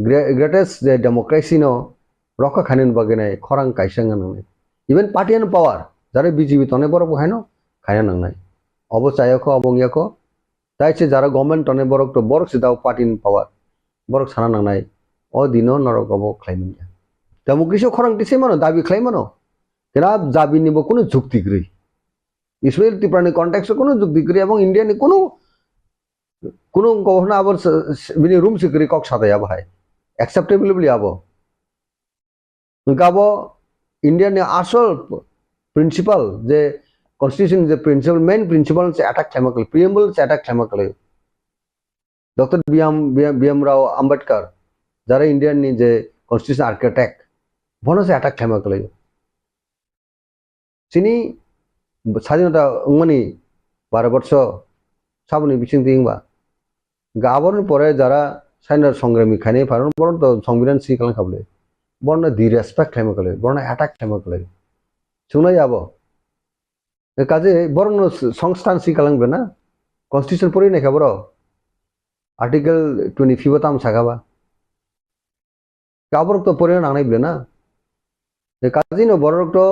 greatest democracy no rokha khanin bagene khorang kaisang nang even party and power jare BJP tone borok khaino khaya nang nai obo chayako obongyako taise jara government tone borok to borok sidao party and power borok sana nang nai o dino norok obo khlaimin democracy khorang tise mano dabi khlaimano kena dabi nibo kono যুক্তি gri Israel ত্রিপুরানি কনটেক্সে কোনো যুক্তি করি এবং ইন্ডিয়ানি কোনো কোনো কখনো আবার বিনি রুম সিকিউরিটি কক সাথে যাব হয় অ্যাকসেপ্টেবল বলি যাব গাবো ইন্ডিয়ানি আসল প্রিন্সিপাল যে কনস্টিটিউশন যে প্রিন্সিপাল মেইন প্রিন্সিপাল সে অ্যাটাক ক্লেমাকল প্রিএম্বল সে অ্যাটাক ক্লেমাকল ডক্টর বিএম রাও আম্বেদকর যারা ইন্ডিয়ানি যে কনস্টিটিউশন আর্কিটেক্ট বনো সে অ্যাটাক ক্লেমাকল তিনি স্বাধীনতা উঙ্গনি 12 বছর সাবনি বিচিং দিংবা গাবন পরে যারা স্বাধীনতা সংগ্রামী খাইনে ফারন বরন তো সংবিধান সি কালাং খাবলে বর্ণ দি রেসপেক্ট খাইমকলে বর্ণ অ্যাটাক খাইমকলে শুনাই যাব কাজে বরং সংস্থান সি কালাংবে না কনস্টিটিউশন পড়ি না খাবর আর্টিকেল 25 তাম সাগাবা গাবর তো পড়ি না নাইবলে না কাজে নো বরক তো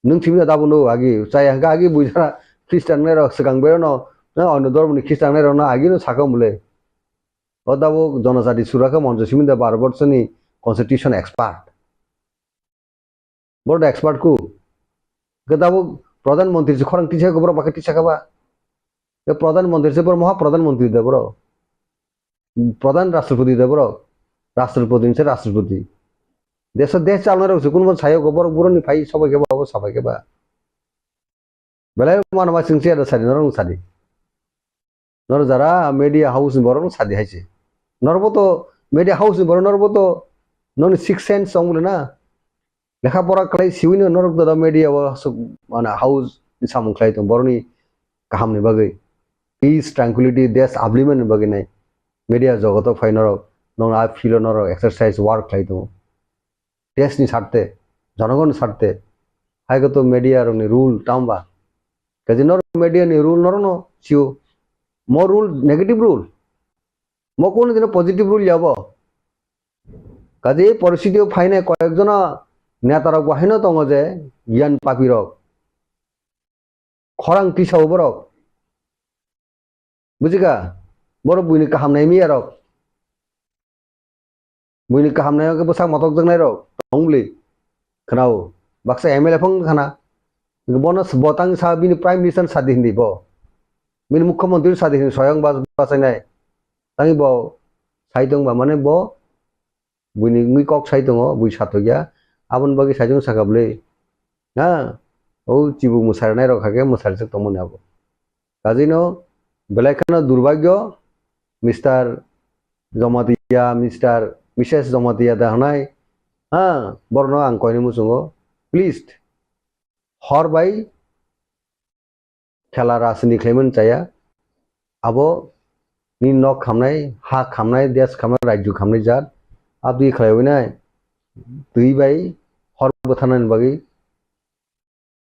नों थिबिना दाबुनो आगे चाय हंगा आगे बुझा ख्रिस्टान ने Swkang बेरनो ना अन्य धर्मनि ख्रिस्टान ने रनो आगे नो साका मुले ओ दाबो जनजाति सुराखा मंजो सिमिदा 12 बर्षनि कन्स्टिट्यूशन एक्सपर्ट बोर्ड एक्सपर्ट को गदाबो प्रधानमंत्री से खरंग टिसा गोबर बाके टिसा खाबा ए प्रधानमंत्री से बर महा प्रधानमंत्री दे बरो प्रधान राष्ट्रपति दे बरो राष्ट्रपति से राष्ट्रपति देश देश चालना रहुছে কোন ছায় গোবর বুরনি ফাই সবাইকে বাবু সবাইকে বা বেলায় মানবা সিংসি আর সাদি নরং সাদি নর যারা মিডিয়া হাউস বরং সাদি হাইছে নরবতো মিডিয়া হাউস বরং নরবতো নন 6 সেন্স সংলে না লেখাপড়া ক্লাই সিউইনো নরক দা মিডিয়া মানে হাউস সামু ক্লাই তো বরনি কাহামনি বাগৈ পিস ট্রাঙ্কুইলিটি দেশ আবলিমেন বাগৈ নাই মিডিয়া জগত ফাই নরক নন আ ফিল নরক এক্সারসাইজ ওয়ার্ক ক্লাই তো देश नि सारते जनगण सारते हाइगो तो मीडिया रंगनि रूल टांबा कजे नर मीडिया नि रूल नरनो सिउ मो रूल नेगेटिव रूल मो कोन दिन पॉजिटिव रूल जाबो कजे परिस्थिति फाइने कयेकजना नेतारा गहायनो दङ जे गियान पापिरक खरां टिसाव बरक बुजिगा बर बुइनि काहामनाय मियारक बुइनि काहामनाय के बसा मतक जंनाय रक Only kenau baksa MLA pong kana bonus botang sa bini prime minister sadi hindi bo min mukhyamantri sadi hindi Swkang basai nai tangi bo saitong ba mane bo buini ngui kok saitong bui satogya abon bagi saitong sakable na o chibu musar nai rokhage musar se tomon abo kajino belakana durbagyo Mr. Jamatia Mrs. Jamatia da hanai हाँ बरनो आं कोइने मुसुंगो please her by खेला रासनि क्लेमन चाया आबो नि नक खामनाय हा खामनाय देश खामनाय राज्य खामनाय जात आबि खलायनाय दुई बाई हर बथानन बागै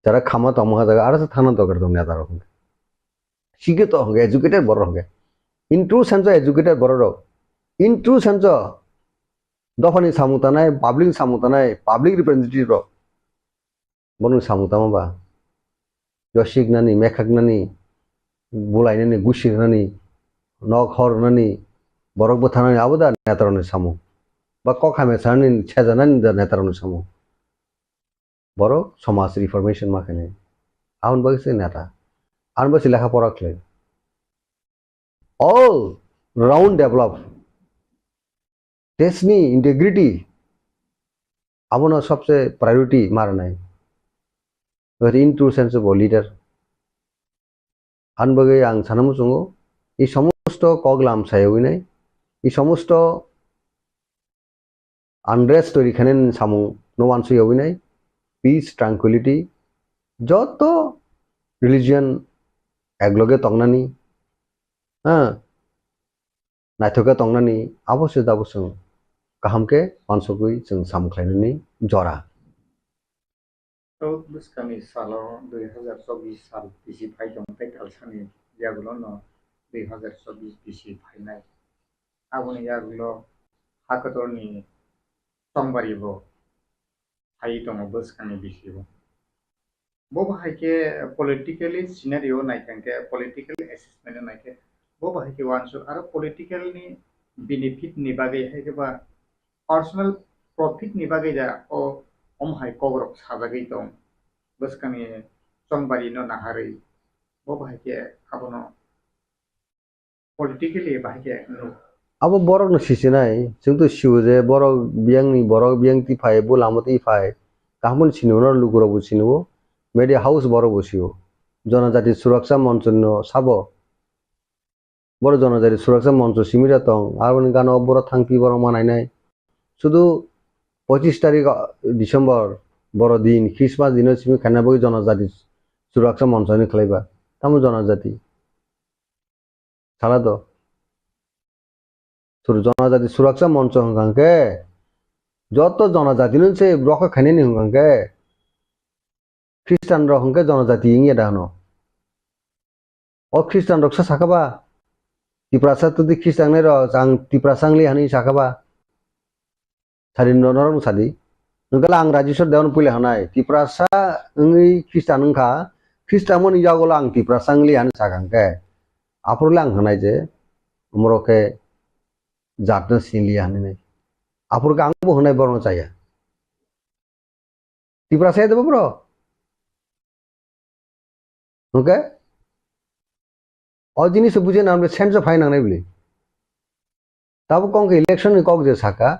যারা খামা তমহা জায়গা আর থানা দরকার তো নেতা রকম শিখে তো হবে এডুকেটেড বড় হবে ইন ট্রু সেন্স এডুকেটেড বড় রক ইন ট্রু সেন্স दफानि सामुतानाय पाब्लिक रिप्रेजेंटेटिव रो बनु सामुतामा बा जसिगनानि मेखागनानि बुलायनानि गुसिरनानि नक हरनानि बरक बथानानि आबोदा नेतारनि सामु बा कखामे सानि छेजानानि दा नेतारनि सामु बरो समाज रिफॉर्मेशन माखने आउन बगसे नेता आउन बसे लेखा पढ़ा खले ऑल राउंड डेवलप देशनि इंटेग्रिटी आबोनो सबसे प्रायोरिटी मारनाय in true sense of leader आनबगे आं सानमु संगो এই সমস্ত কগলাম সায়উইনাই এই সমস্ত আনরেস্ট তৈরিখানেন সামু নোমান সইউইনাই পিস ট্রাঙ্কুইলিটি যত রিলিজিয়ন একলগে তংনানি হ্যাঁ नायथोका तंगनानि अवश्य दाबोसों गाहामके मानसुकुई जों सामख्लायनानै जरा तो बुस्कानि सालाव 2024 साल बिसि फाइदं पेटाल सानि यागुलो न 2024 बिसि फाइनाय आबुनि यागुलो हाखोतरनि संबारिबो हायै दङ बोसखांनि बिसिबो बो बाहायके पलिटिकली सिनारियो नायखांके पलिटिकल एसेसमेंट नायके बो बाहायके वानसुर आरो पलिटिकलनि बेनिफिट नि बागै हायकेबा पर्सनल प्रफिट नि बागै जा ओ हाय कबरक साजागै दं बोसखांनि संबारि न नाहारै बो बाहायके खाबनो पलिटिकली बाहायके abo borok no sisinai जोंथ' सिउ जे borok biang tifai bulamo tifai kahmun sinuno luguro sinuo media house borok siu জনজাতি সুরক্ষা মঞ্চ সাবো বড় জনজাতি সুরক্ষা মঞ্চ সিমিরা তং আরবনি গান বড় থাংকি বড় মানাইনাই শুধু 25 তারিখ ডিসেম্বর বড় দিন খ্রিস্টমাস দিন সিমি খানাবই জনজাতি সুরক্ষা মঞ্চ নি খেলাইবা তামু জনজাতি সালা তো জনজাতি সুরক্ষা মঞ্চ হংকাঙ্কে যত জনজাতি নছে ব্রক খানি নি হংকাঙ্কে খ্রিস্টান রহংকে জনজাতি ইংয়ে দানো ও খ্রিস্টান রক্ষা সাকাবা ত্রিপুরা তুদি খ্রিস্টান নে আং ত্রিপুরা সাংলি হানি সাকাবা সারি নরম সাদি নগলা আং রাজিস্টার দেওন পুলে হানাই ত্রিপুরা সা ওই খ্রিস্টান ওংখা খ্রিস্টাन মনি জাগল আং ত্রিপুরা সাংলি হানি সাকাঙ্কে আপুরলে আং হানাই যে মরকে জাতন সিনলি হানি নাই আপুরকে আংবো হনাই বরং চাইয়া ত্রিপুরা সাই দেব ব্র ওকে और जिनिस बुझे ना हमने सेंस ऑफ फाइन नहीं तब कौन के इलेक्शन कौक जे साका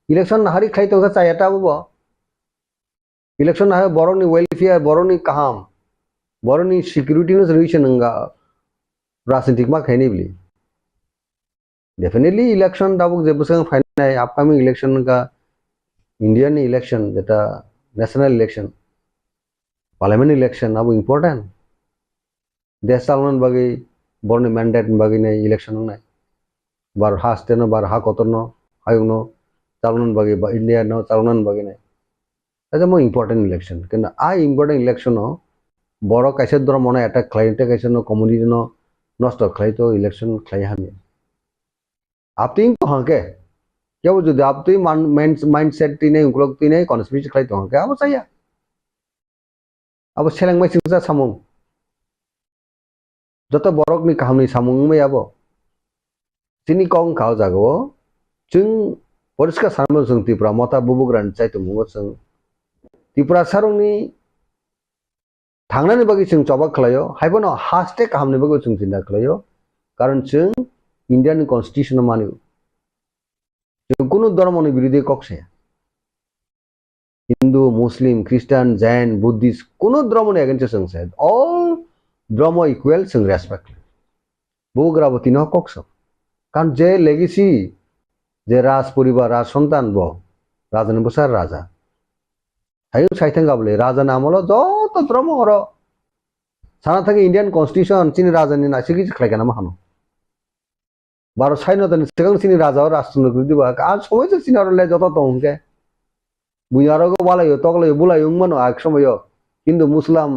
इलेक्शन हारी खाई तो चाहिए तब वो इलेक्शन ना है बरोनी वेलफेयर बरोनी काम बरोनी सिक्योरिटी नो सॉल्यूशन नंगा राजनीतिक मा खाई नहीं बिली डेफिनेटली इलेक्शन तब जे बुसंग फाइन है अपकमिंग इलेक्शन का इंडियन इलेक्शन जेटा नेशनल इलेक्शन पार्लियामेंट इलेक्शन अब इम्पोर्टेंट देश चालन बागी बरनि मैंडेट बागी नहीं इलेक्शन नहीं बार हास्ते न बार हा कतर न आयोग न चालन बागी इंडिया न चालन बागी नहीं ऐसे मो इम्पोर्टेंट इलेक्शन किंतु आ इम्पोर्टेंट इलेक्शन न बड़ कैसे दर मन अटैक खाइते कैसे न कम्युनिटी न नष्ट खाई तो इलेक्शन खाई हामी आप तीन तो हाँ के क्या वो जो आप तो माइंडसेट तीन उनको तीन कॉन्स्पिरेसी खाई तो हाँ के अब चाहिए अब सेलेंग में सिंसा सामू जत बरक नि काहमनि सामुं में आबो सिनी कौन खाओ जागो जों परिष्कार सामो जों त्रिपुरा मता बुबुग्रान चाइतो मुगो जों त्रिपुरा सारंनि थांनानै बागै जों जबा खलायो हायबनो हास्टे काहमनि बागै जों चिन्ता खलायो कारण जों इंडियन कन्स्टिट्यूशन मानियो जों कुनु धर्मनि बिरुद्धे कक्से हिंदू मुस्लिम ख्रिस्टान जैन बुद्धिस्ट कुनु धर्मनि एगेंस्ट जों से ऑल धर्म इक्वल जों रेसपेक्ट बुबुग्राबो तिनो कक्स कारण जे लेगेसी जे राज परिवार राज सन्तान बो राजन बसार राजा हायो साइथां गाबले राजा नामलो जत धर्म हरो साना थाके इंडियन कन्स्टिट्यूशन चिनि राजानि नासिगि खलायगाना माहानो बारो साइनदनि सिगां चिनि राजा राष्ट्रनो गुदिबा आ समय जे चिनि हरले जत दंके बुयारगो बालायो तगलायो बुलायो मनो आक समयो किन्तु मुसलाम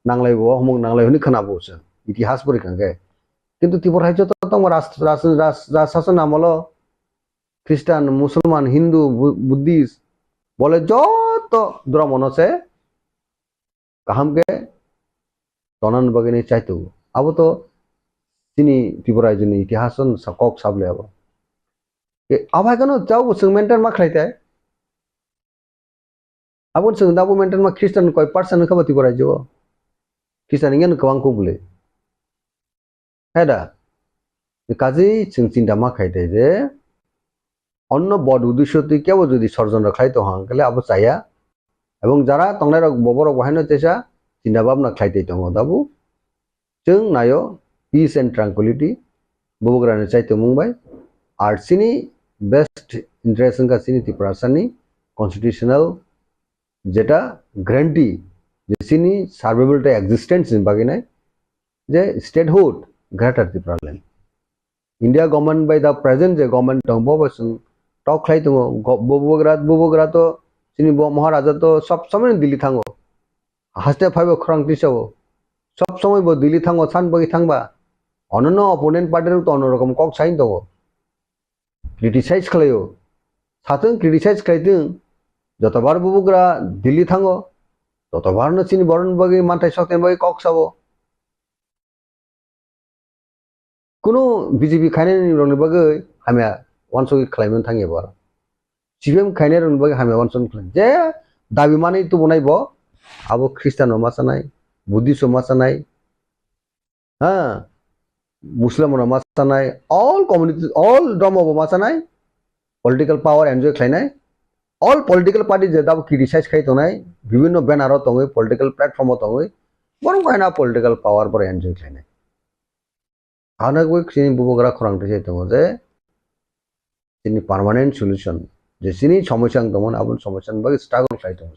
नांलायबो हमक नांलायनि खोनाबोसो इतिहास परिखांके किन्तु त्रिपुरा जत दं राजशासन नामलो ख्रिस्टान मुसलमान हिंदू बुद्धिस्ट बोले जत धर्म नसे काहम के तनन बगने चाहतो अब तो तिनी त्रिपुरा जनि इतिहासन सकक साबले अब अब हागनो जाव जों मेंटेन मा खालायते अब जों दाबो मेंटेन मा ख्रिस्टान कय पार्सन खबा त्रिपुरा जो ख्रिस्टान इंगन कवां को बुले हेदा काजै जों चिन्ता मा खायते जे অন্য বড় উদ্দেশ্যতে কেউ যদি ষড়যন্ত্র খাইতো হাঙ্কলে আবো চাইয়া এবং যারা তংনার ববর বহাইনো চেষ্টা চিন্তা ভাবনা খাইতে দङ দাবু जों नायो पीस एंड ट्रांकुलिटी बुबुग्रानो चाइतो मुंबाई आर्टसिनी बेस्ट इंटरेस्ट का सिनी त्रिपुरासानी कन्स्टिट्यूशनल जेटा ग्रांटी जेसिनी सार्वाइवल एक्जिस्टेंस बागिनाय जे statehood greater Tripuraland India government by the present जे गवर्नमेंट दङ बबसं टक खाई दङ बुबुग्रा तो सिनी महाराजा तो सब समय दिल्ली थांगो हास्ते फाइव खरांतिसाव सब समय बो दिल्ली थांगो सान बगि थांबा अननो अपोनेंट पार्टी तो अन्न रकम कक साइन दङ क्रिटिसाइज खालायो थाथों क्रिटिसाइज खालायथों যতবার বুবুকরা দিল্লি थाङो ততবারनो চিনি বরণ বাগै मानथाय सक्तेन बागै कक साबो कुनु बीजेपी खायनायनि रंनि बागै हामिया वानसगि खालायमोन थाङिबा सिपिएम खायनाय रंनि बागै हामिया वानसगि खालाय जे दाबि मानै तो बनायबो आबो ख्रिस्टान मासानाय बुद्धिस्ट मासानाय हा मुस्लिम मासानाय ऑल कम्युनिटी ऑल धर्म मासानाय पॉलिटिकल पावर एन्जॉय खालायनाय ऑल पॉलिटिकल पार्टी जे दाबो क्रिटिसाइज खायतनाय विभिन्न बैनर दङै पॉलिटिकल प्लेटफॉर्म दङै बरं गायना पॉलिटिकल पावर पर एन्जॉय खालायनाय आनगो खिनि बुबुगरा खरांथि दङ जे जोंनि पार्मानेंट सल्यूशन जे सिनि समस्या दंमोन आबुन समस्यानि बागै स्ट्रागल खालायदों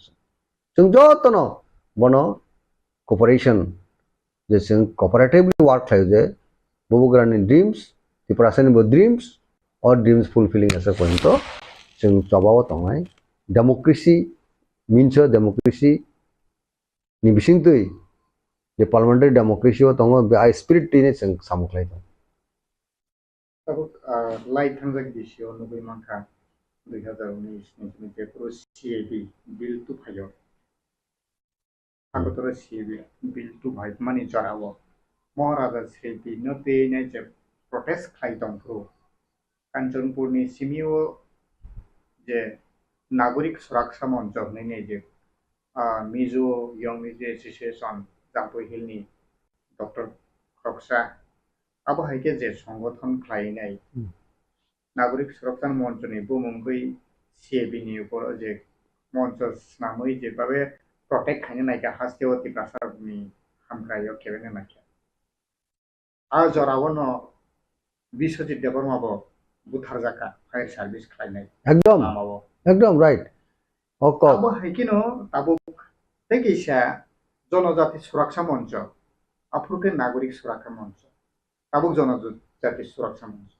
जों जतनो बनो कॉपरेशन जे जों कोऑपरेटिवली वर्क खालायो जे बुबुगरानि ड्रीम्स त्रिपुरानि ड्रीम्स और dreams fulfilling S A point जों जबाव दंनाय डेमोक्रेसी मीन्स डेमोक्रेसी नि बिसिंतै जे पार्लियामेंटारि डेमोक्रेसी दङ बे आई स्पिरिट दिने जों सामुख्लायदों Tabuk light hangjak disio nubai manka 2019 ni Tripura CAB bill tu phayo agotora CAB bill tu bhai mani jarawo Maharaja CAB no te ne je protest khai dong pro Kanchanpur ni simio je nagorik suraksha monchor ne je Mizo Young Mizo Association Jampu Hill ni Dr. Khoksa abo haike je সংগঠন খাইনাই নাগরিক সুরক্ষা মঞ্চ ni bumungui CAB ni upor je মঞ্চ namui je babe protect খাইনে নাইকা হাস্তেও তিপ্রাসার ni hamkrayo kebene naika a jorawo no Biswajit দেববর্মাবো বুথার জাকা ফায়ার সার্ভিস খাইনাই একদম রাইট ওক abo haikino tabuk tekisa জনজাতি সুরক্ষা মঞ্চ আফ্রিকে নাগরিক সুরক্ষা মঞ্চ tabuk জনজাতি সুরক্ষা মঞ্চ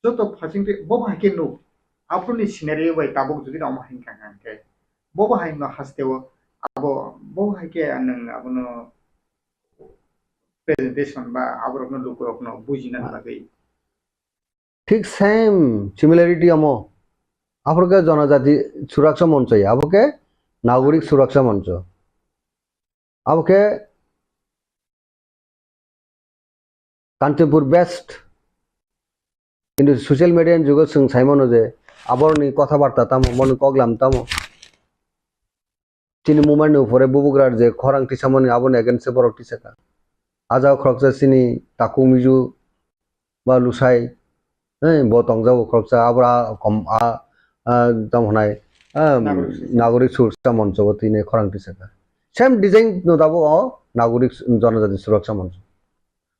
যত ফাচিংতে ববাহাইকে নো আফ্রোনি সিনারিও বাই tabuk যদি আমহাইন কাঙ্কাঙ্কে ববাহাইন no হাসতেও abo ববাহাইকে নং আবনো প্রেজেন্টেশন বা আবরকনো লুকরকনো বুঝিনা লাগै ঠিক সেম সিমিলারিটি আমো আফ্রিকা জনজাতি সুরক্ষা মঞ্চ আবকে নাগরিক সুরক্ষা মঞ্চ আবকে কাঞ্চনপুর বেস্ট কিন্তু সোশ্যাল মিডিয়ার যুগে जों সাইমনো যে আবরনি কথাবার্তা তামো মন কগলাম তামো চিনি মুমানি উপরে বুবুগরার যে খরাংটি সামনি আবনে এগেনস্ট বরকটি সেকা আজাও খরকসা চিনি তাকু মিজু বা লুসাই বতংজাও খরকসা আবরা কম তামহনাই নাগরিক সুরক্ষা মঞ্চ বতিনে খরাংটি সেকা সেম ডিজাইন নো দাবো নাগরিক জনজাতি সুরক্ষা মঞ্চ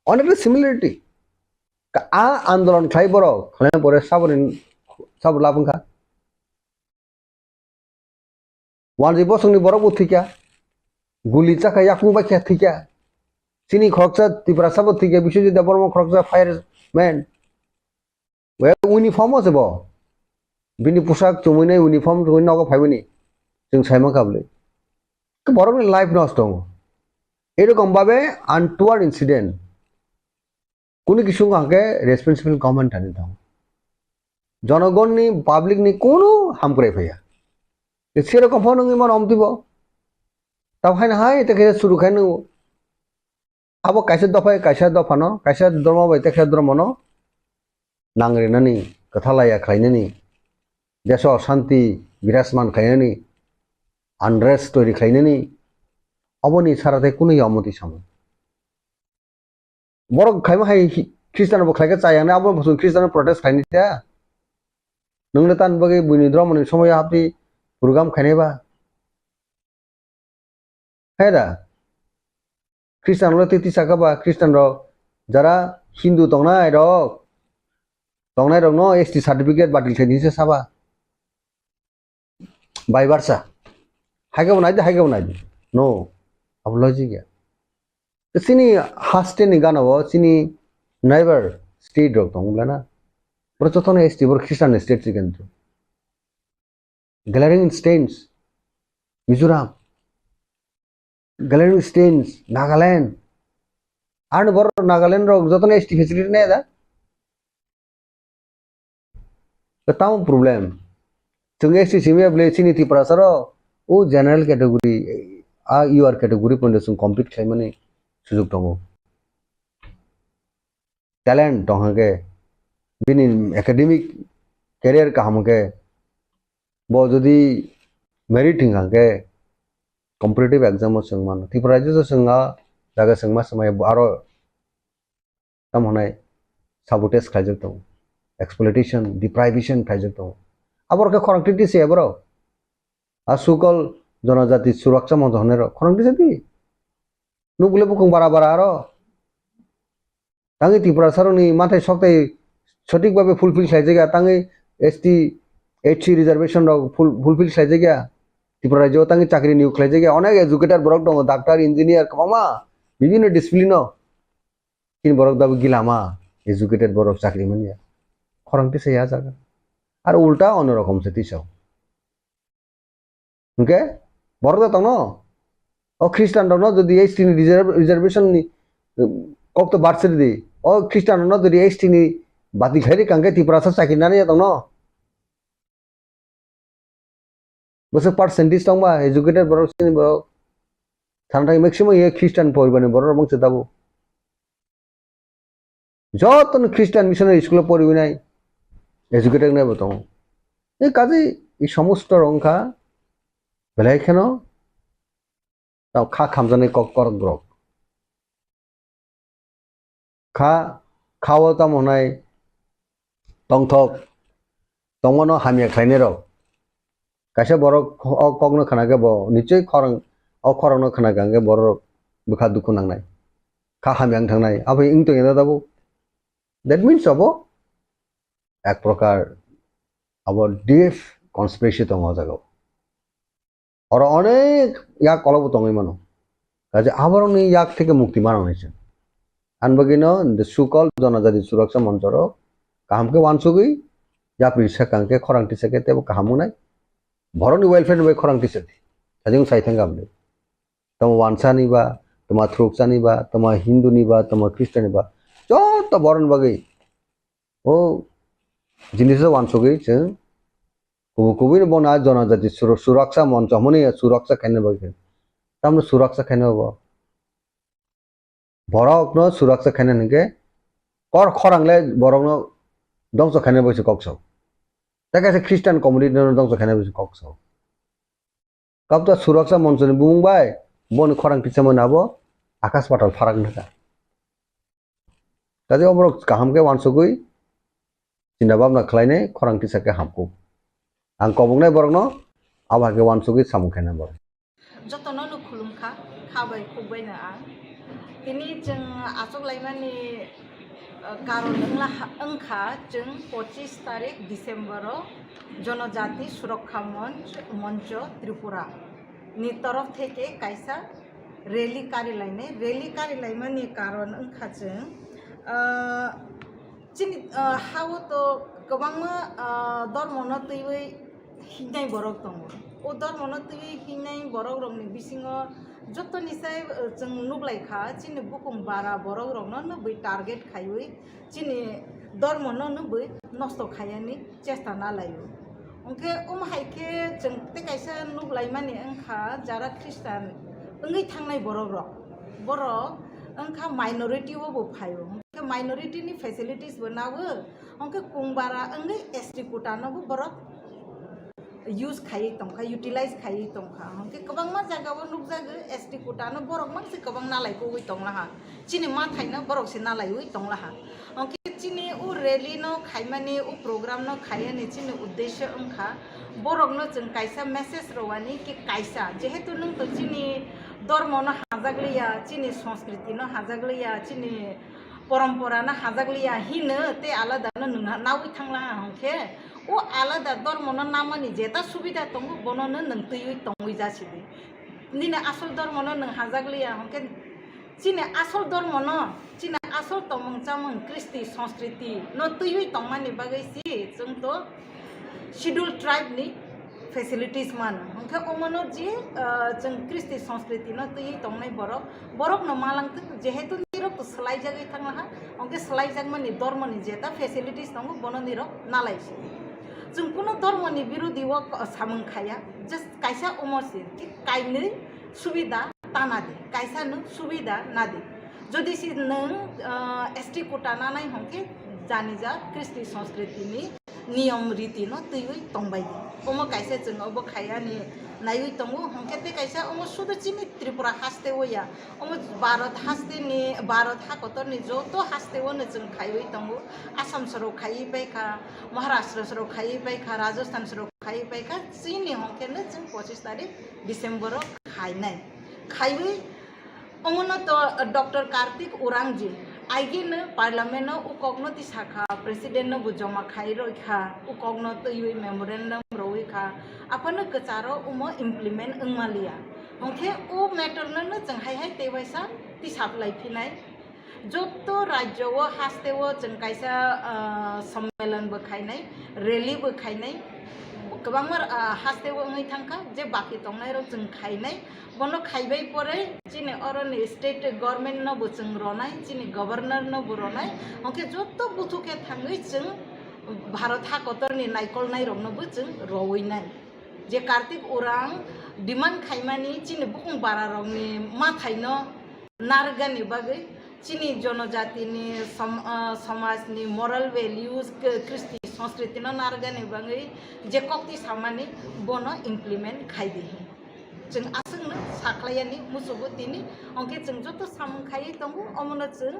অনেকটা সিমিলারিটি आंदोलन खाई बरक खाने परे साबो लाबोंखा वानजि बसंनि बरक उथिका गुली चाका याकुं बाखिया थिका सिनि खरकसा त्रिपुरा साबो थिका बिश्वजित देबबर्मा खरकसा फायारमैन वे यूनिफॉर्म आसेबो बिनि पोशाक चुमैनाय यूनिफॉर्म चुमै नावगा फाइबनि जों साइमा काबले बरकनि लाइफ नस्ट दङ एरकम भाबे आनटुवार्ड इन्सिडेंट কোনো কিছু আগে রেসপন্সিবল গভর্নমেন্ট আনি দাও জনগণনি পাবলিকনি কোনো হাম করে ফেয়া সেরকম ফোন ইমান অম দিব তাও হাই না হাই এটাকে শুরু খাই নো আবো কাইসা দফানো কাইসা ধর্ম বাই তেখে ধর্মনো নাংরেনানি কথালায়া খাইনানি দেশ অশান্তি বিরাজমান খাইনানি আনরেস্ট তৈরি খাইনানি অবনি সারাতে কোনো অমতি সামনে বড় খাইমা হাই খ্রিস্টান বখাইকে চাইয়ানে আবো বসু খ্রিস্টান প্রটেস্ট খাইনিতা नोंनो तान बगे बुनि द्रमनि समय आपनि प्रोग्राम खाइनेबा हैदा ख्रिस्टान लो तेति साकाबा ख्रिस्टान रो যারা হিন্দু তংনাই রক নো এসটি সার্টিফিকেট বাতিল খাইदिसे साबा बाय बारसा हाइगाव नायदो नो अब लजिक गया सिनी हास्टेनि गानाव सिनी नाइबार स्टेट रक दंब्लाना बरचतन एसटी बर ख्रिस्टान स्टेट सिगेन ग्यालारिंग स्टेन्स मिजोराम ग्यालारिंग स्टेन्स नागालैंड आर बर नागालैंड रक जतन एसटी फैसिलिटी नै दा ताऊ प्रॉब्लम जों एसटी सिमिया ब्ले सिनि त्रिपुरा सरो ओ जनरल कैटेगरी आ यूआर कैटेगरी पन्द जों कमप्लीट खालामनानै सुजुग दङ टैलेंट दङ के बिनि एकाडेमिक कैरियर कामके बो जदि मेरिट हिंगाके कम्पिटिटिव एग्जाम जों मान त्रिपुरा जो जोंहा जागा जों मा समय आरो तम होनाय साबोटेज खाजोग दं एक्सप्लॉइटेशन डिप्राइवेशन खाजोग दं आबरके खरंक्ति से बरो आसुकल जनजाति सुरक्षा मंच होने रो खरंक्ति से नुबुले बुकुं बारा बारा आरो तांगे त्रिपुरा सरनि माथे सकते सঠিক भाবে फुलफिल खाजोगा तांगे एसटी एचसी रिजर्वेशन रो फुलफिल खाजोगा त्रिपुरा राज्य तांगे चाकरी नियोग खाजोगा अनेक एजुकेटेड बरक दं डाक्टर इंजिनियर कमा विभिन्न डिसिप्लिन किन बरक दाबो गिलामा एजुकेटेड बरक चाकरी मानिया खरंक्ति से जागोन आरो उल्टा अन्य रकम से तिसाव ओके बरक दा दं ओ ख्रिस्टान दं जदि एसटी नि रिजर्वेशन नि कक तो बार्थ दी ओ ख्रिस्टान दं जदि एसटी नि बाति खाइरि कांगे त्रिपुरा सा चाकरी नानि दं बस परसेंटेज दंबा एजुकेटेड बरक सिनि बरक थांथाय मैक्सिमाम ये ख्रिस्टान परिबानि बरक बंसे दाबो जतन ख्रिस्टान मिशनारि स्कुल परिबिनाय एजुकेटेड नाय दं ए काजे इ समस्त रंखा बेलायखेनो ताव खा खामजानाय ककबरक खा खावो तामनाय तंथक तंगनो हामिया खायने रक कासे बरक कगनो खानागे बो निश्चय खरं अ खरंनो खानागांगे बरक बुखा दुखु नांनाय खा हामियां थांनाय आबै इंतो एदा दाबो दैट मीन्स अबो एक प्रकार अब डीप कन्स्पिरेसी दङ जागाव और अनेक याक कलबो दङ मानो काजे आबरनि याक থেকে मुक्ति मानायছে आनबगिनो सुकल जनजाति सुरक्षा मंचरो कामके वानसुगै याप्रि सकांके खरांति सके तेबो कामुनाय भरनि वेलफेयर बै खरांति सके साजिं साइथांगाबले तम वानसानिबा तमा थ्रुकसानिबा तमा हिंदुनिबा तमा ख्रिस्टानिबा जत बरन बगै ओ जिनिस वानसुगै जों कुबुकुबिन बना जनजाति सुरक्षा मंच हमने सुरक्षा खाने बगे तमने सुरक्षा खाने बो बरकनो सुरक्षा खाने नगे कर खरांले बरकनो दंस खाने बसे कक्सौ ताके ख्रिस्टान कम्युनिटी दंस खाने बसे कक्सौ कब तो सुरक्षा मंच ने बुंबाय बन खरां पिछमन आबो आकाश पाताल फाराग नका काजे अमरक काहामके वानसुगै जिनाबाबना खलायने खरां तिसाके हामको आं कबंनाय बरकनो आबाके वानसुगै सामुखायना बर जतनो नु खुलुमखा खाबाय खुबायना आं तिनि जों आसगलायमानि कारण अंखा जों 25 तारिख डिसेम्बर जनजाति सुरक्षा मंच त्रिपुरा नि तरफ থেকে कायसा रैली कारिलायमानि कारण अंखा जों चिनि हाव तो गोबां धर्मनो तैबै हिनाय बरक दङ ओ धर्मनो तैबै हिनाय बरक रंनि बिसिङो जतनिसाय जों नुब्लायखा चिनि बुकुम बारा बरक रंनो नबै टारगेट खायै चिनि धर्मनो नबै नष्ट खायानि चेष्टा नालायो ओंखे हायके जों ते कायसा नुब्लायमानि अंखा जारा ख्रिस्टान ओंगै थांनाय बरक अंखा माइनरिटी वो फायो ओंखे माइनरिटी नि फैसिलिटीज बनावो ओंखे कुंबारा ओंगै एसटी कोटानो बरक यूज खाई तंखा यूटिलाइज खाई तंखा ओंखे गोबां मा जागाव नुजागो एसटी कोटानो बरक मानसि गोबां नालायको बै तंलाहा चिनि मा थाइना बरक से नालाय बै तंलाहा ओंखे चिनि उ रैली नो खायमानि उ प्रोग्राम नो खायनि चिनि उद्देश्य अंखा बरक नो जों कायसा मेसेज रवानि कि कायसा जेहेतु नों तो चिनि धर्म न हाजागलिया चिनि संस्कृति न हाजागलिया चिनि परम्परा न हाजागलिया हिनो ते आलादा नोंहा नावै थांला ओंखे ओ आलादा धर्म न नामनि जेता सुबिदा तंगु बननो नों तैयै तंगै जासिदि निना आसल धर्म न नों हाजागलिया ओंखे चिनि आसल धर्म न चिनि आसल तमंचामं कृष्टि संस्कृति न तैयै तंमानि बागैसि जों तो शेड्यूल ट्राइब नि फैसिलिटीज मान ओंखे ओमनो जी जों कृष्टि संस्कृति न तैयै तंनाय बरक न मालांत जेहेतु निरक सलाय जागै थांलाहा ओंखे सलाय जागमानि धर्मनि जेता फैसिलिटीज दङ बनो निरक नालायसि जों कुनो धर्मनि बिरोधीव सामों खाया जस्ट कायसा अमरसे कि कायनो सुबिदा ताना दे कायसा नों सुबिदा ना दे जदि सि नों एसटी कोटा नानाय हंके जानि जा कृष्टि संस्कृतिनि नियम रीति न तैयै तंबाय ओमो कायसा जों अब खायानि नायै तंगो हंके ते कायसा ओमो सुदचिनि त्रिपुरा हास्ते ओया ओमो भारत हाकतरनि जतो हास्ते ओनो जों खायै तंगो आसाम सरो खायै बायखा महाराष्ट्र सरो खायै बायखा राजस्थान सरो खायै बायखा चिनि हंकेनो जों 25 तारिख डिसेम्बर खायनाय खायै ओमोनो तो डॉक्टर कार्तिक उरांजी आइगिनो पार्लियामेंट उकगनो दिसाखा प्रेसिडेंट नो जमा खाई रखा उकगनो तैयै मेमोरेंडम रखा आपनो कचारो उमो इम्प्लीमेंट अंगमालिया हंके ओ मैटर नो जों हाय तेवैसा तिसाब लाइफिनाय जतो राज्यव हास्तेव जों कायसा सम्मेलन बखायनाय रैली बखायनाय गोबांमार हास्तेव ओङै थांखा जे बाकी तंनाय र जों खायनाय बनो खायबाय परे चिनि अरनि स्टेट गवर्नमेंट न जों रनाय चिनि गवर्नर न रनाय हंके जतो बुथुके थाङै जों भारत हाकतरनि नायकलनाय रंनोबो जों रवैनाय जे कार्तिक उरां डिमांड खायमानि चिनि बुकुं बारा रंनि माथायनो नारगानि बागै चिनी जनजातिनि समाजनि मरल वैल्यूज कृष्टि संस्कृति न नारगानि बागै जे कक्ति सामानि बनो इम्प्लीमेंट खायदि जों आसंनो साख्लायानि मुसुबुतिनि अंके जों जतो सामं खायै दंगो अमनो जों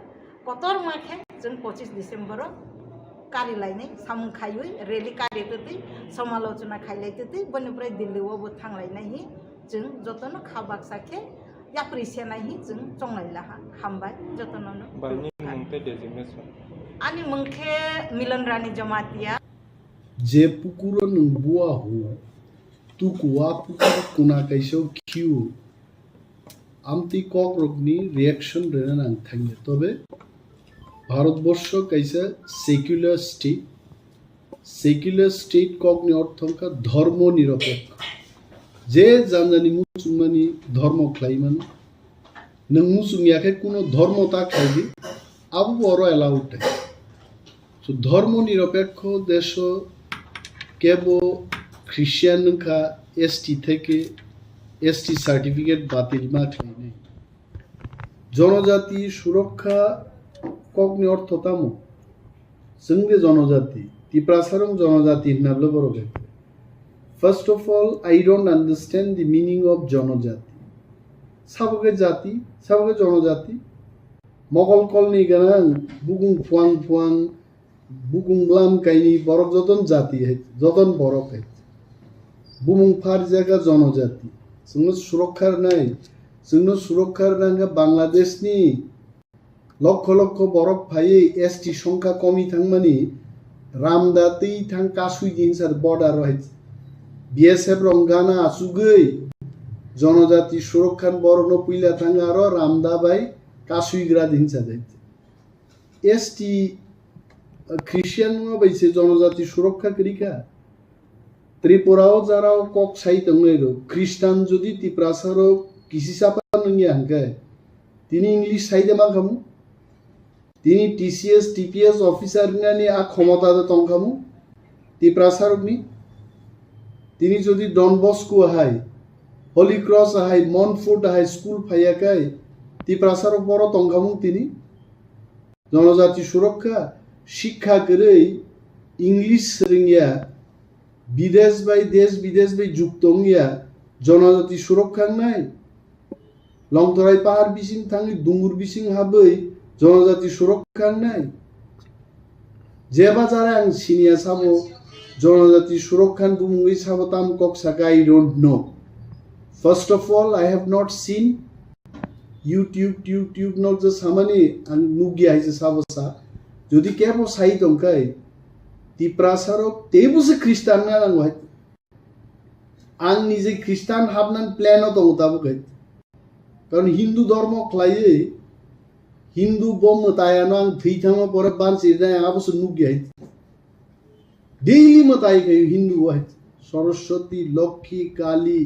कतर माखे जों 25 डिसेम्बर कारि लायनाय सामं खायै रैली कारितै समालोचना खायलायतै बनिफ्राय दिल्लीआवबो थांलायनाय जों जतनो खाबाक साखे याप्रिसियानाय जों चंलायला हामबाय जतनो बायनि मंते डेजिग्नेशन आनि मंखे मिलनरानी जमातिया जे पुकुरो नंबुआ हो तू कुआ पुकुर कुना कैसो क्यू आमती कॉकरोकनी रिएक्शन रेना नां थांगे तबे भारतवर्ष कैसे सेक्युलर स्टेट कॉकनी अर्थंका धर्म निरपेक्ष जे जानजानि मुसुमानि धर्म ख्लाइमान नों मुसुमियाखे कुनो धर्मता खाइदि आबु बरो एलाउड सो धर्म निरपेक्ष देश केबो ख्रिस्टियान का एसटी থেকে एसटी সার্টিফিকেট বাতিল মা খাইনাই জনজাতি সুরক্ষা কগনি অর্থতামো जोंनि जनजाति तिप्रासारं जनजाति होननाबो बर'गे First of all, I don't understand the meaning of जनजाति साबगे जाति साबगे जनजाति Mogol kolni ganang bugung fuang bugung lam kaini borok joton jati hai joton borok hai bumung far jaga जनजाति जोंनो सुरक्षार नांगा बांग्लादेश नि लक्ष लक्ष बरक फायै एसटी संख्या कमी थांमानि रामदा तै थां कासुइ दिनसार बर्डार है बीएसएफ रंगाना आसुगै जनजाति सुरक्षार बरनो पुइला थांगा र रामदा बाय कासुइग्रा दिनसा दे एसटी ख्रिस्टियान बैसे जनजाति सुरक्षा करिका त्रिपुराओ जाराओ कक साइ तंगैरो ख्रिस्टान जदि तिप्रासारो किसी सापा नंगि हांगे तिनी इंग्लिश साइदे मा खामु तिनी टीसीएस टीपीएस ऑफिसर नानि आ क्षमता दे तंखामु तिप्रासारनि तिनी जदि डन बस्को हाय होली क्रॉस हाय मॉन्फोर्ट हाय स्कूल फायाकाय तिप्रासारक बर तंखामु तिनी जनजाति सुरक्षा शिक्षा गरै इंग्लिश रोंगिया विदेश बाय देश विदेश बाय जुक्तंगिया जनजाति सुरक्षा नाय लंगतराय पाहाड़ बिसिं थांगि दुंगुर बिसिं हाबै जनजाति सुरक्षा नाय जेबा जारा आं सिनिया साबो जनजाति सुरक्षा बुमुंगै साबो ताम कक साका I don't know first of all I have not seen YouTube not the samani ang nugi haise साबो सा जदि केबो साइ दंखाय तिप्रासारक तेबुसे ख्रिस्टान ना नांगौ आं निजे ख्रिस्टान हाबनान प्लेन दं दाबुगै कारण हिंदू धर्म ख्लायै हिंदू बम मतायानो आं थैथामा परे बानसिरनाय आबोसो नुगियै डेली मताय गयो हिंदू वाय सरस्वती लक्ष्मी काली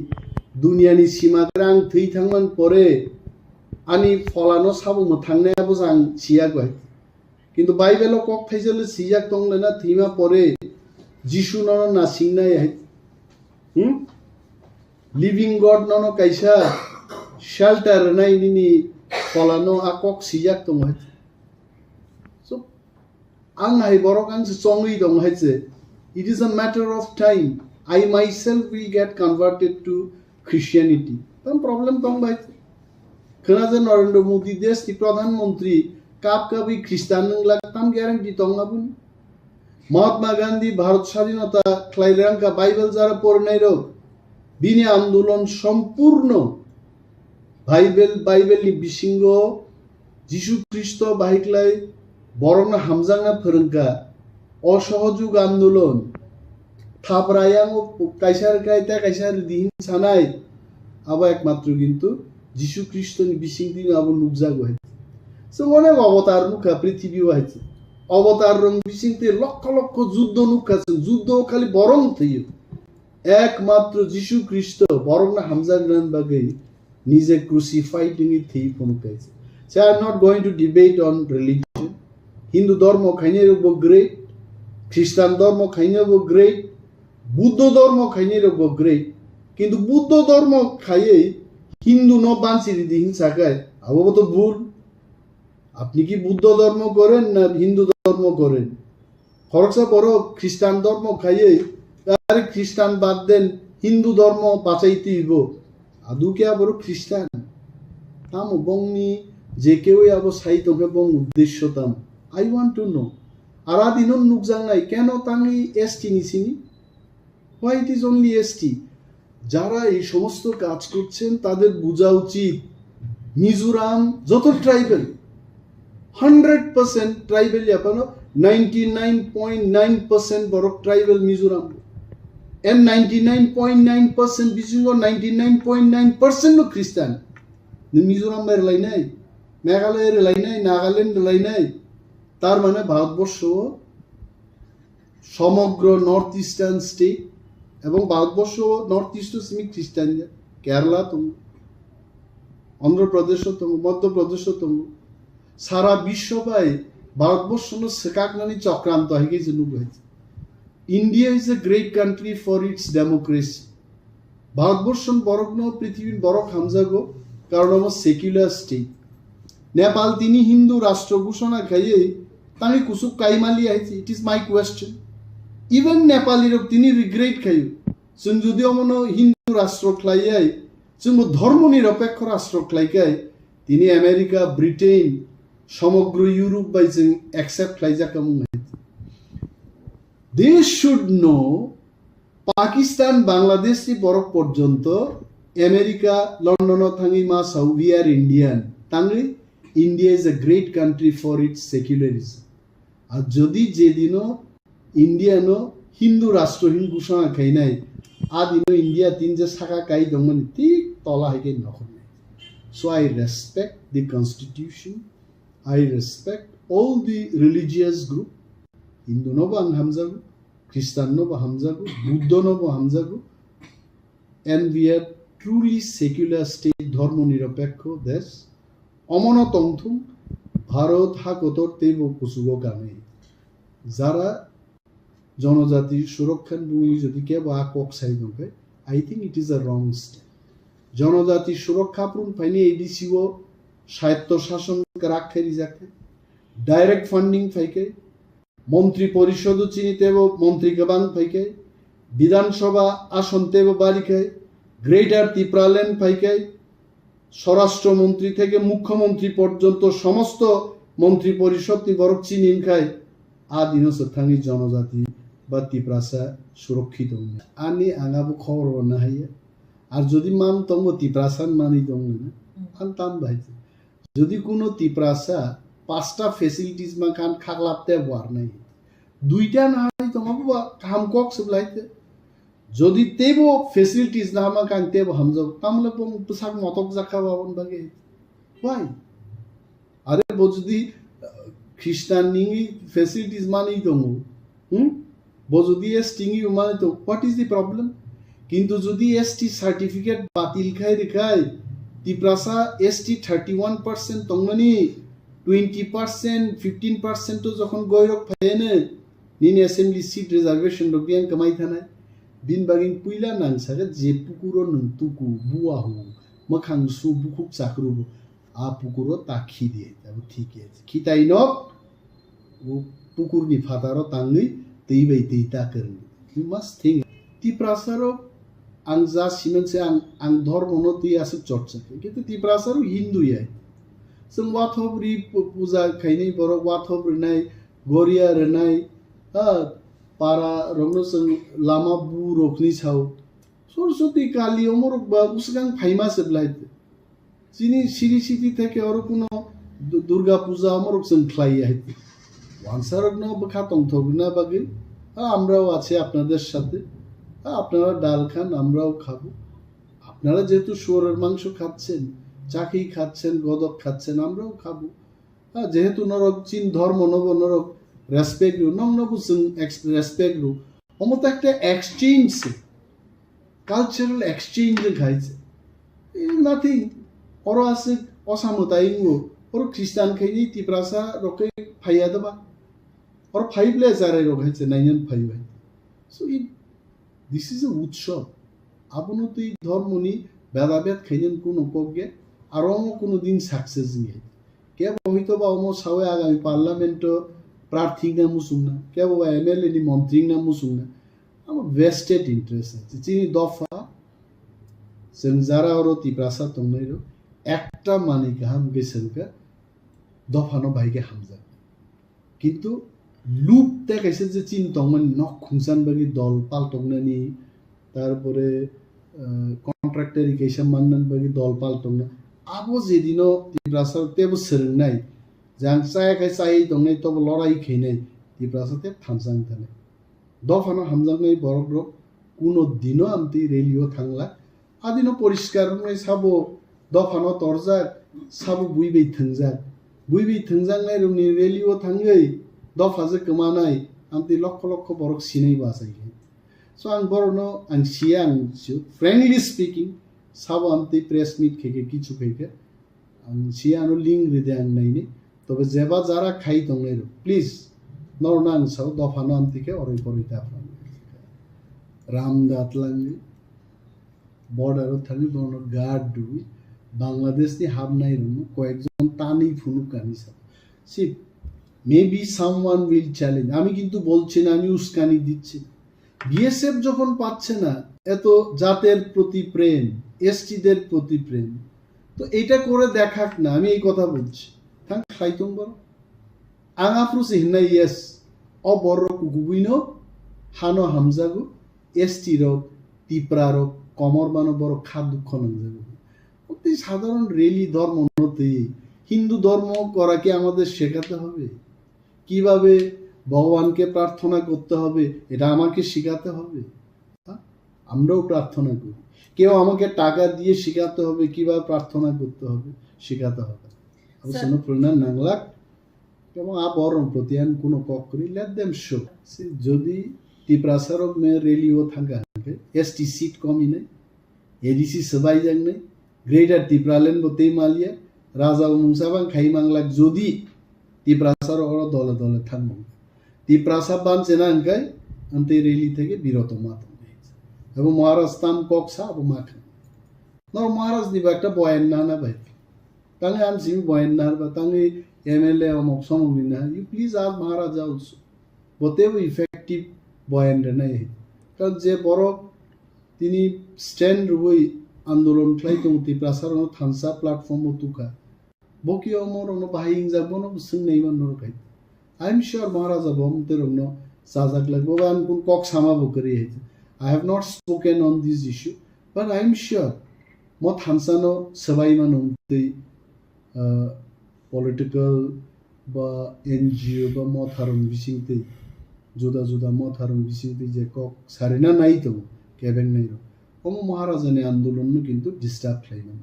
दुनियानि सीमाग्रा आं थैथांमान परे आनि फलानो साबो मथांनायाबो आं सियागै किन्तु बाइबेलाव कक थाइजल सियाक दंलेना थैमा परे जिसु ननो नासिंनाय लिविंग गॉड ननो कैसा शेल्टर नाय निनी कलानो आकक सिजाक दं so आं हाय बरक आं चंगै दं हायसे it is a matter of time I myself will get converted to Christianity तम प्रॉब्लम दं भाई खोनाजे नरेंद्र मोदी देश की प्रधानमंत्री काप कभी ख्रिस्टान नंगला तम ग्यारंटी दं आबुन महात्मा गांधी भारत स्वाधीनता ख्लाइरां का बाइबल जारा पढ़नाय रग बिनि आंदोलन सम्पूर्ण बाइबल नि बिसिंगो जिसु ख्रिस्ट बाहिक्लाय बरंना हामजांना फोरोंगा असहयोग आंदोलन थापरायां कायसार कायता कायसार दिन सानाय आबा एकमात्र किन्तु जिसु ख्रिस्टनि बिसिंदिन आबो नुबजागो है सो अनेक अवतार नुखा पृथ्वी वाइज अवतार रंग बिसिंते लक्ष लक्ष युद्ध नुखा युद्ध खाली बरं थयो एकमात्र जिसु ख्रिस्ट बरंना हामजांना बागै निजे क्रूसिफाइड नि थी फनुकाइছে so I am not going to debate on religion Hindu dharma खाइने रबो ग्रेट ख्रिस्टान धर्म खाइने रबो ग्रेट बुद्ध धर्म खाइने रबो ग्रेट किंतु बुद्ध धर्म खाइए हिंदू न बांसिरि दी हिंसाकाय आबो तो भूल আপনি কি বুদ্ধ ধর্ম করেন না হিন্দু ধর্ম করেন ফরকসা বড় খ্রিস্টান ধর্ম খাইয়ে আরে খ্রিস্টান বাদ দেন হিন্দু ধর্ম বাঁচাইতে হইব আদু কে বড় খ্রিস্টান তাম বংনি যে কেউ আবো সাইতকে বং উদ্দেশ্য তাম আই ওয়ান্ট টু নো আরা দিনন নুকজাং নাই কেন তাঙ্গি এসটি নিছিনি why it is only ST যারা এই সমস্ত কাজ করছেন তাদের বোঝা উচিত মিজোরাম যত tribal 100% tribal yapano 99.9% borok tribal Mizoram and 99.9% bisingo 99.9% no Christian ni Mizoram mer lainai Meghalaya er lainai Nagaland lainai tar mane bharatborsho সমগ্র নর্থ ইস্টার্ন স্টেট এবং ভারতবর্ষ নর্থ ইস্ট সিমি খ্রিস্টান কেরালা তুমি অন্ধ্রপ্রদেশ তুমি মধ্যপ্রদেশ তুমি সারা বিশ্ব পাই ভারতবর্ষ সেকাকনানি চক্রান্ত হয়ে গেছে India is a great country for its democracy Bharatvarsha বরগ্ন পৃথিবীর বড় খামজাগো কারণ আমার সেকুলার স্টেট নেপাল তিনি হিন্দু রাষ্ট্র ঘোষণা খাইয়ে তাই কুসুক কাইমালি আইছে it is my question even নেপালির তিনি রিগ্রেট খাইও जों যদি মনো হিন্দু রাষ্ট্র খাইয়াই जों ধর্ম নিরপেক্ষ রাষ্ট্র খাইকাই তিনি আমেরিকা ব্রিটেন সমগ্র ইউরোপ বাই जों অ্যাকসেপ্ট খাইজাকামু they should no Pakistan Bangladesh নি বরক পর্যন্ত আমেরিকা লন্ডন থাঙ্গি মা সাউদি আর ইন্ডিয়ান তাঙ্গি India is a great country for its secularism আর যদি যেদিনও ইন্ডিয়ানো হিন্দু রাষ্ট্রহীন ঘোষণা খাই নাই আদিনো ইন্ডিয়া তিন যে শাখা কাই দমন ঠিক তলা হেকে নখন so I respect the constitution I respect all the religious group Hindu নব আং হামজাগু খ্রিস্টান নব হামজাগু বুদ্ধ নব হামজাগু and we are truly secular state ধর্ম নিরপেক্ষ দেশ অমনতংথুম ভারত হাকতর তেব কুসুগ কামে যারা জনজাতির সুরক্ষার ভূমি যদি কেউ আকক সাই নকে I think it is a wrong step জনজাতির সুরক্ষা পূরণ পাইনি এডিসিও স্বায়ত্ত শাসন রাখারি যাকে ডাইরেক্ট ফান্ডিং ফাইকে মন্ত্রী পরিষদ চিনিতেব মন্ত্রী গবাং ফাইকে বিধানসভা আসন তেব বাড়িখায় গ্রেটার ত্রিপুরাল্যান্ড ফাইকে স্বরাষ্ট্রমন্ত্রী থেকে মুখ্যমন্ত্রী পর্যন্ত সমস্ত মন্ত্রী পরিষদ বরক চিনিন খায় আদিন সথাঙ্গি জনজাতি বা ত্রিপুরাসা সুরক্ষিত আনি আঙাবো খবর না হাইয়া আর যদি মান তঙ্গ ত্রিপুরাসান মানি দङ না আন তাম ভাইছে যদি কোনো ত্রিপুরাসা পাঁচটা ফেসিলিটিস মা কান খাগলাপতে বার নাই দুইটা না হাই তঙ্গবো কাম কক সবলাইতে যদি তেবো ফেসিলিটিস না মা কান তেবো হামজাব তামলে পং পুসাক মতক জাকা বাবন বাগে ওয়াই আরে বো যদি খ্রিস্টান নিঙ্গি ফেসিলিটিস মানেই দङ যদি এসটিঙ্গি মানে তো হোয়াট ইজ দি প্রবলেম কিন্তু যদি এসটি সার্টিফিকেট বাতিল খাই রেখায় ত্রিপুরাসা এসটি 31% তংমানি 20% 15% যখন গৈরক ফাইনে nini assembly seat reservation rok biang kamai thanai bin bagin puila nang saga je pukuro nung tuku buwa hu makhang su bukuk chakru a pukuro ta khidi tabu thik আছে khitai no wo pukur ni phataro tangi tei bai tei ta karni you must think tiprasaro ang ja simen se ang ধর্ম no tei ase chorcha কিন্তু tiprasaro hindu ya जों वाथबरि पूजा खाइनै बर वाथबरि नाय गरिया रनाय पारा रंनो जों लामा बुरकनि साव सरस्वती काली अमर उस्कां फाइमा सेबलाय जिनि सिरि सिति থেকে আর কোনো দুর্গা পূজা অমর जों ख्लाय आइते ওয়ানসারগ্ন বখা তংথগনা বাগে আমরাও আছে আপনাদের সাথে আপনারা ডাল খান আমরাও খাবো আপনারা যেহেতু শুয়োরের মাংস খাচ্ছেন চাকি খাচ্ছেন গদক খাচ্ছেন আমরাও খাবো যেহেতু নরক চীন ধর্ম নব নরক রেসপেক্ট নং নব जों রেসপেক্ট অমত একটা এক্সচেঞ্জ কালচারাল এক্সচেঞ্জ খাইছে নাথিং অর আছে অসামতাইঙ্গো অর খ্রিস্টান খাইনি তিপ্রাসা রকে ফাইয়া দবা অর ফাইবলে জারে রখাইছে নাইন ফাইবাই সো দিস ইজ এ উৎসব আপনতি ধর্মনি ভেদাভেদ খাইনেন কোনো পগে আর কোনো দিন সাকসেস নিয়ে কে হয়তো বা অমো সাওয়ে আগামী পার্লামেন্ট প্রার্থী না মুসুং না কে বা MLA নি মন্ত্রী না মুসুং না আমার ভেস্টেড ইন্টারেস্ট আছে চিনি দফা जों যারা আর তিপ্রাসা তংনাইরো একটা মানে গাহাম বেসেনকা দফানো ভাইকে হামজা কিন্তু লুপ দেখাইছে যে চীন তংমান নক খুংসান বাগি দল পাল তংনানি তারপরে কন্ট্রাক্টর ইরিগেশন মাননান বাগি দল পাল তংনা আবো যেদিনও তিপ্রাসার তেবো সেরংনাই যাং চায়াখাই চাই দংনাই তব লড়াই খাইনাই তিপ্রাসাতে থামসাং থানে দফানো হামজাংনাই বরগ্রক কোনো দিনও আমতি রেলিও থাংলা আদিনো পরিষ্কার সাবো দফানো তরজাক সাবো বুইবেই থংজাংনাই রুমনি রেলিও থাঙ্গै দফাজে কমানাই আমতি লক্ষ লক্ষ বরক সিনাই বাসাই সো আং বরনো আং সিয়াং ফ্রেন্ডলি স্পিকিং সাবো আমতি প্রেস মিট খেকে কিছু খেকে আং সিয়ানো লিঙ্ক রিদে আং নাইনি তবে যেবা যারা খাই দংনাই প্লিজ নরনা আং সাও দফানো আমতিকে অরই পরিতা আফরান রামদাতলাঙ্গি বর্ডারও থাকি বর্ণ গার্ড ডুবি বাংলাদেশনি হাবনাই রুমু কয়েকজন টানি ফুনুক কানি সাব সি মেবি সামওয়ান উইল চ্যালেঞ্জ আমি কিন্তু বলছি না আমি উস্কানি দিচ্ছি বিএসএফ যখন পাচ্ছে না এত জাতের প্রতি প্রেম এসটিদের প্রতি প্রেম তো এটা করে দেখাক না আমি এই কথা বলছি থাং খাইতুম বড় আঙাফ্রুস হিন্না ইয়েস অবর কুগুবিনো হানো হামজাগু এসটি রক টিপ্রা রক কমর বানো বড় খাদ দুঃখ নজাগু অতি সাধারণ রেলি ধর্ম উন্নতি হিন্দু ধর্ম করাকে আমাদের শেখাতে হবে কিভাবে ভগবানকে প্রার্থনা করতে হবে এটা আমাকে শেখাতে হবে আমরাও প্রার্থনা করি কেউ আমাকে টাকা দিয়ে শেখাতে হবে কিভাবে প্রার্থনা করতে হবে শেখাতে হবে অবশ্য প্রণাম নাংলাক এবং বরং প্রতি আন কোনো কক করি লেট দেম শো যদি তিপ্রাসারক মে রেলিও থাকা এসটি সিট কমি নাই এডিসি সবাই যাং নাই গ্রেটার তিপ্রালেন বতেই মালিয়া রাজা মুংসাবাং খাই মাংলাক যদি তিপ্রাসার ওরা দলে দলে থাকবো তিপ্রাসা বানছে না আঙ্কাই আনতে রেলি থেকে বিরত মাত এবং মহারাজ তাম ককসা এবং মাখা নর মহারাজ নিবা একটা বয়ান না না ভাই তাঙ্গে আনছি বয়ান না বা তাঙ্গে MLA অমক সমক না ইউ প্লিজ আজ মহারাজ অলসো বতেও ইফেক্টিভ বয়ান রে নাই কারণ যে বড় তিনি স্ট্যান্ড রুই আন্দোলন খাই তো তিপ্রাসার থানসা প্ল্যাটফর্ম তুকা বকি অমর অন্য বাহিং যাবো না বুঝছেন নেই মানুষ খাই আই এম শিওর মহারাজ বমতের অন্য সাজাক লাগবো বা আমি কোন কক সামাবো করি হয়েছে I have not spoken on this issue, but I am sure mo thansano sabai manumti political ba NGO ba mo tharum bisingti juda juda mo tharum bisingti je kok sarina nai to keben nai ro omo maharajane andolon no kintu disturb khai na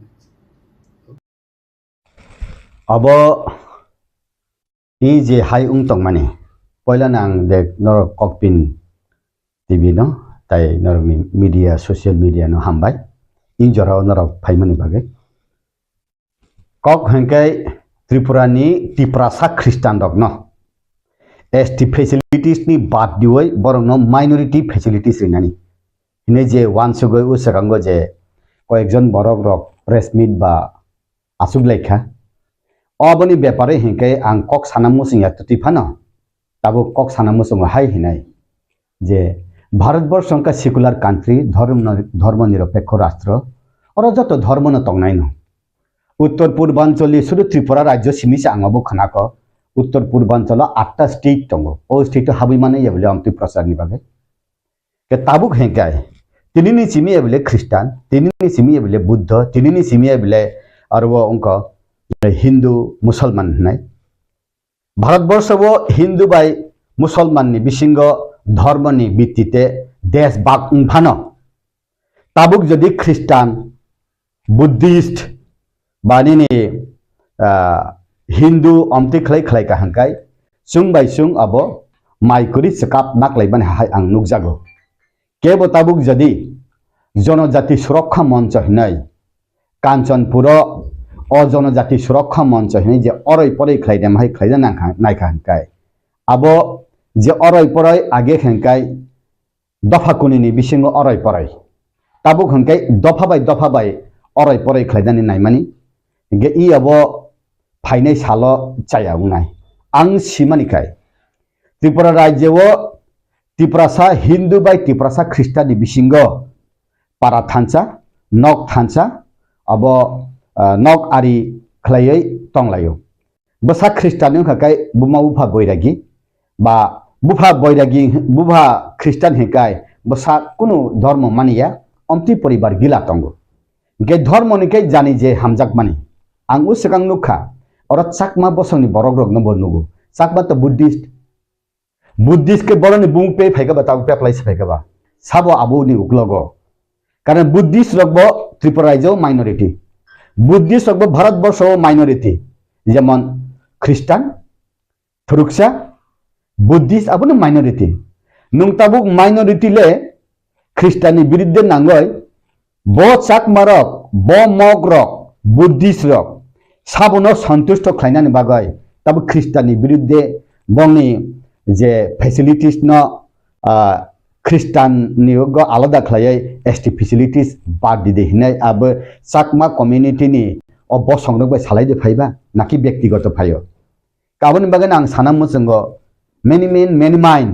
abo এই যে high উংতং মানে পয়লা নাং দেখ নর ককপিন TV no তাই নরকনি media social media নো হামবাই ইন জরাও নরক ফাইমানি বাগে কক হেंकाय ত্রিপুরানি টিপ্রাসা খ্রিস্টান রক ন ST facilities ni bad diwoi borokno minority facilities rinani hine je wansugoi Swkang je koyekjon borok rok press meet ba asuk lekha oboni ব্যাপারে hinkai ang kok sanamu singya tuti phano tabo kok sanamu song hai hinai যে ভারতবর্ষ का secular country धर्म निरपेक्ष राष्ट्र और जो धर्म न तंगनाइन उत्तर पूर्वांचल शुरू त्रिपुरा राज्य सिमिसे आंगबो खनाक उत्तर पूर्वांचल 8टा स्टेट दङ ओ स्टेट हाबै माने येबले अमति प्रसारनि बागे के ताबुक हेंकाय तिनिनि सिमि येबले ख्रिस्टान तिनिनि सिमि येबले बुद्ध तिनिनि सिमि येबले अरबो अंक हिंदू मुसलमान नै भारतवर्ष वो हिंदू बाय मुसलमान नि बिसिंग धर्मनि भित्तिते देश बाग फानो ताबुक जदि ख्रिस्टान बुद्धिस्ट बानिनि हिंदू अमति खलै खलै का हंकाय सुं बाय सुं अबो माइकुरि सकाप नाकलाइबान हाय आं नुकजागो केबो ताबुक जदि जनजाति सुरक्षा मंच हिनै कांचनपुर अ जनजाति सुरक्षा मंच हिनै जे अरै परै खलाइदेम हाय खलाइदा नायखा हंकाय अबो जे अरै परै आगे हेंकाय दफा कुनिनि बिसिंग अरै परै ताबुक हेंकाय दफा बाय अरै परै खलाइदानि नायमानि गे इ अब फाइनाय सालो चाया उनाय आं सिमानिखाय त्रिपुरा राज्य वो त्रिपुरासा हिंदू बाय त्रिपुरासा ख्रिस्टानि बिसिंग पारा थानसा नक थानसा अब नक आरि खलायै तंलायो बसा ख्रिस्टानि हकाय बुमा उफा बैरागी बा बुफा बैरागी बुफा ख्रिस्टान हेकाय बसा कुनु धर्म मानिया अमति परिवार गिला तंगो गे धर्म निकै जानि जे हामजाक मानि आं Swkang नुखा और चाकमा बसंनि बरक रक नम्बर नुगु चाकमा त बुद्धिस्ट के बरनि बुंग पे फाइगा बताउ पे प्लेस फाइगा साबो आबोनि उक्लगो कारण बुद्धिस्ट रकबो त्रिपुरा राज्य माइनरिटी बुद्धिस्ट रकबो भारतवर्ष माइनरिटी जेमन ख्रिस्टान थुरुक्सा बुद्धिस्ट आबोनो माइनरिटी नुंगताबुक माइनरिटी ले ख्रिस्टाननि बिरुद्धे नांगय बो चाकमारक बो मगरक बुद्धिस्ट रक साबोनो सन्तुष्ट खाइनानि बागय ताबो ख्रिस्टाननि बिरुद्धे बंनि जे फेसिलिटीज न ख्रिस्टान नियोग आलादा खलायै ST फेसिलिटीज बाद दिदे हिनाय अब चाकमा कम्युनिटी नि अब बसंग बाय सालायदे फाइबा नाकि व्यक्तिगत फायो काबोनि बागै आं सानामो जोंगो मेनी माइन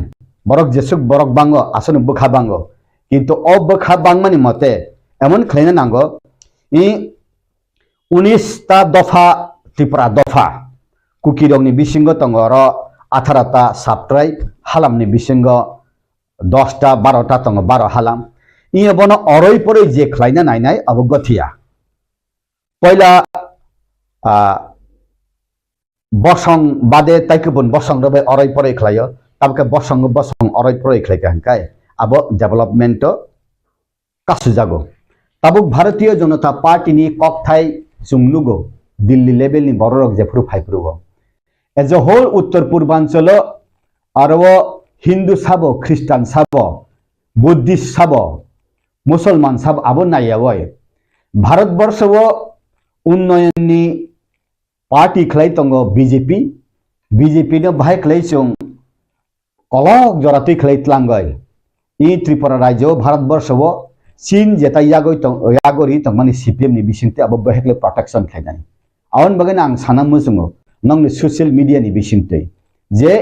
बरक जेसुक बरक बांगो आसन बखा बांगो किंतु अब बखा बांगमानि मते एमन खलायना नांगो इ 19टा दफा त्रिपुरा दफा कुकिरंनि बिसिंग दङ र 18टा साबट्राइब हालामनि बिसिंग 10टा 12टा दङ 12 हालाम इ बनो अरै परै जे खलायना नायनाय अब गथिया पहिला बसंग बादे ताइकबन बसंग रबे अरै परै खलायो ताबके बसंग अरै परै खलायका हंकाय अब डेभलपमेंट कासु जागो ताबुक भारतीय जनता पार्टी नि ककथाय सुंगनुगो दिल्ली लेवल नि बररक जेफ्रु फाइफ्रुगो एज अ होल उत्तर पूर्वांचल आरो हिंदू साबो ख्रिस्टान साबो बुद्धिस्ट साबो मुसलमान साबो आबो नायावय भारतवर्ष वो उन्नयननि पार्टी खलाय तंगो बीजेपी ने बाहाय खलाय जों कलक जरातै खलाय तलांगय इ त्रिपुरा राज्य भारतवर्ष वो चीन जेता यागोरी तंगमानि CPM नि बिसिंते अब बहेकले प्रोटेक्शन खायनाय आवन बगैन आं सानामो जोङो नंनि सोशल मीडिया नि बिसिंते जे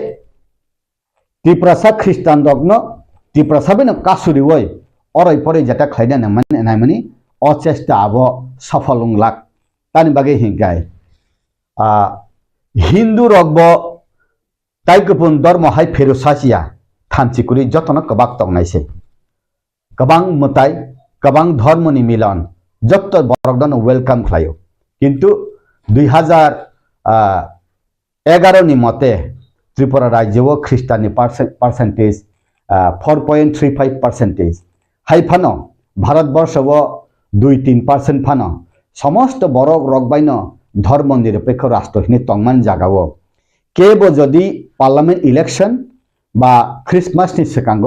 त्रिपुरासा ख्रिस्टान रकनो त्रिपुरासा बेन कासुरि वय अरै परै जेता खायना नायमानि अचेष्टा अब सफल लाख तानि बागै हिंगाय हिंदू रकबो ताइकपुन धर्म हाय फेरुसासिया थामचिकुरि जतन कबाक तंनायसे कबां मताय कबां धर्मनि मिलन जत्त बरकदन वेलकाम खलायो किंतु 2011 नि मते त्रिपुरा राज्य वो ख्रिस्टाननि परसेंटेज 4.35% हाय फानो भारतवर्ष वो 2-3% फानो समस्त बरक रकबाइन धर्म निरपेक्ष राष्ट्र हिने तंगमान जागावो केबो जदि पार्लियामेंट इलेक्शन बा क्रिसमास नि Swkang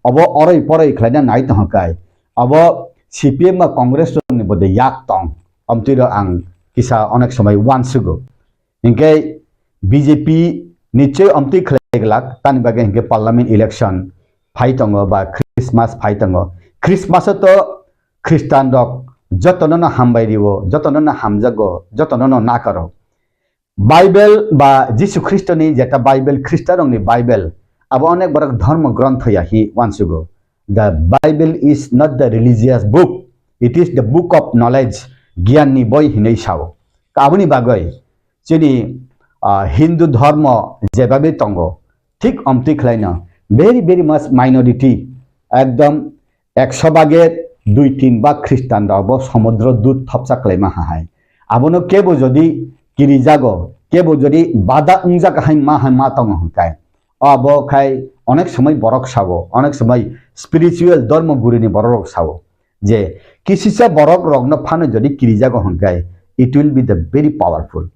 अब अरै परै खलायना नाय तहकाय अब CPM बा कांग्रेस नि बदे याक तंग अमतिर आं किसा अनेक समय वानसुगो इनके बीजेपी निश्चय अमति लाख तानि बागे हिंगे पार्लियामेंट इलेक्शन फाइ दङ बा क्रिसमास फाइ दङ क्रिसमास तो ख्रिस्टान रक जतननो हामबायरिवो जतननो हामजागो जतननो ना करो बाइबल बा जिसु ख्रिस्टनि जेटा बाइबल ख्रिस्टाननि बाइबल अब अनेक बरक धर्म ग्रंथ याहि वानसुगो the Bible is not the religious book it is the book of knowledge ज्ञाननि बय हिनै साव काबुनि बागै जोंनि हिंदू धर्म जेबाबे दंगो ठीक अमति खलायनो वेरी वेरी मच माइनॉरिटी एकदम 100 भागे 2-3 भाग ख्रिस्टान रावबो समुद्र दूत थपसा खलायमा हाय आबनो केबो जदि किरि जागो केबो जदि बादा उंजाक हाय मा तंग हंकाय अब खाय अनेक समय बरक सावो अनेक समय स्पिरिचुअल धर्म गुरुनि बरक सावो जे किसिसा बरक रगनो फानो जदि किरि जागो हंकाय it will be the very powerful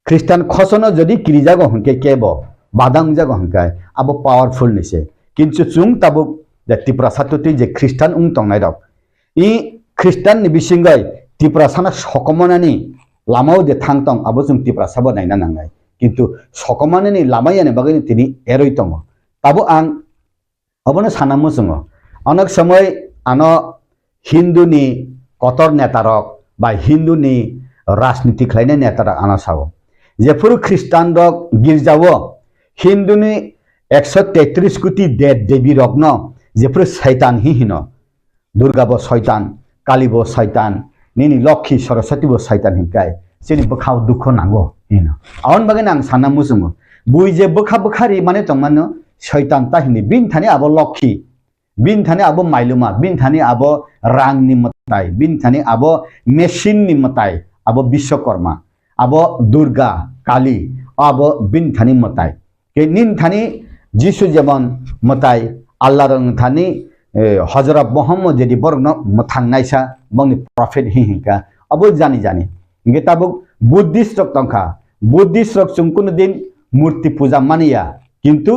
ख्रिस्टान खसनो जदि किरि जागो हंके केबो बादा उंजागो हंकाय अब पावरफुल निसे किंतु चुं ताबु द त्रिपुरा सातुति जे ख्रिस्टान उं तंनाय रक इ ख्रिस्टान नि बिसिंगै त्रिपुरा साना सकमनानि लामाव जे थांतं अब जों त्रिपुरा साबो नायना नांगाय किंतु सकमानानि लामायाने बागैनि तिनि एरय दङ ताबो आं अबनो सानामो जोङो अनेक समय आनो हिंदूनि कतर नेतारक बा हिंदूनि राजनीति खलायनाय नेतारक आनो सावो जेफोर ख्रिस्टान रक गिर्जावो हिंदूनि 133 कोटी देव देवी रत्न जेफोर शैतान ही हिनो दुर्गाबो शैतान कालीबो शैतान निनि लक्ष्मी सरस्वतीबो शैतान हिंकाय सेनि बखाव दुख नांगो हिनो आवन बागै आं सानना मुसुङो बुइ जे बखारि माने तंमानो शैतान ता हिनि बिन थाने आबो लक्ष्मी बिन थाने आबो माइलुमा बिन थाने आबो रांनि मताय बिन थाने आबो मेसिननि मताय आबो विश्वकर्मा आबो दुर्गा काली आबो बिन थाने मताय के निन थाने जिसु जेमन मताय अल्लाह रंग थाने हजरत मोहम्मद जेदि बरनो मथांनायसा बंनि प्रफेट हिंका अब जानि इंगे ताबुक बुद्धिस्ट रक तंखा बुद्धिस्ट रक सुंकुन दिन मूर्ति पूजा मानिया किंतु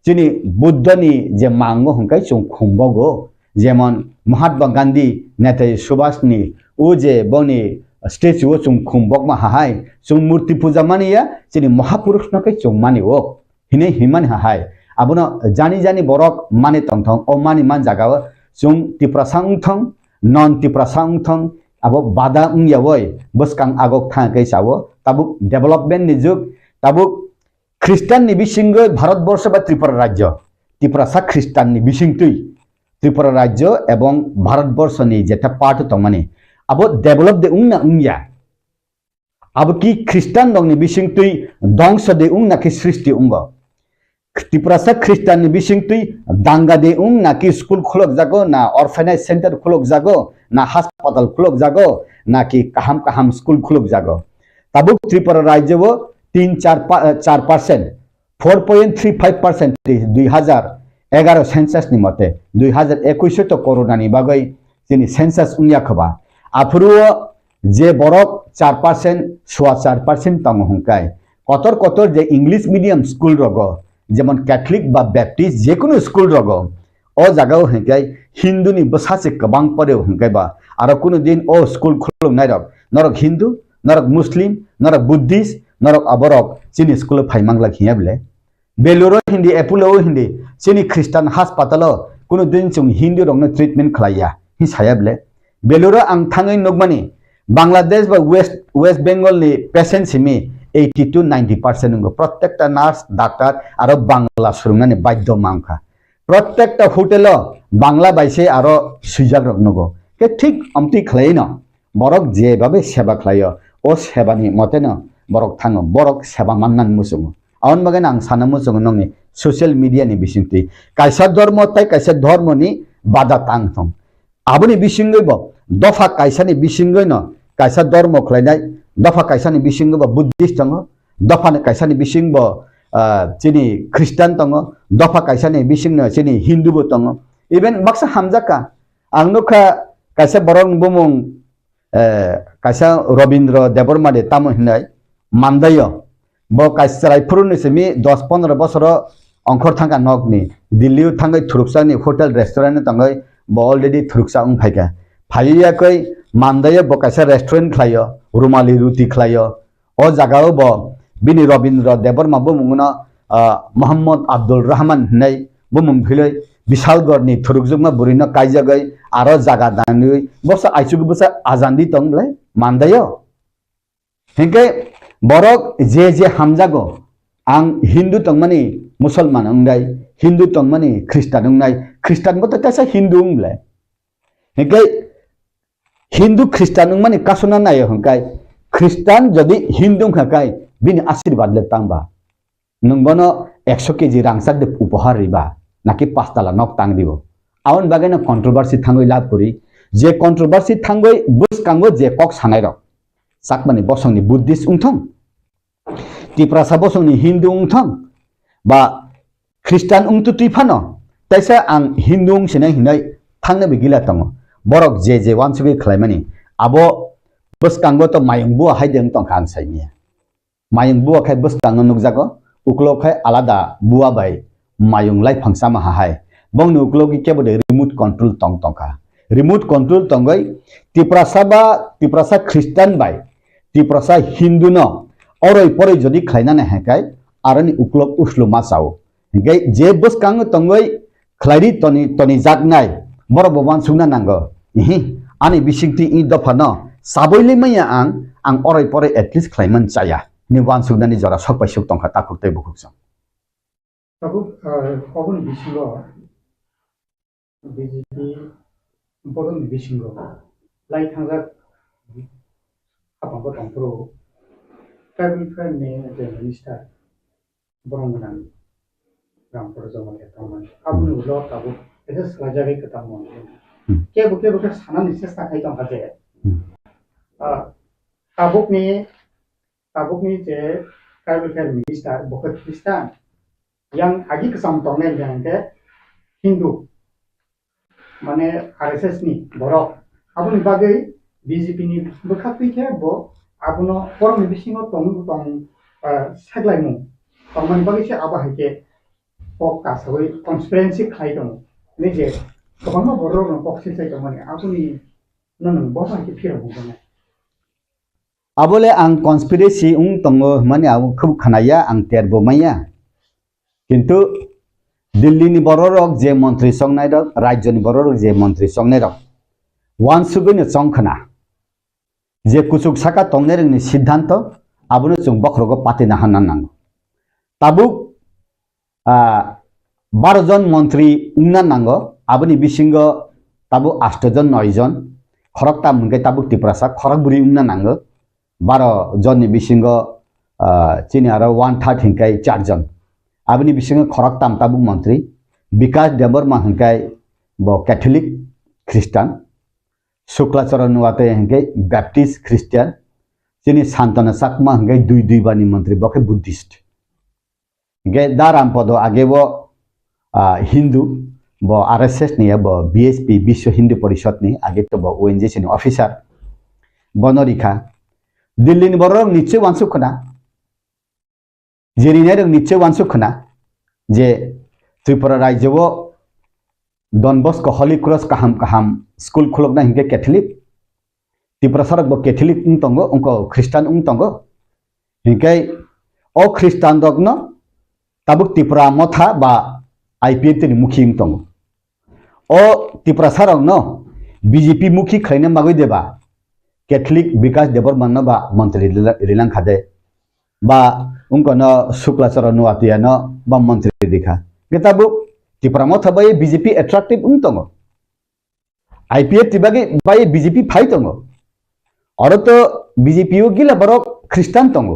जिनि बुद्धनि जे मांगो हंकाय सुं खुंबगो जेमन महात्मा गांधी नेताजी सुभाषनि उ जे बंनि स्टेचु सुं खुंबक मा हाय सुं मूर्ति पूजा मानिया जिनि महापुरुष नकै सुं मानिओ हिने हिमान हाय आबनो जानि बरक माने तंथं ओ मानि मान जागाव सुं त्रिपुरा थं नन त्रिपुरा थं अब बादा उंयावय बसकां आगक थांकै सावो ताबुक डेभलपमेंट नि जुग ताबुक ख्रिस्टान नि बिसिंगो भारतवर्ष बा त्रिपुरा राज्य त्रिपुरा सा ख्रिस्टान नि बिसिंतुई त्रिपुरा राज्य एवं भारतवर्ष नि जेटा पार्ट तंमाने अब डेभलप दे उंना उंया अब की ख्रिस्टान दं नि बिसिंतुई दंस दे उंना के सृष्टि उंगो त्रिपुरा सा ख्रिस्टान बिसिंतुई दांगा दे उं ना कि स्कूल खुलक जागो ना ऑर्फेनेज सेंटर खुलक जागो ना हास्पाताल खुलक जागो ना कि काहाम स्कूल खुलक जागो ताबुक त्रिपुरा राज्यवो 3-4% 4.35% 2011 सेंसास नि मते 2021 तो कोरोना नि बागै जिनि सेंसास उंया खबा आफुरुओ जे बरक 4% 4% तंग हंकाय कतर जे इंग्लिश मीडियम स्कूल रगो जेमन कैथलिक बा बैप्टिस्ट जेकुनु स्कूल रगो ओ जगाव हंकाय हिंदूनि बसासे गोबां परे हंकाय बा आरो कुनु दिन ओ स्कूल खुलुम नायरक नरक हिंदू नरक मुस्लिम नरक बुद्धिस्ट नरक अबरक चिनि स्कूल फाइमांगला खियाबले बेलुरो हिंदी एपुलो हिंदी चिनि ख्रिस्टान हास्पातालो कुनु दिन जों हिंदू रंनो ट्रिटमेंट खलाया हि सायाबले बेलुरो आं थाङै नगमानि बांलादेश बा वेस्ट बेंगल नि पेशेंट सिमी 80 to 90% नंगो प्रत्येकटा नार्स डाक्टर आरो बांला सुरुंनानै बाध्य मांखा प्रत्येकटा होटेलो बांला बायसे आरो सुजाग रगनगो के ठीक अमति खलायनो बरक जेबाबे सेवा खलायो ओ सेवानि मतेनो बरक थाङो बरक सेवा माननान मुसुङो आवन बागैन आं साना मुसुङो नंनि सोशल मीडिया नि बिसिंति कायसा धर्म ताय कायसा धर्मनि बादा तांथं आबनि बिसिंगैबो दफा कायसानि बिसिंगैनो कायसा धर्म खलायनाय दफा कायसानि बिसिंग बा बुद्धिस्ट दङ दफा कायसानि बिसिंग बा चिनि ख्रिस्टान दङ दफा कायसानि बिसिंग चिनि हिंदू बो दङ इभेन माक्सा हामजाका आंनोखा कायसा बरं बुमुं कायसा रविन्द्र देबरमादे तामो हिनाय मानदायो बो कायसा रायपुरनिसेमि 10-15 बोसोर अंखर थांगा नकनि दिल्ली थांगै थुरुकसानि होटेल रेस्टुरेंट थांगै बो अलरेडी थुरुकसा उंफायका फाययाखै मानदायो बो कायसा रेस्टुरेंट खलायो रुमाली रुटि खलायो ओ जगाव बो बिनि Ravindra Debbarma बुमुंनो Muhammad Abdul Rahman nei bumung philoi Bishalgor ni thurukjuma burino kaijagai aro jaga danui bosa aichugu bosa azandi tongle mandayo hingke borok je hamjago ang Hindu tongmani Musalman ungai Hindu tongmani Christian ungai Christian boto tasa Hindu ungle hingke Hindu Christian ungmani kasuna nayo hingkai Christian jadi Hindu hingkai bini asirwad le tangba nungbono 100 kg rangsak de upahar riba naki 5 tala nok tang dibo awan bagena controversy thangoi lab kori je controversy thangoi bus kango je kok sanai rok sakmani bosongni Buddhist ungthong tiprasa bosongni Hindu ungthong ba Christian ungtu tuifano taisa ang Hindu ungsinai hinai thangna bigila tongo borok je wansugi khlaimani abo bus kango to mayungbu haideng tong kan saimia mayungbu khai bus kango nukjago uklo khai alada buwa bai mayung lai phangsama hahai bong nuklogi kebode remote control tongka remote control tongai tiprasa Christian bai tiprasa Hindu no oroi pore jodi khlaina na hekai arani uklok uslo masao ngai je bus kang tongai Khlaidi toni jaknai boro boban sungna nango hi ani bisingti I dofano saboile maya ang oroi pore at least khlaiman chaya ni wan sungna ni jora sok paisuk tongka takukte bukhuksa Tabu kobun bisingo BJP important bisingo lai thangjak apangko tongpro tribal fair ne the minister Bohrokno Rampada Jamatia tongman abuni ulo tabu ese slajari ketamon kebo sanani sesta kai tong hate tabukni je tribal fair minister Bohrokno yang agi kesam tongnel yang ke Hindu mane RSS ni borok abuni bagai BJP ni bekati ke bo abuno forum bisingo tong saglaimu tongmani bagai se aba hake pok kasoi conspiracy khai dong ni je tongma borok no poksi sai tongmani abuni non bosa ke phira bungone abole ang conspiracy tongo mani abu khub khanaya ang terbo maya কিন্তু Delhi ni bororok je মন্ত্রী songnai rok rajyo ni bororok je মন্ত্রী songnai rok wansugoi chongkhana je kuchuk saka tongnai rok ni siddhanto abuno chung bokhrogo patina hanan nang tabuk 12 জন মন্ত্রী ungna nango abuni bisingo tabu 8 জন 9 জন khorokta mungkai tabuk tiprasa khorokburi ungna nango 12 jon ni bisingo chini aro 1/3 hingkai 4 jon abini bisingo khorak tam tabuk mantri Bikas Deborma hingkai bo Catholic Christian Suklacharan wate hingkai Baptist Christian chini Santana Sakma hingkai dui bani mantri boke Buddhist hingkai Rampada agebo Hindu bo RSS ni bo BSP Bisho Hindu Porishad ni age to bo ONG ni officer bonorikha Delhi ni borok niche wansukna Jerinai niche wansukna je Tripura rajyo Don Bosco Holy Cross kaham school khulokna hingke Catholic Tripura sarak bo Catholic tongo unko Christian tongo hingke o Christian dogno tabuk Tripura motha ba IPF ni mukhi tongo o Tripura sarak no BJP mukhi khaina magoi deba Catholic Bikas Deborma no ba mantri rilang khade ba unko no Suklacharan watia no ba mantri dikha getabu Tripura motha bai BJP attractive tongo IPF tibagi bai BJP phai tongo oro to BJP gila borok Christian tongo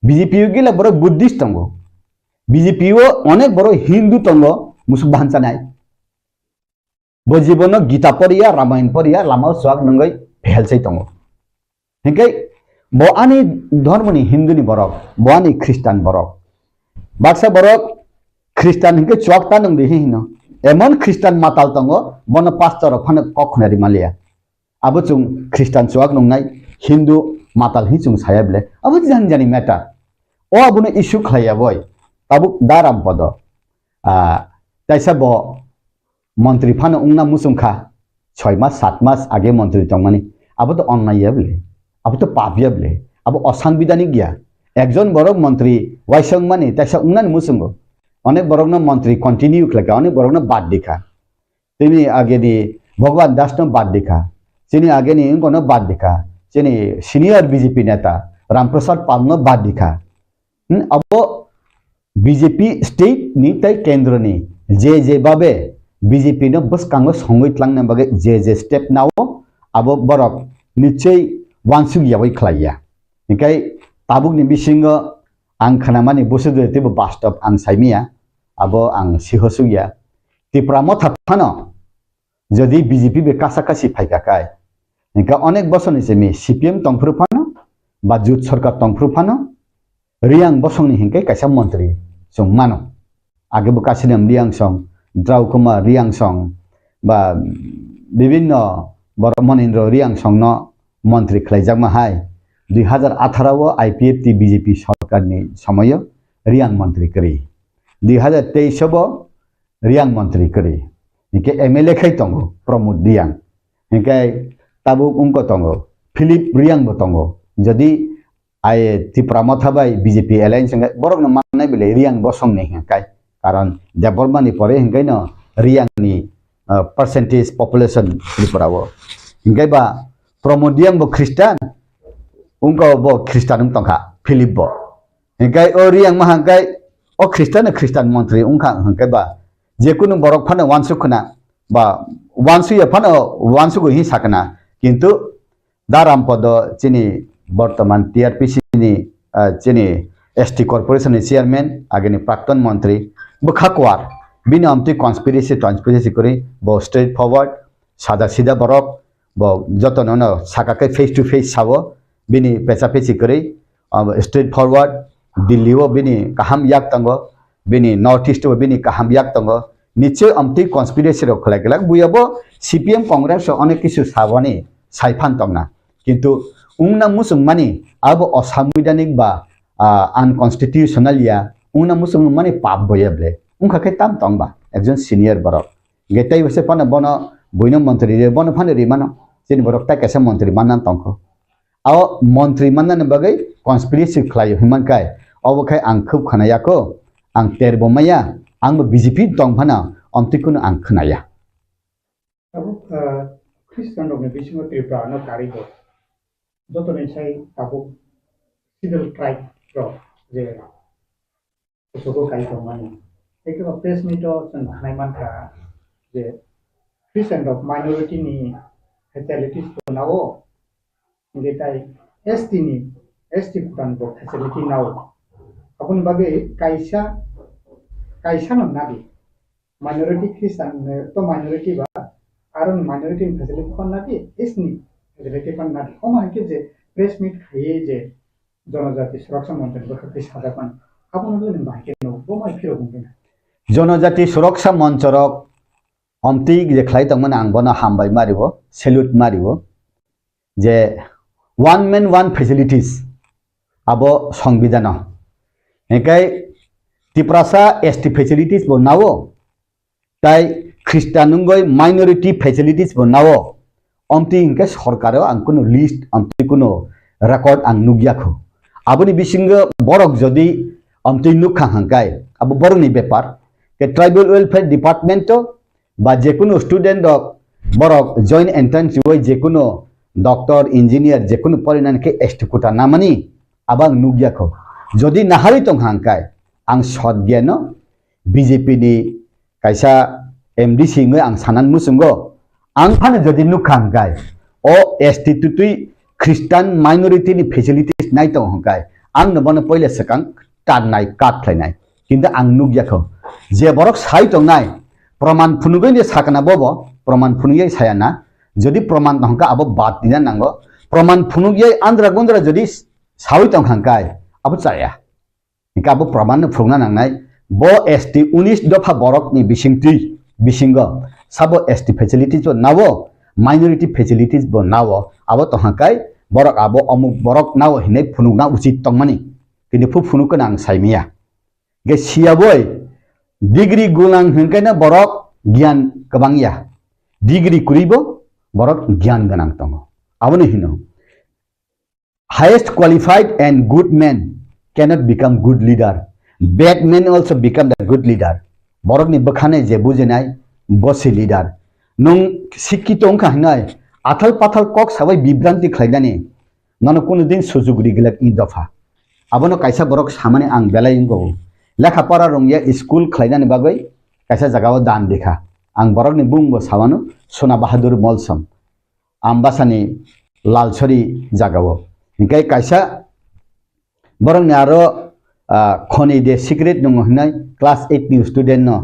BJP gila borok Buddhist tongo BJP onek borok Hindu tongo musuk bahansanai bo jibono Gita poriya Ramayan poriya lamao swag nongai phelsai tongo hingkai bo ani dharmani Hindu ni borok bo ani Christian borok baksa borok Christian hingke chuak tanung dihi hino emon Christian matal tongo bono pastor phane kokhonari malia abo chung Christian chuak nungnai Hindu matal hi chung sayable abo jani matter o abuno issue khlaya boy tabuk Rampada taisa bo মন্ত্রী Fanon উংনা মুসুংখা 6 মাস 7 মাস আগে মন্ত্রী তংমানি আবো তো অন্যায় বলে আবো তো পাপিয়া বলে আবো অসাংবিধানিক গিয়া একজন বড়ক মন্ত্রী ওয়াইসং মানে তাইসা উনান মুসুঙ্গো অনেক বড়ক মন্ত্রী কন্টিনিউ খেলাকা অনেক বড়ক বাদ দেখা তিনি আগে নি ভগবান দাস বাদ দেখা তিনি আগে নি কোনো বাদ দেখা তিনি সিনিয়র বিজেপি নেতা রামপ্রসাদ পাল বাদ দেখা अब बीजेपी स्टेट नि तै केंद्र नि जे बाबे बीजेपी नो बसकांगो संगैतलांनो बागे जे स्टेप नावो अब बरक निश्चय वानसु यावै खलाया निकाय ताबुक नि बिसिंगो आं खानामानि बसुदेतिबो बास्तव आं साइमिया अब आं सिहसुया त्रिपुरा मथाफानो जदि बीजेपी बे कासाकासि फाइकाकाय निका अनेक बसरनि सेमि सीपीएम तंफ्रुफानो बा जुट सरकार तंफ्रुफानो रियां बसंनि हिंके काisa मंत्री जों मानो आगे बकासिनम रियां सं द्राउकुमा रियां सं बा विभिन्न बरमनिन्द्र रियां सं न मंत्री खलाइजामा हाय 2018 आईपीएफटी बीजेपी सरकारनि समय रियां मंत्री करी 2023 रियां मंत्री करी इनके एमएलए खाइ तंगो प्रमोद रियां इनके ताबु उनको तंगो फिलिप रियां बतंगो जदि आये त्रिपुरा मथाबाई बीजेपी एलायंस बरकनो माननाय बेले रियां बसंनि हिंकाय कारण देबरमानि परे हिंकायनो रियांनि परसेंटेज पपुलेशन त्रिपुरावो हिंकाय बा प्रमोदियां बो ख्रिस्टान उनको बो ख्रिस्टान तंखा फिलिप बो हिंकाय ओ रियां माहांकाय ओ ख्रिस्टान मंत्री उनखा हिंकाय बा जेकुनु बरक फानो वानसुखना बा वानसुया फानो वानसुगो हि साकना किंतु दा रामपद चिनी बर्तमान टीआरपीसी चिनी एसटी कॉर्पोरेशन चेयरमैन आगे प्राक्तन मंत्री बुखाकुआर बिनि अमती कन्सपिरेसी करी बो स्ट्रेट फरवर्ड सादा सीधा बरक बो जतन साकाके फेस टू फेस सावो बिनि पेचा पेची करी स्ट्रेट फरवर्ड दिल्ली वो बिनि काहाम याक तंगो बिनि नॉर्थ ईस्ट वो बिनि काहाम याक तंगो निश्चय अमती कन्सपिरेसी रो खलागलाग बुयाबो सीपीएम कांग्रेस अनेक किसु सावनी साइफान तंगना किंतु उंगना मुसुं मानी अब असंवैधानिक बा अनकन्स्टिट्यूशनल या उंगना मुसुं मानी पाप बयब्ले उंखा के ताम तंगबा एकजन सिनियर बरक गेताई बसे पन बन बयनो मंत्री रे बन फाने रिमानो जिन बरक ता केसे मंत्री मानना तंखो आव मंत्री मानना बगै कन्स्पिरेसी खलायो हिमानकाय अबखाय आं खुब खानायाको आं तेरबमाया आं बीजेपी दंफाना अमतिकुन आं खनाया अब ख्रिस्टान दंने बिसिङो त्रिपुरा न कारिगो যত নিশ্চয় তাবো সিভিল ট্রাইব যে সবো কাইতো মানে এইটো প্রেস মিটো সংঘানাই মানকা যে খ্রিস্টান অফ মাইনরিটি নি ফ্যাসিলিটিস নাও গেটাই এসটি ভুটান বো ফ্যাসিলিটি নাও আপন বাগে কাইসা নাবি মাইনরিটি খ্রিস্টান তো মাইনরিটি বা আর মাইনরিটি ফ্যাসিলিটি কোন নাবি এসনি रिलेटिव ना हम के जे प्रेस मीट खाइए जे जनजाति सुरक्षा मंत्री बखते सादापन आपन लोन बाके नो बोमाय फिरो बुंगेना जनजाति सुरक्षा मंचरक अमति जे खलाइ तंगमन आं बना हामबाय मारिबो सैल्यूट मारिबो जे वन मैन वन फैसिलिटीज आबो संविधान एकाय त्रिपुरासा एसटी फैसिलिटीज बनावो ताई ख्रिस्टानुंगय माइनरिटी फैसिलिटीज बनावो अमती इनके सरकारो आं कुनो लिस्ट अमती कुनो रेकर्ड आं नुगियाखो आबोनि बिसिंग बरक जदि अमती नुखा हांकाय अब बरनि बेपार के ट्राइबल वेलफेयर डिपार्टमेंट बा जेकुनो स्टूडेंट बरक जॉइंट एंट्रेंस होय जेकुनो डॉक्टर इंजिनियर जेकुनो परिणान के एसटी कोटा नामानि आबां नुगियाखो जदि नाहारि तंग हांकाय आं सदगियान बीजेपी नि कायसा एमडी सिंगै आं सानान मुसुंगो आं फाने जदि नुखांगाय ओ एसटी तुतुई ख्रिस्टान माइनरिटी नि फैसिलिटीज नाइ तंग हांकाय आं नबन पहिले सकां टारनाय काट खलायनाय किंतु आं नुगियाखो जे बरक साइ तंगनाय प्रमाण फुनुगै ने साकना बबो प्रमाण फुनुयै सायाना जदि प्रमाण तंका अब बात दिना नांगो प्रमाण फुनुयै आंद्रा गुंद्रा जदि साइ तंग हांकाय अब चाया इका अब प्रमाण फुंगना नांनाय बो एसटी 19 दफा बरक नि बिसिंग सबो एसटी फैसिलिटीज नावो माइनरिटी फैसिलिटीज बो नावो अब तो हांकाय बरक अब अमुक बरक नावो हिने फुनुगना उचित तंगमानि किनि फुनुकन आं साइमिया गे सियाबोय डिग्री गुलां हिंकायना बरक ज्ञान कबांगिया डिग्री कुरिबो बरक ज्ञान गनां तंगो आबोनि हिनो highest qualified and good man cannot become good leader. Bad men also become the good leader. Borok ni bakhane je bujenai bosi leader. Nung sikito ongka hinai athal pathal kok sabai bibranti khlaidani. Nono kono din sujugri gilak in dofa. Abono kaisa borok samane ang belai ngo. Lekha para rongya school khlaidani bagai kaisa jagao dan dekha. Ang borok ni bungbo sawano Sona Bahadur Molsam. Ambasani Lalchori jagao. Ingkai kaisa borok ni aro khoni de secret nong hinai class 8 ni student no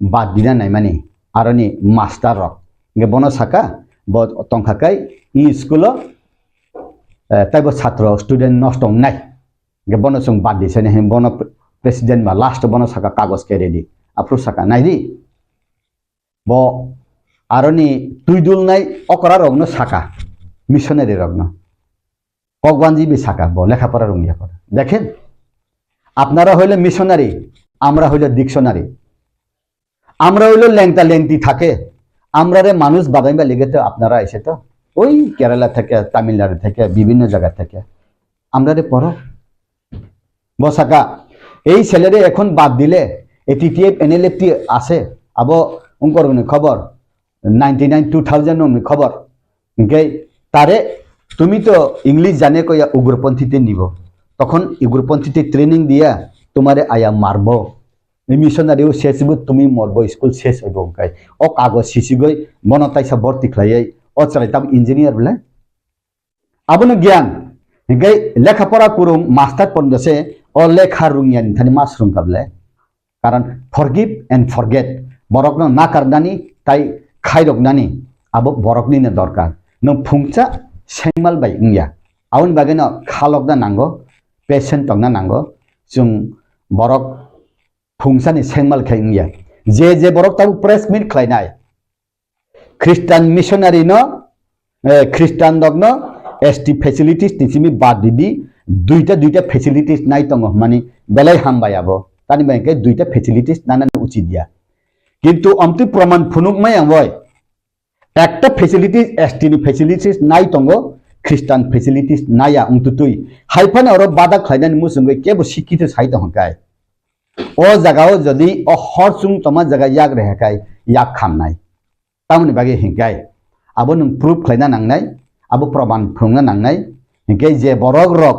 bad dina nai mani aroni master rok nge bono saka bo tongkhakai I school taibo chhatro student nostong nai nge bono sung bad di sene hem bono president ma last bono saka kagos ke ready approve saka nai di bo aroni tuidul nai okra rok no saka missionary rok no kokbanji bi saka bo lekha pora rong ya kora dekhen আপনারা হইলে missionary আমরা হইলে dictionary আমরা হইলে লেংটা লেংটি থাকে আমরারে মানুষ বাগাইবা লেগে তো আপনারা এসে তো ওই কেরালা থেকে তামিলনাড়ু থেকে বিভিন্ন জায়গা থেকে আমরারে পড়ো বসাকা এই ছেলেরে এখন বাদ দিলে এটিটিএফ এনএলএফটি আছে আবো উনকর খবর 99 2000 খবর তারে তুমি তো ইংলিশ জানে কইয়া উগ্রপন্থীতে নিব তখন উগ্রপন্থীতে ট্রেনিং দিয়া তোমারে আয়া মারবো মিশনারিও শেষ হইব তুমি মরবো স্কুল শেষ হইব গাই ও কাগজ শিশি গই বনতাইসা ভর্তি খাইয়াই ও চালাইতাম ইঞ্জিনিয়ার বলে আবনো জ্ঞান গাই লেখাপড়া করুম মাস্টার পড়ছে ও লেখা রুঙিয়ানি থানি মাস রুঙ্কাবলে কারণ ফরগিভ এন্ড ফরগেট বরকনো না কারদানি তাই খাইরকনানি আবো বরকনিনে দরকার নো ফুংচা সেমাল বাই ইয়া আউন বাগেন খালকদা নাঙ্গো पेशेंट तंगना नांगो जों बरक फुंसानि सेंमाल खाइया जे बरक ताबु प्रेस मिट खाइनाय ख्रिस्टान मिशनारि न ख्रिस्टान दगनो एसटी फैसिलिटीज निसिमि बाद दिदि दुइटा फैसिलिटीज नाइ तंगो माने बेलाय हामबायाबो तानि बायके दुइटा फैसिलिटीज नाना उचित दिया किन्तु अमति प्रमाण फुनुक माय आंबय एकटा फैसिलिटीज एसटी नि फैसिलिटीज नाइ तंगो ख्रिस्टान फैसिलिटीज नाया उंतुतुई हाइफान और बादा खाइदान मुसुंगै केबो शिक्षित साहित हंकाय ओ जगाओ जदि ओ हरसुं तमा जगा याग रहकाय याग खामनाय तामनि बागे हिंकाय आबो नों प्रूफ खाइना नांनाय आबो प्रमाण फुंना नांनाय हिंकाय जे बरग रक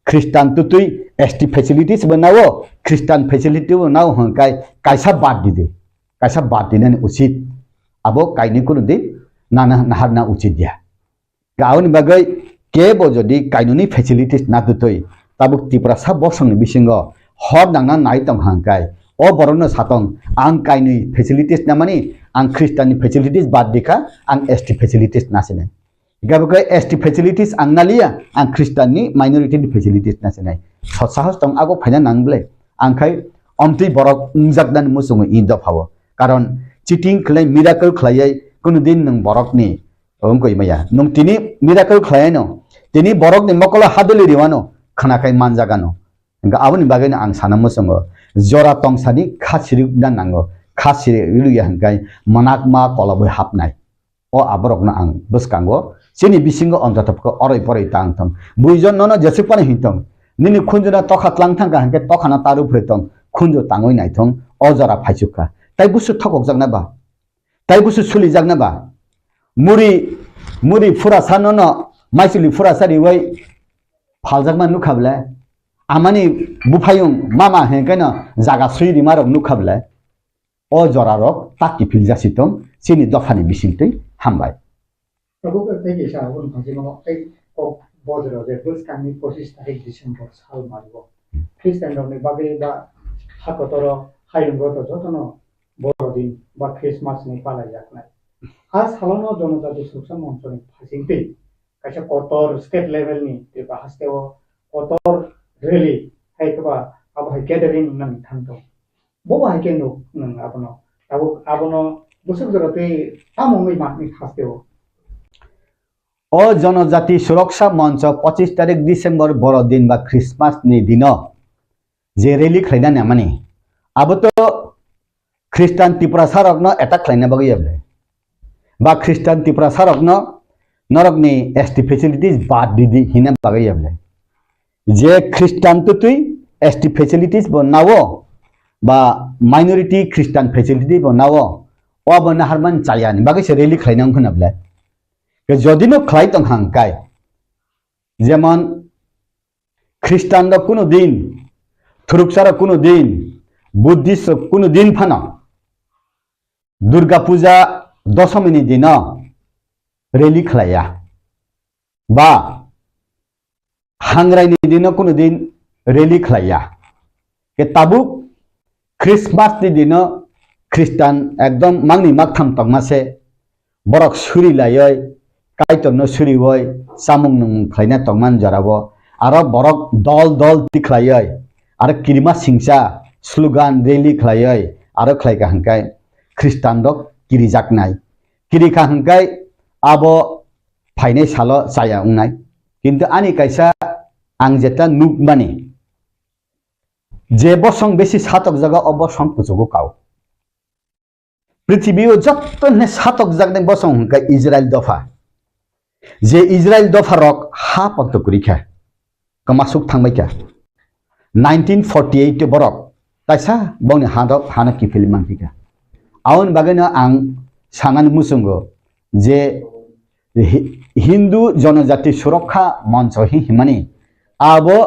ख्रिस्टान तुतुई एसटी फैसिलिटीज बनावो ख्रिस्टान फैसिलिटी बनाव हंकाय कायसा बाद दिनान उचित आबो कायनि कुनु दि नाना नाहारना उचित दिया गावनि बागै केबो जदि काइनुनि फैसिलिटीज ना दुतै ताबुक त्रिपुरा सा बसंनि बिसिंग हर नांना नाय तंग हांकाय ओ बरनो सातंग आं काइनि फैसिलिटीज ना मानि आं ख्रिस्टाननि फैसिलिटीज बाद दिखा आं एसटी फैसिलिटीज नासिनाय गाबकै एसटी फैसिलिटीज आं नालिया आं ख्रिस्टाननि माइनरिटीनि फैसिलिटीज नासिनाय ससाहस तंग आगो फायना नांब्ले आंखाय अमति बरक उंजाकदान मुसुंग इद फावो कारण चिटिं खलै मिराकल खलायै कुनु दिन नों बरकनि ओंकoi maya nung tini miracle khayano tini borok ni mokolo hadeli riwano khanakai manjagano nga aboni bagai ang sanamo songo jora tongsani khasirik dan nango khasiri iluya hangkai manakma kolaboi hapnai o aborokno ang buskango sini bisingo ontatapko oroi poroi tangtong buijon nono jesipane hintong nini khunjuna tokhat langthang ka hangkai tokhana taru phretong khunjo tangoi naithong o jora phaisuka tai busu thokok jagna ba tai busu suli jagna ba muri fura sanono maisili fura sari wai phaljak man nukhable amani bufayung mama hengkena jaga suidi marok nukhable o jorarok taki filjasitong sini dofani bisintei hambai Aku kata kisah pun masih mau bodoh je terus kami posisi tarik Desember hal maribo Kristen dong ni bagi ba hakotoro hayung goto jotono borodin ba Christmas ni palajak nai आज हालानो जनजाति सुरक्षा मंचनि फासिंगति कायसा Qatar state level नि ते बाहास्तेव Qatar रेली हायकबा अब हाय gathering none थांतो बो हायके no none आबनो बुसुक जरते ताममै माकनि खास्तेव ओ जनजाति सुरक्षा मंच 25 तारिख डिसेम्बर बड़दिन बा क्रिसमास नि दिन जे रेली खैना नामानि अब तो ख्रिस्टान त्रिपुरा सारकनो अटैक खैना बगैयाबले बा ख्रिस्टान त्रिपुरा सारकनो नरकनि एसटी फैसिलिटीज बाद दिदि हिना बगैयाबले जे ख्रिस्टान तुतुई ST facilities bo nawo ba minority Christian facility bo nawo o bo na harman chayan bagai se rally khlainang khuna bla ke jodino khlai tong hangkai যেমন খ্রিস্টানরা কোনো দিন থুরুকসারা কোনো দিন বুদ্ধিস্ট কোনো দিন ফানা দুর্গা পূজা দশমীনি দিন রেলি খালাইয়া বা হাংরাইনি দিন কোনো দিন রেলি খালাইয়া কে তাবুক খ্রিসমাসনি দিন খ্রিস্টান একদম মাংনি মাগথাম তংমাসে বরক সুরি লাयै কাইতनो सुरी वय सामुं नं खायना तंगमान जराबो आरो बरक दल दल तिखलायै आरो किरिमा सिंसा स्लोगान रैली खलायै आरो खलायका हंकाय ख्रिस्टान रक किरिजाकनाय किरिका हंकाय आबो फायनाय सालो जाया उंनाय किन्तु आनि कायसा आं जेता नुकमानि जे बसं बेसि सातक जागा अबसं पुजोगो काव पृथ्वीयाव जत्तने सातक जागनाय बसं हंकाय इजराइल दफा जे इजराइल दफा रक हा पत्त कुरिखा कमासुक थांबाय क्या 1948 बरक ताइसा बौनि हादक हाना किफिल मांतिका आउन बागैनो आं सानान मुसुंगो जे हिंदू जनजाति सुरक्षा मंच हि हिमानि आबो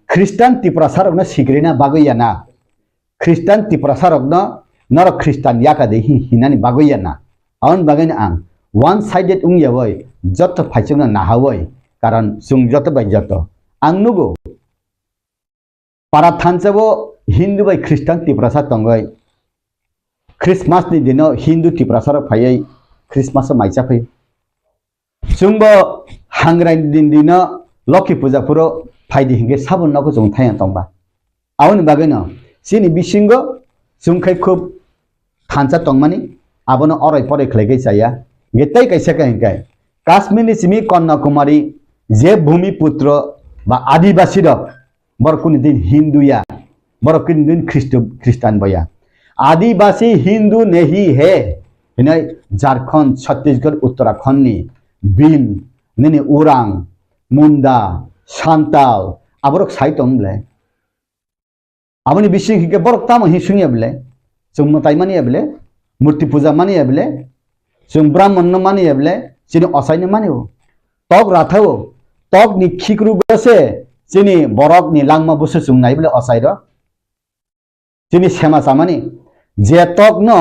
ख्रिस्टान त्रिपुरा सारकनो सिग्रेना बागैयाना ख्रिस्टान त्रिपुरा सारकनो नर ख्रिस्टान याका दे हिनानि बागैयाना आउन बागैनो आं वन साइडेड उंयावै जत फाइचंना नाहावै कारण जों जत बाय जत आं नुगो पारा थानसेबो हिंदू बाय ख्रिस्टान त्रिपुरासा तंगै क्रिसमास नि दिनो हिंदू त्रिपुरासा फायै क्रिसमास माइसा फै जोंबो हांग्राय दिन दिनो लकी पूजा पुरो फायदि हिंगे साबुन नको जों थाया तंबा आउन बागैनो सिनि बिसिंगो जोंखै खुब थानसा तंमानि आबनो अराय पराय खलायगै जाया गेतै कैसे कहेंगे काश्मीर सिमी कन्याकुमारी जे भूमि पुत्र बा आदिवासी रक बरकुन दिन हिंदूया बरकुन दिन ख्रिस्टान बया आदिवासी हिंदू नहीं है हिनै झारखंड छत्तीसगढ़ उत्तराखंड नि बिल निने उरां मुंडा सांताल आबरक साइतंले आबनि बिसिं हिके बरक ताम हि सुनियाबले जों मताय मानियाबले मूर्ति पूजा मानियाबले जों ब्राह्मण न मानियाबले जिनि असायनो मानियो तक राथाव तक नि खिक्रु गसे जिनि बरक नि लांमा बुसु सुंनायबले असायरो जिनि सेमा सामानि जे तक न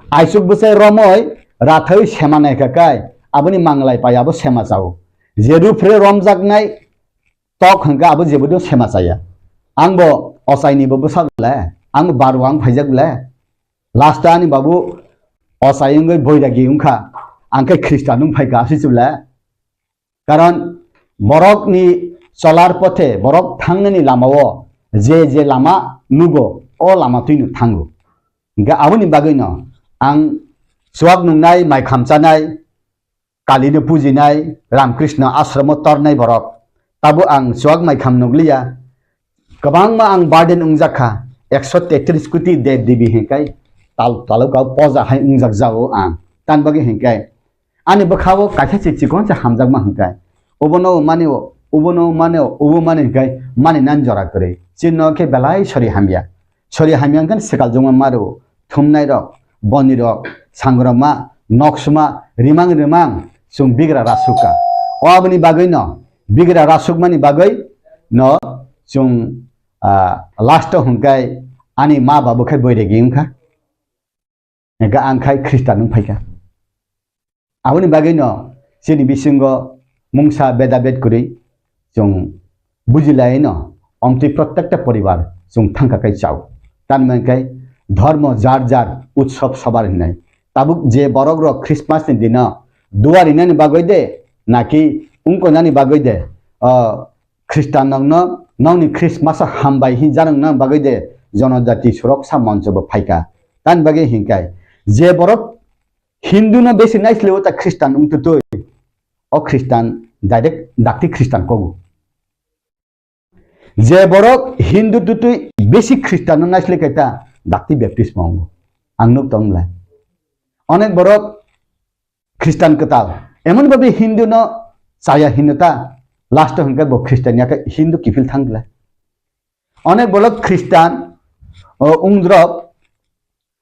आइसुक बसे रमय राथाव सेमा नायखाकाय आबनि मांगलाय पायाबो सेमा जाव जे रुफ्रे रमजाकनाय तक हंगा आबो जेबो सेमा जाया आंबो असायनिबो बसागले आं बारवां फाइजागले लास्टानि बाबु असायंगै बयरागि उंखा आंखे ख्रिस्टान फाइका आसिसुला कारण बरक नि चलार पथे बरक थांनायनि लामाव जे लामा नुगो अ लामा तुइनु थांगो गा आबनि बागैनो आं सुवाग नुनाय माइ खामचानाय कालिनो पुजिनाय रामकृष्ण आश्रम तरनाय बरक ताबो आं सुवाग माइ खाम नुगलिया गोबां मा आं बार्डेन उंजाखा 133 कोटी देव देवी हेकाय तालुका पजा हाय उंजाक जाओ आं तान बागै हेकाय आनि बखावो काथे चिचिकोन से हमजाक मा हेकाय ओबनो माने ओबो माने हेकाय माने नान जरा करे चिन्ह के बेलाय सरि हामिया गन सेकाल जमा मारो थुमनाय रक बनि रक सांग्रमा नक्समा रिमां जों बिग्रा रासुका अबनि बागै न बिग्रा रासुक मानि बागै न जों लास्ट हंकाय आनि मा बाबुखाय बैरेगि उंखा गा आंखाय ख्रिस्टान फाइका आबनि बागै न सिनि बिसिंग मुंसा बेदाबेद कुरै जों बुजिलाय न अमति प्रत्येकटा परिवार जों थांखाखाय चाव तानमानखाय धर्म जार जार उत्सव सबार हिनाय ताबुक जे बरक र क्रिसमास नि दिन दुवारि नानि बागै दे नाकि उंको नानि बागै दे ख्रिस्टान न नौनि क्रिसमास हामबाय हि जानों न बागै दे जनजाति सुरक्षा मंचबो फाइका तान बागै हिंकाय जे बरक हिंदू न बेसि नाइसले ओता ख्रिस्टान उंतुतोय अ ख्रिस्टान डाइरेक्ट दाक्ति ख्रिस्टान कोगु जे बरक हिंदू तुतुय बेसि ख्रिस्टान नाइसले कैता दाक्ति बैप्टिस्म मांगो आंनुक तंगला अनेक बरक ख्रिस्टान कताल एमन बाबे हिंदू न चाया हिनता लास्ट हंका बो ख्रिस्टान याका हिंदू किफिल थांगला অনেক বড় খ্রিস্টান উংদ্রব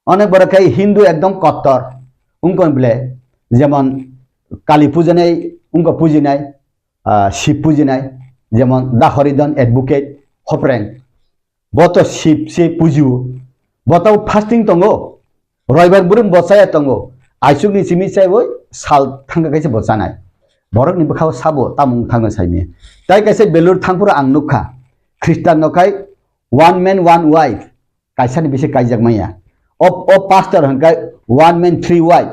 অনেক বড় খাই হিন্দু একদম কট্টর উনকন বলে যেমন কালী পুজনাই উনক পুজিনাই শিব পুজিনাই যেমন দা হরিদন এডভোকেট হপ্রেং বত শিব সে পুজিও বতাও ফাস্টিং দङो রবিবার বুরুম বসায় দङो आइसुगनि सिमि साइबो साल थांगा कैसे बसानाय बरक नि बखाव साबो तामुं थांगा साइमे ताइ कैसे बेलुर थांपुरा आं नुखा ख्रिस्टान नखाय वन मैन वन वाइफ कैसानि बिसे काइजाक माया ओ पास्टर हंकाय वन मैन थ्री वाइफ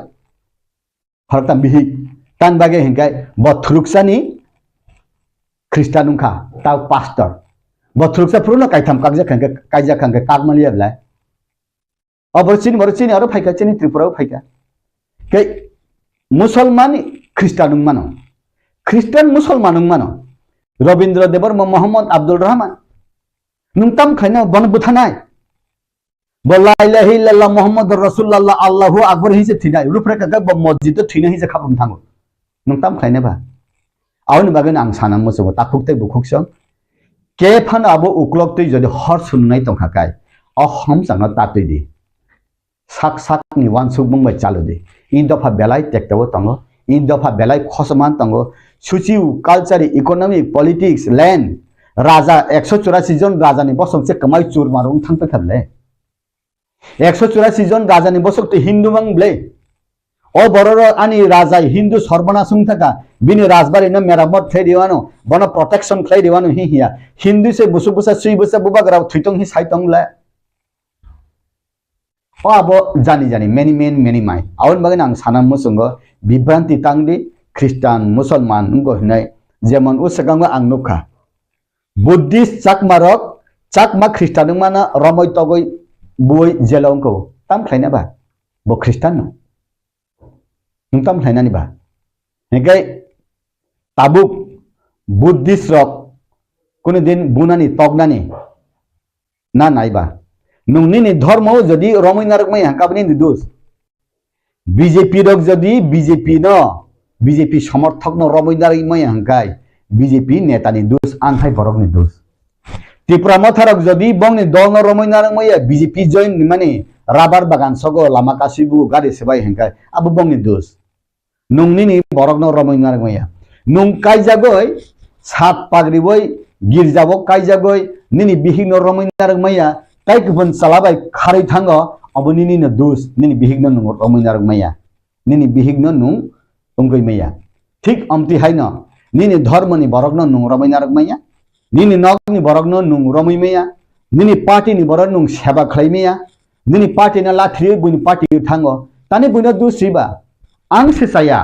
फरता बिहि तान बागे हंकाय बथुरुक्सानि ख्रिस्टान नुखा ता पास्टर बथुरुक्सा पुरुना काइथाम काइजाक हंकाय कागमालियाब्ला अबरसिनि बरसिनि आरो फाइका चिनि त्रिपुराव फाइका के मुसलमान ख्रिस्टान मानो ख्रिस्टान मुसलमान मानो रविंद्र देवर मोहम्मद अब्दुल रहमान नुंगताम खाइना बन बुथानाय बल्ला इलाहा इल्लल्लाह मोहम्मद रसूलुल्लाह अल्लाहु अकबर हिसे थिनाय रुफ्रेका ग मस्जिद थिना हिसे खाबुम थांगो नुंगताम खाइना बा आउन बागन आं साना मोसो ताखुकते बुखुकसं के फान आबो उक्लक्तै जदि हर सुननाय तंखाकाय अहम सांगा तातैदि साक साक नि वान सुबुं मै चालु दे इन दफा बेलाय टेक्टाबो तंगो इन दफा बेलाय खसमान तंगो सुचिउ कल्चर इकोनॉमिक पॉलिटिक्स लैंड राजा 184 जन राजानि बसंसे कमाय चुर मारुं थांपे थाबले 184 जन राजानि बसक्ति हिंदू मंगले ओ बरर आनि राजा हिंदू सर्वनाशुं थाका बिनि राजबारि न मेरामत थैदिवानो बन प्रोटेक्शन खैदिवानो हिया हिंदू से बुसु बुसा सुइ बुसा बुबागराव थुइतों हि साइतोंला अब जानी जानी मेनी माइ आउन बागन आं साना मुसुंगो बिभ्रांति तांगदि ख्रिस्टान मुसलमान उंगो हनाय जेमन उसगांग आं नुखा बुद्धिस्ट चाकमा ख्रिस्टान माना रमय तगय बुय जेलंगको ताम खायना बा बो ख्रिस्टान नु ताम खायनानि बा हेगाय ताबुक बुद्धिस्ट रक कुनो दिन बुनानि तगनानि ना नायबा नुंगनि धर्म जदि रमैनारक मै हांकाबनि दोष बीजेपी रक जदि बीजेपी समर्थक न रमैनारक मै हांकाय बीजेपी नेतानि दोष आंखाय बरकनि दोष त्रिपुरा मथारक जदि बंनि दल न रमैनारक मै बीजेपी जॉइन माने राबार बागान सगो लामा कासिबु गारि सेबाय हांकाय आबो बंनि दोष नुंगनि बरक न रमैनारक मै नुं कायजागय सात पाग्रिबय गिरजाबो कायजागय निनि बिहिन रमैनारक मैया ताइ गुबुन सालाबाय खारै थांगो अबनिनि न दोष निनि बिहिगन नु रमैनारक मैया निनि बिहिगन नु उंगै मैया ठीक अमति हायन निनि धर्मनि बरगन नु रमैनारक मैया निनि नगनि बरगन नु रमै मैया निनि पार्टीनि बरगन नु सेवा खलै मैया निनि पार्टीना लाथ्रि बुनि पार्टी थांगो तानि बुनि दोषिबा आं सेसाया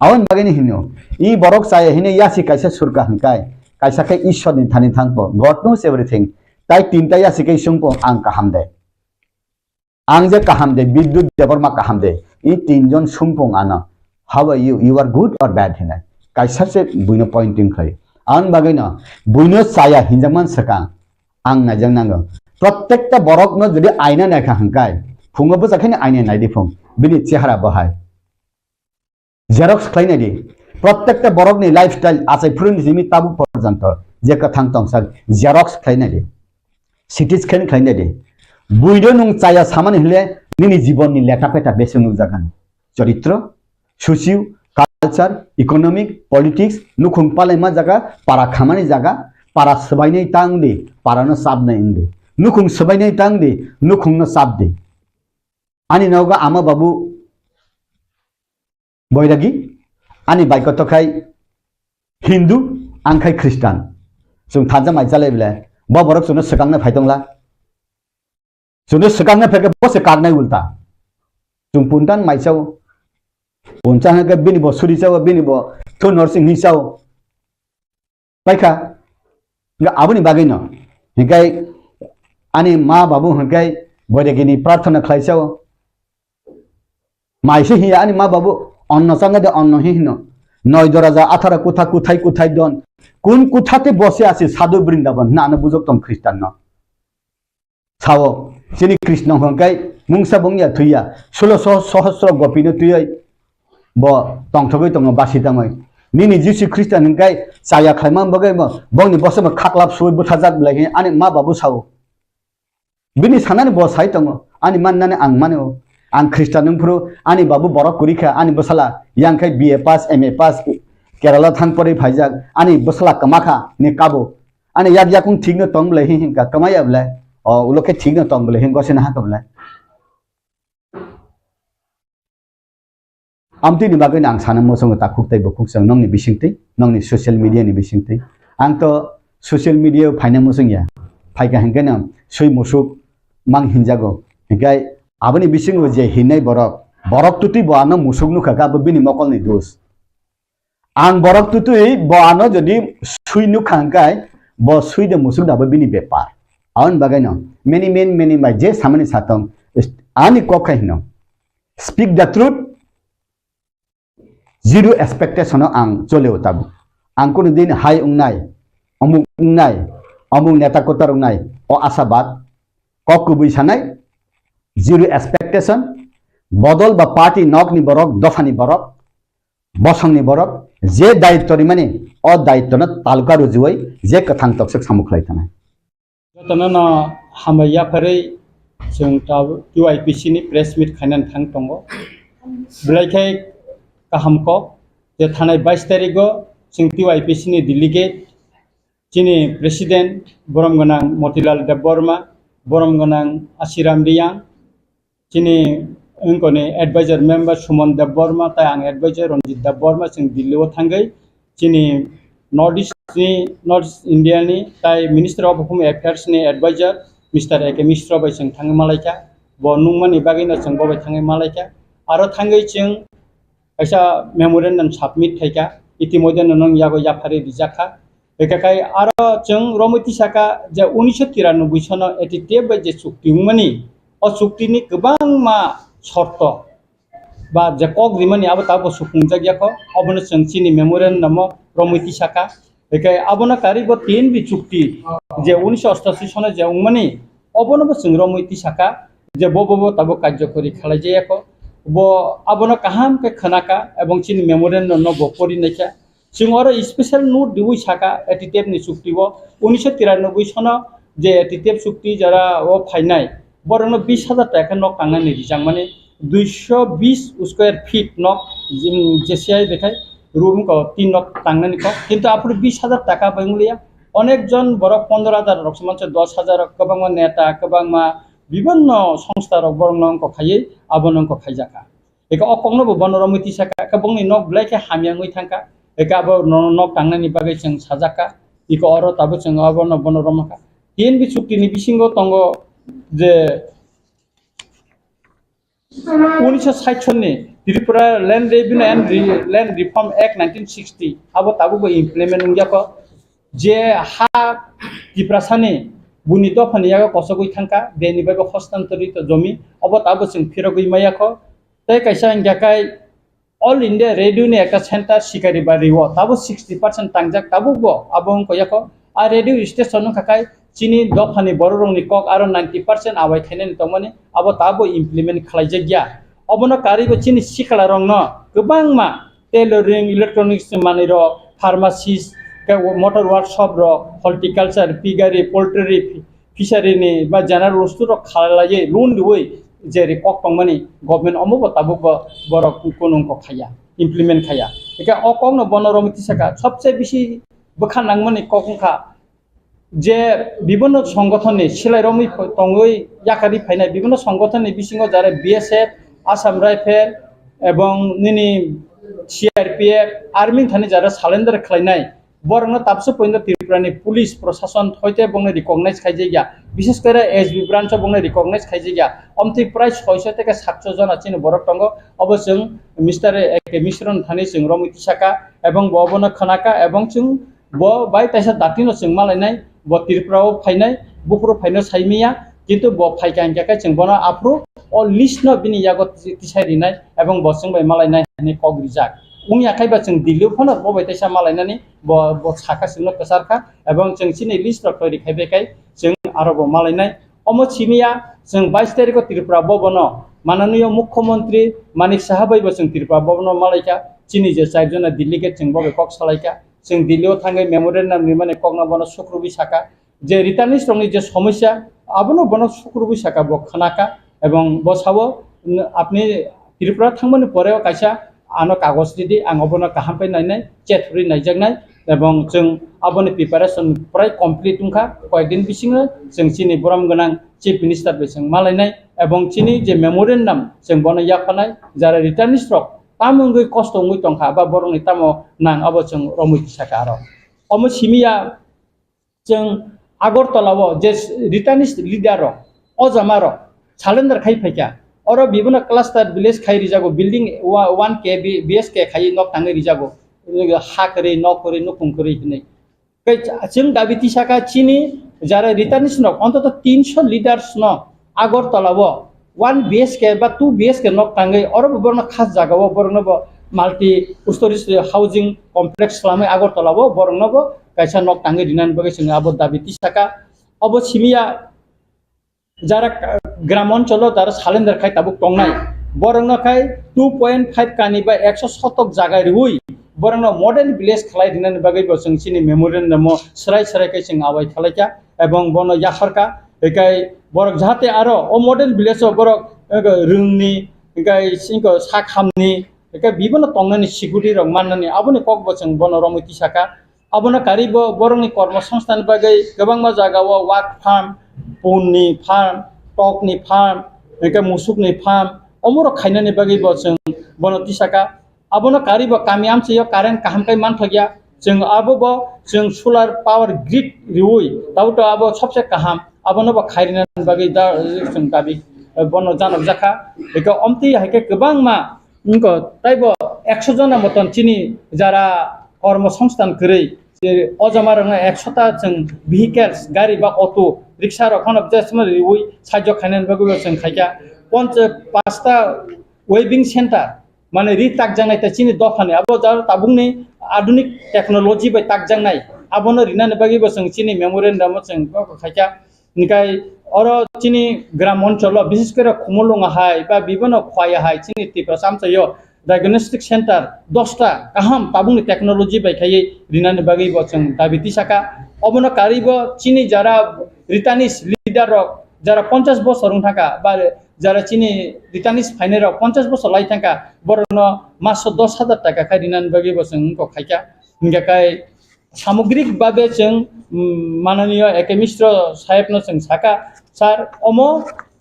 आवन बागैनि हिनो ई बरक साया हिने यासि कायसा सुरका हंकाय कायसा के ईश्वरनि थानि थांगो गॉड नोस एवरीथिंग ताई तीनटा या सिकै सुंपो आं काहाम दे आं जे काहाम दे विद्युत देवरमा काहाम दे ई तीनजन सुंपो आना how are you are good और बैड हिना कायसा से बुइनो पॉइंटिंग खै आं बागैना बुइनो साया हिंजामान सका आं नाजों नांगो प्रत्येकटा बरकनो जदि आइना नायखा हंकाय फुङोबो जाखायनो आइना नायदि फुं बिनि चेहरा बहाय जेरक्स खैनाय दि प्रत्येकटा बरकनि लाइफस्टाइल आसाय फुरुनि जिमि ताबु पर्यन्त जे कथां तंसा जेरक्स खैनाय दि सिटी स्कैन खाइने दे बुइदो नुं चाया सामान हिले निनि जीवननि लेटा पेटा बेसे नु जागोन चरित्र सुशिव कल्चर इकोनॉमिक पॉलिटिक्स नुखुं पाले मा जागा पारा खामानि जागा पारा सबायनै तांदे पारानो साबनै इंदे नुखुं सबायनै तांदे नुखुंनो साबदे आनि नौगा आमा बाबू बैरागी आनि बाइकतखाय हिंदू आंखाय ख्रिस्टान जों थाजा माइजालायब्ला बरक सुनो सकांने फाइतंला सुनो सकांने फेके बसे कारनाय उल्टा जों पुंटान माइसाव पुंचान के बिनि ब सुरिसाव बिनि ब थो नरसिंह हिसाव पाइखा ग आबुनि बागै न हिकाय आनि मा बाबु हिकाय बरेगिनि प्रार्थना खाइसाव माइसे हिया आनि मा बाबु अन्न संगे दे अन्न हिन नय दराजा 18 कुथा कुथाय दन কোন কোঠাতে বসে আছে সাধু বৃন্দাবন না না বুঝকতম খ্রিস্টান ন সাও যিনি কৃষ্ণ হংকাই মুংসা বংয়া থুইয়া 1600 সহস্র গোপিন তুই ব তংথগৈ তং বাসি তামই Nini Jesu Christian and guy, Saya Clayman Bagamo, Boni Bossam, Kaklap, Sui Butazat, like an Mababu Sao. Bini Sanan Boss Haitamo, Ani Manana and Mano, and Christian Pro, Ani Babu Borokurika, Ani Bosala, Yankai BA Pass, MA Pass, Kerala Thankpori Pajak, Ani Bosala Kamaka, Nikabo, Ani Yadjakun Tigno Tomble, Kamayable, or look at Tigno Tomble, him goes in Hakamle. Amti ni bagai nang sana mo song takuk tay bokung sang nong ni bisingti nong ni social media ni bisingti ang to social media phaina mo song ya phaika hengena sui musuk mang hinjago hegai abani bisingo je hinai borok tuti bo ano musuk nu khaka bini mokol ni dos ang borok tuti bo ano jodi sui nu khangkai bo sui de musuk da bini bepar aun bagai no many by je samani satong ani kokai no speak the truth. Zero expectation ang chole utabu. Ang kuno din hai ungnai, amung neta kotar ungnai, o asabat, kokubui sanai, zero expectation, bodol ba party Nokni borok, dofani borok, bosang ni borok, je daitto ni mani, o daitto na taluka rujuai, je kathang toksek samuklai tanai. Jotana na hamaya pare, jeng tabu UIPC ni press meet kainan thang tongo, belai हमको जे थाने 22 तारीख को सिंगतिव IPC ने delegate जिनी president बोरमगनां Motilal Debbarma बोरमगनां आशिराम रियां जिनी उनको ने adviser member सुमन देबबर्मा ताय आं adviser Ranjit Debbarma सिंग दिल्ली वो थांगई जिनी नॉर्थ ईस्ट इंडिया नि ताय मिनिस्टर ऑफ होम अफेयर्स ने एडवाइजर मिस्टर एके मिश्रा बाय सिंग थांगे मालायका बो नुंगमानि बागैनो सिंग बाय थांगे मालायका आरो थांगई सिंग ऐसा मेमोरेंडम सबमिट थाइका इतिमध्ये नों यागो याफारि दिजाखा बेखाय आरो जों रमैती साका जे 1993 सनो एटिटेब जे चुक्तिमनि अ चुक्तिनि गोबां मा शर्त बा जे कक रिमनि आबो ताबो सुफुंजागियाखौ अबनो जोंसिनि मेमोरेंडम रमैती साका बेखाय आबनो कारिबो 3 बि चुक्ति जे 1988 सनो जे उमनि अबनो जों रमैती साका जे बबो ताबो कार्यकरी खालायजायाखौ वो abono kaham ke khanaka ebong chini memorandum no bopori naika singoro special note diwi saka etitep ni chukti wo 1993 sono je etitep chukti jara o phainai borno 20000 taka no kanga ni rijang mane 220 square feet no jesiai dekhai room ko 3 no tangna ni ko kintu apur 20000 taka banglia onek jon borok 15000 rok samanche 10000 kobang neta kobang ma বিভিন্ন সংস্থা rock বরং ক খাইয়ে আবনং ক খাইজাকা একা অকংনো বনরমতি সাকা কবংনি knock ব্লাইকে হামিয়াঙ্গই থাকা একা আব নক টাংনানি বাগै जों সাজাকা ইকো অর তাবো जों আবন বনরমকা তিন বি চুক্তিনি বিসিঙ্গ তঙ্গ যে 1960 नि Tripura land revenue and land reform act 1960 अब ताबो इम्प्लीमेंट उंगियाको जे हा दिप्रासानि बुनि दफानिया कसगै थांका बेनिबाय हस्तान्तरित जमी अब ताबो जों फिरगै मायाखौ तै कैसा इंगाकाय ऑल इंडिया रेडियो नि एकटा सेंटर सिकारि बारिवो ताबो 60% तांजाक ताबो आबों कयाखौ आ रेडियो स्टेशन खाकाय चिनि दफानि बररंनि कक आरो 90% आवाय थाइनानि तमनि अब ताबो इम्प्लीमेंट खालायजागिया अबनो कारिबो चिनि सिखाला रंग न गोबांमा टेलरिंग इलेक्ट्रॉनिक्स मानिरो फार्मासिस्ट मोटर वर्कशॉप रो हॉर्टिकल्चर पिगारी पोल्ट्री फिशरी नि बा जनरल वस्तु रो खालाये लोन दिवै जेरै ककपंमानि गभर्नमेंट अमुबो ताबुबो बरक कोनुंको खाया इम्प्लीमेंट खाया एका अकंनो बनरमति साका सबसे बेसी बखानांगमानि ककंखा जे विभिन्न संगठननि सिलाइरमि तंगै याकारि फायनाय विभिन्न संगठननि बिसिङाव जारे बीएसएफ आसाम राइफल एवं निनि सीआरपीएफ आर्मी थानि जारे सालेन्डार खालायनाय बरंनो ताबसो पॉइंट त्रिपुरानि पुलिस प्रशासन होइते बंगने रिकॉग्नाइज खाइजेया विशेष करे एसबी ब्रांच बंगने रिकॉग्नाइज खाइजेया अमथि प्राय 600 থেকে 700 জন आछिन बरक तंग अबसों मिस्टर एके मिश्रण थानि जों रमैती साका एवं बबन खनाका एवं जों ब बाय ताइसा दातिनो जों मालायनाय ब त्रिपुराव फायनाय बुफुर फायनो साइमिया किन्तु ब फायकांगाका जों बना आफ्रु अ लिस्ट न बिनि यागत तिसारिनाय एवं बसों बाय मालायनाय नि कग्रिजाक उंनि आखाइबा जों दिल्ली फन बबाय ताइसा मालायनानै ब साका सिंनो कसारखा एवं जों सिनि लिस्ट रखरि खाइबेखाय जों आरोब मालायनाय अमो सिमिया जों 22 तारिख त्रिपुरा बबन माननीय मुख्यमंत्री मानिक साहाबाइबो जों त्रिपुरा बबन मालायका চিনি যে চারজনা দিল্লি কে जों बबे कक सालायका जों दिल्लीयाव थाङै मेमोरेन्डाम नि माने ककना बनो सुक्रुबि साका जे रिटार्निस रंनि जे समस्या आबनो बनो सुक्रुबि साका ब खानाका एवं बसावो आपनि त्रिपुरा थांमोन परेव कायसा आनो कागज दिदि आं अबनो काहामपै नायनाय चेटफ्रि नायजागनाय एवं जों आबोनि प्रिपारेसन प्राय कमप्लिट उनखा कयदिन बिसिङो जों चिनि बरम गोनां चिफ मिनिस्टार बेजों मालायनाय एवं चिनि जे मेमोरेन्डाम जों बनो याफानाय जारा रिटार्निस रक तामुंगै कष्ट उंगै तंखा बा बरंनि तामो नां आबो जों रमुति साका आरो अमो सिमिया जों आगरतलावो जे रिटार्निस लिडार रक अजामारो सालेन्डार खाइ फैका और विभिन्न क्लास्टर विलेज खाइ रिजागो बिल्डिं 1K BSK खाइ नक थाङै रिजागो हा करे न करे न कुं करे हिनै जों दाबिति साका चिनि जारा रिटार्निस नक अन्तत 300 लिडार्स न आगरतलावो 1 BSK बा 2 BSK नक थाङै और बरनो खास जागावो बरनो माल्टी स्टोरेज हाउसिंग कमप्लेक्स खालामै आगरतलावो बरनो कायसा नक थाङै दिनान बगे जों आबो दाबिति साका अबो सिमिया जारा ग्राम अंचल तार सालेन्डार खाइ ताबुक टंनाय बरंनो खाइ 2.5 कानि बा 100 शतक जागा रुई बरंनो मॉडर्न विलेज खलाय दिनान बगे जों चिनि मेमोरेन्डाम सराय सराय खाइ जों आबाय खालायका एवं बनो याफरका एकाय बरक जाहाते आरो ओ मॉडर्न विलेज बरक रोंनि एकाय सिंको साखामनि एकाय विभिन्न टंनानि सिगुरि रं माननानि आबोनि ककबो जों बनो रमुति साका आबोनो कारिबो बरंनि कर्मसंस्थान बगे गोबां जागावो वाक फार्म पुननि फार्म टकनि फार्म एकाय मुसुकनि फार्म अमरो खायनानि बगे जों बनो तिसाका आबोनो कारिबो कामि आमसेयो कारेन्ट काहामकाय मानथगिया जों आबो जों सोलार पावर ग्रिड रिउई ताउट आबो सबसे काहाम आबोनो खायरिनानि बगे दा जों दाबि बनो जानक जाखा एका अमति हायके गोबां मा इनको ताइबो 100 जना मतन चिनि जारा कर्मसंस्थान करै जे अजमारंगा 100 ता जों भेहिकल्स गाड़ी बा अटो रिक्शा रखन जसम रिउई साज्य खायनानि बगे जों खायका 5टा वेबिंग सेंटर माने रि ताकजांनाय ता चिनि दफाने आबो दा ताबुंनि आधुनिक टेक्नोलॉजी बाय ताकजांनाय आबोनो रिनानि बगे जों चिनि मेमोरेन्डाम जों खायका निकाय और चिनि ग्राम अंचल विशेष कर खुमलुंगा हाय बा विभिन्न खवाया हाय चिनि त्रिपुरा सामसायो डायग्नोस्टिक सेंटर 10टा काहाम ताबुंनि टेक्नोलॉजी बाय खायै रिनानि बगे जों दाबिति साका अबनो कारिबो चिनि जारा रिटार्निस लिडार जारा 50 बছर थाका बा जारा चिनि रिटार्निस फाइनेर 50 बছर लाई थाका बरनो मास 10,000 टाका खाय रिनानि बगे जों खायका निकाय सामग्रिक भावे जों माननीय एकेमिस्ट्र साहेबनो जों साका सार अमो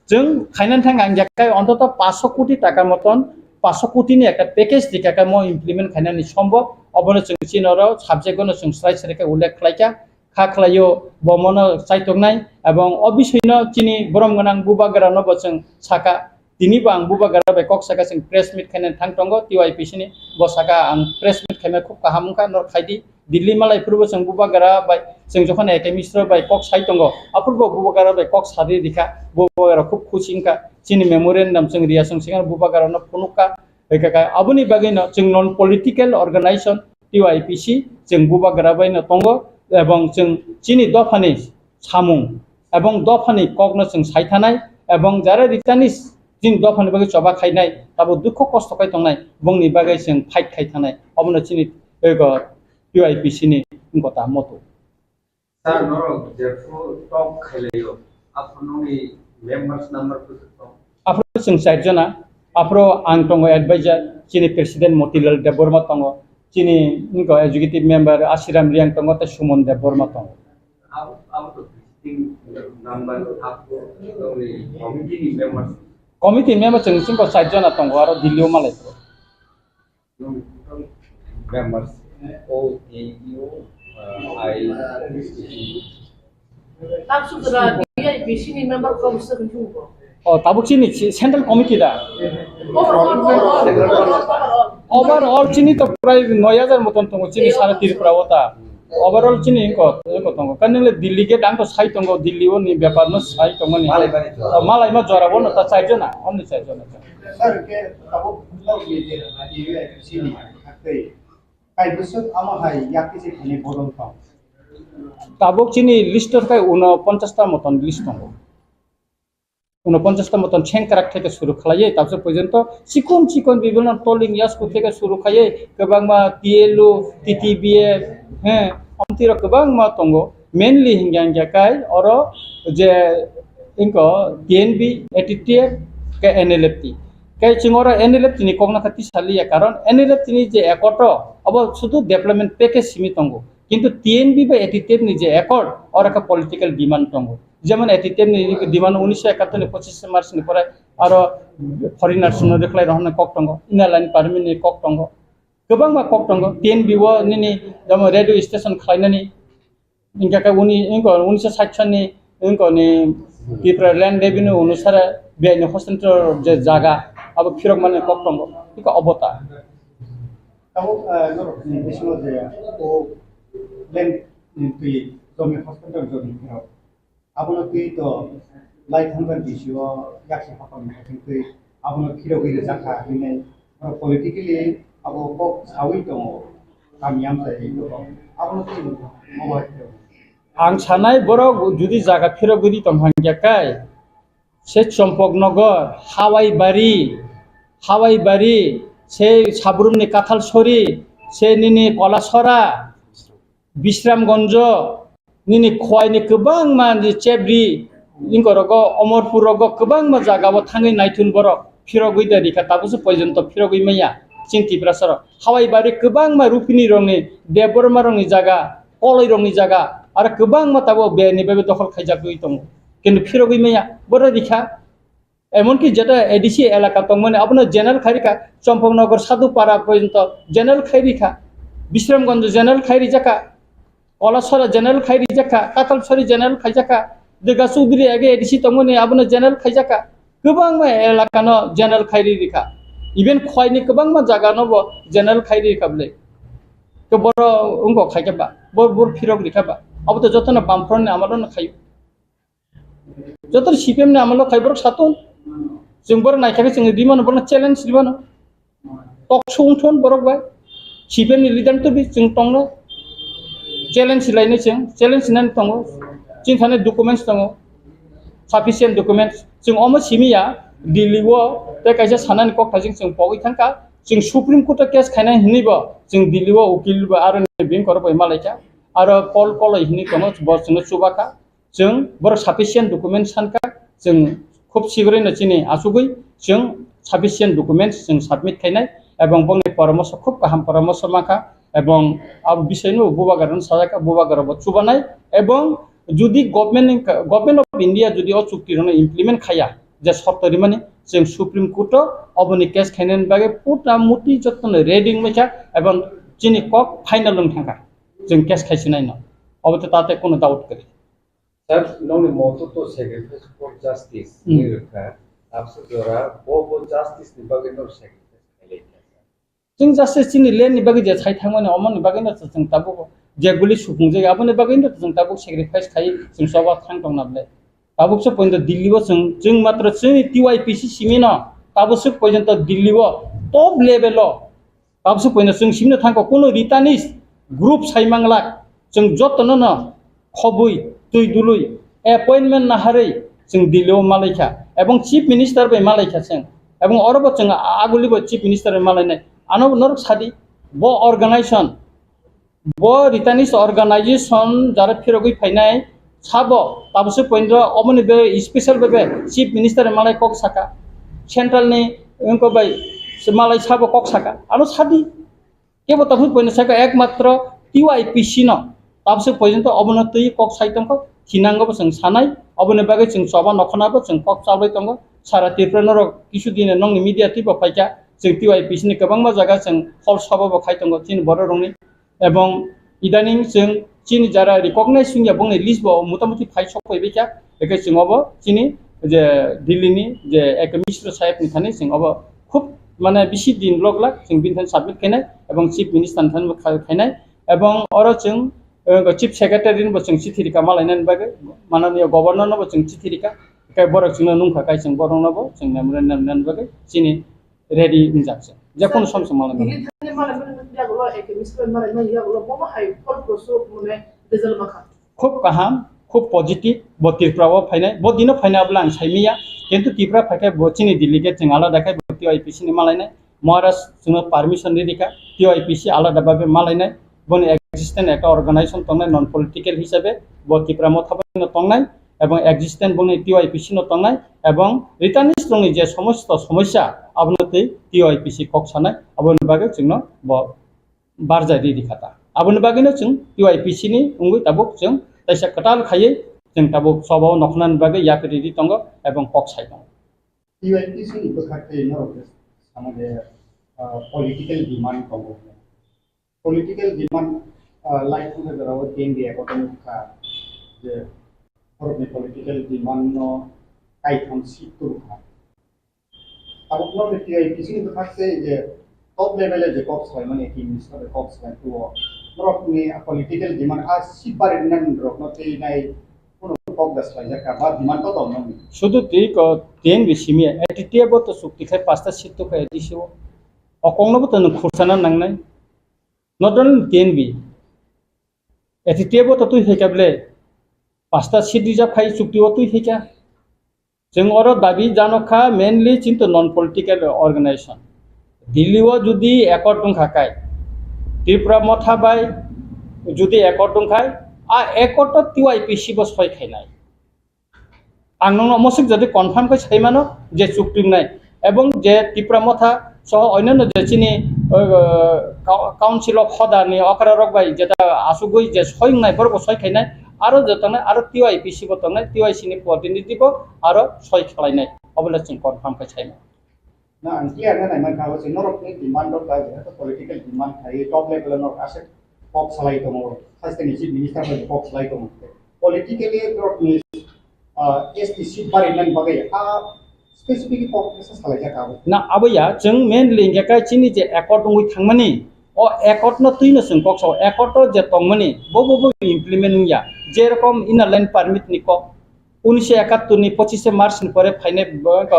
जों खायनानि थांगा आंजाकाय अन्तत 500 कोटी टाका मतन 500 कोटीनि एक पैकेज दिखाका म इमप्लिमेंट खायनानि सम्भव अबनो जों चिनरो साबजेक्टनो जों स्लाइड सरेका उल्लेख खालायका खा खालायो बमनो साइतगनाय एवं अबिसयनो चिनि बरम गोनां बुबागरानो जों साका दिनिबो आं बुबागरा बाय कक साका जों प्रेस मिट खायनानि थांतंगो TYPC नि बसाका आं प्रेस मिट खायना खूब काहामका नर खायदि दिल्ली मालायफोरबो जों बुबागरा बाय जों जखन एकेमिस्ट्र बाय कक साइतंगो आफोरबो बुबागरा बाय कक सारि दिखा बुबागरा खूब खुसिंका चिनि मेमोरेन्डाम जों रियासं सिगां बुबागरानो फनुका एकाका आबुनि बागैनो जों नन पलिटिकल अर्गानाइजेशन TYPC जों बुबागरा बायनो तंगो एवं जों चिनि दफानि सामुं एवं दफानि ककनो जों सायथानाय एवं जारा रिटार्निस जिन दफानि बागै चबा खायनाय ताबो दुख कष्ट खाय तंनाय बंनि बागै जों फाइट खायथानाय अबनो चिनि TYPC नि गता मतो सर नरो जेफो टॉप खायलायो आपनोनि मेंबर्स नंबर फोरखौ आफ्रो जों 4 जना आफ्रो आं तंगो एडवाइजर चिनि प्रेसिडेंट मोतीलाल देबबर्मा तंगो चिनि इनको एग्जीक्यूटिव मेंबर आशिराम रियांग तंगो त सुमन देबबर्मा तंगो आप तो नंबर आपको कमिटी मेंबर जों सिंको 4 जना तंगो आरो दिल्लीयाव मालाय members OEU I Tapsudra TRIPURA ni member komisi kunjungo. Oh, tabuk sini central committee dah. Overall sini to price 9,000 moton tunggu sini salah Tripura wota. Overall sini ikut tunggu. Kan yang Delhi ke dan to sai tunggu Delhi wo ni व्यापार में sai tunggu ni. Malai mah juara wo nota sai jona, only sai jona. Sir, ke tabuk lau ye sini aktai. Kai besok ama hai yakti se khini bodon tau. Tabuk sini lister kai 49 moton list tunggu. 49টা মতন ছেংকারাক থেকে শুরু খালাইয়ে তারপর পর্যন্ত চিকন চিকন বিভিন্ন টলিং ইয়াসকু থেকে শুরু খাইয়ে गोबां मा টিএলও টিটিবিএ হ্যাঁ আমতির गोबां मा दंगो मेनलि हिंगा काय और जे इनको टीएनबी एटीटीएफ के एनएलएफटी काय चिंगोरा एनएलएफटी नि कोगना खाती सालिया कारण एनएलएफटी नि जे एकटो अब शुद्ध डेवलपमेंट पैकेज सीमित दंगो किंतु टीएनबी बा एटीटीएफ नि जे एकट और एक पॉलिटिकल डिमांड दंगो যেমন এটিএম नि डिमांड 1971 नि 25 मार्च नि परे आरो फरेनार्स नो रेखलाय रहन कक दंग इनालाइन पारमिट नि कक दंग गोबां मा कक दंग टीएनबी वो नि जम रेडियो स्टेशन खालायनानि इनका उनि इनको 1960 नि इनको नि त्रिपुरा लैंड रेवेन्यू अनुसार बेनि हस्तांतर जे जागा अब फिरक माने कक दंग इको अबता अब नरक नि बिसनो जे ओ लैंड नि जमी हस्तांतर जमी फिरक आपनो की तो लाइट हंगन दिसियो याक्से हाकम हाकिंखै आपनो फिरो गइले जाखा हिनै और पॉलिटिकली अब कक सावै दङ गामियाम जाय दङ आपनो की मबाइल आं सानाय बरक जुदि जागा फिरो गइदि तंहांग्याकाय से चम्पकनगर हावाईबारी से साब्रुमनि काथालसरी से निनि कलासरा विश्रामगंज निनि खवाइनि गोबां मानसि चेब्रि इनगरगो अमरपुरगो गोबां मा जागाबो थाङै नायथुन बरक फिरगै दिखा ताबुसो पर्यन्त फिरगै मैया चिंति प्रसर हावाईबारि गोबां मा रुपिनि रंनि देबरमा रंनि जागा कलै रंनि जागा आरो गोबां मा ताबो बेनि बेबे दखल खायजागै दङ किन्तु फिरगै मैया बर दिखा एमनकि जेटा एडिसि एलाका दंमोन आपनो जेनेरेल खारिका चम्पकनगर साधुपारा पर्यन्त जेनेरेल खारिका विश्रामगंज जेनेरेल खारि जाका कलासरा जेनेरेल खाइरि जाका काथालसरी जेनेरेल खाइजाका दिगा चौधरी आगे एडिसि तंमोनि आबनो जेनेरेल खाइजाका गोबां मा एलाकानो जेनेरेल खाइरि रिखा इभेन खवाइनि गोबां मा जागानोबो जेनेरेल खाइरि रिखाबले के बर उंगो खाइजाबा बर फिरक रिखाबा अब तो जतन बामफ्रन आमालनो खाइ जतन सीपीएम ने आमालो खाइबर सातन जों बर नायखाखै जों दिमानो बर चेलेन्ज दिमानो टक सौथन बरक बाय सीपीएम नि लिडार तो बि जों तंनो चैलेंज लाइने जों चैलेंज नान दङ जों थानाय डकुमेन्ट्स दङ साफिसिएंट डकुमेन्ट्स जों अम सिमिया दिल्लीआव बे कायसे सानानि कक्टाजों जों पगै थांका जों सुप्रीम कोर्ट केस खायनाय हिनिबो जों दिल्लीआव उकिलबो आरो बें करबाय मालायका आरो कल कलै हिनि दङ बसनो सुबाका जों बर साफिसिएंट डकुमेन्ट्स सानका जों खूब शीघ्रैनो चिनि आसुगै जों साफिसिएंट डकुमेन्ट्स जों साबमिट खायनाय एवं बंनि परामर्श खूब गाहाम परामर्श माखा एवं अब विषयनो बुबागारन साजाका बुबागारबो चुबानाय एवं जुदि गभर्नमेंट ऑफ इंडिया जुदि अ चुक्तिरनो इमप्लिमेंट खाया जे सप्तरी माने जों सुप्रीम कोर्ट अबनि केस खायनायन बागे पुटा मुति जतन रेडिंग मेका एवं चिनि कक फाइनल लंग थांगा जों केस खायसिनाय न अब तो ताते कोनो डाउट करी सर नोंनि मतो तो सेक्रिफाइस फॉर जस्टिस निरखा आपसे जोरा वो जस्टिस नि बागे न सेक्रिफाइस जों जास्टिस चिनि लेन्डनि बागै जे छाय थांमोन अमननि बागैनो जों ताबो जे गुलि सुफुं जाय आबोनि बागैनो जों ताबो सेक्रिफाइस खाय जों सबा थां दं नाबले ताबोसो पयन्त दिल्लीआव जों मात्र जोंनि टिवाइपिसि सिमिन ताबोसो पयन्त दिल्लीआव टप लेभेलाव ताबोसो पयन्त जों सिमनो थांको कोनो रिटानिस ग्रुप सायमांला जों जतनो न खबै तुइ दुलुइ अपॉइंटमेंट नाहारै जों दिल्लीआव मालायखा एवं चीफ मिनिस्टार बे मालायखा जों एवं अरबो जों आगुलिबो चीफ मिनिस्टार मालायनाय आनो नरक सादी बो ऑर्गेनाइजेशन बो रिटानिस ऑर्गेनाइजेशन जारा फिरगै फायनाय साबो ताबसो पॉइंट अमनि बे स्पेशल बे चीफ मिनिस्टर मालाय कक साका सेंट्रल नि इनको बाय मालाय साबो कक साका आनो सादी केबो ताबो पॉइंट साका एकमात्र टीवाईपीसी न ताबसो पॉइंट अबनो तै कक साइतम को थिनांगो जों सानाय अबनि बागै जों सबा नखनाबो जों कक चालबाय दङ सारा त्रिपुरा नरक किछु दिन नंनि मीडिया टिपो फायका जों टीवाईपीसी नि गोबां मा जागा जों हल सबाबो खायतंगो चिन बर रंनि एवं इदानिं जों चिन जारा रिकॉग्नाइज सुनिया बंनि लिस्ट बो मोटामोटी फाइसक फैबायका बेके जोंबो चिनि जे दिल्लीनि जे एक मिनिस्टर साहेब नि थाने जोंबो खूब माने बिसि दिन लगला जों बिनथान सबमिट खायनाय एवं चीफ मिनिस्टर थान खायनाय एवं अर जों चीफ सेक्रेटारि बो जों चिठिरिका मालायनानै बागे माननीय गवर्नर नबो जों चिठिरिका काय बरक जों नुंखा काय जों बरनबो जों नामरनानै बागे चिनि रेडी इंजाक्शन जेखुनु सम सम मालाय खूब খুব পজিটিভ ব ত্রিপুরাও ফাইনাय ब दिनो फाइनाब्ला आं साइमिया किन्तु त्रिपुरा फाइखाय बचिनि डिलिगेट जों आलादा खाय TIPC नि मालायनाय महाराष्ट्र जों पारमिशन दिदिका TIPC आलादा बाबे मालायनाय बनि एक्जिस्टेंट एक अर्गानाइजेशन तंनाय नन पलिटिकल हिसाबै ब त्रिपुरा मथाबनो तंनाय एवं एक्जिस्टेंट बनि TIPC नो तंनाय एवं रिटार्निस्ट दंनि जे समस्त समस्या आबनोतै TIPC कक सानाय आबनो बागै जोंनो ब बारजा दिदिखाता आबनो बागैनो जों TIPC नि उंगै ताबुक जों ताइसा कटाल खायै जों ताबुक सबाव नखनान बागै याफेरिदि तंगो एवं कक साइ दं TIPC नि बखाते नरक सामने पॉलिटिकल डिमांड तंगो पॉलिटिकल डिमांड लाइक होनो जराव केंद्रीय गठनखा जे भारतनि पॉलिटिकल डिमांड नो काइथम सिटुखा अब नो TIPC नि बखाते जे टॉप लेवल जे कॉप्स लाइ माने की मिनिस्टर कॉप्स लाइ तो नरकनि पॉलिटिकल डिमांड आ सिबारिनन रकनो तेनाय कोनो कॉप दसलाय जाका बा डिमांड तो दं नों शुद्ध ठीक तेन बिसिमिया एटिटियाबो तो सुक्तिखाय पास्ता सिटु खाय दिसो अकंनोबो तो खुरसाना नांनाय नट ओनलि तेन बि एटिटियाबो तो तुइ हेकाबले पास्ता सिट दिजा फाय सुक्तिओ तुइ हेका जों अर दाबि जानखा मेनलि चिन्तो नन पलिटिकल अर्गानाइजेशन दिल्लीओ जुदि एकट दंखाखाय त्रिपुरा मथाबाय जुदि एकट दंखाय आ एकट TIPC बो सय खायनाय आं नोंनो मसिक जदि कनफार्म खाय सायमानो जे चुक्तिनाय एवं जे त्रिपुरा मथा सह अन्यान्य जेचिनि काउन्सिल अफ हदानि अकरा रकबाय जेता आसुगै जे सयनाय बरबो सय खायनाय आरो जतनाय आरो TIPC बो तंनाय TIC नि प्रतिनिधि बो आरो सय खालायनाय अबले जों कनफार्म खाय सायमा ना आं क्लियर ना नाय खाबो जों नरकनि डिमांड दं दा जे पॉलिटिकल डिमांड थायो टॉप लेवल नो आसे कॉप सलाय दङ फार्स्टनि चीफ मिनिस्टर बो कॉप सलाय दङ पॉलिटिकली नरकनि ST सीट बारिनन बगै आ स्पेसिफिक कॉप केस सलाय जाखाबो ना आबैया जों मेन लिंगाय चिनि जे एकट दङै थांमानि अ एकट न तुइनो जों कक्स एकट जे तंमानि बबो इमप्लिमेंट निया जे रकम इनलाइन परमिट नि कक 1971 नि 25 मार्च नि परे फाइने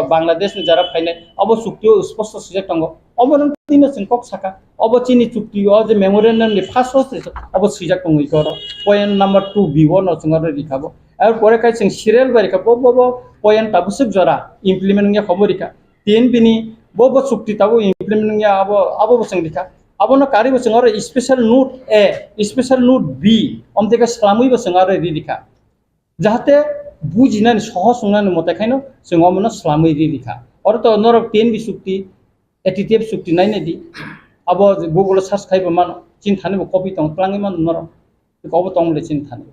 बांग्लादेश नि जारा फाइने अब चुक्तिओ स्पष्ट सुजे तंगो अब नों तुइनो जों कक साका अब चिनि चुक्तिओ जे मेमोरेंडम नि फार्स्ट अब सुजा तंगै कर पॉइंट नंबर 2 B1 न जों आरो लिखाबो आरो परे काय जों सिरियल बारिका बबो पॉइंट ताबुसक जरा इमप्लिमेंट निया खबरिका तीन बिनि बबो चुक्ति ताबो इमप्लिमेंट निया अब जों लिखा अब न कारिबो जों आरो स्पेशल नोट ए स्पेशल नोट बी अमतेका सलामैबो जों आरो लिखा जाहाथे बुजिनानै सहज संनानै मतेखायनो जों अमनो सलामै लिखा और तो नरक तीन बि चुक्ति एटिटिव चुक्ति नायने दि अब गुगल सर्च खायबो मान चिन थानोबो कपि दं प्लांगै मान नरक बेखौबो तंले चिन थानो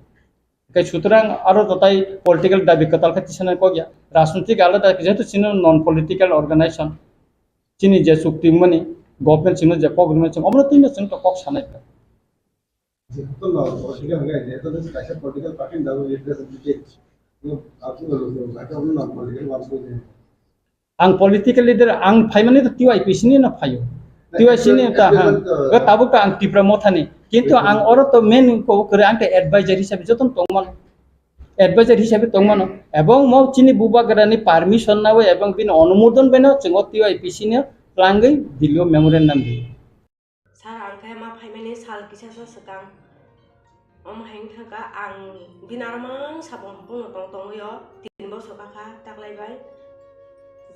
कई सुतरां आरो तताय पॉलिटिकल दाबि कताल खातिसना को गया राजनीतिक आलादा जेहेतु चिनो नन पॉलिटिकल ऑर्गेनाइजेशन चिनि जे चुक्ति मनि गवर्नमेंट चिनो जे गवर्नमेंट चिनो अमनो तिनो जों कक सानाय जे तो नो पॉलिटिकल है जे तो कैसे पॉलिटिकल पार्टी दाबो रिप्रेजेंटेटिव नो आपको लो बाकी हम नॉन पॉलिटिकल वापस को आं पॉलिटिकल लीडर आं फाइमाने तो TIPC नि न फायो TIC नि ता हां ताबो का आं त्रिपुरा मथानि किन्तु आं और तो मेन को करे आं एडवाइजर हिसाबै जतन तंगमान एडवाइजर हिसाबै तंगमान एवं मौ चिनि बुबागरानि परमिशन नाबो एवं बिन अनुमोदन बेनो जों TIPC नि प्लांगै दिल्लीआव मेमोरेंडम दि सार आंखाय मा फाइमाने साल किसासा सकां अम हाइन थाका आं बिनारमां साबं बुंनो तंतंयो 3 बोसोर काखा ताकलायबाय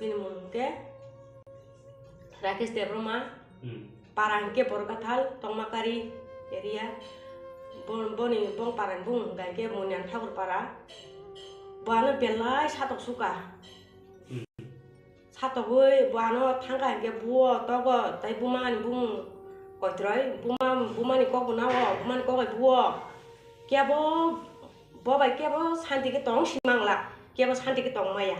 बिन मुंके राकेश देब्रमा पारांके बरकाथाल तंमाकारी एरिया बनि बं पारां बुं गायके मुनियान ठाकुर पारा बानो बेलाय सातक सुका सातकै बानो थांगा के बुओ तग ताइ बुमान बुं कयत्रय बुमानि कक नाव बुमानि कक बुओ केबो बबाय केबो शान्ति के तंग सिमांला केबो शान्ति के तंग माया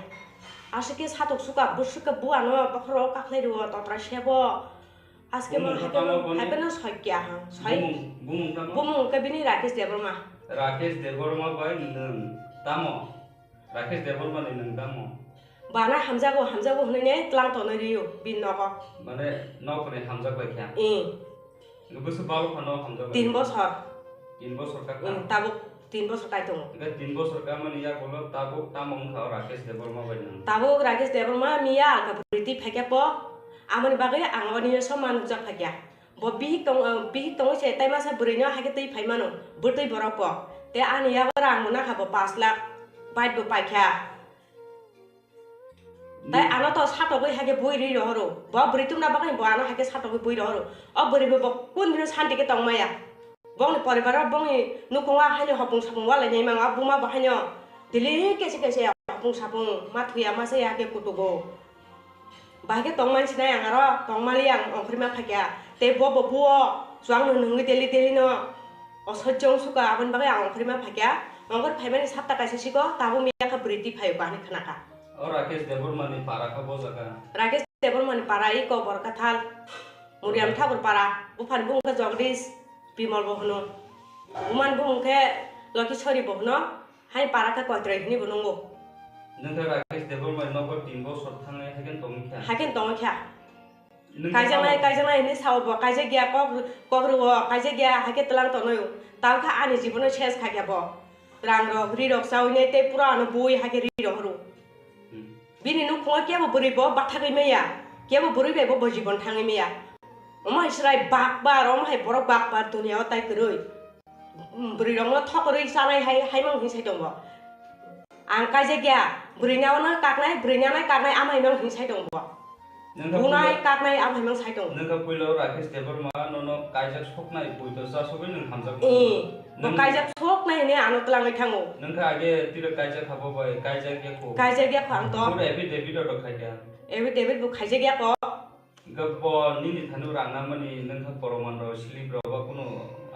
आसके सातक सुका बुसुका बुआनो बखरो काखलायदो तत्रा सेबो आसके मा हायपेनो सयक्या हां सय बुमुं के बिनि राकेश देबरमा बाय नों तामो राकेश देबरमा नि नों तामो बाना हामजागो होनने क्लां तनो रियो बिन नक माने नकरे हामजाग लायख्या गोसो बाल खनो हामजाग 3 बोसोर का ताबो 3 बोसोर काय दङ 3 बोसोर का माने या बोलो ताबो तामं खा राकेश देबरमा बाय नों ताबो राकेश देबरमा मिया का प्रीति फैक्या प आमनि बागै आंगनि समान जा फैक्या ब बिहि तङ से ताइमासा बुरैनो हाके तै फाइमानो बुतै बरक te ani ya rang mo na ka bo 5 lakh bai bo pai kha tai ano to sa to bai ha ke boi ri ro ro ba bri tum na ba kai bo ano ha ke sa to bai boi ro ro o bri bo kun ri san ti ke tong ma ya bong ni paribar bong ni nu ko wa ha ni hopung sapung wa la nyai ma bu ma ba ha nyo dili ke se ya hopung sapung ma thuya ma se ya ke kutugo ba ke tong man sinai ang ro tong ma li ang ong khri ma phakya te bo swang nung deli no o sojong suka abon ba ang khri ma phakya ong gor phai mani sapta ka se sigo tabu mi ka briti phai ba ni khana ka और राकेश देवरमानी पारा का बोल सका राकेश देवरमानी पारा ई को बर कथाल मुरियाम ठाकुर पारा बुफान बुंग का जगदीश बिमल बहनो उमान बुंग के लकी छरी बहनो हाय पारा का कोत्रै नि बनंगो नंगा राकेश देवरमानी नगर 3 बছর थांगे हाकेन तंग कायजनाय नि साव ब कायजे गया कगरु कायजे गया हाके तलां तनय ताव खा आनि जीवन शेष खाग्या ब रांग रो रि रक सावने ते पुरा न बोय हाके रि रो बिनि नु खो के बो बरि ब बाथागै मैया के बो बरि बे ब जीवन थाङै मैया अमा इसराय बाक बार अमा हाय बरक बाक बार दुनियाव ताइ करै बरि रंग थकरै सानाय हाय मंग हिसाय दंब आं कायजे गया बरिनावनो काकनाय आमाय मंग हिसाय दंब बुनाय काकनाय आमाय मंग साय दं नंगा पहिलो राकेश देवरमा ननो कायजा सकनाय बयतो जा सबै नों हामजा नों कायजा सकनाय ने आनो तलाङै थाङो नोंखा आगे तिरो कायजा थाबो बाय कायजा गया फां तो एबि डेबिट अट खायजा एबि डेबिट बु खायजा गया को गप निनि थानु राङा माने नोंखा परमान र सिलिब्र बा कुनो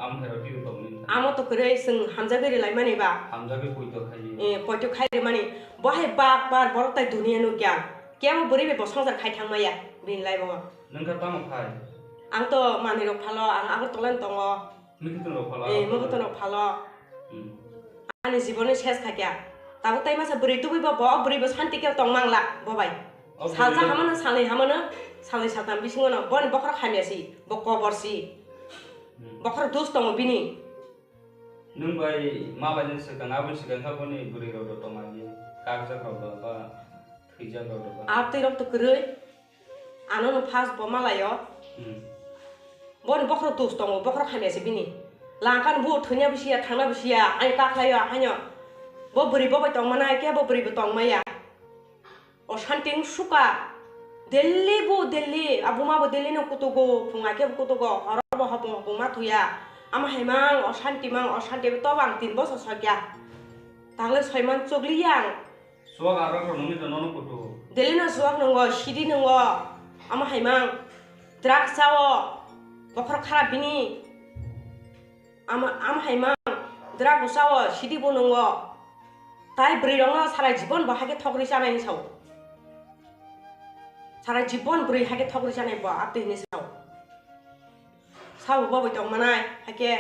आमहेर तिरो तमनि आमो तो करे जों हामजा गरि लाय माने बा हामजा गरि बयतो खायि बयतो खायरे माने बहाय बाक बार बरताय दुनिया नु क्या केमो बोरै बे संसार खाय थांमाया बिन लाय बाबा नोंखा तामो खाय आं तो माने रो फालो आं तलान दङ मिकितन रो फालो मगतन फालो आनि जीवन शेष खाक्या ताबो ताइ मासा बोरै दुबै बा बोरै बा शान्ति के तंग मांगला बबाय सालजा हामनो सालै साथाम बिसिङनो बन बखर खामियासि बकबरसि बखर दोस दङ बिनि नों बाय माबायदि सिगां आबो सिगां खाबनि बोरै रो दमानि कागजा रो बा थैजा रो बा आप तै रक्त करै आनो न फास ब मालायो बन बखर दोस दङ बखर खामियासि बिनि लांखान बु थैnya बिसिया थांना बिसिया आइ काख्लायो हान्यो bo beri bo bai tong mana ke bo beri bo tong maya o shanting suka delhi abu ma bo delhi no kutugo punga ke kutugo horo bo hapo ma thuya ama hemang o shanti to bang 3 বছর sakya tagle 6 man chogliyang swag ara ko nungi to nono kutu delhi no swag nongo shidi nongo ama hemang drugs sawo bokhor kharap bini ama hemang drugs sawo shidi bo nongo তাই ব্রিরং সারা জীবন বাহাকে ঠকরি জানাই Sao সারা জীবন ব্রি হাকে ঠকরি জানাই বা আতিনি Sao Sao বাবই দं মানাय हाके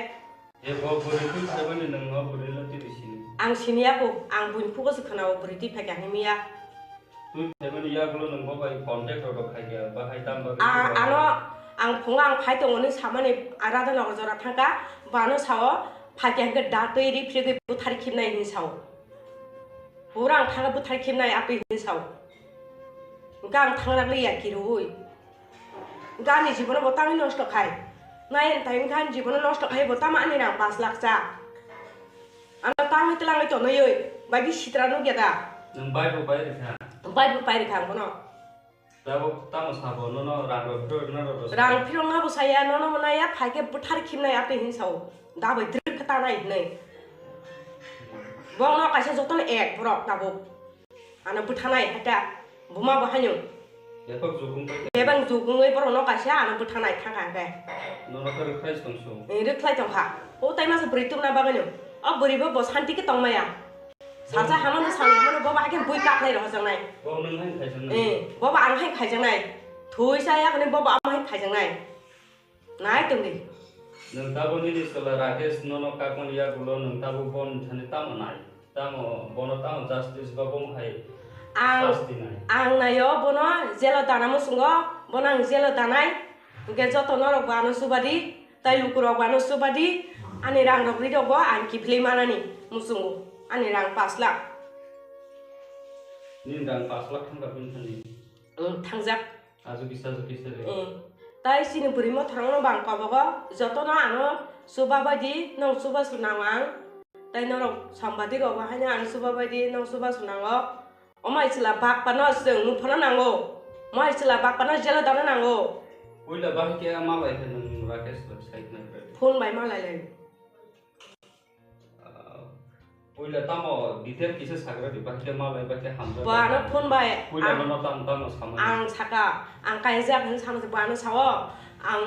ए बो बोरै थि साबनि नों बोरै लति दिसिनि आं सिनियाको आं बुनफुगो सखनाव बोरै थि फाके हामिया तु साबनि यागलो नों बाय कन्टेक्ट रो खायगे बाहाय दाम बा आनो आं फुङा आं फाय दङनि सामाने आरादा नगर जरा थांगा बानो साव फाके हाके दातै रि फ्रिगे बुथारि खिमनाय नि Sao Orang thang bu thai kim nai api ni sau. Gang thang rak liya kirui. Gang ni জীবনে বতামি নষ্ট খায়। নাই টাইম খান জীবনে নষ্ট খায় বতাম আনি না 5 লাখ চা। আমরা তামি তলাং তো নই বাকি সিত্রানো গেদা। নং বাইবো বাইরে খা। বাইবো বাইরে খাম কোন। তাবো তামো সাবো ননো রাং रो ना रो। রাং ফিরং হাবো সায়া ননো মনায়া ফাইকে বুথারি kim nai api hin sau. দাবই Drik খতা নাই नै। Bong no kaisa joton ek borok nabo ana buthanai hata buma bahanyo ebang jugungoi borok no kaisa ana buthanai thanga ke no kar khais tongso reklai tongha o tai mas britum na baganyo a boribo bo shanti ke tongmaya saja hamano samano bo ba ke bui kaklai ro jangnai bo nang hai khaijangnai bo ba ang hai khaijangnai thui saya kane bo ba am hai khaijangnai nai tongdi nang tabo ni sala rakesh nono kakon ya gulo nang tabo bon thane tamo nai tamo bono tamo justice ba bom hai ang nayo bono jelo danamo sungo bonang jelo danai ge joto norok bano subadi tai lukurok bano subadi ani rang rok ri dogo ang kipli manani musungo ani rang 5 lakh ni rang 5 lakh thangga bin thani thangjak azu bisa re tai sini burimo tharangno bang kabago joto na ano subabadi nong suba sunawang tai norok sambadi go bahanya an suba badi nang suba sunango omai chila bak pano seng mu phana nango mai chila bak pano jela dana nango Uila bah ke malai ke nang Rakesh website na berarti. phone bai malai le Uila tamo detail kisah sagra di bah ke malai bah ke hamza. bana phone bai Uila nono tam sama. ang saka ang kaijak han sama bana sawo ang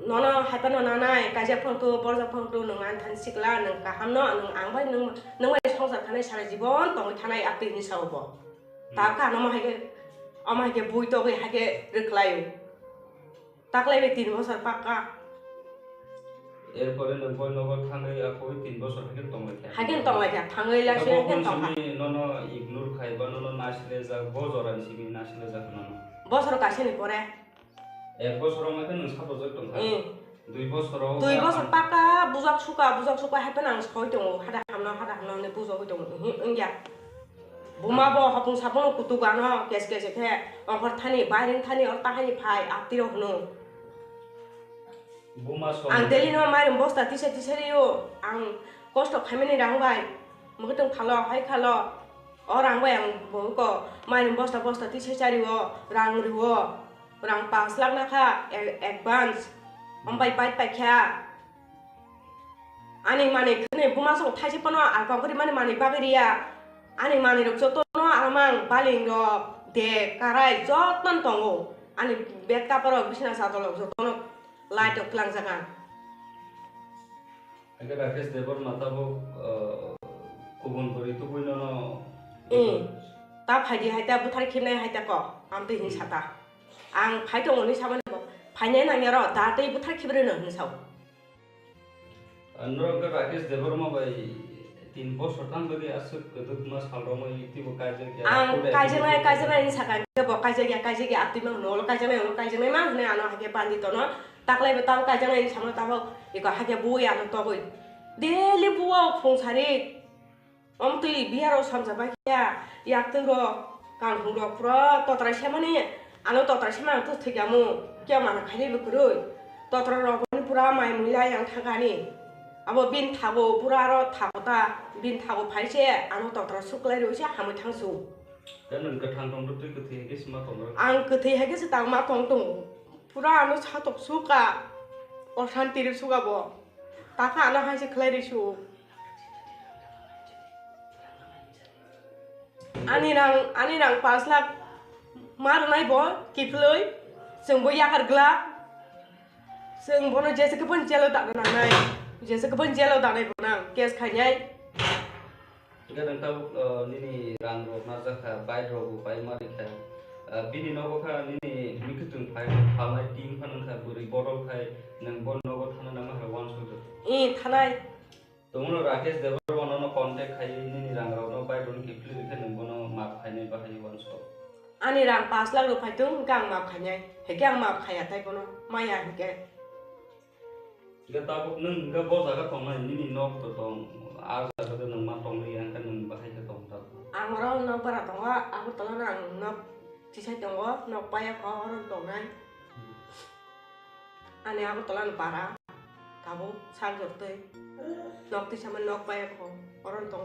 nono haipano nanai kaijak phone tu borja phone tu nang an than sikla nang kahamno nang ang bai nang bai songsar thanai sara jibon tong thanai apti ni sawo bo ta ka no ma haike bui to ge haike reklayo taklai be 3 বছর পাক্কা এরপরে নব্বই নগর থাঙ্গাই আকই 3 বছর থেকে তংলাইয়া হাকেন তংলাইয়া থাঙ্গাই লাসে হাকেন তংলা ননো ignore খাইবা ননো নাসলে যা বজরান CB নাসলে যা ননো বছর কাছেনি পরে 1 বছর আমাকে নং সাপোজক তংলা 2 বছর 2 বছর পাক্কা বুজাক সুকা হাইপেন আং সই দङ হাদা হামनो ने बुजो হই দङ इंगिया बुमाबो हपुं सापुं कुतुगानो केस के अंखर थानि बायरिं थानि और ताहानि फाइ आपतिरो हनो आं देलिनो माइरं बस्ता तिसेरियो आं कष्ट खाइमेनि रांबाय मगतों खालो हाय खालो और रांबाय आं बको माइरं बस्ता तिसेरियो रां रिवो रां 5 लाख नाखा एडभान्स ओमबाय बाइट पाइख्या आनि माने खने बुमासो थाइसे पनो आलपांकरि माने बागरिया आनि माने रक जतनो आमां बालिं रो दे काराय जतन दङो आनि बेड कापर बिसना सादल जतनो लाइट क्लां जागा अगर राकेश देवर माताबो गुबुन करि तो बयनो ता फाइदि हायता बुथार खेबनाय हायता क आमते हिन साता आं फाइ दङनि साबानो फाइनाय नांया र दातै बुथार खेबरेनो हिनसाव अनुराग राकेश देवर मा बाय 3 বছর থাং বলি আসে কদক মাস হালরমাই ইতিবো কাজে কে आं काइजेनाय नि साका गबो काइजे आप्ति मा नल काइजेनाय मा हने आनो हाके बान्दि तनो ताकलाय बे ताव काइजेनाय नि सामनो ताव इको हाके बुय आनो तगय डेली बुवा फंसारि अमति बिहाराव सामजा बाकिया याक्तन रो कांहुं रो पुरा ततरा सेमानि आनो ततरा सेमा तो थैगामु क्या माना खाइले बकुरै ततरा रो पुरा माइ मुला यां थागानि अब बिन थागो पुरा र थागोता बिन थागो फाइसे आनो ततरा सुक्लाय रोसे हामै थांसु नों गोथां दं तो गोथै हेगे सिमा दं आं गोथै हेगे से तां मा दं पुरा आनो सातक सुका अशान्ति रे सुगाबो ताका आनो हाइसे खलाय रिसु आनि रां 5 लाख मार नायबो किफलै जोंबो यागारग्ला जों बनो जेसे गोबन जेलो दानो नांनाय जेसे गोबन जेलो दानाय बना case खायनाय Kadang tahu ini rang rok na jaka bai rok bai marika bini nogo kha ini mikutung pai halai team phanang kha buri borol khai nang bon nogo thana nama ha wan so thanai tomono Rakesh Devar bono contact khai ini rang rok no bai ron kipli kha nang bono map khai nei bahai wan so ani rang 5 lakh रुपया tung gang map khanyai heke ang map khaya tai bono maya heke ga tabuk nang ga bo jaga tong ini nok to tong aga ga nang ma tong ri ang kan nang bahai ka tong ta ang ro no para tong wa aku tolo nang nok tisai tong wa nok paya ko ro tong nai ani aku tolo para tabu sang jor tei nok tisai man nok paya ko ro tong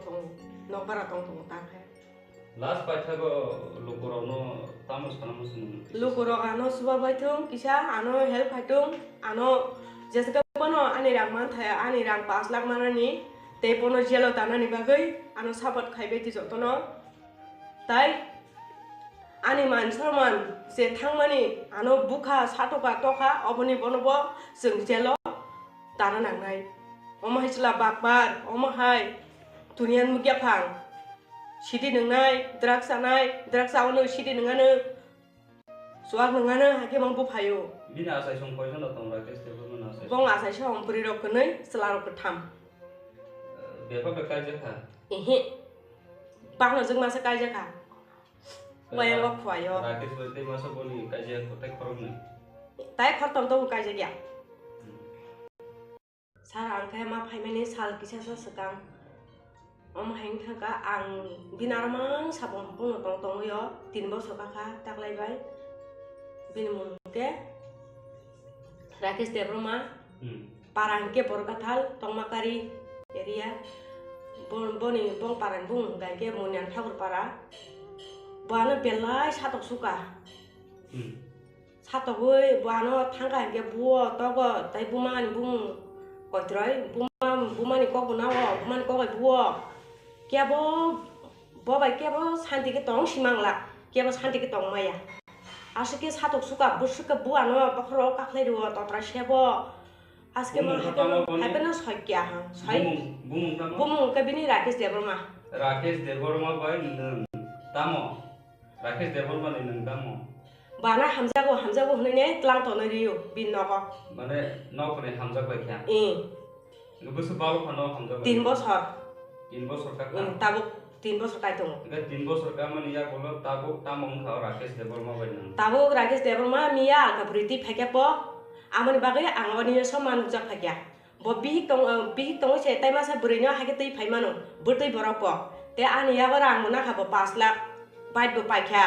nok para tong ta kha last paitha go lukurano tamus kanamus lukuro ano suba baitung kisa ano help haitung ano jeska bono ani rang man thaya ani rang 5 lakh manani te bono jelo tanani bagai ano sabat khaibe ti jotono tai ani man sarman se thangmani ano bukha satoka toka oboni bonobo jeng jelo tana nangnai omahai chila bakbar omahai dunian mugia phang Sidi nengai, drugs awno sidi nengano, suak nengano hake mampu payo. Bini asai song poison atau Rakesh Devar mana asai? Bong asai song puri rok kenai selalu pertam. Bepa bekerja kah? Bang jeng masa kerja kah? Bayang kok payo. Rakesh berarti masa boli kerja kotek koron nih. Tai khortom to kerja dia. Sarang kaya ma paimene sal kisah Swkang. Om hang thaka ang dinarmang sabong pung tong yo 3 বছর kaka taklai bai bin munke Rakesh Devar ma parang ke Bohrokno tong makari area boni bong paran bung gange munian thakur para bana belai satok suka satokoi bana thangka gange buo togo tai buman bung koitroi bumani kok bunawo bumani kok buo kiabo bobai kiabo santi ke tong simangla kiabo santi ke tong maya asike satok suka busuka buano bakro Khlaidi totra sebo aske ma happen soikya ha soi bumung ke bini Rakesh Deborma bai tamo Rakesh Deborma ni nang tamo bana hamzago hunene tlang to na riyo bin noko mane nokni hamza bai kya nubusu bal khano hamza 3 বছর ka tabu 3 বছর kai tong 3 বছর ka mani ya bolo tabu tamong kha Rakesh Deborma bai nang tabu Rakesh Deborma miya ka briti pheke po amani bagai angwani saman jak phakya bo bi tong se tai masa burino hage tei phaimano burtei borok po te ani ya barang mona ha bo 5 lakh bait bo paikha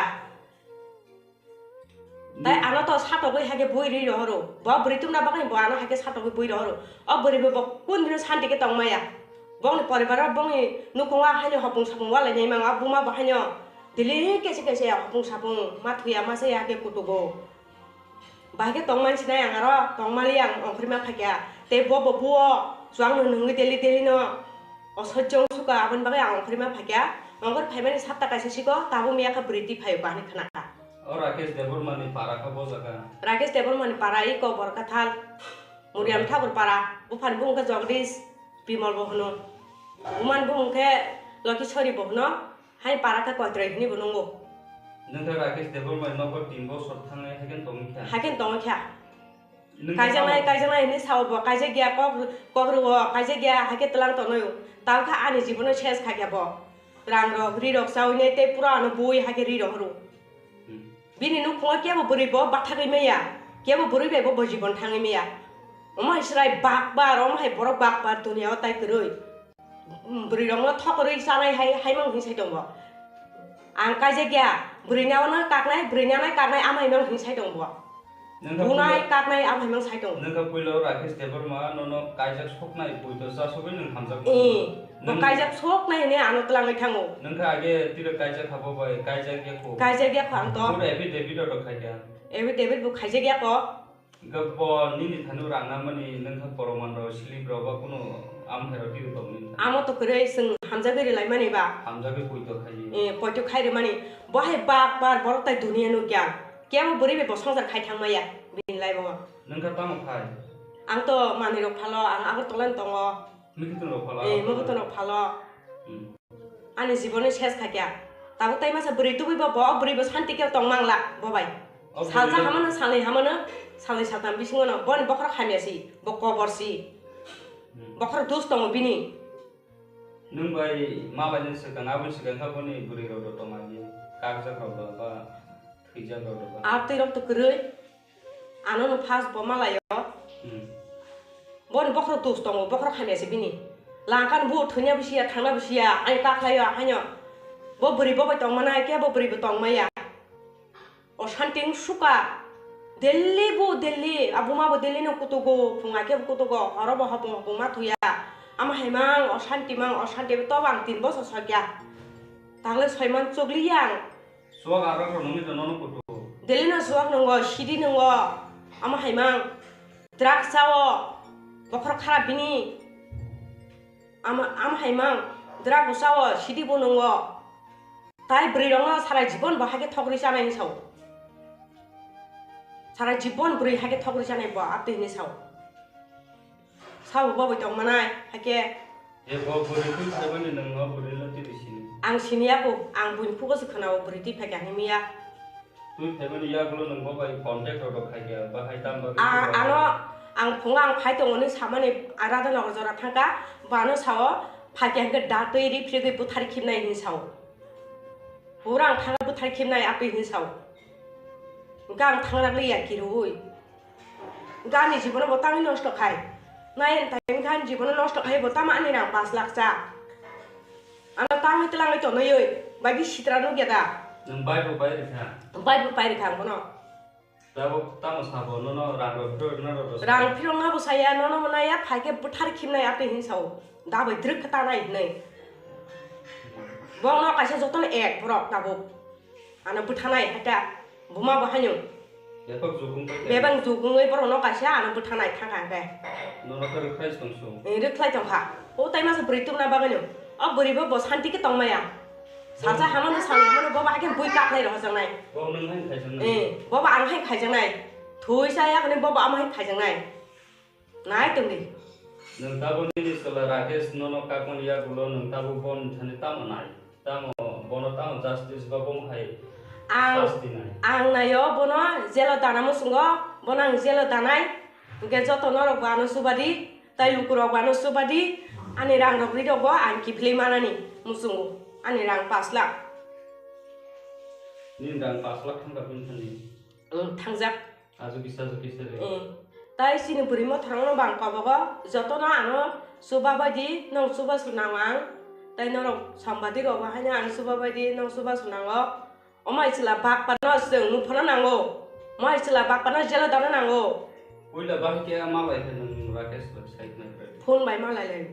tai ano to satokoi hage boiri rohoro bo britum na bagai bo ano hage satokoi boiri rohoro o bori bo kunri santi ke tong maya bong paribar bong nukonga hanyo hapung sapung wala nyai manga buma ba hanyo dili kese hapung sapung mathuya mase hage kutugo bahage tongman sinai angaro tongmali ang ongkrima phakya te bo swang nungi deli no osojong suka abon bagai ongkrima phakya ongkor phaimani sapta kaise siko tabu miya ka briti phai bani khana Rakesh Deborma ni para ka bojaga Rakesh Deborma ni para iko borkathal muriam thakur para bufan bung ka jogdish bimal bohno uman bung ke lokishori bohno hai para ka koitrei ni bonongo nangka Rakesh Deborma nokor 3 বছর thangai hagen tongkha kaijanai ni sawo bo kaije gya kokru bo kaije gya hake tlang tonoyo tawkha ani jibono ses khakya bo rang ro ri rok saune te pura anu boi hake ri ro ru bini nu khonga kya bo buri bo bathagai meya kya bo buri be bo jibon thangai meya oma israi bakbar oma hai borok bakbar dunia tai kroi buri rong no thokori sanai hai mang hi sai dong bo ang kaije gya buri nawana kaknai amai mang hi sai dong bo bunai kaknai amai mang sai dong nangka puilo Rakesh Deborma nono kaijak soknai puito sa sobai nang hamjak bo kaijak soknai ne ano tlangai thango nangka age tiro kaijak habo bai kaijak gya phang to ebi David do khaja ebi David bo kaije gya ko gabo nini thanu rangna mani nangka poromando silibro ba kuno amhero tiro to min amo to krei sing hamja gari lai mani ba hamja ge puito khai poito khaire mani bo hai bakbar borok tai dunia nu gyan kemo buri be bosongjar khai thangmaya bin lai bo nangka tamo khai ang to mani rok phalo ang tolan tongo mikitun rok phalo mikitun rok phalo ani jibone ses khakya tabu tai masa buri tubi bo buri bo santi ke tongmangla bo bai salja hamana salai satam bisingono bon bokra khamiasi bo koborsi bokra dos tongo bini nung bai mabajen Swkang abun Swkang khaboni buri ro to magi kagja ro ba thija ro ba apti rok to krei ano no phas bo malayo bon bokra dos tongo bokra khamiasi bini langkan bu thunya bisia thangna bisia ai Khlaidi hanyo bo buri bo bai tongmana ke bo buri bo tongmaya o shanting suka Delhi abuma bo Delhi no kutugo phunga ke kutugo horobo habo mathuya ama haimang oshanti to bang 3 বছর sakya tagle soiman chogliyang swag aro nongi to nono kutu Delhi no swag nongo shidi nongo ama haimang drug sawo bokor kharap bini ama haimang drug sawo shidi bo nongo tai bri rong sara jibon bahage thogri janai saw sara jibon bri hage thogri janai bo apte ni saw saw bo bai tong manai hake e bo buri tu sabani nang buri la ti sini ang sinia ko ang bun phugo se khana buri ti phaka ni miya tu sabani ya gulo nang bo bai contact ro khai ga ba hai tam ba ano ang phunga ang phai tong ni samani arada log jora thangka bano saw phake hake da toi ri phige buthari khimnai ni saw burang thanga buthari khimnai api ni saw gang thangrak liya kiroi gani jibon bo tangi nosto khai nayan tayin kan jibon nosto khai bo tama ani rang 5 lakh cha ana tangi telang to noyoi bagi sitra no geda nang bai bo pai rekha bono tabo tamo sabo no rang phirong na bo saya no mana ya phake buthari khimnai api hin saw da bai drik khata nai nei Bohrokno kaisa joton ek borok tabo ano buthanai hata buma bahanyo bebang jugungai Bohrokno kaisa ano buthanai thangka ke nono ka request tongso reklai tongkha o tai mas beritum na baganyo a beribo bo santi ke tongmaya saja hamano samano bo ba ke bui kaklai ro jangnai bo nang hain khaijang bo ba ang hain khaijang nai thui sa ya kane bo ba am hain khaijang nai nai tongni nang tabo ni sala rakesh nono ka kon ya gulo nang tabo bon thani tamo nai tamo bono tamo justice ba bom hai ang nayo bono jelo dana musungo bonang jelo danai ge joto norok bano subadi tai lukurok bano subadi ani rang rokri do bo ang kipli manani musungo ani rang 5 lakh ni rang 5 lakh thangka bin thani thangjak azu bisa re tai sini burimo thrangno bang kabago joto no ano subabadi nong suba sunawang tai norok sambadi ro ba hanya ang subabadi nong suba sunango omai chila bak pano seng mu phana nango mai chila bak pano jela dana nango oila ba ke malai ke nang rakesh website na phone bai malai lai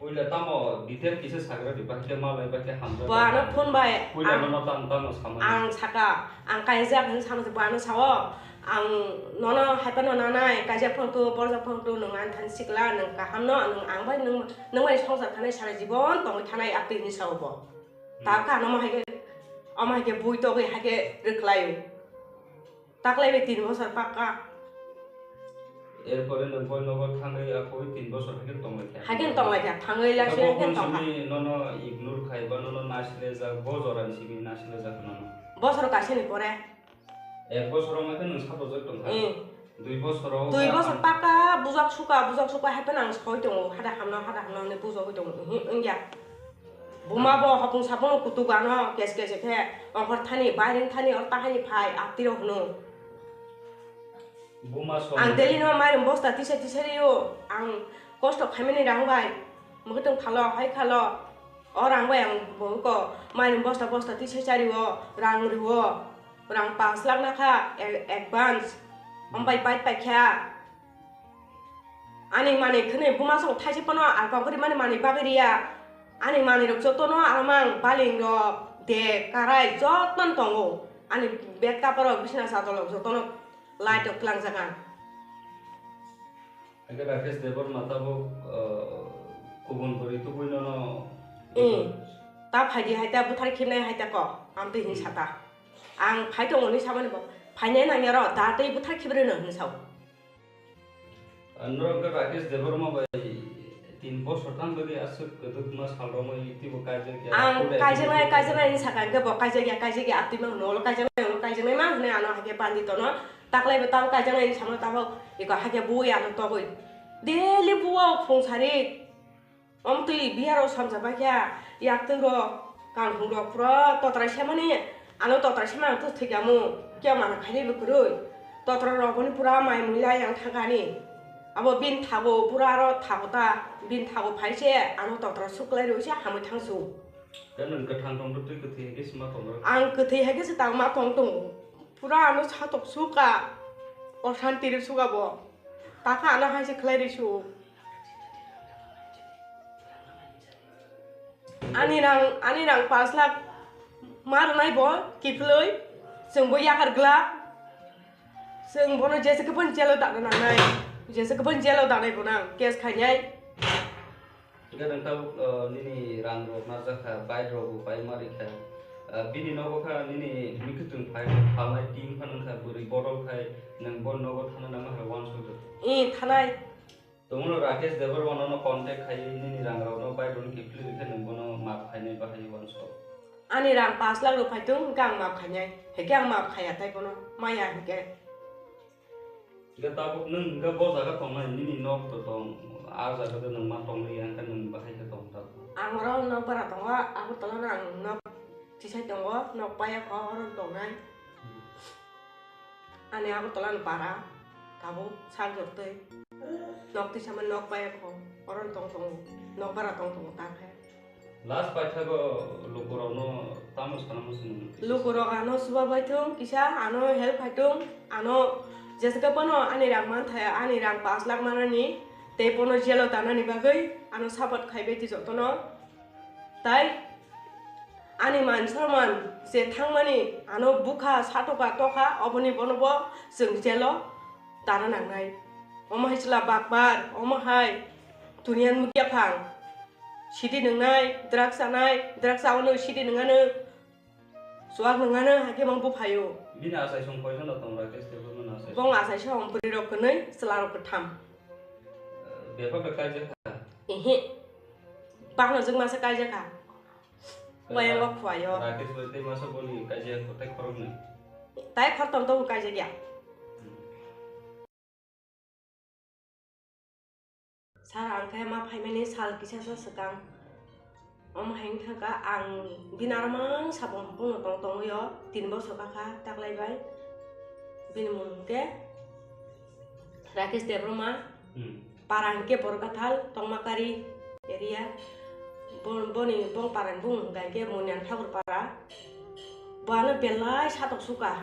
oila tamo detail kise sagra di ba ke malai ba ke hamra ba no phone bai oila nono tamo sama ang saka ang kaisa phan sama se ba no sawo ang nono haipano nanai kaisa phone tu porja phone tu nang an than sikla nang ka hamno nang ang bai nang bai songsar thanai sara jibon tong thanai apti ni sawo bo ta ka no ma hake bui to ge hake reklayo taklai be 3 বছর পাকা এরপরে নবই নগর থাঙ্গাই আকই 3 বছর হাকে তংলাই থাঙ্গাই লাসে হাকে তংহা ননো ignore খাইবা ননো নাসলে যা বজরান CB নাসলে যা ননো বছর কাছেনি পরে 1 বছর আমাকে নং সাপোজ তংহা 2 বছর পাকা বুজাক সুকা হাইপেন আং সই দङ হাদা হামনা নে বুজাক হই দङ ইয়া बुमा bo hapung sabon kutu gano kes ke ongkor thani bairing thani or tahani phai atiro hnu बुमा so ang delino mairum bosta tisari yo ang kosto khameni rangbai muktung khalo hai khalo orang bai ang bo mairum bosta tisari wo rang riwo rang 5 lakh na kha advance ombai pai kha ani mane khne buma so thaise pano alpa kori mane bagriya ani mani rok jotono amang baling ro de karai joton tongo ani beta paro bisna satolok jotono light ok lang jaga agar rakesh debor matabo kubun kori tu boinono ta phaidi haita buthar khimnai haita ko amte hin sata ang phaidong ni samane bo phainai nang yaro datei buthar khibre no hin saw anurang rakesh debor ma bai 3 বছর থান বলি আসে কত মাস হালরমই ইতিবো কাজে কি ang kajenai ni sakan ke bo kaje apti mang no kajenai mang ne ano hake pandi to no taklai be taw kajenai ni samno taw iko hake bu ya no to goi deli buwa phungsari omti biharo samja ba kya yak tu ro kang hung ro pro to tra semani ano to tra semang tu thigamu kya mana khali be kuroi to tra ro boni pura mai mulai yang thagani abo bin thago puraro thagota bin thago phaise ano totra suklai roise hamai thangsu dan ka thang tong tu ke ke sma tong ang kethi hage se tang ma tong pura ano chatok suka oshanti ri suga bo taka ana haise khlai ri su ani rang 5 lakh mar nai bo kiploi sung bo yakar gla sung bono jese ke pon jelo tak na nai jese ke pon jelo tak nai bonang kes khanyai jika nantau nini rang rok na jaka bai rok bai mari kha bini nogo kha nini mikutung phai phalnai team phan kha buri borok khai nang bon nogo thana nama ha wan so thanai tomono rakesh debar bonono contact khai nini rang rok no bai don kipli kha nang bono map khai nai bahai wan so ani rang 5 lakh rupai tung gang map khanyai he gang map khaya tai bono maya hike jika tabuk nang ga bo jaga thong nai nini nok to tong a jaga de nang ma tong ni yang kan nang bahai ka tong ta ang ro no para tong wa aku tolo nang no tisai tong wa no paya ko ro tong nai ani aku tolo para tabu sang jor te nok ti sama nok paya ko ron tong nok para tong ta khe last paitha go lukuro no tamus kanamus lukuro ano suba baitung kisa ano help baitung ano jessica pano ani rang man thaya ani rang 5 lakh manani te pono jelo tanani bagai ano sabat khaibe ti jotono tai ani mansorman se thangmani ano bukha satoka toka oboni bonobo jeng jelo tara nangnai omahai sila bakbar omahai dunian mugia phang sidi nengnai drugs awno sidi nengano suak nengano hake mangbu phayo bini asai song poison da tong rakesh development asai bong asai song prirok kenai selaro ketam befa bekai je ka bakno jeng masa kaja ka wayang lo khwayo rakesh bete masa boni kai je ko tai khorok nai tai khortom to kaja gya sar angkai ma phaimani sal kisa Swkang om hang thaka ang binarmang sabong puno tong tong yo 3 bosor ka taklaibai binmungke rakesh devroma parangke borkathal tongmakari area boni bong parang bung gaike munian thakur para bana belai satok suka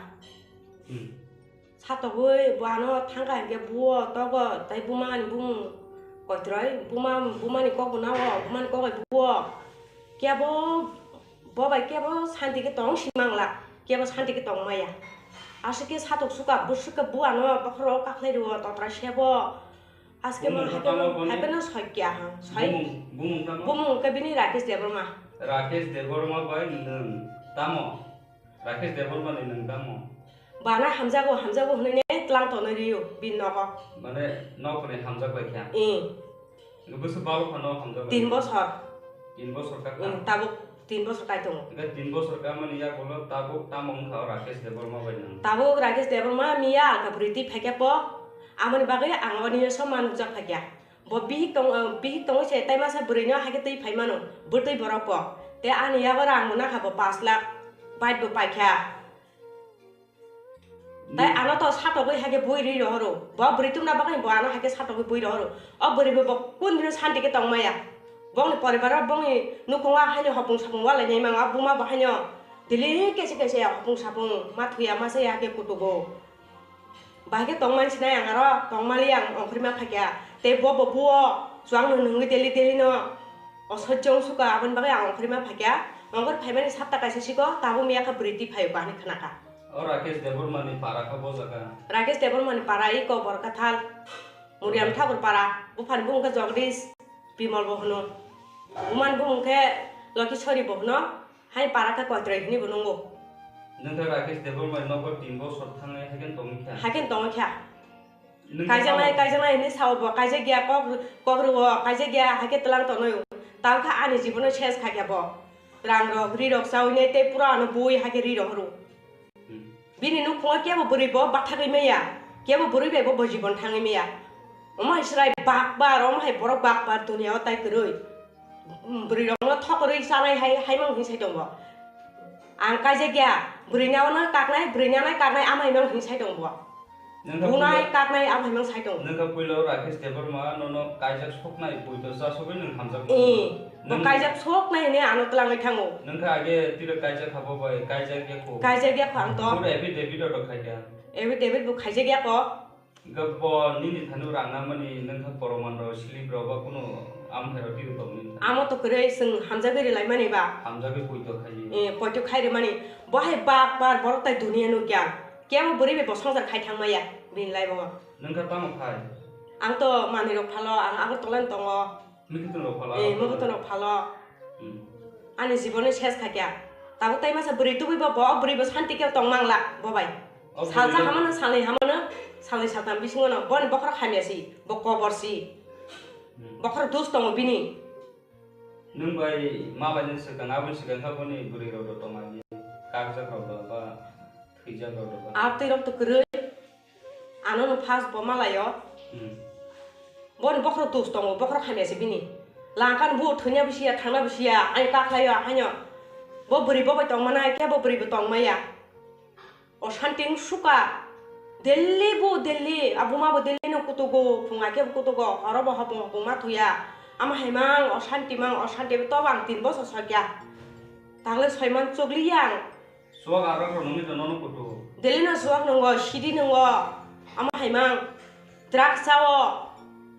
satokoi bana thangka ge buo togo tai buman bung koitroi bumani kokbonawo bumani kokai buo kiabo bobai kiabo santi ke tong simangla kiabo santi ke tong maya asike satok suka busuka buano bakro kaklai ro totra sebo aske ma happiness hakya ha sai bumung ke bini rakesh devroma bai nang tamo rakesh devroma ni nang tamo bana hamjago hunne tlang to riyo bin noko mane nokni hamjak bai kya nubusu balu khano hamjak 3 bosor 3 bosor ka tabuk 3 bosor kai tong ga 3 bosor ka mani ya bolo tabuk tamong kha rakesh devroma bai nang tabuk rakesh devroma miya ka briti phake po amani bagai angoni saman jak phakya bo bihik tong se tai masa burino hake tei phaimano burtei boropo te ani ya barang mona khabo 5 lakh bait bo paikha tai ano to satokoi hake boiri rohoro bo britum na bagai bo ano hake satokoi boi rohoro o bori bo kun dino santi ke tongmaya bong poribar bong nukonga hanyo hopung sapung wala nyai mang abuma bahanyo dili kese hopung sapung mathuya masa ya ke kutugo bahke tongman sina yang aro tongmali yang ongkrima phakya te bo buo swang nungi deli no osojong suka abon bagai ongkrima phakya ongkor phaimani sapta kaise siko tabu miya ka briti phayo bahni khanaka rakesh devroma ni para ka bojaka rakesh devroma ni para iko borkathal muriam thakur para bufan bung ka jogdish bimal bohno uman bung ke lokishori bohno hai para ka kwatrai ni bunungo nengka rakesh devroma noko 3 bosor thangai haken tongkha kaijanai ni sawo kaije gya kokruwo kaije gya hake tlang tonoyo tawkha ani jibono shes khakya bo rangro rirok saune te pura ano boi hake rirok ro bini nu khonga kya bo buribo bathagai meya kya bo buribe bo jibon thangai meya oma israi bakbar oma hai borok bakbar dunia tai kroi burirok no thokori sanai hai mang hisai dongbo ang kaije gya burinaw na kaknai amai mang hisai dongbo bunai kaknai amai mang sai dong nengka puilo rakesh devroma nono kaijak soknai puito sa sobai neng hamjak bo kaijak soknai ne ano tlangai thango nengka age tira kaijak khabo bai kaijak gya khang to pura ebi david do khaja ebi david bu kaije gya ko gabo nini thanu rangna mani nengka poroman ro slip ro ba kuno am kharo tiru to ni amo to krei sing hamjageri lai mani ba hamjage puito khaji poito khaire mani bo hai bakbar borok tai dunia no kya kemo buribe bo songjar khai thangmaya bin lai bo nengka tamo khai ang to mani ro phalo ang tolan tongo mikitun ro phala mugutono phalo ani jibone shes khakya tabu tai masa buri tubi bo buri bo santi ke tongmangla bo bai salsa hamana salai satam bisingono bon bokra khamiasi bo koborsi bokra dos tongo bini nung bai ma bai Swkang abun Swkang ka boni buri ro do tomani kagja ro do ba thija ro do ba apti ro to krei ano no phas bo malayo bon bokra dos tongo bokra khamiasi bini langkan bu thunya bisia thangna bisia ai kaklayo hanyo bo buri bo bai tongmana ke bo buri bo tongmaya o shanting suka Delhi abuma bo Delhi no kutugo phunga ke kutugo horobo hapung mathuya ama haimang o shanti to bang 3 bosor sakya tagle soiman chogliyang swag aro nungi to nono kutu Delhi no swag nungo shidi nungo ama haimang drugs sawo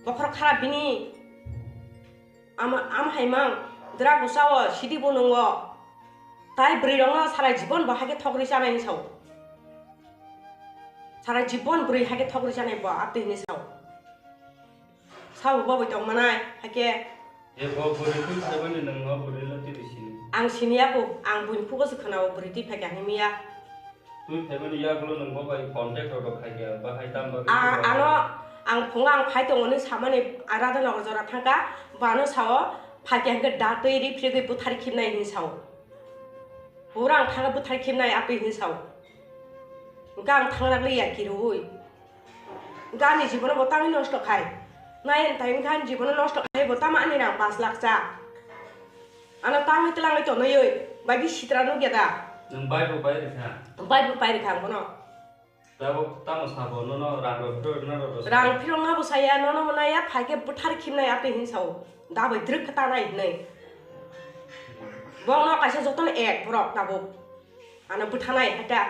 Bokhor kharap bini am haimang dra busawo sidi bonongo tai brirong sarai jibon bahage thogri janai ni sao sarai jibon bri hage thogri janai ba apti ni sao sao bo tong manai hake e bo buri tu sabani nang ho buri lati disini ang sinia ko ang bun phugo se khana bri ti phega ni mia tu family ya gulo nang bo bai contact ro khai ga ba hai tam ba ano ang phungang phai tong ni samani arada nor jora thangka bano sao phakeng ke datoi ri phege puthari khimnai ni sao Orang thang puthari khimnai api ni sao gang thang le ya kirui gani jibon bo tang nosto khai nai time kan jibon nosto khai bo tama ani rang 5 lakh cha ana tang tlang le to noi oi bagi sitra no geda nang bai bo bai ri kha bono Tabo tamo sabo no rang ro no ro rang phirong na bo saya no monaya phake puthari khimnai api ni sao da bai druk khata nai nei bong no kaisa joton ek borok tabo ana puthanai hata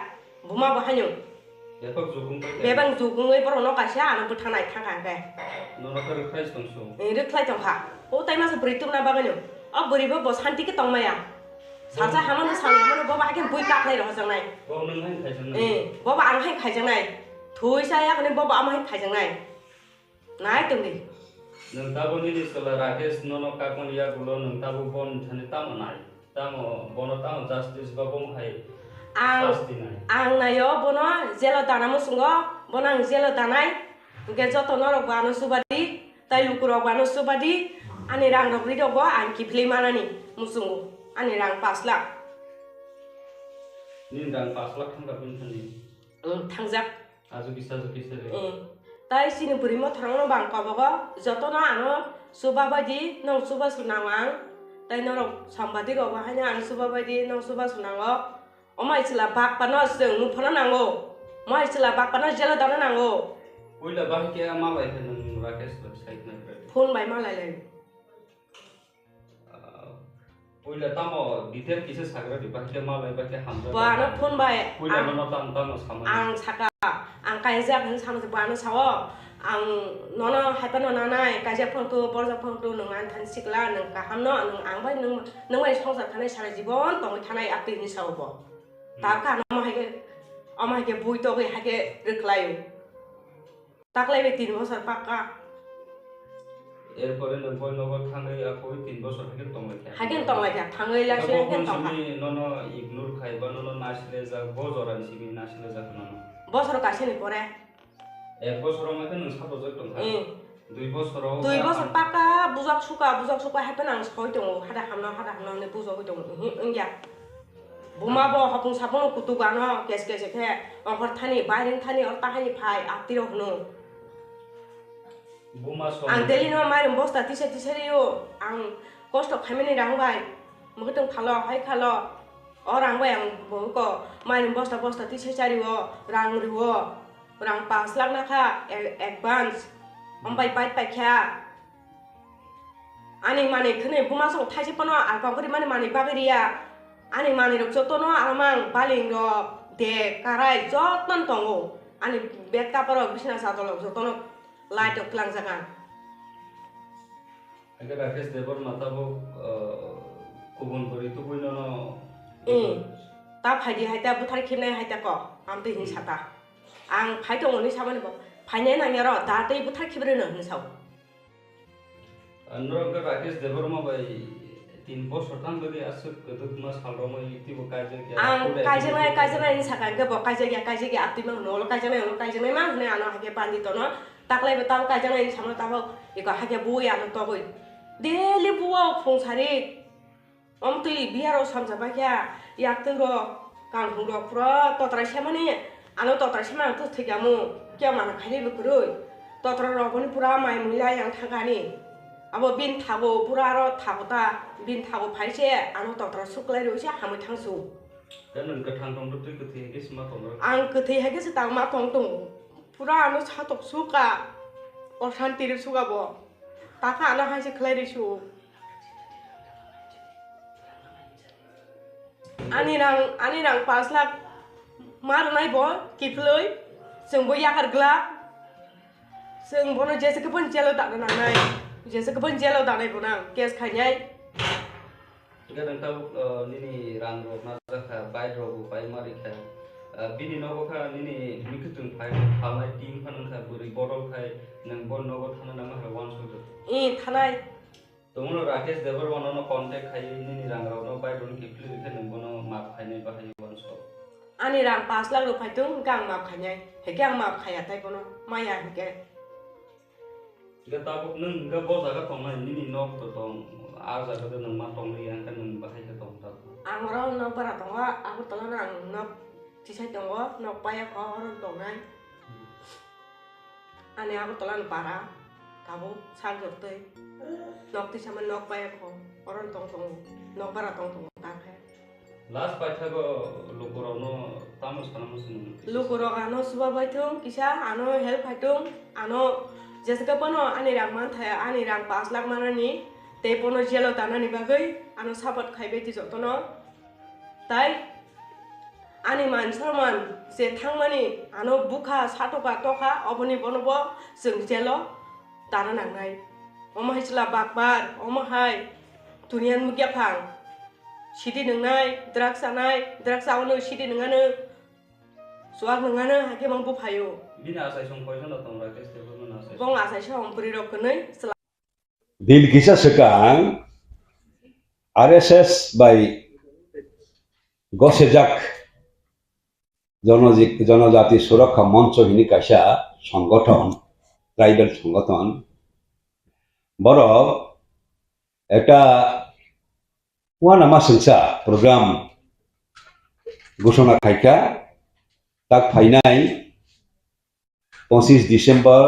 buma bahanyo bebang jugung oi borok no kaisa ana puthanai thangka ke no ka rekhai song so रे खलाय तंखा ओ टाइमा से ब्रिटुम ना बागनो अब बोरिबो ब शांति के तंगमाया साजा हामन सांग हामन बबा आके बुइ काखलाय रह जंनाय bo nang hai khai jang ए बबा आं हाय खाय जंनाय थुइसाया कने बबा आम हाय खाय जंनाय नाय तंगि nang tabo ni sala rakesh no ka kon ya gulo nang tabo bon thane tamo nai tamo bono tamo justice ba bom hai आं नायो बनो जेलो दाना मुसुंगो बनang जेलो दानाय के जतो नरक बानो सुबादि ताइ लुकुरक बानो सुबादि आनि रां रबरि दबो आं किफ्ले मानानि मुसुंगो आनि रां 5 lakh ni rang 5 lakh thang ka bin thani थांजाक aju bisa re ताइ सिनि बुरिमो थरंनो बां कबगो जतो न आनो सुबा बादि नौ सुबा सुनावां ताइ नरक संबादि रबो हानि आं सुबा बादि नौ सुबा सुनांगो अमाय सिला बाक पानो जों मुफनो नांगो माय सिला बाक पानो जेलो दानो नांगो oila ba ke malai ke nang rakesh website na phone बाय मालाय ले oila tamo detail kise sagra di ba ke malai ba ke hamza बानो फोन बाय oila no tamo sama आं साका आं कायजा भन सानो बानो सावो आं ननो हायपानो नानाय कायजा फंटो बरजा फंटो नों आन थान सिकला नों काहामनो नों आं बाय नों बाय संसार थानाय सारा जीवन तंगै थानाय आपिनि सावबो ताका नमाहायके अमाहायके बुइ तगै हायके रखलायो ताकलायबे 3 বছর पाक्का এরপরে নবই নগর থাঙ্গাই আকই 3 বছর থেকে তংলাইখা হাগেন তংলাইখা থাঙ্গাই লাসে হাগেন তংখা ননো ইগনোর খাইবা ননো নাসলে যা বজরান সিবি নাসলে যা ননো বছর কাছেনি পরে 1 বছর আমাকে নং সাবজেক্ট তংখা 2 বছর পাক্কা বুজাক সুকা হাইপেন आं সই दङ हादा हामनो ने बुजाव दङ इंया बुमा बो हपुं सापुं कुतु गानो केस के अंहर थानि बायरिं थानि और ताहानि फाय आतिरो हनो बुमा सो आं देलिनो माइरम बस्ता तिसेरियो आं कष्ट खामिनि रांबाय मगतों खालो हाय खालो और रांबाय आं बको माइरम बस्ता तिसेरियो रां रिवो रां 5 लाख नाखा एडवांस ओमबाय बाइट पाइख्या आनि माने खने बुमा सो थाइसे पनो आलपागरि माने बागरिया आनि माने रक जतनो आमां बालिं रो दे काराय जतन दङो आनि बेटा पर बिसना सादल जतनो लाइट क्लां जागा अगर राकेश देवर माताबो गुबुन बरि तो बयनो ता फाइदि हायता बुथार खेनाय हायता क आम दैनि साता आं फाइ दङनि सामाने फाइनाय नाङा र दादै बुथार खेब्रेनो हनसाव अनरंग राकेश देवर मा बाय 3 বছর थां बदि आसु कदुक मा सालरम इतिबो काजे के आं काजनाय नि साका गबो काजे आति मा नल काजनाय मा हने आनो हागे पानि तनो ताकलायबो ताव काजनाय नि सामनो ताव इको हागे बुया न तगै देलि बुवा फंसारि अमति बिहाराव सामजाबा क्या याक्तन रो कांगुं रो पुरा तत्रा सेमानि आनो तत्रा सेमा तो थैगामु क्या माना खालिबो कुरै तत्रा रबनि पुरा माइ मुला यां थागानि अब बिन थागो पुरा रो थागोता बिन थागो फाइसे आनो तत्रा सुक्लाय रोसे हामै थांसु नों गथां दं तो कथि हेगे समा दं आं कथि हेगे से तां मा दं पुरा आनो सातक सुका अशान्ति रे सुगाबो ताका आनो हाइसे खलाय रिसु आनि रां 5 लाख मार नायबो किफ्लै जोंबो यागारग्ला जों बनो जेसे गोबोन जेलाव दानो नांनाय जेसे गोबोन जेलाव दानाय बनो case खायनाय Kita nangkau nini rang rok na zaka bai rok bai marika bini nogo ka nini mikutung pai halai team ka nangka buri botol kai nang bon nogo thana nama ha wan so thanai tomono rakesh devar wanono contact khai nini rang rok no bai don kipli dikhe nang bono map khai nei bahai wan so ani rang 5 lakh rupai tung gang map khanyai he gang map khaya tai bono maya hike Kita tabuk nang ga bo jaga tong na nini nok to tong a jaga de nang ma tong ni yang kan nang bahai ka tong ta ang ro no para tonga aku tolong nang no tisai tongo no paya ko ron tongai ani aku tolong para tabu sang gertei nok tisama nok paya ko ron tong tong nok para tong tong ta khe last pai tha go lokoro no tamus kana musin lukuro ano suba baitung kisa ano help haitung ano jessica pono ani rang man thaya ani rang 5 lakh manani te pono jelo tanani bagai ano sabat khaibe ti jotono tai ani man sarman se thangmani ano buka satoka toka oboni bonobo जों jelo tana nangai oma hisla bakbar oma hai dunian mugya phang sidi nungai drugs awno sidi nungano suak nungano hake mangbu phayo bini asai song poison tong rakesh devar no asai bong asai song puri rok knoi Dil kisah Swkang RSS by Gosejak জনজাতি সুরক্ষা মঞ্চ হিনি কাইসা সংগঠন tribal সংগঠন বড় একটা ওয়ানামা সিংসা programme ঘোষণা খাইকা তাক ফাইনাই 25 December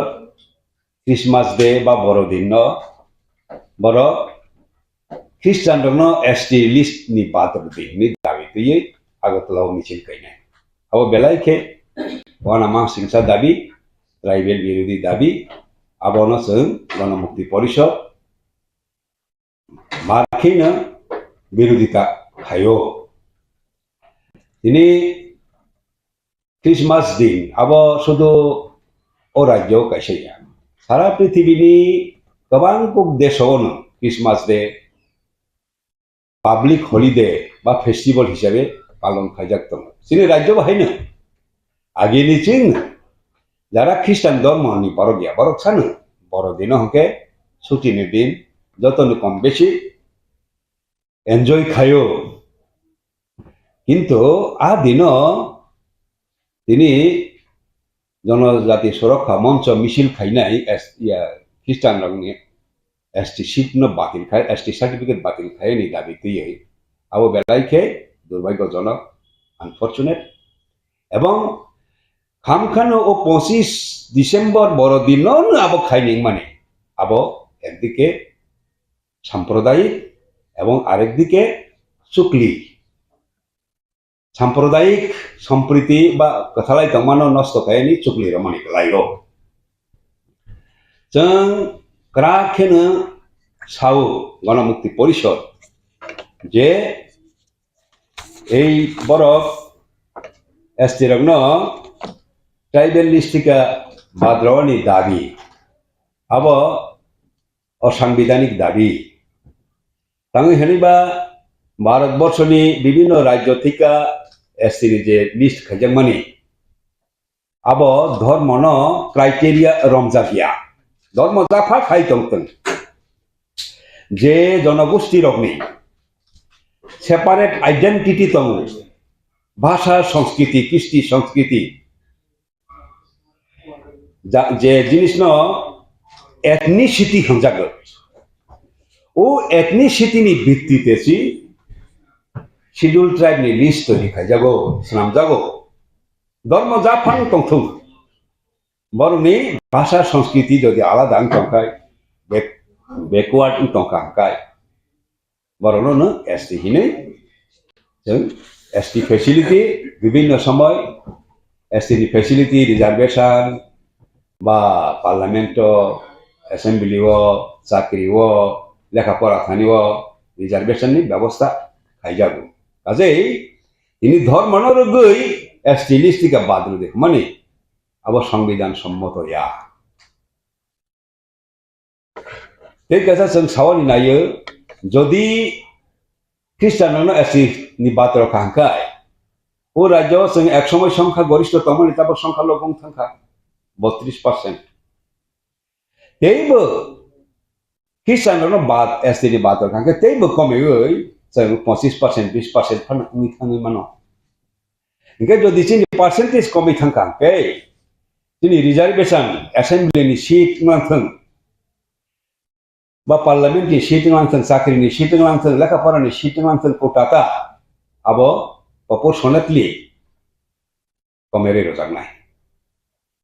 Christmas day বা বড়দিন বড় খ্রিস্টান রংনো এসটি লিস্ট নি পাত্র দিনি দাবি তুই আগতলাও মিছিল কাইনাই Abo belai ke wana mang singsa dabi tribal birudi dabi abono seung gana mukti porishod markina birudita khayo ini Christmas din abo sudu o rajyo kaise ya sara prithibini ni gobang kok deshono Christmas day public holiday ba festival hisabe পালন খাইজাক দङ sini রাজ্য বাহাইনো আগেনি চিং যারা খ্রিস্টান ধর্ম নি বড় সানো বড়দিন হকে ছুটির দিন যতন কম বেশি এনজয় খায়ো কিন্তু আ দিন তিনি জনজাতি সুরক্ষা মঞ্চ মিছিল খাইনাই খ্রিস্টান রঙনি এসটি সিট ন বাতিল খায় এসটি সার্টিফিকেট বাতিল খায় নি দাবি তুই আবো বেলাইকে দুর্ভাগ্যজনক আনফরচুনেট এবং খামখানো ও 25 ডিসেম্বর বড়দিন আবো খাইনিং মানে আবো একদিকে সাম্প্রদায়িক এবং আরেকদিকে চুকলি সাম্প্রদায়িক সম্প্রীতি বা কথালাই তমানো নষ্ট খায়নি চুকলি রমানি লাইরো जों গ্রাখেনো সাউ গণমুক্তি পরিষদ যে এই বরফ এসটি রগ্ন ট্রাইবেল লিস্টিকা বাদ্রওয়ানি দাবি আব অসাংবিধানিক দাবি তাঙ্গি হেনিবা ভারতবর্ষনি বিভিন্ন রাজ্য থেকে এসটির যে লিস্ট খাইজামানি আব ধর্ম ন ক্রাইটেরিয়া রমজাকিয়া ধর্ম জাফা খাই তংতং যে জনগোষ্ঠী রগ্নি সেপারেট আইডেন্টিটি তং ভাষা সংস্কৃতি কৃষ্টি সংস্কৃতি যে জিনিস ন এথনিসিটি হঞ্জাগ ও এথনিসিটি নি ভিত্তিতে শিডিউল ট্রাইব নি লিস্ট তৈরি খাই যাগো স্নাম যাগো ধর্ম জাফাং তংথং বরনি ভাষা সংস্কৃতি যদি আলাদা টংকায় বেকওয়ার্ড টংকায় বরনো এসটি হিনে जों एसटी फेसिलिटी विभिन्न समय एसटी फेसिलिटी रिजार्वेशन बा पार्लियामेंट एसेंबली चाकरी लेखापढ़ा थानी रिजार्वेशन व्यवस्था खाइजागो काजे इनि धर्म गई एसटी लिस्ट का बाद देख माने अब संविधान सम्मत या ঠিক আছে जों सावनि नायो যদি খ্রিস্টানनो एससी नि बाथ्रा खांखाय ও রাজ্য जों एक समय संख्या गरिष्ठ तमनि ताबो संख्या लोगों थांखा 32% तेबो ख्रिस्टाननो बात एससी नि बाथ्रा खांखाय तेबो कमेयै जों 25% 20% फान उनि थाङै मानो इनके যদি চিনি পার্সেন্টেজ কমই থাকা কে চিনি রিজার্ভেশন অ্যাসেম্বলিनि সিট लांथों বা পার্লামেন্টनि সিট लांथों চাকরিनि সিट लांथों लेखाफरानि সিट लांथों कोटाका आबो प्रपोर्शनेटली कमेरे रोजागनाय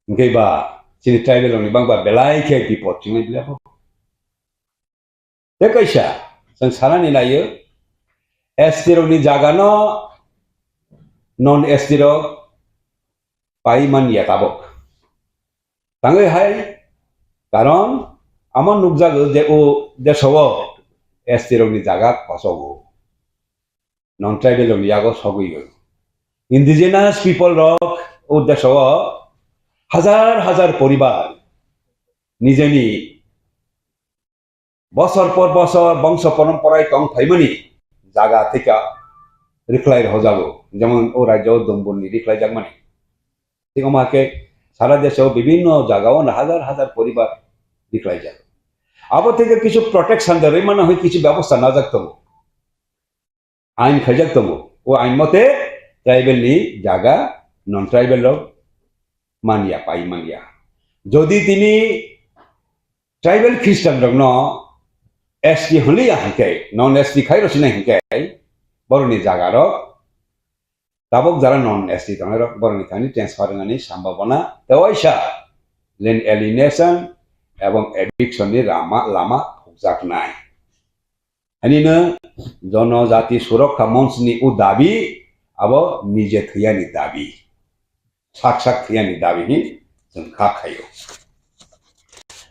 इनके बा चिनि ट्राइबेलनि बांबा बेलायखे बिपद चिंनाय बिलाखौ बे कैसा जों सानानि नायो एसटिरनि जागानो नन एसटिरो पाइमानिया ताबक तांगै हाय कारण आमन नुकजागो जे ओ देशो एसटिरनि जागा फसगो नन ट्राइबेलनि यागो सगैगो इंडिजिनास पीपल रक ओ देशो हजार हजार परिवार निजेनि बसर पर बसर वंश परम्पराय तंग थाइमनि जागा थेका रिख्लाय हजागो जेमन ओ राज्य दम्बुनि रिख्लाय जागमानि ठीक माके सारा देशो विभिन्न जागाओ हजार हजार परिवार रिख्लाय जागो आबो थेके किछु प्रोटेक्शन दरे माने होय किछु व्यवस्था ना जागतमो आइन खायजागतमो ओ आइन मते ट्राइबेलनि जागा नन ट्राइबेल मानिया पाइ मानिया जदि तिनि ट्राइबेल ख्रिस्टान रगनो एसटी हलिया हंके नन एसटी खाइरसिना हंके बरनि जागारो ताबक जारा नन एसटी तंगरो बरनि थानि ट्रांसफार होनानि सम्भावना तवाइसा लैंड एलिनेशन एवं एविक्शन नि लामा फुकजाकनाय हानिनो जनजाति सुरक्षा मंचनि उ दाबी आबो निजे थैयानि दाबी साक थैयानि दाबी नि जों खाखायो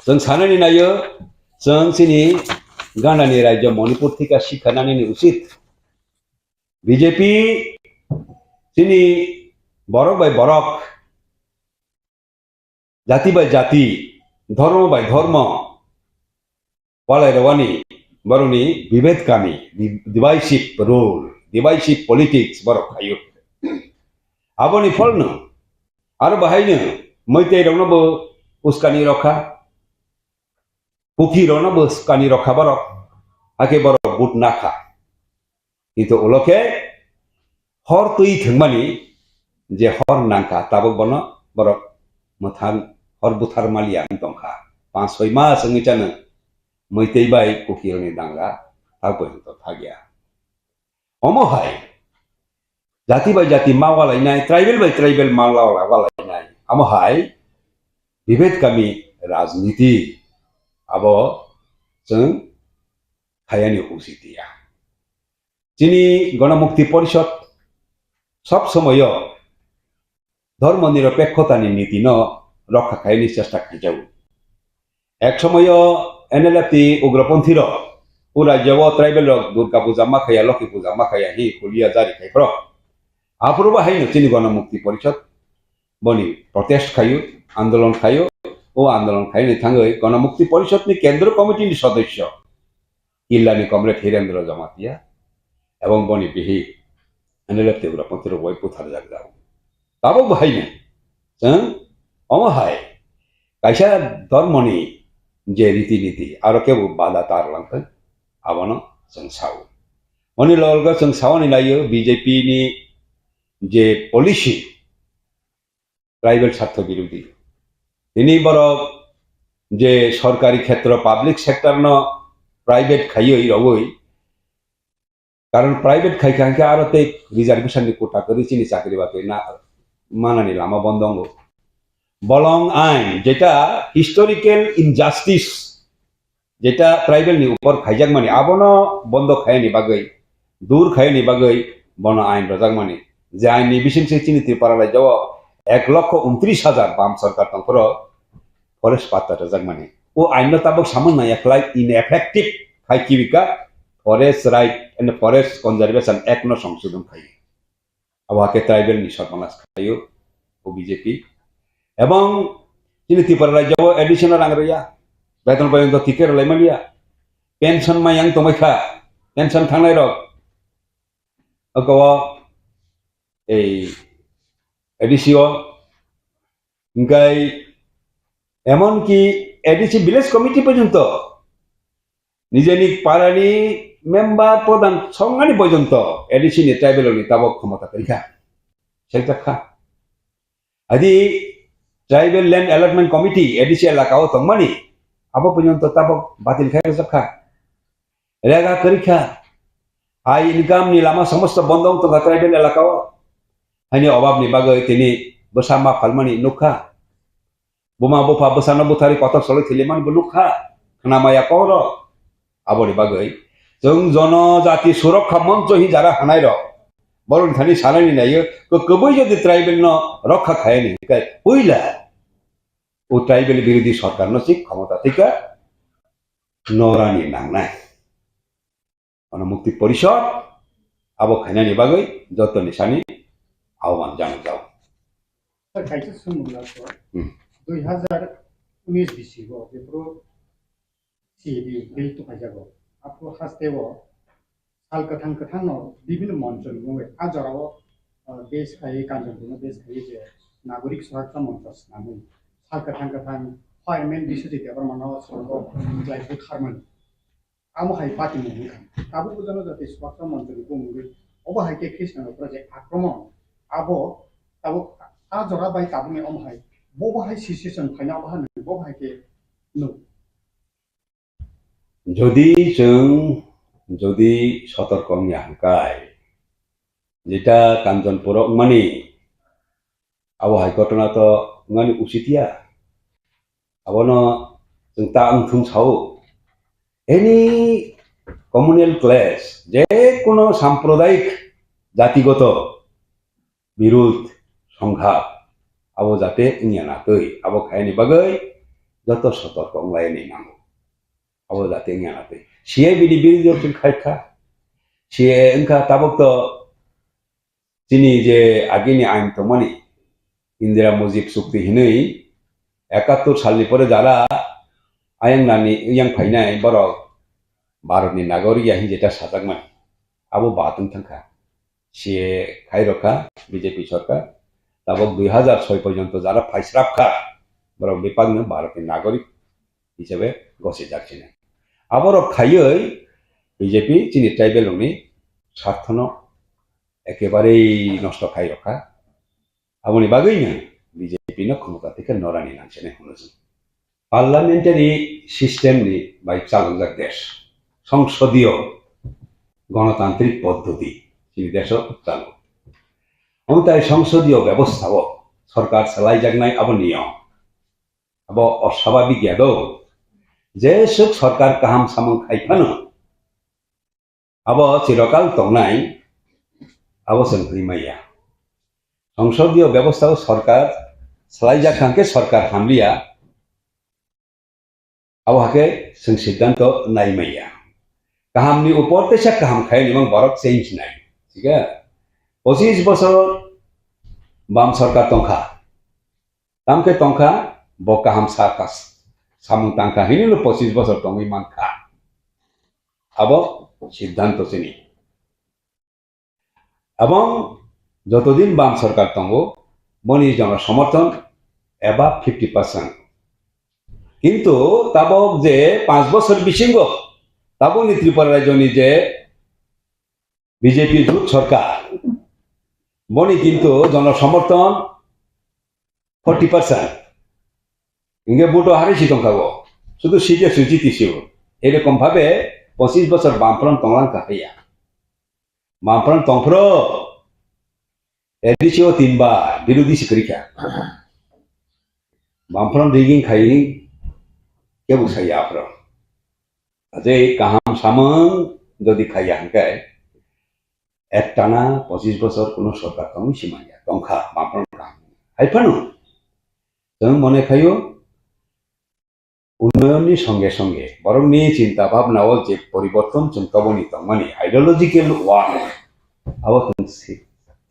जों साननानै नायो जों सिनि गानानि राज्य मणिपुर थिका शिखानानि उचित बीजेपी सिनी बरक बाय बरक जाति बाय जाति धर्म बाय धर्म वालायरवानी बरनि विभेद कामी डिवाइसिव रूल डिवाइसिव पॉलिटिक्स बरक खायो आबोनि फलनो आरो बाहायनो मैते रंनबो उस्कानि रखा कुकी रंनबो उस्कानि रखा बरक आके बरक बुट नाखा किन्तु उलके हर तुई थंमानि जे हर नांका ताबक बनो बरक मथान हर बुथार मालिया दंखा 5-6 मास संगिचानो मैते बाय कुकीरनि दांगा ताबो तो थागिया अमहाय जाति बाय जाति मावालायनाय ट्राइबेल बाय ट्राइबेल मावालायनाय अमहाय विभेद कामी राजनीति आबो जों हायानि उसितिया जिनि गणमुक्ति परिषद सब समय धर्मनिरपेक्षतानि नीति न रक्षा खायनि चेष्टा खायजाऊ एक समय एनएलएफटी उग्रपंथी उ राज्य ट्राइबेल दुर्गा पूजा माखाया लक्ष्मी पूजा माखाया ही खुलिया जारी खायफ्र आफुर बाहायनो चिनि गणमुक्ति परिषद बनि प्रोटेस्ट खायो आंदोलन खायो ओ आंदोलन खायनि थाङै गणमुक्ति परिषदनि केंद्र कमिटिनि सदस्य किल्लानि कमरेड हिरेन्द्र जमातिया एवं बनि बिहि एनएलएफटी उग्रपंथी बय पुथार जागजाऊ ताबो बाहायनो जों अमहाय कायसा धर्मनि जे रीति नीति आरो केबो बाधा तारलांथों आबनो जों सावो मनि लगा जों सावनि नायो बीजेपी नि जे पॉलिसी ट्राइबल स्वार्थ विरोधी दिनै बरक जे सरकारी क्षेत्र पब्लिक सेक्टर न प्राइवेट खायै रवै कारण प्राइवेट खायखांखे आरो ते रिजर्वेशन नि कोटा करि चिनि चाकरी बाकरी ना मानानि लामा बंद दंगो बलं आइन जेटा हिस्टोरिकल इनजास्टिस जेटा ट्राइबल नि ऊपर खायजाक माने आबनो बंद खायनि बागै दूर खायनि बागै बन आइन रजाक माने जे आइन नि बिसिमसे चिनि त्रिपुरा राज्यआव 1,29,000 बाम सरकार तंफोर फरेस्ट पाता रजाक माने ओ आइन ताबक सामना एकलाय इनएफेक्टिव खायकिबिका forest right and forest conservation act न संशोधन खायो आवाके ट्राइबल नि सरमानास खायो ओ बीजेपी एवं चिनि त्रिपुरा राज्यआव एडिशनल रांगरिया बेतन पर्यंत ticket लायमालिया pension mayang tomaikha pension thangnai rok akawa ei edisio ngai এমনকি এডিসি ভিলেজ কমিটি পর্যন্ত নিজেনি পাড়ানি মেম্বার প্রধান সংজ্ঞানি পর্যন্ত এডিসি নি ট্রাইবেল নি তাবক ক্ষমতা পরীক্ষা সেটা খা আদি tribal land allotment committee ADC এলাকাও তংমানি আবো পর্যন্ত তাবক বাতিল খাই সবখা রেগা পরীক্ষা আই ইনকাম নি লামা সমস্ত বন্ধ তো ট্রাইবেল এলাকাও হাইনি অভাব নি বাগৈ তিনি বসামা ফালমানি নুখা Buma bopa besana butari kotor soli tiliman belukha namaya koro abori bagai jeng jono jati surakha moncho hi jara hanai ro borun thani sanani nayo ko koboi jodi tribal no rakha khayani kai oila o tribal বিরোধী সরকার no sik ক্ষমতা থেকে নরানি নাংনাই গণমুক্তি পরিষদ abo khainani bagai joto nisani আহ্বান জানানো যাও খাইছে সুমুলা তো 2019 বিসিব যেপুরো CD বিল তো পাইজাবো আপু হাসতেব সাল কথাং কথাং ন বিভিন্ন মঞ্চল মুয়ে আজরাও দেশ খাই কাঞ্চনপুর দেশ খাই যে নাগরিক সুরক্ষা মঞ্চ নামে সাল কথাং কথাং ফায়ারম্যান বিশুদ্ধি দেবার মানো সর্ব লাইফ খারমান আমো হাই পাতি মুই কাবু বুঝানো যাতে সুরক্ষা মঞ্চল মুই অবহাইকে খ্রিস্টান প্রজেক্ট আক্রমণ আবো তাবো আজরা বাই কাবুনি অমহাই ববহাই সিচুয়েশন ফাইনা বাহান ববহাইকে নো যদি সতর্ক হাঙ্কায় যেটা কাঞ্চনপুর মানে আবহাওয়া ঘটনা তো মানে উচিতিয়া আবনো जों ता अंथुं साव एनी कम्युनियल क्लास जे कोनो साम्प्रदायिक जातिगत বিরোধ সংঘাত আবো যাতে ইংয়ানাতৈ আবো খায়নি বাগৈ যত সতর্ক লাইনি নামো আবো যাতে ইংয়ানাতৈ সিয়ে বিডি বিরোধী খাইখা সিয়ে ওংখা তাবক তো তিনি যে আগেনি আইন তো মানে ইন্দিরা মুজিব চুক্তি হিनै 71 সালनि পরে যারা আয়াংনানি ইয়াং ফাইনাय বরক भारतनि नागरिक याहि जेटा साजागमोन आबो बाथुं थांखा সিয়ে খাই রক্ষা বিজেপি সরকার তাবক 2006 পর্যন্ত যারা ফাইসরাপখা বরক বিপাগনো ভারতের নাগরিক হিসেবে গছে যাচ্ছে না আবারও খাইयै বিজেপি চিনি ট্রাইবেলনি স্বার্থন একেবারেই নষ্ট খাই রক্ষা আবনি বাগৈনো বিজেপি ন ক্ষমতা থেকে নরানি নাংছে না হনজ পার্লামেন্টারি সিস্টেমনি বাই চালুজাক দেশ সংসদীয় গণতান্ত্রিক পদ্ধতি দেশ চালু তাই সংসদীয় ব্যবস্থাও সরকার চালাই জাগনাই আবো নিয়ম আবো অস্বাভাবিক ইয়াদও যে সুখ সরকার কাহাম সামং খাইফানো আবো চিরকাল তংনাই আবো সঙ্গিমাইয়া সংসদীয় ব্যবস্থাও সরকার চালাই জাগখানকে সরকার হামলিয়া আবো হাকে जों सिद्धांत नायमाइया काहामनि ऊपर तेसा काहाम खायनि mang borok change नाय ठीक है 25 বছর বাম সরকার তংখা তামকে তংখা ব কাহাম সাকাস সামুং তাংখা হিনিল 25 বছর তংই মানখা আবো সিদ্ধান্ত চিনি এবং যতদিন বাম সরকার তঙ্গো বনি জন সমর্থন এবা 50% কিন্তু তাবক যে 5 বছর বিশিঙ্গ তাবনি ত্রিপুরা রাজ্যনি যে বিজেপি জোট সরকার বনি কিন্তু জনসমর্থন 40% ইংগে বুটো হারিছি তংখাবো শুধু সিটে সুজিতিছিও এরকম ভাবে 25 বছর বামফ্রন্ট তংলাঙ্কা হইয়া বামফ্রন্ট তংফ্র এদিছিও 3 বার বিরোধী সিকরিকা বামফ্রন্ট রিগিং খাই কে বুঝাইয়া আপ্র আজে কাহাম সামং যদি খাইয়া হাঙ্কায় একটানা 25 বছর কোনো সরকার তং সীমাইয়া তংখা বামফ্রন্ট হাইফানো जों মনে খাইও উন্নয়ননি সঙ্গে সঙ্গে বরং নিয়ে চিন্তা ভাবনাও যে পরিবর্তন जों তবনি তংমানি আইডিওলজিক্যাল ওয়ার আবো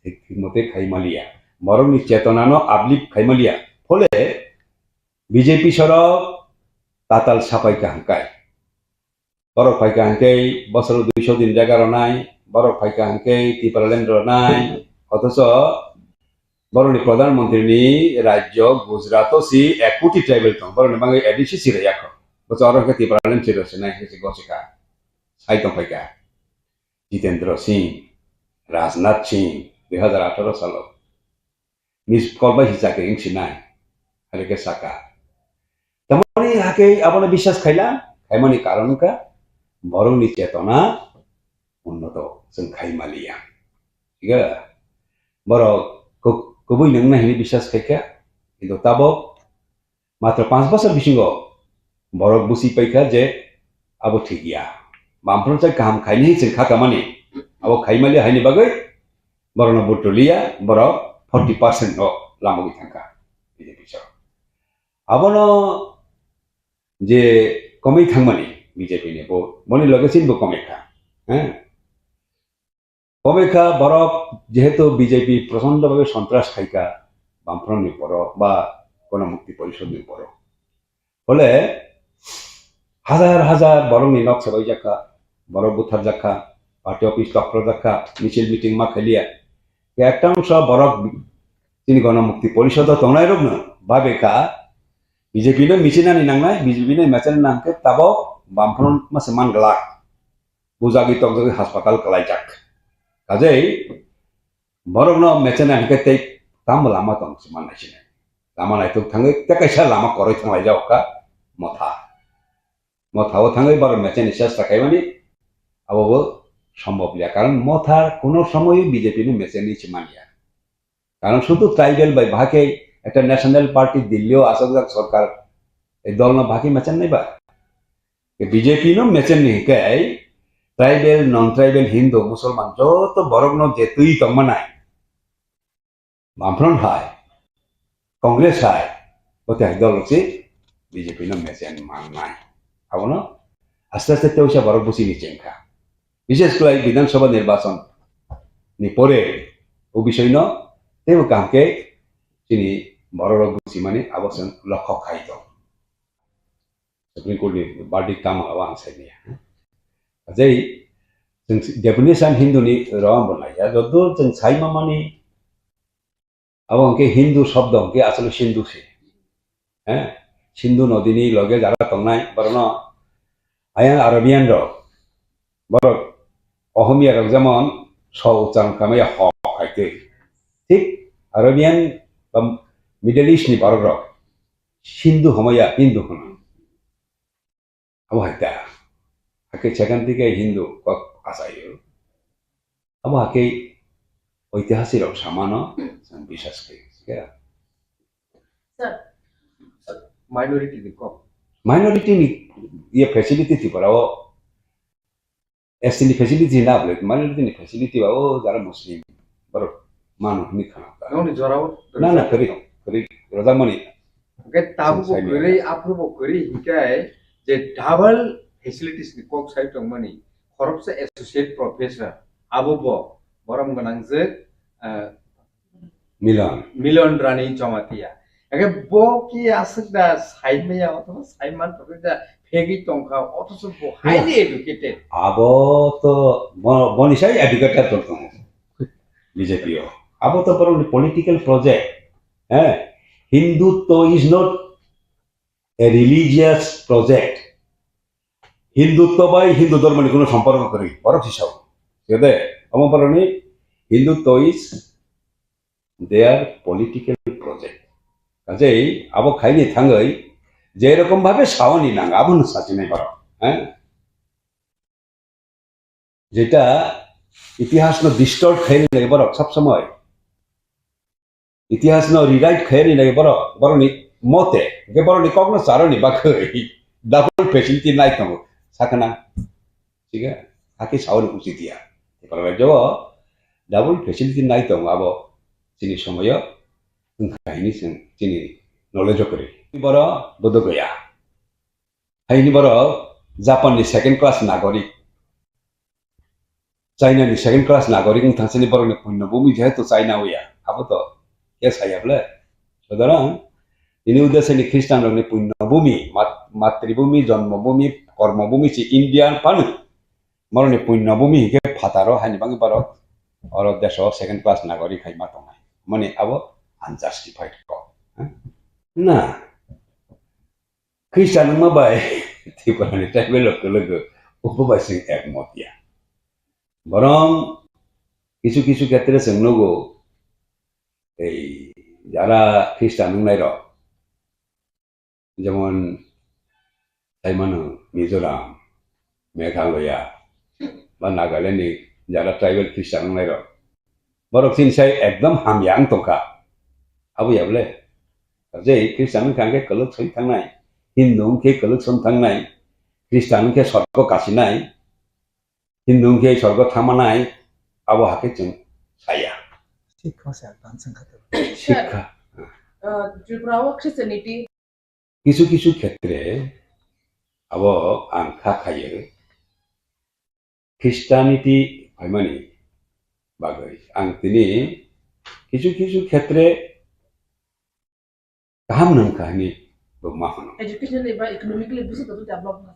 ঠিক মতে খাইমালিয়া বরং নি চেতনানো আবলিপ খাইমালিয়া ফলে BJP সরক তাতাল সাপাইকা হাঙ্কায় borok paika hangke bosor 200 din jaga ronai borok paika hangke Tripura ronai অথচ borok ni pradhan mantri ni rajyo Gujarat si 1 কোটি tribal tong borok ni bangai edisi sire yakho bosor orang ke Tripura sire senai ke gosika sai tong paika Jitendra Singh Rajnath Singh 2018 salo mis kolba hisake ing sinai hari ke saka tamani hake abone বিশ্বাস খাইলা খাইমানি কারণ ka borok ni cetona unnoto जों खाइमालिया ठीक है borok kubui nang nahi বিশ্বাস খাইka কিন্তু tabo মাত্র 5 বছর bisingo borok busi paika je abo thikia bamprong chai kaham khaini जों khakamani abo khaimali haini bagai borok butulia borok 40% no lamogi thangka ini bisa abono je komai thangmani BJP ni bo moni logesin bo komeka komeka borok jehetu BJP prochond bhabe সন্ত্রাস খাইকা বামফ্রন্ট ni poro ba kono mukti porishod ni poro bole হাজার হাজার borok ni nok sabai jaka borok buthar jaka party office doktor jaka misil meeting ma khalia একটা অংশ borok তিনি গণমুক্তি পরিষদ তংনাই রব না ভাবে কা বিজেপি নো মিছিনানি নাংনাই বিজেপি নো মেচেন নামকে তাবো বামফ্রন মাসে মানগলা বুজাগি তংজগি হাসপাতাল কলাইজাক কাজেই borok no মেচেন নামকে তে তাম লামা তং সিমান নাইছিনে লামা নাইতো থাঙ্গে তেকাইসা লামা করই থাঙ্গাই যাওকা মথাও থাঙ্গাই borok মেচেন নিশ্বাস থাকাইমানি আবো সম্ভব লিয়া কারণ মথার কোনো সময়ই বিজেপি নো মেচেন নিছিমানিয়া কারণ শুধু ট্রাইবেল বাই ভাকে একটা ন্যাশনাল পার্টি দিল্লিও আসক সরকার এই দল না ভাকি মেচেন নাই বা বিজেপি নো মেচেন নি কাই ট্রাইবেল নন ট্রাইবেল হিন্দু মুসলমান যত borok no যেতুই তংমানাই বামফ্রন্ট হাই কংগ্রেস হাই ওতে দল হচ্ছে বিজেপি নো মেচেন মান নাই আবনো আস্তে আস্তে তেউসা borok বুঝি নিচেনখা বিশেষ করে বিধানসভা নির্বাচন নি পরে ও বিষয় ন তেও কামকে তিনি borok বুঝি মানে আবসন লক্ষ্য খাইতো সুপ্রিম কোর্টে বার্ডি কাম আওয়ান সাইনিয়া যেই जों डेफिनेशन हिंदुनि राव बनाया जदो जों साइमा माने अब अंके हिंदू शब्द अंके असले सिंधु से सिंधु नदीनि लगे जारा तंगनाय बरनो आया अरबियान रो borok অহমিয়া রক যেমন স উচ্চারণ খামাইয়া হ খাইতে ঠিক আরবিয়ান বা মিডল ইস্ট নি borok rok সিন্ধু হমাইয়া হিন্দু হন আবহাইতা আকে সেখান থেকে হিন্দু কক আসাইও আবহাকে ঐতিহাসিক সামানো বিশ্বাস করি sir minority ni kok minority নি ইয়ে ফ্যাসিলিটি ত্রিপুরা ও এসটি নি ফ্যাসিলিটি না বলে মাইনরিটি নি ফ্যাসিলিটি বা ও যারা মুসলিম borok মানুষ নি খানা nong jorao না না করি রজামনি ke tabu bo kori apro bo kori hikai je double facilities ni kok sai tong mani khorop se associate professor abo bo boram ganang je Milanrani Jamatia eke bo ki asuk da sai meya oto sai man to da phegi tongka oto so bo highly educated abo to bonisai educated to BJP abo to political project Hindutva is not a religious project Hindutva বা হিন্দু ধর্ম নিয়ে কোনো সম্পর্ক করি borok হিসাব সেদে অমপরণি Hindutva is there political project কাজেই আবো খাইনি থাঙ্গই যে রকম ভাবে সাওনি নাং আবন সাচি নাই borok যেটা ইতিহাস ন ডিস্টর্ট খাইনি লাগে borok সব সময় ইতিহাস ন রিরাইট খাইনি লাগে borok নি মতে কে borok নি কখনো চারনি বা কই ডাবল ফ্যাসিলিটি নাই তো sakana tiga haki sawan usitia kalau Jawa double facility nai to abo sini somoyo ini sini knowledge kore boro bodo goya ini boro Japan ni second class nagorik China ni second class nagorik thangsini boro ni punno bumi jehetu China hoya abo to ya saya ble saudara ini udah seni Kristen ni punno bumi matribumi janmabhumi Karmabhumi say Indian পানো মরণে পুণ্যভূমি হিকে ফাতারো হানি বাঙ্গি বারো or দেশ second class নাগরিক হাইমা দंगाय মানে আবো unjustified ক না খ্রিস্টান মাবাই ত্রিপুরানি ট্রাইবেল লোক উপবাসী একমতিয়া বরং কিছু কিছু ক্ষেত্রে जोंनोगो এই যারা খ্রিস্টান নাইর যেমন তাইমানো মিজোরাম মেঘালয়া বা নাগাল্যান্ডে যারা ট্রাইবেল খ্রিস্টাन नाइर बरक सिनसाय एकदम हामयां तंका आबो याबले जे ख्रिस्टान खांगे कलक सै थांनाय हिंदू के कलक सम थांनाय ख्रिस्टान के स्वर्ग कासिनाय हिंदू के स्वर्ग थामानाय आबो हाके जों साया शिक्षा त्रिपुरा क्रिस्टियानिटी किछु किछु क्षेत्रे आबो आं खाखायो ख्रिस्टानिटी भाइमानि बागै आं दिनै किछु किछु क्षेत्रे गाहाम नंखानि मा होनो एजुकेशनली बा इकोनॉमिकली बेसे तो डेवलप ना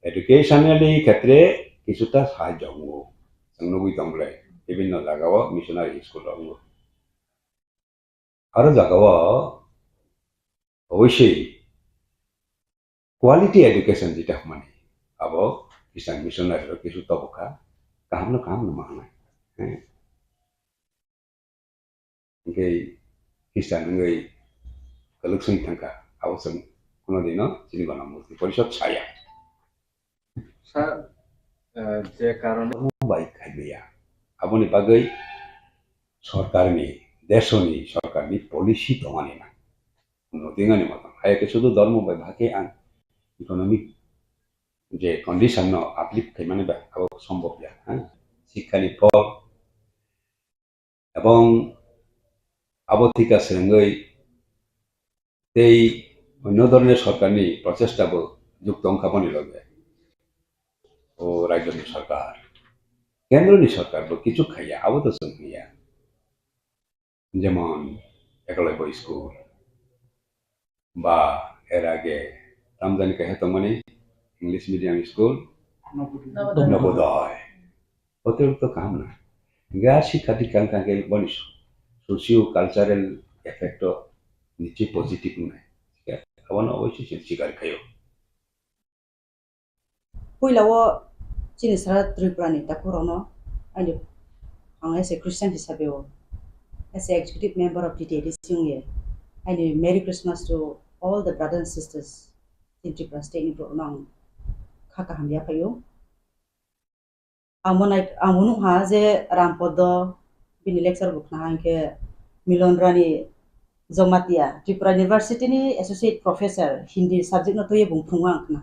एजुकेशनली क्षेत्रे किछुटा साहाय्य दंगो जोंनो बुइ दंब्ले विभिन्न जायगायाव मिशनारि स्कुल दंगो आरो जायगायाव अवश्य क्वालिटी एजुकेशन जिता माने आबो ख्रिस्टान मिशनारि किछु तबका गाहाम मा होनो के ख्रिस्टान नगै कलक सै थांका आवसं कोनो दिनो जिनिबाना मूर्ति परिषद छाया सर जे कारण बाइ खाइया आबोनि बागै सरकारनि देशनि सरकारनि पलिसि दंगानि ना नदिङानि मतन हायके शुद्ध धर्म बाइ भाके आं इकोनॉमिक जे कंडीशन न अपलिफ्ट खाइमाने बा आबो सम्भव या शिक्षानि फल এবং আবর্তিকা সঙ্গই এই অন্য ধরনের সরকারি প্রচেষ্টাবো যুক্ত অংখাপনি লগে ও রাজ্যনি সরকার কেন্দ্রনি সরকার কিছু খাইয়া আবত সঙ্গিয়া যেমন একলব্য স্কুল বা এর আগে রামজানি কাহে মানে ইংলিশ মিডিয়াম স্কুল নবোদয় অতিরিক্ত কাম না গা শিক্ষা দীক্ষা কাকে বনিস सोशियो कल्चरल इफेक्ट निचे पॉजिटिव नै खावन अवश्य सिगार खायो पहिलाwo जिनिसरा त्रिपुरानि तापुरानो आंनि आं एस ए क्रिस्टियान हिसाबै as a executive member of DTD सिंगे आंनि merry Christmas to all the brothers and sisters in Tripura state नि प्रोग्राम आं खाका हामया फायो आमोनु हा जे रामपद बिनि लेक्चर बुकना आंके मिलनरानी जमातिया त्रिपुरा यूनिवर्सिटी नि एसोसिएट प्रोफेसर हिंदी सब्जेक्ट न तोये बुंफुंगा आंखना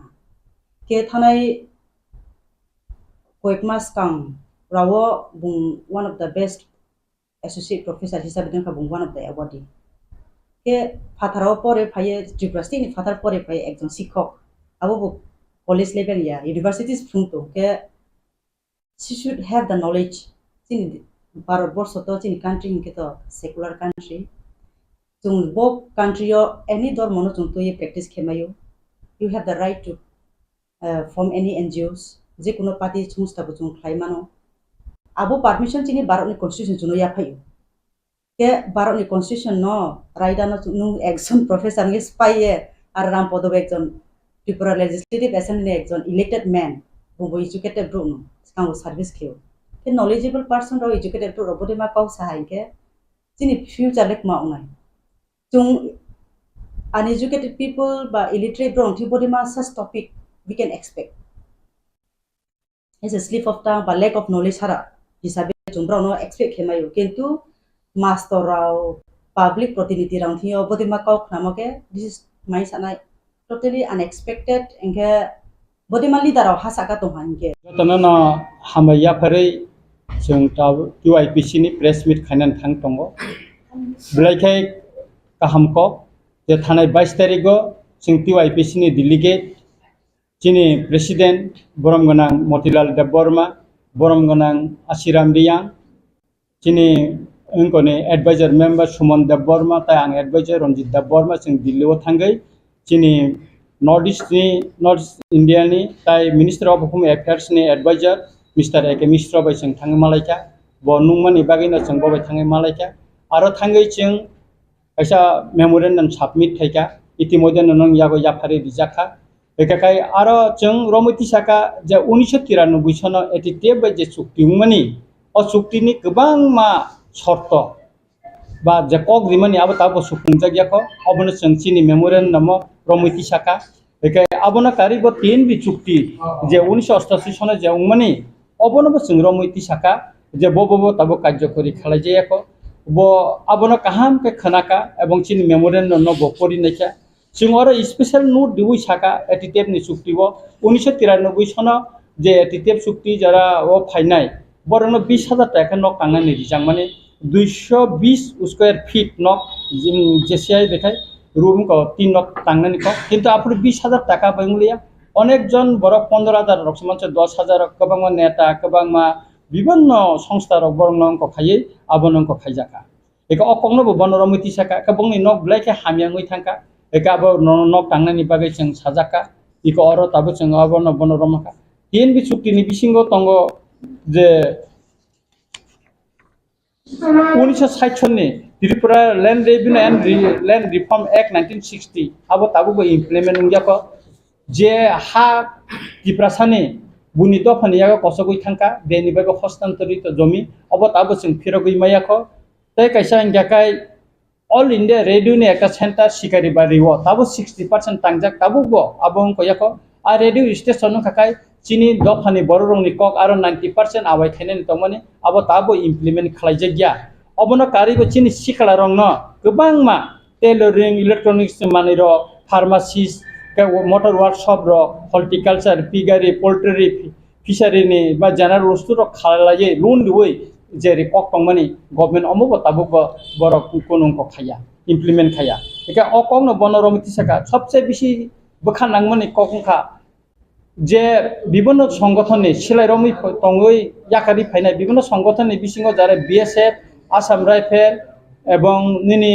के थानाय Swkang रावो बुं one of the best associate professor हिसाबै दोनखा बुं one of the awardee के फाथाराव परे फाये त्रिपुरा स्टेट नि फाथार परे फाये एकजन शिक्षक आबो कॉलेज लेवल या यूनिवर्सिटीज फुंतो के she should have the knowledge Bharatvarsh तो जोंनि कान्ट्रि हिंके तो सेकुलार कान्ट्रि जों बो कान्ट्रियाव एनी धर्म न जों तो ये प्रेक्टिस खेमायो you have the right to form any NGOs जे कोनो पार्टी संस्थाबो जों खाइमानो आबो परमिशन जोंनि भारतनि कन्स्टिट्यूशन जों या फायो के भारतनि कन्स्टिट्यूशन न राइडानो नु एकजन प्रोफेसर नि स्पाइए आरो रामपदव एकजन त्रिपुरा लेजिस्लेटिव एसेंबली एकजन इलेक्टेड मैन बुंबो एजुकेटेड ब्रो नो सिगाङाव सार्भिस खेयो के knowledgeable person रो एजुकेटेड रो बदे मा काउ साहाय के जोंनि फ्यूचर लेक मा उनाय जों uneducated people बा illiterate रो थि बदे मा सच topic we can expect as a slip of tongue बा lack of knowledge हारा हिसाबै जों ब्राउनो एक्सपेक्ट खेमायो किन्तु मास्टर राव पब्लिक प्रतिनिधि राव थियो बदे मा काउ खनामके दिस इज माय सानाय टोटली अनएक्सपेक्टेड एंगे बदे मा लीडर राव हासाका दं हांगे तनना हामैया फरै जों ता UIPC नि प्रेस मिट खायनान थां दंगो ब्लाइखाय गाहामको जे थानाय 22 तारिखो जों UIPC नि डेलिगेट जिनि प्रेसिडेंट बरमगोनां मतिलाल देबबर्मा बरमगोनां आशिराम रियां जिनि उनकोनि एडवाइजर मेंबर सुमन देबबर्मा ताय आं एडवाइजर रंजित देबबर्मा जों दिल्लीयाव थांगै जिनि नॉर्थ ईस्ट इंडिया नि ताई मिनिस्टर ऑफ होम अफेयर्स नि एडवाइजर मिस्टर एके मिश्र बाय जों थाङो मालायका ब नुंमानि बागैनो जों बबाय थाङो मालायका आरो थाङै जों ऐसा मेमोरेंडम सबमिट थाइका इतिमध्ये नों यागो याफारि रिजाखा बेखाय आरो जों रमैती साका जे 1993 सनाव एटिटेब बाय जे चुक्तिमनि अ चुक्तिनि गोबां मा शर्त बा जे कक रिमानि आबो ताबो सुफुंजागियाखौ अबनो जों चिनि मेमोरेंडम रमैती साका बेखाय अबनो कारिबो तीन बि चुक्ति जे 1988 सनाव जे उमनि अबनो जों रमैती साका जे बबो Tabo कार्यकरी खालायजायाखौ bo abono kaham ke khanaka ebong chin memorandum no bopori naikha जों आरो स्पेशल नोट दिवै साका एटिटेब नि चुक्ति वो 1993 सना जे एटिटेब चुक्ति जरा वो फाइनाय बरनो 20,000 टाका न कांगानि रिजां माने 220 स्क्वायर फीट न जेसीआई देखाय रूम को 3 न कांगानि को किंतु आपुर 20,000 टाका बंगलिया अनेक जन बर 15,000 रकसमान 10,000 कबांग नेता कबांग विभिन्न संस्था रक बरनो को खायै आबनो को खायजाका एक अकंनो बन रमैती साका कबंगनि नक ब्लाइके हामियांगै थांका एकाबो नक थांनायनि बागै जों साजाका इको अरो ताबो जों आबनो बन रमका तीन बि चुक्तिनि बिसिंगो तंगो जे 1960 नि Tripura land revenue and land reform act 1960 आबो ताबो इम्प्लीमेंट उंजाको जे हा तिप्रासानि बुनि दफानिया कसगै थांका बेनि बागै हस्तांतरित जमी अब ताबो जों फिरगै मायाखो तै कैसा इंगाकाय ऑल इंडिया रेडियो ने एक सेंटर शिकारी बारी वो ताबो 60% तांजाक ताबो बो आबों को याको आ रेडियो स्टेशन खाकाय चिनी दफानि बररंनि कक आरो 90% आवाय थाइनेनि तमनि आबो ताबो इम्प्लीमेंट खालायजागिया अबनो कारिबो चिनी सिखला रंग न गोबां मा टेलरिंग इलेक्ट्रॉनिक्स मानिरो फार्मासिस्ट मोटर वर्कशॉप रो हॉर्टिकल्चर पिगारी पोल्ट्री फिशरी बा जनरल वस्तु रो खालाये लोन दुई जेरै कक तंमानि गवर्नमेंट अमबो ताबो बरक कोनुं को खाया इम्प्लीमेंट खाया एका अकंनो बन रमैती साका सबसे बेसी बखानांगमनि ककंखा जे विभिन्न संगठननि सिलाय रमै तंगै याकारि फायनाय विभिन्न संगठननि बिसिङाव जारे बीएसएफ आसाम राइफल एवं निनि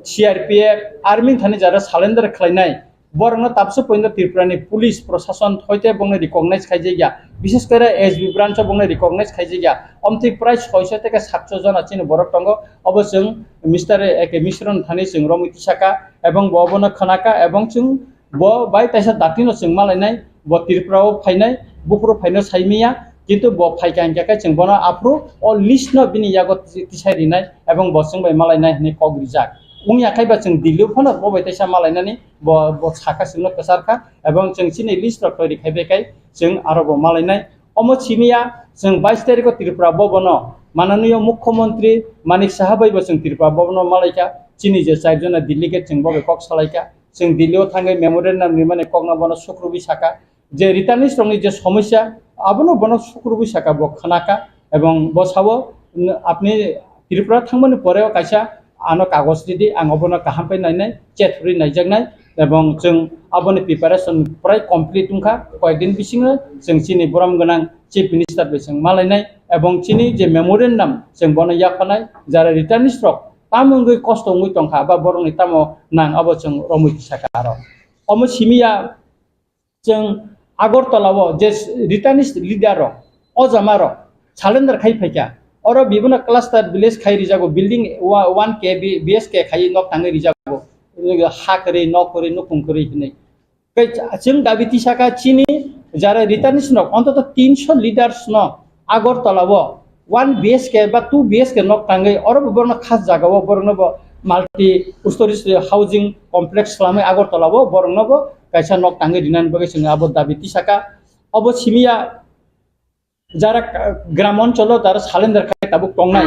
सीआरपीएफ आर्मी थानि जारे सालेन्डार खालायनाय बरनो ताबसो पॉइंट त्रिपुरानि पुलिस प्रशासन थयते बंनो रिकॉग्नाइज खायजेया विशेष करे एसबी ब्रांच बंनो रिकॉग्नाइज खायजेया अमति प्राय 600 থেকে 700 जन आचिन बरक तंगो अब जों मिस्टर एके मिश्रण थानि जों रमैती साका एवं बबनो खनाका एवं जों ब बाय ताइसा दातिनो जों मालायनाय ब त्रिपुराव फायनाय बुपुर फायनो साइमिया किन्तु ब फायकांकाका जों बनो आप्रो अ लिस्ट न बिनि यागो तिसारिनाय एवं बसं बाय मालायनाय नि कग्रिजाक उंनि आखाइबा जों दिल्ली फन बबाय ताइसा मालायनानै ब साका सिंनो कसारखा एवं जों सिनि लिस्ट र खरि खायबेकाय जों आरोब मालायनाय अमो सिमिया जों 22 तारिख त्रिपुरा बबनो माननीय मुख्यमंत्री मानिक साहाबायबो जों त्रिपुरा बबनो मालायका चिनि जे चारजना दिल्ली गेट जों बबे कक सालायका जों दिल्लीयाव थाङै मेमोरेंडम नि माने ककना बनो सुक्रुबि साका जे रिटार्निस्ट रंनि जे समस्या आबनो बनो सुक्रुबि साका ब खनाका एवं बसावो आपनि त्रिपुरा थांमोन परेव कायसा आनो कागज दिदि आं अबनो काहाम पे नायनाय चेटफ्रि नायजागनाय एवं जों अबनो प्रिपारेशन प्राय कंप्लीट उंखा कयदिन बिसिङो जों चिनि बरम गोनां चीफ मिनिस्टर बेजों मालायनाय एवं चिनि जे मेमोरेंडम जों बनो याफानाय जारा रिटार्निस्ट रक तामंगै कष्ट उंगै तंखा बा बरंनि तामो नां अब जों रमैती साका आरो अमो सिमिया जों आगरतलाव जे रिटार्निस्ट लीडर अजामार सालेन्डार खाइ फैका और विभिन्न क्लस्टर विलेज खाइ रिजागो बिल्डिंग 1 के बीएसके खाइ नक थाङै रिजागो हा करे न करे नुकुं करे हिनै जों दाबिति साका चिनि जारा रिटार्निस्ट न अन्तत 300 लीडर्स न आगरतलाव 1 बीएसके बा 2 बीएसके नक थाङै और बरनो खास जागाव बरनो माल्टी स्टोरेज हाउसिंग कम्प्लेक्स खालामै आगरतलाव बरनो कायसा नक थाङै दिनान बगे जों आबो दाबिति साका अब सिमिया जारा ग्राम अंचल तार सालेन्डार खाय ताबुक टंनाय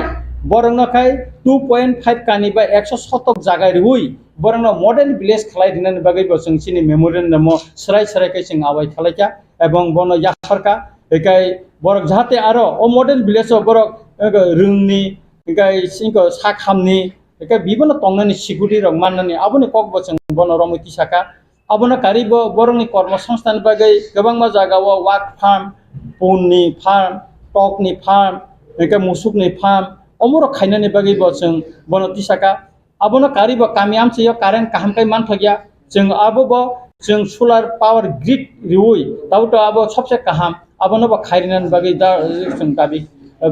बरंनो खाय 2.5 कानि बा 100 शतक जागा रुई बरंनो मॉडर्न विलेज खलाय दिनान बागै जों सिनि मेमोरेंडम सराय सराय खाय जों आवाय खालायका एवं बनो याखरका एकाय बरक जाहाते आरो ओ मॉडर्न विलेज बरक रोंनि एकाय सिंको साखामनि एकाय विभिन्न टंनानि सिगुरि रं माननानि आबोनि कक जों बनो रमैती साका आबोनो कारिबो बरंनि कर्मसंस्थान बागै गोबां मा जागाव वाक फार्म पुननि फार्म टकनि फार्म एका मुसुकनि फार्म अमरो खायनानि बागै जों बनो तिसाका आबोनो कारिबो कामियामसे यो कारेन्ट काहामकाय मानथगिया जों आबो जों सोलार पावर ग्रिड रिउई ताबोथ' आबो सबसे गाहाम आबोनो बा खायरिनान बागै दा जों दाबि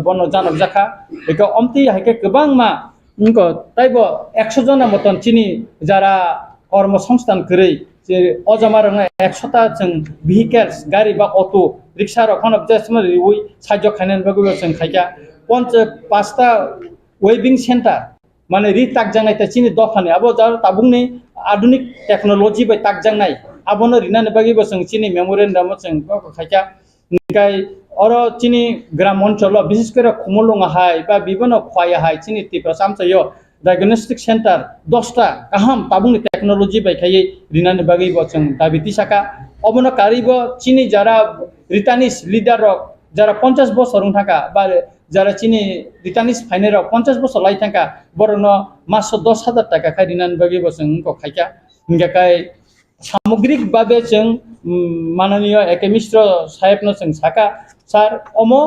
बन जानक जाखा बेखौ अमति हायके गोबां मा इनको ताइबो 100 जना मतन चिनि जारा कर्मसंस्थान करै जे अजमा रंगा 100टा जों भेहिकल्स गाड़ी बा अटो रिक्शा रखन जसम रिउई साजो खायनान बागै जों खायका 5टा वेबिंग सेंटर माने रि ताक जांनाय ता चिनि दफाने आबो जार ताबुंनि आधुनिक टेक्नोलॉजी बाय ताक जांनाय आबोनो रिनान बागै जों चिनि मेमोरेंडम जों खायका निकाय और चिनी ग्राम अंचल विशेष कर खुमलुंग हाय बा विभिन्न खवाय हाय चिनी त्रिपुरा सामसायो डायग्नोस्टिक सेंटर 10टा गाहाम ताबुंनि टेक्नोलॉजी बायखायै रिनान बागै जों दाबिति साका अबनो कारिबो चिनी जारा रिटानिस लीडर जारा 50 बছर थाका बा जारा चिनी रिटानिस फाइनर 50 बছर लाई थाका बरनो मास 10,000 टाका खाय रिनान बागै जों खायका निकाय सामग्रिक भावे जों माननीय एकेमिस्ट्र साहेबनो जों साका सर अमो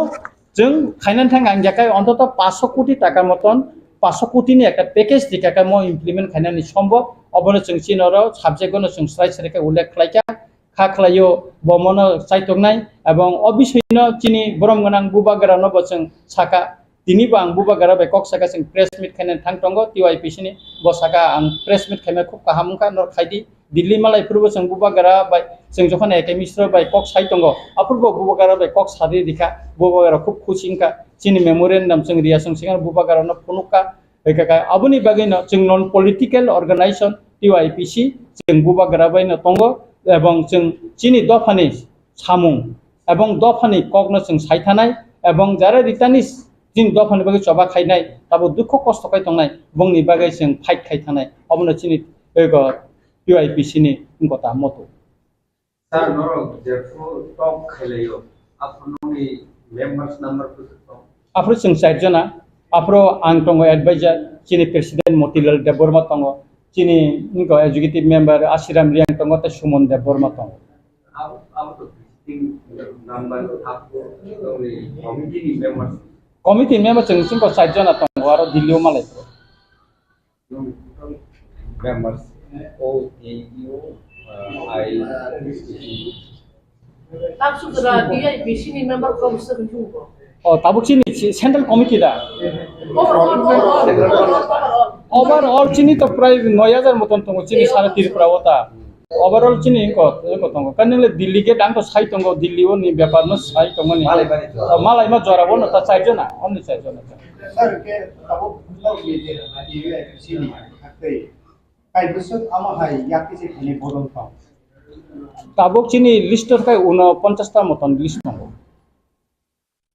जों खायनान थांगा आंजाखाय अंतत 500 कोटी टाका मतन 500 कोटीनि एक पैकेज दिखाका मो इमप्लिमेंट खायनानि सम्भव अबनो जों चिनरो सब्जेक्टनो जों स्लाइड उल्लेख खालायका खा खालायो बमनो साइतोंनाय एवं अबिसयनो चिनि बरमगनां बुबागरानो जों साका दिनै बां बुबागरा बे कक साका जों प्रेस मिट खायनान थांतंगो टीआईपीसी नि बसाका आं प्रेस मिट खायमा खूब गाहामखा नर खायदि दिल्ली मालायफोरबो जों बुबागरा बाय जों जखन एकेमिस्ट्र बाय कक साइतंगो अफोरबो बुबागरा बाय कक सारि दिखा बुबागरा खूब खुसिंका चिनि मेमोरेंडम जों रियासन सिगां बुबागरानो फनुका एकाका अबनि बागैनो जों नन पलिटिकल अर्गेनाइजेशन टीआईपीसी जों बुबागरा बायनो तंगो एवं जों चिनि दफानि सामुं एवं दफानि ककनो जों साइथानाय एवं जारा रिटानिस जों दफानि बागै चबा खायनाय ताबो दुख कष्ट खाय तंनाय बंनि बागै जों फाइट खायथानाय अबनो चिनि एगो टीआईपीसी नि गता मतो सर नरो जेफो टॉप खेलेयो आपनोनि मेंबर्स नंबर को आफ्रो जों 4 जना आफ्रो आं तंगो एडवाइजर चिनि प्रेसिडेंट मोतीलाल देबबर्मा तंगो चिनि इनको एग्जीक्यूटिव मेंबर आशिराम रियांग तंगो ते सुमन देबबर्मा तंगो अब तो नंबर आपको कमिटी मेंबर जों सिंको 4 जना तंगो आरो दिल्लीयाव मालाय members O A U I Tak sudah dia di sini member komisi juga. Oh, tabuk sini central committee dah. Overall sini to price 9,000 moton tunggu sini sana Tripura wata. Overall sini ko tunggu. Kan yang Delhi ke dang to sai tunggu Delhi wo ni व्यापार में sai tunggu ni. Malai ma jora wo no ta sai jona, only sai jona. Sir ke tabuk lau dia sini akai. Kai besok ama hai yakti se khane bodon pa. Tabuk sini lister kai 49 মতন list নাও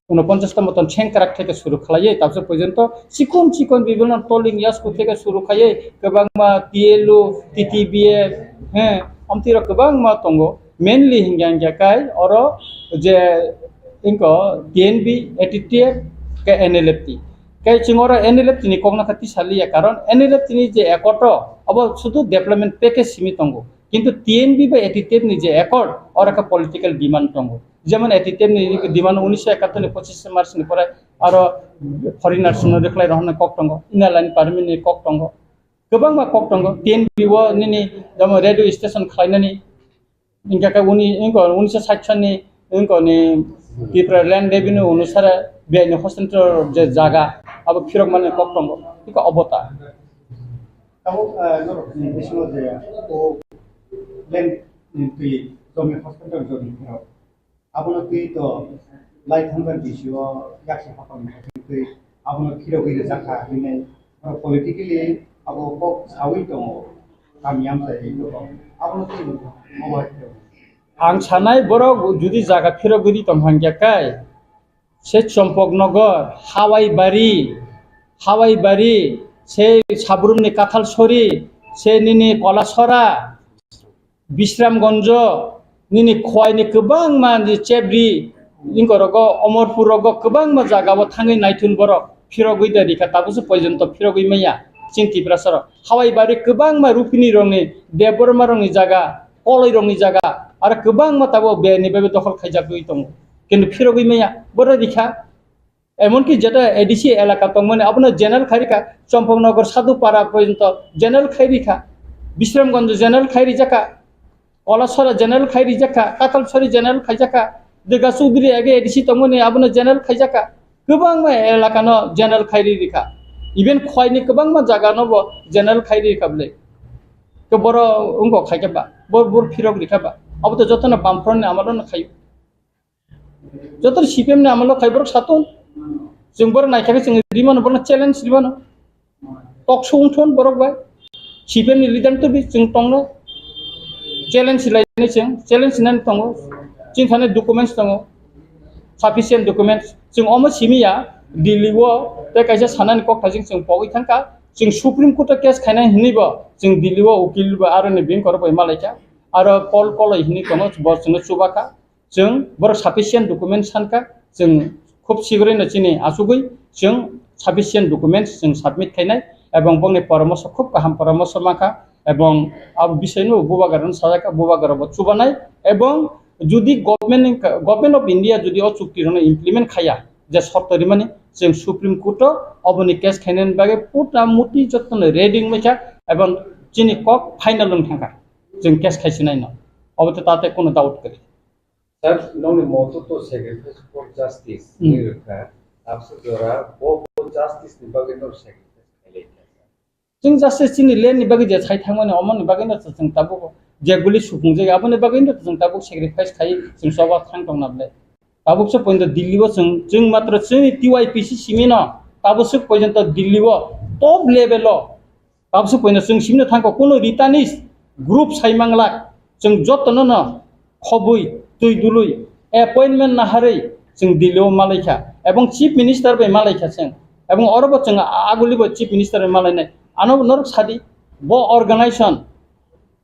49 মতন chain কারাক থেকে শুরু খালায়ে তারপর পর্যন্ত চিকন চিকন বিভিন্ন টোলিং ইয়াসকো থেকে শুরু খায়ে गोबां मा টিএলও টিটিবিএ হ্যাঁ আমতির गोबां मा তঙ্গো মেইনলি হিংগাং কাই और जे इनको টিএনবি एटीटीएफ के एनएलएफटी kai chingora एनएलएफ नि kokna khati saliya karon NLF नि je ekoto abo শুধু ডেভেলপমেন্ট প্যাকেজ সীমিত অঙ্গ কিন্তু টিএনবি বা এটিটিএফ नि যে একর্ড और একটা পলিটিক্যাল ডিমান্ড অঙ্গ যেমন এটিটিএফ नि ডিমান্ড 1971 नि 25 मार्च नि পরে আর ফরেনার্স नो রেখলাই रहन কক তঙ্গ ইনালাইন পারমিট नि কক তঙ্গ गोबां मा কক তঙ্গ টিএনবি वो नि जम रेडियो स्टेशन खालायनानि इनका उनि इनको 1960 नि इनको नि त्रिपुरा लैंड रेवेन्यू अनुसार बेनि हस्तांतर जे जागा अब फिरक माने কক তঙ্গ इको अबता Kamu nor besok dia o len ni kami hospital jadi kira. Abu nak itu light hambar bisio yak sih apa ni itu abu nak kira kira zakah ini politically abu kok sawi tu kami yang saya itu abu nak itu mau itu. आं सानाय borok जुदि जागा फिरक गरि तमहांग्याकाय से चम्पकनगर हावाईबारी से साबरुमनि काथालसरी से निनि कलासरा विश्रामगंज निनि खवाइनि गोबां मानसि चेब्रि इनगरगो अमरपुरगो गोबां मा जागाबो थाङै नायथुन बरक फिरगै दारिखा ताबुसो पर्यन्त फिरगै मैया चिन्तिप्रासर हावाईबारि गोबां मा रुपिनि रंनि देबबर्मा रंनि जागा कलै रंनि जागा आरो गोबां मा ताबो बेनिबो दखल खायजागै दङ किन्तु फिरगै मैया बर दिखा एमनकि जेटा एडिसी एलाका तंगमने अपना जनरल खारिका चम्पकनगर साधुपाड़ा पर्यन्त जनरल खारिका विश्रामगंज जनरल खारि जाका कलासरा जेनेरेल खायरी जाखा कातालसरी जेनेरेल खायजाखा दिगा चौधरी आगे एडिसि तंगमोनि आबनो जेनेरेल खायजाखा गोबां एलाकानो जेनेरेल खायरि रिखा इभेन खयनि गोबां जागानो बो जेनेरेल खायरि रिखाबले के बर उंगो खायजाबा बर फिरक रिखाबा अब तो जतन बामफ्रन आमालो न खायो जतन सीपीएम ने आमालो खायबर सातन जों बर नायखाखै जों रिमान बर चैलेंज रिमानो टक सौंथन बरक बाय सीपीएम नि लिडार तो बि जों तंनो चैलेंज लायने जों चैलेंज नानै तंगो जों थानाय डकुमेन्ट्स दङ साफिसियेंट डकुमेन्ट्स जों अमो सिमिया दिल्लीआव बे कायजा सानानि कक्टाजों जों पगै थांका जों सुप्रीम कोर्ट केस खायनाय हिनिबो जों दिल्लीआव उकिल आरो ने बेंक करबाय मालायका आरो कल कल हिनि दङ बसनो सुबाका जों बर साफिसियेंट डकुमेन्ट्स सानका जों खूब शीघ्रैनो चिनि आसुगै जों साफिसियेंट डकुमेन्ट्स जों सबमिट खायनाय एवं बंनि परामर्श खूब गाहाम परामर्श माखा एवं अब विषयनो बुबागारन साजाका बुबागारबो चुबानाय एवं जुदि गवर्नमेंट ऑफ इंडिया जुदि अ चुक्तिरनो इम्प्लिमेंट खाया जे सर्तरि माने जों सुप्रीम कोर्ट अबनि केस खायनायनि बागै पुटा मुति जतन रेडिं मैखा एवं चिनि कक फाइनल लंग थांका जों केस खायसिनाय न अब तो ताते कोनो डाउट करी सर नोंनि मतो तो सैक्रिफाइस फॉर जस्टिस निरखा आपसे जोरा वो जस्टिस नि बागै न सैक्रिफाइस जों जास्टिस चिनि लेनि बागै जे छाय थांमाने अमन बागै न जों ताबो जे गुलि सुफुं जे आबने बागै न जों ताबो सैक्रिफाइस खाय जों सबा थां दंनाबले ताबोसो पॉइंट दिल्लीआव जों मात्र जोंनि टीवाईपीसी सिमिन ताबोसो पॉइंट दिल्लीआव टप लेवल ताबोसो पॉइंट जों सिमनो थांको कोनो रिटानिस ग्रुप साइमांला जों जतन न खबुई तुई दुलुई अपॉइंटमेंट नाहारै जों दिल्लीआव मालायखा एवं चीफ मिनिस्टर बे मालायखा जों एवं अरबो जों आगुलिबो चीफ मिनिस्टर मालायनाय आनो नर सादी बो ऑर्गेनाइजेशन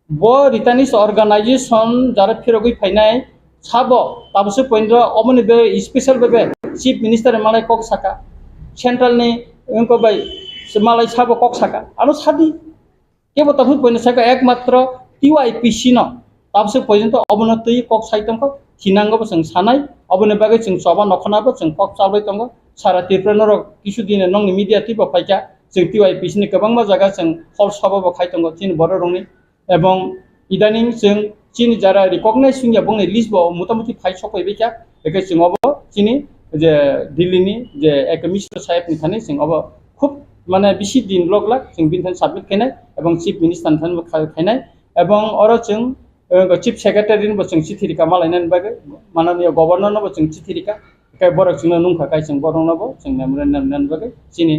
बो रिटानिस ऑर्गेनाइजेशन जारा फिरगै फायनाय साबो ताबोसो पॉइंट अमनि बे स्पेशल बे चीफ मिनिस्टर मालाय कक साका सेंट्रल नि उनको बाय मालाय साबो कक साका आनो सादी केबो ताबो पॉइंट साका एकमात्र टीवाईपीसी न ताबोसो पॉइंट अबनतै कक साइतंको हिनांगबो जों सानाय अबनि बागै जों सबा नखनाबो जों कक साबाय दंगो सारा त्रिपुरा किछु दिन नंनि मीडिया टिपो फायका जों टीवाईपीसी नि गोबां जायगा जों हल सबाबो खायतंगो चिन बर रंनि एवं इदानिं जों चिनि जारा रिकॉग्नाइज सुनिया बंनि लिस्ट बो मोटामोटी फाइ सफैबायका बेके जोंबो चिनि जे दिल्लीनि जे एकमिनिस्टर साहेब नि थाने जोंबो खूब माने बिसि दिन लगला जों बिनथान सबमिट खायनाय एवं चीफ मिनिस्टर थान खायनाय एवं अर जों चीफ सेक्रेटारि नि जों चिठिरिका मालायनानै बागै माननीय गवर्नर नबो जों चिठिरिका काय बरक जों नुंखा काय जों बरनबो जों मेमोरेन्डाम बागै चिनि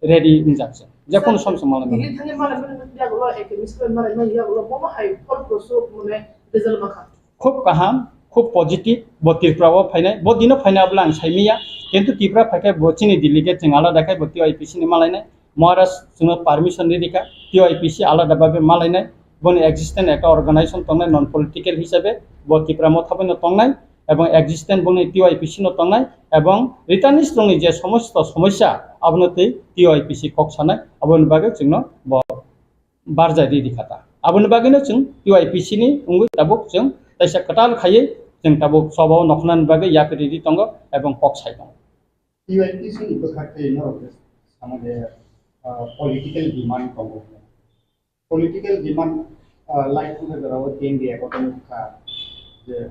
रेडी उनजाकसे जेखुनु सम मालाय दिल्ली थांगे मालाय या गलो एकमिनिस्टर मालाय या गलो बमा हाई फल प्रोसो माने रिजल्ट माखा खूब गाहाम खूब पॉजिटिव बो त्रिपुराव फायनाय बो दिनो फायनाब्ला आं सायमिया किन्तु त्रिपुरा फायखाय बचिनि डेलीगेट जों आलादा खाय टीवाईपीसी नि मालायनाय महाराष्ट्र जों परमिशन दिखा टीवाईपीसी आलादा बाबे मालायनाय बनि एक्जिस्टेंट एक ऑर्गेनाइजेशन तंनाय नॉन पॉलिटिकल हिसाबै बो त्रिपुरा म थाबैनो तंनाय एवं एक्जिस्टेंट बनि टीवाईपीसी न तंनाय एवं रिटार्निस दंनि जे समस्त समस्या आबनतै टीवाईपीसी कक सानाय आबन बागै जोंनो बारजाय दिखाता आबन बागैनो जों टीवाईपीसी नि उंगै ताबो जों तैसा कटाल खायै जों ताबो सबाव नखनान बागै याकरि दि तंगो एवं कक साइ दं टीवाईपीसी नि बखाते न सामने पॉलिटिकल डिमांड दंगो पॉलिटिकल डिमांड लाइक नगराव टेंगे अकदम का जे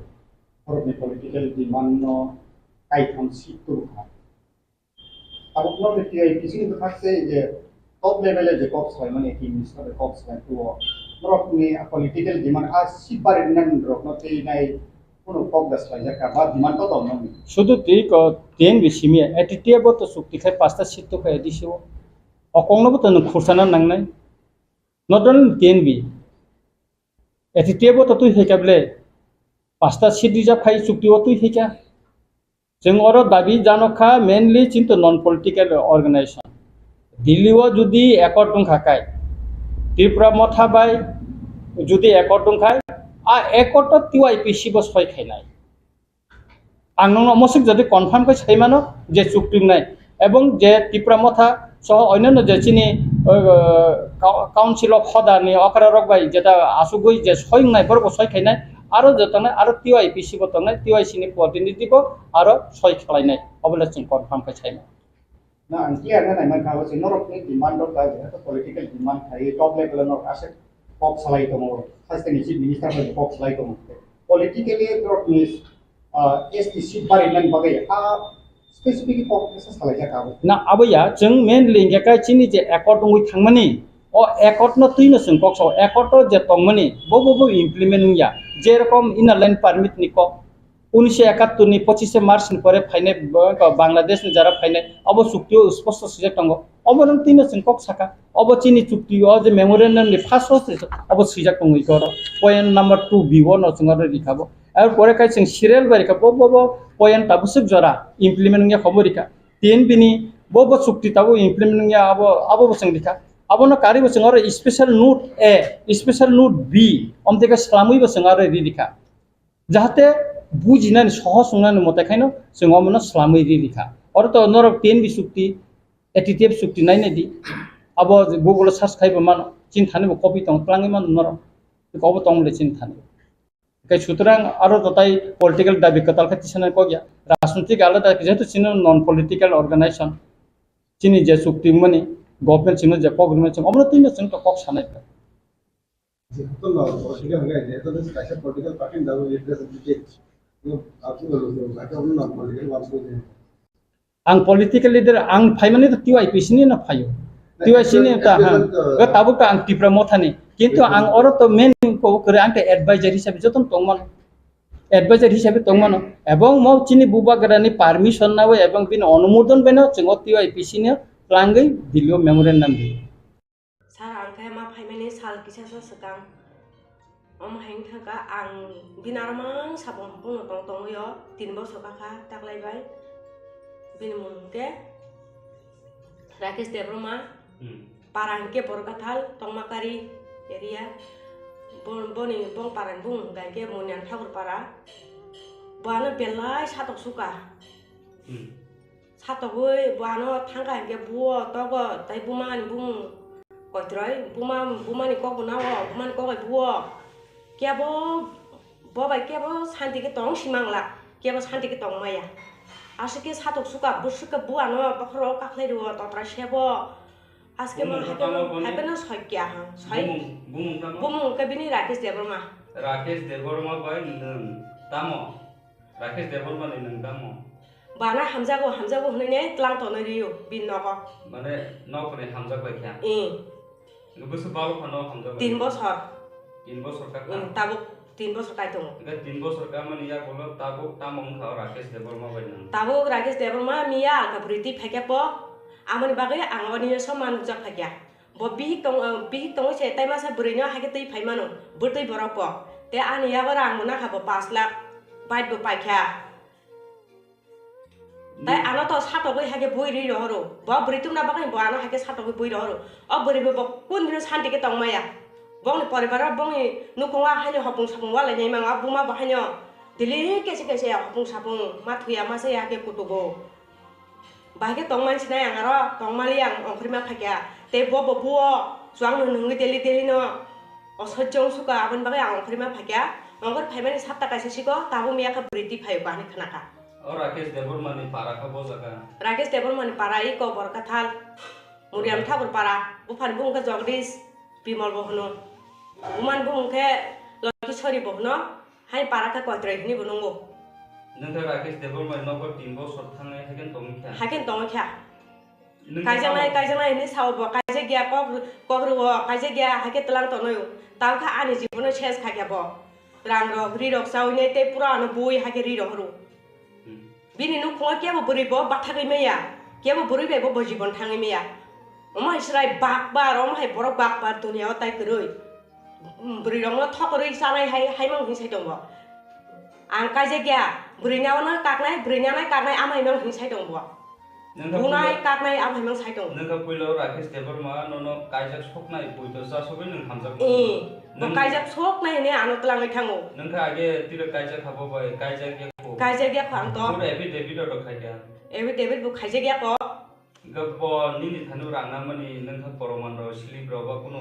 भारतनि पॉलिटिकल डिमांड न काइथन सीट का अब न टीवाईपीसी नि बखाते जे टॉप लेवल जे कॉप्स है माने की मिनिस्टर कॉप्स है तो रकनि पॉलिटिकल डिमांड आ सीट बारिनान रकनो तेनाय कोनो कॉप दसलाय जाका बा डिमांड तो दं न शुद्ध ठीक टेन बिसिमिया एटिटियाबो तो सुक्तिखाय पास्ता सीट तो खाय दिसो अकंनबो तो खुरसाना नांनाय नट ओनली टेन बि एटिटियाबो तो तुइ हेकाबले पास्ता सीट रिजार्व खाय चुक्तिव तुइ हेका जों अर दाबि जानखा मेनलि चिन्त नन पॉलिटिकल ऑर्गेनाइजेशन दिल्लीआव जुदि एकर्ड दंखाय त्रिपुरा म थाबाय जुदि एकर्ड दंखाय आ एकर्ड टीवाईपीसी बो सय खायनाय आं नोंनो मसिक जदि कनफार्म खाय सायमानो जे चुक्तिनाय एवं जे त्रिपुरा मथा सह अन्यान्य जे चिनि काउन्सिल अफ हदानि अकरा रकबाय जेटा आसुगै जे सयनाय बरबो सय खायनाय आरो जतनाय आरो टीवाईपीसी बो तंनाय टीवाईसी नि प्रतिनिधि बो आरो सय खालायनाय अबले जों कनफार्म खाय सायमा ना आं क्लियर ना नायमान खाबो जों नरकनि डिमांड दं दा जे पॉलिटिकल डिमांड थायो टॉप लेवल न आसे kok salai dong saisteni chief minister kok salai dong politically Bohrokni ST seat barinan bagai specific kok salai jaka na abaya jeng mainly hingga kai chini je ekot ngui thangmani o ekot no tuino sing kok so ekot je tongmani bo implement ya যেরকম ইনা land permit নিকো 1971 ni 25 March ni pore phaine Bangladesh ni jara phaine abo chuktiyo sposto sije tango abo nang tino singkok saka abo chini chuktiyo je memorandum ni first abo sijak tongoi koro point number 2 b1 no chungaro likabo ar pore kai sing serial barika bo point tabusuk jara implement ngia khomorika tin bini bo chukti tabo implement ngia abo sing lika abo no kari bo chungaro special note a special note b omteka slamui bo chungaro ridika jahate bujinan soho sungnan mota khaino sungomno slamui ridika orto norok tin bi chukti attitude chukti nai nai di abo google search khaibo man chin thani bo copy tong plangi man norok ko bo tong le chin thani kai sutrang aro totai political dabi katal khati sana ko gya rajnitik alada jehetu chino non political organization chini je chukti mani government chino je government chino omno tin chino kok sanai যেহেতু political হয়ে যায় তো কাছে political party দাও representative ang political leader ang phaimani to TYPC ni na phayo TYC ni ta ha tabu ka ang TRIPURA mothani kintu ang oro to main ko kore ang ta advisor hisabe joton tongman advisor hisabe tongman ebong mo chini buba garani permission na ebong bin অনুমোদন beno chengo TYPC ni plangai dilio memorandum bi sar ang kaya ma phaimani sal kisa sa Swkang hang thaka ang binarmang sabong puno tong yo 3 bosor kaka taklaibai binmunke Rakesh Devroma parangke borkathal tongmakari area boni bong paran bung gangke munyan thakur para bana belai satok suka satokoi bana thangka hangke buo togo tai buman bung koitroi bumani kok bunawo bumani kok buo kiabo bobai kiabo santi ke tong simangla kiabo santi ke tong maya asike satok suka busuka buano bakro kakhleru totra sebo aske ma habena soikya ha soi bumung ke bini Rakesh Devroma bai tamo Rakesh Devroma ni nang tamo bana hamjago hunene tlang to na riyo bin noko mane nokni hamjak bai kya nubusu bal khono hamjak 3 bosor 3 bosor ka tabu 3 bosor kai tong ga 3 bosor ka mani ya bolo tabu tamong kha Rakesh Devroma bai nang tabu Rakesh Devroma miya ka briti pheke po amani bagai angoni soman jak phakya bo bi tong se tai masa burino hake tei phaimano burtei borok po te ani ya barang mona ha bo 5 lakh bait bo paikha tai ano to satokoi hake boi ri rohoro bo britum na bagai bo ano hake satokoi boi rohoro o bori bo kun ri santi ke tong maya bong paribar bong nukonga haino hapung sapung wala nyai manga buma bahanyo dili kese hapung sapung mathuya masa ya ke kutugo bahage tongman sinai angaro tongmali ang ongkrima phakya te bo juang nungi deli no osojong suka abon bagai ongkrima phakya ongkor phaimani sapta kaise siko tabu miya ka briti phayo bani khanaka Rakesh Devroma ni para ka bo jaka Rakesh Devroma ni para i ko borkathal muriam thakur para bufan bung ka jogdish bimal bohno uman bung ke loki sori bohno hai para ka koitrai ni bunungo nangka Rakesh Devroma nokor 3 bosor thangai haken tongkha kaijanai ni sawo kaije gya kokru kaije gya hake tlang tonoyo tawkha ani jibono ches khakya bo rang rok ri rok saune te pura no boi hake ri rohru bini nu khong kya bo buri bo bathagai meya kya bo buri be bo jibon thangai meya oma israi bakbar oma hai borok bakbar dunia tai kroi buri rong no thokori sanai hai mang hin sai dong bo ang kaije gya buri na kaknai amai mang hin sai dong bo bunai kaknai amai mang sai dong nangka puilo Rakesh Devroma no kaijak soknai puito sa sobai nang hamjak bo kaijak soknai ne ano tlangai thango nangka age tira kaijak khabo bai kaijak gya phang to pura affidavit do khaikya David bu kaijak gya ko gabo nini thanu rangna mani nangka poroman ro slip ro ba kuno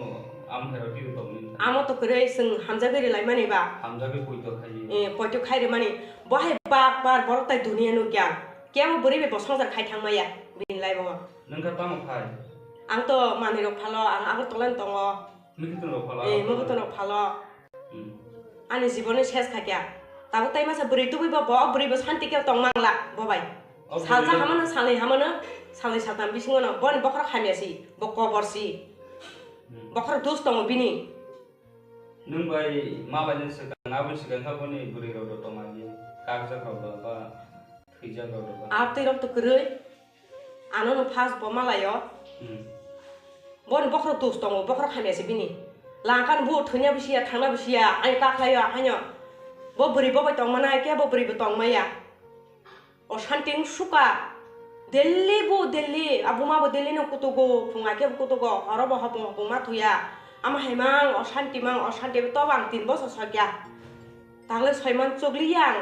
amkharo tiru to min amo to krei sing hamjagari lai mani ba hamjagi puito khai poito khai re mani bo hai bak bar borok tai dunia no gyan kemo buri be bosongjar khai thangmaya bin lai bo nangka tamo khai ang to mani rok phalo ang tolen tongo Mukutun phalo ani jibone shes khakya tabu tai masa buri tu bo buri bo santi ke tong mangla bo bai salja hamana salai satam bisingo no bon bokra khamiasi bo koborsi bokra dos tong bini nung bai ma bai nang Swkang abun Swkang ka boni buri ro to magi kagja ro ba thija ro ba apti rok to krui ano no fast bo malayo bon bokra dos tong bokra khamiasi bini langkan bu thunya bisia thangna bisia ai ka khlayo hanyo bo buri bo bai tong mana ke bo buri bo tong maya o shanting suka Delhi abuma bo Delhi no kutugo punga ke kutugo horobo hapo puma thuya ama haimang oshanti to bang 3 বছর sakya tagle 6 মান chogliyang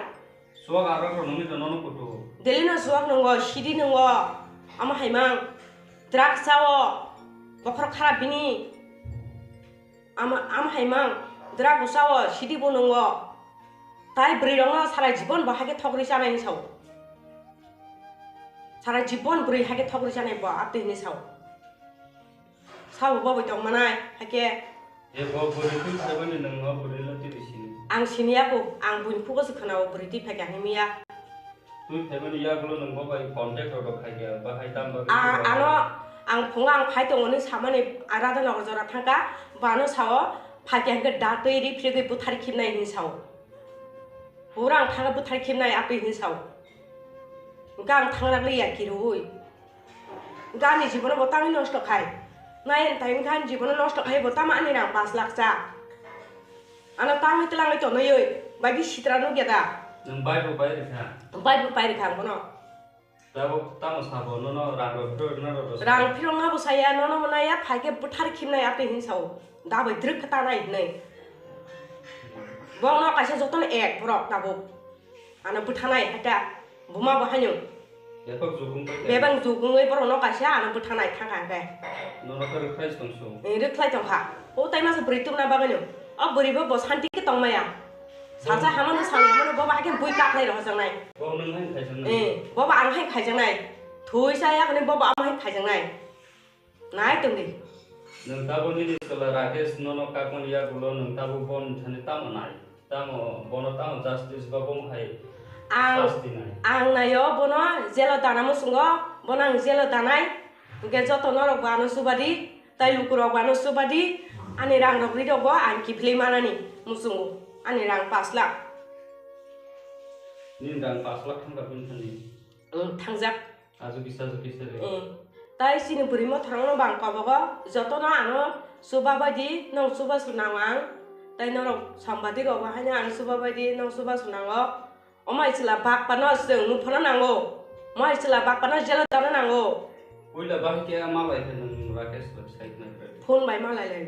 Swkang ro nungi to no kutu Delhi no Swkang nongo shidi nongo ama haimang drugs sawo bokor kharap bini ama haimang drugs sawo shidi bo nongo tai bri rongo sara jibon bahage thogri janai ni saw sara jibon bri hage thogri janai bo apti ni saw saw bo bai tong manai hake e bo buri tu sabani nang ho buri la ti bisin ang sinia ko ang bun pu ko sekhana buri ti phaka ni mia tu sabani ya gulo nang bo bai contact ro khaya ba hai tam ba ano ang phungang phai tong ni samani arada nor jora thangka bano saw phaka hangka da tei ri phre bu thari khimnai ni saw orang thanga bu thari khimnai api ni saw gang thangrak le ya kirui gani jibon bo tang nosto khai nayan time kan jibon nosto khai bo tama ani rang 5 lakh cha ana tang ni telang to noi bagi sitra no geda nang bai bo bai rekha bono tabo tamo sabo no rang ro no ro rang phirong ha bo saya no manaya phake buthar khimnai ape hin saw da bai druk khata nai nei bong no kaisa joton ek borok tabo ana buthanai hata buma bo hanyo bebang jugungoi borok no kaisa ana buthanai thangka ke no ka request tong so reklai tong ha o tai mas buri tu na baganyo a buri bo santi ke tong maya saja hamano samano bo ba ke bui ka khlai ro jang nai bo nang hai khai jang nai bo ba ang hai khai jang nai thui sa ya ne bo ba am hai khai jang nai nai tung di nang tabo ni sala rakesh no ka kon ya gulo nang tabo bon thane tamo nai tamo bono tamo justice ba bom hai ang nayo bono jelo danamu sungo bonang jelo danai ge joto norok bano subadi tai lukurok bano subadi ani rang rok ri dogo ang kifli manani musungu ani rang 5 lakh nin rang 5 lakh thangka bin thani thangjak azu bisa re tai sini burimo thrangno bang kabogo joto no ano subabadi nong suba sunawang tai norok sambadi ro ba hanya ang subabadi nong suba sunango omai chila bak pano seng nu phana nango mai chila bak pano jela dana nango oila ba ke malai he nang rakesh website na phone bai malai lai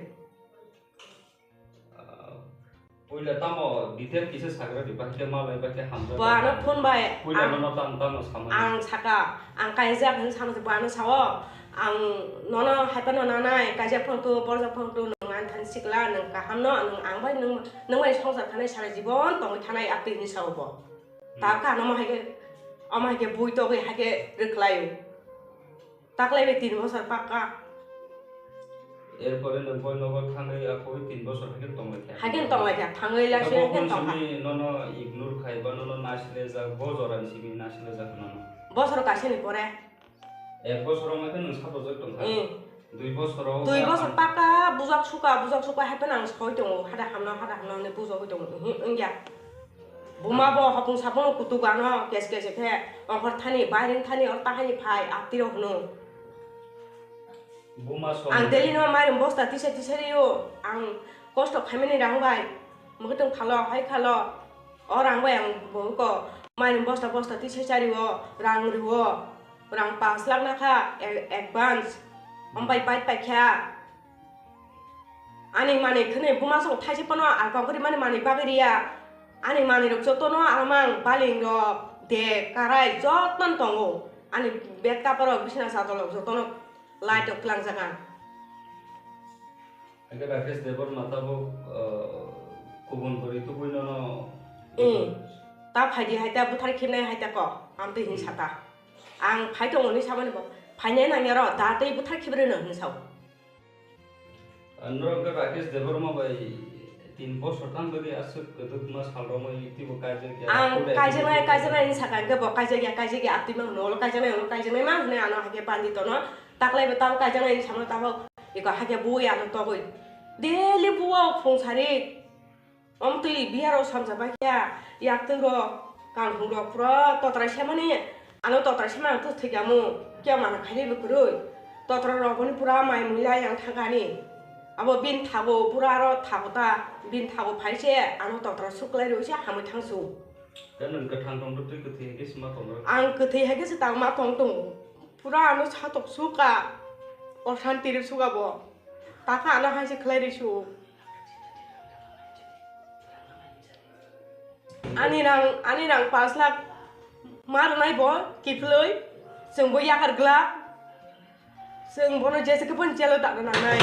oila tamo detail kise sagra di ba ke malai ba ke hamza ba no phone bai oila no tamo sama ang saka ang kaija phun sama ba no sawo ang nono haipano nanai kaija phon tu borja phon tu nang an than sikla nang ka hamno nang ang bai nang bai songsa thanai sara jibon tong thanai apti ni sawo bo ta ka no ma hage bui to ge hage reklayo taklai be 3 বছর pakka এরপরে নবই নগর থাঙ্গাই আকই 3 বছর হাগেন তংলাই থাঙ্গাই লাসে হাগেন তংলা নন ignore খাইবা নন নাসলে যা বজরান CB নাসলে যা নন বছর কাছেনি পরে 1 বছর আমাকে নন সাবজেক্ট তংখা 2 বছর pakka bujak suka happen ang soi dong hada hamna ne bujak dong ingya buma bo hapung sapung kutugano kes ke ongkor thani bairin thani or tahani phai aptiro hno buma so ang deli no mai bosta tise yo ang kosto khameni rang bai mokitong khalo hai khalo orang bai ang bo ko mai bosta tise chari wo rang riwo rang 5 lakh na kha advance ombai pai kha ani mane khne buma so thaise pano alpa kori mane bagriya ani mani rok jotono amang baling ro de karai joton tongo ani bet kaparo bisna satolo jotono light of klang jaga aga rakesh debor matabo kubun kori tu buino no ta phaidi haita buthar khimnai haita ko amte hin sata ang phaitong oni samane bo phainai nangero da tei buthar khibre no hin saw Nurangka rakesh deborma bai 3 bosor tang bagi asuk keduk mas halroma tibo kaje ya. Ang kajenai ini sakang ke bok kaje ya aktif mang nol kajenai mang ne ano hake pandi tono taklai betau kajenai ini sama tahu iko hake bu ya no togoi deli buau phung sari om tui biaro samsa bakya yak turo kang hungro pro totra semani ano totra semani tu thigamu kya mana khali bekuroi totra roboni pura mai mula yang thangani abo bin thago puraro thagota bin thago phaise ano totra suklai roise hamu thangsu Dan nang thang tong tu kethi ke sma tong ang kethi hage se tang ma tong tong pura ano chatok suka oshanti re suka bo taka ano haise khlai re su ani rang 5 lakh mar nai bo kifloi sung bo yakar gla sung bono jese ke pon jelo tak na nai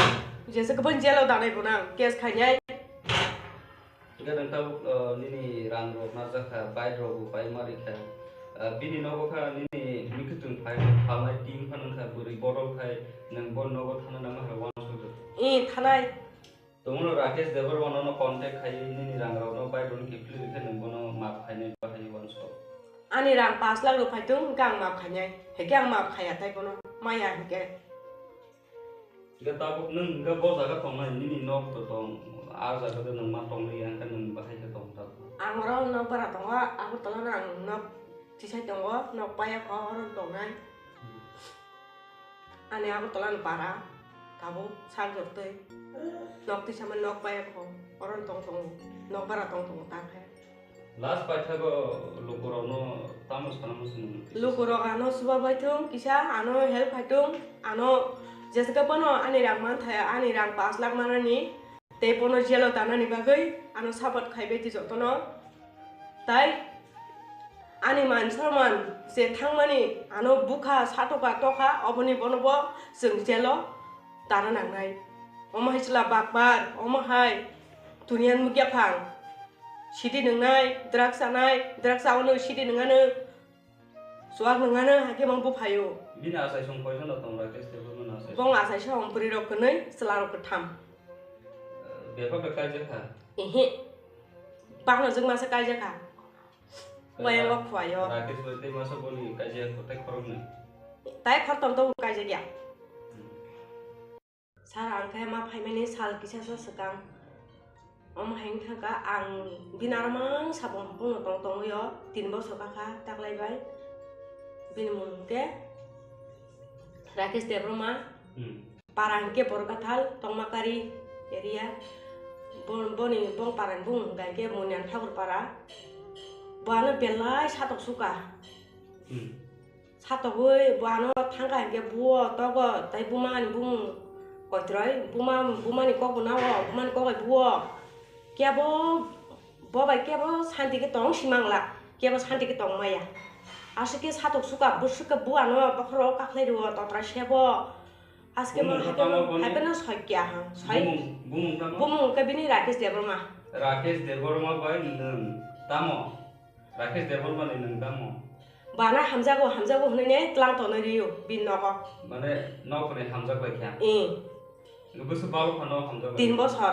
jese ke pon jelo tak nai bonang kes khanyai Jika nang tahu nini rang rok na jaka bai rok bai mari kha bini nogo kha nini mikutung phai phalnai team phanang kha buri bodol khai nang bon nogo thana nama ha wan so thanai tomono rakesh devar wanono contact khai nini rang rok no bai don kipli kha nang bono map khai nei bahai wan so ani rang 5 lakh ro phai tung gang map khanyai he gang map khaya tai bono maya hike Jika tahu nang ga bo jaga tong nai nini nok to tong a jaga de nang ma tong ni yang kan nang bahai ka tong ta ang ro no para tong wa aku tolong nang nok tisai tong wa nok paya ko ro tong nai ani aku tolong para tabu sang te nok tisai man nok paya ko ro tong nok para tong ta khe last paitha go lokoro no tamus kanamus lokoro ano suba baitung kisa ano help baitung ano jessica pono ani rang man thaya ani rang 5 lakh manani te pono jelo tanani bagai ano sabat khaibe ti jotono tai ani man sarman se thangmani ano bukha satoka toka oboni bonobo jeng jelo tana nangai omahai chla bakbar omahai dunian mugya phang sidi nengnai drugs awno sidi nengano suak nengano hake mampu phayo bini asai song poison tong rakesh devar man asai bong asai song puri rok kenai selaro ketam befa ka kaje kha bangno jeng masa kaja ka wayang wa khwayo rakesh bolte masa boni kaje ko tai khorong nei tai khortom to kaja ya sar ang kaya ma phaimani sal kisa sa Swkang om hang thaka ang binarmang sabong pung tong yo 3 bosor ka taklai bai bin munte rakesh devroma parang ke borkathal tongmakari area boni bong parang bung gaike munian thakur para bana belai satok suka satokoi bana thangka ke buo togo tai buman bung koitroi bumani kokbonawo bumani kokai buo kiabo bobai kiabo santi ke tong simangla kiabo santi ke tong maya asike satok suka busuka buano bakro kaklai ro totra sebo aske ma hakena sakya ha sai bumung ke bini rakesh devroma bai nang tamo rakesh devroma ni nang tamo bana hamjago hne tlang to na riyo bin noko mane nok ne hamja bai kya nubusu balu khano hamja 3 bosor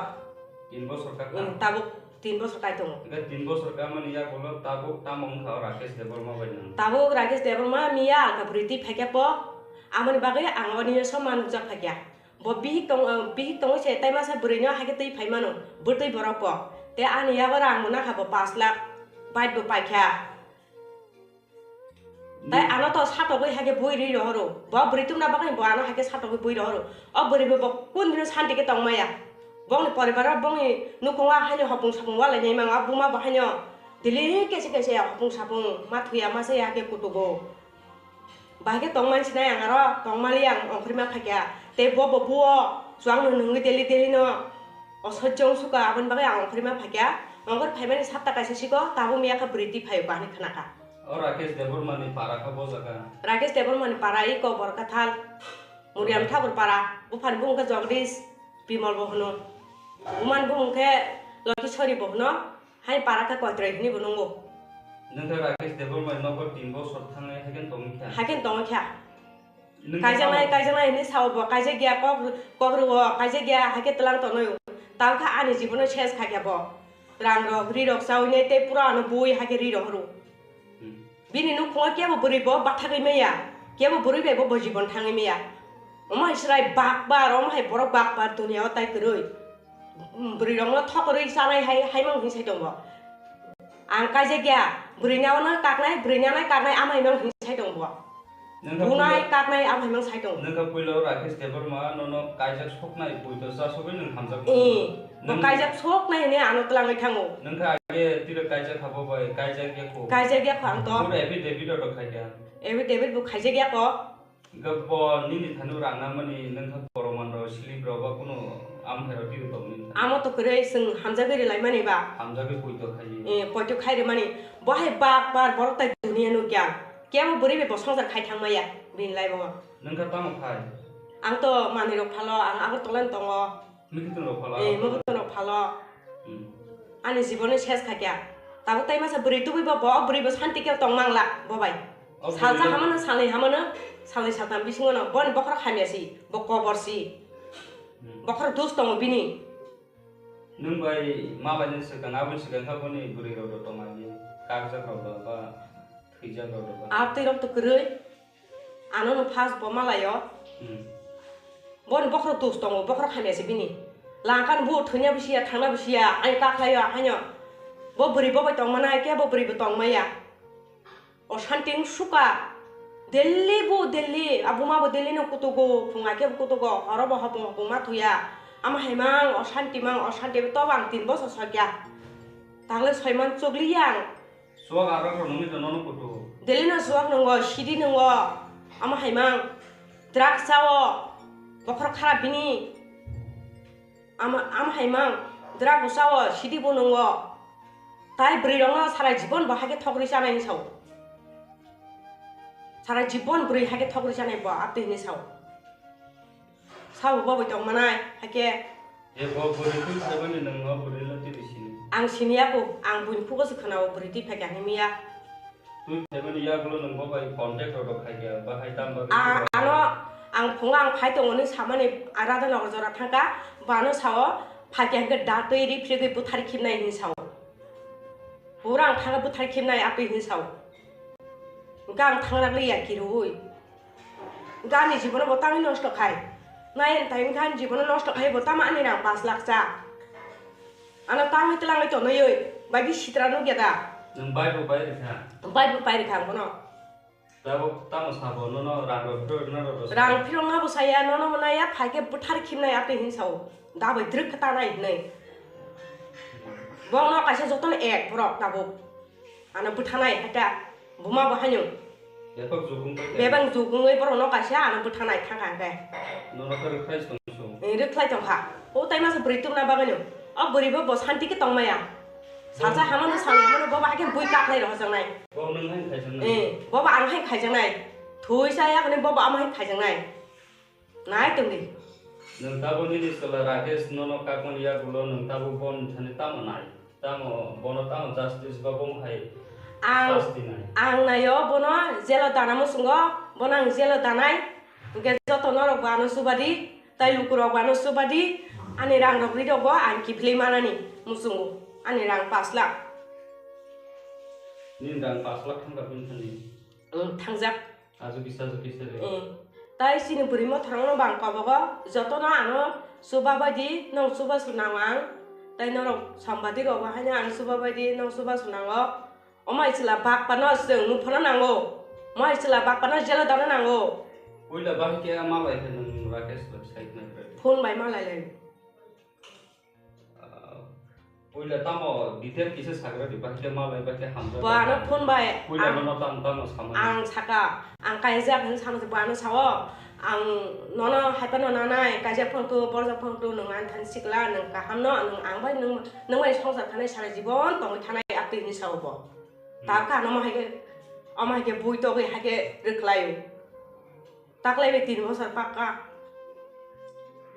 3 bosor ka tabu 3 bosor kai tong ga 3 bosor ka man ya bolo tabu tamong kha rakesh devroma bai nang tabu rakesh devroma miya ka priti pheke po amani bagai angoni saman jak phakya bo bihik tong se tai masa burino hake tei phaimano burtei boropo te ani ya bara angona khabo 5 lakh bait bo paikha tai ano to satogoi hake boiri rohoro bo buritum na bagai bo ano hake satogoi boi rohoro o bori bo kun dino santi ke tong maya bong poribar bong nukonga hanyo hopung sapung wala nyai manga buma bahanyo dili kese hopung sapung mathuya masa ya ke kutugo bahage tongman sina yang aro tongmali yang ongkrima phakya te bo buo swang nungi deli no osojong suka abon bagai ongkrima phakya ongkor phaimani sapta kaise siko tabu miya ka briti phayo bani khanaka और राकेश देवर माने पारा का बोल सका राकेश देवर माने पारा ई को बरकाथाल मुरियाम ठाकुर पारा बुफान बुंग का जगदीश बिमल बहनो उमान बुंग के लकिसरी बहनो हाय पारा का कोत्रै नि बनंगो नंतर राकेश देवर माने नगर 3 बसर थांनाय Hagen तंख्या Hagen तंख्या Kajanai ini sawo bo kaje gya kok ru kaje gya hake telang to noy taw kha ani jibono ses kha gya bo rang ro ri rok saw ne te pura no boi hake ri ro ru bini no ko ke bo buri bo batha ge meya ke bo buri be bo jibon thangi meya oma israi bak bar oma hai borok bak bar dunia tai kroi buri rong no thok ri sanai hai mang hi sai dong bo ang kaje gya buri na no kaknai buri na nai kaknai amai mang hi sai dong bo Bunai kaknai am hemang sai dong. Nang ka puilo rakis tebor ma no kaijak sok nai puito sa sobe nang hamjak. No kaijak sok nai ne anu telang ngai thango. Nang ka age tira kaijak habo bai kaijak ya ko. Kaijak ya khang to. Pura ebi debi do khai ya. Ebi debi bu kaijak ya ko. Gabo nini thanu rangna mani nang ka poroman ro slip ro ba kuno am hero ti to ni. Amo to kre sing hamjak ri lai mani ba. Hamjak ke puito khai. Puito khai re mani. Bo hai bak bar borok tai dunia no kya. Kaya buri be bosong jar khai thangmaya bin lai bo. Nang ka tamo khai. Ang to mani ro phalo ang tolen tongo. Mikitun ro phala. Mikitun ro phalo. Ani jibone ses khakya. Tabu tai masa buri tu bo buri bo santi ke tong mangla bo bai. Salja hamana salai satam bisingono bon bokra khamiasi bo koborsi. Bokra dos tong bini. Nung bai ma bai se kan abun se kan boni buri ro to mali. Kakja ro ba After of the Gray, Anon pass Bomalayo, Bon Bokro Tostong, Bokro Hanesibini, Lankan Wood, Tunabusia, Tanabusia, and Kaklaya, Hanya, Bobri Bobotong Manaka, Bobri Botong Maya, or Shanting Shuka, Delibu Deli, Abumabo Delino Kutogo, Pungake Kutogo, Horrible Hopon Matuya, Amahemang, or Shantimang, or Shantivang, Timbos or Sakia, Talis Hyman Sogliang. Swkang arang nungi to nono kutu. Delino swak nungo, shidi nungo, ama haimang, drak sawo, bokor karabini, ama haimang, drak sawo, shidi bo nungo, tai beri rongo sarai jibon bahage thokri sana ini sawo. Sarai jibon beri hage thokri sana ibo abdi ini sawo. Sawo bo bitong manai hage. Bo beri tu sabani nungo beri lati di sini. Ang sini aku, ang bunyi pukul sekenau beriti pakai animia. Tu sabani ya kalau nunggu bai kontak atau kaya bahai tambah. Ang pungang pai tong ini sama ni arada nak jora thangka, bano sawo pakai angkat datu ini pergi putar kim nai ini sawo. Orang thangka putar kim nai apa ini sawo. Gang thangka lagi ya kirui. Gang ni jiban botang ini nostok kai. Naik time kan jiban nostok kai botang mana ni orang pas laksa. Anak tamu itu lang itu noyoi, bagi citra nu kita. Nampai bu pai rekha. Nampai bu pai rekha, kono. Tahu tamu sabo, nono rang pro nono. Rang pro ngabu saya nono mana ya, pakai putar kim na ya apa ini sawo. Dah berderk kata naik nih. Bang no kasih joton borok tabu. Anak putar naik ada, buma bahanyu. Bebang zugung. Bebang zugung borok no kasih anak putar naik tangkang deh. Nono kerja tong. Reklay tong ha. Oh tapi masa beritu na baganyu. Oh beri bo santi ke tong maya. Saja hamana hamana bo bahagian bui kaklay roh jang nai. Bo neng hai kai jang nai. Bo ba ang hai kai jang nai. Thui saya kan bo ba am hai kai jang nai. Nai tung di. Neng tabu ni sekolah rakyat nono kakon ya gulo neng tabu bon thani tamu nai. Tamu bono tamu justice ba bom hai. Ang nayo bono zelo dana musungo bonang zelo danai. Nge joto norok bano subadi, tai lukurok bano subadi. Ani rang rokri dogo an kipli mana ni musungu ani rang paslak ni rang paslak thangka pun thani thangjak azu bisa re tai sini buri mo thrangno bang ka bago jotona ano subabadi nong suba sunawang tai norok sambadi ro hanya an subabadi nong suba sunango omai chila bak pano seng mu phana nango mai chila bak pano jela dana nango oila bah ke amalai nang rakesh website na phone bai malai lai Oila tamo detail kisah sagra di bahagia malai bahagia hamzah. Bano phone bai. Oila nono tamo sama. Ang saka, ang kaizap hen sama tu bano sawo. Ang nono haipa nono nai kaizap phone tu borza phone tu nungan than sikla nung kahamno nung ang bai nung bai songsa thanai sara jibon tong thanai apti ni sawo bo. Ta ka nomo haike ama haike bui to ge haike reklayu. Taklai be 3 বছর পাকা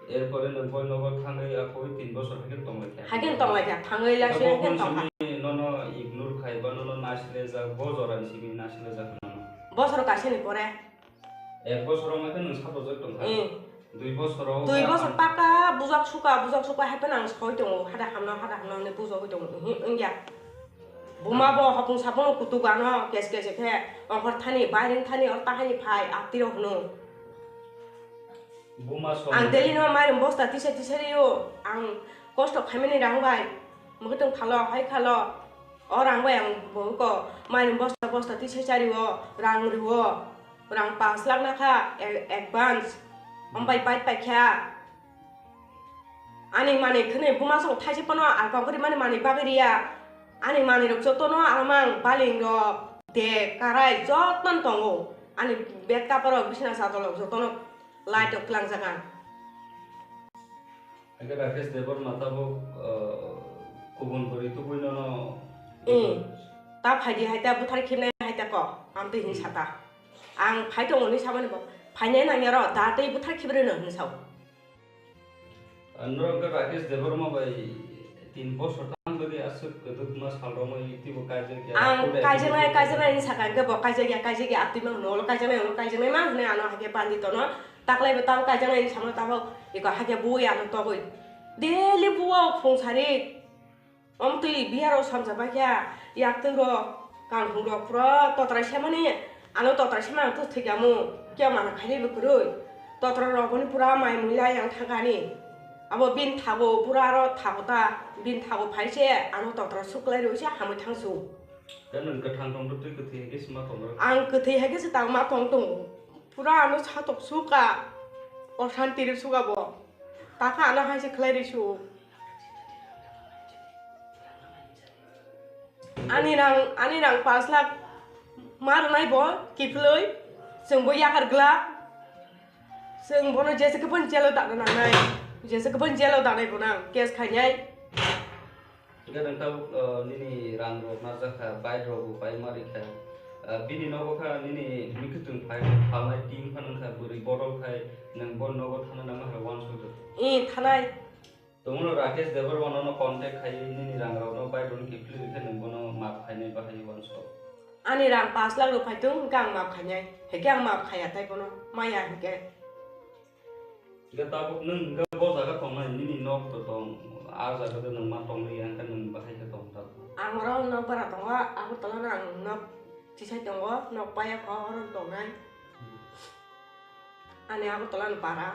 এরপরে নবই নগর থাঙ্গাই আকই 3 বছর থেকে তংলাইয়া হাগেন তংলাইয়া থাঙ্গাই লাসে হাগেন তংলা ননো ignore খাইবা ননো নাসলে যা বজরান CB নাসলে যা বছর কাছে নি পরে 1 বছৰৰ মই নং সাপ্ৰজেক্ট দং 2 বছৰৰ 2 বছৰ পাকা বুজাক সুকা হাইপেন आं सय दङ हादा हामना बुजाव दङ इंया बुमा बो हपुं साबुं कुतु गानो केस के अंखर थानि बायरें थानि और ताहानि फाय आतिरो हनो बुमा सम आं देलिनो माइरं बस्ता तिसरियो आं कष्ट खामिनि रांबाय मगतों खालो हाय खालो और रांबाय आं बको माइरं बस्ता तिसरियो रांरियो रां 5 लाख नाखा एडवांस ओमफ्राय बाइट पाइख्या आनि माने खने बुमा सं थाइसे पनो आलपाखरि माने बागरिया आनि माने रक जतनो आमां बालिं र दे काराय जतन दङो आनि बेट कापर बिसना सादल जतनो लाइट क्लां जागान अगर राकेश देवर माताबो गुबुन करि तो बयनो ता फाइदि हायता बुथार खेबनाय हायता क आम दैनि साता आं फाइ दङनि सामाने बो फाइनाय नांया र दातै बुथार खेब्रेनो हनसाव अनरंग राकेश देवर मा बाय 3 বছর थांबदे असक कदक मा सालरमै तिबो काजे के आं काजनाय नि साका के ब काजे आति मा नल काजनाय मा हने आनो हाके पान्दि तनो ताकलाइबो ताव काजनाय नि सामो ताव इको हाके बुया न तगै देलि बुवा फंसारि अमति बिहाराव सामजाबा क्या याक्तं र कांखुं र पुरा तत्रा सेमानि आनो तत्रा सेमा त थैगामु क्या माना खाइबो कुरै तत्रा रगनि पुरा माइ मुला यां थागानि अब बिन थागो पुरा र थागोता बिन थागो फाइसे आनो तत्रा सुक्लाइ रइसे हामै थांसु नों गोथां दं तो गोथै हेगे सिमा दं आं गोथै हेगे से तांमा दं पुरा आनो सातक सुका अशान्ति रे सुगाबो ताका आनो हाइसे खलाइ रिसु आनि रां 5 लाख मार नायबो किफलै जोंबो यागारग्ला जों बनो जेसे कपन जेलो दानो नांनाय जेसे कपन जेलो दानाय बना केस खायनाय इगा नंताव निनि रां रखना जाखा बाय रगु बाय मारिखा बिनि नगखा निनि मिखुतुं फालनाय टीम फानखा बुरै बडल खाय नों बन नगो थाना नामा वान सुदो थानाय तमनो राकेश देवर वननो कांटेक्ट खाय निनि रां रखना बाय रन किफली रिखे नों बनो माप खायनाय बाहाय वान सो आनि रां 5 लाख रुपया तुं गां माप खायनाय हेगे आं माप खायाताय बनो माया हेगे गता बक नों गबो जागा तंनाय निनि नक तो दं आ जागा नों मा तंनाय आं का नों बाहाय का दं ता आं र न बारा दङ आं तला आं न तिसाय दङ न पाया ख र दंनाय आनि आं तला बारा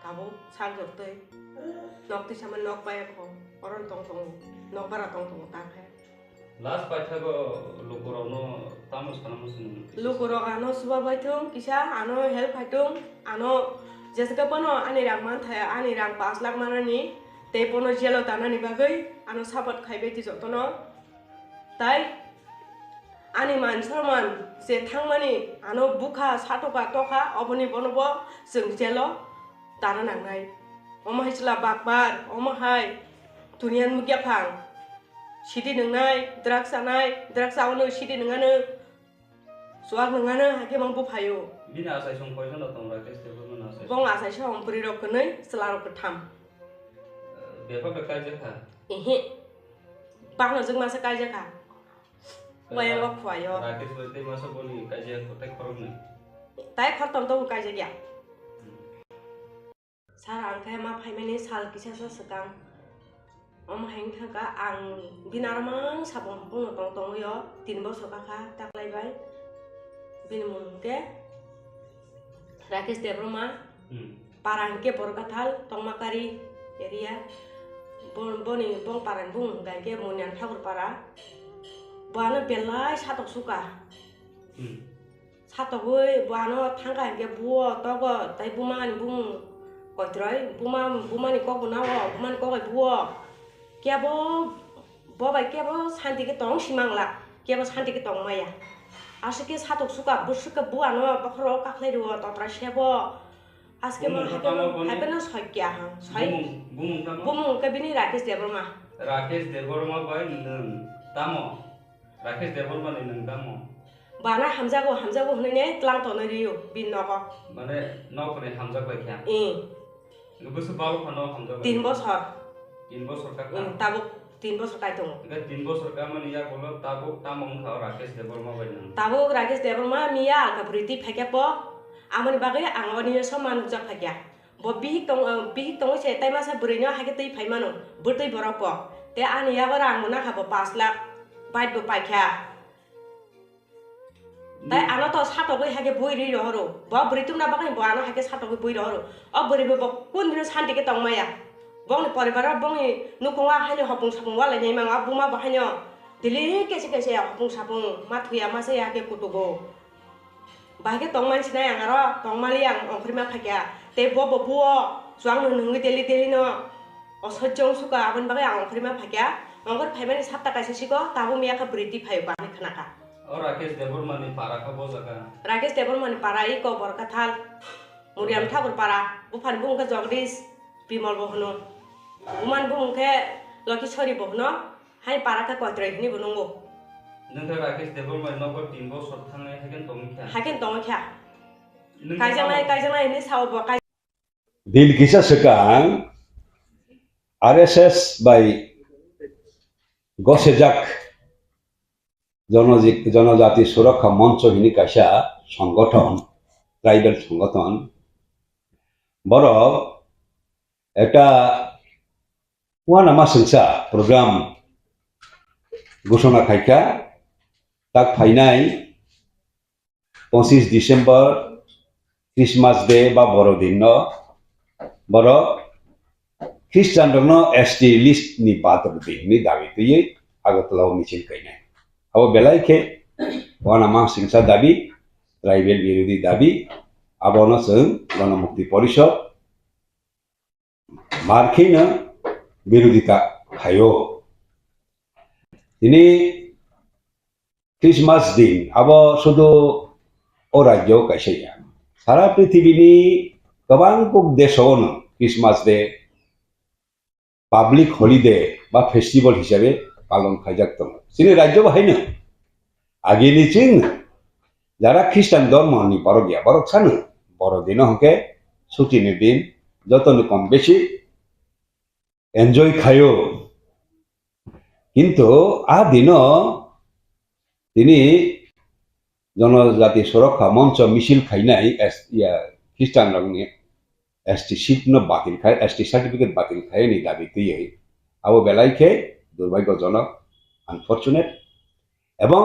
ताबो साल जरतै नक तिसामन नक पाया ख अरन दं न बारा दं ताफे लास्ट पाइथागो लोकरावनो तामस खालामसुन लोकराव आनो सुबा बायथों किसा आनो हेल्प फायथों आनो जेसका पनो आनि रां मान थाया आनि रां 5 लाख मानानि ते पनो जेलो दानानि बागै आनो सापट खायबेति जतनो ताई आनि मानसरमान जे थांमानि आनो बुखा साटका टका अबनि बनबो जों जेलो दाना नांनाय अमहायसला बाकबार अमहाय दुनियान मुगियाफां सिदि नंनाय ड्राग्स जानाय ड्राग्स आवनो सिदि नङानो सुवाग नङानो हाके मंबो फायो बिना आसाय सं पयजन दं राकेश देवर मन आसाय बं आसाय सं पुरि रकनै सलार कथाम बेफा कायजाखा एहे बांनो जों मासे कायजाखा वायाव खुवायो राकेश बते मासे बोली कायजा खताय खरगनै ताय खरतम तो कायजा गया सार आंखाय मा फाइमेनि साल किसा सकां om hain thaka ang binarmang sabong puno tong yo 3 বছর কাকা taklay bay binmunte Rakesh Devroma parangke borkathal tongmakari area boni bong paran bung gangke munyan thakur para bana belai satok suka satokoi bana thangka hangke buo togo tai buman bung koitroi bumani kokbonawo bumani kokai buo Kiabo bobai kiabo santi ke tong simangla kiabo santi ke tong maya asike satok suka busuka buano bakro kaklai ro totra sebo aske ma happen sakya han sai bumung ke bini Rakesh Devroma bai nang tamo Rakesh Devroma ni nang tamo bana hamjago hone tlang to nariyo bin noko mane nok ne hamjak bai kya busu balu khano hamjak 3 বছর 3 বছর का tabuk 3 বছর kai tong 3 বছর का मन या बोलो tabuk tamong खा Rakesh Devroma bai nang tabuk Rakesh Devroma miya alka briti pheke po amani bagai angoni sama nukjak pagya bo bihik tong se tai masa burino hake tei phaimano burtei borok te ani ya bara angona ka bo 5 lakh bait bo paikha tai ana to sato goi hake boi ri rohoro bo buritum na bagai bo ana hake sato goi boi rohoro o buri bo kun dino santi ke tong maya bong ni paribar bong ni nukonga hane hopung sapung wala nyai manga buma bahanyo dili kese ya hopung sapung mathuya masa ya ke kutugo bahage tong man sinai angaro tong mali ang ongkrima phakya te bo buo swang nungi deli no osojong suka abon bagai ang ongkrima phakya ongkor phaimani 7 taka sisiko tabu miya ka briti phai ba ni khanaka Rakesh Debormani para ka bojaga Rakesh Debormani para i ko borkathal Muriam Thakur para bufan bung ka jogdish Bimal Bohrokno uman bung ke Lokishori Bohrokno hai para ka kotrei ni bunungo nengka Rakesh Debormani nokor 3 bosor thangai haken tongkha kaijanai ni saw bo kai Dil kisah Swkang RSS by Gosejak জনজাতি সুরক্ষা মঞ্চ হিনি কাইসা সংগঠন tribal সংগঠন বড় একটা ওয়ানামা সংসা programme ঘোষণা খাইকা তাক ফাইনাই 25 December Christmas day বা বড়দিন বড় খ্রিস্টান রং এসটি লিস্ট নি পাত্র দিনি দাবি তুই আগতলাও মিছিল কাইনাই अब बेलायखे वनामा सिंसा दाबी ट्राइबल विरोधी दाबी abono जों गणमुक्ति परिषद मार्किनो विरोधिता खायो दिनै क्रिसमास दिन अब शुधु ओ राज्य काइसैया सारा पृथ्वीनि गोबां देशावनो क्रिसमास डे पाब्लिक हलिडे बा फेस्टिवल हिसाबै पालन खाइजाक दं जोंनि राज्य बाहायनो आगेनि जों যারা খ্রিস্টান ধর্মनि बरगिया बरक सानो बरदिनो हके छुटिनि दिन যতनो कम बेशी एन्जॉय खायो किन्तु आ दिनो তিনি जनजाति सुरक्षा मंच मिছিল खाइनाय ख्रिस्टान रंनि एसटी सीट न बातिल खाय एसटी सर्टिफिकेट बातिल खायनि दाबि तुयै अब बेलायखे दुर्भाग्यजनक अनफर्चुनेट एवं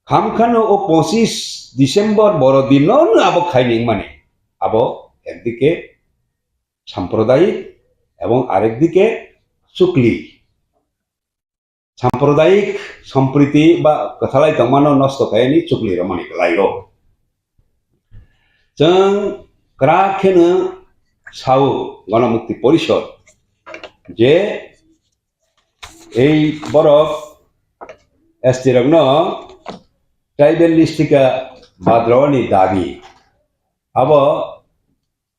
खामखानो ओ 25 डिसेम्बर बड़दिन अब खाइनिं माने अब एकदिके साम्प्रदायिक एवं आरेकदिके चुक्ली साम्प्रदायिक सम्प्रीति बा कथालाय तमानो नष्ट खायनि चुक्ली रमानि लायो जों क्राखेनो सावो गणमुक्ति परिषद जे এই বরফ एसटी रंगनो ट्राइबल लिस्टिका बाद्रवानि दाबी अब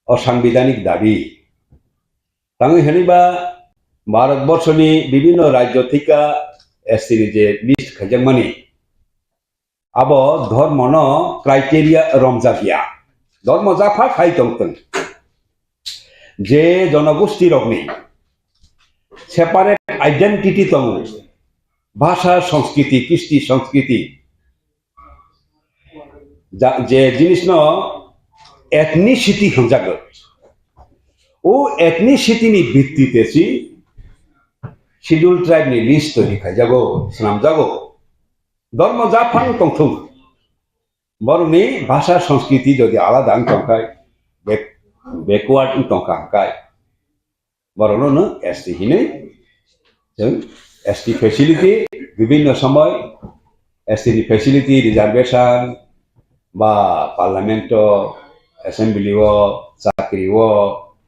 असंवैधानिक दाबी तांगे हेनिबा भारतवर्षनि विभिन्न राज्य थिका एसटी नि जे लिस्ट खाइजामानि अब धर्मनो क्राइटेरिया रमजागिया धर्म जाफा खाइ दंतों जे जनगोष्ठी रगनि सेपारेट आइडेंटिटी दं भाषा संस्कृति कृष्टि संस्कृति जे जिनिस न एथनिसिटी हमजागो ओ एथनिसिटी नि भित्तिते सि शेड्यूल ट्राइब नि लिस्ट तैरि खाइजागो स्नामजागो धर्म जाफां दंथों बरनि भाषा संस्कृति जदि आलादा दंखाय बेकवार्ड दंखाय बरनो एसटी हिनै जों एसटी फेसिलिटी विभिन्न समय एसटी नि फेसिलिटी रिजर्वेशन बा पार्लियामेंट असेंबली चाकरी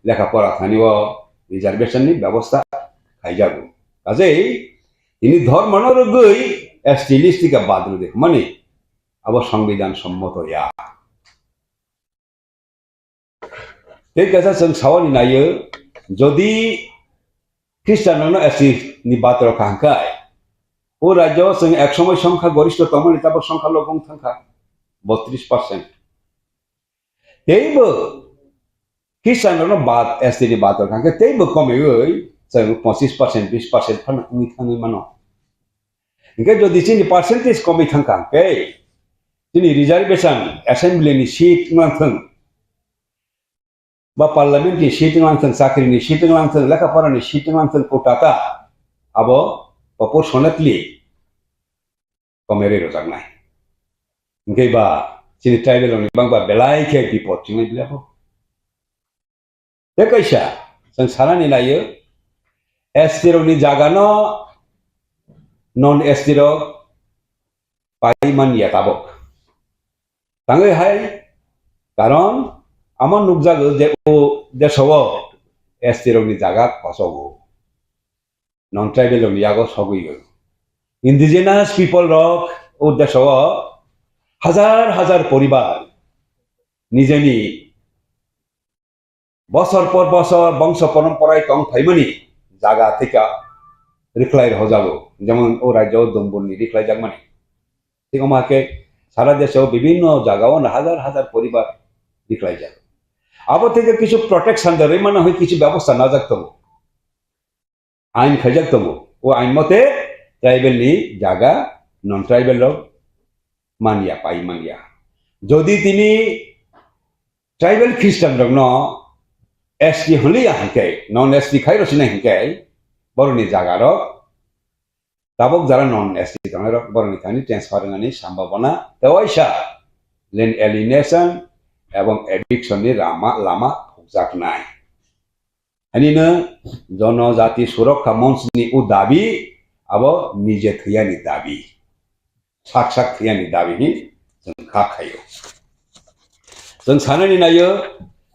लेखापढ़ा थानी रिजर्वेशन नि व्यवस्था खाइजागो काजे इनि धर्म रगै एसटी लिस्टिका बाद्रु दे माने अब संविधान सम्मत या ठीक है जों सावनि नायो जदि ख्रिस्टान एसटी नि बात्र खांखाय ओ राज्य जों एक समय संख्या गरिष्ठ तमनि ताबो संख्या लगं थांखा 32% तेबो ख्रिस्टान बाद एसटी नि बात्र खांखाय तेबो कमेयै जों 25% 20% फान उनि थाङै मानो इनके जदि जोंनि परसेंटेज कमै थांखांखै दिनै रिजार्भेशन एसेम्बलिनि सिट लांथों बा पार्लामेन्टनि सिट लांथों साख्रिनि सिट लांथों लेखा फरानि सिट लांथों कोटाका अब प्रपोर्शनेटलि कमेरे रोजागनाय ओंखायबा जोंनि ट्राइबेलनि बांबा बेलायखे बिपद जोंनाय बिलाबो बे कैसा जों सानानै नायो एसटि रकनि जागानो नन एसटि रक पाइमानिया ताबक तांगे हाय कारण आमन नुकजागो जे ओ देशव एसटि रकनि जागा खसगो नन ट्राइबेल रकनि यागो सगैगो इंडिजिनास पीपल रक ओ देशव हजार हजार परिवार निजेनि बसर पर बसर वंश परम्पराय टंग थाइमनि जागा थेका रिख्लाय हजागो जेमन ओ राज्य दम्बुलनि रिख्लाय जागमानि ठीक माके सारा देशव विभिन्न जागाओ हजार हजार परिवार रिख्लाय जाग अब থেকে কিছু প্রটেকশন দরে মানে হয় কিছু ব্যবস্থা না জাগতো আইন খাইজাগতো ও আইন মতে ট্রাইবেলনি জায়গা নন ট্রাইবেল লোক মানিয়া পাই মানিয়া যদি তিনি ট্রাইবেল খ্রিস্টান রক ন एसटी हलिया हंके नन एसटी खाइरसिना हंके बरनि जागा रक ताबक जरा नन एसटी थांनाय रक बरनि थानि ट्रान्सफार होनानै सम्भावना तवाइसा लेन एलिनेशन एवं एडिक्शननि लामा जागनाय हानिनो जनजाति सुरक्षा मंचनि उ दाबी अब निजे थैयानि दाबी साक्षात थैयानि दाबिनि जों खाखायो जों साननानै नायो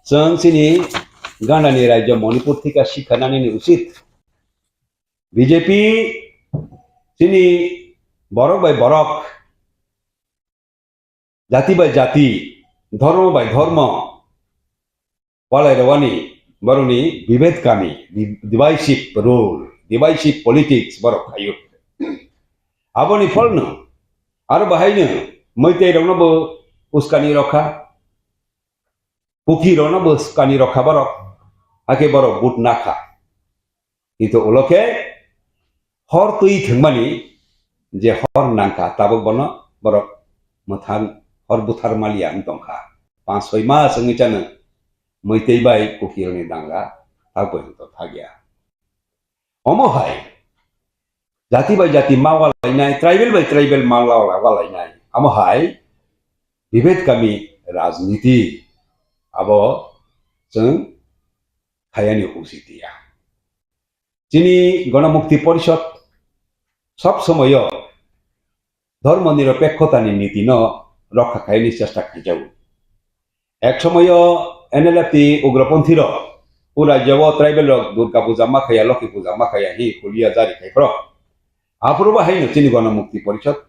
जों सिनि गानानि राज्य मणिपुर थिका शिखानानि उचित बीजेपी सिनि बरक बाय बरक जाति बाय जाति धर्म बाय धर्म वालाय रवानी बरनि विभेद कामी डिवाइसिव रूल डिवाइसिव पॉलिटिक्स बरक खायो आबनि फलनो आरो बाहायनो मैते रंनबो उस्कानि रखा कुकी रंनबो उस्कानि रखा बरक आके बरक बुट नाखा किन्तु उलके हर तुई थंमानि जे हर नांका ताबक बनो बरक मथान हर बुथार मालिया दंखा 5-6 मास संगिचानो मैतै बाय कुकीरनि दांगा ताबपर्यंत थागिया अमहाय जाति बाय जाति मावालायनाय ट्राइबेल बाय ट्राइबेल मावालायनाय अमहाय विभेद कामी राजनीति अब जों हायानि उचितिया जिनि गणमुक्ति परिषद सब समय धर्मनिरपेक्षतानि नीति न रक्षा खायनि चेष्टा खाइजाव एक समय एनएलएफटी उग्रपन्थी उ राज्य ट्राइबेल दुर्गा पूजा माखाया लक्ष्मी पूजा माखाया हि खुलिया जारी खाइफ्र आफुरबो हायनो जिनि गणमुक्ति परिषद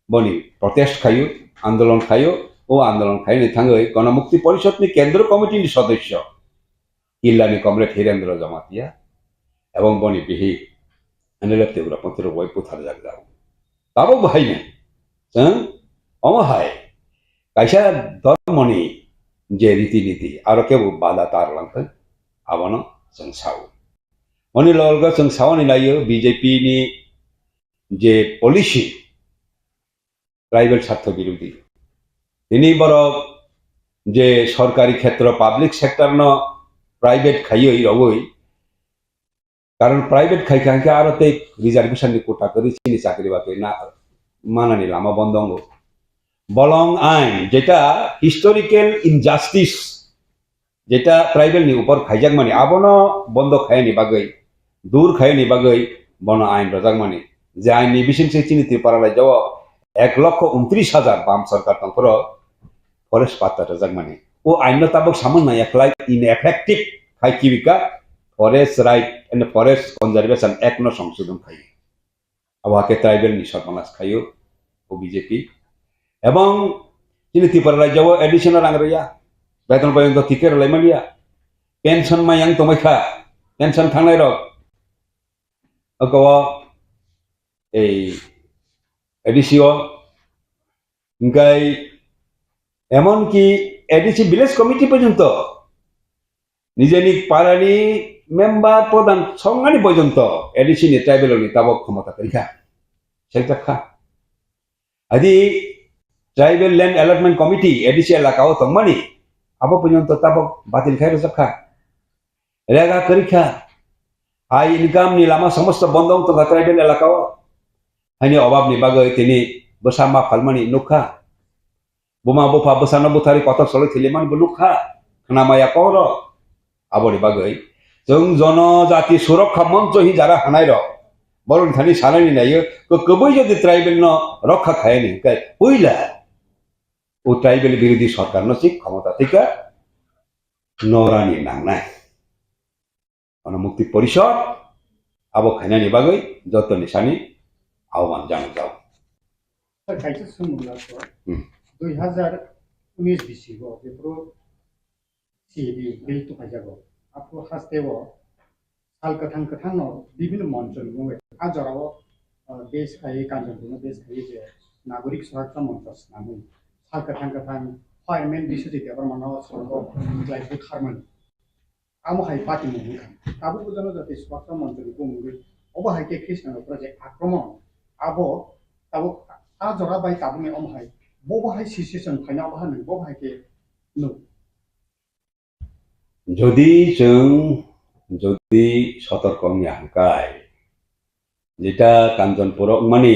बनि प्रोटेस्ट खायो आंदोलन खायो ओ आंदोलन खायनि थाङै गणमुक्ति परिषदनि केंद्र कमिटिनि सदस्य किल्लानि कमरेड हिरेन्द्र जमातिया एवं बनि बिहि एनएलएफटी उग्रपन्थी बय पुथार जागजाव ताबो बाहायनो जों अमहाय कायसा धर्मनि जे रीति नीति आरो केबो बाधा तारलांथों आबनो जों सावो मनि लगा जों सावनि नायो बीजेपी नि जे पॉलिसी ट्राइबल स्वार्थ विरोधी दिनै बरक जे सरकारी क्षेत्र पब्लिक सेक्टर न प्राइवेट खायो रवै कारण प्राइवेट खाइखांखे आरो ते रिजर्वेशन नि कोटा करी सिनि चाकरी बाकरी ना मानानि लामा बंदंगो बलं आइन जेटा हिस्टोरिकल इनजास्टिस जेटा ट्राइबल नि ऊपर खाइजाक माने आबनो बंद खायनि बागै दूर खायनि बागै बन आइन रजाक माने जे आइन नि बिसिनसे चिनि त्रिपुरा राज्यव 1,29,000 बाम सरकार तंफोर फरेस्ट पाता रजाक माने ओ आइन ताबक सामन नायखलाय इनएफेक्टिव खाइकिबिका forest right and forest conservation act न संशोधन खायो अब ट्राइबल नि सरमानास खायो ओ बीजेपी एवं चिनि त्रिपुरा राज्यव एडिशनल रांगरिया बेतन पर्यंत टिकेट लाइमानिया पेंशन मायांग तमायखा पेंशन थांनाय रक अकव ए एडिसिओ इंगाय एमन की एडिसी विलेज कमिटी पर्यंत निजेनि पारानि मेम्बार प्रधान संगानि पर्यंत एडिसी नि ट्राइबल नि ताबक क्षमता करिखा सेक्टखा आदि tribal land allotment committee ADC এলাকাও তংমানি আবো পর্যন্ত তাবক বাতিল খাই রসখা রেগা করিখা আই ইনকাম নি লামা সমস্ত বন্ধ তো ট্রাইবেল এলাকাও হানি অভাব নি বাগৈ তিনি বসামা ফালমানি নুখা বুমা বুফা বসানো বুথারি কত সলে থিলিমান বুলুখা খানামায়া কর আবনি বাগৈ जों जनजाति सुरक्षा मंच ही जरा हानाय र बरन थानी सानायनि नायो कबै जदि ट्राइबल न रक्षा खायनि काय हुइला ओ ट्राइबल विरोधी सरकार न सिक क्षमता थिका नरानि नांनाय अन मुक्ति परिषद आबो खायनानि बागै जतनि सानि आह्वान जानो जाओ सर खायसे सोंब्ला 2019 बिसिगो बेफोर सिबि बिल तो खायजागो आपको हास्तेवो साल कथां न विभिन्न मंचन बुङो आजराव देश खायै कान्जनपुर देश खायै जे नागरिक सुरक्षा मंच नामै साल कथां फायरमेन बिसुदि देबर मानो सरग लाइफो खारमन आमो हाय पार्टी मुङो आबो बुझानो जाते सुरक्षा मंच बुङो अबो हायके कृष्ण प्रोजेक्ट आक्रमण आबो ताबो आजरा बाय ताबुनि अम हाय बबो हाय सिचुएशन फाइना अबो हाय बबो हायके नो যদি সতর্ক হাঙ্কায় যেটা কাঞ্চনপুর মানে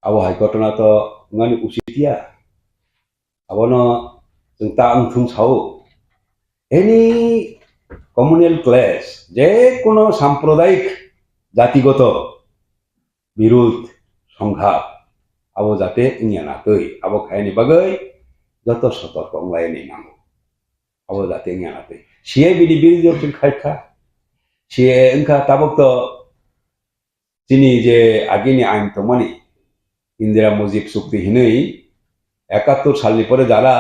আবহাওয়া ঘটনা তো মানে উচিতিয়া আবন जों ता उनथुं साव एनी कम्युनल क्लास जे कोनो साम्प्रदायिक जातिगत विरोध संघात आबो जाते इनियानाकै आबो खायनि बागै जत सतर्क लायनि नांगौ आबो जाते इनियानाकै सिए बिदि बिरोधी खायखा सिए ओंखा ताबक तो जिनि जे आगिनि आइन तो माने इंदिरा मुजिब चुक्ति हिनै 71 सालनि परे जारा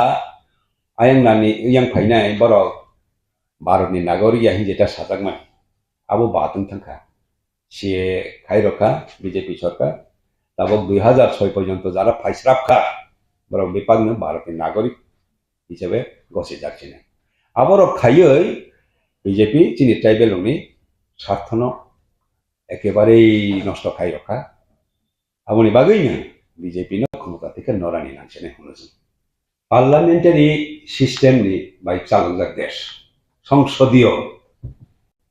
आयं नानि yang फाइनाय बरक भारतनि नागरिक याहि जेटा साजागमोन आबो बातन थांखा सिए खायरखा बीजेपी सरकार ताबक 2006 पर्यंत जारा फाइस्राबखा बरक बिपागनो भारतनि नागरिक हिसाबै गसे जाखिने आबरक खायै बीजेपी जिनि ट्राइबेलनि स्वार्थन एकेबारे नष्ट खायरखा आबनि बागैनो बीजेपी नो क्षमता থেকে नरानि नांसेने होनोसै पार्लामेंटारि सिस्टेम नि बाय चालुजाक देश संसदीय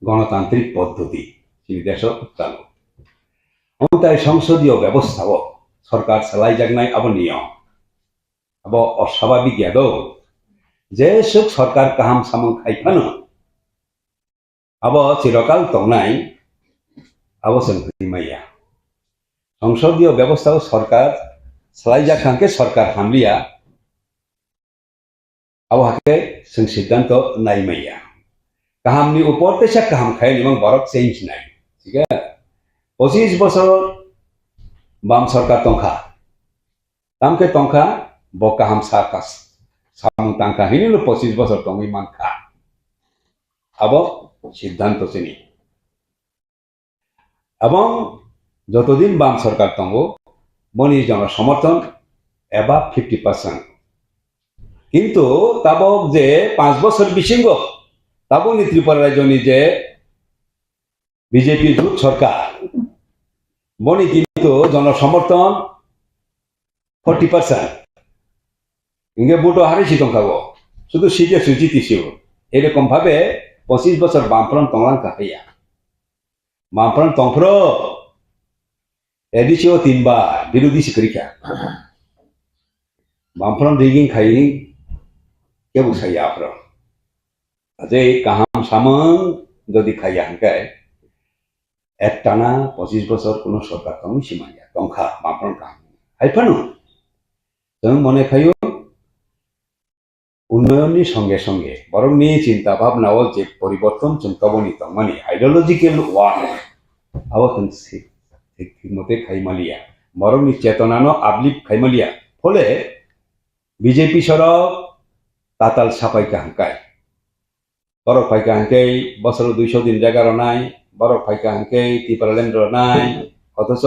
गणतांत्रिक पद्धति जिनि देशो चालु अमताय संसदीय व्यवस्थाओ सरकार सालायजागनाय आबो नियम आबो अस्वाभाविक यादो जे सुख सरकार काहाम सामं खायफानो आबो चिरकाल तंनाय आबो संहैमाया संसदीय व्यवस्था सरकार सालायजाखांके सरकार हामलिया अब हाके जों सिद्धांत नायमाया काहामनि ऊपर तेसा काहाम खायनि mang बरक चेंज नाय ठीक है 25 बছर बाम सरकार तंखा तामके तंखा ब काहाम साकास सामु तंखा हिनिलो 25 बছर तंगै मानखा अब सिद्धांत सेनि এবং যতদিন বাম সরকার তঙ্গো বনি জন সমর্থন এবা 50% কিন্তু তাবক যে 5 বছর বিশিঙ্গ তাবনি ত্রিপুরা রাজ্যনি যে বিজেপি জোট সরকার বনি কিন্তু জনসমর্থন 40% ইংগে বুটো হারিছি তঙ্কাবো শুধু সিটে সুজিতিছিও এরকম ভাবে 25 বছর বামফ্রন্ট তংলাঙ্কা হইয়া Mampran tongpro edisio 3 bar বিরোধী সিকরিকা Mampran rigging khai ke busaya apro aje kaham samang jodi khaya hangkai ettana 25 বছর কোন সরকার তংই সীমায়া তংখা Mampran ka হাইফানো जों মনে খাইও উন্নয়নের সঙ্গে সঙ্গে বরং নিয়ে চিন্তা ভাবনাও যে পরিবর্তন চিন্তাবনি মানে আইডিওলজিক্যাল ওয়ার আবতন ঠিক মতে খাইমালিয়া বরং চেতনানো আবলিপ খাইমালিয়া ফলে বিজেপি সরক তাতাল সাপাই কাহাঙ্কাই বরক ফাই কাহাঙ্কাই বছর 200 দিন জায়গার নাই বরক ফাই কাহাঙ্কাই ত্রিপুরাল্যান্ডর নাই অথচ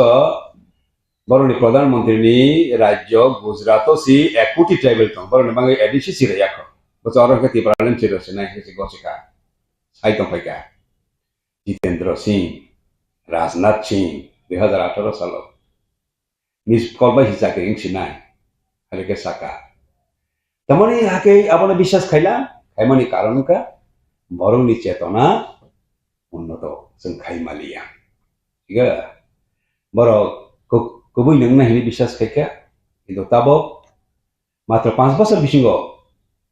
বরনি প্রধানমন্ত্রী রাজ্য গুজরাট সি 1 কোটি ট্রাইবেল তং বরনি বাঙাই এডিসি সিরে ইয়াখো বছর কে ত্রিপুরাল্যান্ড চিরছে নাই হেসে গছিকা সাইতং ফাইকা জিতেন্দ্র সিং রাজনাথ সিং 2018 সাল মিস কলবাই হিসাকে ইংসি নাই harike saka tamani hake abone বিশ্বাস খাইলা খাইমানি কারণকা বরংনি চেতনা উন্নত जों খাইমালিয়া ঠিক আছে বড় কবই নং নাহিনি বিশ্বাস খাইকা কিন্তু তাবো মাত্র 5 বছর বিসিঙ্গ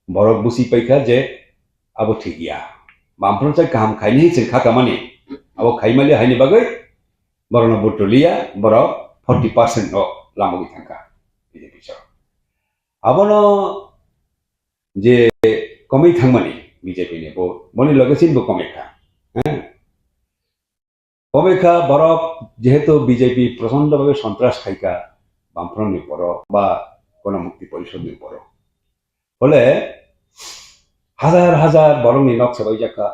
বড় বুসি পাইকা যে আবো ঠিকিয়া বামফ্রন চাই কাম খাইনি जों খাকামানি আবো খাইমালি হাইনি বাগৈ বরণ বুটলিয়া বড় 40% ও লামগি থাকা বিজেপি সর আবনো যে কমই থাকমানি বিজেপি নে বনি লগেছিন বো কমেখা হ্যাঁ কমেখা বড় যেহেতু বিজেপি প্রচন্ডভাবে সন্ত্রাস খাইকা বামফ্রন্টনি পর বা গণমুক্তি পরিষদের পর ফলে হাজার হাজার বরংনি নক সবাই জাকা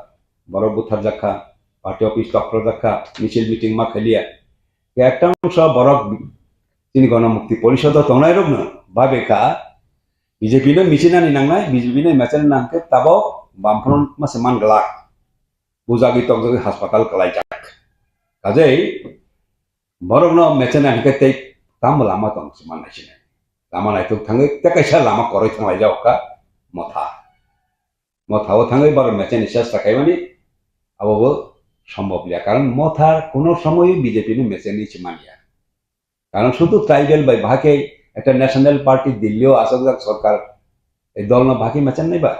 বড় বুথার জাকা পার্টি অফিস দপ্তর জাকা মিছিল মিটিং মা খেলিয়া একটা অংশ বড় তিনি গণমুক্তি পরিষদ তংনাই রোগ না ভাবে কা বিজেপি নো মিছিনানি নাংনাই বিজেপি নো মেচেন নামকে তাবো বামফ্রন্ট মাসে মান গলাক বুজাগি তকজগি হাসপাতাল কলাই যাক কাজেই বরংনো মেচেন আনকে তেই তাম লামা তং সিমান নাইছিনে লামা নাইতো থাঙ্গে তেকাইসা লামা করই থাंगाय जावका মথাও থাঙ্গাই বড় মেচেন নিশ্বাস থাকাইমানি আবো সম্ভব লিয়া কারণ মথার কোনো সময়ই বিজেপি নো মেচেন নিছে মানিয়া কারণ শুধু ট্রাইবেল বাই ভাকে একটা ন্যাশনাল পার্টি দিল্লিও আসক সরকার এই দল না ভাকি মেচেন নাই বা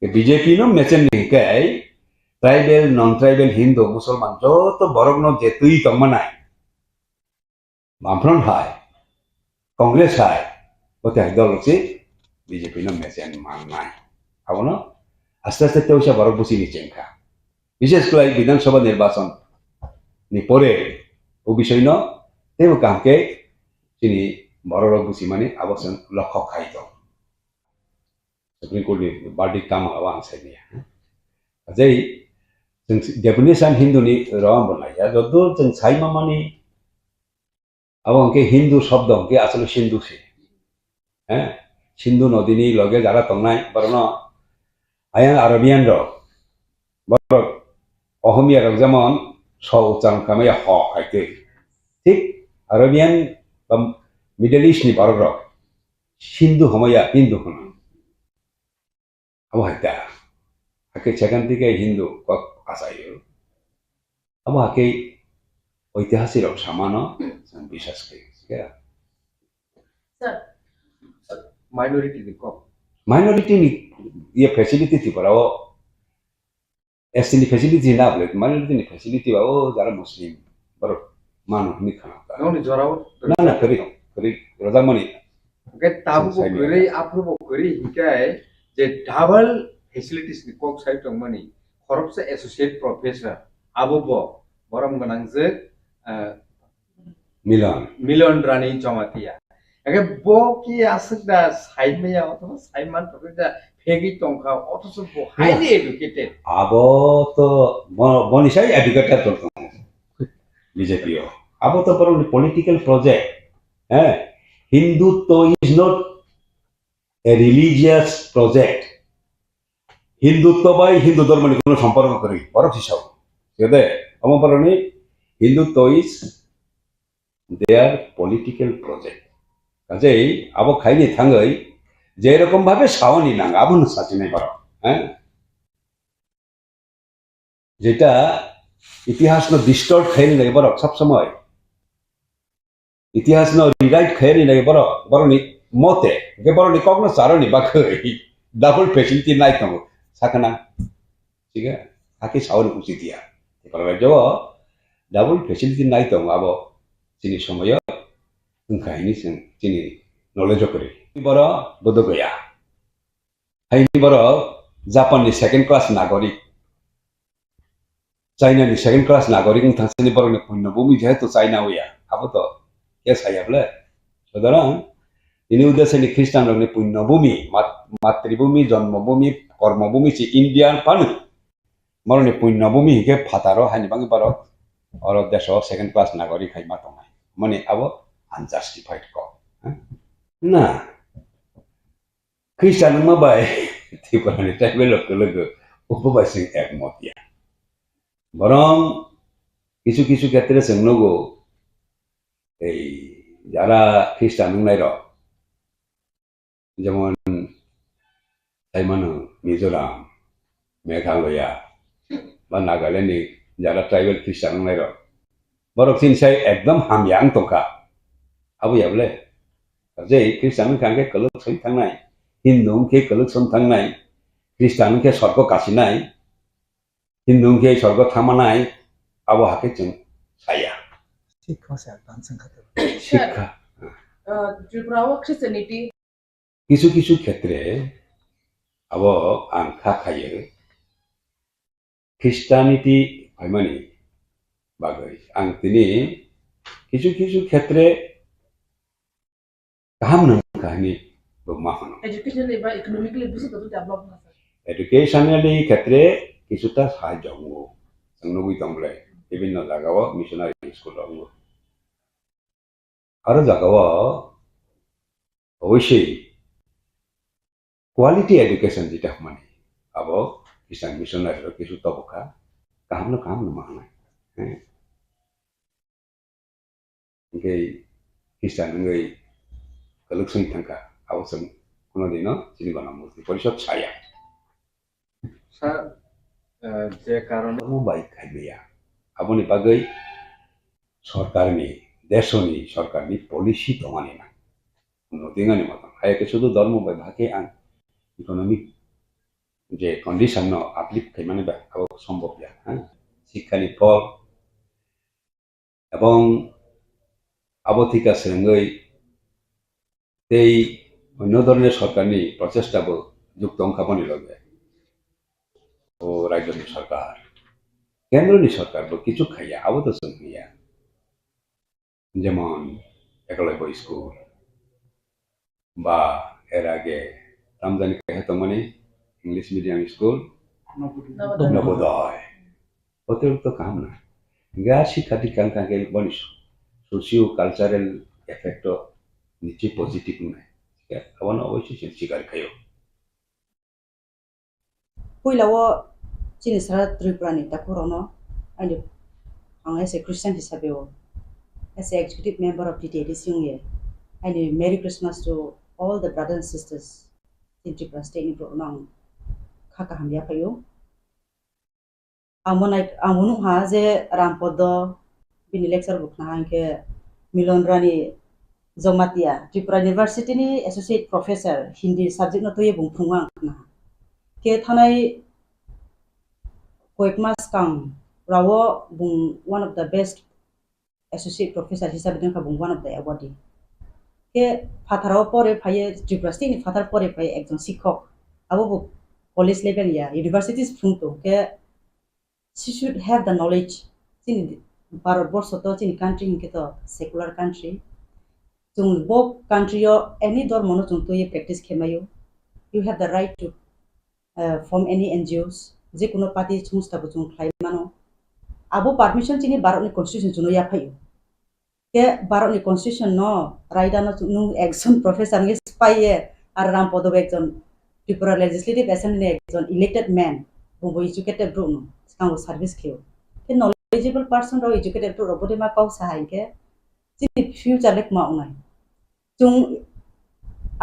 বিজেপি নো মেচেন নিকাই ট্রাইবেল নন ট্রাইবেল হিন্দু মুসলমান যত বরগ্ন যেতুই তংমানাই বামফ্রন্ট হাই কংগ্রেস হাই ওতে দল হচ্ছে বিজেপি নো মেচেন মান নাই আবনো আস্তে আস্তে তেউসা বরগ বুঝি নিচেঙ্কা বিশেষ করে বিধানসভা নির্বাচন নি পরে ও বিষয় ন তেও কামকে তিনি বড় বুঝি মানে আবশ্যক লক্ষ্য খাইত সুপ্রিম কোর্টনি বার্ডি কাম আবা আনসাইনিয়া যেই जों डेफिनेशन हिंदुनि राव बनाया जदो जों साइमा मानी अब उनके हिंदू शब्द उनके असले सिंधु से हैं सिंधु नदीनी लगे जारा तंगनाय बरनो आया अरबियान रो बर अहमिया रो जेमन स उच्चारण खामे ह आइते ठीक अरबियान बा मिडल ईस्ट नि भारत रो सिंधु हमया हिंदू हन अब हाइता आके सेकेंड के हिंदू को आसायो अब आके ऐतिहासिक सामानो বিশ্বাস করি सर माइनॉरिटी नि ये फैसिलिटी थी पर वो एसटी नि फैसिलिटी ना बोले माइनॉरिटी नि फैसिलिटी वो जरा मुस्लिम पर मानो नि खाना नौनि जराव ना करी रजामणि के ताबु करे आप्रुबो करे हिकाय जे डाबल फेसिलिटीज नि कोक साइड दंमनि खरबसे एसोसिएट प्रोफेसर आबोबो बरम गनांजे मिलनरानी जमातिया एके बो की आसकदा साइड में अथवा साइमान प्रजा फेगी तंखा अथस बो हाईली एजुकेटेड आबो तो बनिसाई एजुकेटेड तो बीजेपी आबो तो पर पॉलिटिकल प्रोजेक्ट है Hindutva is not a religious project Hindutva बाय हिंदू धर्म नि कोनो सम्पर्क करी परक हिसाब सेदे अमपरनि Hindutva is there political project काजेई आबो खाइनि थांगै जे रकम भाबे सावनि नांग आबो साचिनाय बार हैं जेटा इतिहास न डिस्टर्ट खाइनि नाय बार सब समय इतिहास न रिराइट खाइनि नाय बार बरनि मते के बरनि कग्न सारनि बाखै डबल फैसिलिटी नाय तंगो साखना ठीक है आके सावन उचित दिया पर जो डबल फैसिलिटी नाय तंगो आबो जिनि समय ओंखायनि जों दिनै नलेज करे बर बद गया हायनि बर जापाननि सेकेंड क्लास नागरिक चाइनानि सेकेंड क्लास नागरिक थांसनि बरनि पुण्यभूमि जेहेतु चाइना होया आबो तो केस हायाब्ले सुतरां इनि उद्देश्यनि ख्रिस्टान रंनि पुण्यभूमि मातृभूमि जन्मभूमि कर्मभूमि से इंडियान पानु मरनि पुण्यभूमि हिके फातारो हानि बांगि बर और देश सेकेंड क्लास नागरिक हाइमा तंगाय माने आबो अनजस्टिफाइड को ना ख्रिस्टान मा बाय त्रिपुरानि ट्राइबेल लोगो उपबासि एकमतिया बरं কিছু কিছু ক্ষেত্রে जों नगो এই যারা খ্রিস্টাन नायरो যেমন তাইমানো মিজোরাম মেঘালয়া বা নাগাল্যান্ডनि যারা ট্রাইবেল খ্রিস্টাन नाय borok sinsai ekdom hamyang tongka abu yable je খ্রিস্টান kanke keluk soi thangnai hindu ke keluk som thangnai খ্রিস্টান ke sorgo kasinai hindu ke sorgo thamanai abo hake chung saya শিক্ষা ত্রিপুরা ও খ্রিস্টানিটি কিছু কিছু ক্ষেত্রে abo ang khakhaye খ্রিস্টানিটি হয়মানি bagai ang tini কিছু কিছু ক্ষেত্রে kaham nang kahani bumahano educationally বা economically বেশি তো ডেভেলপ না স্যার educationally ক্ষেত্রে কিছুটা সাহায্য হবো সংনবই তমলে বিভিন্ন জায়গাও মিশনারি স্কুল হবো আরো জায়গাও অবশ্যই কোয়ালিটি এডুকেশন যেটা মানে আবো খ্রিস্টান মিশনারি কিছু তবকা kaham na mahana ngay খ্রিস্টান ngay keluk sung thangka abo sung kono dino sini bana murti porishod saya sir যে কারণে baik kaibeya aboni bagai সরকারনি দেশনি সরকারনি পলিসি তমানি না নদিঙানি মতন হায়কে শুধু ধর্ম ভাগে আন ইকোনমিক যে কন্ডিশন ন আপলিফ খাইমানে বা আবো সম্ভব না শিক্ষানি ফল এবং আবথিকা সেঙ্গই এই অন্য ধরনের সরকারনি প্রচেষ্টাবো যুক্ত অংখাপনি লগে ও রাজ্যনি সরকার কেন্দ্রনি সরকার কিছু খাইয়া আবো তো সঙ্গিয়া যেমন একলব্য স্কুল বা এর আগে রামজানি হেতো মানে ইংলিশ মিডিয়াম স্কুল নবোদয় অতিরিক্ত কাম না গা শিক্ষা দীক্ষা কাকে বনিস সোশিও কালচারাল এফেক্ট নিচে পজিটিভ নয় আবার অবশ্যই শিকার খাইও Puilawo jinisara Tripurani tapurono ani ang as a Christian hisabeo as an executive member of TTADC yungye ani Merry Christmas to all the brothers and sisters in Tripura state ni nang khaka hamya payo amonu ha je Rampada bini lecture book na hanke Milanrani Jamatia Tripura University ni associate professor Hindi subject no toye bungphunga na ke thanai Swkang rawo bung one of the best associate professor hisabe den bung one of the awardee ke phatarao pore phaye Tripura state ni phatar pore phaye ekjon shikhok abo bu college level ya universities phungto ke she should have the knowledge in Bharat borsho to in country ke to secular country jung bo country yo any dor mono jung to ye practice khemayo you have the right to form any NGOs যে কোনো party সংস্থা বুঝুন খাইমানো আবো permission চিনি ভারতনি constitution Juno ইয়া ফাইও কে ভারতনি constitution ন রাইদানো নু একজন professor কে পাইয়ে আর রামপদ একজন ত্রিপুরা লেজিসলেটিভ অ্যাসেম্বলি একজন ইলেক্টেড ম্যান বুবো এডুকেটেড ব্রো নো কাঙ্গো সার্ভিস খেও কে নলেজেবল পারসন র এডুকেটেড ব্রো রবতে মা কাউ সাহাই কে চিনি ফিউচার লেক মা উনাই জুং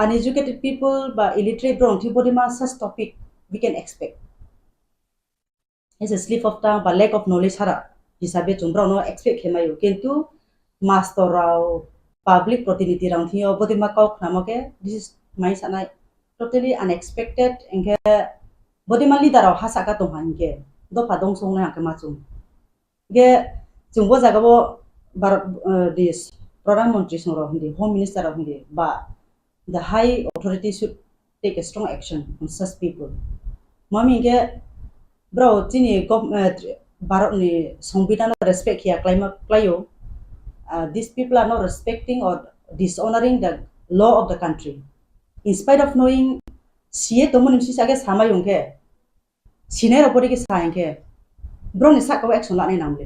uneducated people বা illiterate ব্রো থিবদি মা সাস topic we can expect as a slip of tongue বা lack of knowledge hara hisabe chumbrao no expect khemayo kintu master rao public protiniti rang thio bodi ma kau khnamake this is my sanai totally unexpected engke bodi ma leader rao hasaka to hange do padong song na ka ma chung ge chungbo jaga bo Bharat this pradhan mantri song rao hindi home minister rao hindi ba the high authority should take a strong action on such people mami ge bro chini Bharat ni সংবিধান respect here clayo these people are not respecting or dishonoring the law of the country in spite of knowing siye tomon imsi sage samayungke sinai opori ke saengke bro ni sakao action la ni namle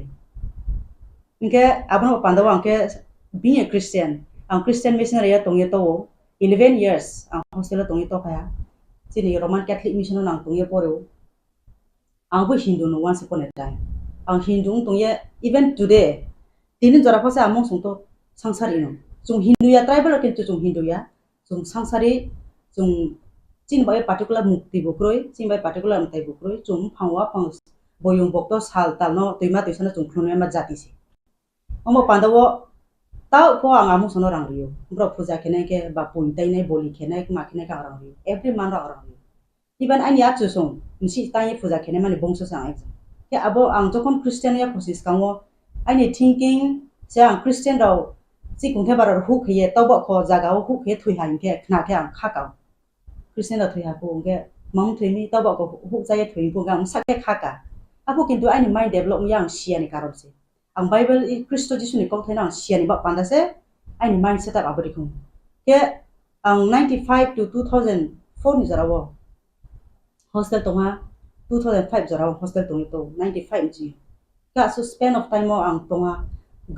inke abono pandawa anke being a Christian ang Christian missionary ya tongye to 11 years ang hostel tongye to kaya chini Roman Catholic mission nang tongye poro ang bo Hindu no once upon a time ang Hindu tongye even today tinin jora phase among sungto sangsari no jung Hindu ya tribal kintu jung Hindu ya jung sangsari जों चिन bye particular मुक्ति बुक्रoi चिन bye particular मथाय बुक्रoi जों फांवा फां बोयुं बक्तो साल तालनो दैमा दैसानो जों खुलुमनाय मा जाति से अमो पांडवो ताव को आं आमु सनो रां रियो ब्र पूजा खेनाय के बा पुंतायनाय बोलि खेनाय मा खेनाय का रां रियो एवरी मान रां रियो इवन आनि आचु सं नसि ताय पूजा खेनाय माने बंसो सां एक्स के अब आं जखन क्रिस्टियान या कोशिश कांगो आनि थिंकिं से आं क्रिस्टियान राव जि कुंथे बार हुक हे तब को जागाव हुक हे थुइ हाइन के खना के आं खाकाव क्रिस्टियान रा थुइ हाको के मं थुइनि तब को हुक जाय थुइ को आं साके खाका आबो किन्तु आनि माइन्ड डेभलप यां सियानि कारण से आं बाइबल ख्रिस्ट जिसुनि कथायना आं सियानि बा पान्दासे आनि माइन्ड सेटअप आबरिखौ के आं 95 to 2004 नि जराव हॉस्टेल तोहा 2005 जराव हॉस्टेल तोनि तो 95 जी का सो स्पेन ऑफ टाइम आं तोहा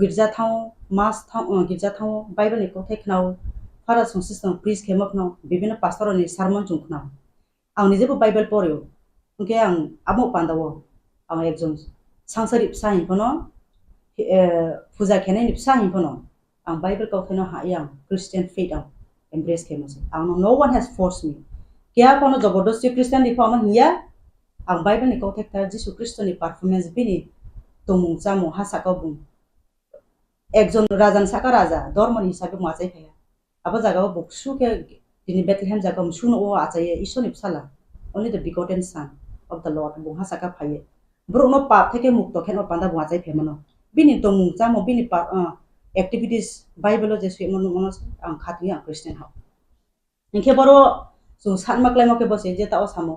गिरजा थाव मास थाव गिरजा थाव बाइबल नि कथायखनाव फारा सं सिस्टम प्रिस खेमखनाव बिबिनो पास्टरनि सारमन जुखनाव आं निजेबो बाइबल पढ्यो ओके आं आमो पान्दाव आं एकजन सांसारि फिसा हिफनो पूजा खेनायनि फिसा हिफनो आं बाइबल कथायनो हायो आं क्रिस्टियान फेथ आं एमब्रेस खेमसे आं no one has force me क्या कोनो जबरदस्ती क्रिस्टियान नि फाम हिया आं बाइबल नि कथायता जिसु ख्रिस्टनि परफॉर्मेंस बिनि तमुं जामु हासाकाव बुं एकजन राजान साका राजा धर्मनि हिसाबै माचाय फैया अब जागाव बक्सु के दिनि बेथलेहेम जागाव सुनो ओ आचाय इसोरनि फिसाला only the begotten son of the lord बुं हासाका फायो ब्रनो पाप थेके मुक्त खेन पांदा बुआचाय फेमनो बिनि तमुं जामु बिनि एक्टिविटीज बाइबल जेसु मनो मनो आं खाथि आं क्रिस्टियान हाव इनके बरो जों सानमा क्लाइमके बसे जे ताओ सामो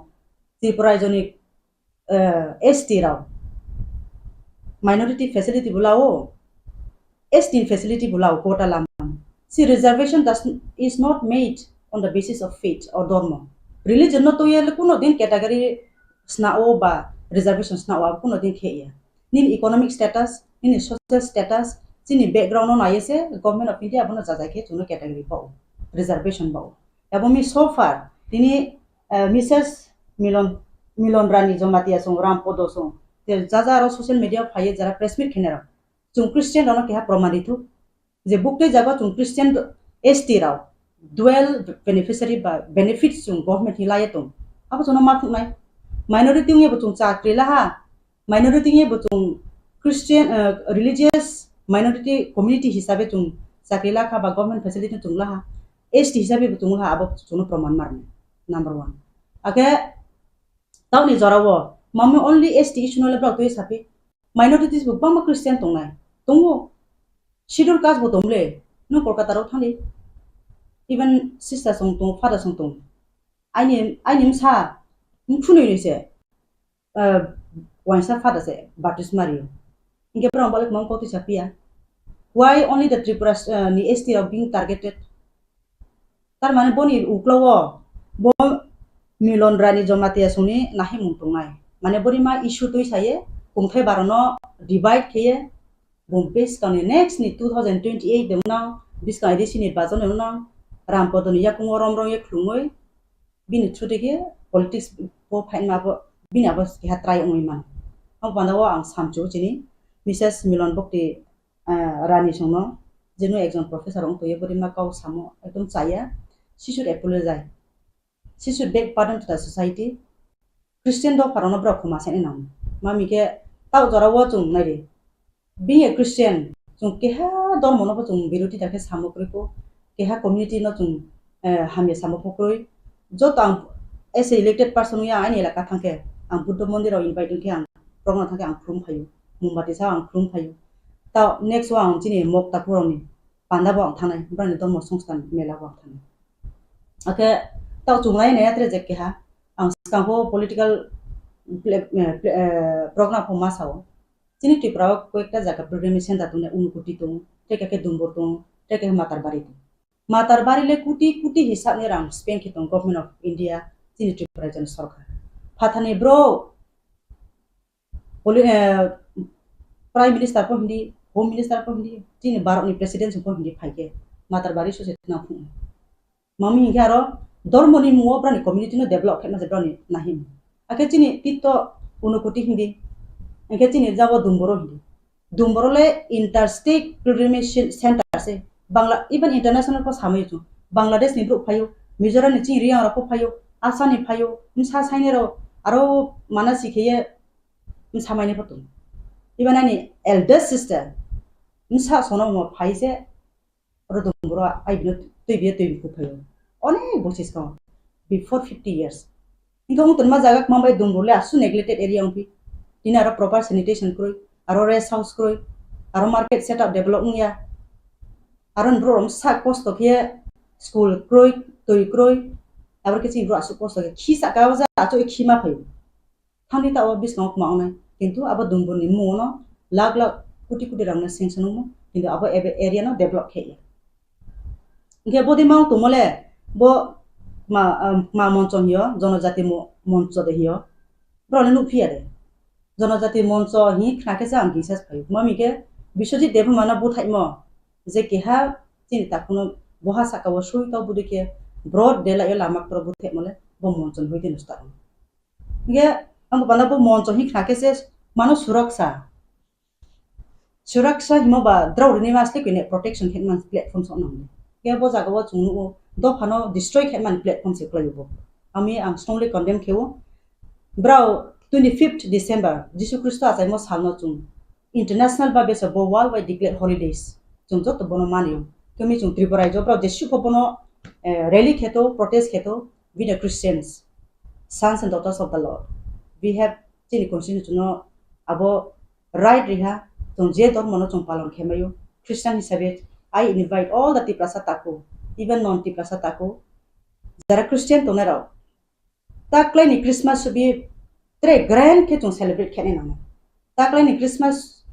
त्रिपुरा जनि एसटी राव माइनॉरिटी फैसिलिटी बुलाओ एसटी फैसिलिटी बुलाओ कोटा लाम सी reservation is not made on the basis of faith or dharma religion no to ye kuno din category snao ba reservation snao kuno din kheya nin economic status nin social status chini background no naise government of india abono jajai ke chuno category pao reservation pao abomi so far tini mrs Milanrani Jamatia song Rampada song te jaja ro social media phaye jara press meet khenera chung christian ro ke ha pramanitu je bukte jaga chung christian st raw dual beneficiary ba benefits chung government hilaya tung abo chono ma thunai minority nge bo chung chakri la ha minority nge bo chung christian religious minority community hisabe chung chakri la kha ba government facility chung la ha st hisabe bo chung la abo chono praman marne number 1 ake tauni jorawo mami only st issue no le bra to hisabe minorities bo bama christian tongnai tongo schedule caste bo tomle no kolkata ro thani even sister song tong father song tong aini sa mphunoi ni se wansa father se baptist mario inge bra balak mam ko ti sapia why only the tripura ni st are being targeted tar mane boni uklowo bo Milanrani Jamatia suni nahi mungtungai mane bori ma issue toi saye kungthai barono divide kheye bompes kane next ni 2028 demna biskai desi ni bajon na Rampada ni yakung rom rom ye khumoi bini chudege politics po phain ma bo bini abos ki hatrai ongoi man am bandawo ang samchu chini Mrs Milan bokti Rani songno jeno ekjon professor ong toye bori ma kau samo ekdom chaya she should apologize she should beg pardon to the society Christian do parono bra khuma sene nam mami ke tau jorawo chung nai re being a Christian chung ke ha dor mono bo chung biroti take samokri ko ke ha community no chung hamye samokoi jotang as a elected person ya ani la ka thangke ang buddha mondir ro invite ke ang progna thangke ang khrum phayu mumbati sa ang khrum phayu ta next wa ang chini mok ta puroni panda bo ang thanai brani dor mo songstan mela bo thanai ake tau chungai ne atre je ke ha ang skang ho political program ko masao chini tripura ko ekta jaga program center tune unukuti tung teke ke dumbor tung teke matarbari le kuti hisab ni rang spend kitong government of india chini tripura jan sarkar phathani bro prime minister ko hindi home minister ko hindi chini barok ni president ko hindi phaike matarbari so setna phu mami ngaro dormoni muo brani community no develop khena je brani nahi ake chini tito unukuti hindi ake chini jabo dumboro le interstate pilgrimage center se bangla even international ko samai chu bangladesh ni group phayo Mizoram ni ching riang rapo phayo asa ni phayo sa saine ro aro manasi kheye samai ni patum iban ani eldest sister sa sono mo phaise ro dumbro ai bino tui ku phayo onek bosis ka before 50 years inga mutun ma jaga mambai dumburle asu neglected area umpi dinara proper sanitation kroi aro rest house kroi aro market setup develop ya aron bro sa post of here school kroi tui kroi aro ke chi bro asu post of khisa ka waja ato khima phayo thani ta obis ka ma onai kintu aba dumbur ni mo no lag kuti rang na sanction mo kintu aba area no develop kheye nge bodi mang to mole bo ma moncho hiyo jonojati moncho de hiyo bro le nu phiare jonojati moncho hi khake sa am disas phayo mami ke biswajit dev mana bo thaimo je ke ha tin ta kuno boha saka wo sui to budu ke broad de la yo lama pro bu the mole bo moncho hoite nusta nge am bana bo moncho hi khake se mano suraksa himo ba draw ni masle kine protection hitman platform so namle ke bo jaga bo chungnu do phano destroy hitman platform se klayo ami am strongly condemn keu brau 25th December Jesus Christ asai mo salno chung international ba besa bo worldwide declare holidays chung jot bono manio kemi chung Tripura jo brau jesu ko bono rally kheto protest kheto we the Christians sons and daughters of the Lord we have chini constitution no abo right riha chung je dor mono chung palon khemayo Christian hisabe I invite all the Tiprasa Taku even non Tiprasa Taku jara Christian to narao taklai ni Christmas should be tre grand ke chung celebrate khene na taklai ni Christmas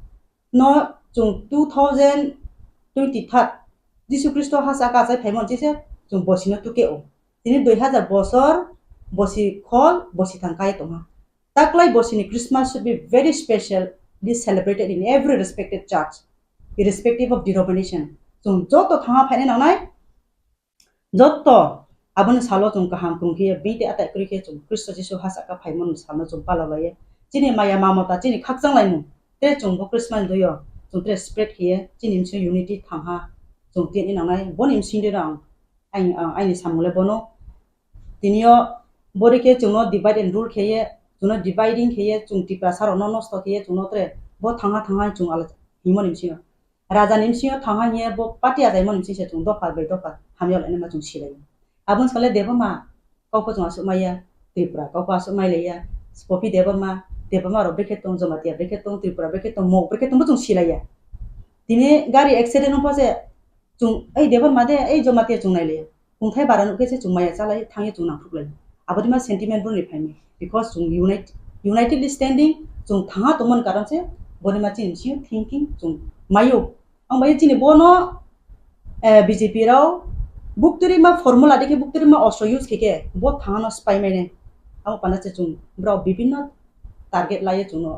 no chung 2023 Jesus Christ hasa ka sai phaimon jise chung bosino tuke o tini 2000 bosor bosi khol bosi thangkai toma taklai bosini Christmas should be very special this celebrated in every respected church irrespective of denomination chung joto thanga phaine nanai joto abon salo chung kaham tung khie bite atai kri khe chung Christ Jesus hasa ka phaimon salno chung palalaye chini maya mamata chini khakjang lainu te chung bo Christmas doyo chung tre spread khie chini mse unity thangha chung tin inangai bonim sinde rang ai ni samule bono tinio borike chung divide and rule khie chung dividing khie chung Tiprasa no nosto khie chung tre bo thanga chung ala himonim sio raja nimsio thanga nye bo patia jai monim se chung dopa be dopa hamiol ene ma chung silai abun sale devama kaupo chung asu maya Tripura kaupo asu mai leya spopi devama ro beketong Jamatia beketong Tripura beketong mo beketong chung silai tine gari accident no pase chung ei devama de ei Jamatia chung nai le kungthai baran ke se chung maya chalai thangi chung na phukle abodima sentiment bro ni phaimi because chung unitedly standing chung thanga tomon karon se bonima chin siu thinking chung mayo ang bayi chini bono BJP rao bukturi ma formula deke bukturi ma also use keke bo thana spy mene ang panache chung bro bibinna target laye chung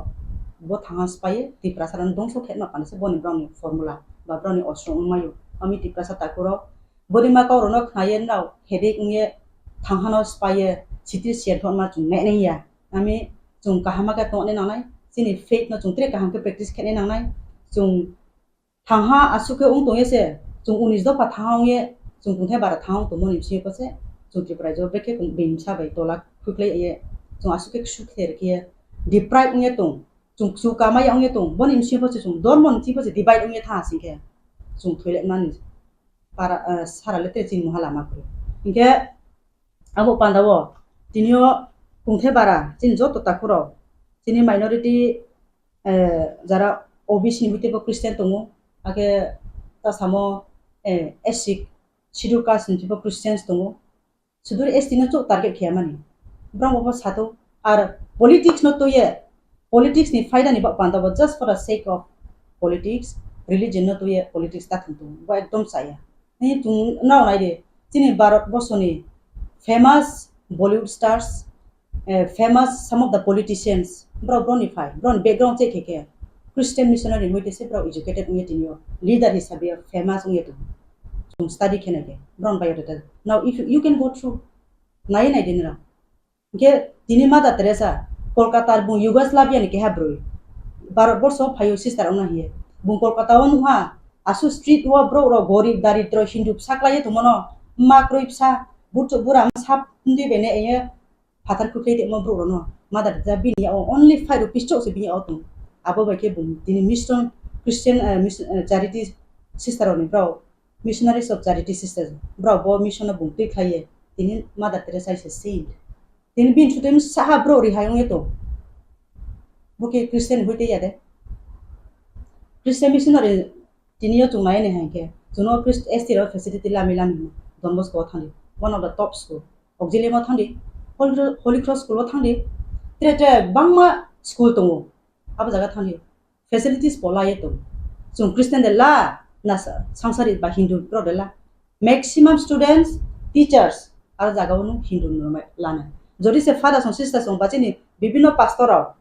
bo thanga spy Tiprasa ran dongso khetna panache boni brown formula ba brown also mayo ami Tiprasa takuro bodima ka rono khayen rao headache nge thangano spy city share thon ma chung ne ya ami chung kahama ka to ne nanai chini faith no chung tre kaham ke practice khene nanai chung thangha asuke tongye se chung unis do pa thangye chung kunthai bara thang to moni psi pase chung Tripura jo beke kung bin sa bai tola khuklei ye chung asuke suk ther ke deprive nge tong chung su ka ma yang nge tong boni psi pase chung dormon ti pase divide nge tha singke chung thoile man para sara lete chin muhala ma kru inge abo pandawo tinio kunthai bara chin jo to takuro chini minority jara OBC ni bute Christian tongo age ta samo SC schedule caste ni Christians tongo sudur ST no chok target khia mani brahmo bo sato ar politics no to ye politics ni faida ni ba panda bo just for the sake of politics religion no to ye politics ta thuntu bo ekdom saya ni tung now nai de chini Bharat bosoni famous Bollywood stars famous some of the politicians bronify background check ke Christian missionary hoite se bro educated nge tinio leader hisabe famous nge to study kenake brown biodata now if you can go through nai dinra ke tini mata Teresa Kolkata bung Yugoslavia ni ke habro Bharat borso phayo sister ona hiye bung Kolkata on ha asu street wa bro ro gorib daritro hindu saklaye to mono makroi psa burang sap ndi bene eye fatar Khlaidi mo Bohrokno mother da bini only 5 rupees chok se bini autum abo ba ke bum dini mission Christian charity sister oni bro missionaries of charity sisters bro bo mission na bum te khaye dini mother Teresa is a saint dini bin chutem saha bro ri hayong eto boke Christian hoite yade Christian missionary dini yo chung mai ne hanke juno Christ ST ro facility lami Don Bosco thandi one of the top school auxiliary mo thandi Holy Cross school thandi tre bangma school tongo aba jaga thandi facilities pola yeto chung Christian de la na sangsari ba Hindu pro de la maximum students teachers ar jaga onu Hindu no lana jodi se father son sisters on bachini bibino pastor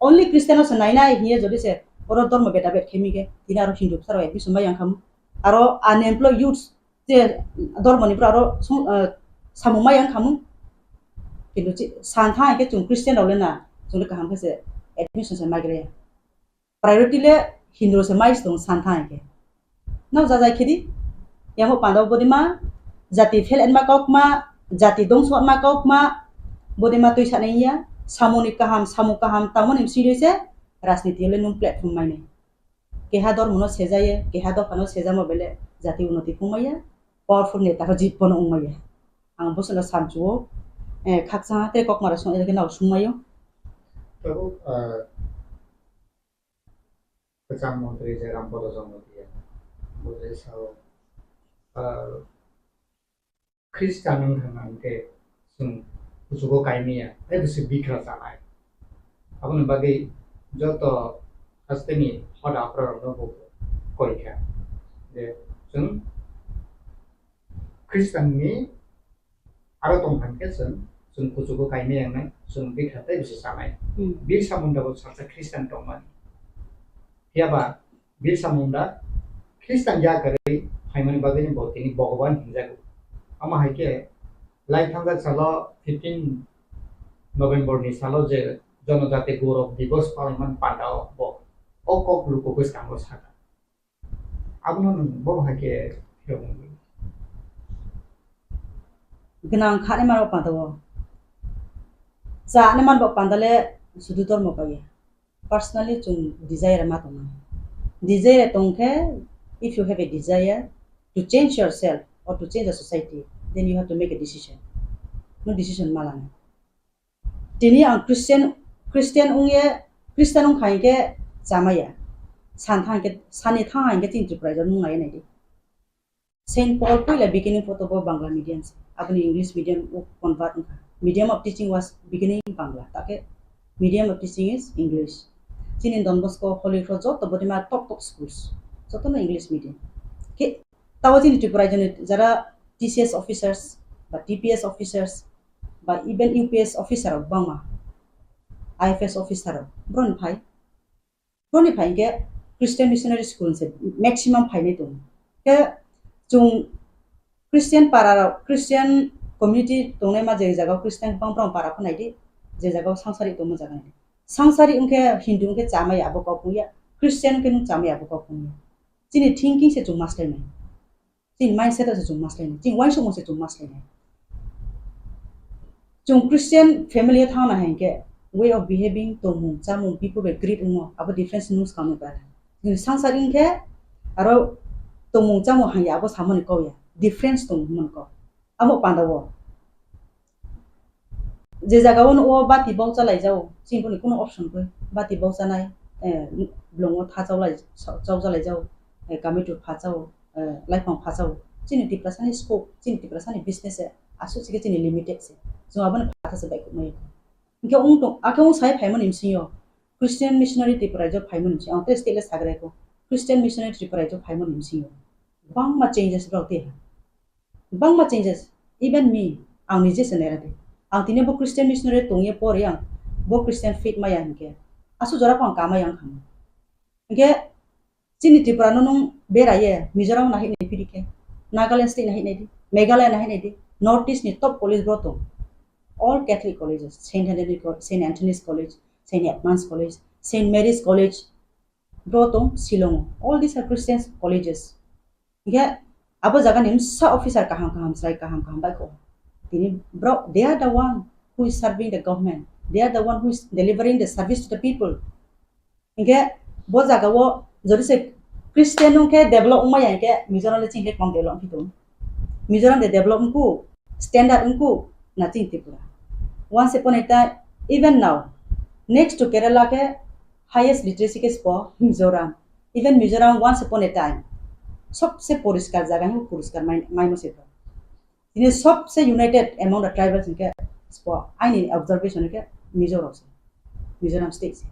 only Christian so naina here jodi se oro dormo beta bet khemige dinaro Hindu saro admission ba yang kham aro unemployed youths te dormoni pro aro samuma yang khamu কিন্তু সান্থা একে chung Christian role na chung le kaham se admission se magre priority le Hindu se mais dong santha ke nau za jai khidi yamo pandaw bodima jati fel en ma kok ma jati dong so ma kok ma bodima toi sanaiya samoni kaham samu kaham tamon im siri se rajniti le num platform mai ne ke ha dor mono sejaye ke ha do pano sejamo bele jati unnoti pumaya powerful neta ko jit pono umaya ang bosna samchuo kaksa te kok mara son ele nau sumayo तो प्रधानमंत्री जे रामपद जमातिया बोले साव ख्रिस्टान खानके जों कुसुको कायमिया ए बिसे बिखरा जानाय अपन बागे जत हस्तेनि हदा प्ररनो बो करिखा जे जों ख्रिस्टाननि आरो दंखानके जों कुसुको कायमिया नाय जों बिखराते बिसे जानाय बिर सामुन्दाबो सासे ख्रिस्टान दंमोन हियाबा बिर सामुन्दा ख्रिस्टान जागरै हायमनि बागैनि बतिनि भगवान हिंजागो आमा हायके लाइथांगा सालो 15 नभेम्बर नि सालो जे जनजाति गौरव दिवस पालन पांडाव बो ओकक लुको को सामो साका आबनो बो हायके gnang khane maro pandawo za ne man bo pandale sudu dormo paye personally chung desire ma tong desire tongke if you have a desire to change yourself or to change the society then you have to make a decision no decision malana dini ang christian ungye christian ung khaike jamaya santhang ke sani thang ke tin tripura jon ngai nei Saint Paul pula beginning photo bo Bangla medium apni English medium convert medium of teaching was beginning Bangla take medium of teaching is English in Don Bosco Holy Cross to bodima top schools so to English medium ke tawajin tripura jon jara TCS officers ba TPS officers ba even UPS officer of Bangla IFS officer bron phai ke Christian missionary school se maximum phai ne to ke chung Christian para Christian community tongne ma je jaga Christian pang para phanai di je jaga sangsari to mo jaga ni sangsari unke Hindu unke chamai abo ko puya Christian ke nu chamai abo ko puya chini thinking se chung master nai chini mindset se chung master nai chini waiso mo se chung master nai chung Christian family tha na hai ke way of behaving to mu chamu people be greet mo abo difference news kam ba ni sangsari unke aro tomung chamu hanya abo samoni ko ya difference tong mon ko amo pandawo je jaga won o bati bau chalai jao sin ko কোনো option ko bati bau chanai blongo tha chalai jao kamitu pha jao laifang pha jao chini depression scope chini depression business asu chike chini limited se so abon pha se bai ko mai ke ung to akong sai phai mon imsiyo Christian missionary tripura jo phai mon imsi ang te stele sagre ko Christian missionary tripura jo phai mon imsiyo bangma changes brote bangma changes even me ang nije senera de ang tine bo Christian missionary tongye por yang bo Christian faith ma yang ke asu jora pang kama yang kham ke chini tripura no beraye Mizoram nahi ne pirike Nagaland state nahi ne di Meghalaya nahi ne di Northeast ni top college broto all Catholic colleges Saint Anthony's College Saint Edmunds College Saint Mary's College broto Shillong all these are Christian colleges ya abo jaga nim sa officer kaham sai kaham bai ko Tini bro, they are the one who is serving the government. They are the one who is delivering the service to the people. Inke bo jaga wo jodi se Christian ke develop ma yang ke Mizoram le ching ke kom develop hitu. Mizoram de develop ku standard unku nothing Tripura. Once upon a time, even now, next to Kerala ke highest literacy के spot Mizoram even Mizoram once upon a time सबसे पुरस्कार जगह है पुरस्कार माइनो से तो इन्हें सबसे united among the tribals के spot आइने observation के मिजोरम से मिजोरम state से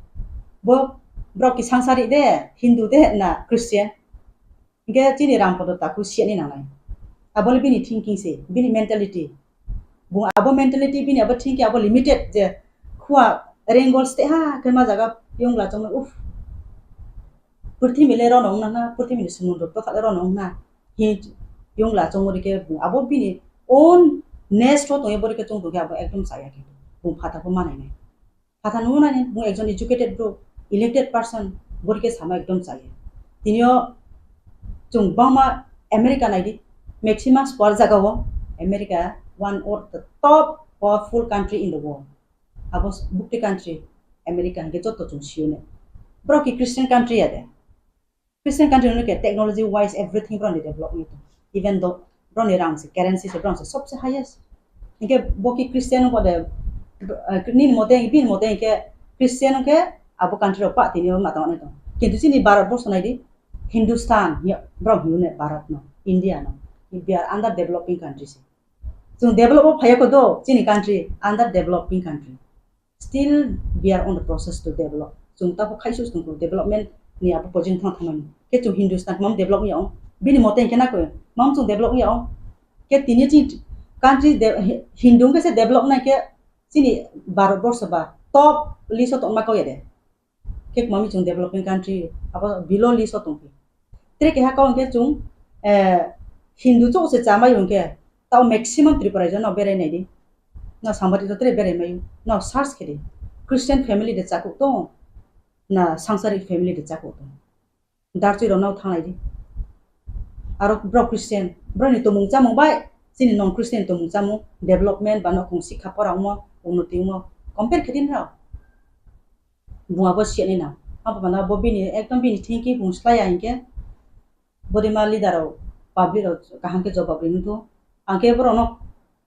वो ब्रो की संसारी दे हिंदू दे ना क्रिश्चियन इनके चीनी रामपदो ताकू सियानी ना नहीं अब ले बिनी thinking से बिनी mentality वो अब mentality बिनी अब thinking अब limited जे खुआ Rengol state ha kerma jaga yung la chong uf purthi mile ro nong na purthi mile sumundo to khala ro nong na hi yung la chong ri ke abo bini on nest to e bori ke chong do ke abo ekdom saya ke bung phata ko manai nai phata nu na ne bung ekjon educated bro elected person bori ke sama ekdom saya tinio chung bama America nai di maximum sport jaga wo America one of the top powerful country in the world Abos bukti country America ke jotto chung siune bro ki Christian country ade Christian country ne ke technology wise everything bro ne develop itu even though bro ne rang se currency se bro se सबसे highest इनके बोकी Christian को दे nin modeng ke Christian ke abo country opa tini mata ne to kintu sini Bharat borso nai di Hindustan ya bro hune Bharat no India no we are under developing countries so develop phaya ko do sini country under developing country Still, we are on the process to develop. Chúng ta có khai xuất từng development ni apa project thang thamani. Ke chung Hindustan mong develop ni ong. Bini moten kena ko. Mong chung develop ni ong. Ke tini chi country Hindu ke se develop na ke sini Bharat borsa ba top list to ma ko yede. Ke mami chung developing country apa below list to ki. Tre ke ha ka ong ke chung Hindu cho se chama yong ke tao maximum Tripura jon obere nei di. Na somebody to tre bere mayu na search kiri Christian family de chaku to na sangsari family de chaku to darchi ro na thangai di aro bro Christian bro ni to mungcha mong bai sini non Christian to mungcha mo development ba no kong sikha pora mo unnoti mo compare kidin ra bunga bo siani na apa bana bo bini ekdom bini thinking bung slaya inke bodi mali daro public ro kaham ke jawab rin to anke bro no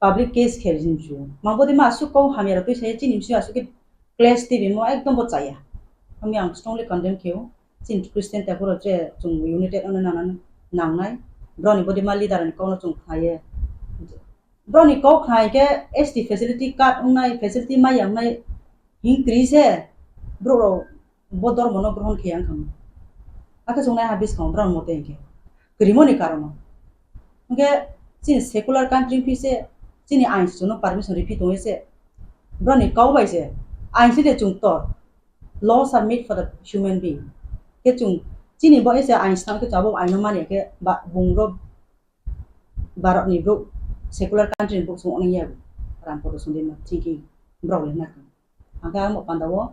public case खेलजिन छु माबोदि मा सुको हामीरा तो छै चिनिम छु आसु के class TV मो एकदम बचाया हामी आं स्ट्रंगली कन्डेम खेउ चिन क्रिश्चियन तापुर जे जों यूनाइटेड अन नांनाय ब्रनि बदि मा लीडर नि कौन जों खाये ब्रनि कौ खाय के एसटी फैसिलिटी कार्ड उनाय फैसिलिटी मा यांनाय इंक्रीज है ब्रो बदर मनो ग्रहण खियां खम आका जोंनाय हाबिस खम ब्रन मोते के ग्रिमोनि कारण के चिन सेकुलर कंट्री फिसे Sini ains jono permission repeat hoye se brani kau bai se ains de chung tor laws are made for the human being ke chung sini bo se ains tam ke chabo aino mani ke ba bungro Bharat ni bro secular country ni bok so oni ya Rampada sunde ma thinking bro le na anga mo pandawo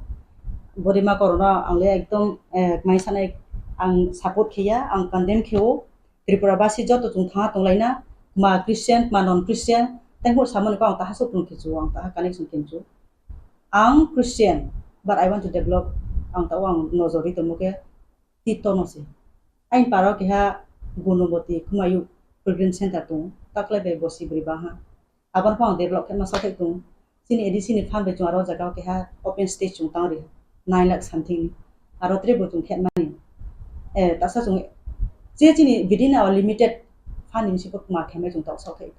bodima corona angle ekdom mai sanai ang support khiya ang condemn khiyo Tripura basi joto chung tha tonglaina ma Christian ma non Christian Tengok sama ko ang taha so prung kichu ang taha connection kinchu ang Christian but I want to develop ang tawang nozori to moke tito no se ain paro ke ha gunoboti kumayu pilgrim center tu takle be bosi bribaha aban pa develop ke ma sa tu sini edisi ni pham be chu aro jaga ke ha open stage chung tang ri 9 lakh something aro tre bo chung khet mani tasa chung je chini within our limited funding si ko ma khame chung taw sa ke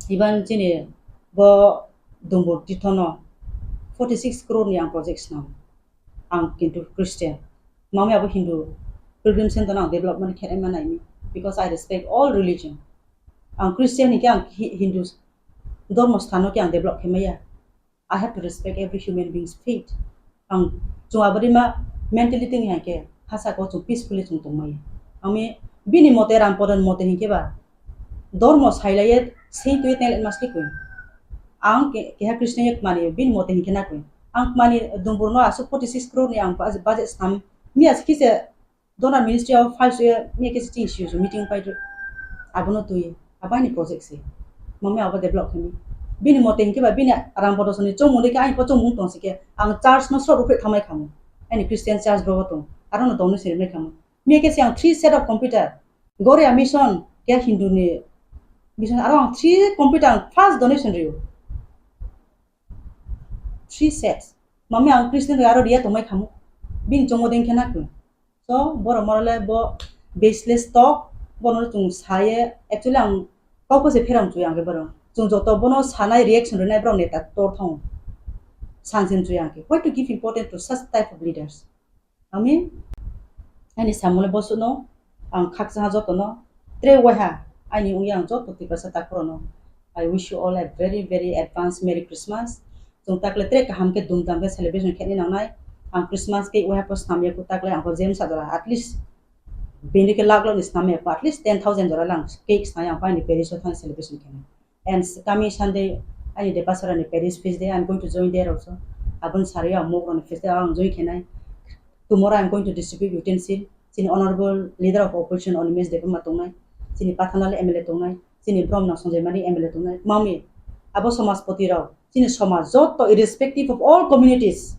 Even jini bo dumbo ditono 46 crore ni ang projects na ang kintu Christian mami abo Hindu pilgrim center na development khet man nai because I respect all religion ang Christian ni ang Hindus dormo sthano ke ang develop khemaya I have to respect every human being's faith ang chung abadi ma mentality ni ha ke hasa ko chung peacefully chung tongmai ami bini mote Rampada mote ni ke ba dormo sailaya sei tu tel masli ko ang ke ha Christian yak mani bin mote ni kena ko ang mani dumburno asu 46 crore ni ang budget sam mi as kise donor ministry of files mi ke tin issue meeting pai abono tu ye abani project se mami abo develop kami bini mote hinke ba bini Rampada soni chomung deke ai po chomung tong sike ang church no sro rupe thamai khamu ani Christian church bro tong aron tong no sirme khamu mi ke siang 3 set of computer gore mission ke Hindu ni mission around 3 computer first donation rio 3 sets mami ang Christian aro dia tomai khamu bin chongo den khena ku so boro morale bo baseless talk bono chung saye actually ang kau se pheram chu yang ke boro chung joto bono sanai reaction renai bro neta tor thong sansin chu yang ke why to give importance to such type of leaders ami ani samole bosu no ang khaksa joto no tre waha ani uyang joto ti pasa takro no I wish you all a very very advanced Merry Christmas chung takle tre ka hamke dumdam ke celebration kheni nanai ang Christmas ke waha pos namya ku takle ang jem sadara at least bini ke laglo nis namya at least 10,000 dora lang cakes na yang pa ni Paris thang celebration kheni and coming Sunday ani de pasara ni Paris feast day I'm going to join there also abun saria mo on feast day ang join khenai tomorrow I'm going to distribute utensil sini honorable leader of opposition on image depa matongnai sini pathanal MLA tongnai sini bromna sonjaimani MLA tongnai mami abo samajpati rao sini samaj joto irrespective of all communities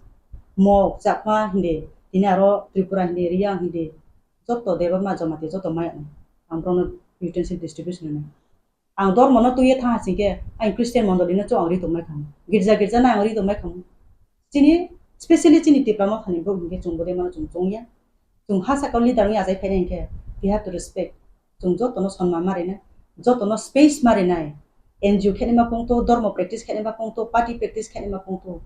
mo chakma hinde ini aro Tripura hinde riya hinde joto debama Jamatia joto mai ang bromna utensil distribution ne ang dor mono tuye tha sike ai Christian mondoli na cho angri tomai kham girja na angri tomai kham sini especially sini tiplama khani bo hinde chungbode mana chungya chung hasa kali darni azai phene ke we have to respect chung joto no sonman mare na joto no space mare nai NGO khene ma pongto dharma practice khene ma pongto party practice khene ma pongto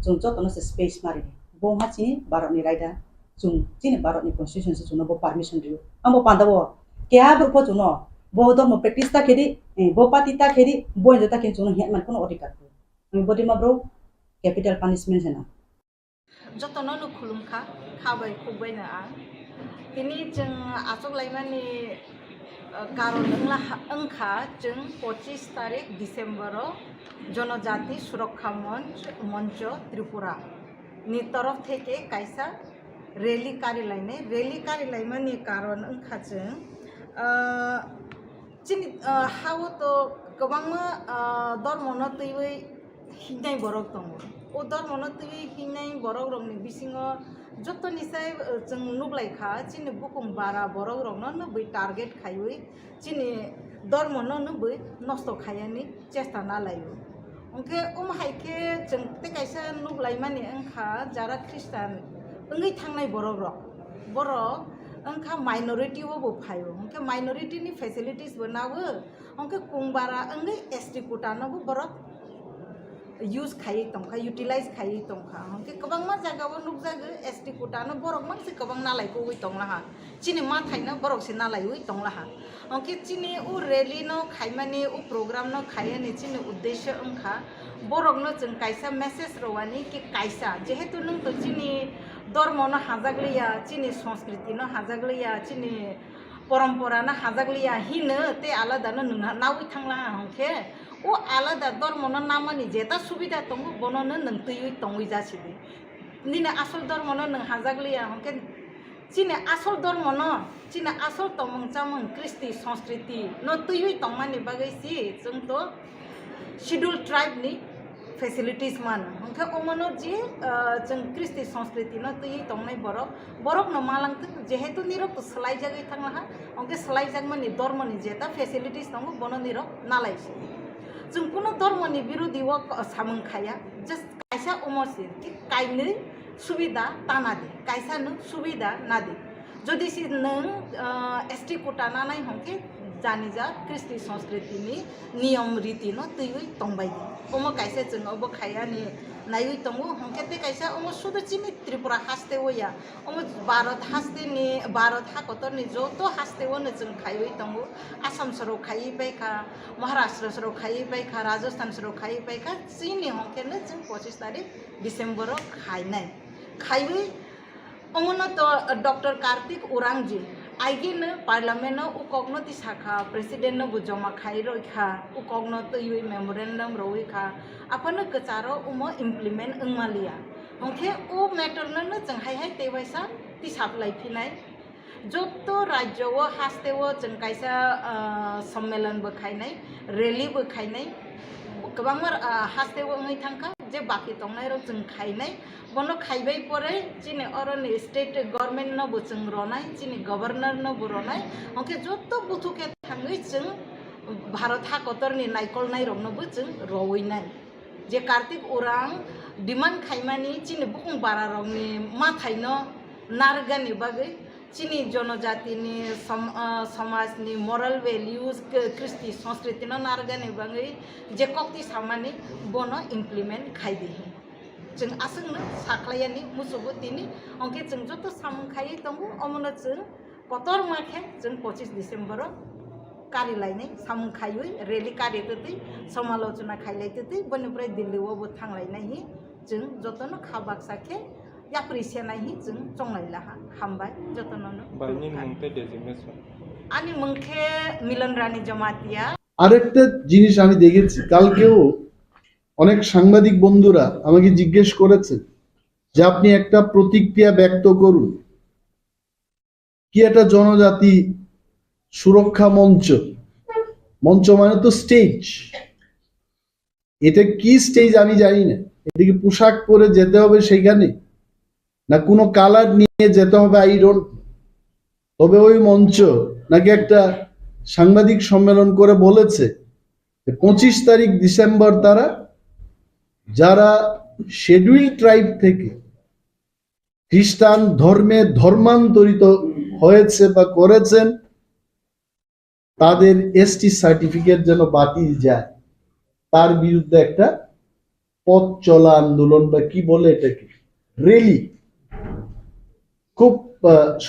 chung joto no space mare bo ha chini Bharat ni raida chung chini Bharat ni constitution se chung bo permission dio ambo pandabo kya bro po chuno bo dharma practice ta khedi bo party ta khedi bo jota kin chung he man kono odikar ko ami bodi ma bro capital punishment sena jotono no khulumkha khabai khubbai na ang tini jeng asok laimani karon angkha jeng 25 tarik December জনজাতি সুরক্ষা মঞ্চ Tripura ni torof theke kaisa rally karilai karon angkha jeng chini hawo to kobangma dormono tuiwei hinai borok tongo o dormono tuiwei hinai borok rokni bisingo joto nisai jeng nuklaikha chini bukum bara borok rokno nubui target khaiwei chini dormono nubui nosto khayani chesta na layo onke haike jeng te kaisa nuklaimani angkha jara Christian ngai thangnai borok rok borok angkha minority bo phayo onke minority ni facilities banawo onke kungbara ngai ST kutano bo borok use khai tongkha utilize khai tongkha onke kabang ma jaga bo nukjago ST kutano borok mangse kabang nalai ko wi tonglaha chini ma thaina borok se nalai wi tonglaha onke chini u rally no khaimani u program no khayani chini uddesho angkha borok no jeng kaisa message rowani ki kaisa jehetu nung to chini dormo no hajagliya chini সংস্কৃতি no hajagliya chini পরম্পরা না হাজাগলিয়া Hino তে আলাদা no nungha nawi thangla hongke o alada dormo no namani jeta subida tongo bono no nung tuyui tongui jasidi nina asol dormo no nung hajagliya hongke chini asol dormo no chini asol tomong chamong Kristi সংস্কৃতি no tuyui tongmani bagai si jeng to scheduled tribe ni facilities man hongke omono je jeng Kristi সংস্কৃতি no tuyui tongnai borok no malang jehetu nirok to slai jagai thangla hongke slai jagmani dormo ni jeta facilities tongo bono nirok nalai jeng kono dormo ni birodi o samung khaya just kaisa omosi ki kaini subida tanadi kaisa no subida nadi jodi si nang ST kota nanai hongke jani ja Kristi সংস্কৃতি ni niyam riti no tuyui tongbai omo kaisa jeng obo khaya ni naiui tongo hongke te kaisa omo sudu chini Tripura haste oya omo Bharat haste ni Bharat hakotor ni joto haste ono jeng khaiui tongo Assam soro khai baikha Maharashtra soro khai baikha Rajasthan soro khai baikha chini hongke ne jeng 25 tarik December khainai khaiui omono to Dr. Kartik Urangji aigene parliament no ukogno ti sakha president no bujoma khai roikha ukogno to yui memorandum roikha apano kacharo umo implement angmalia hongke o matter no jeng hai te waisa ti saplai phinai যত রাজ্যও হাস্তেও जों কাইসা সম্মেলনबो খাইनाय रेलीबो खायनाय गोबां हास्तेव ओङै थांखा जे बाकी तंनाय रक जों खायनाय बनो खायबाय परे जिने अरनि स्टेट गवर्नमेंट नबो जों रनाय जिने गवर्नर नबो रनाय अंके जत बुथुके थाङै जों भारत हाकतरनि नायकलनाय रंनोबो जों रवैनाय जे कार्तिक उरां डिमांड खायमानि जिने बुकुं बारा रंनि माथायनो नारगानि बागै चीनी जनजातिनि समाजनि मरल भेल्यूज कृष्टि संस्कृति नारगानि बागै जे कक्ति सामानि बनो इमप्लिमेंट खायदि जों आसंनो साख्लायानि मुसुबुतिनि अंके जों जत सामखायै दङ अमनो जों कतर माखे जों 25 डिसेम्बर कारिलायनाय सामखायै रेली कारितै समालोचना खायलायतै बनिफ्राय दिल्लीआवबो थांलायनाय जों जतनो खाबाक साखे याप्रिसियानाय जों चंलायला हामबाय जतननो बायनि मुंते डेजिगनेशन आनि मुंखे मिलनरानी जमातिया আরেকটা জিনিস আমি দেখেছি কালকেও অনেক সাংবাদিক বন্ধুরা আমাকে জিজ্ঞেস করেছে যে আপনি একটা প্রতিক্রিয়া ব্যক্ত করুন কি একটা জনজাতি সুরক্ষা মঞ্চ মঞ্চ মানে তো স্টেজ এটা কি স্টেজ আমি জানি না এটা কি পোশাক পরে যেতে হবে সেখানে না কোনো কালার নিয়ে যেতে হবে আই ডোন্ট তবে ওই মঞ্চ নাকি একটা সাংবাদিক সম্মেলন করে বলেছে 25 তারিখ ডিসেম্বর তারা যারা শেডিউল ট্রাইব থেকে খ্রিস্টান ধর্মে ধর্মান্তরিত হয়েছে বা করেছেন তাদের এসটি সার্টিফিকেট যেন বাতিল যায় তার বিরুদ্ধে একটা পথ চলা আন্দোলন বা কি বলে এটাকে রেলি খুব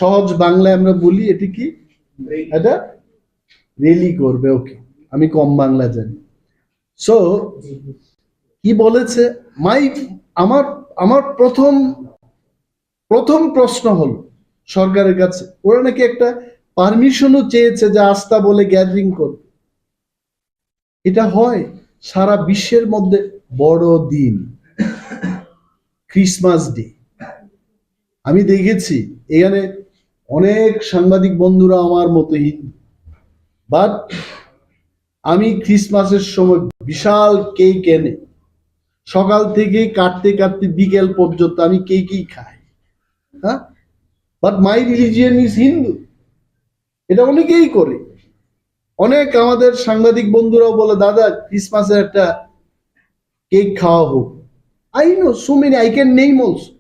সহজ বাংলায় আমরা বলি এটা কি এটা রেলি করবে ওকে আমি কম বাংলা জানি সো কি বলেছে আমার আমার প্রথম প্রশ্ন হলো সরকারের কাছে ওরা নাকি একটা পারমিশনও চেয়েছে যে আস্থা বলে গ্যাদারিং করবে এটা হয় সারা বিশ্বের মধ্যে বড় দিন ক্রিসমাস ডে আমি দেখেছি এখানে অনেক সাংবাদিক বন্ধুরা আমার মতো হিন্দু বাট আমি ক্রিসমাসের সময় বিশাল কেক এনে সকাল থেকে কাটতে কাটতে বিকেল পর্যন্ত আমি কেকই খাই হ্যাঁ but my religion is Hindu এটা অনেকেই করে অনেক আমাদের সাংবাদিক বন্ধুরাও বলে দাদা ক্রিসমাসের একটা কেক খাওয়া হোক I know so many I can name also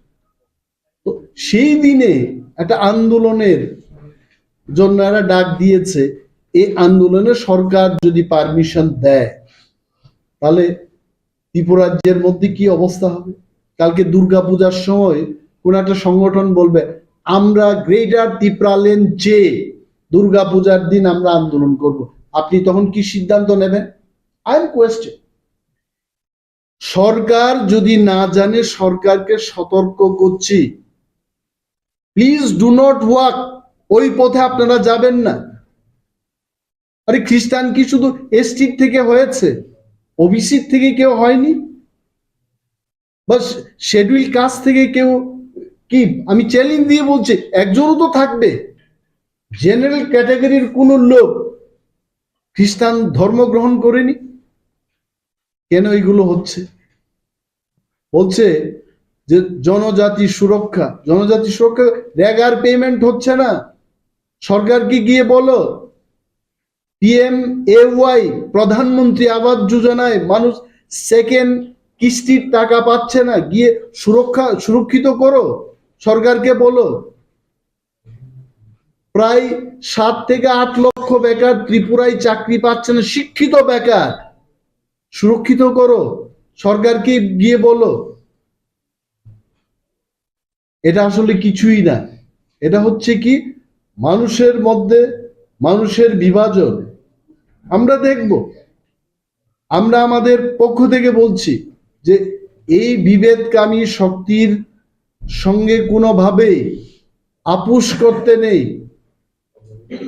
তো সেই দিনে একটা আন্দোলনের জন্য এরা ডাক দিয়েছে এই আন্দোলনে সরকার যদি পারমিশন দেয় তাহলে ত্রিপুরাজ্যের মধ্যে কি অবস্থা হবে কালকে দুর্গাপূজার সময় কোন একটা সংগঠন বলবে আমরা গ্রেটার ত্রিপুরাল্যান্ড যে দুর্গাপূজার দিন আমরা আন্দোলন করব আপনি তখন কি সিদ্ধান্ত নেবেন আই এম কোয়েশ্চেন সরকার যদি না জানে সরকারকে সতর্ক করছি প্লিজ ডু নট ওয়াক ওই পথে আপনারা যাবেন না আরে খ্রিস্টান কি শুধু এসটি থেকে হয়েছে ওবিসি থেকে কেউ হয়নি বাস শেডিউল কাস্ট থেকে কেউ কি আমি চ্যালেঞ্জ দিয়ে বলছি একজনও তো থাকবে জেনারেল ক্যাটাগরির কোন লোক খ্রিস্টান ধর্ম গ্রহণ করেনি কেন এইগুলো হচ্ছে বলছে যে জনজাতি সুরক্ষা রেগার পেমেন্ট হচ্ছে না সরকারকে গিয়ে বলো PMAY প্রধানমন্ত্রী আবাস যোজনায় মানুষ সেকেন্ড কিস্তির টাকা পাচ্ছে না গিয়ে সুরক্ষিত করো সরকারকে বলো প্রায় 7 থেকে 8 লক্ষ বেকার ত্রিপুরায় চাকরি পাচ্ছে না শিক্ষিত বেকার সুরক্ষিত করো সরকারকে গিয়ে বলো এটা আসলে কিছুই না এটা হচ্ছে কি মানুষের মধ্যে মানুষের বিভাজন আমরা দেখব আমরা আমাদের পক্ষ থেকে বলছি যে এই বিভেদকামী শক্তির সঙ্গে কোনোভাবেই আপোষ করতে নেই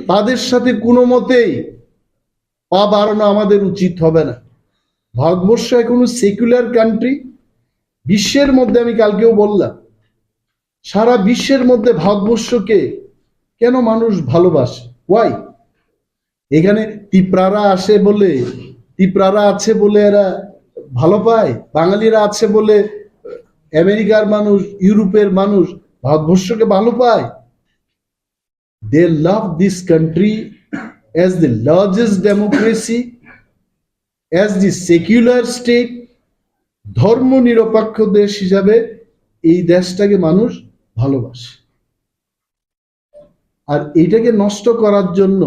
তাদের সাথে কোনো মতেই পা বাড়ানো আমাদের উচিত হবে না ভারতবর্ষ এখন সেকুলার কান্ট্রি বিশ্বের মধ্যে আমি কালকেও বললাম সারা বিশ্বের মধ্যে ভারতবর্ষকে কেন মানুষ ভালোবাসে? ওয়াই? এখানে তিপ্রারা আছে বলে এরা ভালো পায়, বাঙালিরা আছে বলে আমেরিকার মানুষ, ইউরোপের মানুষ ভারতবর্ষকে ভালো পায়। They love this country as the largest democracy, as the secular state, ধর্ম নিরপেক্ষ দেশ হিসাবে এই দেশটাকে মানুষ ভালোবাসে। আর এটাকে নষ্ট করার জন্য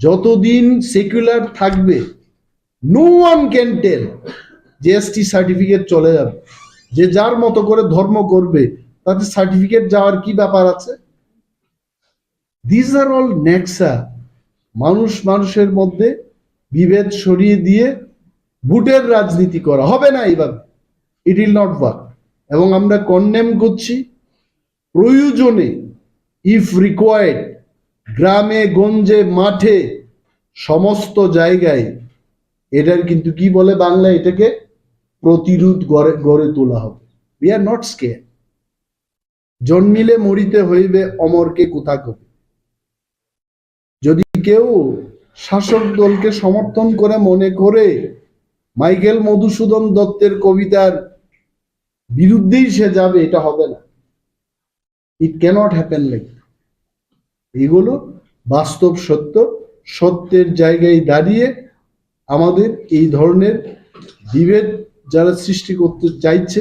যতদিন সেকুলার থাকবে, নো ওয়ান ক্যান টেল যে এসটি সার্টিফিকেট চলে যাবে। যে যার মতো করে ধর্ম করবে, তাতে সার্টিফিকেট যাওয়ার কি ব্যাপার আছে? দিস আর অল নেক্সা। মানুষের মধ্যে বিভেদ সরিয়ে দিয়ে ভোটের রাজনীতি করা হবে না এইভাবে। It will not work. এবং আমরা কন্ডেম করছি। প্রয়োজনে ইফ রিকোয়ার্ড গ্রামে গঞ্জে মাঠে সমস্ত জায়গায় এটার কিন্তু কি বলে বাংলায়, এটাকে প্রতিরোধ গড়ে তোলা হবে। We are not scared. জন্মিলে মরিতে হইবে, অমরকে কোথা কবে। যদি কেউ শাসক দলকে সমর্থন করে মনে করে মাইকেল মধুসূদন দত্তের কবিতার বিরুদ্ধেই সে যাবে, এটা হবে না। ইট ক্যানট হ্যাপেন লাইক। এগুলো বাস্তব সত্য। সত্যের জায়গায় দাঁড়িয়ে আমাদের এই ধরনের বিভেদ যারা সৃষ্টি করতে চাইছে,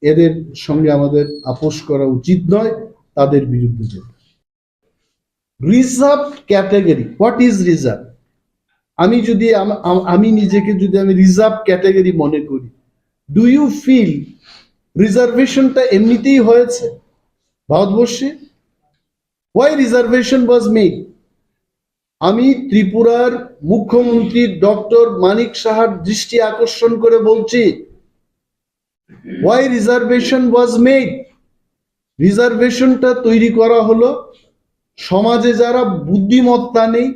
এদের সঙ্গে আমাদের আপোষ করা উচিত নয়, তাদের বিরুদ্ধে যেতে। Reserve category, what is reserve? আমি নিজেকে যদি আমি রিজার্ভ ক্যাটাগরি মনে করি, ডু ইউ ফিল রিজার্ভেশনটা এমনিতেই হয়েছে ভারতবর্ষে? Why reservation was made? আমি ত্রিপুরার মুখ্যমন্ত্রী ডক্টর মানিক সাহার দৃষ্টি আকর্ষণ করে বলছি, হোয়াই রিজার্ভেশন ওয়াজ মেড? রিজার্ভেশনটা তৈরি করা হলো সমাজে যারা বুদ্ধিমত্তা নেই,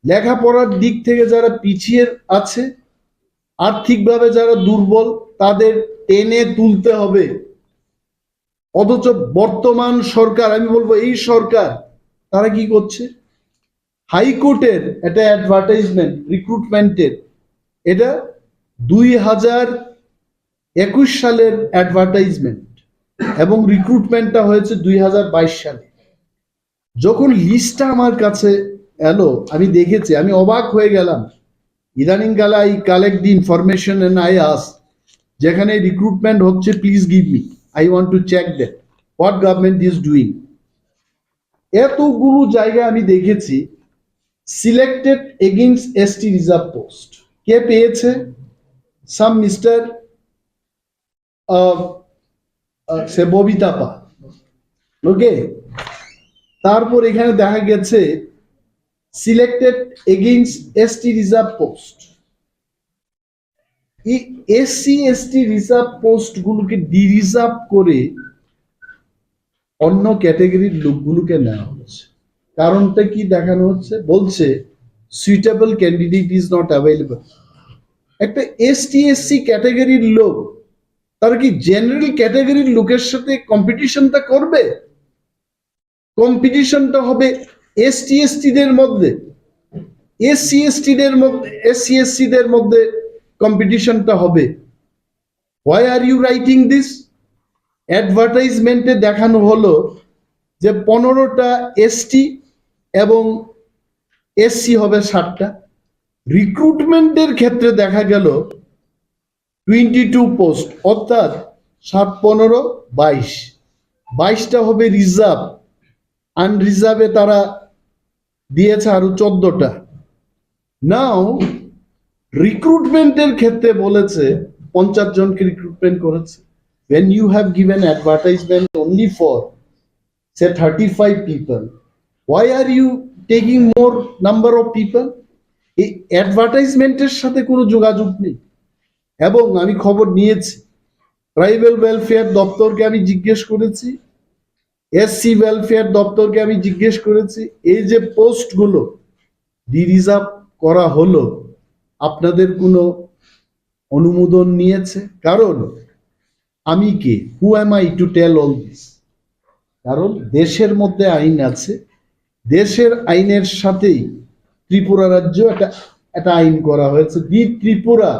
লেখাপড়ার দিক থেকে যারা পিছিয়ে আছে, আর্থিকভাবে যারা দুর্বল, তাদের টেনে তুলতে হবে। অথচ বর্তমান সরকার, আমি বলবো এই সরকার, তারা কি করছে? হাইকোর্টের একটা অ্যাডভার্টাইজমেন্ট রিক্রুটমেন্টের, এটা 2021 সালের অ্যাডভার্টাইজমেন্ট এবং রিক্রুটমেন্টটা হয়েছে 2022 সালে। যখন লিস্টটা আমার কাছে এলো, আমি দেখেছি, আমি অবাক হয়ে গেলাম। ইদানিং কালে I collect the information and I ask, যেখানে রিক্রুটমেন্ট হচ্ছে, please give me, I want to check that what government is doing. এতগুলো জায়গায় আমি দেখেছি selected against ST reserve post. কে পেয়েছে? সাম মিস্টার সে ববিতা পা। ওকে, তারপর এখানে দেখা গেছে selected against ST reserve post. এই এসসি এসটি রিজার্ভ পোস্ট গুলোকে ডিরিজার্ভ করে অন্য ক্যাটাগরির লোকগুলোকে নেওয়া হচ্ছে। কারণটা কি দেখানো হচ্ছে? বলছে suitable candidate is not available. একটা এসটি এসসি ক্যাটাগরির লোক, তারা কি জেনারেল ক্যাটাগরির লোকের সাথে কম্পিটিশনটা করবে? কম্পিটিশনটা হবে এসটি এসটিদের মধ্যে, এসসি এসটিদের মধ্যে, এসসি এসসিদের মধ্যে কম্পিটিশনটা হবে। Why are you writing this? অ্যাডভার্টাইজমেন্টে দেখানো হলো যে 15টা এসটি এবং এসসি হবে 60টা। রিক্রুটমেন্টের ক্ষেত্রে দেখা গেল 22 পোস্ট, অর্থাৎ 7, 15, 22, 22টা হবে রিজার্ভ। আনরিজার্ভে তারা দিয়েছে আরো 14টা। নাও রিক্রুটমেন্টের ক্ষেত্রে বলেছে 50 জনকে রিক্রুটমেন্ট করেছে। when you have given advertisement only for say 35 people, why are you taking more number of people? এই অ্যাডভার্টাইজমেন্টের সাথে কোনো যোগাযোগ নেই। এবং আমি খবর নিয়েছি, ট্রাইবাল ওয়েলফেয়ার দপ্তরকে আমি জিজ্ঞেস করেছি, এসসি ওয়েলফেয়ার দপ্তরকে আমি জিজ্ঞেস করেছি, এই যে পোস্টগুলো রিজার্ভ করা হলো, আপনাদের কোনো অনুমোদন নিয়েছে? কারণ আমি কে? Who am I to tell all this? কারণ দেশের মধ্যে আইন আছে, দেশের আইনের সাথেই ত্রিপুরা রাজ্য একটা আইন করা হয়েছে, the Tripura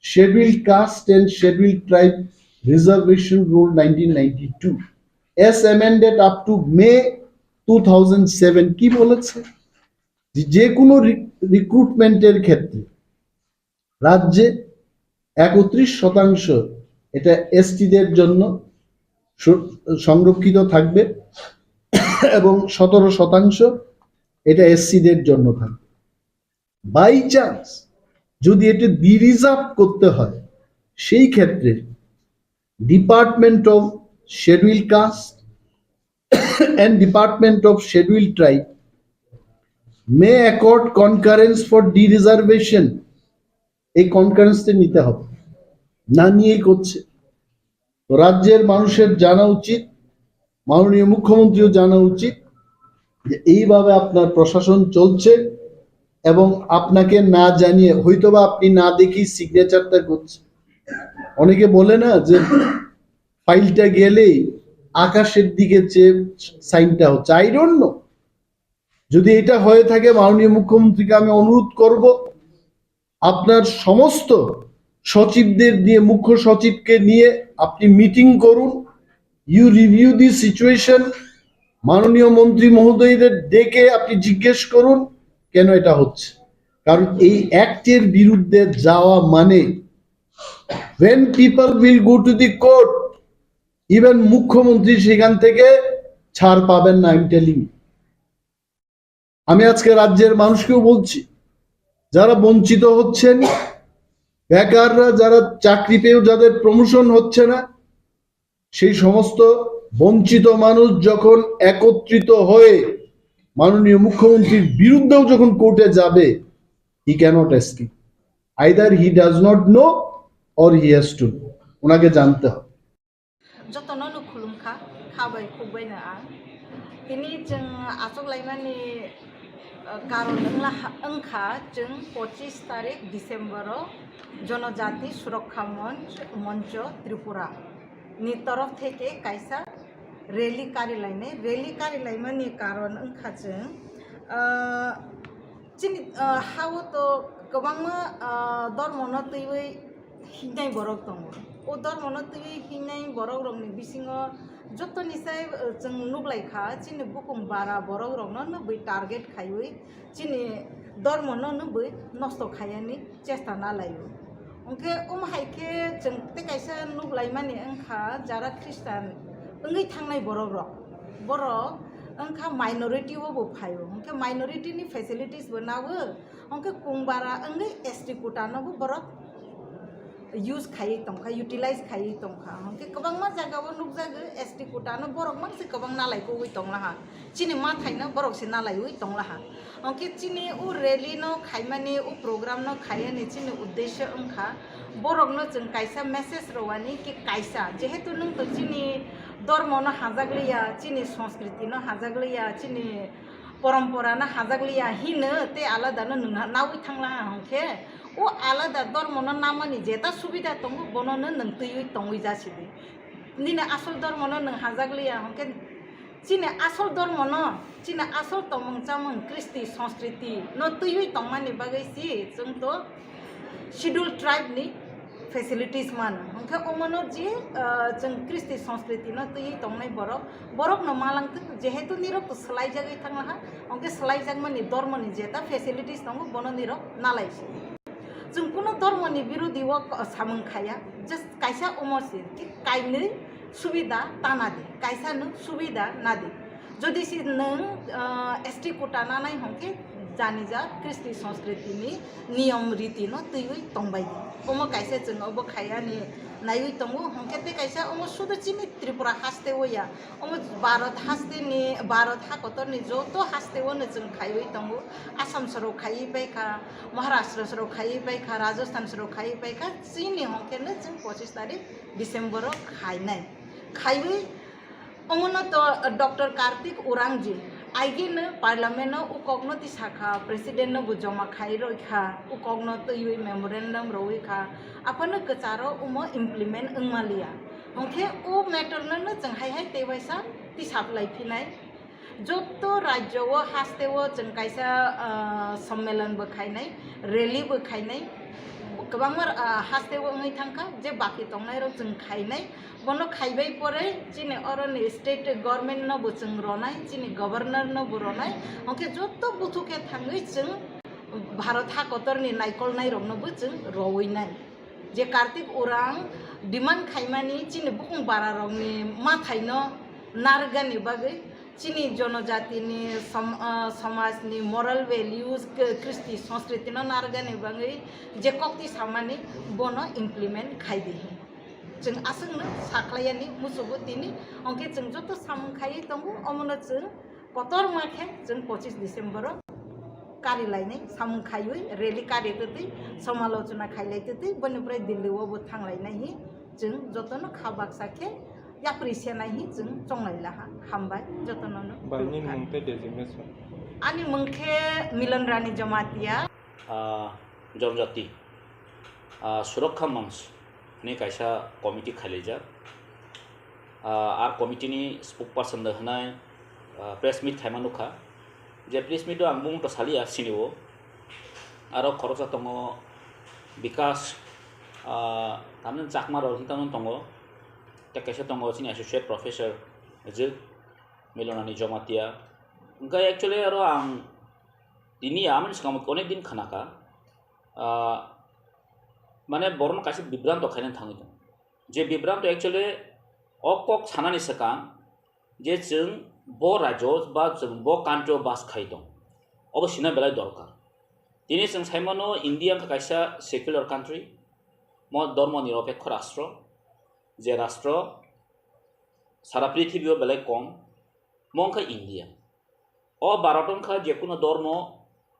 scheduled caste and scheduled tribe reservation rule 1992 as amended up to May 2007 কি বলেছে, যে কোনো রিক্রুটমেন্টের ক্ষেত্রে রাজ্যে 31% এটা এসটিদের জন্য সংরক্ষিত থাকবে এবং 17% এটা এসসিদের জন্য থাকবে। বাই চান্স যদি এটা রিজার্ভ করতে হয়, সেই ক্ষেত্রে department of schedule caste and Department of Scheduled Tribe may accord concurrence for de-reservation। এই কনকারেন্সটা নিতে হবে, না নিয়েই করছে। তো রাজ্যের মানুষের জানা উচিত, মাননীয় মুখ্যমন্ত্রীও জানা উচিত যে এইভাবে আপনার প্রশাসন চলছে এবং আপনাকে না জানিয়ে হয়তোবা আপনি না দেখি সিগনেচারটা করছে। অনেকে বলে না যে ফাইলটা গেলেই আকাশের দিকে চেয়ে সাইনটা হচ্ছে। আই ডোন্ট নো, যদি এটা হয়ে থাকে মাননীয় মুখ্যমন্ত্রীকে আমি অনুরোধ করব আপনার সমস্ত সচিবদের দিয়ে, মুখ্য সচিবকে নিয়ে আপনি মিটিং করুন, ইউ রিভিউ দি সিচুয়েশন, মাননীয় মন্ত্রী মহোদয়দের ডেকে আপনি জিজ্ঞেস করুন কেন এটা হচ্ছে। কারণ এই অ্যাক্টের বিরুদ্ধে যাওয়া মানে when people will go to the court, even মুখ্যমন্ত্রী সেখান থেকে ছাড় পাবেন না। আমি আজকে রাজ্যের মানুষকেও বলছি, যারা বঞ্চিত হচ্ছেন, বেকাররা যারা চাকরি পেয়েও যাদের প্রমোশন হচ্ছে না, সেই সমস্ত বঞ্চিত মানুষ যখন একত্রিত হয়ে মাননীয় মুখ্যমন্ত্রীর বিরুদ্ধেও যখন কোর্টে যাবে, he cannot escape, either he does not know or he has to, ওনাকে জানতে হবে। যতনनो खुलुमखा खाबाय खुबायनो आं दिनै जों आसगलायमानि कारन ओंखा जों 25 तारिख डिसेम्बराव जनजाति सुरक्षा मंच त्रिपुरा नि तरफ থেকে কাইসা রেলি কারিলাইমাनि कारन ओंखा जों चिनि हाव तो गोबां धर्मनो तैबै हिनाय बरक दङ। ओ धर्मनो तैबै हिनाय बरक रंनि बिसिङाव जतनिसाय जों नुग्लायखा चिनि बुकुम बारा बरक रंनो नबै टार्गेट खायै चिनि धर्मनो नबै नष्ट खायानि चेष्टा नालायो। ओंखे हायके जों ते कायसा नुग्लायमानि ओंखा जारा ख्रिस्टान ओंगै थांनाय बरक ओंखा माइनरिटी वो फायो। ओंखे माइनरिटी नि फेसिलिटीज बनावो। ओंखे कुंबारा ओंगै एसटी कोटानो बरक यूज खाई तंखा यूटिलाइज खाई तंखा। ओंखे गोबां मा जागाव नुगजागो एसटी कोटानो बरक मानसि गोबां नालायको बै तंलाहा चिनि मा थाइनो बरक से नालाय बै तंलाहा। ओंखे चिनि उ रैली नो खाइमानि उ प्रोग्राम नो खायनि चिनि उद्देश्य ओंखा बरक नो जों कायसा मेसेज रवानि कि कायसा जेहेतु नों तो चिनि धर्म न हाजागलिया, चिनि संस्कृति न हाजागलिया, चिनि परम्परा न हाजागलिया हिनो ते आलादा न नावै थांला ओंखे ओ आलादा धर्म न नामनि जेता सुबिदा तंगो बननो नों तैयै तंगै जासिदि निने आसल धर्म न नों हाजागलिया ओंखे चिनि आसल धर्म न चिनि आसल तमंचामं कृष्टि संस्कृति न तैयै तंमानि बागैसि जों तो शिड्यूल ट्राइब नि फेसिलिटीज मान ओंखे ओमनो जे जों कृष्टि संस्कृति न तैयै तंनाय बरक न मालांथ जेहेतु निरक तो सलाय जागै थांलाहा ओंखे सलाय जागमानि धर्मनि जेता फेसिलिटीज दङ बनो निरक नालायसि। जों कुनो धर्मनि बिरोधी व सामंखाया जस्ट कायसा अमरसि कि कायनै सुबिदा ताना दे कायसा न सुबिदा ना दे जदि सि नों एसटी कोटा नानाय हंके जानि जा कृष्टि संस्कृति नि नियम रीति न तैयै तंबाय ओम कायसा जों अब खायानि नायै तंगो हंके ते कायसा ओम सुदचिनि त्रिपुरा हास्ते वया ओम भारत हाकतरनि जतो हास्ते वन जों खायै तंगो आसाम सरो खायै बायखा महाराष्ट्र सरो खायै बायखा राजस्थान सरो खायै बायखा चिनि हंके न जों 25 तारिख डिसेम्बर खायनाय खायै ओमनो तो डॉक्टर कार्तिक उरांजी आइगेनो पार्लियामेंट उकग्नो दिसाखा प्रेसिडेंट नो जमा खाई रखा उकग्नो तैयै मेमोरेंडम रखा आपनो गचारो उमो इम्प्लीमेंट ओंमालिया ओंखे ओ मैटर न जों हाय तेबायसा दिसाब लाइफिनाय जत राज्यों हास्तेव जों कायसा सम्मेलन बखायनाय रैली बखायनाय गोबांमार हास्तेव ओङै थांखा जे बाकी तंनाय रक जों खायनाय बनो खायबाय परे जिने अरनि स्टेट गवर्नमेंट न बो जों रनाय जिने गवर्नर न बो रनाय अंके जत बुथुके थाङै जों भारत हाकतरनि नायकलनाय रकनबो जों रवैनाय जे कार्तिक उरां डिमांड खायमानि जिने बुकुं बारा रंनि माथायनो नारगानि बागै चीनी जनजातिनि समाजनि मरल वैल्यूज कृष्टि संस्कृति न नारगानि बागै जे कक्ति सामानि बनो इमप्लीमेंट खायदि जों आसंनो साख्लायानि मुसुबुतिनि अंके जों जत सामखायै दंगो अमनो जों पतर माखे जों 25 डिसेम्बर कारिलायनाय सामखायै रैली कारितै समालोचना खायलायतै बनिफ्राय दिल्लीआवबो थांलायनाय जों जतनो खाबाक साखे याप्रिसिनाय जों चंलायला हामबाय जतनो बायनि मुंते डेजिग्नेशन आनि मुंखे मिलनरानी जमातिया जनजाति सुरक्षा मंच नि कायसा कमिटी खालिजा आर कमिटी नि स्पोक पर्सन दहनाय प्रेस मीट थाइमानुखा जे प्रेस मीट आं बुंथ सालिया सिनिवो आरो खरचा दङ विकास तामन चाकमा रहितामन दङ टेकेसे दङ सिनि एसोसिएट प्रोफेसर जे मिलनानि जमातिया ओंखाय एक्चुअली आरो आं दिनि आमन सिगां अनेक दिन खानाका माने बरन कासे बिब्रांत खायनानै थाङो जे बिब्रांत एक्चुअली अकक सानानि सिगां जे जों बो राज्य बा जों बो कान्ट्रि बास खाय दं अबसिना बेलाय दरकार दिनै जों साइमानो इंडिया कायसा सेक्युलर कान्ट्रि म धर्म निरपेक्ष राष्ट्र जे राष्ट्र सारा पृथ्वीयाव बेलाय कम मंखा इंडिया अ भारतनखा जेकुनो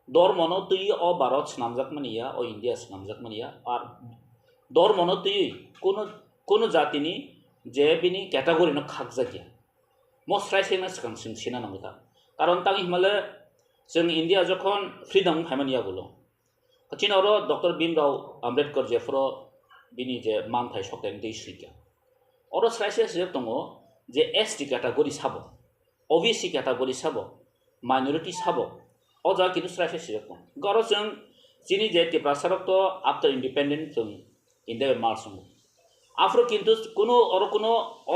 धर्मनो तुई अ भारत स्नामजाक मानिया अ इंडिया स्नामजाक मानिया आर धर्मनो तुई कोनो जातिनि जे बिनि कैटेगरी न खागजागिया मस्राय सेना सिगां सिना नांगौता कारण तां हिमालय जों इंडिया जखन फ्रीडम फाइमानिया गुलो कचिनारो डॉक्टर भीमराव आम्बेडकर जेफ्रो बिनि जे मानथाय सकथाय दै सिका अरो स्रायसे जे दङ जे एसटी कैटेगरी साबो ओबीसी कैटेगरी साबो माइनॉरिटी साबो अजा किन्तु स्रायसे जे दङ गरो जों जिनि जे त्रिपुरा सरक आफ्टर इंडिपेंडेंट जों इंडिया मार्च आफ्रो किन्तु कोनो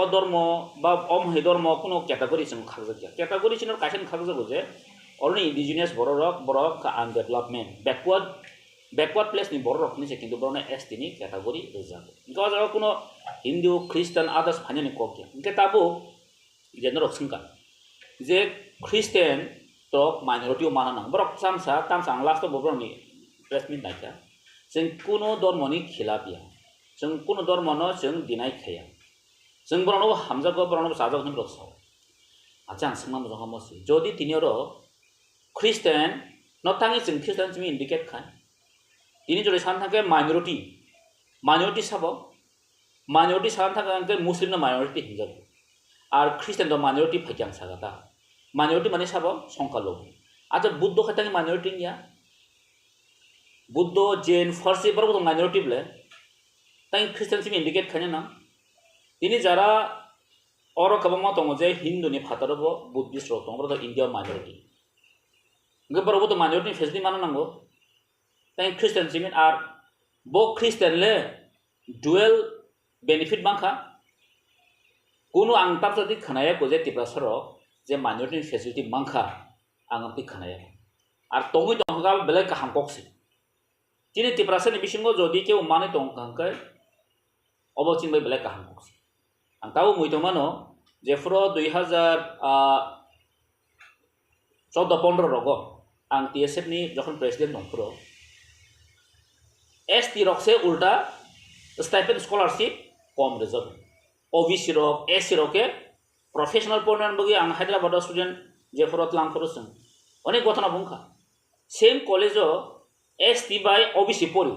अधर्म बा अमहे धर्म कोनो कैटेगरी जों खागजागिया कैटेगरी जों कायसेन खागजागो जे अरनि इंडिजिनियस बरक अनडेभलपमेंट बैकवर्ड प्लेस नि बरक नि किन्तु बरने एसटी नि कैटेगरी रोजागो गजाव कोनो हिंदू ख्रिस्टान आदर्स फानिनि कोके इनके ताबो जेनर संका जे ख्रिस्टान तो माइनॉरिटी माना नां बरक सामसा लास्ट बरनि प्लेसमेंट नायका जों कोनो धर्मनि खिलाफिया जों कोनो धर्मनो जों दिनाय खाया जों बरनो हामजागो बरनो साजागो होन रखसाव आचा आं सोंना मोजां हमसि जदि तिनिरो ख्रिस्टान नताङि जों ख्रिस्टान जों इंडिकेट खाय तिनि जरे सान थाके माइनॉरिटी साबो माइनॉरिटी सान थाके अंके मुस्लिम माइनॉरिटी हिंजाब आर ख्रिस्टान दो माइनॉरिटी फाइकां सागाता माइनॉरिटी माने साबो संकालो आचा बुद्ध खातानि माइनॉरिटी निया बुद्ध जैन फारसी बरबो माइनॉरिटी ब्ले ताई ख्रिस्टान सिम इंडिकेट खाने ना तिनि जारा और कबमा दङ जे हिंदुनि फातारबो बुद्धिस्ट रक दङ बरद इंडिया माइनॉरिटी गे बरबो तो माइनॉरिटी फेसिलिटी मानो नांगो ताई ख्रिस्टान सिम आर बो ख्रिस्टान ले डुअल बेनिफिट बांखा कोनो आं ताबजदि खनाया को जे त्रिपुरा सरक जे माइनॉरिटी फेसिलिटी बांखा आं अपि खनाया आर तंगै दंगा बेले काहां कक्सि तिनि त्रिपुरा सरनि बिसिंगो जदि केउ माने दं कांकै अबचिन बेले काहां कक्सि आं ताबो मुइतमानो जेफ्रो 2014-15 रगो आं टीएसएफ नि जखन प्रेसिडेंट दंफ्रो एसटी रकसे उल्टा स्टाइपेंड स्कॉलरशिप कम रिजर्व ओबीसी रक एससी रके प्रोफेशनल पढ़नान बगी आं हैदराबाद स्टूडेंट जेफ्रो लांफरो जों अनेक घटना बुंखा सेम कॉलेजो एसटी बाय ओबीसी पढ़ी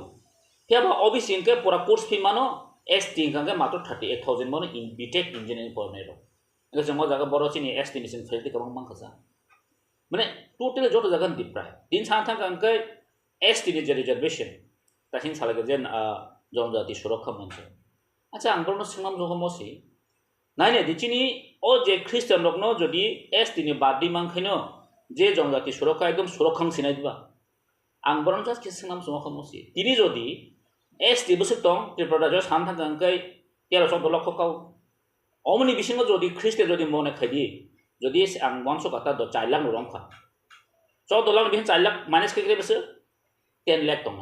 फियाबा ओबीसी के पूरा कोर्स फी मानो एसटी के मात्र 38,000 मन इन बीटेक इंजीनियरिंग पढ़ने रो जों जगह बर चिनि एसटी नि फेसिलिटी गोबां मांखासा माने टोटली जत जगह दिप्राय दिन सान थांग अंके एसटी नि जे रिजर्वेशन तासिन सालगे जेन जनजाति सुरक्षा मंच अच्छा आं बरनो सिंगाम जखमसि नायने दिचिनी ओ जे ख्रिस्टान रखनो जदि एस तिनि बादि मांखैनो जे जनजाति सुरक्षा एकदम सुरक्षां सिनायबा आं बरं जास्ट किस नाम सुमा खमसि तिनि जदि एस ति बसु दं त्रिपुरा जो सान थांगै 1300 लक्ष काउ अमनि बिसिङो जदि ख्रिस्टान जदि मने खायदि जदि आं 100 कथा द 4 लाख रंखा 14 लाख बिहिन 4 लाख माइनास कैग्रे बसु 10 लाख दं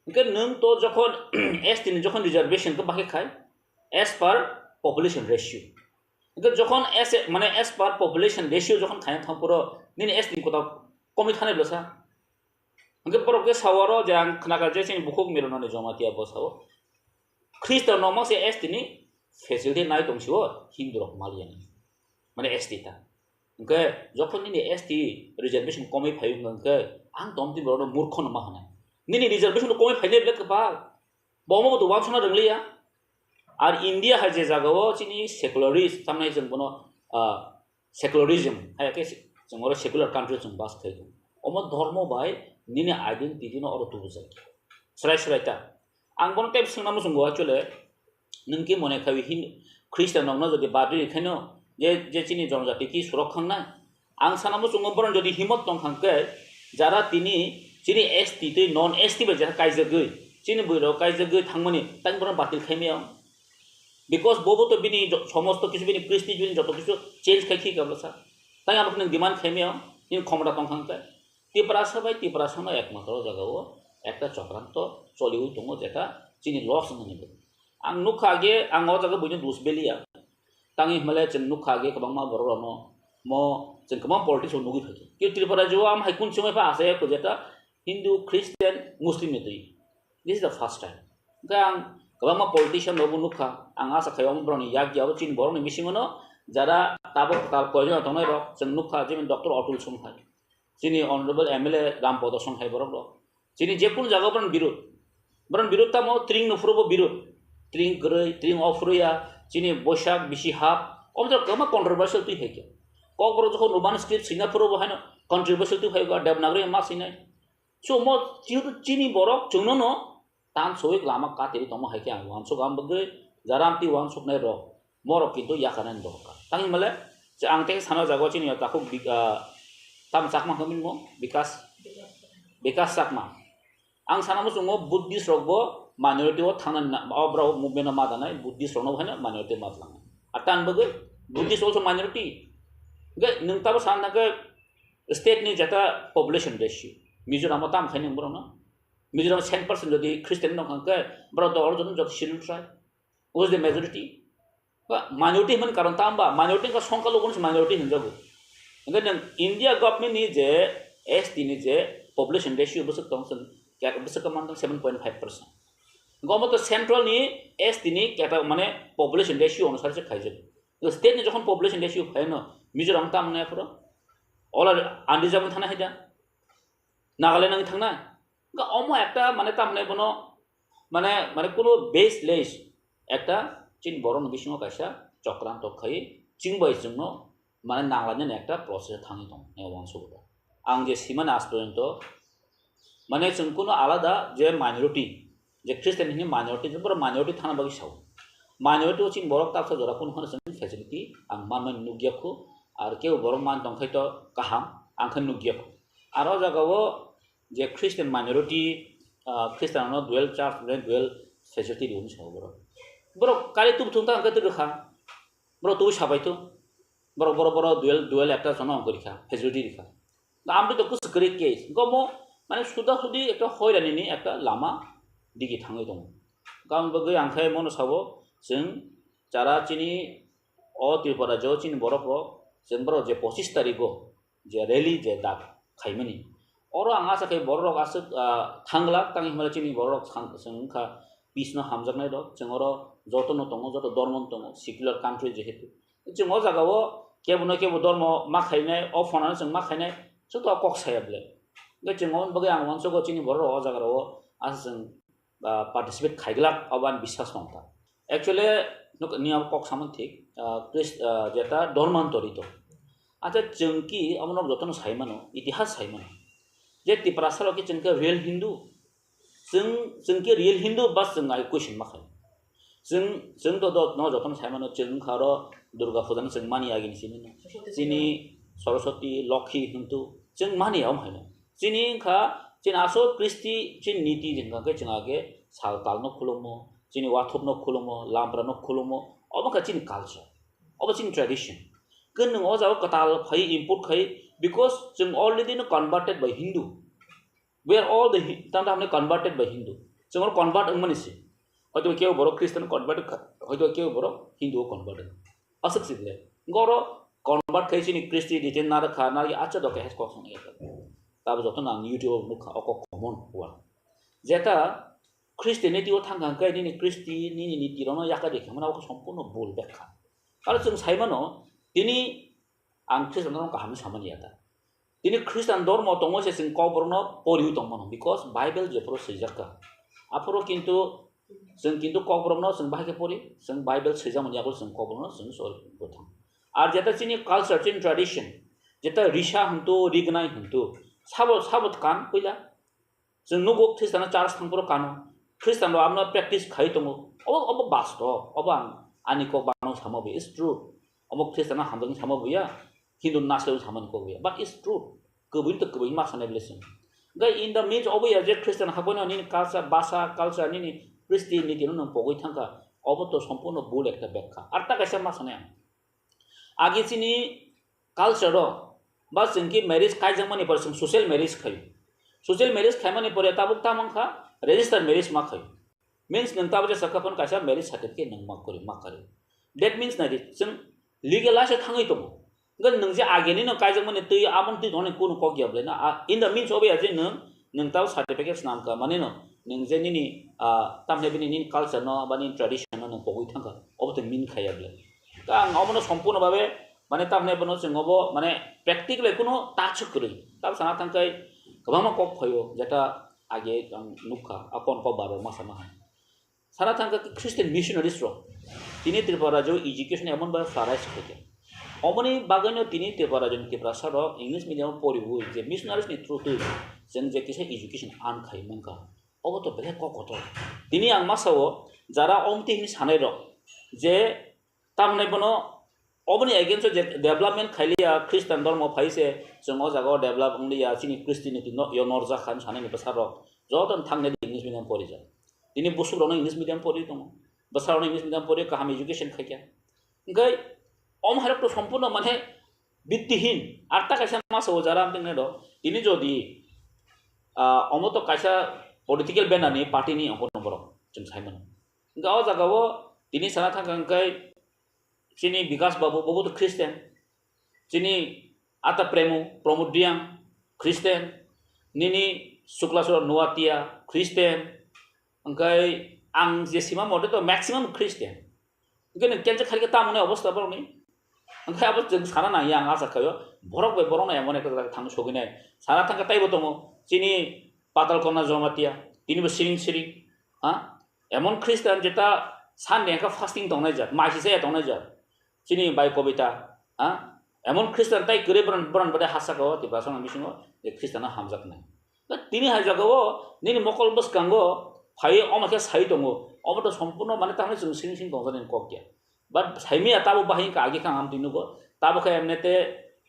इनके नों तो जखन एस तिनि जखन रिजर्वेशन को बाहे खाय एस पर population ratio इनके जखन एस माने एस पर population ratio जखन खाय थां पुरो निनि एस दिन कोता कमि थाने ब्लसा इनके परके सावरो जे आं खनागा जे सिनि बुखुक मिलनानै जमातिया बसाव ख्रिस्टान नमो से एस तिनि फेसिलिटी नाय दंसिओ हिन्दु रक मालियानि माने एस टिता इनके जखन निनि एस टी रिजर्वेशन कमि फाय इनके आं तमति बरो मूर्ख नमा हनाय निनि रिजर्वेशन कमि फायले ब्लेक बा बमो तो वासना रंगलिया और इंडिया है जे जागाओ चिनी सेकुलरिस्ट सामने जों बनो सेकुलरिज्म है के जों सेकुलर कंट्री जों बास खायो अम धर्म बाय निनि आइडेंटिटी न और तुबु जाय सराय सरायता आं बन टाइप सोंना मोसं गवा चले नोंकि मने खावि हिन ख्रिस्टान न जदि बादि खायनो जे चिनी जनजाति की सुरक्षांना आं साना मोसं बरन जदि हिमत दं खांके जारा तिनि चिनी एसटी ते नन एसटी बे जा कायजगै चिनी बुइरो कायजगै थांमनि तां बरन बातिल खायमिया बिकज बोबो तो बिनी समस्त किछु बिनी क्रिस्टी बिनी जतो किछु चेंज खाखि गबलसा ताई आमक नों डिमांड खायमिया इन खमरा दं खांके त्रिपुरा सबाय त्रिपुरा सना एकमात्र जगाओ एकटा चक्रांत चलिउ दङ जेटा चिनी लस ननिबो आं नुखागे आं ओ जगा बुनि दुस बेलिया तांनि हमाले जों नुखागे गोबां बर'नो म जों गोबां पलिटिक्स नुगि फैयो कि त्रिपुरा जो आम हाइकुन समय फा आसे को जेटा हिंदू क्रिश्चियन मुस्लिम नेतै this is the first time गां गोबां पलिटिशियन नबो नुखा आं आसा खायाव ब्रनि यागियाव चिन बर'नि मिसिङनो जारा ताबो तार कयजन थानाय र जों नुखा जेमन डॉक्टर अतुल संहाय चिनि ऑनरेबल MLA रामपद संहाय बरक चिनि जेकुन जागा ब्रन विरोध तामो त्रिंग नफुरबो विरोध त्रिंग ग्रै त्रिंग अफ्रुया चिनि बैसाग बिसि हाब अमदर गोबां कंट्रोवर्शियल तु हेके ककबर जखो नुबान स्क्रिप्ट सिनाफुरबो हानो कंट्रोवर्शियल तु फायबा देवनागरी मा सिनाय सो म चिनि बरक जोंनो तान सोइक लामा कातेरि तम हाइके आं वानसो गाम बगै जारामति वानसो नाय र मर किन्तु याखानान दरकार तांनि माले जे आं ते साना जागो चिनि ताखौ ताम साकमा हमिन म विकास साकमा आं सानामो जोङो बुद्धिस्ट रगबो माइनरिटी ओ थांना अब्राव मुभमेन्ट मा दानाय बुद्धिस्ट रनो हानो माइनरिटी मातलाङ आतान बगै बुद्धिस्ट अल्सो माइनरिटी गे नोंताबो साननागै स्टेट नि जेटा पपुलेशन रेशियो मिजोराम ताम खायनो बरनो मिजोराम 10% जदि क्रिस्टियन न खांके ब्रद और जन जत शिलु tribe was the majority minority मन कारण तामबा माइनरिटी का संख्या लोगन माइनरिटी हिंजाबो नंगे नों इंडिया गवर्नमेंट नि जे एसटी नि जे पपुलेशन रेशियो बसक दंसन क्या बसक मान 7.5% गवर्नमेंट सेंट्रल नि एसटी नि क्या माने पपुलेशन रेशियो अनुसार से खाइजे तो स्टेट नि जखन पपुलेशन रेशियो फायनो मिजोराम ताम ने पुरो अल आन्दिजाबन थाना हैदा नागालैंड नि थांना गा अमो एकटा माने तामने बनो माने माने कोनो बेसलेस एकटा चिन बरन बिसिङो कायसा चक्रांत खाय चिंबाय जोंनो माने नागालैंड एकटा प्रोसेस थाङि दं ने वानसो आं जे सिमान आस्पर्यन्त माने जों कोनो आलादा जे माइनरिटी जे क्रिस्टियन नि माइनरिटी जबर माइनरिटी थाना बागि साव माइनरिटी चिन बरक ताफसा जरा कोनो हन जों फेसिलिटी आं मान नुगियाखौ आर केउ बरक मान दंखायत काहाम आंखौ नुगियाखौ आरो जागावो जे क्रिस्टियन माइनरिटी क्रिस्टियानो दुएल चार्ज दुएल फेसिलिटी दिउन साव बरक कारि तुब थुंता अंक तुखा बरक तु साबायतो बरक दुएल एकटा जन अंकरिखा फेसिलिटी दिखा आमदि तो कुछ करि केस गमो माने सुदा सुदी एकटा हयरानिनि एकटा लामा दिगि थाङै दं गाम बगै आंखाय मन सावो जों जारा चिनि अ त्रिपुरा जो चिन बरक जों बर जे 25 तारिखो जे रैली जे दाग खायमनि और आंगा साखै बरक आस थांगला तांनि माने चिनि बरक जोंखा पिसनो हामजानाय दं जोंर जतन दङ जत धर्म दङ सेकुलार कान्ट्रि जेहेतु जों जागाव केबो धर्म मा खायनाय अ फनानै जों मा खायनाय सो तो कक सायाबले गे जों बगै आं वानसो चिनि बरक अ जागाव आस जों पार्टिसिपेट खायगला अबान विश्वास नंता एक्चुअली नियम कक सामन ठीक जेटा धर्मान्तरित अच्छा जोंकी अमनक जतन सायमानो इतिहास सायमानो जे त्रिपुरा सालो कि जोंके रियल हिंदू जोंके रियल हिंदू बस जों आइ क्वेश्चन माखाय जों द न जतन साइमानो जों खारो दुर्गा फुजा जों मानि आगिन सिनि जिनि सरस्वती लक्ष्मी हिंदू जों मानि आव हायनो जिनि खा जिन आसो क्रिस्टि जिन नीति जिन का जों आगे साल ताल न खुलुमो जिनि वाथब न खुलुमो लामब्रा न खुलुमो अब का जिन कल्चर अब जिन ट्रेडिशन गन न जाव कताल फै इनपुट खै बिकॉज जों ऑलरेडी न converted by Hindu we are all the तम हमने कन्वर्टेड बाय हिंदू जों कन्वर्ट अंगमनिसे हयतो केव बरो क्रिस्टियान कन्वर्ट हयतो केव बरो हिंदू कन्वर्ट असक सिले गरो कन्वर्ट खैसिनि क्रिस्टि दितेन नार खाना आचा दके हेस कोसन एता ताब जतो ना यूट्यूब मुख अक कमन हुआ जेता क्रिस्टियानिटी ओ थांगा काय नि क्रिस्टि नि नीति रनो याका देखे मना अक सम्पूर्ण बोल बेखा आरो जों साइमानो दिनि आं क्रिस्टियान गाहाम सामानि याता दिनि क्रिस्टियान धर्म दङ से जों कबरनो परिउ दंमोन बिकॉज बाइबल जेफोर सैजाका आफोरो किन्तु जों किन्तु कबरनो जों बाहाय परि जों बाइबल सैजामोन यागो जों कबरनो जों सर बोथां आर जेता चिनि कल्चर चिन ट्रेडिशन जेता रिशा हंतो रिगनाय हंतो साबत कान पहिला जों नुगो ख्रिस्टान चार्च थांपुरो कानो ख्रिस्टान आमना प्रेक्टिस खाइ दङ अब बास्त अब आनिको बानो सामबे इज ट्रू अब ख्रिस्टान हामदों सामबेया हिंदू नासले सामन को गया बट इज ट्रू कबिन तो कबिन मा साने blessing gai in the midst of ya je Christian hakono ni culture basa culture ni Christianity no pogoi thangka obo to সম্পূর্ণ ভুল একটা ব্যাখ্যা আর তা কাছে মা শুনে আগে চিনি কালচার বা जोंकी ম্যারেজ কাই জামানি পর সোশ্যাল ম্যারেজ খাই সোশ্যাল ম্যারেজ খাইমানি পরে তাবुक तामंखा रेजिस्टार ম্যারেজ मा खाय मीन्स नों ताबजे सकाफन कासा ম্যারেজ सार्टिफिकेट नों मा करे दैट मीन्स ना जों लिगेलासो थाङै दङ गन नों जे आगेनि न काय जामानि तै आमन तै धने कुनु को गियाबले ना इन द मीन्स ऑफ या जे नों ताव सार्टिफिकेट नाम का माने नों जे नि तामने बिनि नि कालचार न बानि ट्रेडिशन न पगै थांगा अब त मिन खायाबले ता आं अमनो सम्पूर्ण भाबे माने तामने बनो जोंबो माने प्रेक्टिकली कुनु टाच करै ताब साना थांकाय गोबां कक फयो जेटा आगे नुखा अपन को बारो मासामा साना थांका क्रिस्टियान मिशनारिज रो तिनि त्रिपुरा जो एजुकेशन एमन बा फ्लाराइज होके अमनि बागैनो तिनि त्रिपुरा जों केप्रा सारो इंग्लिश मीडियम पढिबो जे मिशनारिज नि थ्रु तो जों जे किसे एजुकेशन आन खाय मंका अब तो बेले ककतो तिनि आं मासावो जारा अमति हिनि सानै र जे तामने बनो अबनि अगेन्स्ट जे डेभलपमेन्ट खालिया क्रिस्टियान धर्म फाइसे जों अ जागाव डेभलप उंलिया चिनि क्रिस्टियानिटी न यो नरजा खान सानै नि बसारो जतन थांने इंग्लिश मीडियम पढि जा तिनि बुसुरनो इंग्लिश मीडियम पढि दङ बसारनो इंग्लिश मीडियम पढि काहाम एजुकेशन खायया गय अम हारक तो सम्पूर्ण माने बित्तिहीन आरता कायसा मासावो जारा आमतिने द तिनि जदि अमतो कायसा पॉलिटिकल बेनानि पार्टीनि अंकन बर जों साइमोन गाव जागाव तिनि साना थांखांखाय चिनि विकास बाबू बाबू तो क्रिस्टियान चिनि आता प्रमोद दियां क्रिस्टियान निनि शुक्लासर नुवातिया क्रिस्टियान अंकाय आं जेसिमा मते तो मैक्सिमम क्रिस्टियान गने केनसे खालि तामने अवस्था बरनि अंकाय अब जों साना नाया आं आसा खायो बरक बे बरना एमन एकटा थांनो सगिनाय साना थांका ताइबो दङ चिनि पातालकना जमातिया तिनिबो सिरिं हा एमन क्रिस्टियान जेता सान नेका फास्टिंग दंनाय जा मासिसे दंनाय जा चिनि बाय कविता हा एमन क्रिस्टियान ताइ गरे ब्रन बदे हासाको तिबासन मिसिनो जे क्रिस्टियान हामजाकनाय दा तिनि हाजागो निनि मकल बसकांगो फाइ अमाके साइ दङ अमत सम्पूर्ण माने ताने जों सिं दंजाने ककिया बाट साइमिया ताबो बाहि का आगे खां आम दिनुगो ताबो खाय एमनेते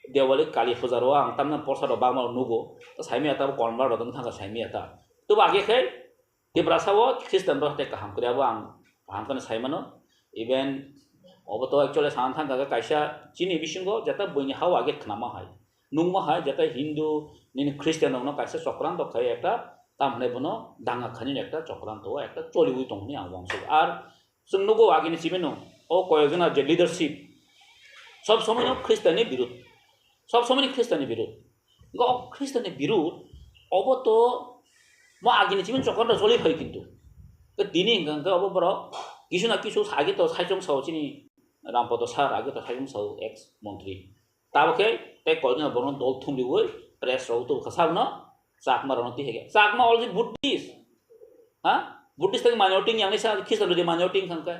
देवाली काली फुजारो आं तामना प्रसाद बामा नुगो त साइमिया ताबो कन्भार्ट दं थांगा साइमिया ता तो आगे खाय तिब्रासावो क्रिस्टियान बरते काहाम करियाबो आं काहाम कने साइमानो इभेन अब तो एक्चुअली सान थांगा कायसा चिनि बिसिंगो जेता बयनि हाव आगे खनामा हाय नुंगमा हाय जेता हिंदू निनि क्रिस्टियान न कायसा चक्रांत खाय एकटा तामने बनो दांगा खानि एकटा चक्रांत एकटा चलिबुइ दंनि आं वांसो आर जों नुगो आगेनि सिमेनो ओ कयजना जे लीडरशिप सब समय क्रिस्टियाननि विरोध सब समय क्रिस्टियाननि विरोध गो क्रिस्टियाननि विरोध अब तो म आगेनि सिमेन चक्रांत चलि फाय किन्तु तो दिनि गंगा अब बर किसुना किसु आगे तो साइजों सावचिनि रामपद सार आगे तो साइजों साव एक्स मंत्री ताबके ते कयजना बरन दल थुमलिवै प्रेस राव तो खसाबन चाकमा रनति हेगे चाकमा अलरेडी बुद्धिस्ट हा बुद्धिस्ट तक माइनॉरिटी यांनि सा खिसलो जे माइनॉरिटी खंका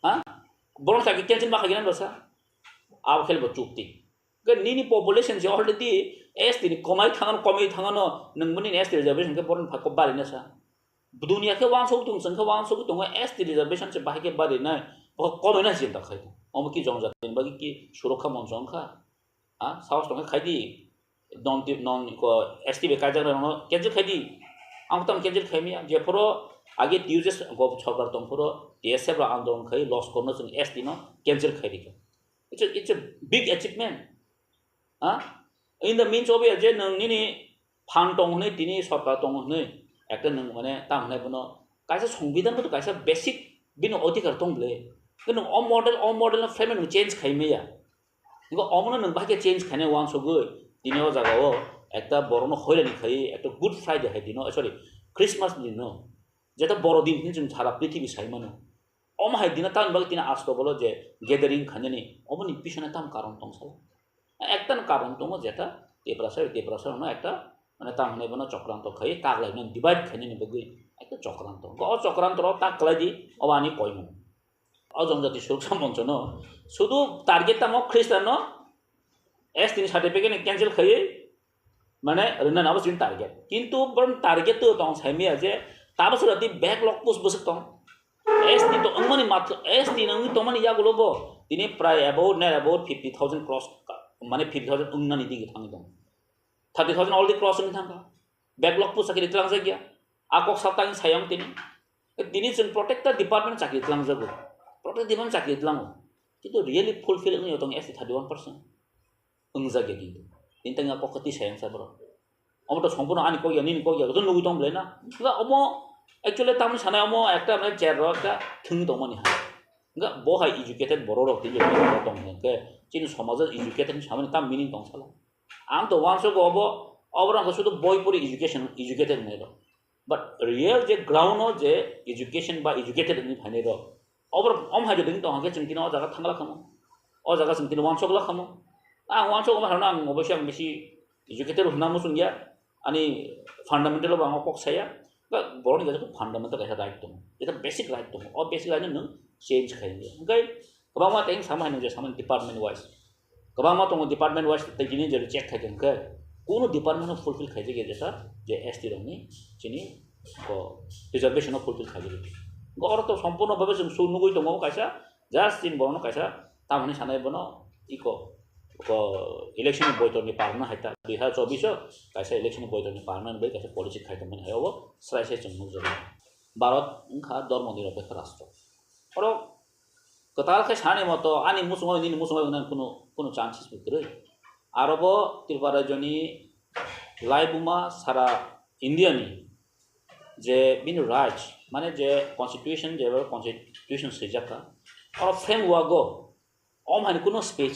हा बरन साके केनसिन माखागिनान बसा आव खेल बचुक्ति गे निनि पपुलेशन जे अलरेडी एस दिनि कमाइ थांगन नोंमोननि एस रिजर्वेशन के बरन फाको बारिना सा dunia ke wang sok tung seng ke wang sok tung ST reservation se bahai ke bari na kome na cinta khai om ki jong jatin bagi ki surokha monjong kha a saus tung khai di non ko ST be kajang no cancel khai di ang tam cancel khai mi je poro age uses go chhokar tong poro TSF ra andong khai loss korno seng ST no cancel khai di it's a big achievement in the means of je nang ni phan tong ne tini sarkar tong ne একটা নং মানে তা মানে বনো কাইসা সংবিধান তো কাইসা basic বিনো অধিকার তংলে কিন্তু অ মডেল ফ্রেম নো চেঞ্জ খাইমেয়া গো অমন নং বাকে চেঞ্জ খানে ওয়ান সগৈ দিনেও জাগাও একটা বড়নো হইলানি খাই একটা গুড ফ্রাইডে হাই দিনো সরি ক্রিসমাস দিনো যেটা বড় দিন কিন্তু সারা পৃথিবী সাইমানো অম হাই দিনা তান বাকে তিনা আসতো বলো যে গ্যাদারিং খানেনি অমনি পিছনে তাম কারণ তংসাল একটা কারণ তমো যেটা টেপ্রাসার না একটা মানে তা মানে বনা চক্রান্ত খাই কাগলাই নন ডিভাইড খানি নি বগৈ একটা চক্রান্ত চক্রান্ত তাক কলাইদি অবানি কইমু অজনজাতি সুরক্ষা মঞ্চ ন শুধু টার্গেট তাম খ্রিস্টান S3 সার্টিফিকেট ক্যান্সেল খাই মানে রনা নাও সিন টার্গেট কিন্তু বরং টার্গেট তো তং সাইমিয়া যে তাবসরাতি ব্যাকলগ পোস্ট বসক তং S3 তো অংমানি মাত্র S3 নং তো মানে ইয়াগুলো ব তিনি প্রায় অ্যাবাউট 50,000 ক্রস মানে 50,000 উন্নানি দিকে থাঙ্গি দং 30,000 already cross ni thangka backlog pu sakit tlang jagya akok saptang sayang tini jeng protect the department sakit tlang jago protect department sakit tlang itu really fulfill ni otong ST 31% ung jagya gitu intang akok kati sayang sa bro omo to সম্পূর্ণ ani ko ya nin ko ya jon nugi tong blena ga omo actually tam sana omo ekta মানে chair ro ekta thing tong mani ha ga bo hai educated boro ro tin tong ke chin samajor educated samane tam meaning tong sala आम तो वांसो को overall को शुद्ध boy पूरी educated नहीं रो but real J ground हो जे education बा educated नहीं फाने रो ओवर ओम हाजो दिन तो हागे चिंतिना ओ जगह थांगला खमो ओ जगह चिंतिना वांसो को खमो वांसो को मारना अवश्य बेसी एजुकेटेड होना मुसुंगिया अनि फंडामेंटल बांगो कोक साया बरनि गजो फंडामेंटल कैसा राइट तो ये बेसिक राइट तो और बेसिक राइट न चेंज खाइले ओके कबामा तें सामान जे सामान डिपार्टमेंट वाइज कबामा तो डिपार्टमेंट वाइज तगिनी जे चेक खाइजन के कोनो डिपार्टमेंट फुलफिल खाइजे के जेता जे ST रंगनि चिनि को रिजर्वेशन फुलफिल खाइजे गो और तो संपूर्ण भाबे जों सुनुगै दङ कायसा जास्ट इन बनो कायसा तामनि सानाय बनो इको को इलेक्शन बयतरनि पारना हायता 2024 कायसा इलेक्शन बयतरनि पारना बे कायसा पॉलिसी खाइतमन हायबो स्रायसे जों नुजो भारत उनखा धर्म निरपेक्ष राष्ट्र और कताल के साने मतो आनी मुसुङै नि मुसुङै उना কোনো চান্সেস ভিতরে আরব त्रिपुरा जनी लाइबुमा सारा इंडियानि जे बिन राइट माने जे कन्स्टिट्यूशन सैजाका और फ्रेमवर्क गो ओम हानि कोनो स्पेस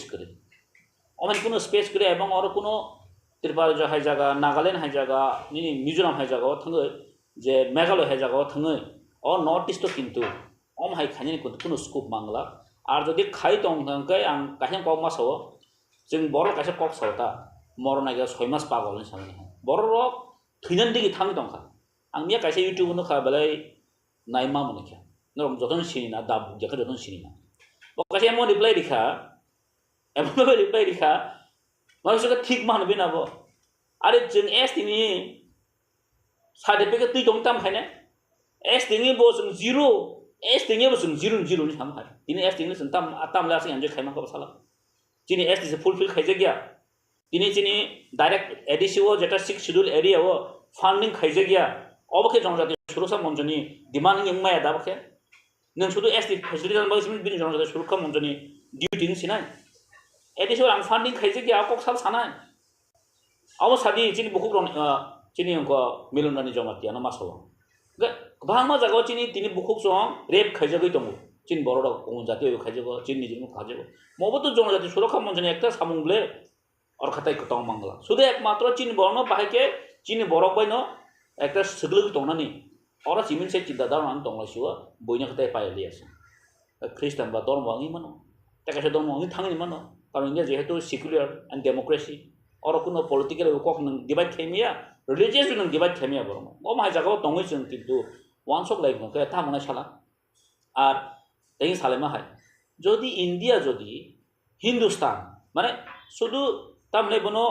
करे एवं और कोनो त्रिपुरा जो हाय जागा नागालैंड हाय जागा नि मिजोराम हाय जागा थंगै जे मेघालय हाय जागा थंगै और नॉर्थ ईस्ट किन्तु ओम हाय खानि कोनो स्कोप मांगला আর যদি খাই তং তংকে আং কাহিন কক মাস হবো जों बर कायसा कक सावता मरनाय 6 मास पागल सामने बर थैनान दिगि थांग दंखा आं मिया कायसा यूट्यूब न खाबालाय नायमा मनखा नरम जतन सिनिना दा जेखा जतन सिनिना कायसा एमो रिप्लाय दिखा मानसिका ठीक मान बिनाबो आरे जों ST नि सार्टिफिकेट तै दं ताम खायने ST नि बो जों जीरो ST नि बो जों जीरो नि थाम खाय दिनै ST नि जों ताम लासै आंजो खायमा को साला जिनी ST से फुलफिल खाइजे गया दिनै जिनी डाइरेक्ट एडिसिओ जेटा 6 शेड्यूल एरिया वो फंडिंग खाइजे गया अबखे जनजाति सुरक्षा मन्त्रनि डिमान्ड इंमाया दाबखे नों सुदु ST फेसिलिटी बायसिम बिनि जनजाति सुरक्षा मन्त्रनि डिउटी सिनाय एडिसिओ आं फंडिंग खाइजे गया कक साल सानाय अब सादि जिनी बुकुक जिनी को मिलनरानि जमातिया न मासो भांमा जागाव जिनी तिनि बुकुक जं रेप खाइजे गय दङ चिन बरोडा जाति खाइजो चिन निजिनो खाइजो मबतो जनजाति सुरक्षा मन्त्रनि एकटा सामुंगले और खताय कतং मंगला सुदे एकमात्र चिन बरनो बाहायके चिन बरक बायनो एकटा सगलग दंनानि और सिमिन से चिदा दारनान दंलासिवा बयनो खताय पायलियास ख्रिस्टान बा धर्म आंनि मानो ताकासे धर्म आंनि थांनि मानो कारण इंडिया जेहेतु सेकुलार एंड डेमोक्रेसी और कुनो पॉलिटिकल कक नों डिवाइड खायमिया रिलिजियस नों डिवाइड खायमिया बरनो ओ माय जागाव दंगै जों किन्तु वान सक लाइफ नके था मने साला আর এই সালেমা হয় যদি ইন্ডিয়া যদি হিন্দুস্তান মানে শুধু তামনে বনো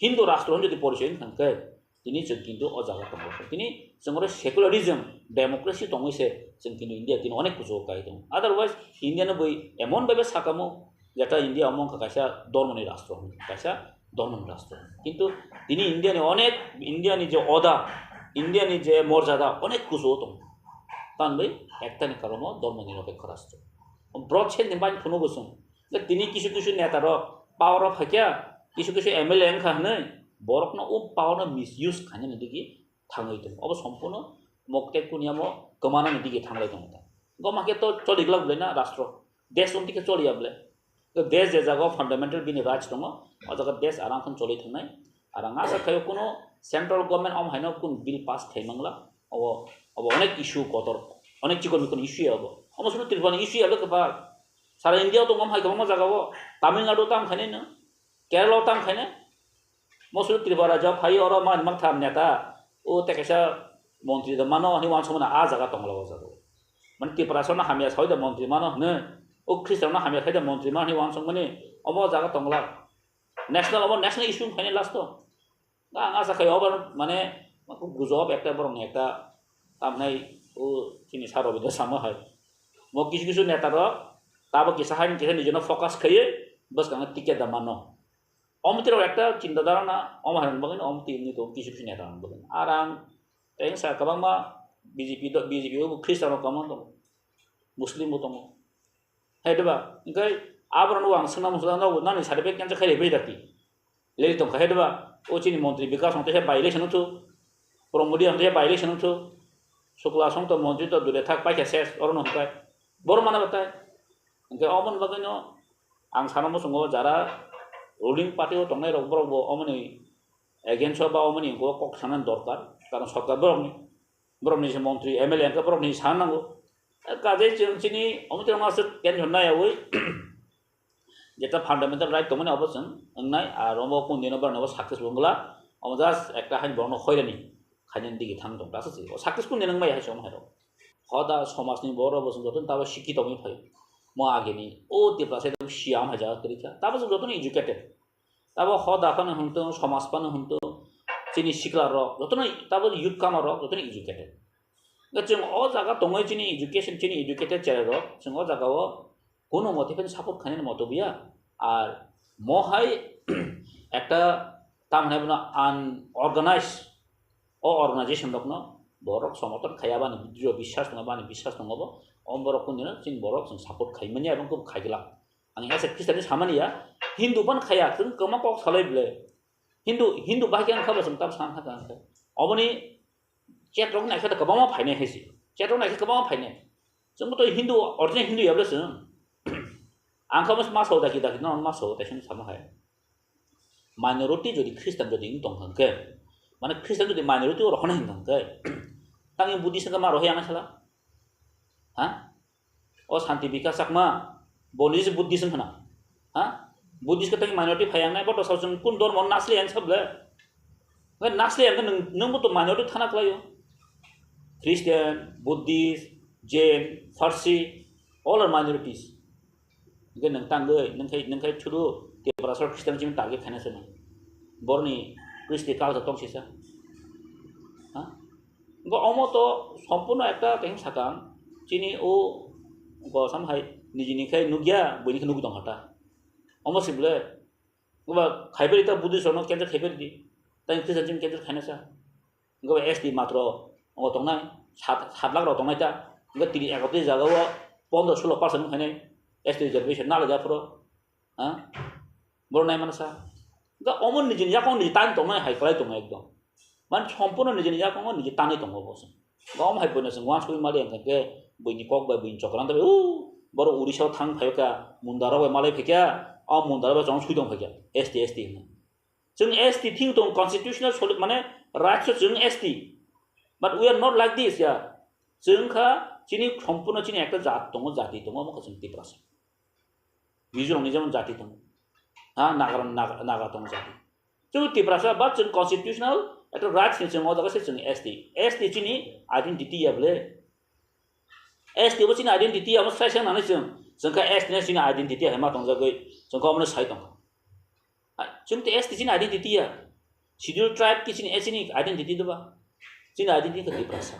হিন্দু রাষ্ট্র যদি পরিচয় থাকে tini जों किन्तु अ जागा दङ tini जों सेकुलारिज्म डेमोक्रेसि दङैसे जों किन्तु इन्डिया tini अनेक कुजो गाय दं अदरवाइज इन्डिया बै एमन बायबे साकामो जेटा इन्डिया अमंग कायसा धर्मनि राष्ट्र कायसा धर्मनि राष्ट्र किन्तु tini इन्डिया नि अनेक इन्डिया नि जे अदा इन्डिया नि जे मर्यादा अनेक कुजो दं तान बै एकतानि कारनो धर्मनिरपेक्ष राष्ट्र ब्रड चेन निबान थुनो बसुं tini किसु किसु नेता र पावर अफ हाकिया किसु किसु MLA खाने Bohrokno power misuse खाने निदिगी थांगई दं अब संपूर्ण मक्ते कुनियामो गमाना निदिगी थांगई दं गमाके तो चलिगला बलेना राष्ट्र देश उनतिके चलिया बले तो देश जे जागा फंडामेंटल बिनि राइट्स दङ अ जागा देश आरामखन चलि थांनाय आरो आसा खायो कुनो सेंट्रल गवर्नमेंट अम हाइनो कुन बिल पास थाइमांला अब अनेक इश्यू कतर अनेक चिकन मिकन इश्यू अब सुनो त्रिपुरा इश्यू अब कबा सारा इंडिया तो गम हाइ गम जागावो तमिलनाडु ताम खाने न केरला ताम खाने मसुर त्रिपुरा जब फाइ और मान मान थाम नेता ओ तेकेसा मंत्री द मानो नि वान समना आ जागा तंगला जागो मन त्रिपुरा सना हामिया सयद मंत्री मानो ने ओ ख्रिस्टान हामिया खायद मंत्री मानो नि वान समने अबो जागा तंगला नेशनल अब नेशनल इश्यू खाने लास्ट तो गा आसा खायो अब माने मको गुजब एकटा बरं एकटा तामनाय ओ तिनि सारो बिद सामो हाय म किछु किछु नेता र ताबो किसा हाइन किसा निजनो फोकस खायो बस गांगा टिकेट द मानो अमतिर एकटा चिन्ताधारा ना अमहारन बगन अमति नि तो किछु किछु नेता बगन आराम एं सा कबांमा बीजेपी ओ ख्रिस्टान कमन दं मुस्लिम दं हेदबा इंगाय आबरन वां सना मुसला न नानि सार्टिफिकेट केनसे खाइ बै दाति ले दं हेदबा ओ चिनि मंत्री विकास संते बाइ इलेक्शन तो प्रमोदी हमते बाइ इलेक्शन तो शुक्ला सं तो मंत्री तो दुले थाक पाइके सेस अरन हकाय बर माने बताय इंगाय अमन बगन आं साना मसंगो जारा रुलिंग पार्टी दंनाय रबरबो अमनि एगेन्स्ट बा अमनि गो कक सानन दरकार कारण सरकार बरमनि से मंत्री MLA का बरमनि साननांगो काजे जोंनि अमतिर मासर केन हनायावै जेटा फान्डामेन्टल राइट दंमोन अबसन अंनाय आरो म कुनदिनो बरनबो सक्सेस बंगला अमजास एकटा हाइन बरन खयरानि खायन दिगि थां दं दासो सक्सेसफुल नेनंग माय हासम हारो हदा समाजनि बरबो जतन ताबो शिक्षित दंनि फाय म आगेनि ओ तिप्रासे सियाम हाजा करिखा ताबो जतन एजुकेटेड ताबो हदा फान हंतो समाज फान हंतो चिनि सिखला र जतन ताबो युथ कामर र जतन एजुकेटेड गचों अ जागा दंगै चिनि एजुकेशन चिनि एजुकेटेड चेर र जों अ जागाव कोनो मते सापोर्ट खाने मत बिया और महाय একটা तामने बना अनऑर्गेनाइज ओ अर्गेनाइजेशन दक्नो बरक समर्थन खायाबानि दृढ़ विश्वास नङाबानि विश्वास नङाबो अम बरक कुनिनो चिन बरक जों सपोर्ट खायमनि आरो को खायगला आं एसे ख्रिस्टाननि सामानिया हिन्दू बन खाया जों कमा कक सालायब्ले हिन्दू बाहाय आं खाबो जों ताब सान थाका अबनि चेट्रक नायखा गोबां फायनाय हेसि चेट्रक नायखा गोबां फायनाय जों तो हिन्दू अरिजिनल हिन्दू याब्लेसो आं खाबो मासौ दाखि दाखि न मासौ तासिन सामा हाय माइनॉरिटी যদি খ্রিস্টান যদি ইনতং হंके माने ख्रिस्टान যদি माइनॉरिटी और रखना हंके तांगे बुद्धिस्ट का मारो है आना चला हां ओ शांति विकास सकमा बोलिस बुद्धिस्ट हना हां बुद्धिस्ट का तांगे माइनॉरिटी फायांनाय बट सावजन कुन दर मन नासले एन सबले वे नासले एन नंबो तो माइनॉरिटी थाना क्लायो ख्रिस्टान Buddhist Jain Parsi all are minorities इगे नंखाय थुरु त्रिपुरा ख्रिस्टान जिम टारगेट खायनासो नों बरनि क्रिस्टि कालचार दंसिसा हां गो अमो तो सम्पूर्ण एकटा तें साकां चिनि ओ गो सामहाय निजिनिखाय नुगिया बयनिख नुगु दं हटा अमो सिबले गबा खायबेरिता बुद्धिस्ट न केन्जा खायबेरि ताइ ख्रिस्टान जिम केन्जा खायनासा गबा एसटी मात्र अ दंनाय 7 लाख र दंनायता गो 31 जागाव 15-16% खायनाय एसटी रिजर्वेशन नाला जाफरो हां बरनाय मानसा गा अमन निजिनि जाखौ नि तान दंनाय हायफाय दं एकदम मान सम्पूर्ण निजिनि जाखौ निजि तानै दं बस गम हायबोनो जों वान सुइ माले अंके बयनि कक बा बयनि चक्रान्त उ बर उड़ीसाव थां फायका मुन्दाराव माले फैका अ मुन्दाराव जं सुइ दं फैका एसटी जों एसटी थिं दं कन्स्टिट्यूशनल माने राइट्स जों ST but we are not like this या जोंखा चिनि सम्पूर्ण चिनि एकटा जात दं जाति दं मखो जों तिप्रास मिजोरामनि जेमन जाति दं हाँ नागा दं जाति जों तिप्रासा बट जों कन्स्टिट्यूशनल एटा राइट्स जों अजागासे जों एसटी चिनि आइडेन्टिटी याबले एसटी बो चिनि आइडेन्टिटी आम साइसें नानै जोंखा एसटी ने चिनि आइडेन्टिटी हाय मा दं जागै जोंखौ हमनो साइ दं जों ते एसटी चिनि आइडेन्टिटी या schedule tribe ki sini esini identity do ba sini identity ka TRIPURA sa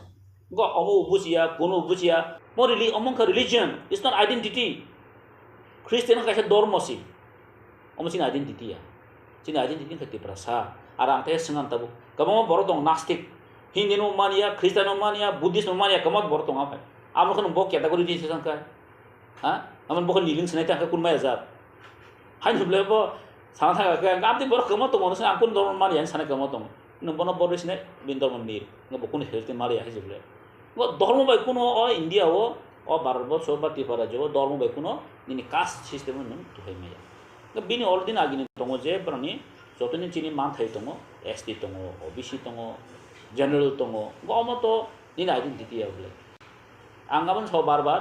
go omo busia kono busia mo among ka religion is not identity Christian ka sa dormo si omo sini identity ya sini identity ka TRIPURA sa arang te sengan tabu kamo boro dong Gnostic Hindu no mania Christian no mania Buddhist no mania kamo boro dong apa amo kan bo category di sesan ka ha amon bo kan niling senai ta ka kun mai azab hainble bo 상상가 그냥 아무튼 뭐라 그만 또 뭐는 안군 돌 말이 아니 사네 그만 또 너번어 버리시네 민돌 문니 뭐 복군이 헬때 말이야 해지 그래 뭐 ধর্ম by কোনো India ও ভারতবর্ষ বা ত্রিপুরা যে ধর্ম by কোনো নিনি caste system নন তো হয় মাইয়া বিনি অলদিন আগিনি দङ যে প্রাণী যতনি চিনি মান থাই দङ এসটি দङ ওবিসি দङ জেনারেল দङ গম তো নিনি আইডেন্টিটি বলে आं गाबोन स बारबार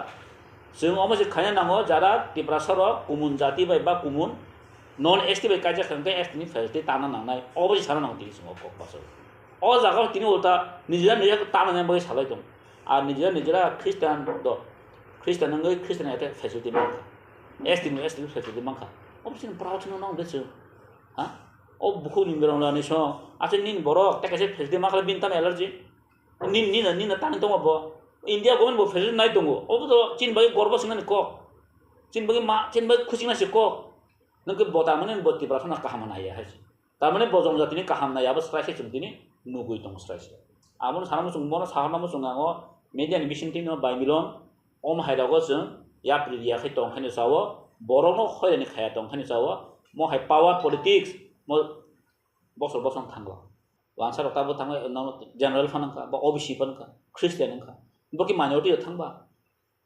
जों अमसे खायना नांगौ যারা ত্রিপুরা সর কুমুন জাতি বাই বা কুমুন non ST by kaja khangkai ST ni falte tana nangnai oboi sara nang tini simo kok basol o jaga tini ulta nijira tana nang bai salai dong ar nijira Christian do Christian nang Christian ate facility mangka ST ni facility mangka oboi sin proud nang desu ha o bukhu ni berang la ni so ase nin borok ta kase facility mangka bintam allergy nin tana dong bo India gomen bo facility nai dong obo to chin bai gorbo singa ni ko chin bai khusina si ko नोंखौ बतामोन ত্রিপুরা ना काहाम नाया है तारमाने बजम जातिनि काहाम नायाबो स्ट्राइसे जोंदिनि नुगुइ दं स्ट्राइसे आमोन सानामो जोंबोनो साहानामो जोंगाङो मेडियानि बिसिंतिनो बायमिलन अम हायदागो जों याप्रिया खै दं खानि जावो बरनो खयनि खाया दं खानि जावो म हाय पावर पॉलिटिक्स म बसर थांगो वानसार ताबो थाङो जनरल फानखा बा ओबीसी फानखा क्रिश्चियन खा बकि माइनॉरिटी थांबा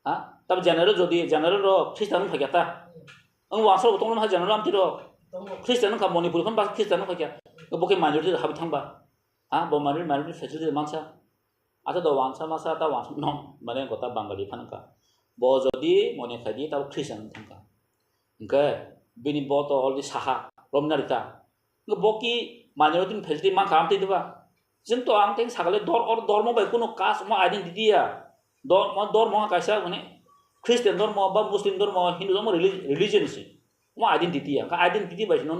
हा तब जनरल जदि general row Christian फागेता ang wangsa utong lam ha general am tiro Christian ka Manipur kan ba Christian ka kya boke majority ha thang ba ha bo majority facility mansa ata do wangsa masa ta wangsa no mane gota Bengali phan ka bo jodi mone khadi ta Christian thang ka ke bini bo to all the saha romnarita boki majority facility man kam ti ba jeng to ang teng sagale dor mo bai kuno kas mo identity ya dor mo ka sa mane Christian धर्म बा मुस्लिम धर्म हिंदू धर्म religion से वो identity है का identity बाइस no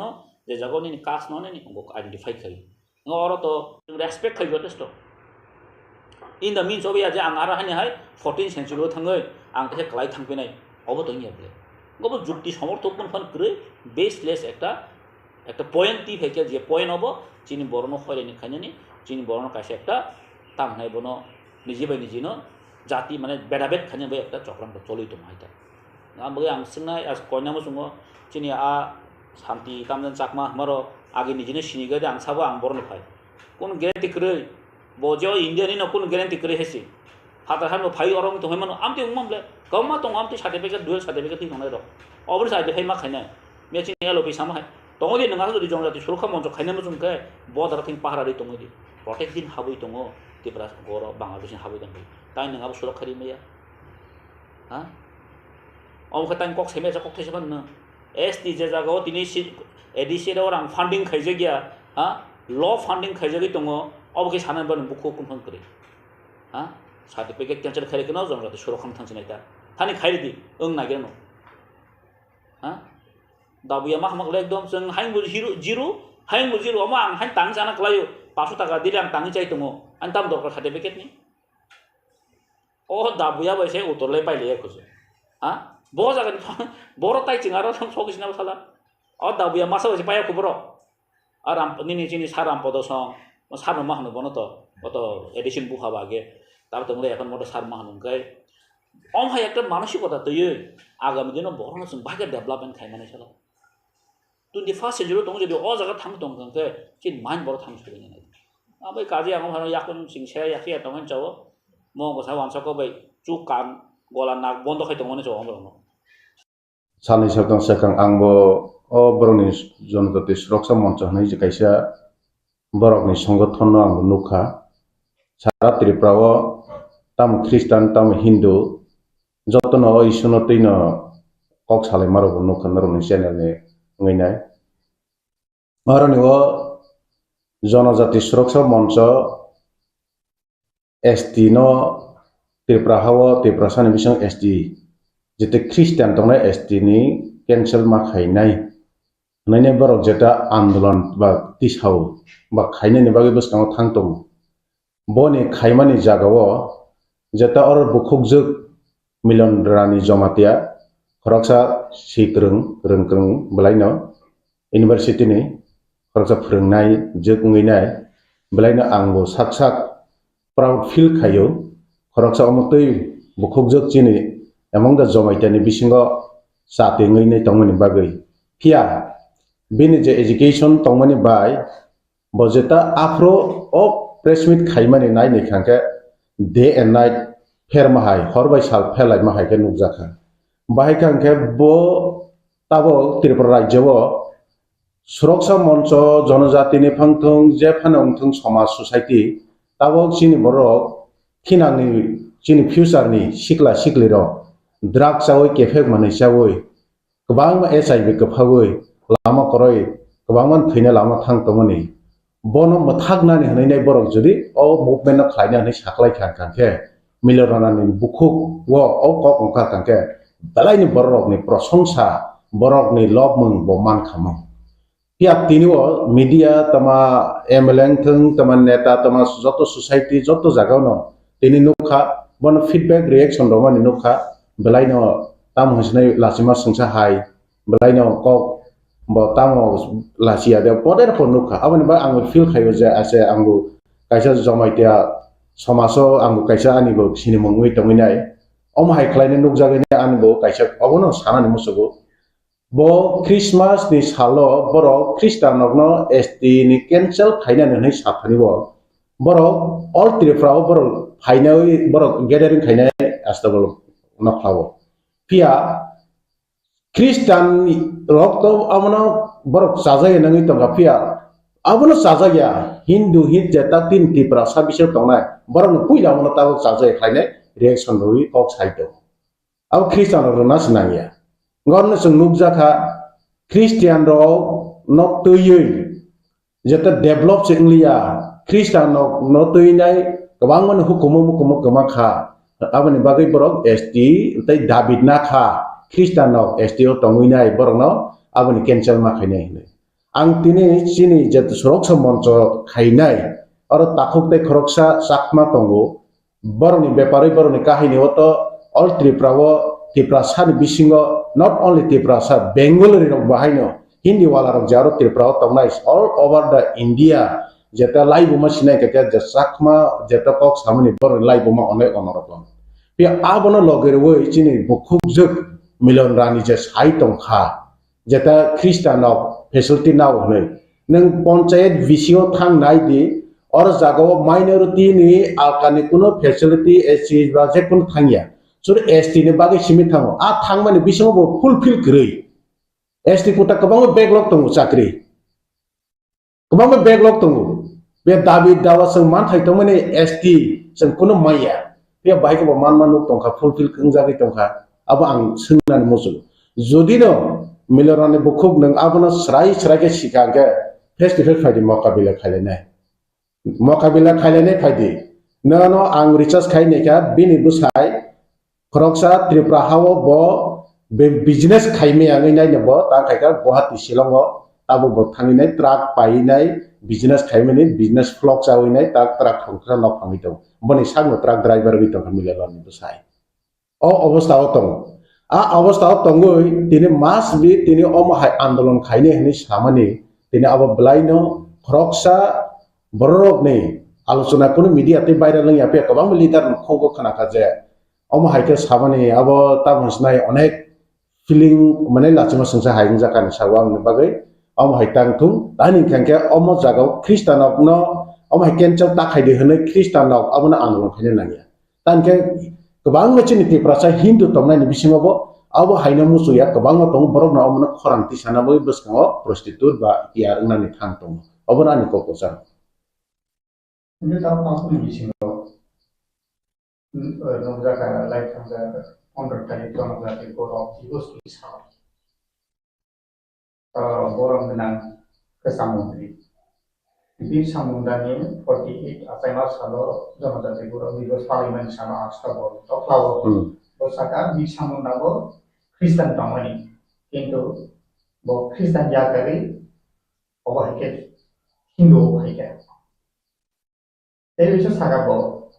जे जगह नि कास्ट नो नि को आइडेंटिफाई खै और तो रेस्पेक्ट खै जथेस्ट इन द मीन्स ऑफ या जे आं आरा हानि हाय 14 सेंचुरी थाङै आं ते क्लाइ थांफिनाय अबो तो निया गबो जुक्ति समर्थकन फन क्रे बेसलेस একটা पॉइंट ती फेके जे पॉइंट अबो चिनि बरनो खयनि खायनि चिनि बरनो कासे একটা तामनाय बनो निजे बाय निजिनो जाति माने बेदाबेद खाने बे एकटा चक्राम चलि दं हायता आं बगे आं सिंनाय आस कोयनामो सुङो चिनि आ शांति तामजन चाकमा मारो आगे निजिने सिनिगे आं साबो आं बरनो फाय कोन ग्यारेंटी करे बजो इंडिया नि न कोन ग्यारेंटी करे हेसि हाता हानो फाय अरम तो हेमन आमते उममले गम्मा तो आमते सर्टिफिकेट दुल सर्टिफिकेट थि नंनाय रो अबर साइड फाय मा खायना मेचिन एलो पिसा मा हाय तंगदि नङा जदि जंग जाति सुरक्षा मंच खायनामो जोंके बदर थिं पाहारा दै तंगदि प्रोटेक्ट दिन हाबै दङ त्रिपुरा गर बांलादेश हाबै दङ ताइ नङाबो सुरक्षारि मैया हा अमखा ताइ कक सेमे कक थेसबन न एसटी जे जागाव दिनै एडिसी राव रां फंडिंग खाइजे गया हा ल फंडिंग खाइजे दङ अबके सानन बन बुखो कुनफन करे हा सर्टिफिकेट कैंसिल खाइरे न जंग जाति सुरक्षा थांसिनाय ता थानि खाइरि ओं नागिर न हा दाबुया मा हमक एकदम जों हाइंगु जिरु हाइंगु जिरु अमा आं हाइन तां जाना क्लायो 500 टाका दिले आं ताङि चाइ दङ आं दाम दरकार सर्टिफिकेट नि ओ दाबुया बायसे उतरले पाइले खुसु हा बो जागन बर ताइ चिंगारो सकिसना साला ओ दाबुया मासा बायसे पाया खबरो आराम निनि चिनि साराम पद सं सारनो मा हनो बनो तो एडिशन बुखा बागे तार तंगले এখন মতো সার मा हनो गाय अम हाय একটা মানসিকতা তৈরি আগামী দিনে বড় जों बागे डेभलपमेंट खायमाने साला 21 सेन्चुरी दङ जदि अ जागा थां दं गंके चिन मान बर थां सलिने नै आबै काजे आं हानो याखन सिंसे याखि तंगन चाव म गसा वानसको बै चु कान गला नाक बन्द खाय दङने चाव हमरो सानै सबदं Swkang आंबो अ बरनि जनजाति सुरक्षा मंच हनै जे कायसा बरकनि संगठन आं नुखा सारा त्रिपुराव ताम ख्रिस्टान ताम हिंदू जतन इसुनो तैनो कक साले मारो नुखन रनि चैनल ने ngैनाय मारनिव जनजाति सुरक्षा मंच एसटी नो त्रिपुरा हाव त्रिपुरा सानि बिसं एसटी जेते ख्रिस्टान दंनाय एसटी नि कैंसिल मा खायनाय नायनाय बरक जेता आंदोलन बा तिसाव बा खायनायनि बागै बसकाङाव थांदों बनि खायमानि जागाव जेता और बुखुकजोग मिलनरानि जमातिया खरकसा सिक्रं रोंक्रं बलायनो इउनिभार्सिटी नि खरकसा फोरोंनाय जोगङैनाय बलायनो आंबो साक साक प्राउड फिल खायो खरकसा अमतै बुखुकजोग चिनि एमंग दा जमातियानि बिसिङाव सातेङैनै तंमनि बागै फिया बिनि जे एजुकेशन तंमनि बाय बजेता आफ्रो अ प्रेस मीट खायमानि नायनि खांके डे एंड नाइट फेर माहाय हरबाय साल फेलाय माहाय के नुजाखा बाहाय खांके बो ताबो त्रिपुरा राज्यव सुरक्षा मंच जनजातिनि फांथों जे फानंथों समाज सोसाइटी ताबो चिनि बरक थिनांनि चिनि फ्यूचरनि सिक्ला सिक्लिर ड्राग्स आवै केफे मानैसावै गोबां एचआईवी गोफावै लामा करय गोबांमान थैना लामा थांतोमोनि बनो मथागनानि हनैनाय बरक जुदि अ मुभमेन्ट खायना हनै साखलाय खांके मिलरानानि बुखुक व अ कक ओंखार खांके बलायनि बरकनि प्रशंसा बरकनि लब मं बमान खामो पिया तिनिव मीडिया तमा MLA थों तमा नेता तमा जत सोसाइटी जत जागावनो तिनि नुखा बन फीडबैक रिएक्शन दमानि नुखा बलायनो ताम हसनै लासिमा संसा हाय बलायनो कक bo tamo lasia de poder ponuka abani ba ang feel khayo je ase angu kaisa Jamatia samaso angu kaisa anibo sini mongui tonginai om hai khlaine nukjagani anbo kaisa obono sanani musugo bo Christmas ni salo boro Christian nokno ST ni cancel khaina nei sathani bo boro all tripura boro phainai boro gathering khaina astable nokhlawo pia Christian rok to amano borok sajaya nangi tonga pia abono sajaya Hindu hit jeta tin Tripura sabise tongnai borok puila amano tabo sajaya khlaine reaction roi kok saito abo Christian ro nasnaya ngorno sung nukjaka Christian ro nok tuyui jeta develop singlia Christian nok no tuinai kabangman hukumu kamakha abani bagai borok ST tai David na kha Christian nok STO tonguinai borokno aboni cancel ma khainai ang tini chini jet suroksa moncho khainai aro takukte khoroksa sakma tongo boroni bepari boroni kahini oto all Tripura sani bisingo not only Tripura sa Bengali rok bahaino Hindi wala rok jaro Tripura tongnai all over the India jeta live ma sinai ka je sakma jeta kok samani boroni live ma onek onorok pia abono logere woi chini bukhukjuk Milanrani je sai tongkha jeta Christian of facility now hne nang panchayat visio thang nai di or jago minority ni alkani kuno facility SC ba je kun thangya sur ST ni bagi simi thango a thang mani bisio bo fulfill grei ST kuta kabang backlog tongu chakri kabang backlog tongu be David dawa sang man thai tongmani ST sang kuno maya be bai ko man manuk tongkha fulfill khngjagi tongkha abo ang sungnan musul jodino Milanrani bukhuk nang abono srai ke sikangke face to face faidi mokabila khailene faidi nano ang research khaine ka bini busai khoroksa Tripura hawo bo business khaime angai nai bo ta khaika Guwahati Shillongo abo bo thanginai truck painai business khaimeni business vlog chawinai ta truck khongkra nok phangito boni sagno truck driver gi tong Milanrani busai o অবস্থা তং আ অবস্থা তংগই তিনি মাস B তিনি অমহাই আন্দোলন খাইনে হনি সামানি তিনি আব ব্লাইনো খরকসা বররক নে আলোচনা কোন মিডিয়াতে বাইরে লই আপে কবাং লিডার খোগো খানাকা যে অমহাই কে সামানি আব তামসনাই অনেক ফিলিং মানে লাচিমা সংসা হাইং জাকানি সাওয়াং বাগৈ অমহাই টাংথুং তানি খানকে অম জাগাও খ্রিস্টানক ন অমহাই কেনচাও তাখাইদে হনে খ্রিস্টানক আবনা আন্দোলন খাইনে নাগিয়া তানকে गोबां मचिनि Tripura Hindu tongnai bisingobo abo haina musuya गोबां tong borok na amna khorangti sanabo boskango prostitute ba iya nani thang tong abo nani kokosan ini tahu kamu bisingo nongjaka like thangja onder tani tongjati borok jibos bisa borok menang kesamundri di samundani 48 asai salo Jamatia borok jibos parliament sama astabo toklawo bosaka di samundabo Kristen tongani কিন্তু bo Kristen yakari obo hike Hindu hike tei bisu saga bo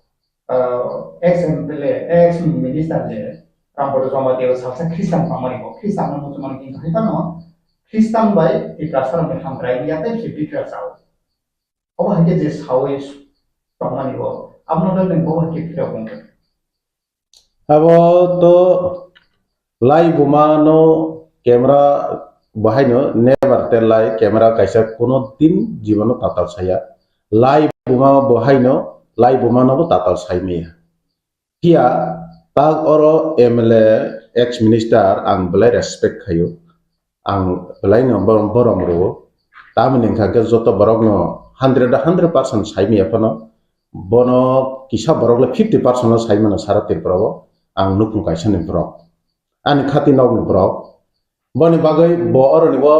ex MLA ex minister je Rampada Jamatia sabsa Kristen pamani bo Kristen no mutuman king hita no Kristen bai di transfer me hamrai dia tei hipi kra sao obo hike je sao is pamani bo apno dal bo hike kra bong abo to live bumano camera bahai no never tell lie camera kaisa kono din jibono tatal saya live buma bahai no live bumano bo tatal sai meya kia tag oro MLA ex minister ang belai respect kayo ang belai no borom ro tamin engka ke joto Bohrokno 100% sai meya pano bono kisa Bohrokle 50% no sai mana sara TRIPURA bo ang nukung kaisa ni Bohrok ani khati nog ni Bohrok boni bagai bo oro ni bo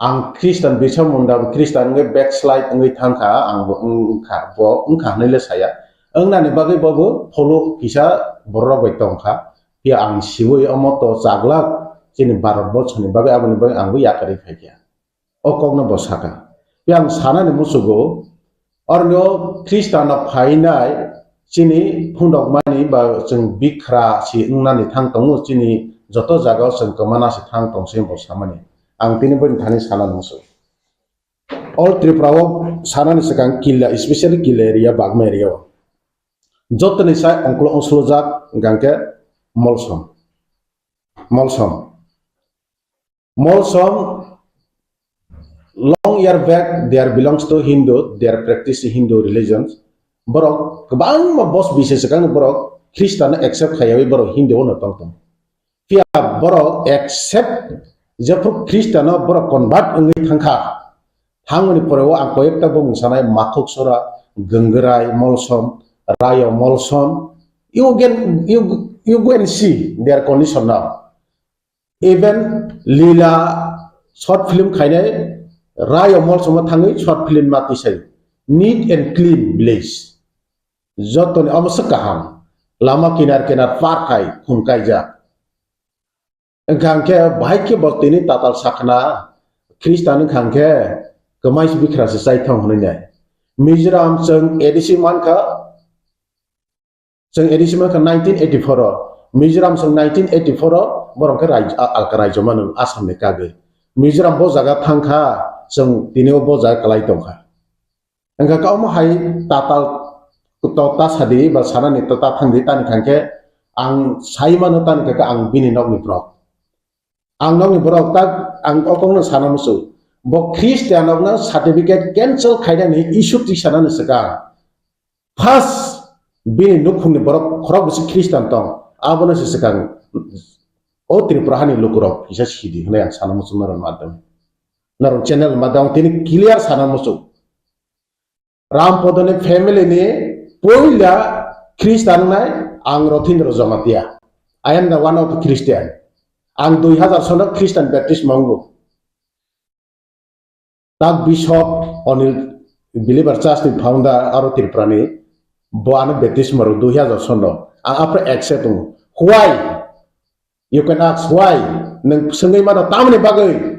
ang Kristen bisa munda Kristen nge backslide nge thangka ang bo ngkha nele saya engna ni bagai bo follow kisa Bohrok bai tongkha pia ang siwoi amoto chaglak chini Bharat borsh ni bagai aboni bagai ang bo yakari phaikya okokno bo saka pia ang sana ni musugo orno Kristen phainai chini phundok mani ba jeng bikra si ngnani thang tongo chini joto jaga jeng kemana si thang tong sem bo samani ang tini bon thani sana musu all TRIPURA sana ni sekang killa especially killa area bagma area joto ni sai ongklo onslojak gangke molsom long year back there belongs to Hindu they are practicing Hindu religions Bohrok kebang ma bos bisa sekang Bohrok Kristen accept khayawi Bohrok Hindu no tong pia Bohrok accept jepu Kristen Bohrok convert ngi thangkha thangni porewo ang koyekta bong sanai makhok sora genggerai molsom rayo molsom you go and see their condition now even lila short film khaine rayo molsom thangi short film mati sai neat and clean village jotoni amsa kaham lama kinar par khai khumkai ja engkangke baike boktini tatal sakna Kristen engkangke kemais bikra sai thong hunai Mizoram jeng edisi manka 1984 Mizoram jeng 1984 borong ke alkarai jaman asam ne kage Mizoram bo jaga thangkha jeng tineo bo jaga kalai tongkha engka kaum hai tatal tota sadi ba sana ni tota thangdi tani khangke ang saimano tani ka ang bini nog ni Bohrok ang nog ni Bohrok tak ang okongno sana musu bo Christian na certificate cancel khaida ni issue ti sana ni saka first bini nukhung ni Bohrok khorok bisi Christian tong abono si saka o TRIPURA hani lukurok isa sidi hne ang sana musu naron madam naron channel madam tini clear sana musu Rampada ni family ni poila Kristen nai ang Rothindra Jamatia I am the one of the Christian ang 2000 sono Christian Baptist mango tak Bishop Onil Believer Church ni founder aro TRIPURA ni boana Baptist maru 2000 sono ang apre accept why you can ask why nang sengai mana tamni bagai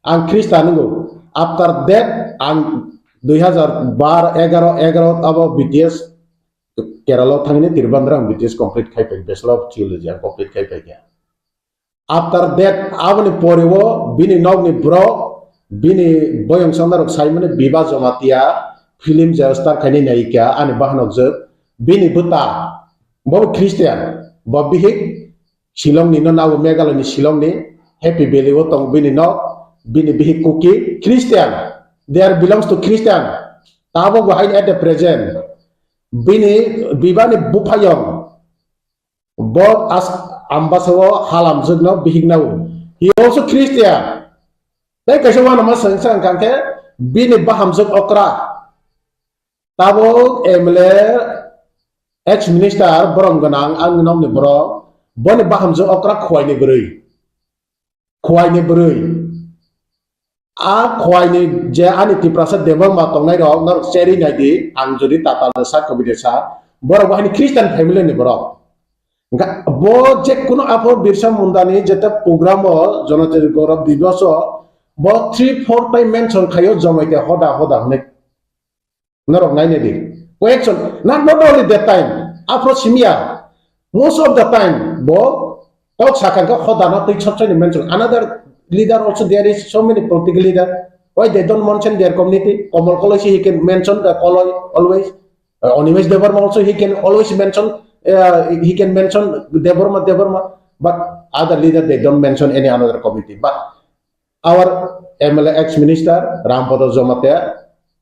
ang Kristen ngo after that ang 2011 abo BTS Kerala thangni Tirubandram BTS complete khai pai Bachelor of Theology complete khai pai after that aboni porewo bini nogni Bohrok bini boyong sandarok saimane biba Jamatia film jastar khani naika ani bahanok je bini buta bo Christian bo bihik Shillong ni no nawo Meghalaya ni Shillong ni Happy Valley wo tong bini nok bini bihik kuki Christian there belongs to Christian tabo behind at the present bini bibani bupayong bod as ambasawo halam jugno bihignaw he also Christian dai kaisa wana masang kangke bini baham jug okra tabo MLA ex minister borong ganang ang nom ni Bohrok boni baham jug okra khwai ni brui a khwai ni je ani tiprasa debang ma tongnai rok nor seri nai di ang jodi tatal sa kobidesa Bohrok bahani Christian family ni Bohrok bo je kuno apo birsa mundani jeta program jonatir gorob divas bo 3-4 mention khayo jomaite hoda ne narok nai ne di question not only that time afro simia most of the time bo talk sakang ka hoda na tai chap chai mention another leader also there is so many political leader why they don't mention their community Komal Kolosi he can mention the Koloi always Onimesh Devarma also he can always mention Devarma but other leader they don't mention any another community but our MLA ex-minister Rampada Jamatia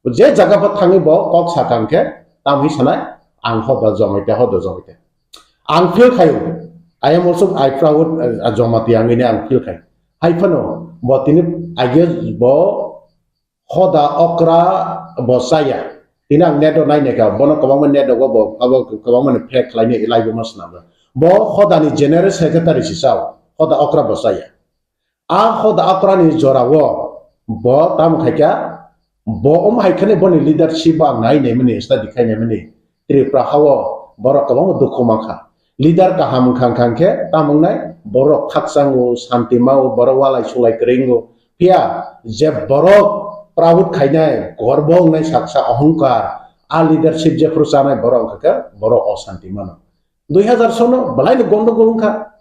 je jaga pa thangi bo kok sakang ke tam hi sanai ang hoda Jamatia ang feel khayo I am also I proud Jamatia ngine ang feel khay hai phano bo tini age bo hoda okra bo saya tinang nedo nai ne ka bono kawang nedo go bo abo kawang man fake laine ilai bo mas na bo hoda ni general secretary si saw hoda okra bo saya a hoda okra ni jorawo bo tam khaika bo haikane bo ni leadership ba nai ne mani study khai ne mani tripura hawo borok kawang dukhu makha leader ka ham khang ke tamung nai borok khaksango santi mau borok walai sulai keringo pia je borok Prawut khainai gorbong nai saksa ahongkar a leadership je frusanai borok ka borok osanti mano 2000 sono balai ni gondogol kha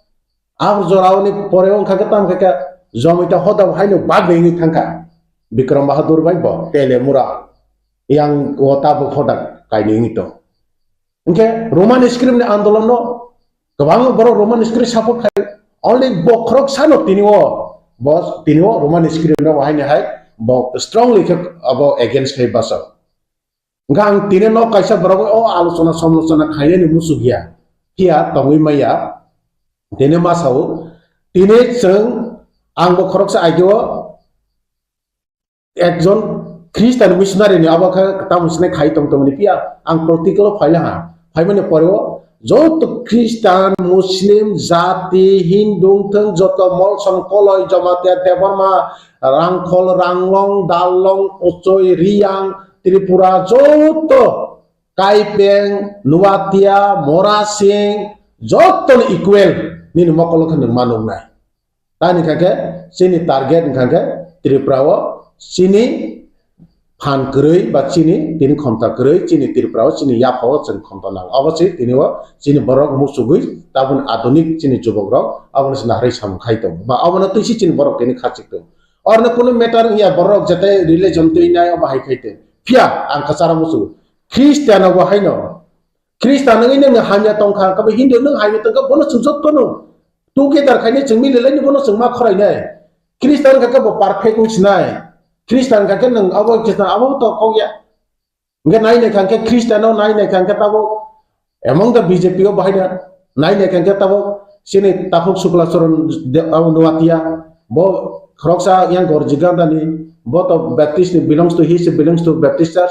ab jorawni poreong kha tam kha jomita hoda haino bagbe ni thangka Bikram Bahadur bai bo tele mura yang wota bo hoda kaini ngito okay Roman script ni andolon no kabang borok Roman script support khai only bokrok sano tiniwo boss tiniwo Roman script no haine hai strongly about against kai basa gang tine no kaisa barago o alusona samlosona khaine ni musugia kia tongui maya tine masau tine cheng ang bo khoroksa aigyo ekjon Christian missionary ni abakha tamusne khai tong ni pia ang practical phaila ha phaimane poreo joto Christian Muslim jati Hindu thang joto mol sang koloi Jamatia Devarma Rangkol Ranglong Dalong Ochoi Riang Tripura joto Kaipeng Nuatia Morasing joto equal ni mokolo kan manung nai tani kake sini target kake Tripura wo sini phan krei ba chini tin khomta krei chini Tripura chini yapo chen khomta nang obasi tini wo chini borok musugui tabun adunik chini jubogrok abon sina hari sam khaitong ba abon tuisi chini borok tini khachikto और न कुनो matter या बरक जते religion तो इनाय अब high खाइते फिया आं खसारा मुसु Christian अब हाइनो क्रिस्टियान नगै न हामिया तंखा कब हिन्दू न हामिया तंखा बनो सुजत तनो टुगेदर खाइने जों मिलेलायनि बनो जों मा खरायनाय क्रिस्टियान का कब परफेक्ट निसनाय क्रिस्टियान का नों अब किसना अब तो कौया nge nai ne kanke Kristiyano nai ne kanke tabo among the BJP o bahina nai ne kanke tabo sini tapuk suklasoron Nokni bo Kroksa yang gorjigandani both of Baptist belongs to Baptist church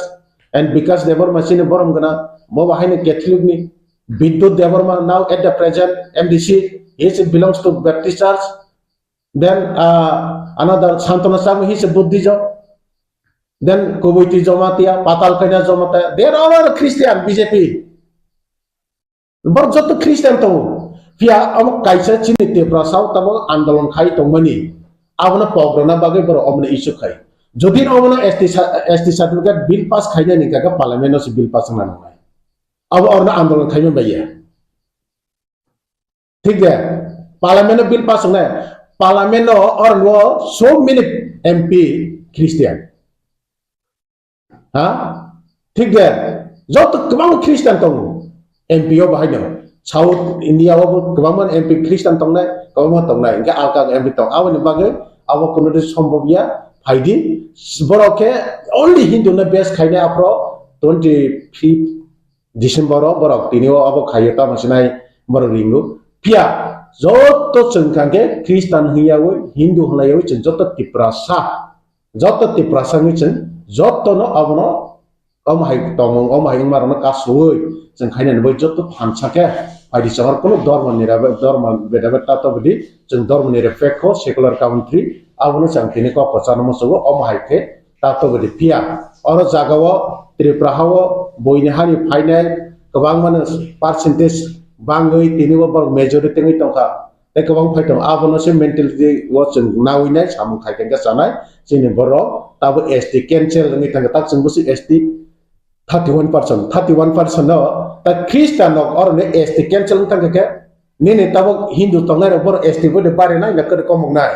and because they were machine borom gana bo bahine Catholic ni Bidut Devarma now at the present MDC he belongs to Baptist church then another Santana Sam he is Buddhism then Koboiti Jamatia Patal Kanya Jamatia they are all Christian BJP but joto Christian to pia am kaisa chinite prasau tabo andolon khai to mani abona pogrona bagai boro omne issue khai jodi omna ST certificate bill pass khaina ni ka parliament no bill pass na nai अब और आंदोलन खाई में भैया ठीक है parliament bill pass होना है पार्लियामेंट और वो सो मेनी एमपी क्रिश्चियन हाँ ठीक है जो तो कमांग क्रिश्चियन तो एमपी हो भाई ना साउथ इंडिया वो कमांग एमपी क्रिश्चियन तो ना कमांग तो ना इनका आलका एमपी तो आवन बागे आव कुनोदे संभवया फाइदी बरो के ओनली हिंदू ने base खाइने आपरो 25 December borok tinio abo khayota masnai bor ringu pia joto chengkangke Kristen hiyawe Hindu halayawe chen joto tiprasa ni chen joto no abono om hai tongong om hai marana kasoi chen khainen boi joto phamsake adi sahar kono dharma bedabeta to bidi chen dharma nirapekho secular country abono changkini ko kochana mosogo om hai ke tato bidi pia oro jagawo Tripura hawo boyne hari final kebang mana percentage bangui tini wa majority ngi tongka te kabang phai tong abono se mentality wa chung nawinai samung khai kan sanai chini borok tabu ST cancel ngi tang tak chung busi ST 31% no ta Christian no or ne ST cancel tang ke ni tabu Hindu tongai ro bor ST bo de bare nai na ker komong nai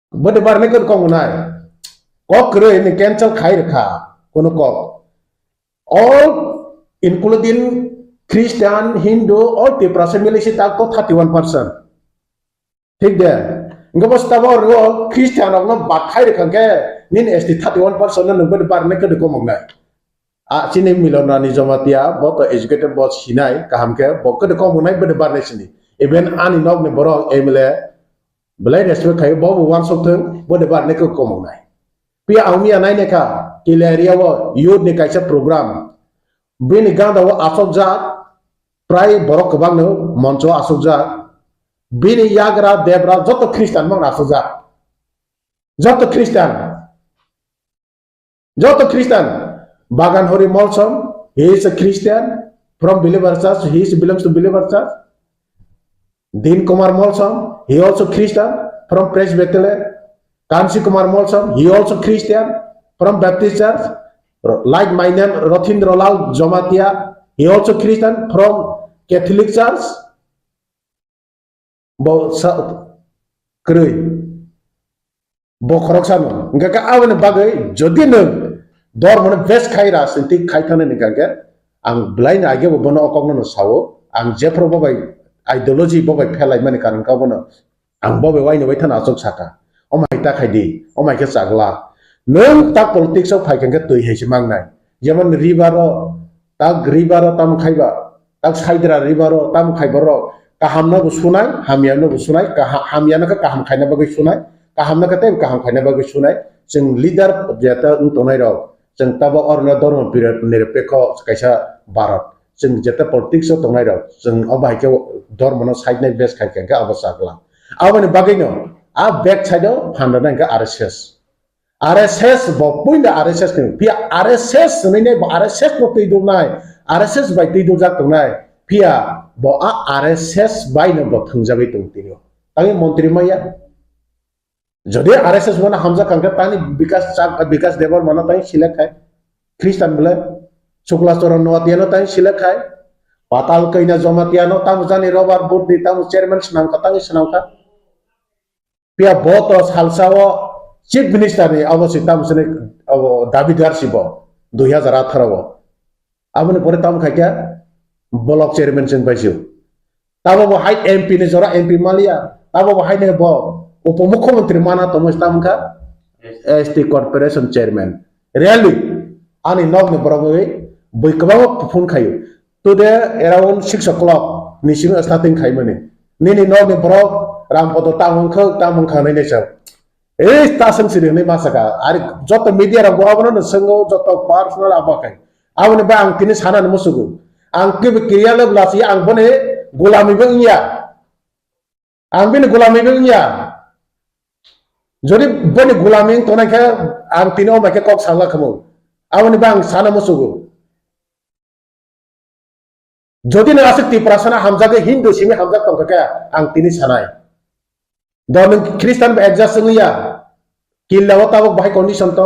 bo de bare ne ker komong nai ko kre ni cancel khai rakha kono ko all including Christian, Hindu, all the milisi tak to 31%. ठीक है इनको बस तब और Christian अपना बात रखा के नीन ऐसी 31% ना नंबर बार में कर को मंगना आ चीनी मिलनरानी जमातिया बहुत एजुकेटेड बहुत सिनाई काम के बहुत कर को मंगना बड़े बार नहीं सिनी इवन आनी नॉक ने बड़ा MLA बल्कि रेस्पेक्ट खाए बहुत वन सोचते बड़े बार नहीं कर को मंगना पिया आउमिया नहीं ने का किलेरिया वो यूथ ने कैसे प्रोग्राम बिन गांव वो आसोक जात प्राय borok kebang no monco asukja bini yagra debra joto Christian mang asukja joto Christian bagan hori molsom he is a Christian from believer church he belongs to believer church Din Kumar molsom he also Christian from Presbyterian Kansi Kumar molsom he also Christian from Baptist church like my name Rothindra Lal Jamatia he also Christian from Catholic Church, Bohrokno sano. Enggak ke awan bagai jadi neng dor mana best khaira senti khaitane nih kan? Ang blind aja bono okong nono sawo, ang jepro bagai ideologi bagai pelai mana kan kau bono, ang bagai wai nih wai tan asok saka. Omai tak khaidi, omai ke sagla. Neng tak politik so khai kan ke tuh hesi mangnai. Zaman ribaro tam khaiba. Tak saidra ribaro tam khaibaro kahamna bu sunai hamiana bu sunai hamiana ka kaham khaina bagai sunai kahamna ka tem kaham khaina bagai sunai jeng leader jata untonai ro jeng taba orna dorma period nirepekho kaisa barat jeng jata politics so tonai ro jeng obai ke dorma no side nai best khai ka abasakla awani bagai no a back side phanda nai ka RSS bo puinda RSS ni pia RSS ni RSS no tei nai RSS by tidur jak tunai pia bo a RSS by no bo thangjabai tung tinio tangi montri maya jadi RSS mana hamza kangka tani bikas devar mana tani silek hai Christian bole Shukla Soran Noatiano tani silek hai patal kaina Jamatiano tamu jani robar board di tamu chairman senang tangi senang ka pia botos halsawo chief minister ni awasi tamu sene David Garsibo 2018 wo abone pore tam khaikya block chairman sen paisio tabo bo hai MP ne jora MP malia tabo bo hai ne bo upamukhyamantri mana tomo tam kha ST corporation chairman really ani nog ne borogoi boikaba phone khayo today around 6 o'clock nising starting khai mane nini nog ne borok Rampada tamong kha nai sa station siri ne masaka ari joto media ra bo abono sengo joto personal abakai awani ba ang tini sana musugu ang kibi kriya le blasi ang bone gulami bengnya ang bin gulami bengnya jadi bone gulami to na ka ang tini o ma ke kok sangla khamo awani ba ang sana musugu যদি না আসক্তি প্রাসনা হামজাকে হিন্দু সিমে Hamza তংকা ang tini sanai don Christian ba adjust ngiya kilawa tabok bahay condition to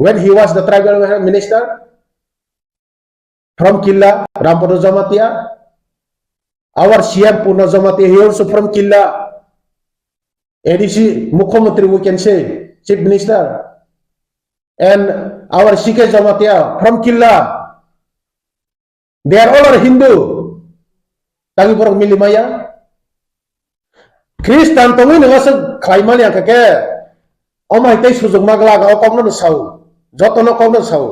when he was the tribal minister from Killa, Rampada Jamatia. Our CM Purna Jamatia, he also from Killa. ADC Mukhyamantri, we can say, Chief Minister. And our Sikh Jamatia from Killa. They are all Hindu. Tangi porok milimaya. Christian tongi ngasag klaiman yang kake. Omai tay sujug maglaga o kong no sau. Joto no kong no sau.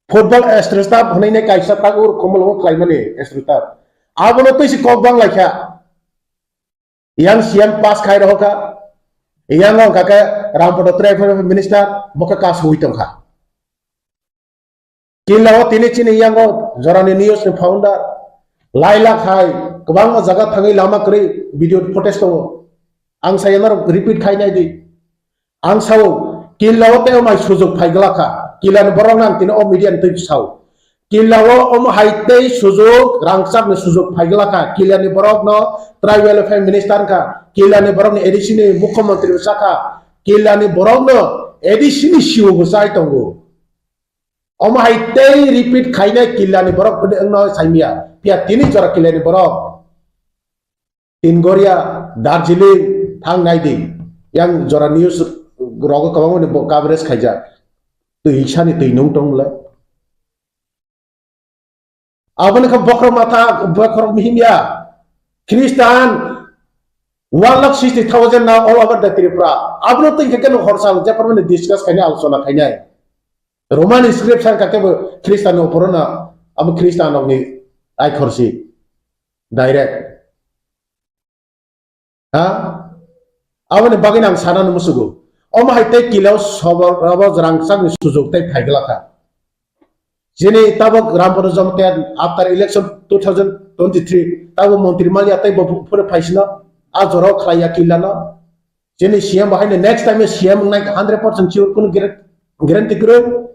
Football estrustap honai ne kaisa tagur komol ho klaimani estrustap abono toisi kok bang laikha yang siam pass khai roka yang long ka Rampada tribal minister boka kas huitong kha kilaw tini chini yang jorani news ni founder laila khai kabang ma jaga thangai lama kri video footage to ang sayanar repeat khai nai di ang sao kilaw te mai sujug phaigla kha kilan borong nang tini o media tu sau Kilawo haitei suzuk rangsak ni suzuk paigelaka kila ni Bohrokno tribal affairs minister ka kila ni Bohrokno edisi ni mukhamantri saka kila ni Bohrokno edisi ni siu busai tonggo haitei repeat khaina kila ni Bohrok pede engno saimia pia tini jora kila ni Bohrok Tingoria Darjeeling thang naidi yang jora news rogo kawango ni coverage khaija tui chani tui nung tong le Aban ka Bohrok mata Bohrok mihimya Kristan 1,60,000 now all over the Tripura. Abno think can horsal Japan discuss kanya also na kanya. Roman inscription ka ke Kristan oporona am Kristan ni ai khorsi direct. Ha? Aban bagin ang sana no musugo. Haite kilaw sobo rangsak ni suzuk tai phaigla ka. Jene tabok Rampada Jamatia after election 2023 tabo Montri Mali atai pura paisna azoro khlaya kilana jene CM bahine next time CM nai 100% sure kun guarantee kro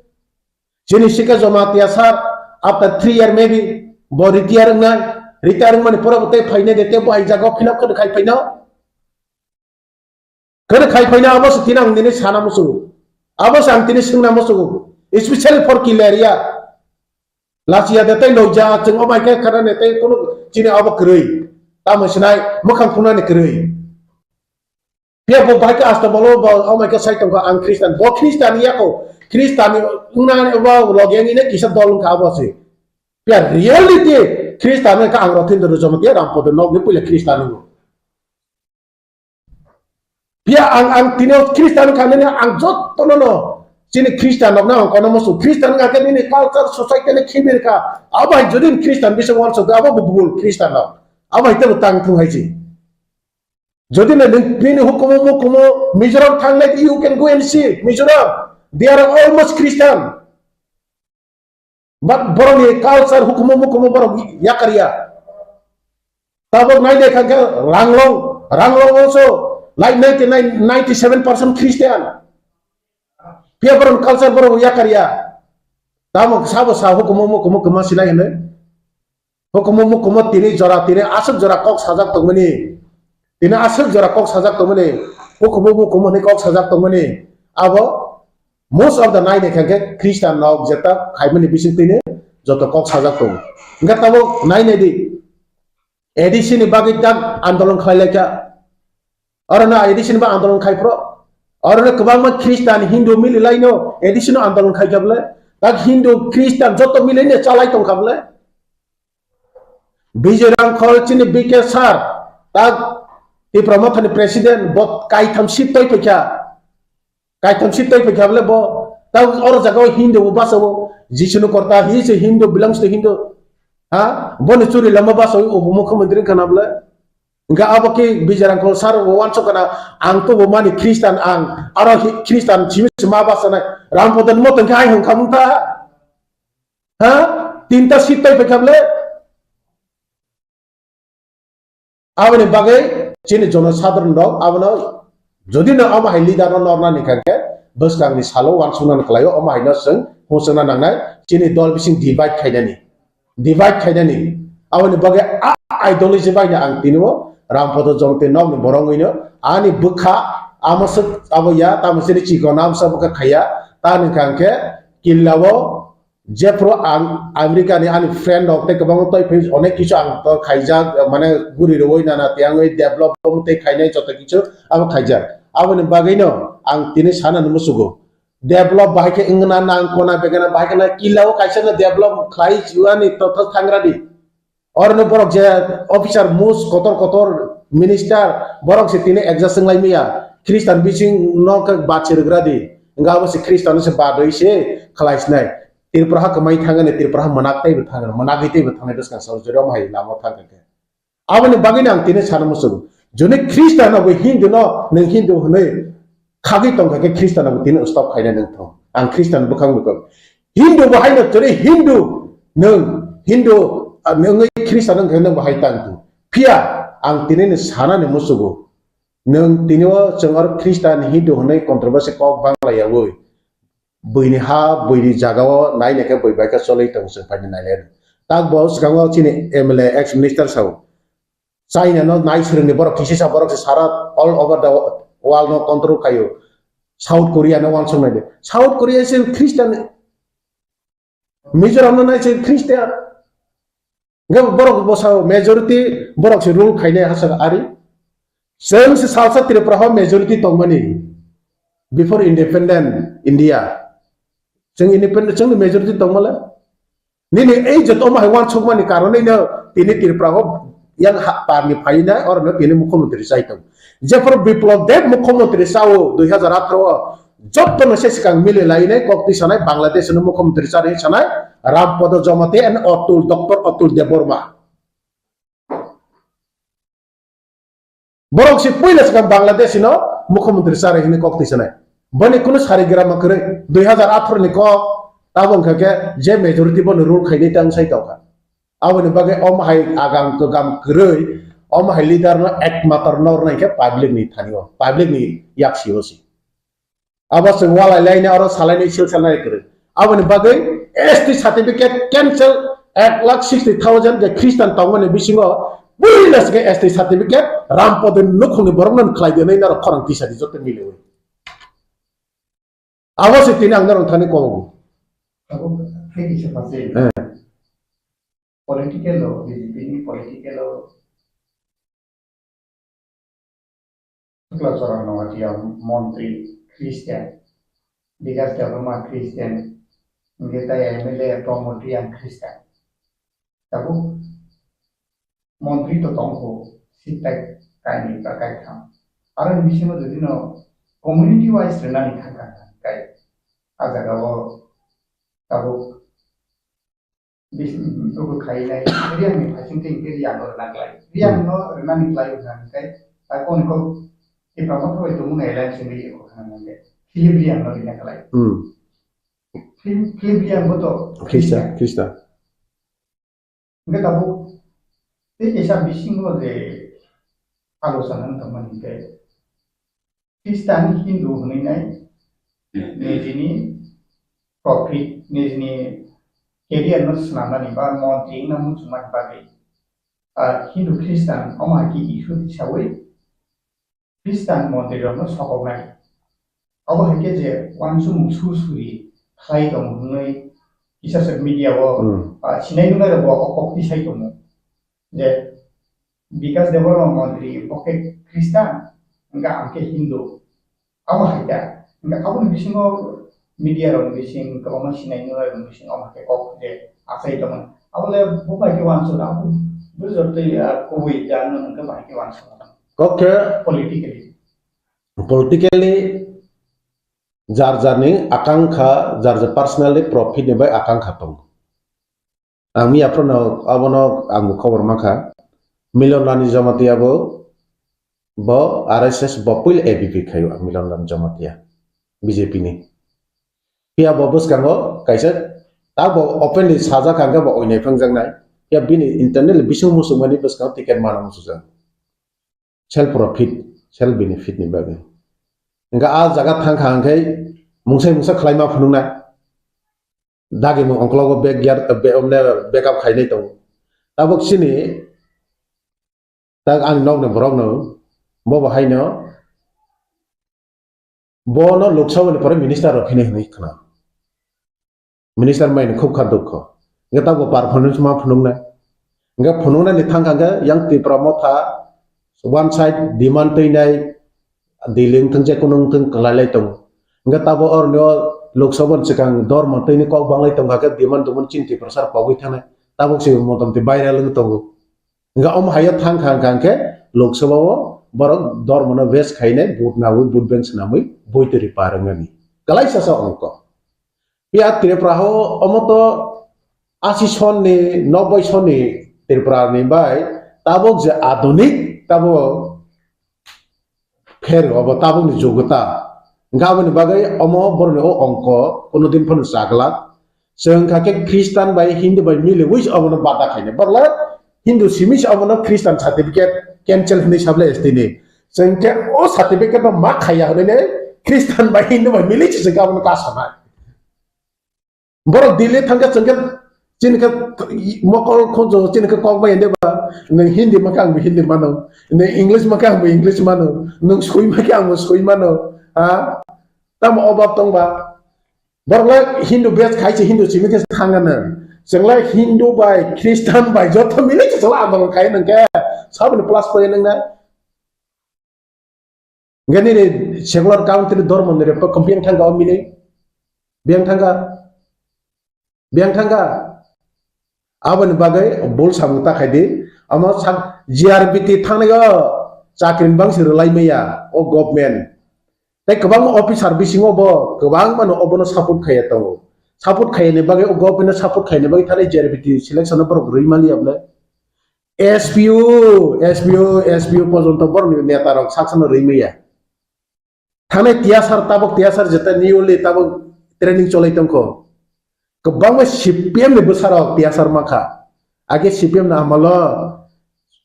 jene sika Jamatia sar after 3 year maybe bo retire man pura bote phaine dete bo ai jago fill up kan khai phaina abos tinang dine sana musu abos ang tini singna musu especially for kill area last year that no ja chung omai ke khara ne te kono chine aba krei ta masinai mokhang phuna ne krei pia bo bai ka asta bolo ba omai ke sai tong ka ang Kristan bo Kristan ya ko Kristan una ne ba logeng ne kisa dol ka ba se pia reality Kristan ka ang rothin do Jamatia Rampada Nokni pula Kristan no pia ang tino Kristan ka ne ang jot to no Sini Kristan na kono musu Kristan nga kan ini culture society ne khibir ka aba jodin Kristan bisa wan so aba bubul Kristan na aba ite tang thu haiji jodin ne pini hukumu Mizoram thang like you can go and see Mizoram they are almost Christian but borong culture hukumu borong yakariya tabok nai dekha ka ranglong also like 97% Christian Pia baron culture baron ya karya. Tamo sabo sa hukumu kema silai ne. Hukumu tini jora tini asal jora kok sajak tongmani. Tini asal jora kok sajak tongmani. Hukumu ne kok sajak tongmani. Abo most of the night ke Kristan nog jeta khaimani bising tini joto kok sajak tong. Enggak tamo nai ne di. Edisi ni bagi dag andolon khaile ka. Orana edisi ba andolon khai pro. और कबांग Kristan Hindu मिली लाइनो एडिशनो आंदोलन खाई कबले तक Hindu Kristan जो तो मिले ने चालाई तो कबले बीजेराम खोल चिनी बीके सार तक ये प्रमुख ने प्रेसिडेंट बहुत काई थमसित तो ही पे कबले बो तक और जगह Hindu वो बास वो जिसनो करता ही से Hindu belongs to Hindu हाँ वो निचुरी लम्बा बास वो मुख्यमंत्री कनाबले Enggak apa ki bijaran kol sar wan so kana ang to mani Kristan ang aro Kristan jimi semaba sana Rampada mo teng kai hong kamu ta ha tinta sitai pekable awani bagai chini jono sadron dog awano jodi na ama hai leader no norna nikanke bus kang ni salo wan sunan klayo ama hai no seng hosana nangnai chini dol bising divide khaidani awani bagai ideology bai na ang tinwo Rampada Jamatia Nokni borongino ani bukha amasuk abaya tamasini chiko nam sabka khaya tan kangke killawo jepro ang America ni ani friend of te kabang toy face onek kichu ang to khaija mane guri roi nana tiang oi develop te khainai jota kichu abo khaija aboni bagaino ang tini sana numusugo develop bahike ingna nang kona begana bahike na killawo kaisa na develop khlai juani to thangradi और ने बरक जे officer मूस कोतर minister बरक से तिने एग्जास्टिंग लाई मिया क्रिस्टान bitching no का बात छिरग्रा दी गाबो से क्रिस्टान से बादoi से खलाइसनाय तिरप्रहा कमाई थांगने तिरप्रहा मनाकतै बथांगन मनागैतै बथांगै दसका सरजरियाव माइ लामा थांगके आबनि बागिन आं तिने सानमसु जुने क्रिस्टान अब हिंदु नो नों हिंदु हनै खागै तंगके क्रिस्टान अब तिने स्टॉप खायना नोंथां आं क्रिस्टान बखां बखौ हिंदु बाहायनो तरे हिंदु नों हिंदु नों Kristan nang bahai tangtu pia ang tinin sana ne musugo nang tinyo cengar Kristan Hindu honai kontroversi kok bangla ya woi bini ha bini jagawo nai ne ke boi bai ka solei tong se pa ni nai le tak bo swkang o chini MLA ex minister sau China no nai sring ni borok kisi sa borok se sara all over the world no control kayo South Korea no wan song nai South Korea is Christian Mizoram no nai se Christian ngam borok bo sao majority borok se rule khaine hasa ari same se salsa Tripura ho majority tongmani before independent India jeng independent jeng majority tongmala nini ei joto ma wan chokmani karone no tini Tripura ho yang hak parni phaina or no tini mukhyamantri saitong jefor biplab dev mukhyamantri sao 2018 joto no se Swkang mile laine kokti sanai Bangladesh no mukhyamantri sare sanai Rampada Jamatia and Dr. Atul Deborma borok si puila Swkang Bangladesh no mukhyamantri sare hine kokti sanai bani kuno sari gira makre 2018 ni ko tabong khake je majority bon rule khaini tang sai tawka awani bage om hai agam ko gam krei om hai leader no ek matar nor nai ke public ni thanio public ni yak siosi abas wala laine aro salai ni sil salai kre awani bage ST certificate cancel 1,60,000 the Christian tawmane bisingo builas ke ST certificate Rampada nukhung borong Khlaidi nei na khorang tisadi jote milewe awas itu ni anggar orang ko Aku fikir seperti political law, BJP ini political law. Kalau seorang Jamatia menteri Kristen, because government Kristen, kita MLA atau menteri yang Kristen. Tapi menteri itu tongko, sitek kaini pakai kam. Orang di sini jadi no community wise renani kan kai. Agak tahu bis itu kainai dia ni pasang tinggi dia no renang lagi kan kai aku ni kau di pertama tu itu mengelan sendiri aku kan nanti film dia no renang lagi film dia betul Krista enggak tahu ini kisah bising lo de alasan teman kita Kristen Hindu ni ni profit ni career no senama ni ba monthly na mu cuma bagi Hindu Kristen oma ki isu disawai Kristen monthly no sokong nai abo heke je wansum susuri khai dong ngai isa se media wo sinai nungai ro okokti sai dong je because they were monthly pocket Kristen enggak amke Hindu ama heke enggak kamu bisingo media orang bising kalau masih naik nilai orang bising orang pakai kok je asai teman awalnya bukan kewan sudah aku betul ya kuwi jangan ke pakai kewan sudah kok politically jar ni akangkha jar personally profit ni bai akangkha tong ami aprono abono ang khobor makha Milanrani Jamatia bo RSS bo puil ABP khayo Milanrani Jamatia BJP ni Pia bobus kango kaisa tabo openly saja kangga bo oinai phangjang nai ya bini internal bisung musung mani bus ka ticket mana musujang self profit self benefit ni bagai enga a jaga thang khang kai mungsa khlaima phunungna dagi mo onklogo bag yar be omne backup khainai tong tabok sini tag ang nok ne Bohrokno bo haino bono Lok Sabha ni pore minister rokine hni khana minister main khub kha dukho ngata go performance ma phunungna nga phunungna ni thang ga yang Tripura motha one side demand teinai diling thangje kunung thang kalalai tong ngata bo orno Lok Sabha Swkang dor ma teini kok banglai tong ga demand tumun chinti prasar pawai thana tabok si motam ti viral ng tong nga om haya thang khang ke Lok Sabha wo borok dor mana west khaine bud nawi bud bank sanamui boiteri parangani kalai sasa ongko pia Tripura ho omoto 80 son ni 90 son ni Tripura ni bai tabok je adunik tabo kher obo tabok ni jogota ngabani bagai omo borne o ongko kono din phon sagla seng khake Christian bai Hindu bai mile wis omono bata khaine borla Hindu simis omono Christian certificate cancel hini sable estini sengke o certificate ma khaya hone Christian bai Hindu bai mili chise ka ka sama borok dile thangka changka cinka mokol khonjo cinka kokba ende ba nang hindi makang hindi mano nang english makang english mano nang sui makang sui mano ha tam obab tong ba borok hindu bes khai che hindu chimi ke thangana jengla hindu bai christian bai jotho mile che sala amang khai nang ke sabun plus point nang na ngani ne secular country dormo ne pa kompiang thanga mile biang thangga aban bagai bol samuta khaidi ama sang GRBT thangnaga chakrin bang sir laimaya o government tai kabang officer bisingo bo kabang mano obono support khaya tango support khayne bagai o government support khayne bagai thale GRBT selection por rimali able SPU পর্যন্ত বড় নেতা rock শাসন রিমিয়া থানে তিয়াসার যেটা newly তাবক training চলাইতংকো kebang CPM ni besar tiasar maka age CPM na amalo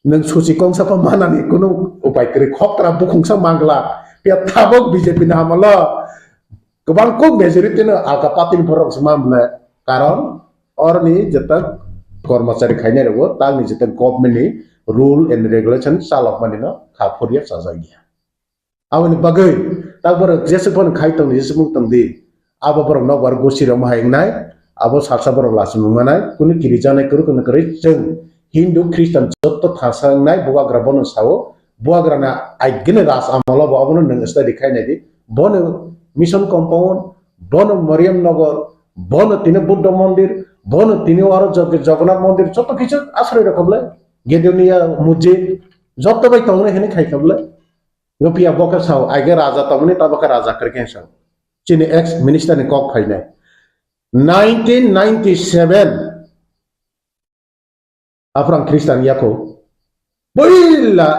nang Swkang sa pamana ni kuno upay kri khok tra bukung sa mangla pia tabok BJP na amalo kebang ko majority na alka patin borok samamle karon or ni jetak kormachari khaine rego tal ni jetak government ni rule and regulation salok manino khapuriya sajagi awani bagai tabor jesepon khaitong ni jesepon tangdi abo borok no war gosira mahaingnai abo sarsa borok lasung manai kuni kirijane kuru kunu kari jeng Hindu Kristen jotto thasangnai buagra bono sawo buagra na aigene ras amalo bo abono nang study khainai di bono mission compound bono Mariam Nagar bono tine Buddha mondir bono tine waro Jagannath mondir jotto kichu asroi rakable Gedonia mujid jotto bai tongne hene khai kable Rupia boka saw aige raja tamne tabaka raja karken saw chini ex minister ni kok phainai 1997 aprang Kristen yako boila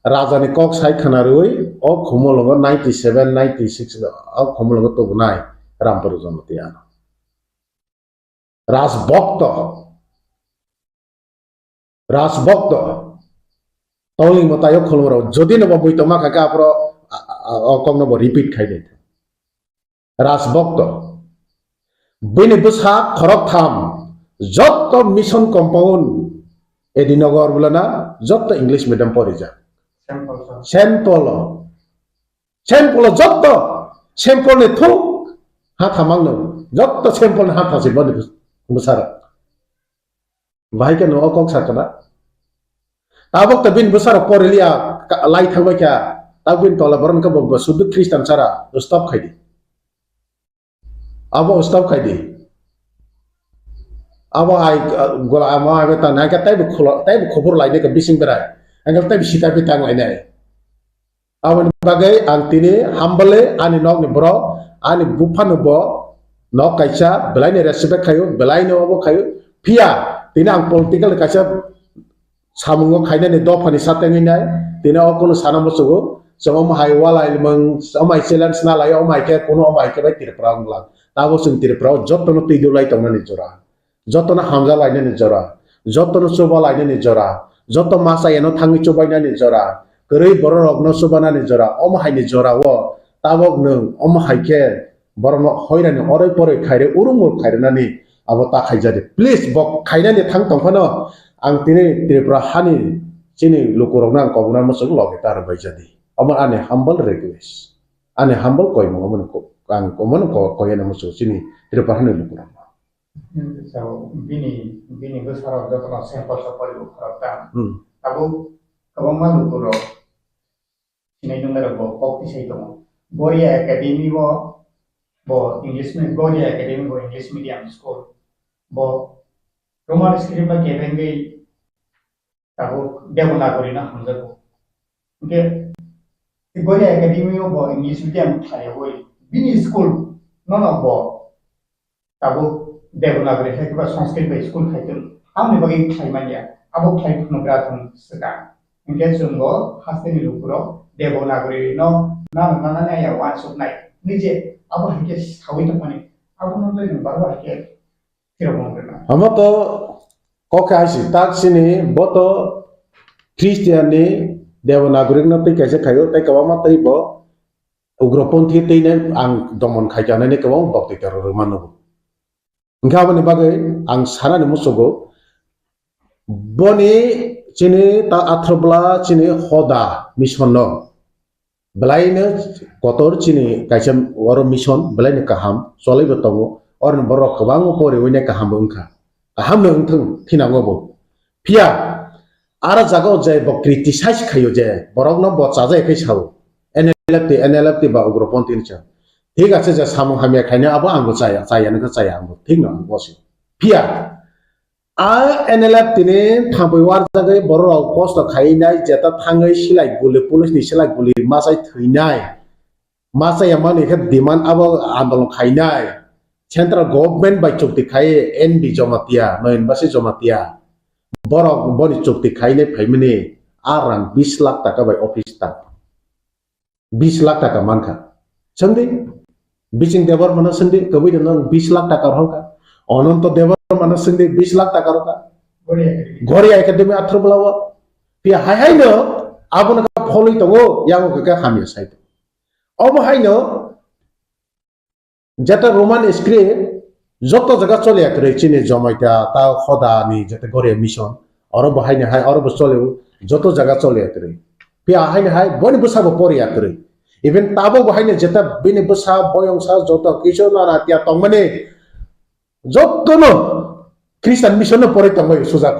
raja ni kok sai khanaroi o khomolongo 97 96 o khomolongo to bunai Rampada Jamatia Rasbokto tauling motayo kholoro jodi no boi toma kaka apro okong no repeat khaide Rasbokto bini besha khorok tham jotto mission compound edinogor bulana jotto English medium porija sample jotto sample ne thu ha thamangno jotto sample ha thasi bani besara bahai ke no okong sakana tabok tabin besara porelia lai thangba kya tabin tola boron ka bob sudu Kristen sara stop khaidi abo stop khaidi abo ai gola ama ave ta na ka tai khobor laine ka bising berai angal tai bisita bi tang laine awan bagai antine hambale ani nok ni bro ani bufanu bo nok kaisa belaine respect khayo belaine obo khayo pia tina ang political kaisa samungo khaina ni dofani satengi nai tina okono sanamo sugo som hai wala ilmang omai challenge na lai omai ke kono omai ke bai TRIPURA nglang tabo sing TRIPURA jottono tidu lai tomani jora jottono hamza lai ni jora jottono soba lai ni jora jotto masa eno thangi chobai na ni jora korei Bohrokno sobana ni jora omai ni jora wo tabok nung omai ke borno hoirani oroi poroi khaire urumur khaire nani abo ta khaijade please bok khaina ni thang tongphano ang tini TRIPURA hani chini lukurokna kobuna masuk loge tar baijadi amar ane humble request ane humble koi mo amon ko kan komon ko yana masuk chini TRIPURA hani lukurokna so bini besar jotto sample sapari ukhrata tabu kabama lukuro sinai nungara bo kokti sai tomo Boria Academy bo English medium Boria Academy bo English medium school bo Roman script ba kebengai tahu dia menagori na hamzako oke Boria Academy bo English medium thai hoi bini school no bo tahu dia menagori hai ba Sanskrit ba school thaitum amne bagi thai mania abo thai phnogra thum Swkang oke junggo hasteni lukuro dia menagori no na ya one shot nai nije abo hake sawi tapani abo no le barwa hake Amato kokasi tak sini boto Christian ni Dewanagari na tai kaisa khayo tai kawama tai bo ugroponthi tai ne ang domon khaijana ne kawang bakti teror manu Engkau aboni bagai ang sanani musugo boni cini ta atrobla cini hoda mission no belaine kotor cini kaisam waro mission belaine kaham solai betongo orang borok kebangu pori wine kaham engka kaham no engtung tinango bo pia ara jago je bo criticize khayo je Bohrokno bo chaje kai sao NLFT ba ugropontin cha ঠিক আছে যে সামু হামিয়া খাইনে আবো আঙ্গো চায়া চায়া নকে চায়া আঙ্গো ঠিক না বসে পিয়া আ NLF তিনে থাম্পই war জাগে বড় রাও কষ্ট খাইনাই যেটা থাঙ্গै সিলাই গুলি পুলিশनि সিলাই গুলি মাসাই থैनाय মাসাই মানে হে ডিমান্ড আবো আন্দোলন খাইনাय সেন্ট্রাল গভর্নমেন্ট বাই চুক্তি খাইয়ে এনবি জমাতিয়া নয়ন বাসি জমাতিয়া বড় বনি চুক্তি খাইনে ফাইমনি আরান 20 লাখ টাকা বাই অফিস তা 20 লাখ টাকা মানখা সন্ধি Bising devar mana sendi, kebi dengan 20 lakh taka roka. Ononto devar mana sendi 20 lakh taka roka. Gori akademi atro belawa. Pia hai no, abu nak follow itu yang kita kami saya itu. Abu hai no, jata Roman script, joto jaga cole akre Cina Jamatia, tau khoda ni jata gori mission. Orang bahai ni hai, orang bersole, joto jaga cole akre. Pia hai ni hai, boni besar bopori akre. Even tabo bahai ni jeta bini besar boyong sa joto kisah nara tiap tong mana joto no Kristen mission no pori tong boy susah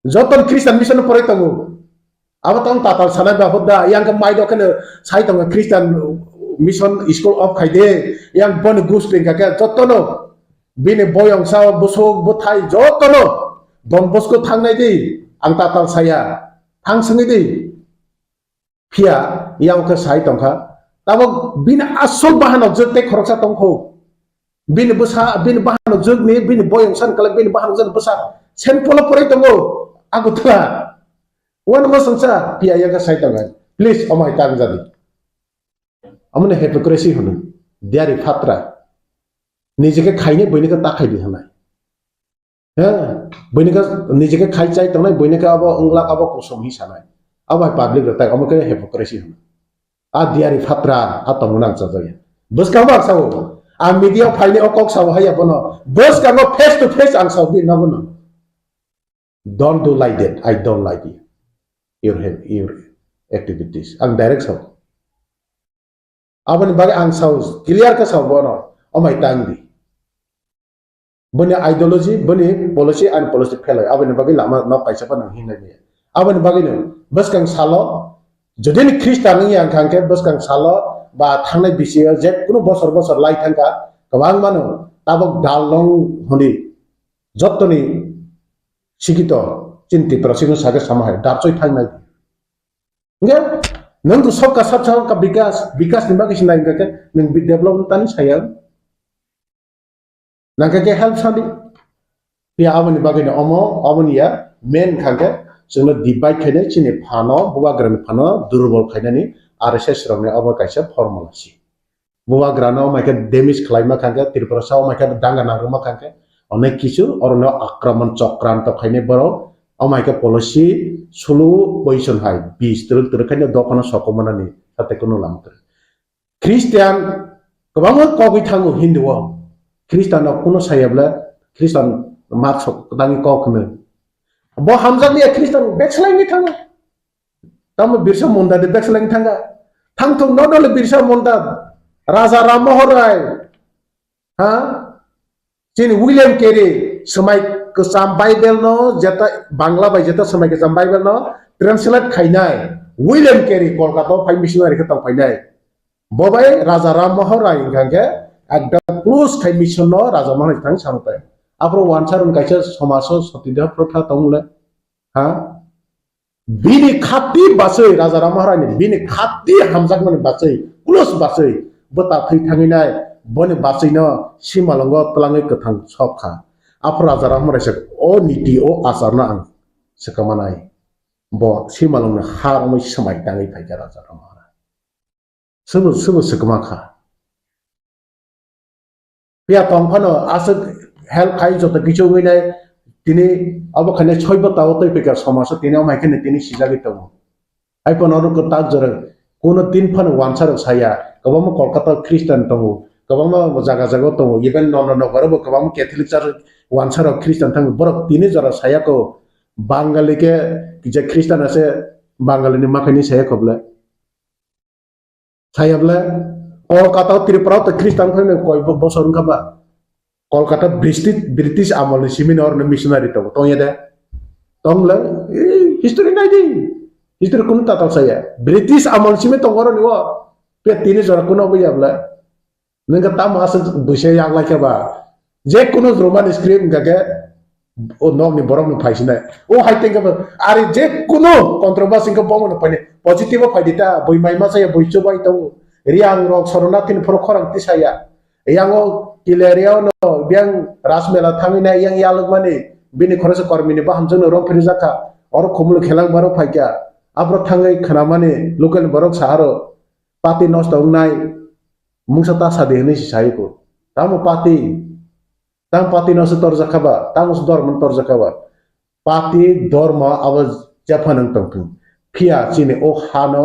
joto Kristen mission no pori tong apa tong tatal sana bahuda yang kemai do kena saya tong Kristen mission school of kaide yang bon gusling kakek joto no bini boyong sa busuk butai joto no don bosku thang nai di ang tatal saya thang sengi di Pia yang ke saya tongka, tahu bina asal bahan objek tek koroksa tongko, bina besar, bina bahan objek ni, bina boyong san kalau bina bahan objek besar, sen pola pori tongko, aku telah, wan masangsa pia yang ke saya tongka, please omai tang jadi, amane hypocrisy hono, dari fatra, nije ke khaine boyne ke tak khai di hanai, ya, boyne ke nije ke khai cai tongna, boyne ke abo englak abo kosong hi sanai. Awak public letak, awak kena hypocrisy. Diari fatra atau menang saja. Bos kamu angsau, media file okok saw haya bono. Bos kamu face to face angsau bi nagono. Don't do like that. I don't like it. Your activities. Ang direct saw. Awan bagi angsau clear ke saw bono. Omai tangdi. Bani ideology, bani policy and policy failure. Awan bagi lama nak kaisa pa nang hinay niya. Awan bagi ni, bos kang salo, jadi ni Kristen ni yang kangke bos kang salo, ba thangnai bisiya je kuno bosor lai thangka, kabang mano, tabok dalong honi, jotto ni sikito, cinti prasino saga sama hai, darchoi thangnai. Enggak, nang tu sab ka bikas ni bagi sinai kake, nang development tani sayang, nang kake help sandi, pia awan bagi ni awan ya, main kangke. जोंनो divide खायने चिनि फानो बुवाग्रानि फानो दुर्बल खायनानि RSS रंने अबो कायसा फर्मुलासि बुवाग्रानो माइके damage खालायमा खांके Tripura Sao माइके दांगा नागरमा खांके अनेक किछु अरनो आक्रमण चक्रान्त खायने बरो अमाइके पलिसि सुलु पजिशन हाय 20 तरल खायने दखना सकमनानि साथे कोनो लामकर ख्रिस्टियान गोबां कगै थाङो हिन्दुआव ख्रिस्टानाव कोनो सायाब्ला ख्रिस्टान मार्क्स दाङि कखनो Bo Hamzah ni Kristen backslide ni thanga. Tamu Birsa Munda de backslide thanga. Thang tu not only Birsa Munda, Raja Ram Mohorai, ha? Sini William Carey, semai kesam Bible no, jata Bangla by jata semai kesam Bible no, translate kainai. William Carey Kolkata five missionary ketau kainai. Bobai Raja Ram Mohorai ingkangke ada plus kai mission no Raja Mohorai thang sampai. Apro wansarun kaisa somaso sotida protha tongule ha bini khati basai Raja Ram Mohorai bini khati hamjak mane basai plus basai bota thai thanginai bone basai no simalongo tlangai kathang sokha apro Raja Ram Mohorai se o niti o asarna ang sekamanai bo simalong har moi samai tangai phaiga Raja Ram Mohorai sebu sekamakha pia tongphano asuk help khai jota kichu ngine tini abo khane choibo taw tei pekar somaso tini amaikene tini sijagi taw ai pon oru ko tak jore kono tin phan wansar saya kabam Kolkata Kristen taw गोबां जागा जागा दङ even नगरावबो गोबां Catholic church वानसाराव ख्रिस्टान थाङो बरक तिनि जरा सायाखौ बांगालिके जे ख्रिस्टान আছে बांगालिनि माखायनि सायाखौब्ला सायाब्ला कलकाता त्रिपुराव तो ख्रिस्टान फैनो कय बसर ओंखाबा कलकाता ब्रिटिश आमलनि सिमिनार मिशनारि दङ तंगे दे तंगला हिस्टोरी नायदि हिस्टोरी कुनु ताताल साया ब्रिटिश आमल सिमे तंगरो निव पे तिनि जरा कुनो बयाब्ला नोंगा ताम आस दुसे यागलायखाबा जे कुनु रोमान स्क्रिप्ट गागे ओ नोंनि बरकनो फायसिनाय ओ हाइटेंगा आरो जे कुनु कन्ट्रोभार्सी को बमनो फायने पॉजिटिव फायदिता बयमाइमा साया बयचोबाय दङ रियां रक सरनाथिन फर खरांति साया यांगो किलेरियाव नो बियां रासमेला थामिना yang यालगमानि बिनि खरस कर्मिनि बाहामजों रंफेरि जाखा और खमुल खेलां बारो फायगा आब्र थाङै खोनामानि लोकल बरक साहारो पार्टी नष्ट होनाय मुंसा तासा देहनि सायको तामो पार्टी नष्ट तर जाखाबा तामो धर्म तर जाखाबा पार्टी धर्म अब जाफानों तंथुं फिया चिने ओ हानो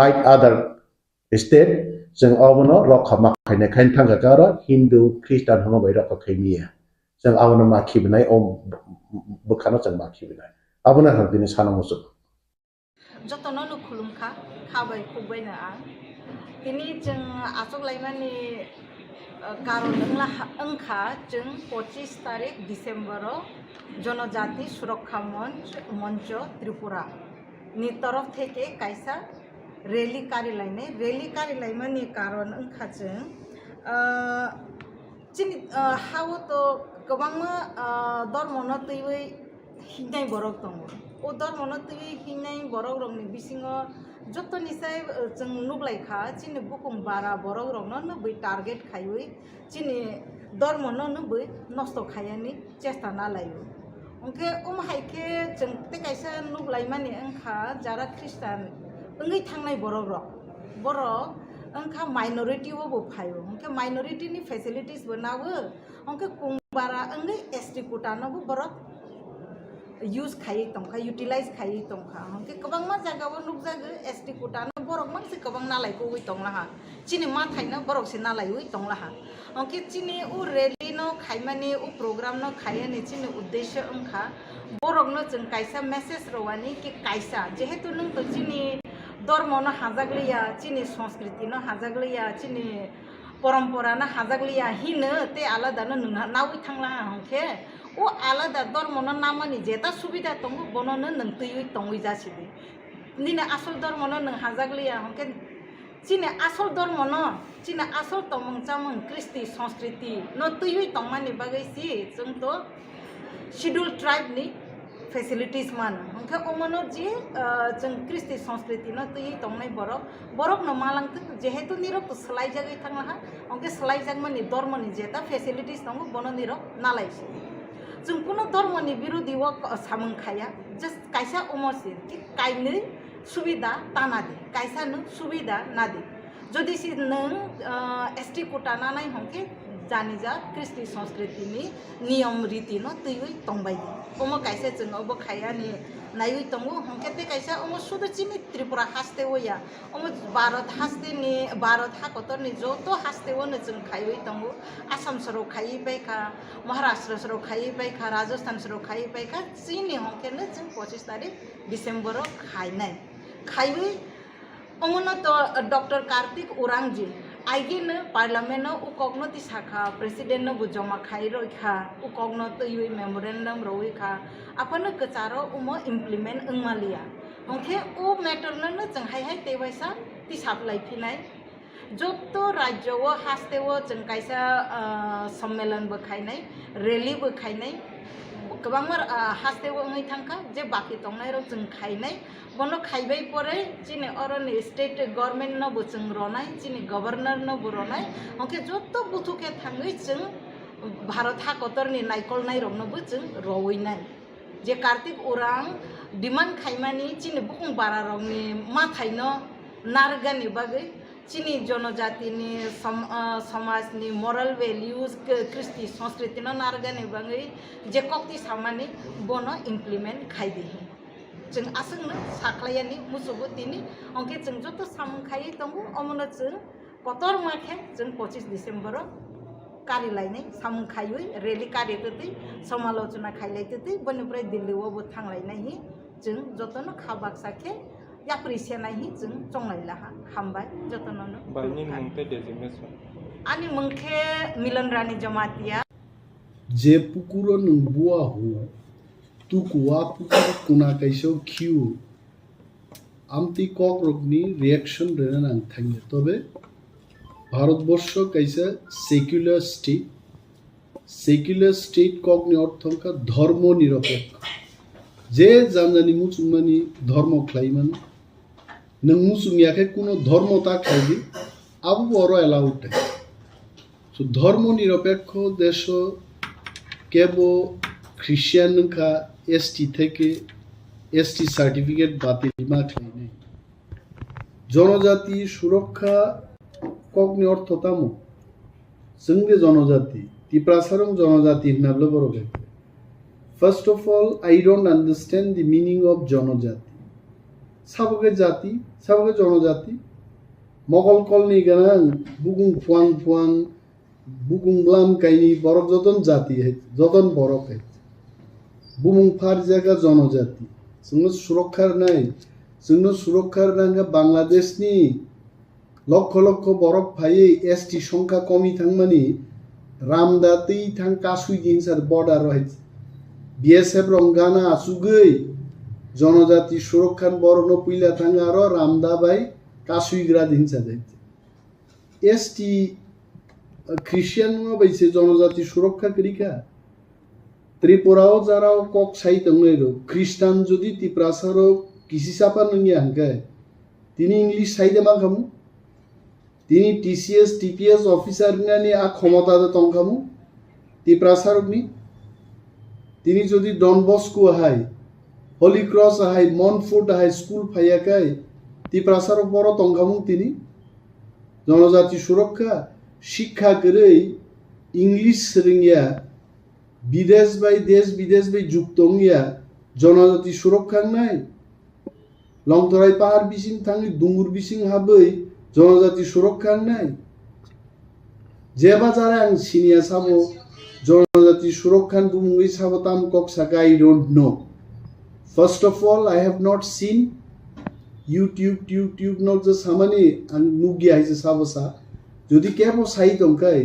लाइक अदर स्टेट जों आवनो रखा माखायनाय खायन थांगागार हिंदू ख्रिस्टान होनो बाय रखा खैमिया जों आवनो माखिबनाय ओ बखानो जों माखिबनाय आवनो दिनै सानांगौ जतननो खुलुमखा खाबाय खुबायनो आं दिनै जों आसगलायमानि कारण ओंखा जों 25 तारिख डिसेम्बराव जनजाति सुरक्षा मंच त्रिपुरा नि तरफ থেকে कायसा रैली कारिलायमानि कारण ओंखा जों चिनि हावो तो गोबां धर्मनो तैवै हिंनाय बरक दङ ओ धर्मनो तैवै हिंनाय बरक रंनि बिसिङो जतनिसाय जों नुब्लायखा चिनि बुकुम बारा बरक रंनो नबै टारगेट खायै चिनि धर्मनो नबै नष्ट खायानि चेष्टा नालायो ओंखे हायके जों ते कायसा नुब्लायमानि ओंखा जारा ख्रिस्टान ओंगै थांनाय बरक ओंखा माइनरिटी वो फायो ओंखे माइनरिटी नि फैसिलिटीज बनावो ओंखे कुंबारा ओंगै एसटी कोटानो बरक यूज खायै तंखा यूटिलाइज खायै तंखा ओंखे गोबां मा जागाव नुजागो एसटी कोटानो बरक मानसि गोबां नालायको बै तंलाहा चिनि मा थायनो बरक से नालायो तंलाहा ओंखे चिनि उ रैली नो खायमानि उ प्रोग्राम नो खायनि चिनि उद्देश्य ओंखा बरक नो जों कायसा मेसेज रवानि कि कायसा जेहेतु नों तो चिनि धर्म न हाजागलिया चिनि संस्कृति न हाजागलिया चिनि परम्परा न हाजागलिया हिनो ते आलादा न नावै थांला हंखे ओ आलादा धर्म न नामानि जेता सुबिदा तंगो बनो न नों तैयै तंगै जासिदि निने आसल धर्म न नों हाजागलिया हंखे चिनि आसल धर्म न चिनि आसल तमंग चामंग कृष्टि संस्कृति न तैयै तंगमानि बागैसि जों तो शेड्यूल ट्राइब नि फैसिलिटीज मान ओंखे ओमनो जे जों कृष्टि संस्कृति न तैयै तंगनाय बरक न मालांत जेहेतु निरक सलाय जागै थांलाहा ओंखे सलाय जागमानि धर्मनि जेता फैसिलिटीज दङ बनो निरक नालायसि जों कुनो धर्मनि विरोधी व सामंखाया जस्ट कायसा ओमसि कि कायनै सुबिदा तानादि कायसा न सुबिदा नादि जदि सि नों एसटी कोटा नानाय हंखे जानि जा कृष्टि संस्कृति नि नियम रीति न तैयै तंबाय ओमो कायसा जों ओबो खायानि नायै तंगो हंखे ते कायसा ओमो सुदचिनि त्रिपुरा हास्ते होया ओमो भारत हाकतरनि जतो हास्ते होनो जों खायै तंगो आसाम सरो खायै बायखा महाराष्ट्र सरो खायै बायखा राजस्थान सरो खायै बायखा चिनि हंखेनो जों 25 तारिख डिसेम्बर खायै ओमनो तो डॉक्टर कार्तिक उरांजी आइगेनो पार्लियामेंट उकगनो तिसाखा प्रेसिडेंट नो जमा खाई रखा उकगनो तैयै मेमोरेंडम रखा आपनो कचारो उमो इम्प्लीमेंट ओंमालिया ओंखे ओ मैटर न जों हाय तेवैसा तिसाब लाइफिनाय जतो राज्य वो हास्ते वो जों कायसा सम्मेलन बखायनाय रैली बखायनाय गोबां हास्ते वो ओंगै थांखा जे बाकी तंनाय र जों खायनाय बनो खायबाय परे चिनि अरनि स्टेट गवर्नमेंट न जों रनाय चिनि गवर्नर न रनाय ओंखे जतो बुथुके थाङै जों भारत हाकतरनि नायकलनाय रंनोबो जों रवैनाय जे कार्तिक उरां डिमांड खायमानि चिनि बुकुं बारा रंनि माथायनो नारगानि बागै चिनि जनजातिनि समाजनि मरल वैल्यूज कृष्टि संस्कृति न नारगानि बागै जे कक्ति सामानि बनो इम्प्लीमेंट खायदि जों आसंनो साख्लायानि मुसुबो दिनि अंके जों जतो सामखायै दङ अमनो जों kotor makhe jeng 25 December kari lainai samung khayui rally kari teti samalochona khailai teti boniprai Delhi wo thanglai nai hi jeng jotono khabak sakhe yaprisya nai hi jeng chonglai laha hambai jotono Bani mungte designation. ani mungkhe Milanrani Jamatia je pukuro nung bua ho tu kuwa pukuro kuna kaisho kiu amti KOKBOROK ni reaction rena nang thangye tobe Bharatvarsha কাইসা secular state কগনি অর্থঙ্কা ধর্ম নিরপেক্ষ যে জানজানি মুসলমানি ধর্ম খাইমান নং মুসলমিয়াকে কোনো ধর্মতা খাইবি আবু বড় এলাউড সো ধর্ম নিরপেক্ষ দেশ কেব খ্রিস্টান খা এসটি থেকে এসটি সার্টিফিকেট বাতিল মা খাই নাই জনজাতি সুরক্ষা কগনি অর্থ তামো जोंनि जनजाति तिप्रासारं जनजाति होननाबो बर' गायखो first of all I don't understand the meaning of जनजाति साबगे जाति साबगे जनजाति मगल कलनि गनां बुगुं फुआं फुआं बुगुं ब्लाम काइनि बरक जतन जाति है जतन बरक है बुमुं फार जायगा जनजाति जोंनो सुरक्षार नांगा बांग्लादेशनि লক্ষ লক্ষ বরক ভাইয়ে এসটি সংখ্যা কমি থাকমানি রামদাতেই থাং কাসুই দিনসার বর্ডার রয়েছে বিএসএফ রঙ্গানা আসুগৈ জনজাতি সুরক্ষার বরণ পুইলা থাং আরো রামদা বাই কাসুইগ্রা দিনসা যাইছে এসটি খ্রিস্টান বাইছে জনজাতি সুরক্ষা করিকা ত্রিপুরাও যারাও কক সাই তংনাইরো খ্রিস্টান যদি তিপ্রাসারও কিসি চাপা নঙ্গিয়া হাঙ্কায় তিনি ইংলিশ সাইদে মা খামু তিনি টিসিএস টিপিএস অফিসার নিয়ে আ ক্ষমতা তংখামু তিপ্রাসারকনি তিনি যদি ডন বস্কো আহাই হলি ক্রস আহাই মনফুট আহাই স্কুল ফাইয়াকাই তিপ্রাসারক বড় তংখামু তিনি জনজাতি সুরক্ষা শিক্ষা করে ইংলিশ রিঙ্গিয়া বিদেশ বাই যুক্ত জনজাতি সুরক্ষা নাই লংতরাই পাহাড় বিসিং থাঙ্গি দুঙ্গুর বিসিং হাবৈ জনজাতি সুরক্ষা নাই যে বাজারে আং সিনিয়া সাবো জনজাতি সুরক্ষান বুমুই সাবতাম কক সাকা I don't know first of all I have not seen YouTube নক যে সামানি আং নুগি আইছে সাবসা যদি কেবো সাই দংকাই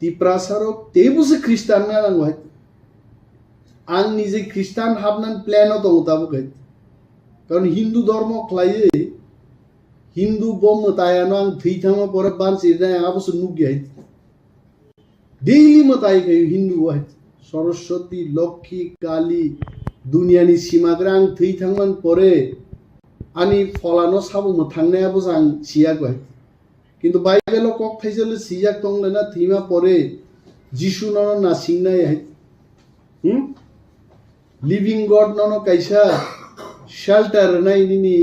তিপ্রাসারক তেবুসে খ্রিস্টান না লাং হয় আং নিজে খ্রিস্টান হাবনান প্ল্যানও দং তাবো গাই কারণ হিন্দু ধর্ম খ্লাইয়ে হিন্দু বম তায়ানো আং থৈথামা পরে বানসি না আবস নুগি আই ডেইলি মতাই গাই হিন্দু হয় সরস্বতী লক্ষ্মী কালী দুনিয়ানি সীমাগ্রা আং থৈথামান পরে আনি ফলানো সাবো থাংনায় আবস আং সিয়া গাই কিন্তু বাইবেল কক থাইসলে সিয়াক তংলে না থিমা পরে যিশু নন না সিংনাই হয় লিভিং গড নন কাইসা শেল্টার নাই নিনি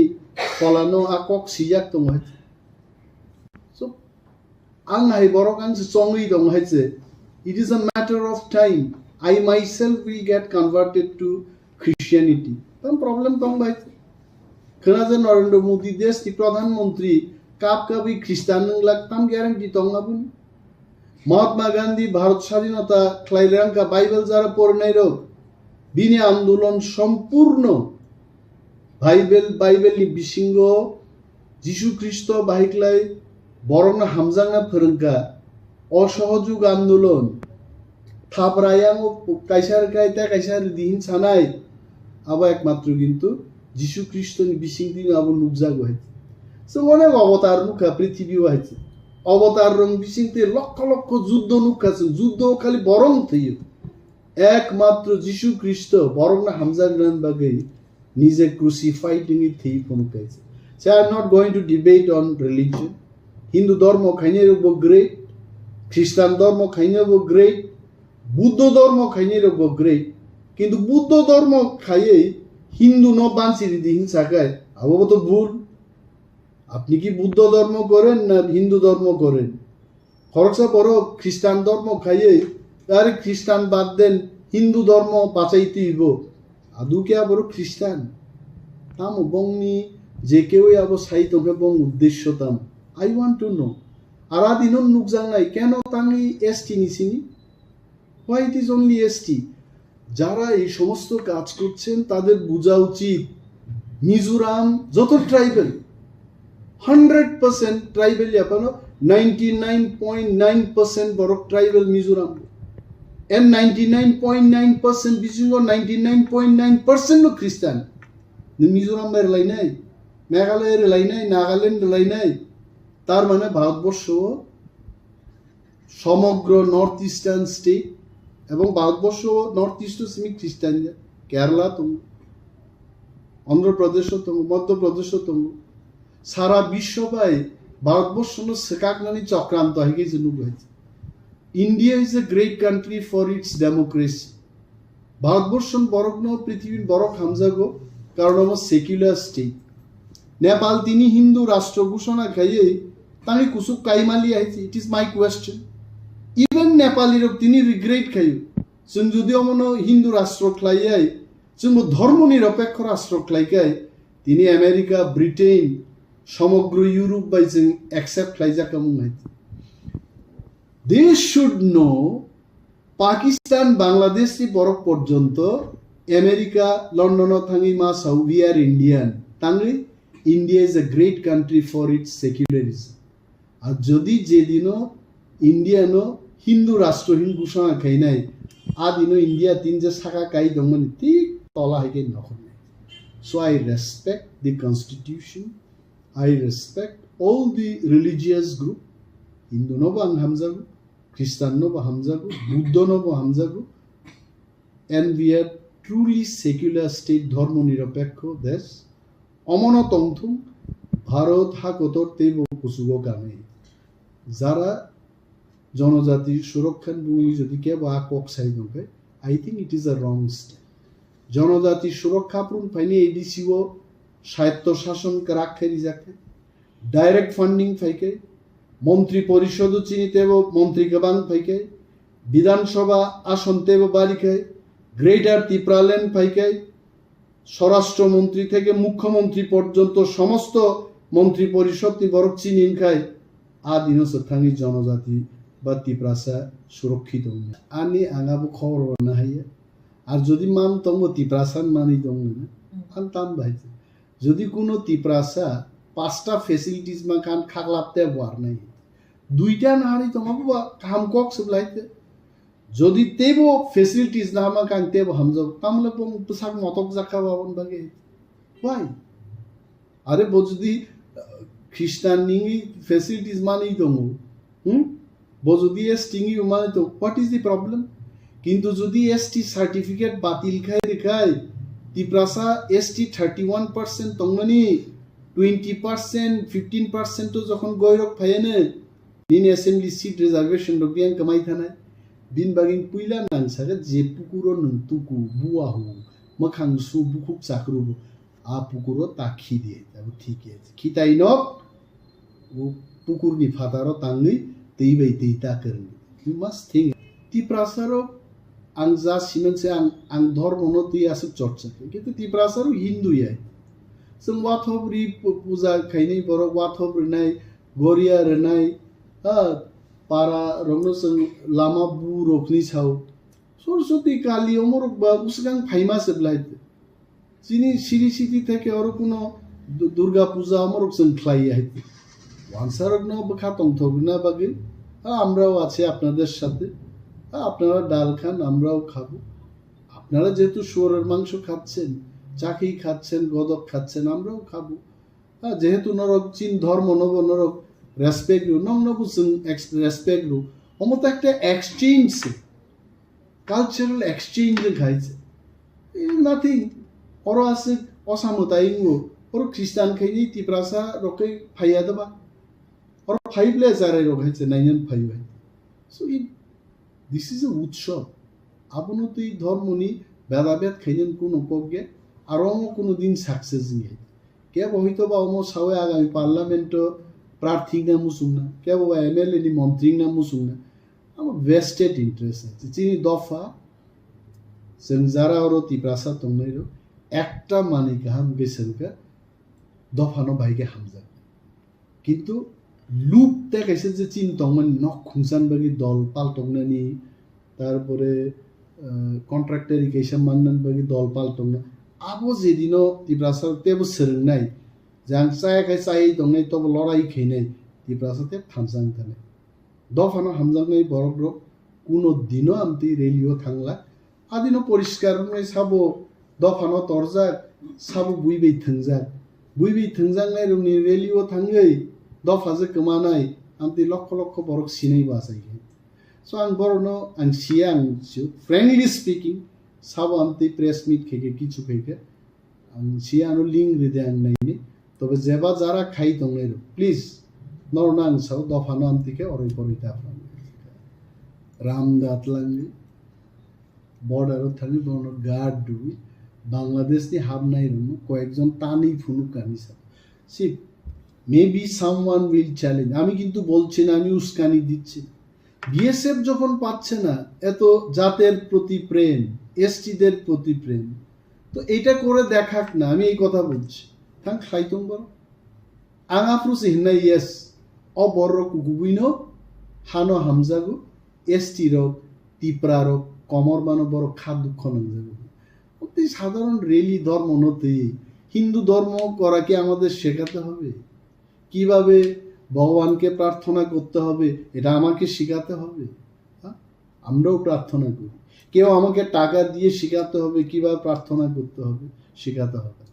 ফলানো আকক সিয়াক দং হয় সো আং হাই বরক আং চংই দং হয়েছে ইট is a matter of time I myself will get converted to Christianity তাম প্রবলেম দং ভাই खोनाजे नरेंद्र मोदी देश की प्रधानमंत्री काप काबी ख्रिस्टान नंगलाक ताम ग्यारंटी तंगाबुन महात्मा गांधी भारत स्वाधीनता ख्लाइरांका बाइबल जारा पढ़नाइरो बिनि आंदोलन सम्पूर्ण बाइबेलनि बिसिंगो जिशु ख्रिस्ट बाहिक्लाय बरंना हामजांना फोरोंका असहयोग आंदोलन थापरायां काइसार काइता काइसार दिहिन सानाय आबा एकमात्र किन्तु যিশু খ্রিস্টনি বিসিংদিন আবু নুবজাগো হয়েছে সো অনেক অবতার নুকা পৃথিবী হয়েছে অবতার রং বিসিংতে লক্ষ লক্ষ যুদ্ধ নুকাছেন যুদ্ধ খালি বরং থইও একমাত্র যিশু খ্রিস্ট বরং না হামজা গ্রান বাগে নিজে ক্রুসিফাইড নি থই ফনুকাইছে so I am not going to debate on religion Hindu ধর্ম খাইনে রব গ্রেট খ্রিস্টান ধর্ম খাইনে রব গ্রেট বুদ্ধ ধর্ম খাইনে রব গ্রেট কিন্তু বুদ্ধ ধর্ম খাইয়ে হিন্দু ন বানসিরি দি হিংসাকায় আবো তো ভুল আপনি কি বুদ্ধ ধর্ম করেন না হিন্দু ধর্ম করেন খরচা বড় খ্রিস্টান ধর্ম খাইয়ে আরে খ্রিস্টান বাদ দেন হিন্দু ধর্ম বাঁচাইতে হইব আদু কে বড় খ্রিস্টান তাম বংনি যে কেউ আবো সাহিত্য এবং উদ্দেশ্য তাম আই ওয়ান্ট টু নো আরা দিনন নুকজাং নাই কেন তাঙ্গি এসটি নিছিনি why it is only ST যারা এই সমস্ত কাজ করছেন তাদের বোঝা উচিত মিজোরাম যত ট্রাইবেল 100% ট্রাইবেল ইয়াপানো 99.9% বড় tribal Mizoram and 99.9% bisingo 99.9% no Christian Mizoram এর লাই নাই মেঘালয়ের লাই নাই নাগাল্যান্ড লাই নাই তার মানে ভারতবর্ষ সমগ্র নর্থ ইস্টার্ন স্টেট এবং ভারতবর্ষ নর্থ ইস্ট সিমি খ্রিস্টান কেরালা তুমি অন্ধ্রপ্রদেশ তুমি মধ্যপ্রদেশ তুমি সারা বিশ্ব পাই ভারতবর্ষ সেকাকনানি চক্রান্ত হয়ে গেছে হয়েছে India is a great country for its democracy. Bharatvarsha বরগ্ন পৃথিবীর বড় হামজাগো কারণ আমার সেকুলার স্টেট নেপাল তিনি হিন্দু রাষ্ট্র ঘোষণা খাইয়ে তাই কুসুক কাইমালি আইছে it is my question even নেপালির তিনি রিগ্রেট খাইও जों যদিও মনে হিন্দু রাষ্ট্র খাইয়াই जों ধর্ম নিরপেক্ষ রাষ্ট্র খাইকাই তিনি আমেরিকা ব্রিটেন সমগ্র ইউরোপ বাই जों অ্যাকসেপ্ট খাইজা কেমন হইছে They should know Pakistan, Bangladesh ni borok porjonto America, London thangi ma we are Indian. Tangi India is a great country for its secularism. Ar jodi je dino India no Hindu rashtrohin ঘোষণা খাই নাই adino India tin je saka kai dongmani tik tola hege nokhone. So I respect the constitution. I respect all the religious group. Hindu no bang hamzagu Christian no hamzagu, Buddha no hamzagu, and we are truly secular state dharma nirapekho desh. Omono tongthum Bharat ha kotor tebo kusugo kame. Zara jonojati surokhan bhumi jodi kebo akok sai dobe. I think it is a wrong step. Jonojati surokha prun paini ADCO সাহিত্য শাসন রাখেরি যাকে direct funding ফাইকে মন্ত্রী পরিষদ চিনিতেব মন্ত্রীকে বাং ফাইকে বিধানসভা আসন তেব বাড়িকে গ্রেটার ত্রিপুরাল্যান্ড ফাইকে স্বরাষ্ট্রমন্ত্রী থেকে মুখ্যমন্ত্রী পর্যন্ত সমস্ত মন্ত্রী পরিষদ বরক চিনিন খায় আদিন সথাঙ্গি জনজাতি বা ত্রিপুরাসা সুরক্ষিত আনি আঙাবো খবর না হাইয়া আর যদি মান তঙ্গ ত্রিপুরাসান মানি দङ না আন তাম ভাইছে যদি কোনো ত্রিপুরাসা পাঁচটা ফেসিলিটিস মা কান খাগলাতে বার নাই দুইটা নাহারি তোমাকে কাম কক সবলাইতে যদি তেবো ফেসিলিটিস না মা কান তেবো হামজো তামলে পোশাক মতক জাকা বাবন বাগে ওয়াই আরে বো যদি খ্রিস্টান নিঙ্গি ফেসিলিটিস মানেই দङ বো যদি এসটিঙ্গি মানে তো হোয়াট ইজ দি প্রবলেম কিন্তু যদি এসটি সার্টিফিকেট বাতিল খাই রেখায় ত্রিপুরাসা এসটি 31% তংমানি 20% 15% যখন গৈরক ফাইনে নিন অ্যাসেম্বলি সিট রিজার্ভেশন রবিয়ান কামাই থানায় বিন বাগিন পুইলা নাংসাগে যে পুকুরো নংতুকু বুয়াহু মখাং সু বুকুক চাকরু আ পুকুরো তাখি দিয়ে তাবো ঠিক আছে খিতাই নক ও পুকুরনি ফাতারো তাংনি তেইবাই তেইতা করনি ইউ মাস্ট থিঙ্ক ত্রিপুরাসারো आं जा सिमेन्से आं धर्म न तुई आसक चर्चा किन्तु ত্রিপুরাসারো हिन्दू याय जों वाथबरि पूजा खायनै बर वाथबरिनाय गरिया रनाय पारा रंनो जों लामा बोरकनि साव सरस्वती काली अमरक बा उसिगां फाइमा सेबलाय जिनि सिरि सिरि থেকে আর কোনো দুর্গা পূজা অমরক जों ख्लाय आइते ওয়ানসারক ন বখা তংথবনা বাগে আমরাও আছে আপনাদের সাথে আপনারা ডাল খান আমরাও খাবো আপনারা যেহেতু শুয়োরের মাংস খাচ্ছেন চাকি খাচ্ছেন গদক খাচ্ছেন আমরাও খাবো যেহেতু নরক চীন ধর্ম নব নরক রেসপেক্ট রু নং নব রেসপেক্ট রু অমত একটা এক্সচেঞ্জ কালচারাল এক্সচেঞ্জ খাইছে নাথিং ওর আছে অসামতাইঙ্গো ওর খ্রিস্টান খাইনি ত্রিপুরাসা রকে ফাইয়া দেবা ওর ফাইবলে যারে রখাইছে নাইন ফাইবাই সো This is a উৎসব আপনতো এই ধর্মনি ভেদাভেদ খাইলেন কোনো পক্ষে আর কোনো দিন সাকসেস নিয়ে কেব হয়তো বা অম সাওয়ে আগামী পার্লামেন্ট প্রার্থী না মুসুং না কেব বা MLA নি মন্ত্রী না মুসুং না আমার ভেস্টেড ইন্টারেস্ট আছে চিনি দফা जों যারা ওর ত্রিপুরাসা তংনাইরো একটা মানে গাহাম গেছেনকা দফানো ভাইকে হামজা কিন্তু লুপ দেখাইছে যে চিন্তমান নখ খুঁচান বাকি দল পাল্টংনানি তারপরে কন্ট্রাক্টারি কাইসা মান্নান বাকি দল পাল্টংনা আবো যেদিনও ত্রিপুরাসার তেবো सोलोंनाय जां चायाखै चायै दंनाय तब लड़ाई खैनाय ত্রিপুরাসাতে থামসাং थानाय दफानो हामजांनाय बरक কোনো দিনও আমতি রেলিও থাংলা আদিনো পরিষ্কার সাবো দফানো তরজা সাবো বুইবে থংজাংনাय রংনি রেলিও থাঙ্গै দফাজে কমানাय আমতি লক্ষ লক্ষ বরক সিনাই বাসাই সো আং বরনো আং সিয়াং ফ্র্যাঙ্কলি স্পিকিং সাবো আমতি প্রেস মিট খেকে কিছু খেকে আং সিয়ানো লিং রিদে আং নাইনি তবে যেবা যারা খাই দংনাই প্লিজ নরনাং সাও দফানো আমতিকে অরই পরিতা আফরান রামদাতলাঙ্গি বর্ডারও থাকি বর্ণ গার্ড ডুবি বাংলাদেশনি হাবনাই রুম কয়েকজন টানি ফুনুক কানি সাব সি মেবি সামওয়ান উইল চ্যালেঞ্জ আমি কিন্তু বলছি না আমি উস্কানি দিচ্ছি বিএসএফ যখন পাচ্ছে না এত জাতের প্রতি প্রেম এসটিদের প্রতি প্রেম তো এটা করে দেখাক না আমি এই কথা বলছি থাং খাইতং বড় আঙাফ্রুসি হিন্না ইয়েস অবর্র কুকুবিনো হানো হামজাগু এসটি রোগ ত্রিপুরা রোগ কমর মানো বড় খাদ দুঃখ নামজাগু সাধারণ রেলি ধর্ম নতে হিন্দু ধর্ম করা কি আমাদের শেখাতে হবে কিভাবে ভগবানকে প্রার্থনা করতে হবে এটা আমাকে শেখাতে হবে আমরাও প্রার্থনা করি কেউ আমাকে টাকা দিয়ে শেখাতে হবে কিভাবে প্রার্থনা করতে হবে শেখাতে হবে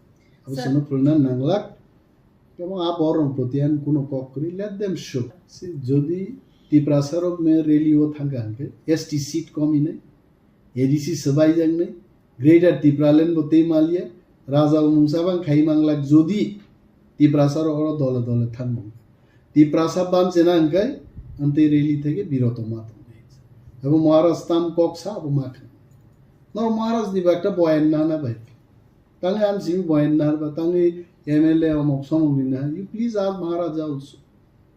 অবশ্য প্রণাম নাংলাক এবং বরং প্রতিয়ান কোনো কক করি লেট দেম শো যদি ত্রিপুরাসারক মে রেলিও থাঙ্গাঙ্কে এসটি সিট কমি নাই এডিসি সবাই যাং নাই গ্রেটার ত্রিপুরালেন বতে মালিয়া রাজা মুংসাবাং খাই মাংলাক যদি ত্রিপুরাসারক দলে দলে থাকবো ত্রিপুরাসা বানছে না আঙ্কাই আন্তে রেলি থেকে বিরত মাতম এবং মহারাজ তাম ককসা এবং মাখা নর মহারাজ নিবা একটা বয়ান না না ভাই তাঙ্গে আনছি বয়ান না বা তাঙ্গে MLA অমক সমগ্রী না ইউ প্লিজ আজ মহারাজা অলসো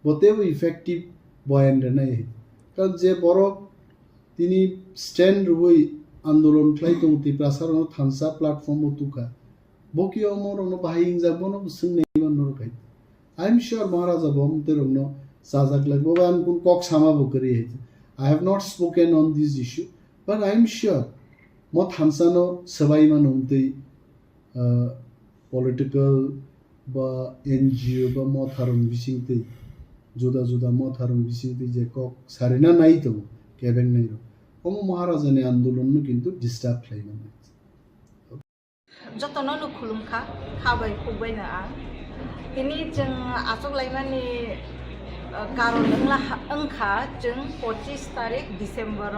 বতেও ইফেক্টিভ বয়ান রে নাই কারণ যে বড় তিনি স্ট্যান্ড রুবই আন্দোলন খাই তো ত্রিপুরাসারণ থানসা প্ল্যাটফর্ম তুকা বকি অমর অন বাহিং যাবো না সুং নেইমান নরকাই আই এম শিওর মহারাজা বমতে রংন সাজাক লাগবো বা আন কোন কক সামাবো করি হইছে I have not spoken on this issue, but I am sure mot hansano sabai manumte political ba NGO ba mot harum bisingte juda juda mot harum bisingte je kok sarina nai to kebeng nai ro omo maharaja ne andolon no kintu disturb khlaina jotono no khulumkha khabai khubbai na ang ini jeng asok laimani কারণ অংখা जों 25 তারিখ December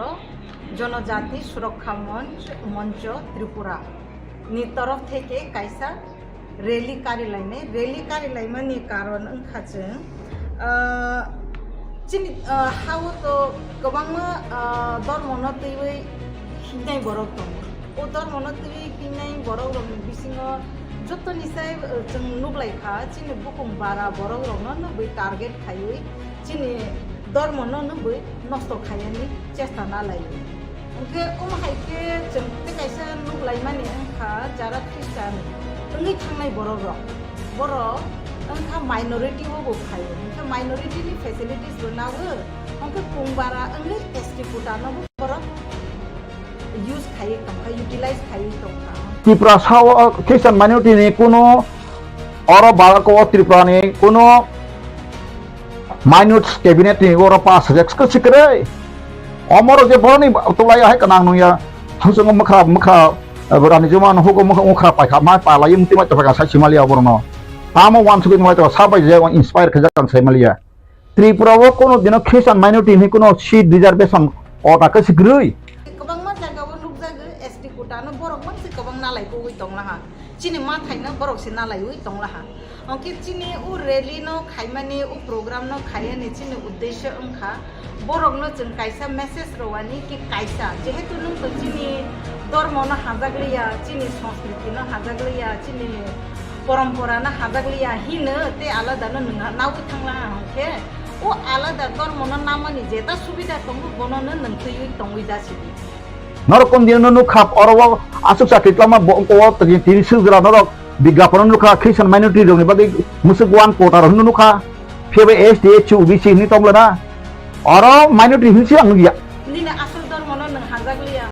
জনজাতি সুরক্ষা মঞ্চ ত্রিপুরা নি তরফ থেকে কাইসা rally কারিলাইমানি কারণ অংখা जों চিনি হাও তো গোবাংমা ধর্মনো তৈবই হিনাই বরক দं ও ধর্মনো তৈবই হিনাই বরক दं बिसिङो যত নিসাই जों नुब्लायखा चिनि बुकुम बारा बरक रंनो नबै टारगेट खायै चिनि धर्मनो नबै नष्ट खायनि चेष्टा नालायो ओंखे हायके जों कायसा नुब्लाय माने ओंखा जारा ख्रिस्टान ओंगै थांनाय बरक ओंखा माइनरिटी होबो खायो ओंखा माइनरिटीनि फेसिलिटीज बनावो ओंखे पुंबारा ओंगै एसटी फुटानो बरक यूज खायो तंखा यूटिलाइज खायो तंखा ত্রিপুরা খ্রিস্টান মাইনরিটি নিয়ে কোনো বারাক ত্রিপুরা নিয়ে কোনো মাইনরিটি ক্যাবিনেট নিয়ে ওরা পাস এক্সকে শিখরে অমর যে বড় নি তোলাই হাই কানা নুয়া হামসং মখা বরানি জমান হুকো মখা পাইখা মা পালাই মুতি মাই তফা সাই সিমালিয়া বরনো তামো ওয়ান সুবিন মাই তো সাবাই যে ইন্সপায়ার খজাকান সাইমালিয়া ত্রিপুরাও কোনো দিন খ্রিস্টান মাইনরিটি নিয়ে কোনো সিট রিজার্ভেশন অটাকে শিখরই no borok man si kabang nalai ko ui tong laha chini ma thai na borok si nalai ui tong laha onki chini u rally no khaimani u program no khayani chini uddesho angkha borok no chung kaisa message rowani ki kaisa jehetu nung to chini dharma no hajagliya chini sanskriti no hajagliya chini parampara no hajagliya hino te alada no nunga nawi thangla onke o alada dharma no namani jeta subida tongu bono no nungtui ui tongui jasidi নরকম দিন নুখাপ অরব আসুক চাকরি ক্লামা বংক তিনি সুজরা নরক বিজ্ঞাপন নুখা খ্রিস্টান minority রংনি বাদে মুসুক one কোটার নুখা ফেবে S D H OBC নি তংলে না আর মাইনরিটি হিংসি আং গিয়া Nina asal ধর্ম নং হাজাগলিয়া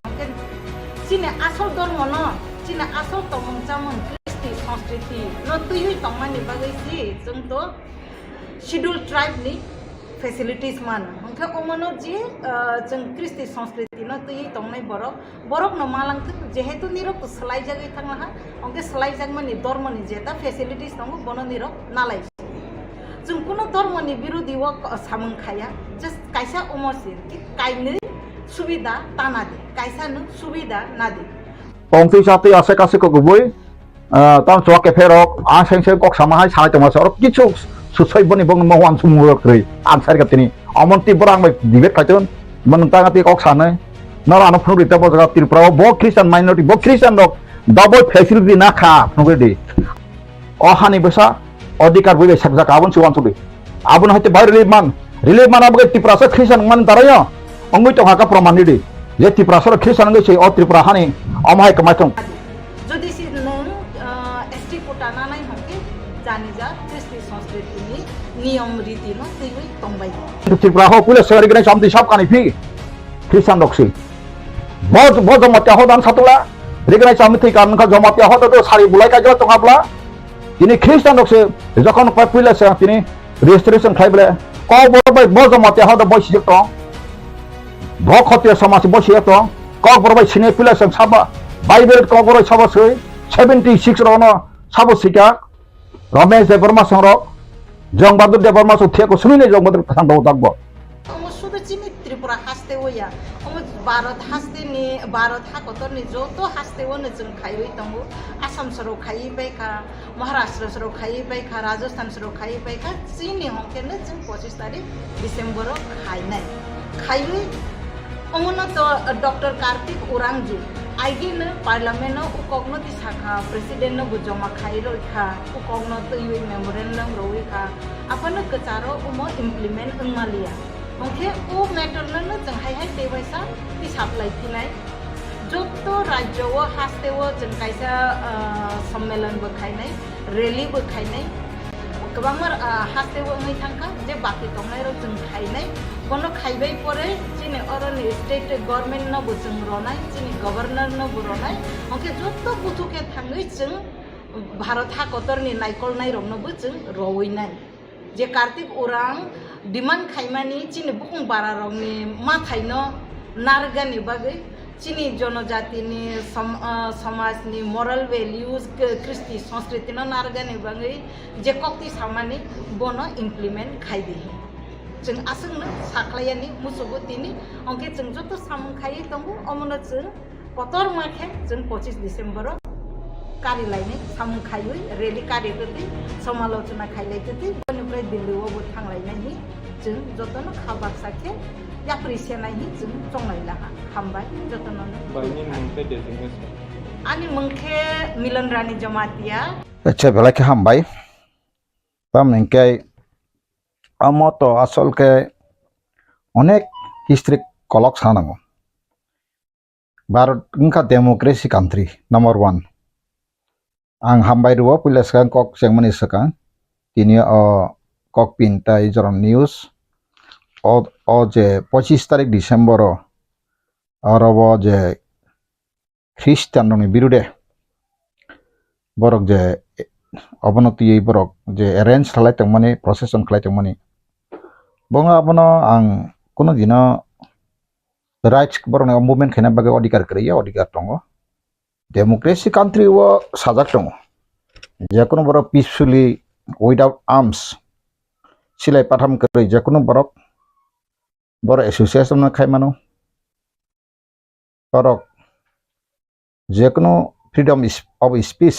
চিনে আসল ধর্ম ন চিনে আসল তমং চামং কৃষ্টি সংস্কৃতি ন তুই তংমানি বাগাইছি जों তো শিডিউল ট্রাইব নি ফেসিলিটিস মান ওকে ওমনো জি जों কৃষ্টি সংস্কৃতি ন তুই তংনাই বরক ন মালাং যেহেতু নিরক সলাই জাগাই থাংলা ওকে সলাই জাগমানি ধর্মনি যেটা ফেসিলিটিস দङ বন নিরক নালাই जों কোনো ধর্মনি বিরোধী ও সামং খায়া জাস্ট কাইসা ওমরসি কি কাইনে সুবিধা টানা দি কাইসা নো সুবিধা না দি পংতি সাথে আছে কাছে কো গুবই তাম চকে ফেরক আ সেংসে কক সামাহাই সানাই তমা সর কিছু সুসইবনি বং মহান সুমুরক্রই আনসার কাতিনি অমন্তি বরাং ডিবেট খাইতন মনতাগাতি কক সানাই নর আনো ফ্নুরিতা বজরা ত্রিপুরা ব খ্রিস্টান মাইনরিটি ব খ্রিস্টান রক ডাবল ফ্যাসিলিটি না খা ফ্নুগেদি অহানি বসা অধিকার বইবে সাকজা কাবন সুৱান সুদি আবন হইতে বাই রিলিভ মান আবগে ত্রিপুরা সে খ্রিস্টান মান তারায় অঙ্গই তো হাকা প্রমাণ দিদি যে ত্রিপুরা সর খ্রিস্টান গেছে অ ত্রিপুরা হানি অমাই কমাইতং যদি সি নং এসটি কোটা নানাই হকে জানি যা কৃষ্টি সংস্কৃতি নি নিয়ম রীতি ন তুই তংবাই ত্রিপুরা হো পুলিশ সরকারি গনে সামতি সব কানি ফি খ্রিস্টান রক্সি বজ জমাতিয়া হদান সাতলা রেগনাই সামতি কান কা জমাতিয়া হদ তো সারি বুলাই কাজলা তংহাবলা তিনি খ্রিস্টান রক্সি যখন পুলিশ তিনি রেজিস্ট্রেশন খাইবলে ক বড়বাই বজ জমাতিয়া হদ বয়সি জত ভক্ষতীয় সমাজ বসিয়ে তো কক বড়বাই সিনে পুলিশ সাবা বাইবেল কক বড় সাবা সই 76 রন সাবো সিকা রমেশ দেববর্মা সংর জংবাদুর দেববর্মা সুথিয়াকো শুনিনে জংবাদুর সাংবাও দাগবো শুধু চিনি ত্রিপুরা হাসতে ওয়া भारत हास्ते नि भारत हाकतर नि जतो हास्ते वन जों खायै दंगो आसाम सरो खायै बायखा महाराष्ट्र सरो खायै बायखा राजस्थान सरो खायै बायखा चिनि हंकेनो जों 25 तारिख डिसेम्बर खायनाय खायै अमनो तो डॉक्टर कार्तिक उरांगजी आइगिनो पार्लियामेन्ट उकगनो दिसाखा प्रेसिडेंट नो जमा खायै रखा उकगनो तयै मेमोरेंडम रवैखा आपनो कचारो उमो इमप्लीमेंट अंगमालिया ओंखे ओ मेटरनो जों हाय देबायसा ति साप्लाय थिनाय जतो राज्यव हास्तेव जों कायसा सम्मेलन बो खायनाय रैली बो खायनाय गोबांमार हास्तेव नै थांखा जे बाकी दंनाय र जों खायनाय बनो खायबाय परे जिने अरन स्टेट गवर्नमेंट न बो जों रनाय जिने गवर्नर न बो रनाय ओंखे जतो बुथुके थाङै जों भारत हाकतरनि नायकलनाय रनबो जों रवैनाय जे कार्तिक उरां डिमांड खायमानि चिनि बुकुं बारा रंनि माथायनो नारगानि बागै चिनि जनजातिनि समाजनि मोरल वैल्यूज कृष्टि संस्कृतिनो नारगानि बागै जे कक्ति सामानि बनो इमप्लीमेंट खायदि जों आसंनो साख्लायानि मुसुगुतिनि अंके जों जतो सामु खायै दंगो अमनो जों पतर माखे जों 25 डिसेम्बर कारि लायनाय सामु खायै रेली कारि गति समालोचना खायलाय गति बनिफ्राय दिल्लीआवबो थांलायनायनि जों जतनो खाबाक साखे याप्रिसियानायनि जों चंलायला हामबाय जतनो बायनि मोनसे डेजिगनेशन आनि मंखे मिलनरानी जमातिया अच्छा भला के हामबाय तामनके अमतो आसल के अनेक हिस्ट्री कलक सानांगो भारत इनका डेमोक्रेसी कंट्री नंबर 1 आं हामबाय रुवा पुलिस का कक सेंगमनि सका तिनि KOKPIN ताइ जरन न्यूज ओ जे 25 तारिख डिसेम्बर अरब जे ख्रिस्टाननि बिरुदे बरक जे अबनति बरक जे अरेंज खालायतंमानि प्रसेसन खालायतंमानि बंगा अबनो आं कोनो दिना राइट्स बरन मुभमेंट खायना बागे अधिकार करैया अधिकार दङ डेमोक्रेसी कंट्री वो साजाक दङ जेकुनो बर पीसफुली विदाउट आर्म्स सिलाय पाथाम करै जेकुनो बरक बर association खायमानो Barak जेकुनो freedom of speech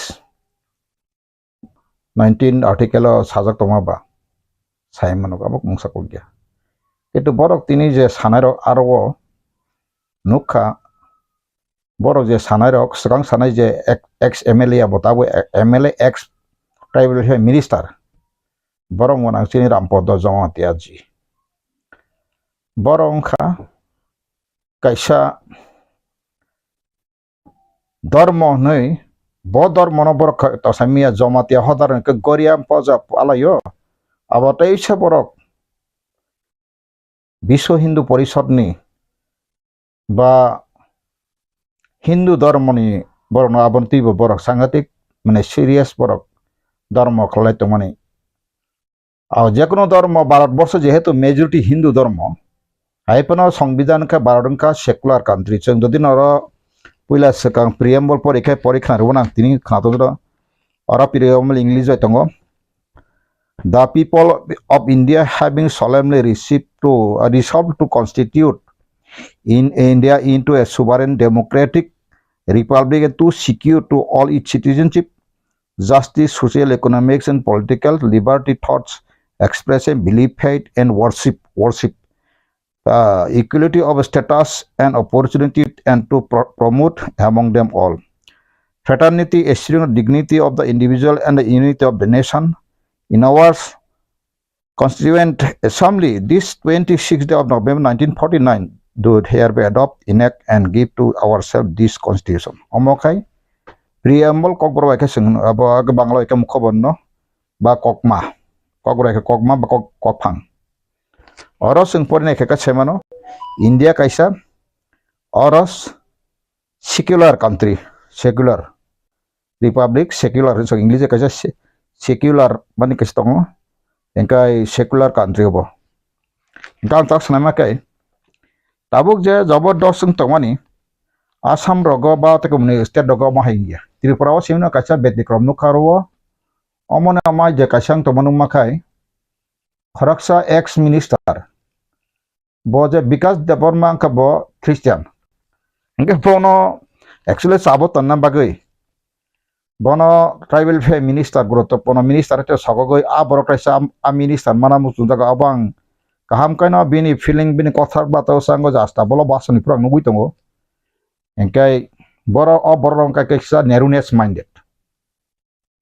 19 article साजाक दङबा सायमानो गाबक मुंसाको गया किन्तु बरक तिनि जे सानाय आरो नुखा बरक जे सानाय स्वकं सानाय जे एक्स MLA बताबो MLA एक्स ट्राइबल मिनिस्टर बरक मनांसिनि रामपद जमातिया जी बरंखा कैसा धर्म नै ब धर्म न बरक तसामिया जमातिया हदारन के गरिया पजा आलायो abo teisa borok Biswa Hindu Parishad ni ba Hindu dharma ni borok no abon tibo borok sanghatik mane serious borok dharma khalai tongmani আর যে কোনো ধর্ম ভারতবর্ষ যেহেতু মেজরিটি হিন্দু ধর্ম আইপনো সংবিধান কা ভারত কা সেকুলার কান্ট্রি जों যদি নর পয়লা Swkang প্রিয়াম্বল পরীক্ষা রুনা তিনি খাতো অর প্রিয়াম্বল ইংলিশ হয় তঙ্গ The people of India having solemnly resolved to constitute in India into a sovereign democratic republic and to secure to all its citizenship, justice, social, economics, and political liberty, thoughts, expression, belief, faith, and worship, equality of status and opportunity, and to promote among them all fraternity, assuring the dignity of the individual and the unity of the nation. In our Constituent Assembly, this 26th day of November 1949, do hereby adopt, enact, and give to ourselves this Constitution. Omokai, preamble KOKBOROK eke sing abo ag Bangla eke mukhobonno ba kokma, KOKBOROK eke kokma ba kokphang. Oros sing porine eke ka semano India kaisa oros secular country, secular republic, secular so English e kaisa secular mani kestongo engkai secular country obo engkang tak sanama kai tabuk je jabardast sing tongmani Assam rogo ba te komuni state rogo ma haingia Tripura o simno kaisa betikrom no karo omone ma je kaisang tomanu makai kharaksa ex minister bo je Vikas Deborma ka bo Christian engke bono actually sabot tanna bagai bono tribal minister guruttopurno minister te sagogoi a borok kaisa a minister mana musudaga abang kaham kaina bini feeling bini kothar batao sango jasta bolo basoni purang nugui tongo engkai boro o borong ka kaisa narrowness minded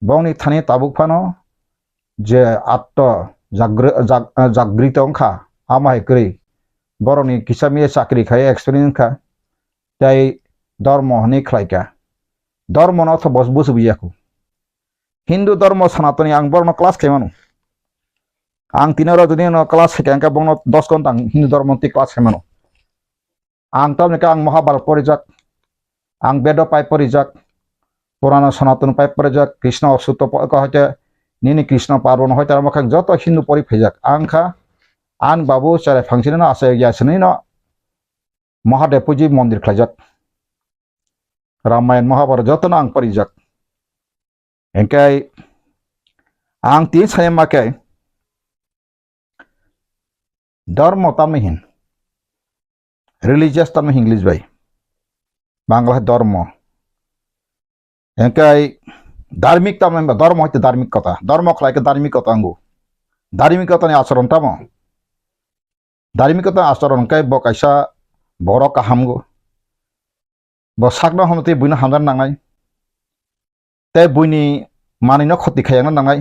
bongni thani tabuk phano je atto jagrita ongkha amai kri boroni kisami chakri khai experience kha tai dharma hni khlaika ধর্ম নথ বসবস বুঝাকু হিন্দু ধর্ম সনাতনী আং বর্ণ class খেমানো আং তিনর যদি class খেকে বর্ণ 10 ঘন্টা হিন্দু ধর্ম ক্লাস খেমানো আং তামনিকা আং মহাভারত পরিজাক আং বেদ পাই পরিজাক পুরাণ সনাতন পাই পরিজাক কৃষ্ণ অসুত হইতে নিনি কৃষ্ণ পার্বণ হইতে আমাকে যত হিন্দু পরি ফেজাক আংখা আন বাবু চারে ফাংশন আছে গিয়াছনি ন মহাদেব পুজি মন্দির খাইজাক Ramayana Mahabharata jotona ang parijak engkai ang tin saya makai dharma tamihin religious tam English bai Bangla dharma engkai dharmik tam dharma hoite dharmik kota dharma khlaike dharmik kota angu dharmikota ni acharon tamo dharmikota acharon kai bo kaisa borok kahamgo bo sakna homte buina hamdan nangai te buini manino khoti khayang nangai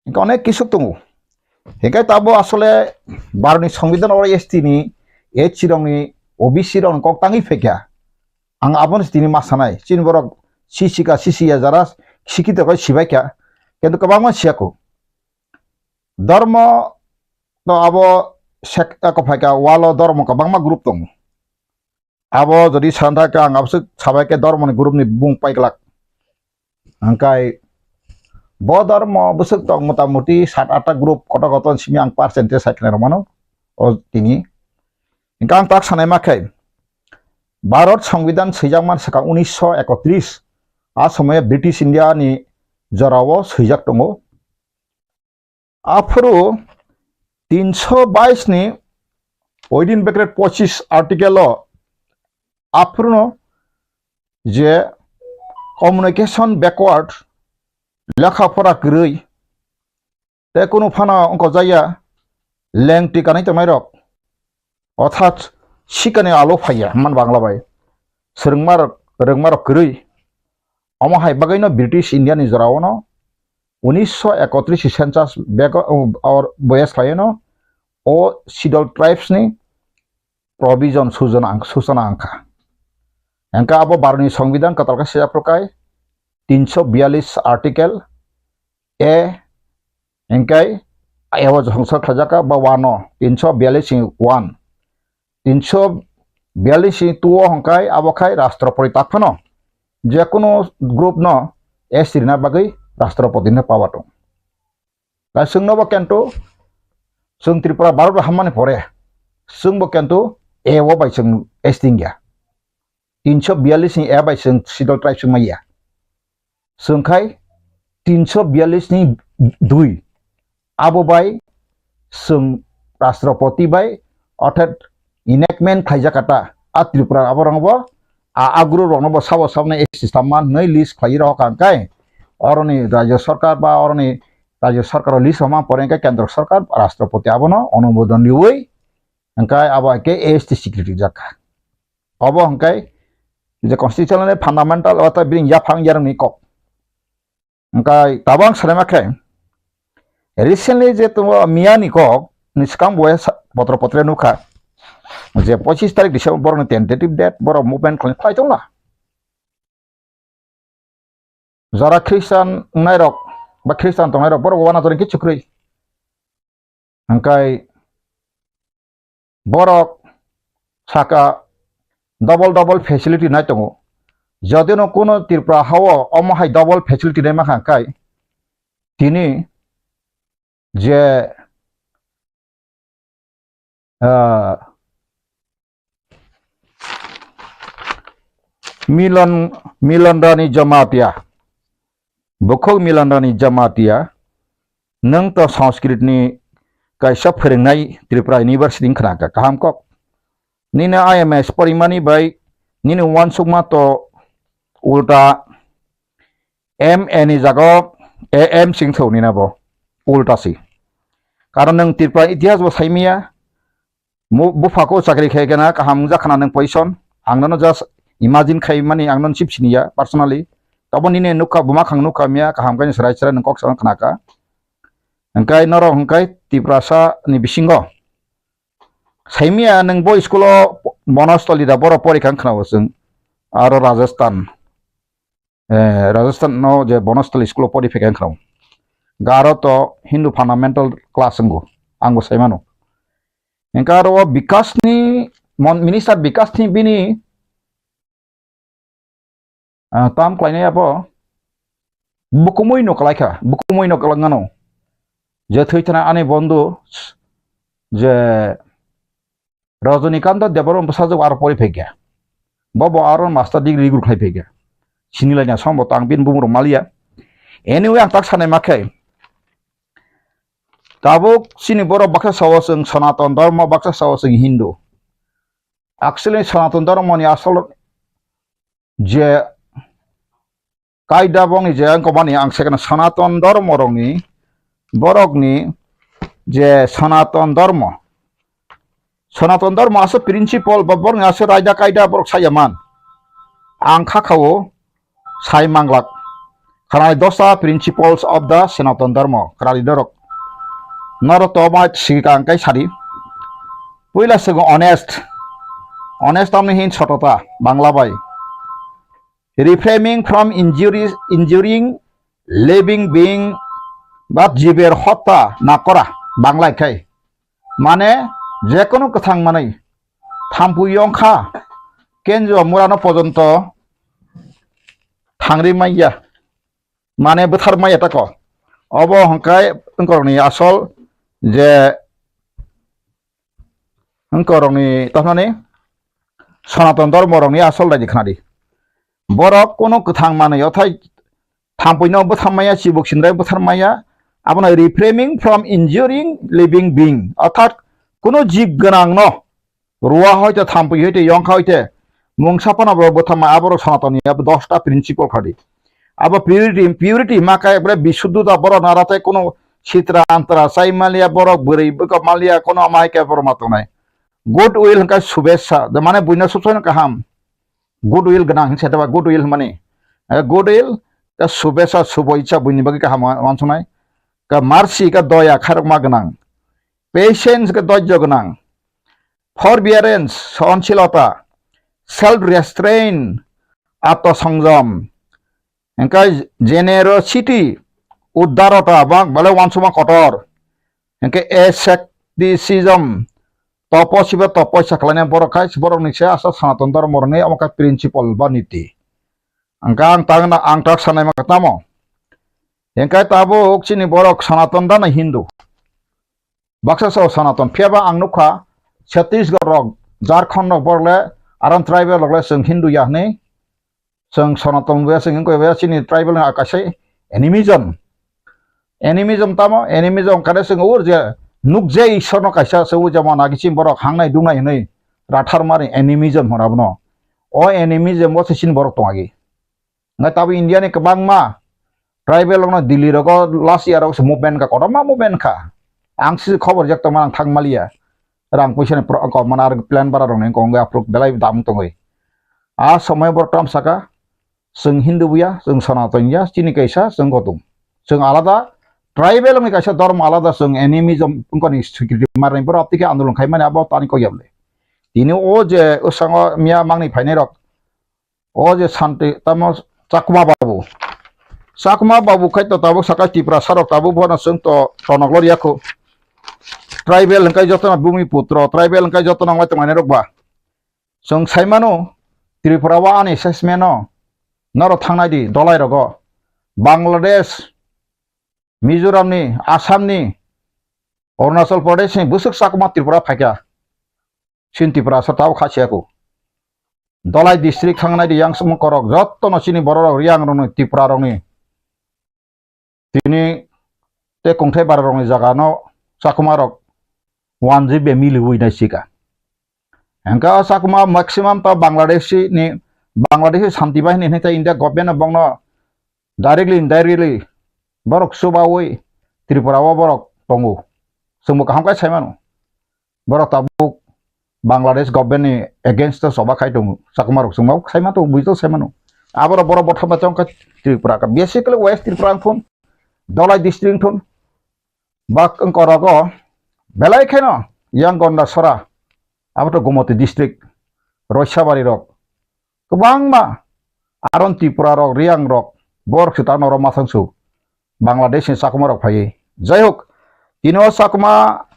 engka onek kisu tungu engkai tabo asole baroni সংবিধান or ST ni h rong ni OBC rong kok tangi fekya ang abon stini masanai chin borok sisika sisia jara sikite koi sibaikya kintu kabang siako dharma to abo sekta ko phaka walo dharma kabang ma group tong abo যদি সান্তাকে আং আবসে সাবাইকে ধর্মনি গ্রুপনি বুং পাইগলাক angkai bo ধর্ম busuk tong মোটামুটি 7-8টা group কত সিমি আং percentage cycle রমানো ও তিনি ইনকাং তাক সানাই মাখাই ভারত সংবিধান সৈজাকমান সাকা 1931 আ সময়ে ব্রিটিশ ইন্ডিয়া নি জরাও সৈজাক দङ আফরো 322 ni ওইদিন bracket 25 article Afruno je communication backward lekha pora krui te kono phana onko jaya leng tikani tamairok অর্থাৎ শিকানে আলো ফাইয়া মান বাংলা বাই রংমার krui অমহাই বাগাইনো ব্রিটিশ ইন্ডিয়ানি জরাওনো 1931 সেন্সাস বেক और বয়স খায়নো ও শিডল ট্রাইবস ni provision सूचना angka engka abo barni সংবিধান katalka sia prokai 342 artikel A Engkai ayawa সংসদ খাজাকা বা ওয়ানো 342 342 tuo hongkai abokai রাষ্ট্রপতি takphano je kono group no esirna bagai রাষ্ট্রপতি ne pawato ka sungno bo kento sung Tripura Bharat hamane pore sung bo kento ewo bai sung estingya 342 ni e bai sung sidol tribe sung maya sungkai 342 ni 2 abo bai sung রাষ্ট্রপতি bai অর্থাৎ enactment খাইজাকাটা a Tripura aborangbo a agro rongbo sabo sabne sistema nei list khaira hokangkai oroni rajya sarkar ba oroni rajya sarkar list homa porengkai kendra sarkar রাষ্ট্রপতি abono অনুমোদন lioi angkai abo ke ST security jaka abo angkai je constitutional fundamental ota bring yapang yarang ni kok angkai tabang salemakai recently je tumo miani kok ni Swkang boy পত্র নুখা যে 25 তারিখ December tentative date বড় movement খাই দं না যারা খ্রিস্টান নাইরক বা খ্রিস্টান তো নাইরক বড় ওয়ানা ধরে কিছু কই হাঙ্কাই বড়ক সাকা ডবল ফেসিলিটি নাই দङ যদিও কোনো ত্রিপুরা হাওয়া অমহাই ডবল ফেসিলিটি নাই মাখাঙ্কাই তিনি যে Milanrani Jamatia Bokhok Milanrani Jamatia nang to sanskrit ni kaisa phorengnai Tripura University khnaka kaham kok nina IMS parimani bai nini wansukma to ulta MN jago AM singthau nina bo ulta si karon nang Tripura itihas bo saimia bufako chakri khaigena kaham jakhana nang poison angno just imagine khai mani angnon chip siniya personally tabo nine nukha buma khang nukha mia kaham kai serai serai nang kok sang khnaka angkai noro angkai Tripura ni bisingo saimia nang boy school monostoli da boro porikang khnawo sung aro Rajasthan no je bonostoli school porifekang khnawo garo to Hindu fundamental class anggo saimano engkaro bikas ni minister bikas ni bini tam klainai apa bukumoi no klaika bukumoi no kalangano je thaichana ane bondo je Rajanikanto Devaron pasajok ar porifekya bobo aron master degree group khaipekya sinilanya sombo tangbin bumur malia anyway ang tak sanai makai tabuk sini boro baksa sawaseng Sanatan Dharma baksa sawaseng Hindu actually Sanatan Dharma ni asal je kaida bong ni je angko mani ang sekana Sanatan Dharma rong ni borok ni je Sanatan Dharma asa principle babor ni asa raja kaida borok sayaman ang khakhawo sai manglak khanai dosa principles of the Sanatan Dharma khrali dorok noro to ma sikang kai sari puila sego honest amni hin chotota bangla bai reframing from injuring living being but jiber hota nakora bangla kai mane je kono kathang manai thampu yongkha kenjo murano pojonto thangri maiya mane buthar maiya tako obo hongkai ngkorni asol je ngkorni tahmani Sanatan Dharma rongni asol dai khnadi borok kono kathang manai othai thampuino buthamaya chibuk sindrai butharmaya abona reframing from injuring living being অর্থাৎ কোনো জীব গনাং ন রুয়া হইতে থাম্পুই হইতে ইয়ংখা হইতে মুংসাপনা বথামা আবর সনাতনী 10টা principal khadi আবার পিউরিটি মাকা একবারে বিশুদ্ধতা বড় নারাতে কোনো চিত্রা আন্তরা সাইমালিয়া বড় বড়ই মালিয়া কোনো মাইকে বড় মাতো নাই গুড উইল হংকা শুভেচ্ছা মানে বুইনা সবসময় কাহাম গুড উইল গনাং সেটা গুড উইল মানে গুড উইল শুভেচ্ছা শুভ ইচ্ছা বুইনি বাকি কাহাম মানসনাই ka marsi ka doya kharma gnang patience ka dojjo gnang forbearance সহনশীলতা self restraint আত্মসংযম এঙ্কাই generosity udarota bang bale wansuma kotor engke asceticism topo sibe topo saklane borok kai borok ni se asa sanaton dharma roni amaka principle ba niti angkang tangna angtak sanai makatamo engkai tabo okchini borok sanaton dana hindu baksa so sanaton pheba angnukha Chhattisgarh rok Jharkhand rok borle aram tribal rok sing hindu yahne sing sanaton we sing ko we chini tribal akasai animism tamo animism kade sing urje nukje ishorno kaisa se u jama nagichim borok hangnai dungnai nei rathar mari animism horabno o animism bo sin borok tongagi ngai tabu india ni kebangma tribal rok no delhi rok last year rok movement ka kodama movement ka angsi khobor jak to mang thangmalia rang puisa ni pro ko manar plan bara rok nei ko ngai approve belai dam tongoi a samay bor tam saka sing hindu buya sing sanatan ya chini kaisa sing gotum sing alada tribal ni kaisa dharma alada sing animism ungkoni security marni bor aptike andolon khaimani abo tani ko yable tini o je usango mia mangni phainai rok o je santi tamo chakma babu khai to tabo saka tripura sarok tabo bona sing to tonoglor yakho tribal kai jotona bumi putro tribal kai jotona mai tmane rok ba sing saimano tripura wa ani assessment no naro thangnai di dolai rogo Bangladesh Mizoram ni Assam ni Arunachal Pradesh ni busuk sakma Tripura phakya sin Tripura sartau khasiaku dolai district thangnai di yang sum korok jottono sini borok riang roni Tripura roni tini te kongthai bar roni jaga no sakma rok 1 GB mili hui nai sika engka sakma maximum ta Bangladeshi ni Bangladesh Shanti Bahini ni ta India government bangno directly indirectly borok subawi Tripura wa borok tongu sumuk hamkai saimanu borok tabuk Bangladesh government ni against the soba khai tongu sakmarok sumau saima to buito saimanu aboro borok bothama chongka Tripura ka basically west Tripura phone dolai district phone bak angkorogo belai kheno yang gonda sora abato Gomoti district Roishabari rok kebangma aron Tripura rok riang rok borok sita noro masangsu Bangladesh ni sakma rok phai jai hok tino sakma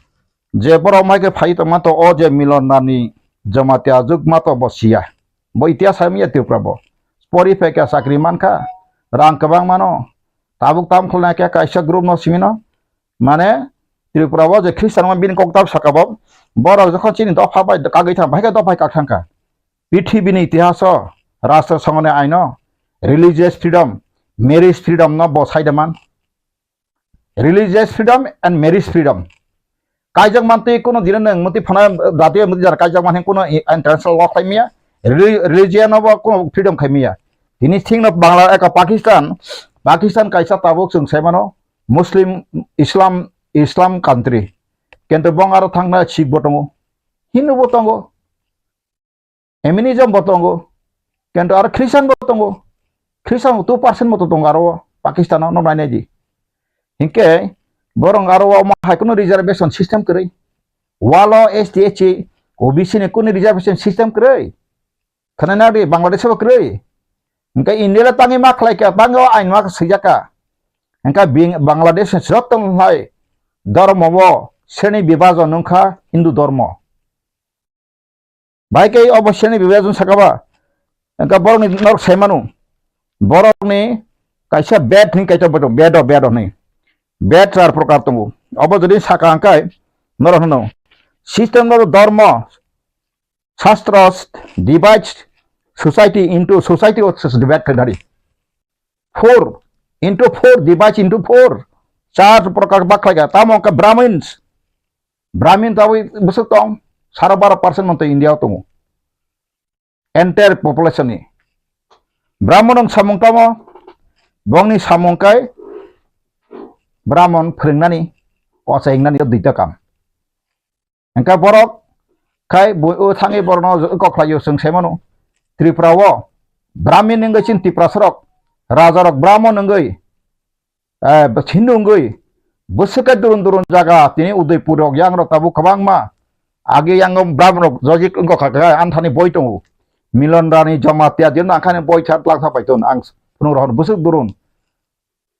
je borok mai ke phai to ma to o je Milanrani Jamatia juk ma to bosia bo itia samia Tripura bo spori pe ka sakri manka rang kebang mano tabuk tam khulna ke kaisa group no simino mane Tripura bo je Christian ma bin koktab sakabo borok jokhon chini do phabai kagai thang bhai ka do bhai ka thangka পৃথিবীর ইতিহাস রাষ্ট্র সংগঠনের আইন religious freedom marriage freedom ন বসাইদামান religious freedom and marriage freedom কাইজাক মানতে কোনো দিন নং মতি ফনা জাতীয় মতি যার কাইজাক মানে কোনো ইন্টারন্যাশনাল ল খাইমিয়া রিলিজিয়ান অব কোনো ফ্রিডম খাইমিয়া তিনি থিং বাংলা এক পাকিস্তান কাইসা তাবুক जों সাইমানো মুসলিম ইসলাম কান্ট্রি কিন্তু বঙ্গার থাংনা শিখ বটঙ্গ Hindu বটঙ্গ Eminism botongo, kento ar Christian botongo, Christian 2% moto tongaro Pakistan no nai ji. Hingke borong aro ma hai kuno reservation system krai. Walo STH OBC ne kuno reservation system krai. Khana na di Bangladesh ba krai. Hingke India la tangi mak lai ka bango ain mak sijaka. Hingke Bangladesh jotong hai dharma bo seni bibajon nungkha Hindu dharma. Baik ay obosya ni bibajon sakaba engka borok ni nor saimanu borok ni kaisa bed ni kaita boto bed ni bed char prokar tongu obo jodi saka angkai nor hono system no dharma shastras divides society into society of divide kadari 4 into 4 divides into 4 char prokar baklaga tamo ka brahmin tawi busuk tong 12% monto India tongu entire population ni Brahmanong samung tamo bongni samung kai Brahman phringnani osaingnani duita kam engka borok kai boi thangi borno ko khlayo sing semano Tripura wo Brahmin ngai chin Tripura sorok raja rok Brahman ngai Hindu ngai busuka durun jaga tini Udaipur rok yang rok tabu kabangma age yang Brahman rok jojik engko khaga anthani boi tongu Milanrani Jamatia din angkane boi chat lak thapai ton ang punurahon busuk durun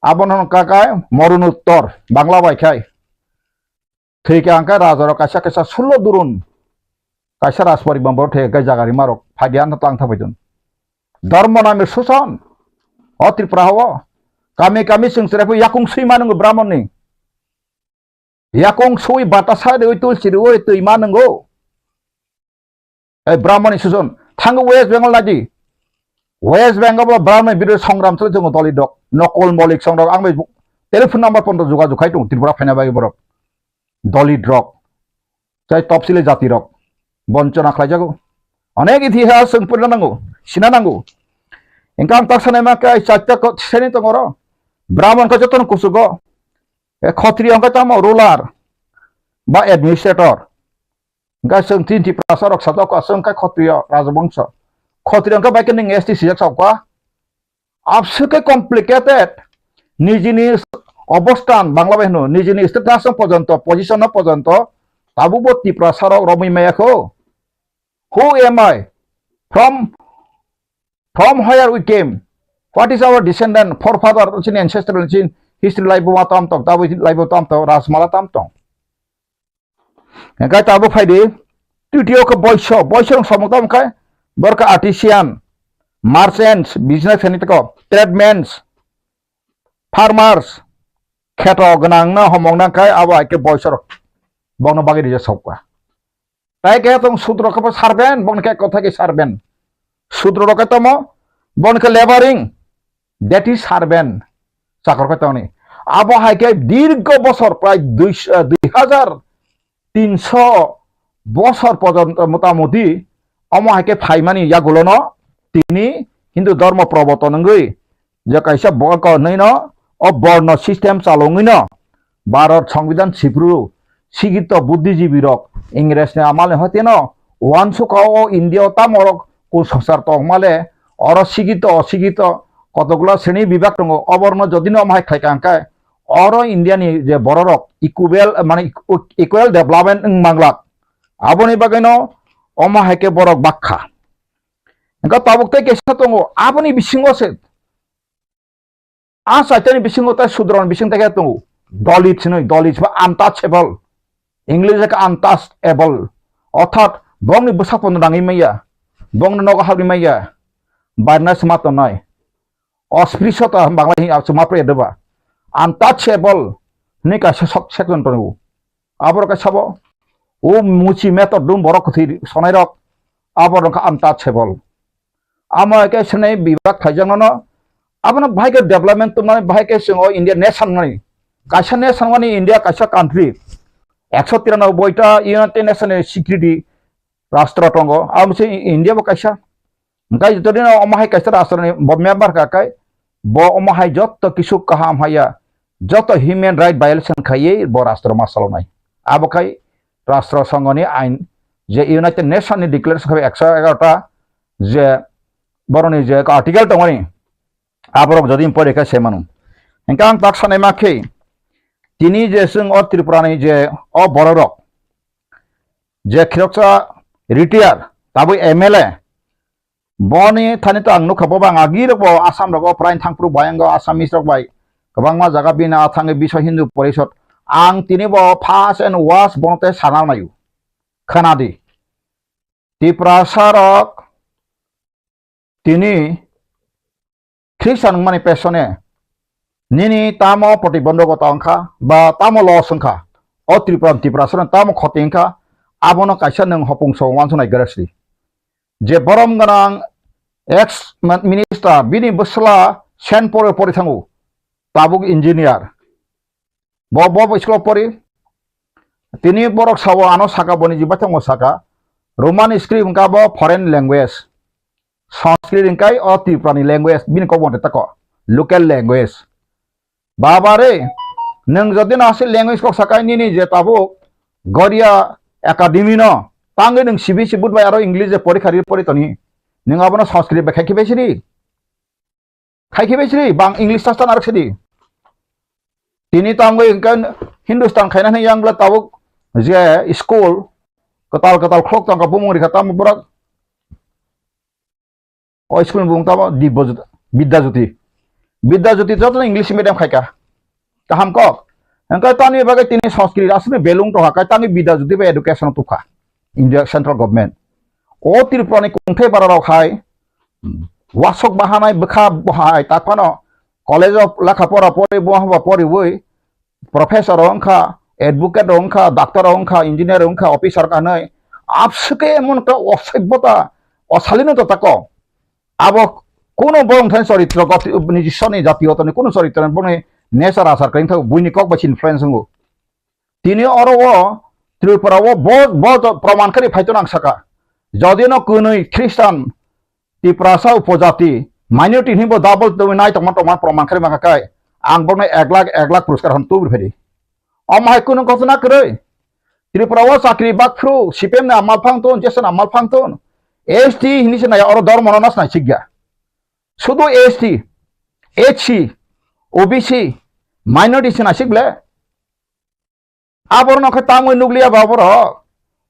abon kakai morun uttor bangla baikai thike angkai rajar kaisa kaisa sulo durun kaisa raspari bambor the kai jagari marok phadian tang thabaidun dharma name susan o tripura hawo kami sungsrepu yakung sui manung brahmon ni yakung sui batasa de tulsi de oi tui manung brahmon susan thang west bengal lagi West Bengal Brahman biru songram tu jeng toli dok nokol molik songram ang may telepon number pun juga juga itu Tripura fina bagi borok doli drop cai top sile jati rok boncona khlai jago onek itihas sempurna nangu sina nangu engkang taksana maka chatta ko seni tongoro Brahman ka joton kusugo khatri angka tamo ruler ba administrator ga seng tin ti prasarok satok aseng ka khatriya rajabangsa Khotriang ka baik ning ST sijak sakwa abseke complicated nijini obostan bangla behno nijini status porjonto position porjonto tabu bot Tripura sarok romi mayako who am I from where we came what is our descendant forefather chin ancestral chin history life ma tam tok tabu life tam tok rasmala tam tok ga tabu faide titio ka boysho samuktam kai Borka artisan, merchants, business ko, tradesmen, farmers, keto genang na homong nang kai awa ke boysor, bong na bagi dia sokwa. Tai ke tong sudro ka sarben, bong ke kotha ke sarben. Sudro ka tomo, bong ke laboring, that is sarben. Sakor ka toni. Awa hai ke dirgo bosor pray 2300 bosor পর্যন্ত মোটামুটি অমো হাইকে ফাইমানি ইয়াগুলোনো তিনি হিন্দু ধর্ম প্রবর্তনঙ্গই যে কাইসা বক নইন অ বর্ণ system চালঙ্গিন Bharat সংবিধান সিপ্রু শিক্ষিত বুদ্ধিজীবী রক ইংরেজ নে আমালে হতেন ওয়ান সুকাও ইন্ডিয়া তামরক কো সংসার তমালে অর শিক্ষিত অশিক্ষিত কতগুলো শ্রেণী বিভাগ দङ অবর্ণ যদিন অমাই খাইকাঙ্কায় অর ইন্ডিয়ানি যে বড় রক ইকুয়াল মানে ইকুয়াল ডেভেলপমেন্ট মাংলাক আবনি বাগাইনো অমা হাইকে বড় বাক্কা এঙ্কা তাবুকতে কেসা দङ আবনি বিসিংগছে আ সাইতানি বিসিংগতে সুদ্রন বিসিং থেকে দङ দলিত নই দলিত বা আনটাচেবল ইংলিশে আনটাচেবল অর্থাৎ বংনি বসাপন রাঙি মাইয়া বংনি নগ হাবি মাইয়া বাইনা সমাত নয় অস্পৃশ্যতা বাংলা হি সমাপ্রে দেবা আনটাচেবল নি কাছে সব সেকশন তনু আবর কাছাবো ও মুচি মেথড দুম বড় কথি সনাই রক আবর আনটাচেবল আমাকে সনে বিভাগ খাইজানো আপনা ভাইকে ডেভেলপমেন্ট তো মানে ভাইকে সিংহ ইন্ডিয়া নেশন মানে কাইসা নেশন মানে ইন্ডিয়া কাইসা কান্ট্রি 193টা ইউনাইটেড নেশনের সিকিউরিটি রাষ্ট্র দङ আর মোনसे ইন্ডিয়া বো কাইসা গাই যদিন অমাহাই কাইসা রাষ্ট্রनि মেম্বার কাকাय ब अमाहाय जत किसु काहाम हाया जत ह्यूमन राइट भायोलेशन खायै ब राष्ट्र मासालनाय आबखाय राष्ट्र संघनि आइन जे यूनाइटेड नेशननि डिक्लेरेशन खाबे 111टा जे बरनि जे आर्टिकल दङनि आबरक जदि परेखा सेमानु एंका आं ताकसानाय माखै तिनि जे जों अ त्रिपुरानि जे अ बररक जे खिरकसा रिटायार ताबो MLA बनी थानी तो आंनो खबर बांग आगी रब आसाम रब प्राइन थांप्रु बायंग आसामिस रब बाय गोबां मा जागा बिना थांगे विश्व हिंदू परिषद आं तिनि ब फार्स्ट एंड वास्ट बनते साना नायु खोनादि त्रिपुरा सारक तिनि ख्रिस्टान माने पेसने निनि तामो प्रतिबंधकता अंखा बा तामो लसंखा अ त्रिपुरा सारन तामो खतेंखा आबनो कायसा नों हपुंसो वानसनाय गरासि जे बरम गनां एक्स मिनिस्टार बिनि बसला सेन परे परे थांगु ताबुक इंजिनियर बब स्कुल परि तिनि बरक साव आनो साका बनि जिबा थांगु साका रोमान स्क्रिप्ट इंका ब फरेन लैंग्वेज संस्कृत इंकाय अ त्रिपुरानि लैंग्वेज बिनि को बनते तक लोकल लैंग्वेज बाबारे नों जदि नासे लैंग्वेज को साकाय निनि जे ताबुक गरिया एकाडेमी न तांगे नों सिबिसि बुटबाय आरो इंग्लिश परीक्षा परीतनि नों आबनो संस्कृत खायखि बेसरि बां इंग्लिश तास्तान आरो सेदि तिनि तांगे इंका हिंदुस्तान खायना यांग्ला ताबुक जे स्कुल कताल क्लक तांगा बुमुरि खाता मबरा ओ school बुंग Taba दिब्यज्योति विद्याज्योति Bidyajyoti joto English medium khaika kaham kok engkai tani bagai tini sanskrit asli belung to hakai tani Bidyajyoti ba education tukha India central government o Tripura ni kungthai bararok hai wasok bahanai bekha bahai takpano college of lakhapora pori bohaba pori woi professor ongkha advocate ongkha doctor ongkha engineer ongkha officer kanai apsuke emon ta অসভ্যতা অশালীনতা tako abo কোনো বংশাই চরিত্র নিজস্বনি জাতীয়তনি কোনো চরিত্র বনে nature আসার কাইন থাক বুইনি cock বা ইনফ্লুয়েন্স হঙ্গো তিনি অরও ত্রিপুরাও বহুত প্রমাণকারী ফাইতো নাং সাকা যদি ন কুনই খ্রিস্টান ত্রিপুরাসা উপজাতি মাইনরিটি হিবো ডাবল তুমি নাই তোমার তোমার প্রমাণকারী মাকাকাই আং বনে 1 লাখ পুরস্কার হন তুবর ফেরি অমাই কোনো ঘটনা করে ত্রিপুরাও চাকরি বাকফ্রু সিপিএম না আমাল ফাংতন জেসন আমাল ফাংতন এসটি হিনিসে নাই অর ধর্ম নাস নাই সিগা শুধু এসটি এইচসি ওবিসি মাইনরিটি সিনা সিগলে আবর নখ তামই নুগলিয়া বাবর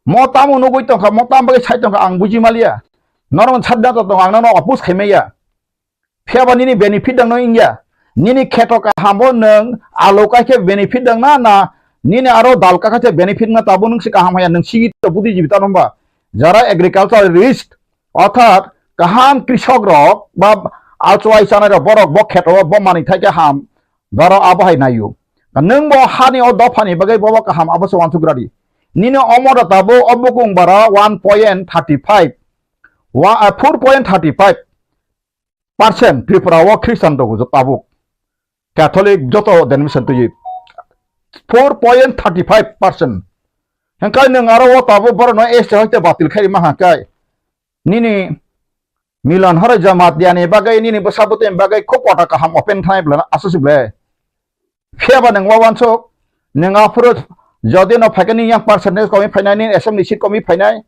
ম তামু নুগই তংখা ম তাম বাগে সাই তংখা আং বুজি মালিয়া নরম ছাদনা তো আং নন অপুস খেমেয়া ফেবা নিনি বেনিফিट दं न इंडिया निनी खेटका हामो नों आलोकाखे बेनिफिट दं ना निनी आरो दालकाखे बेनिफिट ना ताबो नों सिका हामाया नों सिगि तो बुद्धि जीविता नम्बा যারা এগ্রিকালচার রিস্ক অর্থাৎ কাহাম কৃষক রক বা আলচুয়াই জানার বরক ব খেত ব মানি থাকে হাম ধর আবহাই নাইও নং ব হানি অ দফানি বাগৈ ব কাহাম আবস ওয়ানসুগ্রাদি নিনে অমর তাবো অবকুং বারা 1.35 4.35% ত্রিপুরা ও খ্রিস্টান দগো তাবো ক্যাথলিক যত ডেনোমিনেশন তুই 4.35% hengkai neng aro tabo borno este hoite batil khari mahakai nini Milanrani Jamatia ni bagai nini besabote bagai kokota kaham open time blana asusible fiaba neng wawan sok neng apro jodi no phakani yang percentage komi phainai ni assembly seat komi phainai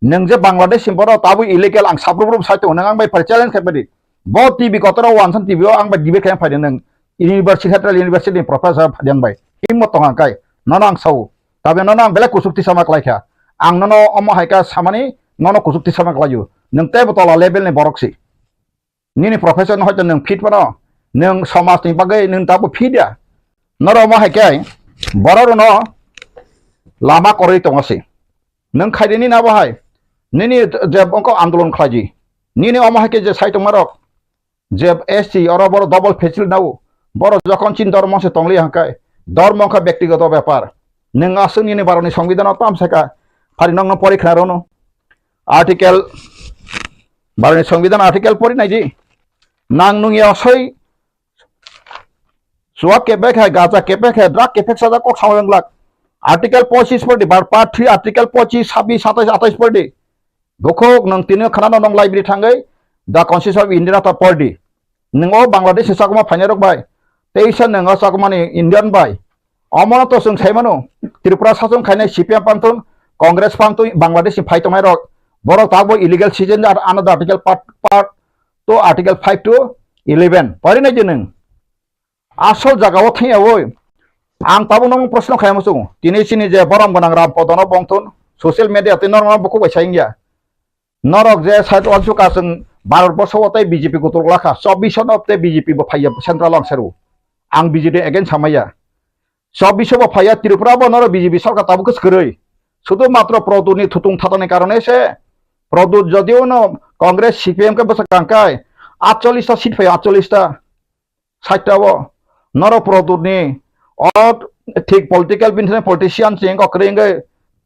neng je Bangladesh simboro tabu illegal ang sabrum saito neng ang bai par challenge khabedi bo tv kotoro wansan tv o ang bai dibe khay phaiden neng university central university professor phadiang bai himmo tongakai nanang sau tapi nona belak kusukti sama kelaika ang nono omo haika samani nono kusukti sama kelayu neng te botola level ni borok si nini profession hoite neng fit pano neng samas ni bagai neng tabu fit ya noro omo haikai bororo no lama kori tongasi neng khaide ni na bahai nini je ongko andolon khlaji nini omo haike je sai tomarok je SC oro boro double facil nau boro যখন চিন ধর্ম সে তংলি হাকাই ধর্ম খা ব্যক্তিগত ব্যাপার neng asung ini baroni সংবিধান tam seka phari nong no porikha rono article baroni সংবিধান article pori nai ji nang nung ya soi suak kebek hai gaza kebek hai drug kebek saja kok sawang lak article 25 pori bar part 3 article 25 26 27 28 pori gokok nang tino khana nong library thangai the constitution of India ta pori neng o Bangladesh sakma phainarok bai teisa nang sakma ni Indian bai অমনত जों साइमानो त्रिपुरा सासन खायनाय CPM पांतन कांग्रेस पांतन Bangladesh fight माइरक बरक ताबो illegal citizen are another article part तो आर्टिकल 5 to 11 परिनाय जनं आसल जागाव थैयावै आं ताबो नों प्रश्न खायामसो दिनै सिनि जे बरम गोनां रामपदन बंतन सोशल मीडिया ते नरम बको बायसाइंगिया नरक जे साइड अलसुका जों भारत बर्षवतै बीजेपी को तोरलाखा 24 नबते बीजेपी बो फाइया सेंट्रल अंसरु आं बीजेपी अगेन सामाया सब विषय फाया त्रिपुरा बनर बीजेपी सरकार ताबो कसकरै शुधु मात्र प्रदूरनि थुतुं थातानि कारणे से प्रदूर जदिও न कांग्रेस सीपीएम के बसकांकाय 48 टा सीट फै 48 टा 60 टा नर प्रदूरनि और ठीक पॉलिटिकल बिनसे पॉलिटिशियन चेंग करेंगे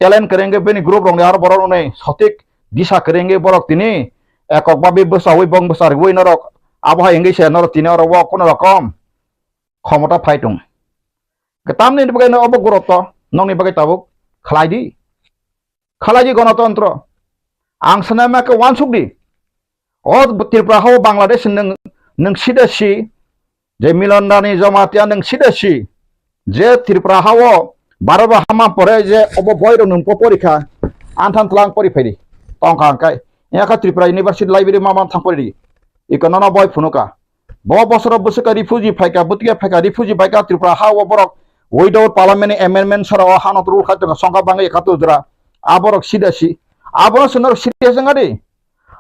टैलेंट करेंगे बेनि ग्रुप रंग आरो बरो नै सঠিক दिशा करेंगे बरक तिनि एकक बाबे बसावै बंग बसार वै नरक आबहा एंगे से नर तिनि और कोन रकम क्षमता फाइटं Ketamni ni bagai obok guroto, nong ni bagai tabuk, Khlaidi ganatantra, ang sanama ke wansukdi, oh Tripura hau Bangladesh neng sidasi, je Milanrani Jamatia neng sidasi, je Tripura hau baraba hama pore je obo boyro nung poporika, antan telang pori pedi, tongka angkai, ya ka Tripura University Library mama thang pori, ikanana boy punuka, bawa bosoro busuka refugee paika, butia paika refugee paika Tripura hau borok. Without parliament amendment sara hanot rule khato songka bangai khato dra aborok sidasi abor sunor sidasi ngadi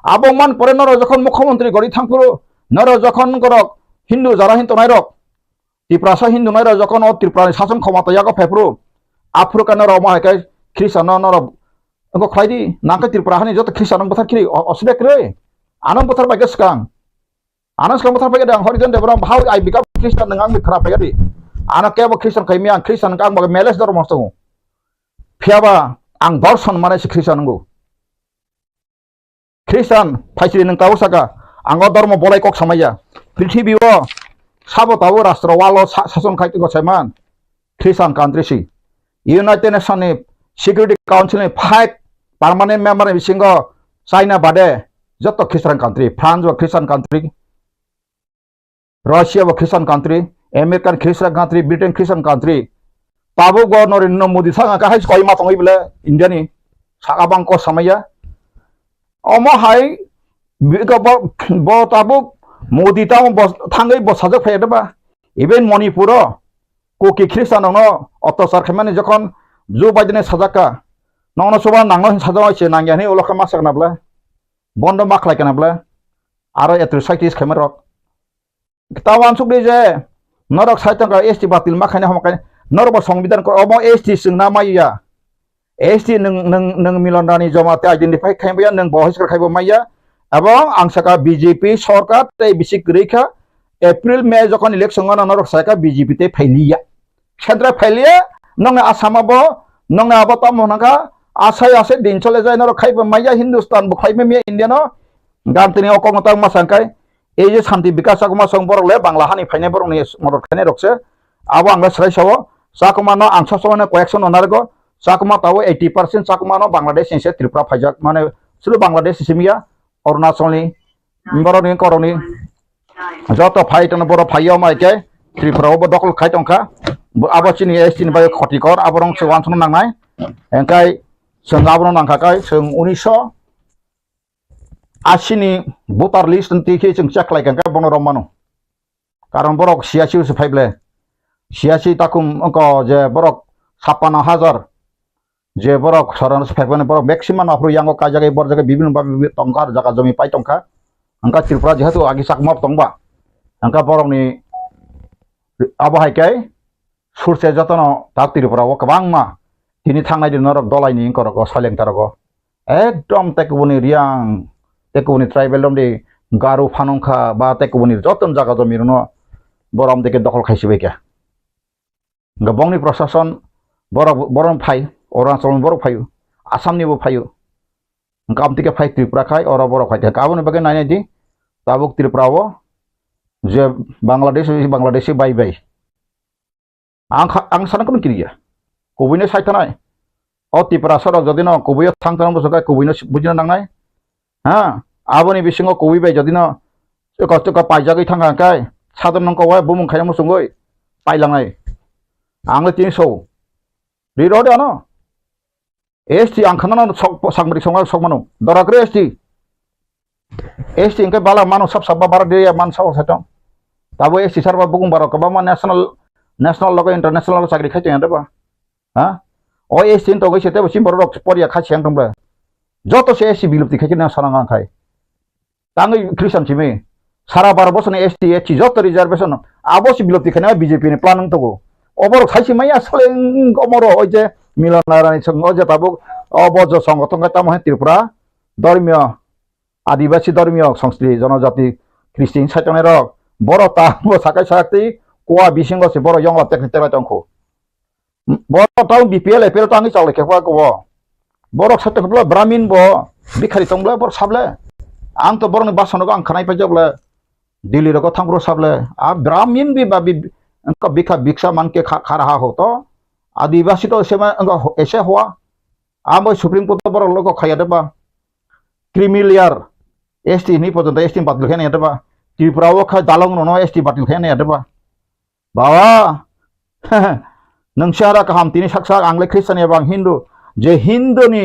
abong man pore noro jokhon mukhyamantri gori thangpuro noro jokhon gorok Hindu jara Hindu nairok Tripura sa Hindu nairok jokon o Tripura sason khomata yago phepru afro kana ro ma kai Christian no ro ko Khlaidi nangka Tripura hani jot Christian bothar kiri osbe kre anam bothar ba Swkang anas kam bothar ba dang horizon de bram how I become Christian nang mi khara pa yadi anak ke bo Christian kai mi ang Christian kang ba meles dor mosto phiaba ang dorson mane si Christian ngo Christian phaisri nang taw saka ang dormo bolai kok samaya prithibi o sabo taw rashtra walo sason khai ko seman Christian country si United Nations Security Council 5 permanent member bisingo China bade joto Christian country France wa Christian country Russia wa Christian country American Christian country Britain Christian country Tabu go Narendra Modi sanga ka hai koi ma tongoi bele India ni sakabang ko samaya omo hai bo tabu Modi ta thangai bo sajak phai ba even Manipur ko ki Christian no অত্যাচার খাইমানি যখন জো বাইডেনে সাজাকা নন সবা নাংনো সাজাওয়া সে নাঙ্গিয়ানি ওলকা মাসাক নাবলা বন্ধ মাখলাই কেনাবলা আর এত সাইটিস খাইমার rock তাওয়ান সুকলি যে নরক সাইতঙ্কা ST বাতিল মাখাইনা হমাকাই নরব সংবিধান কর অম এসটি সিংনা মাইয়া এসটি নং মিলনরানি জমাতে আইডেন্টিফাই খাইবায়া নং বহিষ্কার খাইব মাইয়া এবং আংসাকা বিজেপি সরকার তাই বিসিক রেখা এপ্রিল মে যখন ইলেকশন নরক সাইকা বিজেপি তে ফাইলিয়া Central failure, nong asama bo, nong abota monaka, asai din chole jai noro khai maya Hindustan bo khai me India no, gantini okong tang masangkai, eje santi bikas akuma song borok le bangla hani phaine borok ni morok khane rokse, abo angla srai sawo, sakuma no angsa sawana correction onargo, sakuma tawo 80% sakuma no Bangladesh inse Tripura phajak mane sulu Bangladesh simia Arunachal ni borok ni koroni joto phai tan borok phaiyo maike Tripura bo dokol khai tongka abo chini estin bai khotikor aborong sewan sono nangnai engkai seng aborong nangkakai seng 1980 ni voter list nanti ki seng check lai kangkai bono romano karon borok siasi se phaible siasi takum ko je borok 56,000 je borok saran se phaibane borok maximum apro yango ka jagai bor jagai bibin babi tongkar jaga jomi pai tongka angka Tripura jehetu agi sakmap tongba angka borok ni abo haikai surse jotono tak Tripura o kabangma tini thangnai din norok dolai ni korok saleng taroko ekdom tekubuni riang tekubuni tribal dom de garu phanongkha ba tekubuni joton jaga jomirno borom deke dokol khaisibe kya gabongni proshashan borom phai Arunachal borok phayu Assam ni bo phayu ngam tike phai Tripura khai ora borok phai kaboni bage nai di tabuk Tripura o je Bangladeshi bai ang sana kono kiriya kubine saitanai o Tripura soro jodino kubuyo thangtan bosokai kubino bujina nangnai ha aboni bisingo kubi bai jodino kosto ka paijagi thanga kai sadon nongko wa bumung khaina musungoi pailangai angle tin so rirode ano esti angkhana no sangmri songal sokmanu dorakre esti ingke bala manu sab bara de man saw satong tabo esti sarba bugum baro kabama national logo international sakri khai teng ba ha o esti to goi sete sim borok poria kha siang tongba joto se esti bilupti khai na sanang khai tangai Christian chime sara bar bosone esti joto reservation abosi bilupti khai na BJP ni planning to go obor khaisi maya saleng omoro oi je Milanrani song oje tabuk obojo সংগঠন ka tamo Tripura ধর্মীয় আদিবাসী ধর্মীয় সংস্কৃতি জনজাতি খ্রিস্টান সাইতনের বড় তা সাকাই সাকতি কোয়া বিসিংগ সে বড় ইয়ংলা টেকনিক তংখো বড় তাও বিপিএল এপিএল তো আমি চালে খেপা কব বড় সাইতে বলে ব্রাহ্মণ ব বিখারি তংবলে বড় সাবলে আং তো বড় বাসনগো আং খানাই পাইজবলে দিল্লি রকো থাংব্রো সাবলে আ ব্রাহ্মণ বি বা বিখা भिक्षा मान के खा रहा हो तो आदिवासी तो ऐसे हुआ आम सुप्रीम कोर्ट पर लोग खाया देबा क्रिमिलियर एसटी नहीं पर्यंत एसटी बातिल खाया देबा त्रिपुरा वो खा दालंग नो एसटी बातिल खाया देबा बाबा नंसारा कहम तिनी सक्सा आंग्ले ख्रिस्टान एबं हिंदू जे हिंदू नि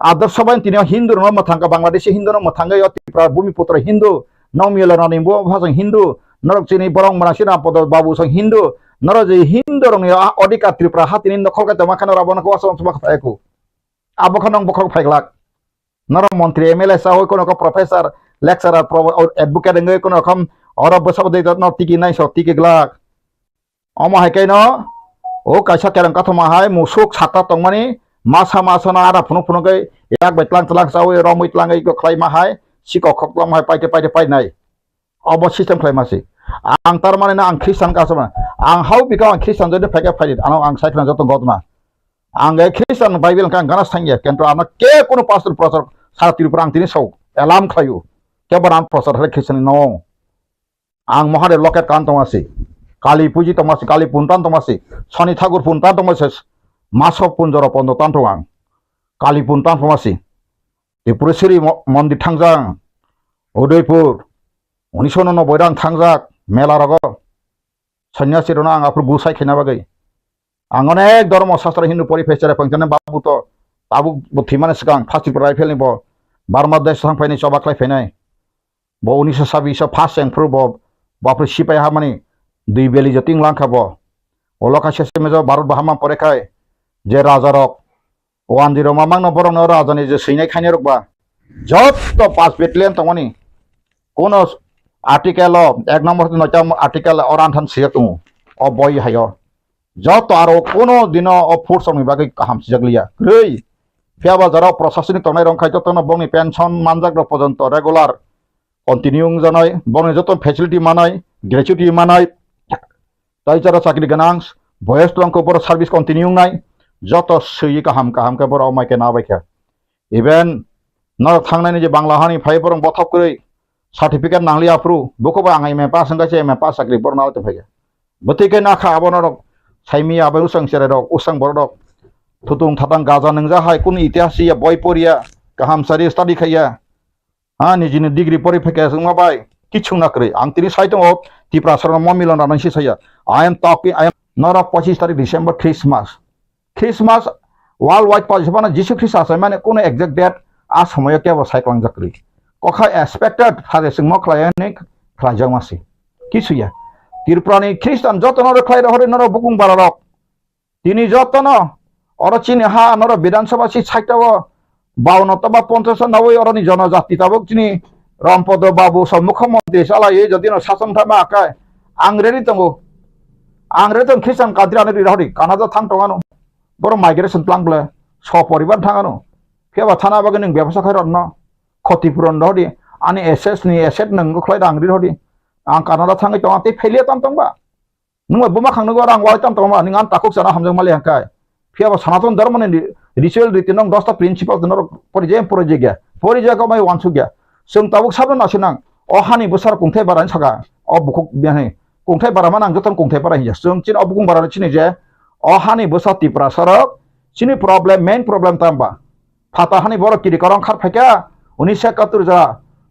आदर्श बान तिनी हिंदू नो मथांगा बांग्लादेशी हिंदू नो मथांगा यो त्रिपुरा भूमिपुत्र हिंदू नौ मिलनानि बो भाजों हिंदू नरक चिनी बरं मनासि रामपद बाबू सं हिंदू नरजे हिंदू रंग अधिकार त्रिपुरा हातिनि नखल का तमाखान राबन को असम सभा फायको आबखनং बखक फायगलाक नर मंत्री MLA साहो कोनो को प्रोफेसर लेक्चरर एडवोकेट ngei कोनो खम ora besap de no tiki nai so tiki glak omo hai kai no o kaisa kerang kathoma hai musuk sata tongmani masa na ara phunu phunu gai yak betlang tlang sawi romui tlang gai ko khlai ma hai siko khoklam hai pai nai obo system khlai masi ang tarmane na ang Christian ka sama ang how bika ang Christian jodi pheke phai ano ang site na joto godma ang gai Christian Bible kan ganas thangya kento ama ke kono pastor prosar sara Tripura ang tini sau alarm khlayu ke baran prosar hare Christian no ang mohare loket kan tomasi kali puji tomasi kali puntan tomasi soni thakur puntan tomasi masok punjoro pondo tantoang kali puntan tomasi Tripurasiri mondir thangjang Udaipur 1990 rang thangjak mela rago sanyasi rona ang apur busai khena bagai ang onek dharma shastra hindu porifesare pangchane babu to tabu buthimane Swkang first Tripura rifle ni bo barma desh sang paini chobaklai phainai bo 1926 first and pro bo bapre sipai hamani dui beli joting langkha bo oloka sheshe mejo bharat bahama porekhai je raja rok 10 mamang no borong no raja ni je sinai khaine rok ba jot to 5 battalion tongoni kono article এক নম্বর নয়টা article অরান থান সিয়াতু অ বই হায় যত আরো কোনো দিন অ force আমি বাকি কাহাম সিজাগলিয়া গ্রই ফিয়াবা যারা প্রশাসনিক তনাই রংখাই যত বংনি পেনশন মানজাগ্র পর্যন্ত রেগুলার কন্টিনিউং জানাই বংনি যত ফেসিলিটি মানাই গ্র্যাচুইটি মানাই তাই যারা চাকরি গানাং বয়স তংক বড় সার্ভিস কন্টিনিউং নাই যত সই কাহামকে বড় মাইকে না বাইখা ইভেন ন থাংনাইনি যে বাংলা হানি ফাই বরং বথপ কই সার্টিফিকেট নাংলি আপ্রু বকবা আঙাই মে পাস সংগাছে মে পাস চাকরি বরনাল তে ফাইয়া বতিকে না খা আবন রক সাইমি আবে উসাং সেরে রক উসাং বড় রক থুতুং থাতাং গাজা নংজা হাই কোন ইতিহাসিয়া বই পড়িয়া কাহাম সারি স্টাডি খাইয়া নিজিনি ডিগ্রি পরীক্ষা जों माबाय किछु ना करे आं तिनि साइटं अफ Tripura सरन म मिलनरानि साया I am talking I am not of 25 तारिख डिसेंबर क्रिसमास वर्ल्ड वाइड पाजिबाना जिसु ख्रिस्ट आसे माने कोन एग्जैक्ट डेट आ समय के साइक्लां जाकरि कखा एक्सपेक्टेड हारे जों म क्लायने क्लायजां मासि किछुया Tripurani ख्रिस्टान जतन रे क्लाय हरे नर बुकुं बारक तिनि जतन अरचिनि हा नर विधानसभा सि साइटाव 52 ता 50 90 अरनि जनजाति ताबक तिनि Rampada babu sa mukhomantri salai jadi no sasam thama akai angrery tongo angre tong Christian kadriane ri rahori Canada thang tongano boro migration plan ble so poribar thangano pheba thana bagani byabasa khairon no khoti puron rahori ani SS ni asset nang khlai angri rahori ang Canada thangai tong te phele tam tongba nungwa buma khangno rang wai tam tongba ningan takuk sana hamjang mali angkai pheba sanaton dharma ni ritual riti nang 10 ta principle nor porije ko mai wansu gya जों Tabuk साबन नासिनां अ हानि बोसार कुंथाय बारानि saga अ बुकुक बियानि कुंथाय बारा मानां जतन कुंथाय बारा हिया जों चिन अ बुकुं बारानि चिनि जे अ हानि बोसा Tripura सरक चिनि problem main problem तांबा फाता हानि बर किरि करं खार फाइका 1971 जा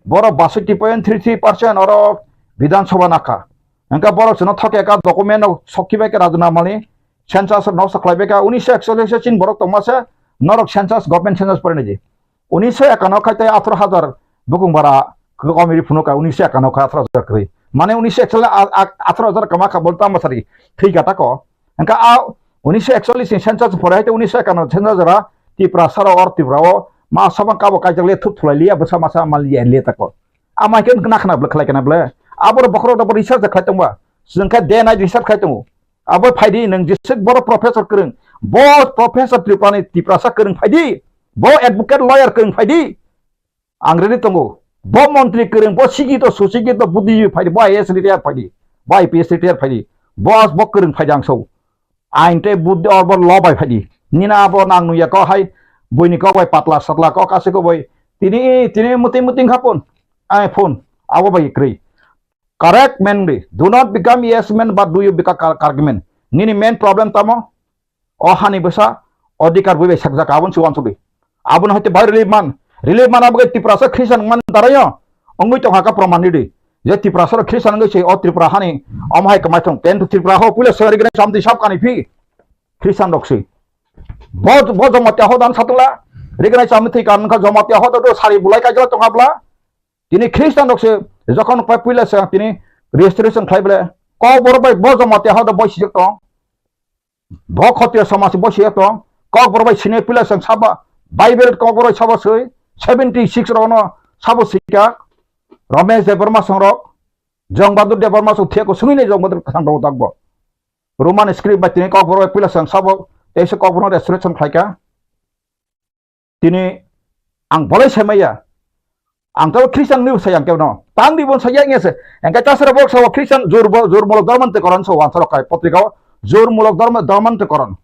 बर 62.33% और विधानसभा नाका अंका बर जन थके का डॉक्यूमेंट सकिबे के राजनामानि सेंसस न सकलाइबेका 1941 चिन बर तमासे नरक सेंसस गवर्नमेंट सेंसस परने जे 1951 खाइते 18000 बुकुं बारा कमिरि फुनुका 1951 का 18000 करै माने 1941 18000 कमा का बोलता मसारी ठीक आता को अंका आ 1941 सेंसस फराइते 1951 सेंसस जरा Tripura सर और Tripura मा सबा काबो काजले थुप थुलाइलिया बसा मासा मालिया ले तको आ माइकेन नाखना ब्लखलाय kana ब्ले आबर बखरो दबर रिसर्च खायतंबा जोंखा दे नाइ रिसर्च खायतंगो आबो फाइदि नों जिसक बर प्रोफेसर करं बो प्रोफेसर Tripura सा करं फाइदि बो एडवोकेट लॉयर करं फाइदि आंग्रेजी तंगो बो मंत्री करं बो सिगि तो सुसिगि तो बुद्धि फाइदि बो आईएएस रिटायर फाइदि बो आईपीएस रिटायर फाइदि बस बो करं फाइदि आंसौ आइनते बुद्धि और बो ल बाय फाइदि निना बो नां नुया को हाय बयनि को बाय पातला सतला को कासेको बाय तिनि मुति खापुन आइ फोन आबो बाय क्रै करेक्ट मैन रे do not become yes man but do you become argument निनि मेन प्रॉब्लम तामो अ हानि बसा अधिकार बय सकजा काबन सुवान सुबि आबन हते बाय रिलीफ मान अब Tripura से ख्रिस्टान मान दारायो अंगुइ तो हाका प्रमाण दे जे Tripura से ख्रिस्टान गसे अ Tripura हानि अमहाय कमाइथं पेन टु Tripura हो पुले सरी गने सामदि साब कानि फि ख्रिस्टान दक्सि बहुत जमातिया हो दान सातला रिगनाय सामथि कान का जमातिया हो तो सारि बुलाय काजला तंगाब्ला तिनि ख्रिस्टान दक्सि जखन पुले से तिनि रेजिस्ट्रेशन खाइबले क बरबाय बहुत जमातिया हो द बयसि तो भ खतिया समाज बयसि तो क बरबाय सिने पुले से साबा बाइबल क बरबाय साबा सै 76 रन साबो सिका रमेश देवबर्मा संरक jong badur de borma su thia ko sungin ne jong badur sang do tak bo roman script ba tini KOKBOROK pila sang sabo tese KOKBOROK restoration khaika tini ang boleh semaya ang tahu Kristen ni sayang kau no tang di bon sayangnya se engkau tasar bok sawa Kristen jur mulok darman te koran sawa ansar kai potrika jur mulok darman te koran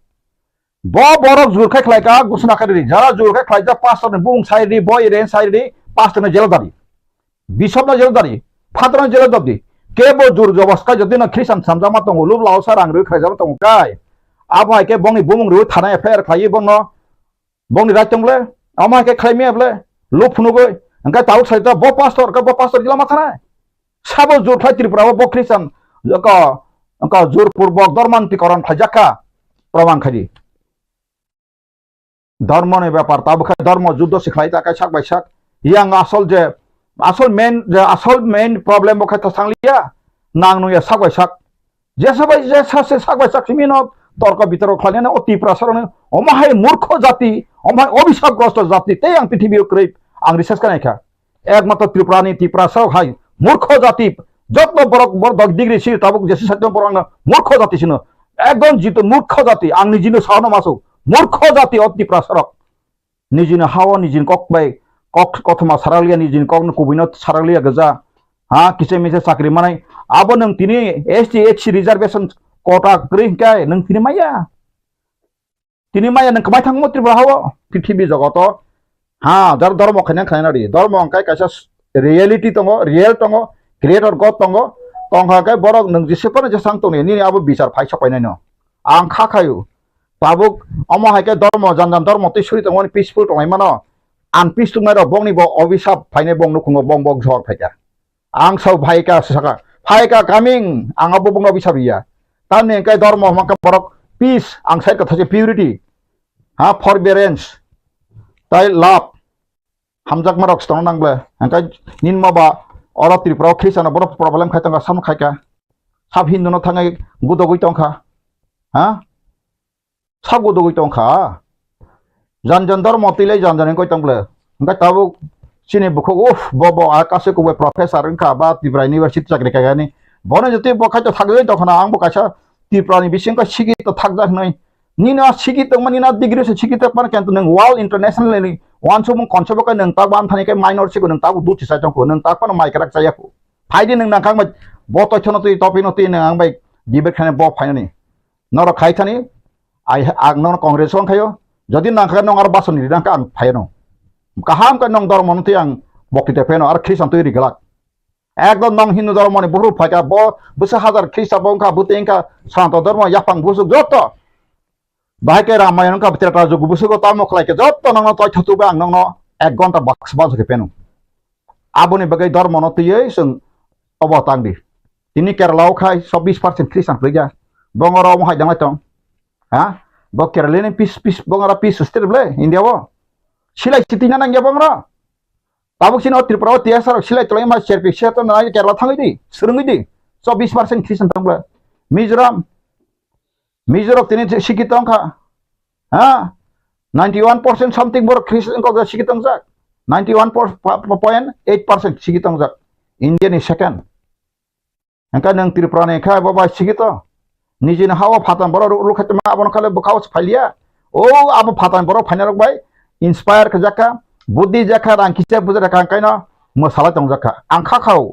bo borok jur kai khlai ka gusna kari jara jur kai khlai ja pastor ne bung sai di boy ren sai di pastor ne jeladari bishop na jeladari father na jeladari ke bo jur jobaskai jodi na Kristen samjama tongo lub lao sarang ru khlai jama tongo kai abai ke bongi bumung ru thana affair khlai bongno bongi rai tongle ama ke khlai me ble lub phunugoi engkau tahu saya bo pastor jelas masalah. Sabo jur khai Tripura bo Kristen engkau jur purbok dorman ti koran khajaka praman khaji. Dharma ne ব্যাপার tabu khai dharma juddo sikhai ta kai sak bai sak yang asal main problem bo khai ta sanglia nang nu ya sak bai sak. Jesa se sak bai sak simino torka bitoro khlane na oti prasarone omahai murkho jati omahai obhisapgrosto jati te yang pithibir krip ang research kan ekha ekmaত্ৰ ত্রিপুরা সাও হাই মূর্খ জাতি যত বড় degree C তাবুক JC সত্য পরং মূর্খ জাতি ছিল একদম জিত মূর্খ জাতি আং নিজিনো সাওনো মাসু মূর্খ জাতি অ ত্রিপুরা সরক নিজিনো হাওয়া নিজিন ককবাই কথমা সারালিয়া নিজিন ককন কুবিনো সারালিয়া গজা হ্যাঁ কিসে মিসে চাকরি মানাই আবো নং তিনি এসটি এক্সি রিজার্ভেশন কোটা গ্রিহকাय নং তিনি মাইয়া নং কমাই থাংমো ত্রিপুরা হাওয়া পৃথিবী জগত हाँ jar धर्म खाने खाना री धर्म अंकाय कैसा रियलिटी तंगो रियल तंगो क्रिएटर गॉड तंगो तंगा के बरक नंग जिसेपन जे सांग तंग नि आबो बिचार फाइ सपायनाय न आं खाखायु ताबुक अमा हायके धर्म जानजान धर्म ति सुरि तंगो पीसफुल तंगाय मानो आन पीस तंगाय र बंगनि बो अभिशाप फाइने बंग नुखुंगो बंग बंग झर फाइका आं सौ फाइका सका फाइका कामिं आं आबो बंग अभिशाप या ताने के धर्म माका बरक पीस आं साइड का थाजे प्यूरिटी हाँ फॉरबियरेंस ताई लाभ hamjak marok stong nang ble angkai nin maba ora Tripura Kristen boro problem khai tanga sam khai ka sab hindu no thangai gudogoi tongkha ha sab gudogoi tongkha jan dharma tilai jan koi tang ble angkai tabu sini bukho uf bo akase ko professor angka ba Tripura University chakri ka gani bone joti bo khai to thagoi tokhona ang bo kaisa Tripura ni bising ka sigi to thakjak noi nina sigi to manina degree se sigi to pan kan to nang wall internationally wan sumung konsep ka nang tak ban thani ke minor se ko nang tak du tisai tong ko nang tak pan mai karak saya ko faidi nang nang kang ma bo to chono tu topi no ti nang bai dibe khane bo faini nor khai thani ai ag nor congress on khayo jodi nang kha nang ar bason ni nang kang phaino kaham ka nang dor mon ti ang bokite pheno ar Kristen tu ri galak ekdom nang hindu dor mon buru phaka bo busa hazar Krista bongka butengka santo dharma yapang busuk joto bahai ke Ramayana ka bitra jugu busugo tamo khlai ke jotto nang no toy thatu bang nang no 1 ঘন্টা box bal ke penu aboni bagai dharma no tiye sung obotang di ini Kerala khai 24% Kristen pleja bongoro mo hai dang tong ha bo Kerala ni pis bongora pis sustir ble India wo silai citina nang ya bongro tabuk sino Tripura tiasar silai tolai ma share pi share to na Kerala thangi di surungi di 24% Kristen tang ble Mizoram tini sikitong ka ha 91% something bor Kristen ko sikitong jak 91.8% sikitong jak India ni second angka nang Tripura ne kha baba sikito nijin hawa phatan bor ru khatma abon khale bakaus phalia o abo phatan bor phainarok bai inspire ka jaka buddhi jaka rang kise bujara ka kaina mo sala tong jaka angkha khau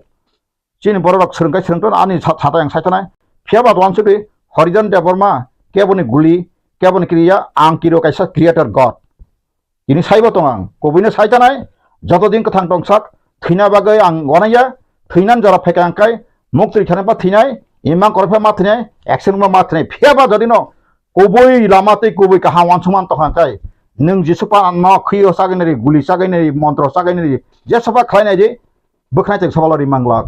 chini borok srungton ani chata yang saitana phiaba dwan sudi Harijan Debbarma কেবনি গুলি কেবনি ক্রিয়া আং কিরো কাইসা creator God ini saibo tong ang kobine saita nai jotodin ka thang tong sak thina bagai ang gonaya thinan jara pheka angkai muktri thana ba thinai imang korpha ma thinai action ma thinai phiaba jodino koboi lamate koboi ka hawan suman tong angkai nung jisupa no khiyo saginari guli saginari mantro saginari je sapa khlainai je bukhnai tek sabalari manglak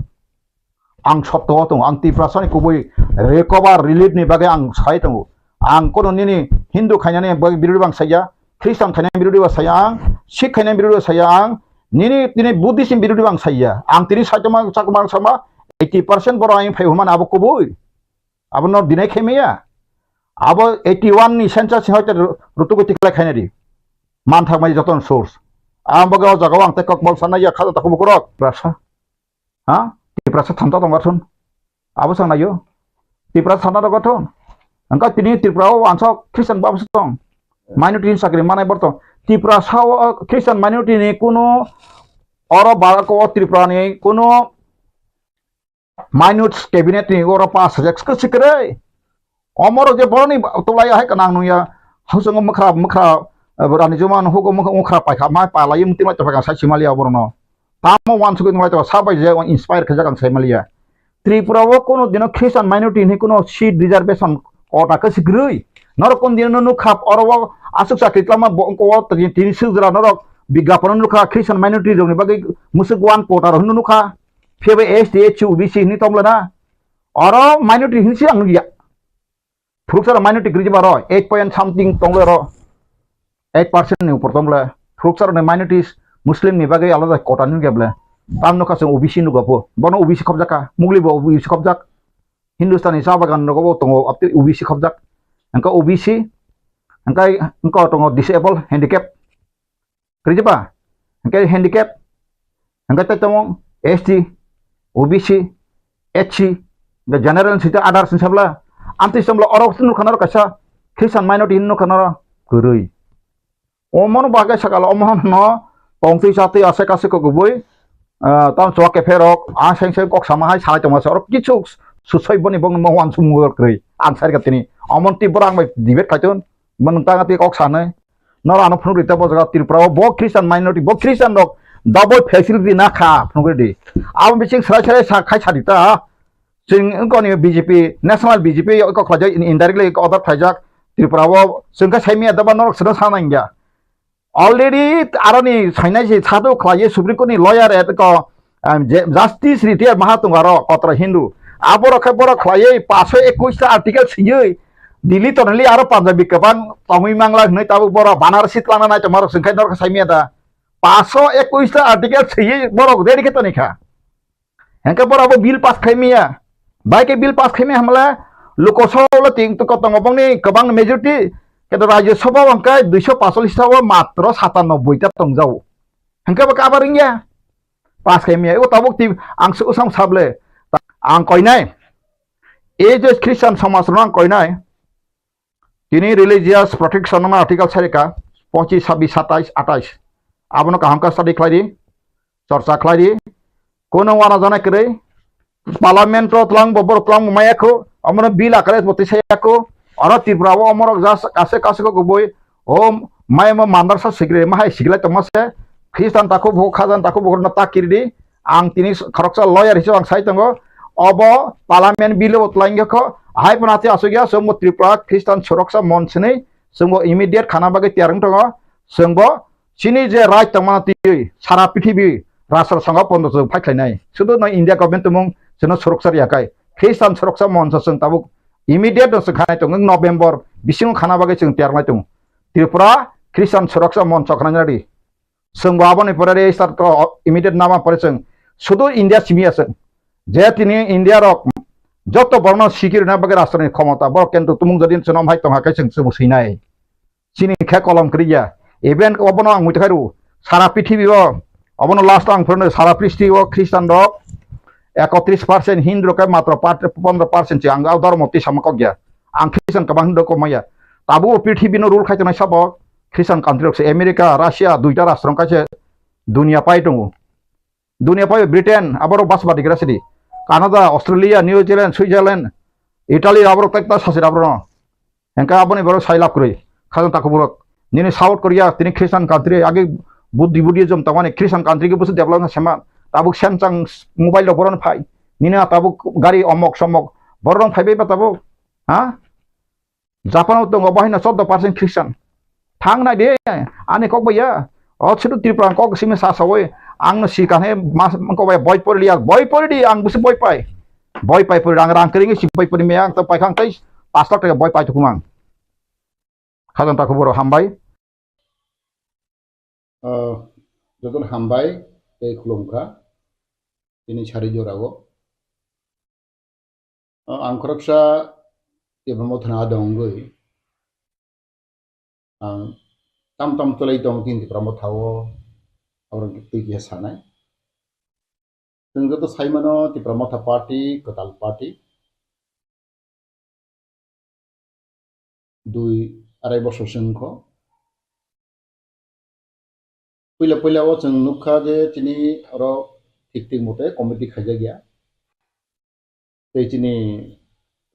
ang sotto tong ang tiprasani koboi recover relief ni bagai ang sai tong ang kono nini hindu khainani bagi birudi bang saya Kristen khainani birudi ba saya Sikh khainani birudi ba saya nini tini Buddhism birudi bang saya ang tini saitama sakmar sama 80% boro ang phai human abo koboi abo no dinai khemia abo 81 ni census hoite rutugo tikla khainari man thakmai joton source ang baga jagaw ang tekok bol sanaya khada takbo korok rasa ha Tripura थांता दंगाथुन आबो सांनायो त्रिपुरा थांता दंगाथुन अंका तिनी त्रिपुरा आंसा ख्रिस्टान बाबस दं minority साख्रि मानाय बर्त त्रिपुरा साव ख्रिस्टान माइनरिटी नि कुनो और बारको त्रिपुरा नि कुनो माइनस कैबिनेट नि और पास एक्सको सिकरे अमर जे बरनि तोलाय हाय कनां नुया हौसंग मखरा मखरा रानि जमान होगो मखरा पाइखा मा पालाय मुति मा तफागा साइसिमालिया बरनो तामो वानसुगो नुय तो साबाय जे इंस्पायर खजागन साइमालिया त्रिपुरा वो कोनो दिन ख्रिस्टान माइनरिटी नि कोनो सीट रिजर्वेशन कोटा को सिग्रई नरकम दिन नु खाप और वो आसुक साकितलामा को तिनि सुजरा नरक विज्ञापन नुखा ख्रिस्टान माइनरिटी जोंनि बागै मुसुक वान कोटा रहनु नुखा फेबे एसटी एचयू ओबीसी नि तमलना और माइनरिटी हिनसि आं नुया फ्रुक्सर माइनरिटी ग्रिज बारो 8 पॉइंट समथिंग तंगले रो 8% नि ऊपर तंगले फ्रुक्सर ने माइनरिटीज मुस्लिम नि बागै आलादा कोटा नु गेबले ताम नुखा जों ओबीसी नु गपो बनो ओबीसी खबजाका मुगलिबो ओबीसी खबजाक हिंदुस्तानी सा बागान नो तंगो अपति ओबीसी खबजाक अंका ओबीसी अंकाय अंका तंगो डिसेबल हैंडिकैप ग्रिजबा अंकाय हैंडिकैप अंका तंगो ST OBC HC the general सिटा आदार सिनसाबला आमति समला अरक्स नु खनार कसा ख्रिस्टान माइनरिटी नु खनार गुरै ओमन बागे सकाल ओमन न पंक्ति साथै आसे कासे को गुबै ताम चवा केफेरक आ सेंसे कक सामाहाय साय तमास और किछु सुसय बनि बंग मवान सुमुर कै आनसार गतिनि अमन तिब्रा आं डिबेट खायतन मनता ति कक सानै नर आनो फुन रिता बजगा त्रिपुरा बो ख्रिस्टान माइनरिटी बो ख्रिस्टान रक डबल फैसिलिटी ना खा फुनगदि आव बिसिं सराय सराय खाय सादिता जों गनि बीजेपी नेशनल बीजेपी को खलाजै इनडाइरेक्टली अदर थाइजाक त्रिपुरा वो जोंका साइमिया दबा नरक सदा सानांगिया ऑलरेडी आरनि साइनाय जे सादो खलायै सुप्रीम कोर्ट नि लॉयर एट को जस्टिस रिटायर महातुंगारो कत्र हिंदू आबो रखे बर खलायै 521 आर्टिकल सियै दिल्ली तनलि आरो पांजाबी गोबां तमै मांगला नै ताबो बर बानारसि लाना नाय तमार संखाय नरक साइमिया दा 521 आर्टिकल सियै बर रेडी के तनिखा हेंके बर बिल पास खाइमिया बाइके बिल पास खाइमिया हमला लोकसभा तिंग तो कतंग बंगनि गोबां मेजरिटी केतो राज्य सभा अंकाय 245 था मात्र 97 ता तंगजाव हेंके बा काबारिंगिया पास खाइमिया ओ ताबो ति आं सुसां साबले आं कइनाय ए जे ख्रिस्टान समाज रं कइनाय तिनी रिलीजियस प्रोटेक्शन मा आर्टिकल सारिका 25 26 27 28 आबनो काहंका स्टडी खलाइदि चर्चा खलाइदि कोनो वाना जानाय करे पार्लियामेंट तलांग बबर तलांग मायाखो अमर बिल आकारे बतिसायाखो और त्रिपुराव अमर जास कासे कासे को गबोय ओ माय म मानदारसा सिग्रे माहाय सिग्लाय तमासे ख्रिस्टान ताको भो खाजान ताको बगर ना ताकिरदि आं तिनी खरकसा लॉयर हिसो आं साइतंगो अब पार्लियामेंट बिल तलांगखो हाय बनाते आसुगिया सोमो त्रिपुरा ख्रिस्टान सुरक्षा मंचनि सोमो इमीडिएट खाना बागे त्यारंग दङ सोंबो चिनि जे राइट तमाति सारा पृथ्वी राष्ट्र संघ बन्द फाइख्लायनाय सुदु न इंडिया गवर्नमेंट तुमं जोंनो सुरक्षा याखाय ख्रिस्टान सुरक्षा मंच जों ताबु इमीडिएट जों खानाय दङ नभेम्बर बिसिं खाना बागे जों त्यारनाय दङ त्रिपुरा ख्रिस्टान सुरक्षा मंच खानायनादि जों बाबनि परे स्टार्ट इमीडिएट नामा परे जों सुदु इंडिया सिमिया जों जे तिनि इंडिया रक जत बर्ण सिकिर ना बागे राष्ट्रनि क्षमता बर केन्तु तुमं जदि जों हाय तङाखै जों सैनाय चिनि खे कलम क्रिया इभेन अबनो आं मुइथायरु सारा पृथ्वी अबनो लास्ट आं फोरनो सारा पृथ्वी ख्रिस्टान रक 31% हिंदू के मात्र 15% आं धर्म तिसामक गया आं ख्रिस्टान कबां हिंदू को माया ताबो पृथ्वी नो रूल खायतनाय सब ख्रिस्टान कान्ट्री से अमेरिका राशिया दुइटा राष्ट्र कासे दुनिया पाइ दङ दुनिया पाइ ब्रिटेन आबारो बासबा दिग्रासिदि Canada Australia New Zealand Switzerland Italy आबारो तकता सासे आबारो हेंका आबनि बरो साइलाप करै खाजन ताको बरक निने साउथ कोरिया तिनि ख्रिस्टान कान्ट्री आगे बुद्धि बुद्धिज्म तमाने ख्रिस्टान कान्ट्री के बुस develop Sema Tabuk सैमसां mobile the बरन फाइ निने ताबुक गाड़ी अमक समक बरन फाइबे ताबु हा जापानाव दङ बाहायना 14% ख्रिस्टान थांनाय दे आने कक बया अछुदु त्रिपुरा कक सिमे सासावै आंनो सिकाने मास को बय बय पड़ली आं बुस बय पाइ पर आं रां करिङे सिबय पर मे आं त पाइखां तै 5 लाख बय पाइ तुकुमां खाजन ताको बर हामबाय जतन हामबाय ए खुलुमखा दिनै सारि जरागो आं खरकसा जेबो मथना दंगै आं tam tam tulay dong tin di pramo tawo orang ketiga sana जों जत साइमानो त्रिपुरा मथा पार्टी कताल पार्टी 2-2.5 বছর सिंखौ पहला जों नुखा जे तिनी आरो ठीक मते कमिटी खाजा गया ते तिनी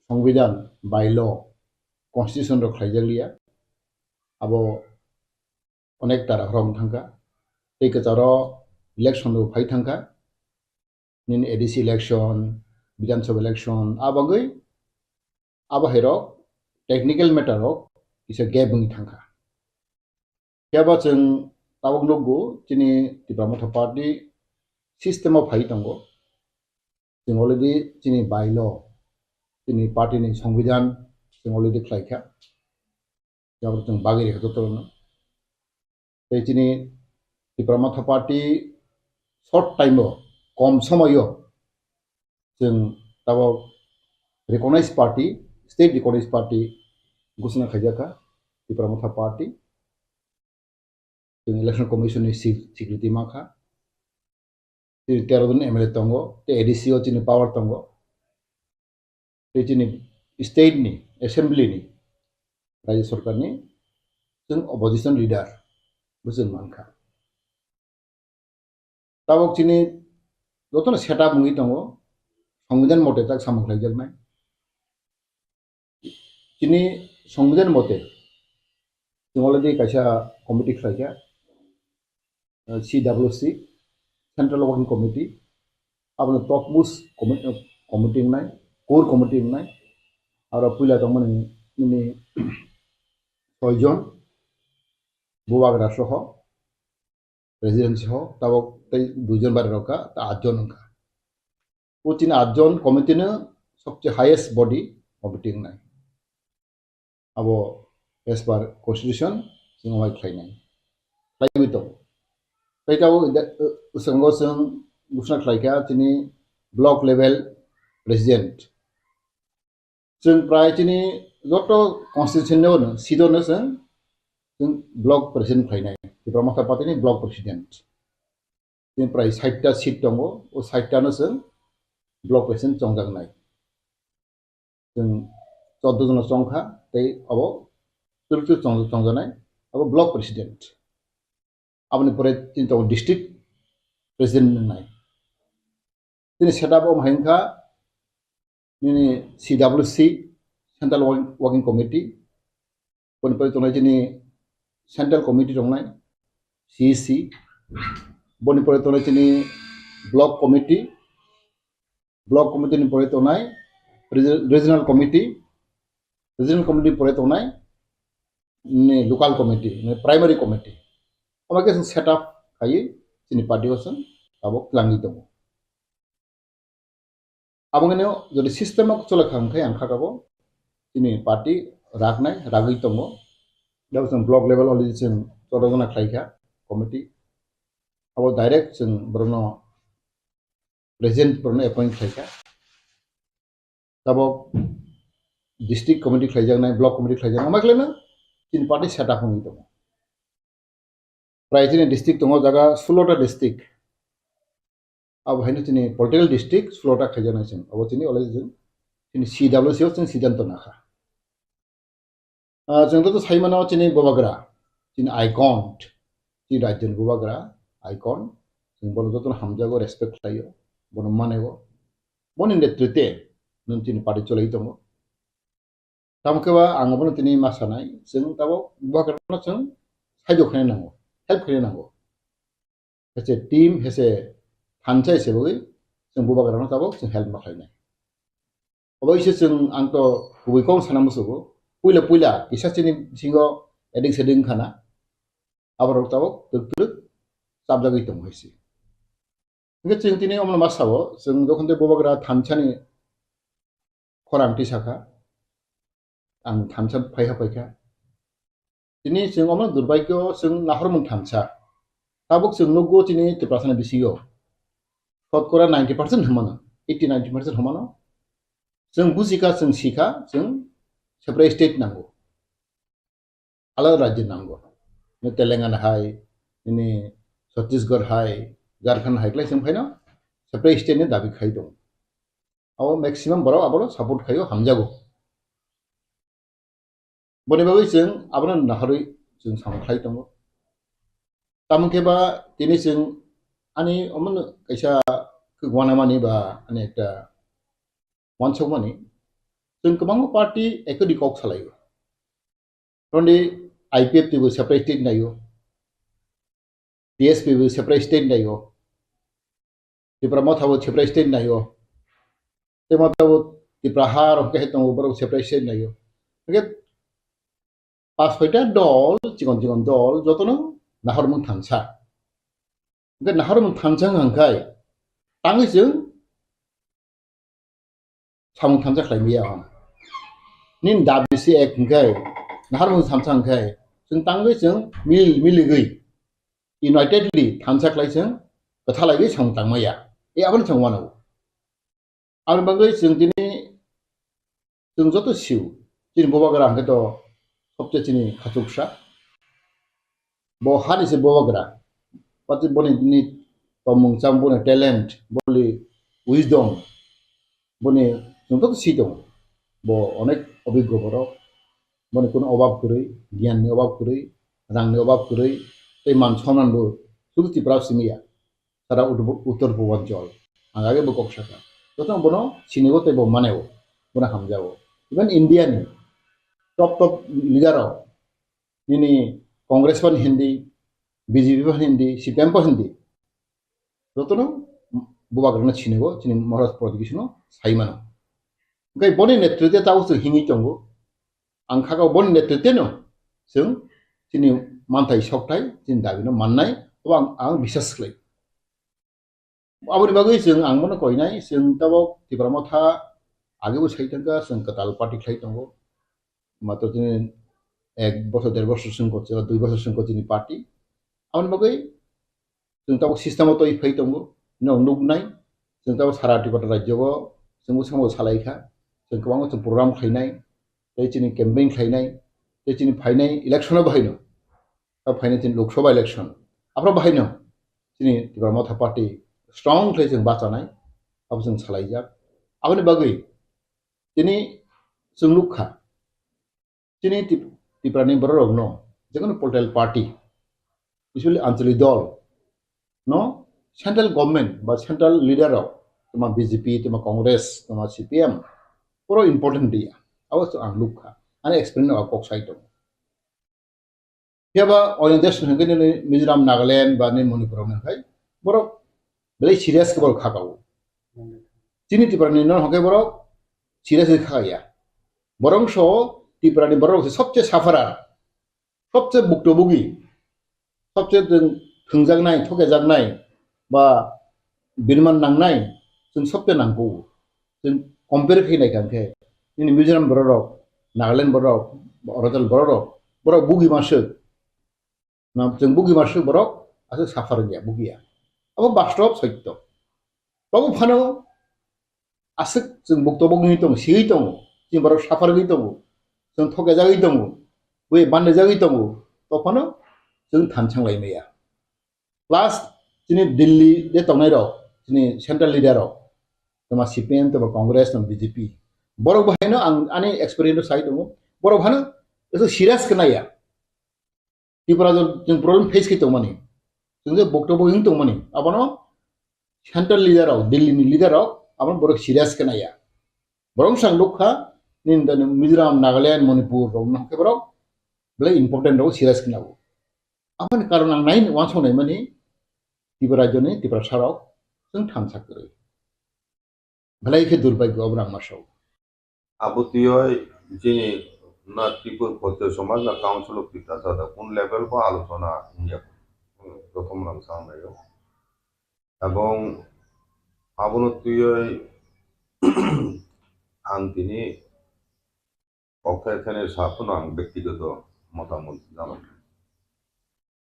संविधान बाइल कन्स्टिट्यूशन रो खाजा लिया अब अनेक तारा हरम थांगा ते कचारो इलेक्शन रो फाइ थांगा निन एडीसी इलेक्शन विधानसभा इलेक्शन आबगै आबहेरो टेक्निकल मैटर रो इसे गेबुंग थांगा केबा जों तावक लोगो तिनी त्रिपुरा मथा पार्टी सिस्टेम फाइ दंगो जों अलरेडी तिनी बाइल तिनी पार्टी नि संविधान जों अलरेडी खाइखा जाब जों बागेरि हतरनो ते तिनी त्रिपुरा मथा पार्टी शॉर्ट टाइम कम समय जों ताव recognise party state recognise party घोषणा खाइजाखा त्रिपुरा मथा पार्टी जों इलेक्शन कमिशन नि सिक्योरिटी माखा 13 जन MLA दंगो ते एडीसी ओ तिनी पावर दंगो ते तिनी स्टेट नि असेंबली नि राज्य सरकार नि जों अपोजिशन लीडर बुझन मानखा तावक तिनी जतन सेटअप मुई दंगो संविधान मते तक सामखलाय जगनाय तिनी संविधान मते जों अलरेडी कायसा कमिटी खाइखा CWC Central Working Committee आपने टॉप मोस्ट कमिटी नाय कोर कमिटी नाय और पुला तमन नि 6 जन बुवाग्रा सह प्रेसिडेंट सह तावक 2 जन बारे रका 8 जन का पुतिन 8 जन कमिटी ने सबसे हाईएस्ट बॉडी कमिटी नाय अब एज पर कॉन्स्टिट्यूशन जों वाइ खाइनाय खाइबो दं पैताव उसंगो जों घोषणा खाइखा तिनी ब्लॉक लेवल प्रेसिडेंट जों प्राय तिनी जत कॉन्स्टिट्यूशन ने सीटनो जों ब्लॉक प्रेसिडेंट खाइनाय त्रिपुरा मथा पार्टी नि ब्लॉक प्रेसिडेंट जों प्राय 60टा सीट दङ ओ 60टानो जों ब्लॉक प्रेसिडेंट जंजांनाय जों 14 जन संखा ते अब तुरतु जंजानाय अब ब्लॉक प्रेसिडेंट आपने परे तीनटा डिस्ट्रिक्ट प्रेसिडेंट नाय तिनी सेटअप महंखा निनी CWC सेंट्रल वर्किंग कमिटी पनपय तनाय तिनी सेंट्रल कमिटी दंनाय CEC बनिपरे तनाय तिनी ब्लॉक कमिटी नि परे तनाय रीजनल कमिटी परे तनाय नि लोकल कमिटी प्राइमरी कमिटी আমাকে সেটআপ খাই তিনি পার্টি হসন আবো প্লানিং দङ আবङनो যদি সিস্টেমক চলে খামখাই আনখাগাবো তিনি পার্টি রাগনাই রাগै दङ दाव जों ब्लॉक लेवल अलरेडी जों 14 जना खाइखा कमिटी अब डाइरेक्ट जों ब्रनो प्रेसिडेंट ब्रनो अपॉइंट खाइखा तब डिस्ट्रिक्ट कमिटी खाइजानाय ब्लॉक कमिटी खाइजानाय माखलेना তিনি पार्टी सेटआप होनि दङ प्राय तिनी डिस्ट्रिक्ट दङ जागा 16टा डिस्ट्रिक्ट अब हैनो तिनी पलिटिकल डिस्ट्रिक्ट 16टा खाइजानाय जों अब तिनी अलरेडी जों तिनी CWC आव जों सिद्धांत नाखा जों तो साइमानाव तिनी बबाग्रा तिनी आइकन ति राज्यनि बबाग्रा आइकन जों बन जतन हामजागो रेसपेक्ट लायो बन मानेगो बन नेतृत्वे नों तिनी पार्टी चलाय दङ तामकेबा आंगबो तिनी मासानाय जों ताबो बबाग्रा जों साइड खायनाय नांगौ हेल्प खालामनांगौ एसे टीम एसे हानसा हिसाबै जों बबाग्रानो ताबो जों हेल्प खालामनाय अबयसे जों आंथ गुबैखौ सानामसोगो पुइला इसासिनि सिङाव एडिक सेडिं खाना आबार ताबो तुक साबजागै दं हैसि इंगे जों दिनै अमल मासावो जों जखन बबाग्रा थानसानि खरांथि साखा आं थानसा फायखा दिनै जों अमल दुर्भाग्य जों नाहरमोन थानसा ताबुक जों नगो दिनै त्रिपुरासानि बिसिगो शतकरा 90% हमानो 80-90% हमानो जों बुजिका जों सिखा जों सेपारेट स्टेट नांगौ आलादा राज्य नांगौ तेलेंगाना हाय छत्तीसगढ़ हाय झारखंड हायक्लाय जों फायनो separate state ni dabi khai dong abo maximum borok aboro support khayo hamjago boni bagai jeng abona naharui jeng samkhlai dong tamke ba tini jeng ani omon kaisa kugwana mani ba ani ekta wansok mani jeng kebang party ekodi kok salayo ronde IPF tibu separate state nayo TSP bu separate state nayo Tripura mothabu separate state nayo te mothabu Tripura har ke hetong borok separate state nayo ke pas phaita dol cikon dol jotono nahar mung thangsa ke nahar mung thangsang hangkai tangi jeng samung thamsa khlaimiya ham nin dabisi ek hangkai nahar mung thamsa hangkai jeng tangi jeng miligui unitedly thamsa khlai jeng kathalai samung tangmaya e abon changwano ar bagai jeng tini jeng joto siu tin bobagra hangkai to सबसे चिनी खचुकसा bo hani se bobagra pati boni ni tomung cham boni talent boli wisdom boni jungto si dong bo onek obiggo borok boni kono obab koroi gyan ni obab koroi rang ni obab koroi tei man sonan bo sudu Tripura simiya sara uttor purbanchal agage bo koksaka joto bono sinigo tei bo maneo bona hamjao even India ni top leader ini Congress pan Hindi BJP pan Hindi CPM pan Hindi jotono bubagrana chinego chini Maharashtra Pradesh no saimano gai boni netrite tawo so hingi tongo angkhaga boni netrite no sung chini mantai soktai chin dabino mannai obang ang bisas klai aboni bagai sung ang mono koinai sung tabo Tripura motha age bo saitanga sung katal party khlai tongo mato chini 1 বছর 1.5 বছর song করছে 2 বছর song করছে নি party আমন বাগৈ जों ताव सिस्टेमाव तो फै दङ नों नुगनाय जों ताव सारा टिपटा राज्यआव जों समाव सालायखा जों गोबां जों प्रग्राम खायनाय दैचिनि केम्पेइन खायनाय दैचिनि फाइनाय इलेक्शनाव बाहायनो दा फाइनाय दिन लोकसभा इलेक्शन आफ्रा बाहायनो जोंनि Tripura मथा पार्टी स्ट्रंगली जों बाचानाय अब जों सालायजा आबनि बागै दिनै जों लुखा दिनै Tripuraनि बर'रगनो जेखुनु पलिटिकल पार्टी स्पेशली आঞ্চলিক दल no central government বা central leader তোমার BJP তোমার Congress তোমার CPM পুরো important dia awas ang lukha ani explain na kok sai dong yaba orientation hangin ni Mizoram Nagaland ba ni Manipur na kai boro belai serious ke boro khakau chini Tripura ni non hoke boro serious ke khaya borong so Tripura ni boro सबसे साफारा सबसे बुक्तबुगी सबसे थोंजागनाय थगायजागनाय बा बिरमान नांनाय जों सबसे नांगौ जों compare फैनाय खांखे जोंनि मिजोराम बर'रक नागालेण्ड बर'रक अरुणाचल बर'रक बुगि मासो ना जों बुगि मासो बर'क आरो साफार गैया बुगिया अब बास्तव सत्य बाबु फानो आसो जों बुक्तबुगि दं सिगै दं जों बर'क साफार गै दं जों थगायजागै दं बै बानजागै दं तो फानो जों थानसांलायनाया प्लास जोंनि दिल्ली दे तंनाय रक जोंनि सेंट्रल लिडार तमा CPM तमा कांग्रेस तमा BJP बर'क बाहायनो आं आंनि एक्सपिरियेन्स साइ दङ बर'क हानो एसे सिरियास खोनाया Tripura जों प्रब्लेम फेस खै दंमानि जों जे बक्तब्य हिं दंमानि आबानो सेंट्रल लिडार दिल्लीनि लिडार आबानो बर'क सिरियास खोनाया बर'क सां लुखा निन मिजोराम नागालेण्ड मणिपुर रौना के बर'क ब्ले इम्पोर्टेन्ट रौ सिरियास खोनागौ आबान कारण आं नाइन वान सनाय मानि Tripura राज्यनि Tripura साराव जों थांसाखै भलाइखे दुर्भाग्य अब्रां मासाव आबुतिय जिनि ना त्रिपुर पत्य समाज ना काउंसिल ऑफ Tripura सादा उन लेवल को आलोचना हिया प्रथम नाम सामनायो এবং আবনতিয় आं दिनै অক্ষয়খানে সাফন आं ব্যক্তিগত মতামত জানাই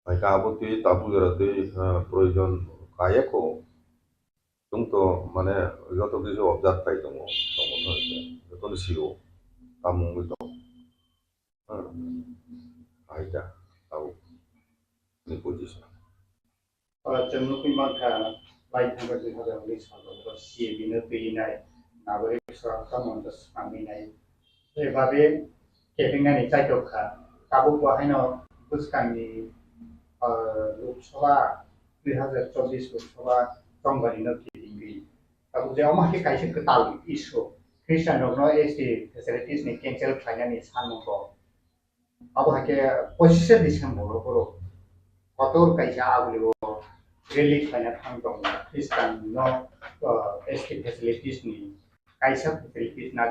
Mereka abuti tabu jarate proyojon kaya ko tungto mane joto kisu observe kai tongo tongo joto siro tamu itu aja tahu ni posisi Cenderung pimangka लाइथांगा 2019 सालाव सिएबिनो गैनाय नागरिक सुरक्षा मंच सामिनाय एबाबे केबिंनानि जायगाखा काबु बाहायनो बुसकांनि लोकसभा 2024 लोकसभा संघानिनो केबिंगि काबु जेव माखे काइसे कताल इशु क्रिस्टियानोनो एसटी फेसिलिटीज नि कैंसिल खायनानि सानमंगो अब हाके पोजिशन दिसान बरो कतोर काइसे आगलिबो रैली खायना थांदों क्रिस्टियानोनो एसटी फेसिलिटीज नि काइसे फेसिलिटीज ना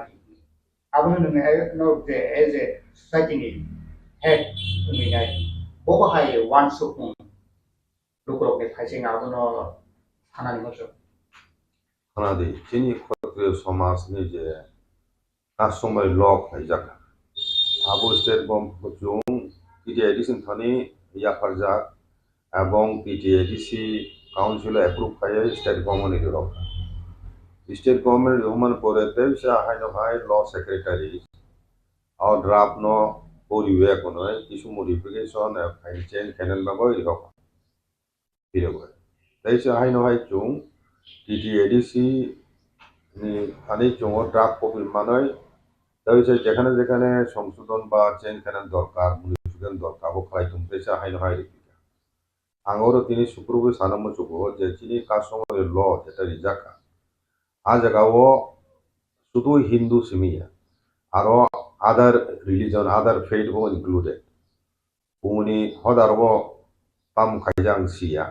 अब नोङो जे एज ए सोसाइटीनि हेड होननाय बहाय वान सुकुं लुकरके खायसे आबनो थानानि मसो खानादि चिनी खत्रिय समाजनि जे कास्टमार लॉ खायजाखा आबो स्टेट गवर्नमेंट जों टीटीआईडीसी थानी याफारजाक এবং टीटीआईडीसी काउंसिल एप्रूव खाये स्टेट गवर्नमेंट इरोक स्टेट गवर्नमेंट ह्यूमन पोरेते से हाय लॉ सेक्रेटरी और ड्राफ्ट नो पोरिवे कोनो किछु मॉडिफिकेशन फाइल चेंज कैनल बाबो इरोक इरोक तैसे हाय जों टीटीआईडीसी नि थानी जों ड्राफ्ट कपि मानै तैसे जेखाने जेखाने संशोधन बा चेंज कैनल दरकार मॉडिफिकेशन दरकार वो खालायतुम तैसे हाय आंगोरो तिनी सुप्रुबो सानमो चुको जे चिनी कास्टमार लॉ जेटा रिजाका आ जगावो शुद्ध हिंदू सिमिया आरो अदर रिलीजन अदर फेथ वो इंक्लूडेड उनी हदारबो ताम खायजां सिया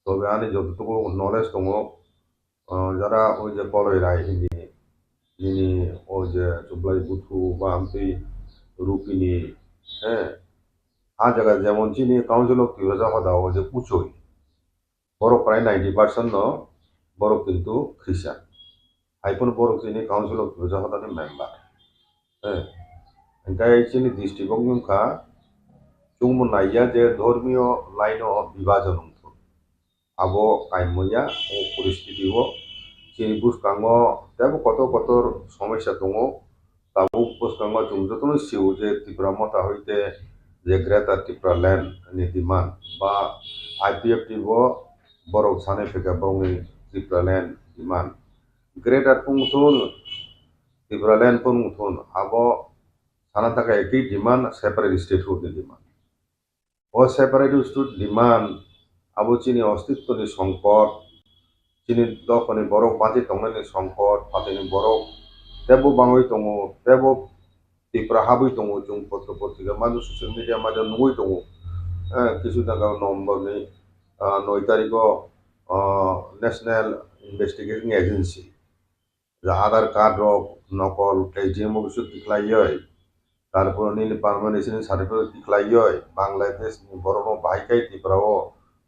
तो बेआनि जतुको नॉलेज दङो जरा ओ जे पलयराय हिंदी ओ जे जुबलाय बुथु बा आमति रुपिनी आ जगह जेमन चिनी काउंसिल ऑफ टिरोजा हदाओ जे पुचोय बरक प्राय 90% न बरक किंतु ख्रिस्टियान आइपन बरक चिनी काउंसिल ऑफ टिरोजा हदानि मेंबर एंकाय चिनी डिस्ट्रिक्ट ऑफ नुखा चुंगमु नाइया जे धर्मीय लाइन ऑफ विभाजन उंथु आबो कायमया ओ परिस्थिति हो चिनी बुसकांगो तेबो कतर समस्या दङो ताबो बुसकांगो जों जतनो सिउ जे त्रिपुरा मता होइते जे ग्रेटर त्रिपुरा लैंड नि डिमांड बा आईपीएफ टीबो बरक साने फेका बरंनि त्रिपुरा लैंड डिमांड ग्रेटर पुंथुन त्रिपुरा लैंड पुंथुन आबो साना थाखाय एकी demand separate statehood demand ओ सेपारेट स्टेट डिमांड आबो चिनी अस्तित्वनि संकट चिनी दफनि बरक बाजि दंनायनि संकट फातिनि बरक तेबो बाङै दङ तेबो त्रिपुरा हाबै दङ जों पत्र पत्रिका मानो ससियेल मीडिया मानो नुय दङ किछु दागा नम्बर नि 9 तारिखो नेशनल इन्वेस्टिगेटिंग एजेंसी जा आधार कार्ड रक नकल एजीएम अफिस दिखलायै तारपर नि पार्मानेंट सार्टिफिकेट दिखलायै बांग्लादेश नि बरनो बाहायखाय त्रिपुराओ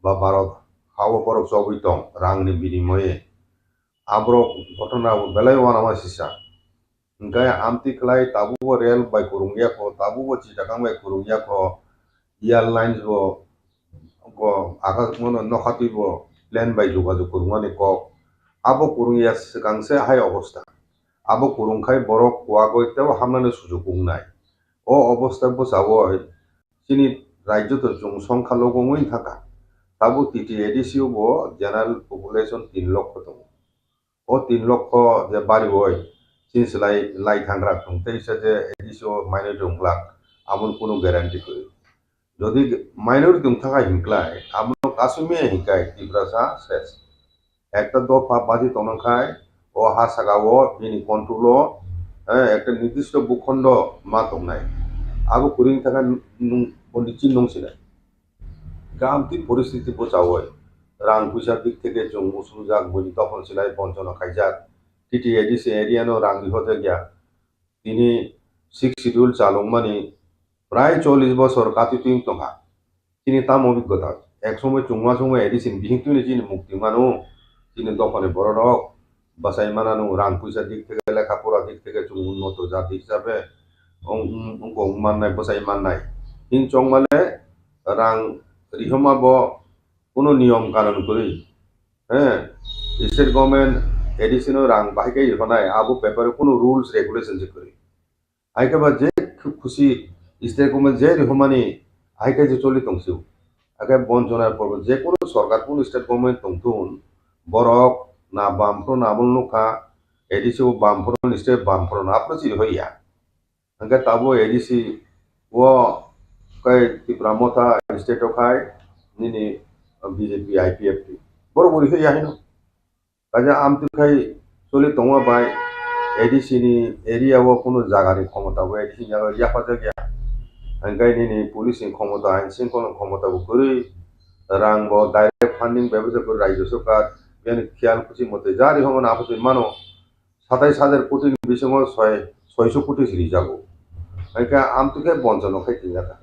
बा भारत हाव बरक जबै दं रांनि बिनिमये आब्रो घटना बेलाय वानामा सिसा Gaya amti klai tabu real by kurungya ko tabu citakang by kurungya ko airlines go akas mono no hati bo plan by juga kurungani ko abo kurungya sekang se hai অবস্থা abo kurungkai borok kuwa go teo hamnane sujug ungnai o অবস্থা bo sabo chini rajyo to jung সংখ্যা logongoi thaka tabu TTADC bo general population 3 লক্ষ dong o 3 লক্ষ je bari boy since lai thangra tung teisa je ediso minor dongla amon kono guarantee kori jodi minor dung thaka hinklai amno kasumi hinkai tibrasa ses ekta dofa baji tonangkai o hasagawo bini control ekta nirdishto bukhondo ma tongnai abo kuring thaka nung pondichin nongsinai gamti পরিস্থিতি বোঝাওয় রাং পয়সা দিক থেকে জং মুসুজাক বলি তখন সিলাই বঞ্চনা খাইজাক टीटीआईडीसी area no रांग होते गया तिनी 6 शिड्यूल चालुंग मानी प्राय 40 बছর काति तुम तोहा तिनी ताम अभिज्ञता एक समय चुंगमा चुंगमा एडिसिन बिहिंतुनि जिनि मुक्ति मानु तिनी दखने बरडक बासाय मानानु रांग पैसा दिक থেকে লেখাপড়া দিক থেকে চুং উন্নত জাতি হিসাবে অঙ্ক মাননাय বাসাय माननाय हिन चंग माने रां रिहमा ब কোনো নিয়ম কানুন করি स्टेट गवर्नमेंट एडिशनल रांग बाहायखाय होनाय आबो पेपर कोनो रुल्स रेगुलेशन जे करी आइकाबा जे खुशी स्टेट गवर्नमेंट जे रिहमानि आइकाय जे चलि दंसौ आगे बंजनार पर जे कोनो सरकार कोनो स्टेट गवर्नमेंट दंथुन borok na bampro na mulnuka edisi bampro niste bampro na apro si hoya angka tabo edisi wo kai Tripura state okai nini BJP IPFT boro bori hoya hino kaja amtu kai soli tongwa bai edisi ni area wo kuno jaga ni khomota wo edisi jaga ya paja gya angkai nini police ni khomota ain singkon khomota bo gori rang bo direct funding ব্যবস্থা করে রাজ্য সরকার yani খেয়াল খুশি মতে জারি হমন আপত্তি মানো ২৭,০০০ কোটি বেশি মো ৬০০ কোটি সিরি যাব একা আমতুকে বঞ্চনা খাই তিনাকা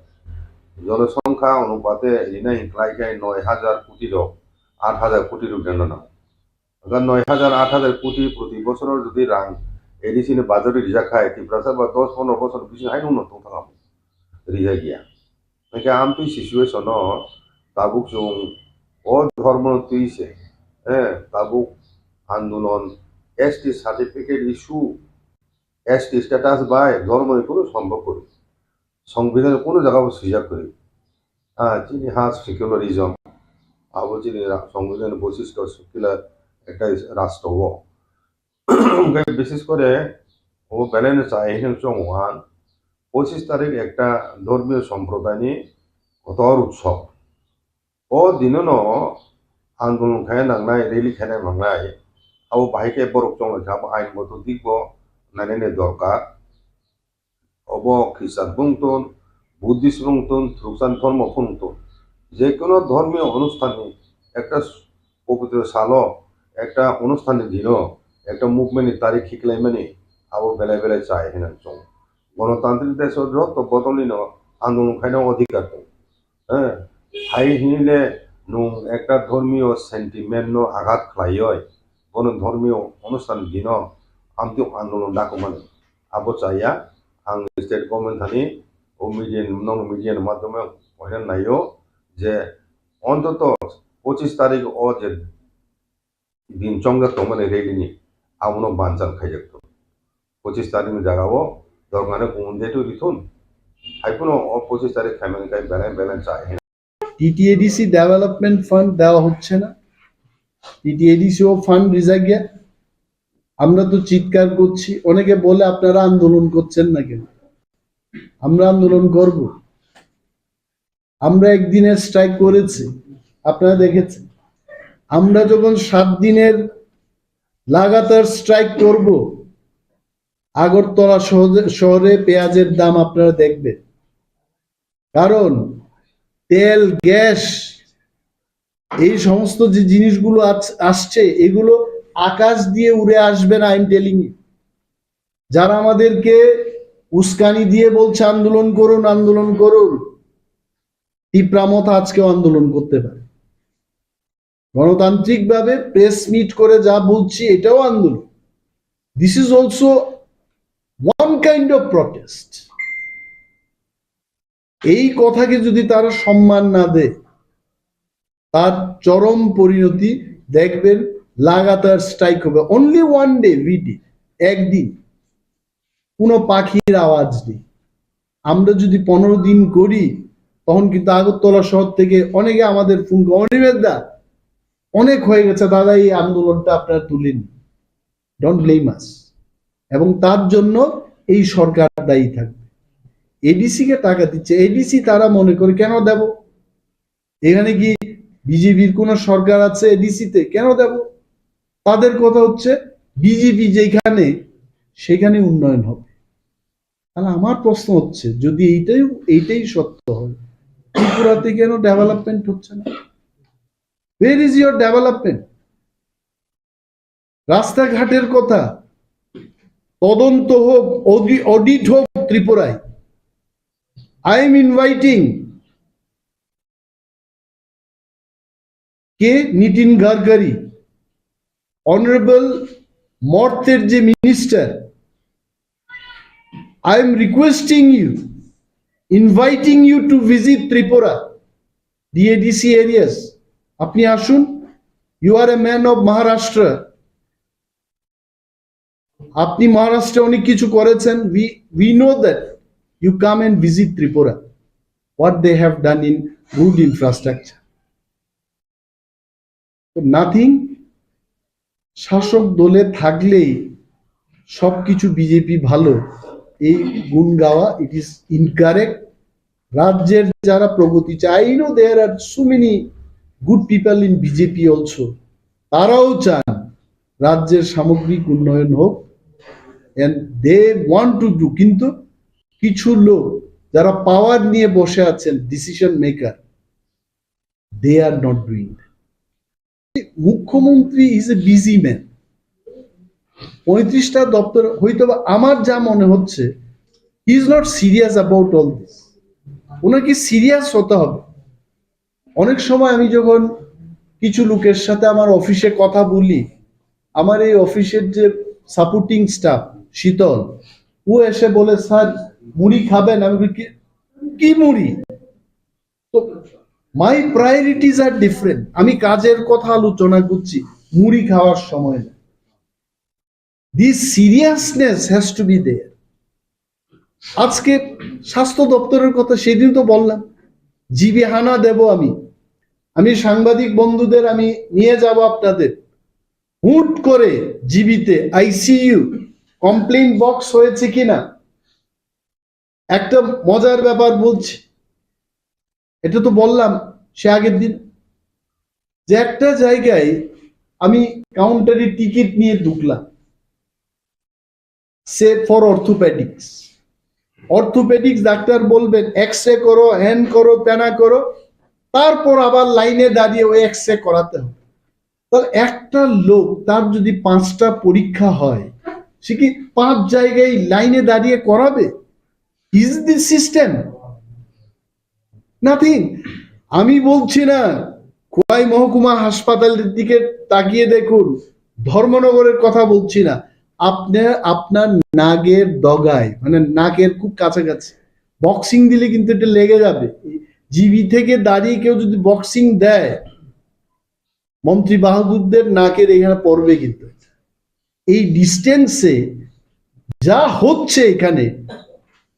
জনসংখ্যা অনুপাতে রিনা ইনক্লাইকাই ৯,০০০ কোটি র ৮,০০০ কোটি র দেন না अगर ৯,০০০ ৮,০০০ কোটি প্রতি বছর যদি রাং এডিসি নে বাজারে রিজা খায় ত্রিপুরা বা ১০-১৫ বছর বেশি হাই উন্নত থাকা রিজা গিয়া একা আমতু সিচুয়েশন tabuk jung o ধর্ম তুইছে tabuk আন্দোলন ST certificate issue ST status by ধর্মের কোনো সম্ভব করি সংবিধানের কোনো জায়গা সুযোগ করি যিনি হাস সেকুলারিজম আবো যিনি সংবিধানের বৈশিষ্ট্য সেকুলার একটা রাষ্ট্র বিশেষ করে ও ব্যালেন্স চাই চৌহান 25 তারিখ একটা ধর্মীয় সম্প্রদায় নিয়ে কতর উৎসব ও দিনও ন আন্দোলন খায় নাংনাই রেলি খায় নাংনাই আবো বাহিকে বরক চং খাব আইন মতো দিক নাইনে দরকার অব খ্রিস্টান বুংতন বুদ্ধিস্ট বুংতন খ্রিস্টান ধর্ম বুংতন যে কোনো ধর্মীয় অনুষ্ঠানে একটা পবিত্র সাল একটা অনুষ্ঠানের দিন একটা মুভমেন্টের তারিখ শিখলাই মানে আবো বেলায় বেলায় চাই হেন চং গণতান্ত্রিক দেশ তো বদলি ন আন্দোলন খায় অধিকার হাই হিনিলে নুং একটা ধর্মীয় সেন্টিমেন্ট নো আঘাত খাই কোন ধর্মীয় অনুষ্ঠান দিন আমতি আন্দোলন ডাকো মানে আবো চাইয়া আং স্টেট গভর্নমেন্ট থানি ও মিডিয়ার মাধ্যমে পয়সা নাইও যে অন্তত 25 তারিখ ও যে দিন চঙ্গা তো মানে রেডিনি আমনো বানচাল খাই যেত 25 তারিখ জায়গাও দরকারে কোন ডেটও রিথুন হাইপুনো 25 তারিখ খাইমেন খাই ব্যালেন্স চাই টিটিএডিসি ডেভেলপমেন্ট ফান্ড দেওয়া হচ্ছে না টিটিএডিসি ও ফান্ড রিজা গিয়া আমরা তো চিৎকার করছি অনেকে বলে আপনারা আন্দোলন করছেন না কেন আমরা আন্দোলন করব আমরা একদিনের স্ট্রাইক করেছি আপনারা দেখেছেন আমরা যখন 7 দিনের লাগাতার স্ট্রাইক করব আগরতলা শহরে পেঁয়াজের দাম আপনারা দেখবেন কারণ তেল গ্যাস এই সমস্ত যে জিনিসগুলো আসছে এগুলো আকাশ দিয়ে উড়ে আসবে না আই এম টেলিং ইউ যারা আমাদেরকে উস্কানি দিয়ে বলছে আন্দোলন করুন তীব্রামত আজকেও আন্দোলন করতে পারে গণতান্ত্রিক ভাবে প্রেস মিট করে যা বলছি এটাও আন্দোলন this is also one kind of protest এই কথাকে যদি তারা সম্মান না দেয় তার চরম পরিণতি দেখবেন লাগাতার স্ট্রাইক হবে অনলি ওয়ান ডে ভিডি একদিন কোনো পাখির আওয়াজ নেই আমরা যদি 15 দিন করি তখন কিন্তু আগরতলা শহর থেকে অনেকে আমাদের ফোন অনিবেদা অনেক হয়ে গেছে দাদা এই আন্দোলনটা আপনারা তুলেন ডোন্ট ব্লেম আস এবং তার জন্য এই সরকার দায়ী থাকবে এডিসি কে টাকা দিচ্ছে এডিসি তারা মনে করে কেন দেব এখানে কি বিজেপির কোন সরকার আছে এডিসিতে কেন দেব তাদের কথা হচ্ছে বিজেপি যেখানে সেখানে উন্নয়ন হবে তাহলে আমার প্রশ্ন হচ্ছে যদি এইটাই সত্য হয় ত্রিপুরাতে কেন ডেভেলপমেন্ট হচ্ছে না ওয়্যার ইজ ইয়োর ডেভেলপমেন্ট রাস্তাঘাটের কথা তদন্ত হোক অডিট হোক ত্রিপুরায় I am inviting Nitin Gadkari, Honorable Morter je Minister. I am requesting you, inviting you to visit Tripura, DADC areas. Apni ashun, you are a man of Maharashtra. Apni Maharashtra onek kichu korechen, we know that. You come and visit Tripura, what they have done in good infrastructure. So nothing শাসক দলে থাকলেই সবকিছু BJP ভালো, এই গুণ গাওয়া it is incorrect. রাজ্যের যারা প্রগতি চায়, I know there are so many good people in BJP also, তারাও চান রাজ্যের সামগ্রিক উন্নয়ন হোক, and they want to do. কিন্তু কিছু লোক যারা পাওয়ার নিয়ে বসে আছেন, decision maker, they are not doing. মুখ্যমন্ত্রী ইজ এ বিজি ম্যান, 35টা দপ্তর, হয়তো আমার যা মনে হচ্ছে he is not serious about all this. ওনাকে সিরিয়াস হতে হবে। অনেক সময় আমি যখন কিছু লোকের সাথে আমার অফিসে কথা বলি, আমার এই অফিসের যে সাপোর্টিং স্টাফ শীতল, ও এসে বলে স্যার মুড়ি খাবেন, আমি বলি কি মুড়ি? তো মাই প্রায়োরিটিজ আর ডিফারেন্ট। আমি কাজের কথা আলোচনা করছি, মুড়ি খাওয়ার সময় না। This seriousness has to be there. আজকে স্বাস্থ্য দপ্তরের কথা সেদিন তো বললাম, জিবি হানা দেব আমি সাংবাদিক বন্ধুদের আমি নিয়ে যাব আপনাদের। হুট করে জিবিতে আইসিইউ কমপ্লেইন বক্স হয়েছে কিনা। একটা মজার ব্যাপার বলছি, এটা তো বললাম সে আগের দিন, যে একটা জায়গায় আমি কাউন্টারে টিকিট নিয়ে ঢুকলাম, সে ফর অর্থোপেডিক্স। অর্থোপেডিক্স ডাক্তার বলবেন এক্স রে করো, হ্যান করো, প্যানা করো, তারপর আবার লাইনে দাঁড়িয়ে ওই এক্স রে করাতে হবে। তাহলে একটা লোক তার যদি 5টা পরীক্ষা হয়, সে কি 5 জায়গায় লাইনে দাঁড়িয়ে করাবে? Is this system? নাথিং। আমি বলছি না, খোয়াই মহকুমা হাসপাতালের দিকে তাকিয়ে দেখুন, ধর্মনগরের কথা বলছি না, আপনার নাকের ডগায়, মানে নাকের খুব কাছাকাছি বক্সিং দিলে কিন্তু এটা লেগে যাবে। জিবি থেকে দাঁড়িয়ে কেউ যদি বক্সিং দেয়, মন্ত্রী বাহাদুরদের নাকের এখানে পড়বে। কিন্তু এই ডিস্টেন্সে যা হচ্ছে এখানে,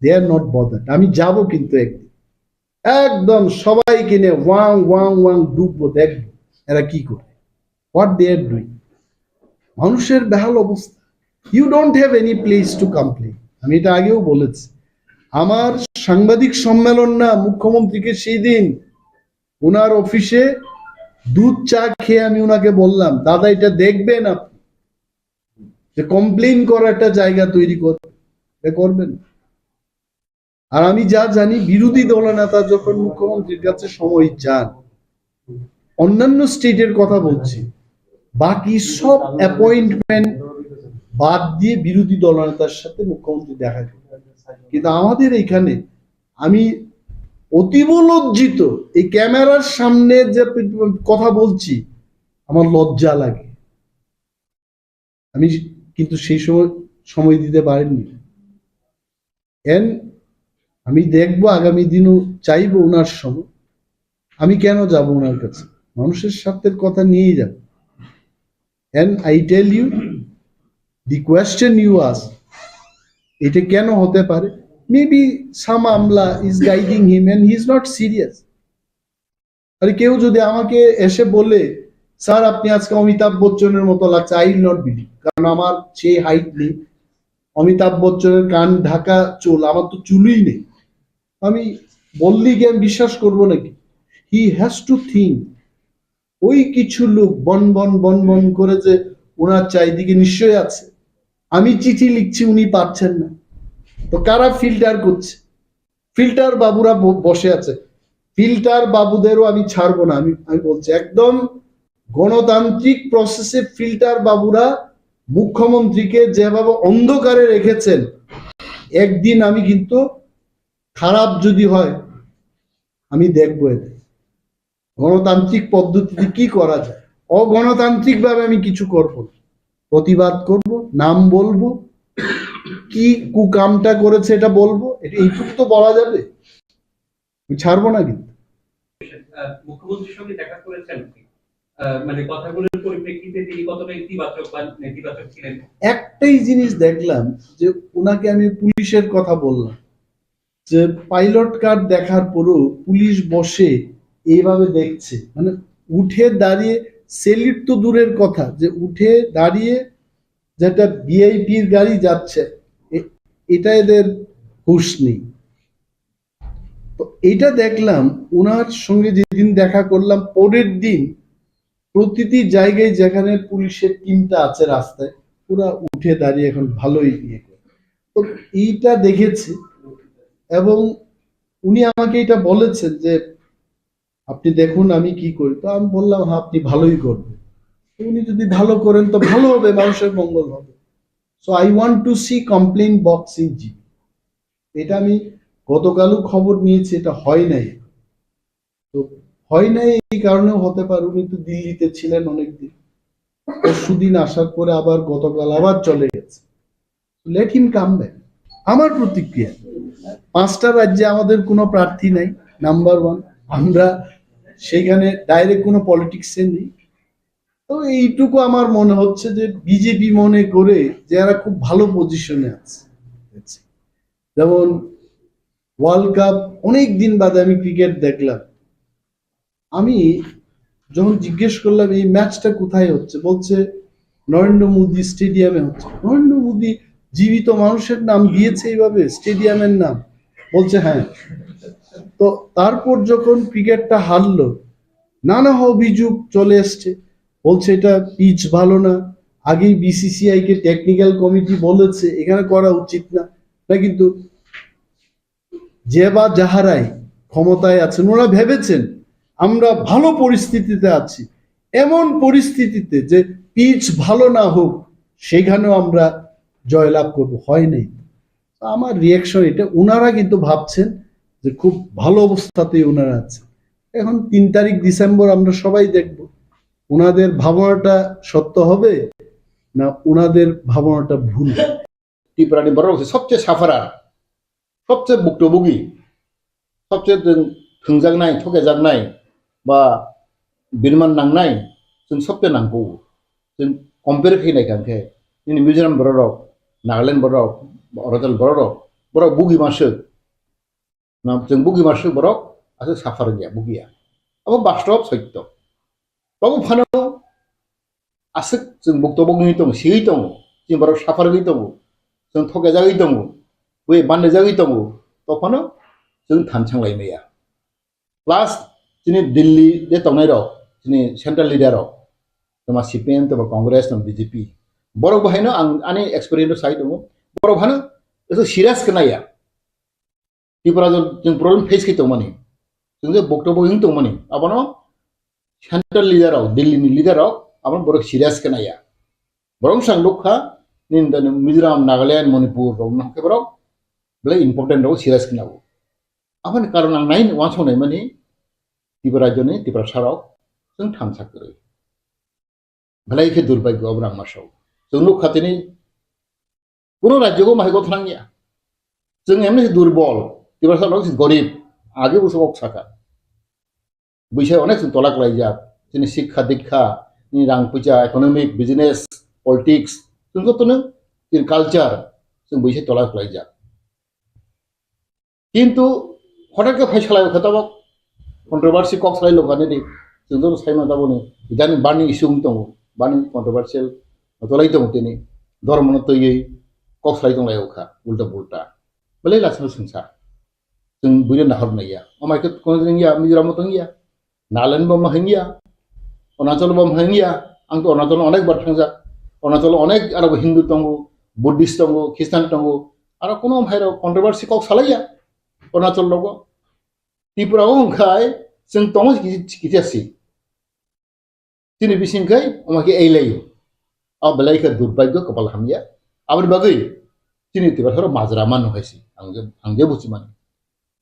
দে আর নট বদার্ড। আমি যাব কিন্তু একদম সবাই কিনে ওয়াং ওয়াং ওয়াং ডুববো, দেখবো এরা কি করে, হোয়াট দে আর ডুইং। মানুষের বেহাল অবস্থা। You don't have any place to complain. আমি এটা আগেও বলেছি। আমার সাংবাদিক সম্মেলন না, মুখ্যমন্ত্রীকে সেই দিন ওনার অফিসে দুধ চা খেয়ে আমি ওনাকে বললাম, দাদা এটা দেখবেন আপনি, যে কমপ্লেন করার একটা জায়গা তৈরি করবেন। আর আমি যা জানি, বিরোধী দলনেতা যখন মুখ্যমন্ত্রীর কাছে সময় চান, অন্যান্য স্টেটের কথা বলছি, বাকি সব অ্যাপয়েন্টমেন্ট বাদ দিয়ে বিরোধী দলনেতার সাথে মুখ্যমন্ত্রী দেখা করেন। কিন্তু আমাদের এখানে আমি অতীব লজ্জিত, এই ক্যামেরার সামনে যে কথা বলছি আমার লজ্জা লাগে। আমি কিন্তু সেই সময় দিতে পারিনি। আমি দেখবো আগামী দিনও চাইবো ওনার সময়। আমি কেন যাব ওনার কাছে? মানুষের স্বার্থের কথা নিয়েই যাব। And I tell you, the question you ask, এটা কেন হতে পারে? Maybe some Amla is guiding him and he is not serious. আরে কেউ যদি আমাকে এসে বলে, স্যার আপনি আজকে অমিতাভ বচ্চনের মতো লাগছে, I will not believe, কারণ আমার সেই হাইট নেই। অমিতাভ বচ্চনের কান ঢাকা চুল, আমার তো চুলই নেই। আমি বললেই কি আমি বিশ্বাস করবো নাকি? হি হ্যাজ টু থিঙ্ক। ওই কিছু লোক বন বন বন বন করে যে ওনার চারিদিকে নিশ্চয়ই আছে। আমি চিঠি লিখছি, উনি পাচ্ছেন না, তো কারা ফিল্টার করছে? ফিল্টার বাবুরা বসে আছে। ফিল্টার বাবুদেরও আমি ছাড়বো না। আমি বলছি, একদম গণতান্ত্রিক প্রসেসে ফিল্টার বাবুরা মুখ্যমন্ত্রীকে যেভাবে অন্ধকারে রেখেছেন, একদিন আমি কিন্তু খারাপ যদি হয় আমি দেখবো এদের গণতান্ত্রিক পদ্ধতিতে কি করা যায়। অগণতান্ত্রিক ভাবে আমি কিছু করব, প্রতিবাদ করব, নাম বলবো, কি কুকামটা করেছে এটা বলবো, এইটুকু তো বলা যাবে। আমি ছাড়বো না। কিন্তু মুখ্যমন্ত্রীর সঙ্গে দেখা করেছেন, মানে কথাগুলোর পরিপ্রেক্ষিতে তিনি কতটা ইতিবাচক বা নেতিবাচক ছিলেন? একটাই জিনিস দেখলাম, যে ওনাকে আমি পুলিশের কথা বললাম, যে পাইলট কার্ড দেখার পরও পুলিশ বসে এইভাবে দেখছে, মানে উঠে দাঁড়িয়ে সেলিট তো দূরের কথা, যে উঠে দাঁড়িয়ে যেটা ভিআইপির গাড়ি যাচ্ছে এটা এদের হুঁশ নেই। তো এটা দেখলাম ওনার সঙ্গে যেদিন দেখা করলাম, পরের দিন প্রতিটি জায়গায় যেখানে পুলিশের টিমটা আছে রাস্তায়, পুরা উঠে দাঁড়িয়ে এখন ভালোই ইয়ে করে। তো এইটা দেখেছি, এবং উনি আমাকে এটা বলেছেন যে আপনি দেখুন আমি কি করি। তো আমি বললাম হ্যাঁ আপনি ভালোই করবেন, উনি যদি ভালো করেন তো ভালো হবে, মানুষের মঙ্গল হবে। So I want to see complain box in জি। এটা আমি গতকালও খবর নিয়েছি, এটা হয় নাই। তো হয় নাই এই কারণেও হতে পারে, উনি তো দিল্লিতে ছিলেন অনেকদিন, পরশুদিন আসার পরে আবার গতকাল আবার চলে গেছে। Let him come back. আমার প্রতিক্রিয়া, 5টা রাজ্যে আমাদের কোনো প্রার্থী নাই, নাম্বার 1। আমরা সেইখানে ডাইরেক্ট কোনো পলিটিক্সে নেই। তো এইটুকু আমার মনে হচ্ছে যে বিজেপি মনে করে যে এরা খুব ভালো পজিশনে আছে। যেমন ওয়ার্ল্ড কাপ অনেক দিন বাদে আমি ক্রিকেট দেখলাম, আমি যখন জিজ্ঞেস করলাম এই ম্যাচটা কোথায় হচ্ছে, বলছে নরেন্দ্র মোদী স্টেডিয়ামে হচ্ছে। নরেন্দ্র মোদী জীবিত মানুষের নাম দিয়েছে এইভাবে স্টেডিয়ামের নাম, বলছে হ্যাঁ। তো তারপর যখন ক্রিকেটটা হারলো, নানা অভিযোগ চলে এসছে, বলছে এটা পিচ ভালো না, আগেই বিসিসিআই কে টেকনিক্যাল কমিটি বলেছে এখানে করা উচিত না। কিন্তু যে বা যাহারাই ক্ষমতায় আছেন ওরা ভেবেছেন আমরা ভালো পরিস্থিতিতে আছি, এমন পরিস্থিতিতে যে পিচ ভালো না হোক সেখানেও আমরা জয়লাভ করবো, হয় নাই। আমার রিয়াকশন এটা, ওনারা কিন্তু ভাবছেন যে খুব ভালো অবস্থাতেই ওনারা আছে। এখন 3 তারিখ ডিসেম্বর আমরা সবাই দেখব ওনাদের ভাবনাটা সত্য হবে না ওনাদের ভাবনাটা ভুল। ত্রিপুরাनि बर'क सबसे साफारार सबसे भुक्तभोगी सबसे थोंजागनाय थगायजागनाय बा बिरमान नांनाय जों सबसे नांगौ जों कम्पेयर फैनायखांखे जोंनि मिजोराम बर'क नागालेण्ड बर'क अरुणाचल बर'क बुगि मासो ना जों बुगि मासो बर'क आरो साफार गैया बुगिया अब बास्तव सत्य बाबु फानो आसो जों भुक्तभोगी दं सिगै दं जों बर'क साफार गै दं जों थगायजागै दं बै बानजागै दं तखनो जों थानसांलायनाया प्लास जोंनि दिल्ली जे दंनाय रक जोंनि सेन्ट्रेल लिडारक तमा सिपिएम तमा कांग्रेस तमा बीजेपी बर'क बाहायनो आंनि एक्सपिरियेन्स साइ दं बर'क हानो एसे सिरियास खोनाया त्रिपुरा जों प्रब्लेम फेस खै दं माने जों जे भुक्तभोगी दं माने आबानो सेन्ट्रेल लिडारक दिल्लीनि लिडारक आबानो बर'क सिरियास खोनाया बर'क सांलुखा निंदन मिजोराम नागालैंड मणिपुर रौना केबरक बले इम्पोर्टेंट रौ सिरियास खोनागौ आबान कारण आं नाइन वान सनाय माने त्रिपुरा राज्यनि त्रिपुरा साराव जों थामसाखरै भलाई के दुर्भाग्य अब रां मासाव जों लोक खाथिनि कोनो राज्यखौ माहायगौ थांगिया जों एमनि दुर्बल त्रिपुरा साराव गरीब आगे बुसो साका बैसाय अनेक जों तलाक लायजाब जोंनि शिक्षा दीक्षा नि रां फैसा इकोनॉमिक बिजनेस पलिटिक्स जों जतनो कालचार जों बैसाय तलाक लायजाब किन्तु हठाৎ फैसलायाव खोथाबाव कन्ट्रोभार्सि कक्स लाय लगाने दे जोंथ' साइमा दाबोनो इदानि बार्निं इस्यु दं बार्निं कन्ट्रोभार्सियेल तलाय दं दिनै धर्मनो तैयै कक्स लाय दं लायखा उल्टा पुल्टा बोले लासनो संसा जों बुझे नाहरनाया अमायखो कोन जोंनिया मिजोराम दंगिया नागालेण्ड बा माहैनिया अरुणाचल बा माहैनिया आंथ' अरुणाचल अनेक बार थांजा अरुणाचल अनेक आरो हिन्दू दं बुद्धिस्ट दं ख्रिस्टान दं आरो कोनो भाइराव कन्ट्रोभार्सि कक्स लाया अरुणाचल लोगो त्रिपुरा ओंखाय जों दङ किथियासि दिनै बिसिंखै अमाके एलायो आ बेलायखो दुर्भाग्य कपाल हामिया आबाद बागै दिनै त्रिपुरा माजरा मान होयसि आंजे बुजिमान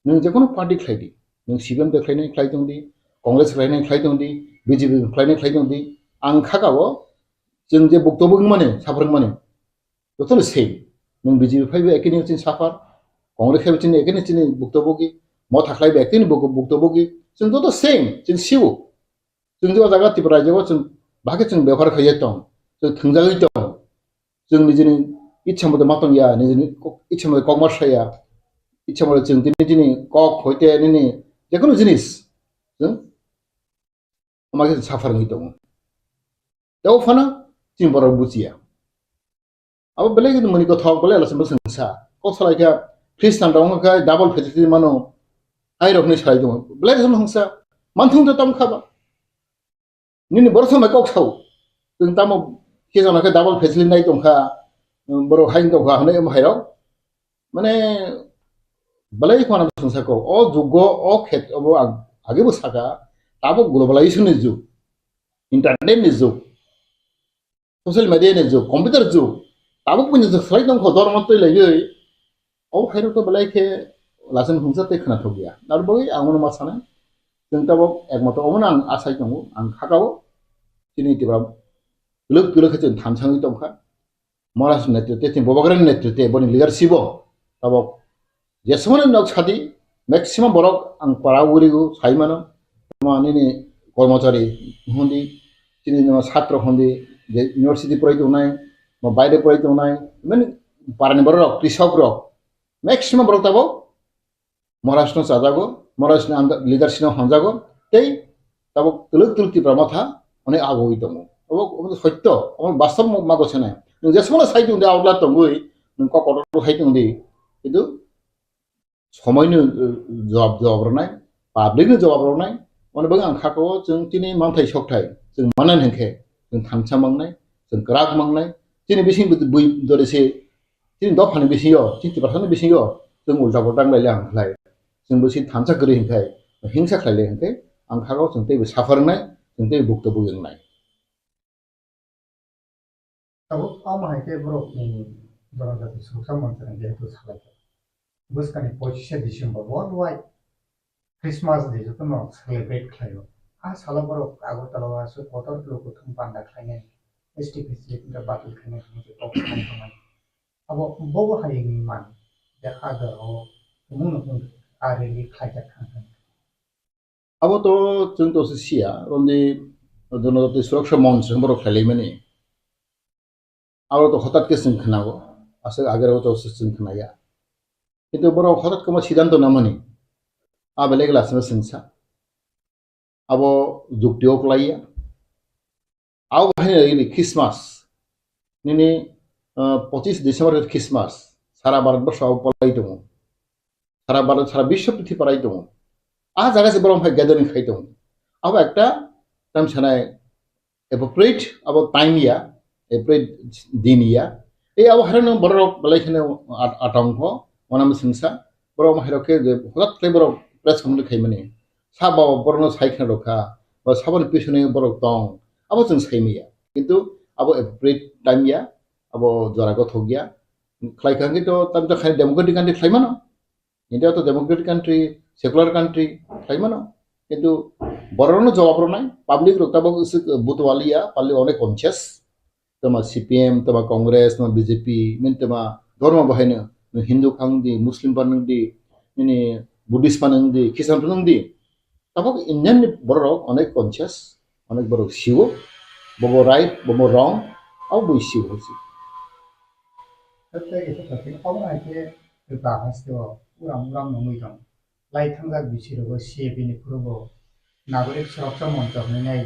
नों जेखुनु पार्टी खायदि नों सिपिएम देखायनाय खायदोंदि कांग्रेस खायनाय खायदोंदि बीजेपी खायदोंदि आं खागावो जों जे बक्तव्य माने साफार माने जतनो सेम नों बीजेपी फाइबो एकेनि चिन साफार कांग्रेस खायबो चिन एकेनि चिन बक्तव्य म थाख्लायबो एकेनि बक्तव्य जों जत सेम जों सिउ जों जे जागा त्रिपुरा राज्योआव जों बाहागे जों बेवहार खायो दं जों थोंजागै दं जों निजेनि इच्छा मते मातंगिया निजेनि इच्छा मते ककमारसाया इच्छा मते जों दिनै कक हयते निनि जेखुनु जिनिस जों मागे साफार दं Tau fana tin borok bucia. Abo belai gitu meni ko thok belai ala sembel sengsa. Kok salai ka Kristen dong ka double facility mano. Ai rok ni salai dong. Belai gitu sengsa. Mantung to tam khaba. Nini borso ma kok sau. Tung tamo kisa na ka double facility nai tong ka borok hain tong ka hane em hairok. Mane balai ko na sengsa ko o jugo o khet obo age bo saka tabo globalization ni jug internet ni jug social media ni jug computer jug tabo punya jug slide dong ko dor mot lagi o hairok to balai ke lasen sengsa te khana thogia dar boi angon ma sana जों तब एकमत अमन आं आसाय दङ आं खागाव दिनै दिबा लोक लोक जों थामसाङै दंखा महाराज नेतृत्व जों बबाग्रान नेतृत्व बनि लिडारशिप तब जेसेबां नक सादि मैक्सिमाम बरक आं पारावरिगु साइमानो मानिनि कर्मचारी हुन्दी दिनै न छात्र हुन्दी जे इउनिभार्सिटी पराय दंनाय मा बायरे पराय दंनाय माने पारानि बरक कृषक रक मैक्सिमाम बरक तब महाराष्ट्र जाजागो महाराष्ट्र लिडारशिप हांजागो तै तब तुलुक तुलुक प्रमाथा अने आगोई दङ अब सत्य अब वास्तव मागो छने नों जेसेबां साइड दं आउटला दंगै नों ककटल साइड दं दि किन्तु समायनो जवाब रनाय पाब्लिकनो जवाब रनाय माने बङ आं खाखौ जों दिनै मानथाय सकथाय जों मानन हेंखे जों थामसा मांनाय जों ग्राग मांनाय दिनै बेसिं बुइ दरेसे दिनै दफानि बेसियो 50% बेसियो जों उल्टा पल्टा लायले आंखलाय जों बसि थामसा गरि हेंखाय हिंसा खालायले हेंखाय आं खाखौ जों तै साफारनाय जों तै बक्तब्य होनाय तब आम हाइके ब्रक जनजाति सुरक्षा मंत्र जेहेतु सालाय बसकानि 25 December world wide Christmas day जो न सेलिब्रेट खायो आ साला ब्रक आगरतला सो कतर लोक थम पांडा खायने एसटी फेसिलिटी दा बातल खायने जो टॉप खायने अब बबो हाइनि मान देखा दो मुन आरेलि खायजा खान अब तो जों तो सिया रन्दी जनजाति सुरक्षा मंत्र ब्रक खायलेमनि अब तो हठात के जों खोनागो आसे आगेराव तो जों खोनाया किन्तु ब्रक हठात कमा सिद्धांत नामनि आ बेलेग लासना संसा अब जुक्तियाव लाया आव बाहायनाय क्रिसमास निनि 25 डिसेम्बर क्रिसमास सारा भारतबर्षआव पलाय दङ सारा भारत सारा विश्व पृथ्वी पराय दङ आ जागासे बरम फाय गैदारिं खाय दङ अब एकटा टाइम सानाय एप्रोप्रिएट अब टाइम या एप्रोप्रिएट दिन या ए अब हरन बरक बलायखने आतंक वनाम संसा बरम हरके हलात क्ले बरक प्रेस कमले खायमनि साबा बरनो साइखना रखा बा साबन पिसने बरक दं अब जों सायमिया किन्तु अब एप्रोप्रिएट टाइम या अब जरागो थगिया खायखांगे तो तब खाय डेमोक्रेटिक कान्ट्री खायमानो इंडिया तो डेमोक्रेटिक कान्ट्री सेकुलर कान्ट्री खायमानो किन्तु बरनो जवाब रनाय पब्लिक रक्ताबो बुतवालिया पाले अनेक कन्सियास तमा सीपीएम तमा कांग्रेस तमा बीजेपी मिन तमा धर्म बहायनो हिंदू खांदी मुस्लिम पानंदी नि बुद्धिस्ट पानंदी ख्रिस्टान पानंदी तब इंडियन बरक अनेक कन्सियास अनेक बरक सिवो बबो राइट बबो रंग आव बुइसिव होसि तत्ते इसे तत्ते अब हाइके बाहासो उराम उराम नङै दं लाइथांगा बिसिरबो सीएबीनि फोरबो नागरिक सुरक्षा मंत्र होनाय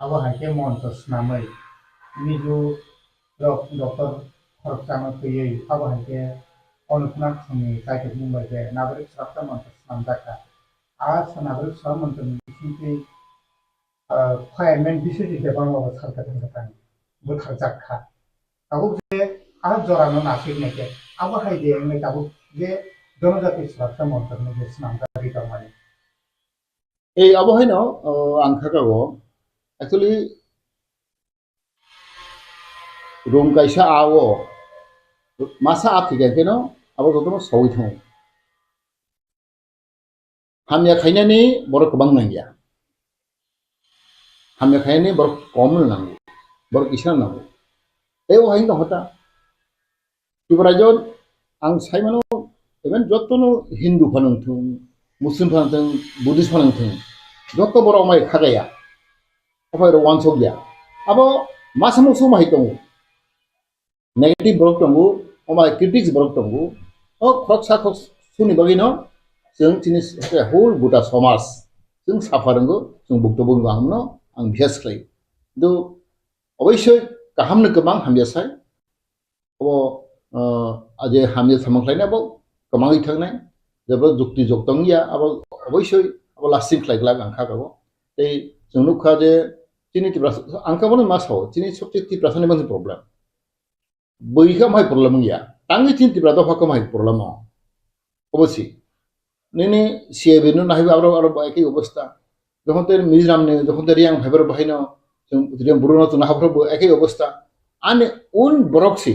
अब हाइके मंत्र सुनामै मिजु डॉक्टर खरबसानो फैयै अब हाइके अनुपनाथ खुंनि जायखौ बुंबाय जे नागरिक सुरक्षा मंत्र सुनामजाखा आज नागरिक सुरक्षा मंत्र बिसिंखै फायरमेन बिसोरनि देबांबाबो सारखार बुथारजाखा अब जे आज जरानो नासिगनायके अब हाइदे नै दाबो जे जनजाति सुरक्षा मंत्र ने सुनामजारि दंमाने ए अब हैन आंखागाव एक्चुअली रूम काइसा आवो मासा आथिगा केनो अब जतनो सवै थौ हामिया खायनानि बर गोबां नांगिया हामिया खायनानि बर कम नांगौ बर इसा नांगौ ए वहाय दंता तिबराजन आं साइमानो इभेन जतनो हिंदू फानंथों मुस्लिम फानंथों बुद्धिस्ट फानंथों जत बर माय खागाया अफाय वान सगिया अब मासमो समाय दङ नेगेटिभ ब्रक दङ अमाय क्रिटिक्स ब्रक दङ ओ खरसा खस सुनि बगिनो जों तिनि होल बुटा समाज जों साफारंगो जों बक्तब्य गाहामनो आं भियास खालायो কিন্তু অবশ্যই কাহামनो गोबां हामजासाय अब जे हामजा सामख्लायनाय अब गोबाङै थांनाय जेबो जुक्ति जक्तंगिया अब अवश्य अब लास्टिं खालायग्ला आंखागाव এই जोंनुखा जे तिनि तिब्रा आंखाबनो मासाव तिनि सबसे तिब्रासनि मोनसे प्रब्लेम बैखा माय प्रब्लेम गैया तांनि तिनि तिब्रा दफा माय प्रब्लेम अबसि नेने सिएबिनो नाहिबो आरो एकै अवस्था যখন তের মিজরাম নে যখন তের ইয়াং ভাইবার বাহিনো जों बुरुना तो नाहाफ्राबो एकै अवस्था आने उन बरक्सि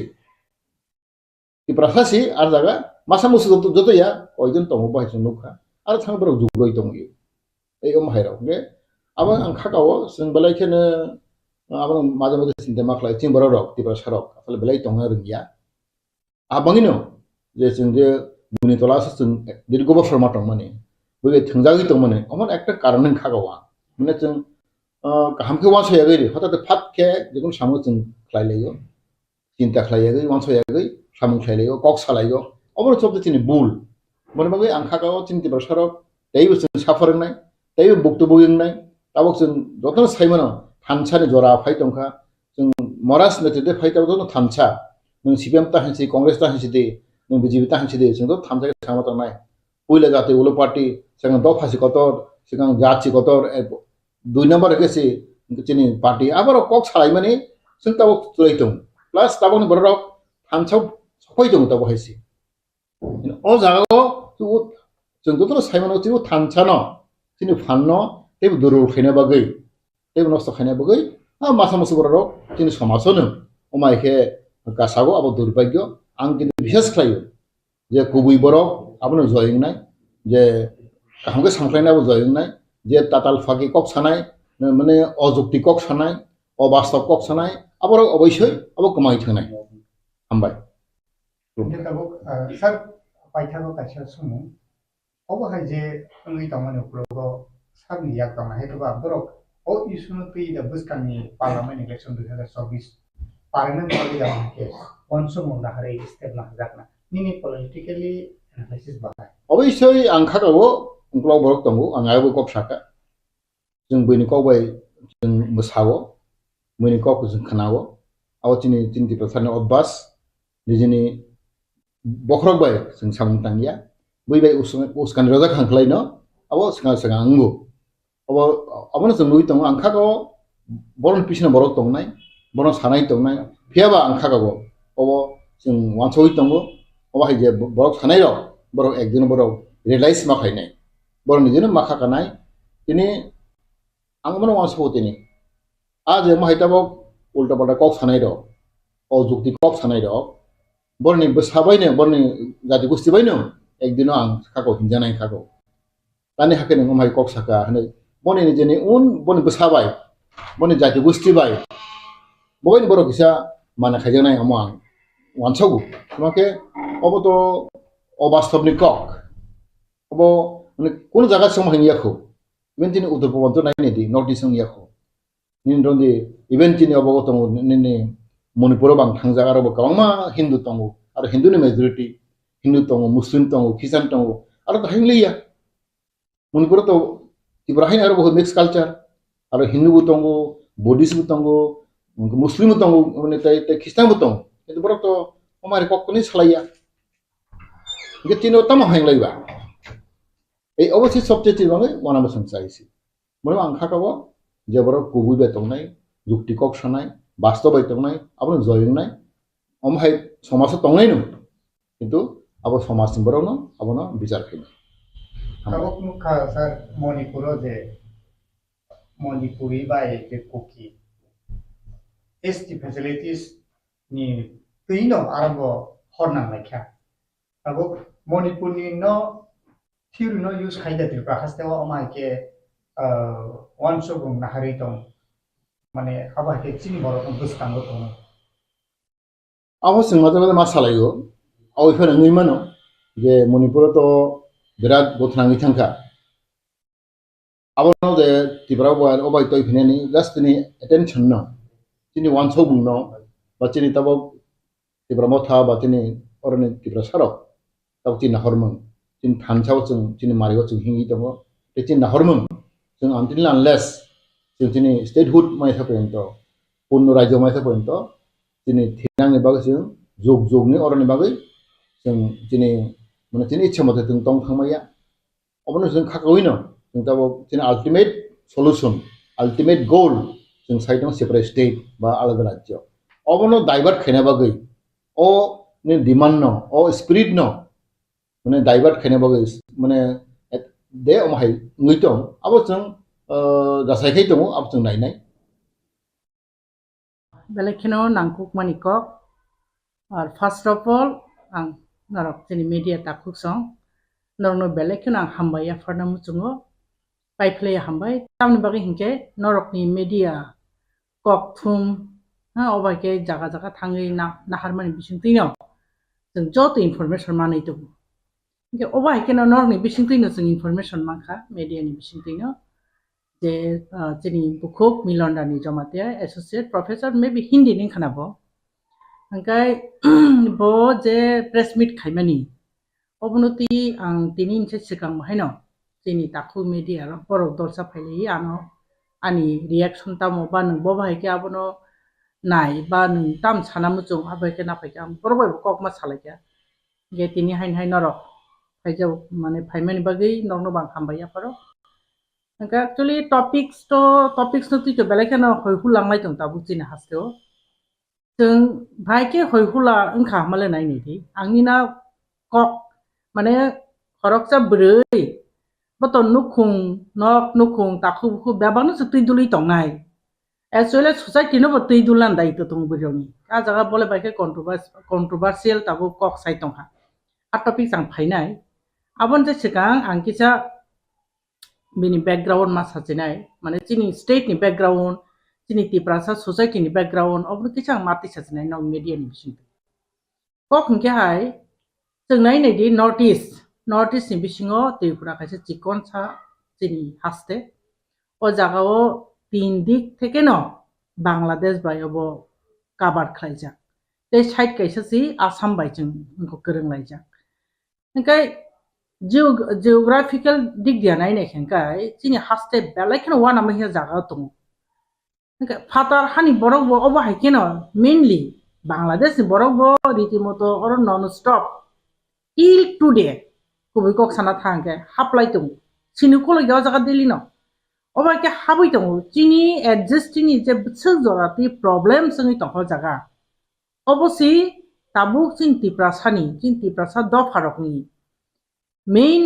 तिब्रासासि आर जागा मासा मुसु जतया कयजन तंगो बाहायजों नुखा आरो थांबरक जुगै दंयो এই हायराव के अब आं खागाव जों बेलायखेनो अब माजे माजे सिन्था माखलाय थिं बरक तिब्रा सारक आफाल बेलाय दंना रोंगिया आबाङिनो जे जों जे मुनि तलासो जों दिरगोबा फरमा दं माने बै थंजागै दं माने अमन एकटा कारण खागावा माने जों गाहामखे वानसयागै हठात फातखे जिखुनु सामो जों खालायलायो चिन्ता खालायगै वानसयागै सामो खालायलायो कक सालायो अमर सबसे तिनि बुल माने बागै आंखागाव चिन्ति बरसारक दैबो जों साफारनाय दैबो बक्तब्य यंनाय ताबक जों जतन साइमनो थानसानि जरा फाइ दंखा जों मरास नेतृत्व फाइ ताबक थानसा नों सिपिएम ताहनसि कांग्रेस ताहनसि दे नों बिजेपि ताहनसि दे जों थानसा सामा तंनाय पयला जाते उलो पार्टी सिगां दफासि कतर सिगां जाति कतर 2 नम्बर गेसि चिनि पार्टी आबार कक सालाय माने जों ताबक तुलै दं प्लास ताबक बरक थानसाव सफाय दं ताबक हायसि अ जागाव जों जतन साइमनो तिबो थानसानो तिनि फाननो तेबो दुरुल खायना बागै तेबो नस्त खायना बागै मासा मासा बरक तिनि समाजनो अमायखे गासागो अब दुर्भाग्य आं किन्तु बिसेस खालायो जे गुबै बरक आबनो जयंनाय जे गाहामखे सांख्लायनाबो जयंनाय जे ताताल फाकि कक सानाय माने अजुक्ति कक सानाय अबास्तव कक सानाय आबर अवश्य अब कमाय थानाय हामबाय सर पाइथागो काइसा सुमु अबहाय जे ओंगै दंमाने उप्रोगो साबनि याक दंना हेतुबा बरक ओ इशुनो पि द बुस्कानि पार्लियामेंट इलेक्शन 2024 पार्लियामेंट पार्टी दाके कनसुमो नाहरै स्टेप ना जाकना निनि पॉलिटिकली एनालिसिस बाहाय अवश्य आंखागावो उंक्लाव बरक दंगो आंगाबो कक साका जों बैनि कबाय जों मोसावो बैनि कक जों खनावो आव तिनि तिनि प्रसारनि अब्बास निजिनि बख्रक बाय जों सामतांगिया बैबाय उसकान रजा खांख्लायनो अब सिगां सिगां आंगो अब अबनो जों नुइ दं आंखागाव बरन पिसना बरक दंनाय बरन सानाय दंनाय फियाबा आंखागाव अब जों वानसoi दंगो अबाहाय जे बरक सानाय र बरक एकदिन बरक रियलाइज माखायनाय बरन निजिनो माखाखानाय तिनि आं माने वानसो तिनि आज माहायताबो उल्टा पल्टा कक सानाय र अजुक्ति कक सानाय र बरनि बसाबायनो बरनि जाति गोष्ठी बायनो एकदिन आं खागौ हिनजानाय खागौ दानि हाके नों माहाय कक साका हनै बनि निजेनि उन बनि बसाबाय बनि जाति गोष्ठी बाय बयनि बरक किसा माने खायजानाय आं वानसगु माके अब तो अबास्तवनि कक अब माने कोन जागा समहायनियाखौ इभेन उत्तर पूर्वांचल नायनि दि नर्थ ईस्ट याखौ निनरंदि इभेन तिनि अबगत निनि मणिपुर बां थांजा आरो गोबांमा हिंदू दंगो आरो हिंदूनि मेजरिटी हिंदू दंगो मुस्लिम दंगो ख्रिस्टान दंगो आरो हायलिया मणिपुर तो तिब्राहाय आरो बहुत मिक्स कल्चर आरो हिंदू दंगो बुद्धिस्ट दंगो मुस्लिम दंगो माने ते ख्रिस्टान दंगो किन्तु बरक तो हमारे ककनि सालाया के तिनो तम हायलायबा এই অবশ্যই সবচেয়ে চিরবাঙে ওয়ানামে সংসাইছি মানে আংখাকাবো যে বড় কুবুই বেতংনাই যুক্তি কক সানাই বাস্তব বেতংনাই আবার জয়ংনাই অমহাই সমাজে তংনাই নো কিন্তু আবার সমাজ বড়নো আবার বিচার খাই তাবক মুখা স্যার মণিপুর যে মণিপুরি বা যে কুকি এসটি ফ্যাসিলিটিস নি তুইনো আরব হরনাং লাইখা তাবক মণিপুরনি ন theory no use khaida tripura hastewa amai ke onso bung nahari tong mane aba ke chini borok buskango tong abo singmata ma salayo aw ifana ngi mano je manipur to birat bothnangi thangka abo no de tripura boy obai to ifani just ni attention no chini onso bung no ba chini tabo tripura motha ba chini orani tripura sarok taw chini hormon tin थानसाव जों चिनि मारियाव जों हिंगि दङ बे चिन Hermon जों आनटिल आनलेस जों दिनै statehood मायथा पर्यन्त पूर्ण राज्य मायथा पर्यन्त दिनै थेनांनि बागै जों जुग जुगनि अरनि बागै जों दिनै माने दिनै इच्छा मथे जों दं थांमाया अबनो जों खाखावैनो जों दा दिनै आल्टिमेट सल्युशन आल्टिमेट गोल जों साइड सेपारेट स्टेट बा आलादा राज्य अबनो डाइभार्ट खायना बागै अ ने डिमांड न अ स्पिरिट न माने डाइभार्ट खायना बागै माने दे अमाहाय ngैतों आबो जों जासायखाय दङ आबो जों नायनाय बेलेखिनो नांकुक मानिकक और फर्स्ट ऑफ ऑल आं नरक जोंनि मीडिया ताकुक सं नरनो बेलेखिनो आं हामबाय फरना मुचुङो पाइप्ले हामबाय तामनि बागै हिंके नरकनि मीडिया कक थुम हा अबाके जागा जागा थाङै नाहारमानि बिसिंतिनो जों जत इनफरमेशन मानै दङ हिंके अबाकेनो नरकनि बिसिंतिनो जों इनफरमेशन माखा मीडियानि बिसिंतिनो जे जोंनि बुकुक मिलनरानी जमातिया एसोसिएट प्रोफेसर मे बि हिंदी नि खानाबो ओंखाय बो जे प्रेस मीट खायमानि अबनति आं तिनि इनसे सिगां माहायनो जोंनि ताकु मीडिया बर' दलसा फायलै आनो आनि रिएक्शन तामो बा नों बो बाहायके आबनो नाय बा नों ताम साना मुचुं आबायके नाफायके आं बरबाय कक मा सालायके गे तिनि हाइन नरक फायजाव माने फायमानि बागै नरनो बां हामबाय फरो एक्चुअली टॉपिक्स तो तीतो बेलेखनो हयहु लांलाय दं ताबु जिना हास्तेओ जों भाइके हयहुला ओंखा माले नायनिदि आंनिना कक माने खरकसा ब्रै बत नुखुं नक नुखुं ताखु बुखु बेबानो सतै दुलै तंनाय एक्चुअली सोसाइटी नो बतै दुलान दायित्व तं बिरनि आ जागा बोले बाइके कंट्रोवर्शियल ताबु कक साइ तंहा आ टॉपिक आं फायनाय आबन जे सिगां आं किसा बिनि बैकग्राउंड मा साजिनाय माने जिनि स्टेट नि बैकग्राउंड जिनि तिप्रासा सोसाइटी नि बैकग्राउंड अब किसा माति साजिनाय न मीडिया नि बिसिं कक हिंके हाय जों नायनायदि नॉर्थ ईस्ट नि बिसिङो त्रिपुरा खायसे चिकन सा जिनि हास्ते ओ जागाओ तीन दिक थेके न बांलादेश बायबो काबार खायजा ते साइड कैसे सि आसाम बायजों उनको गोरोंलायजा ओंखाय जियोग्राफिकल दिग दिया नायनाय खेंखाय जिनि हास्ते बेलेखनो वाना महिया जागा दङ ओंखाय फातार हानि बरकबो अबो हायकेनो मेनलि बांलादेश नि बरकबो रीतिमतो और non stop till today kubi kok sana thangke haplai tung sinu koloi gaw jaga dili no oba ke habai tung chini existing ni je bsel jorati problem sangi tong jaga obosi tabuk chinti prasa do pharokni main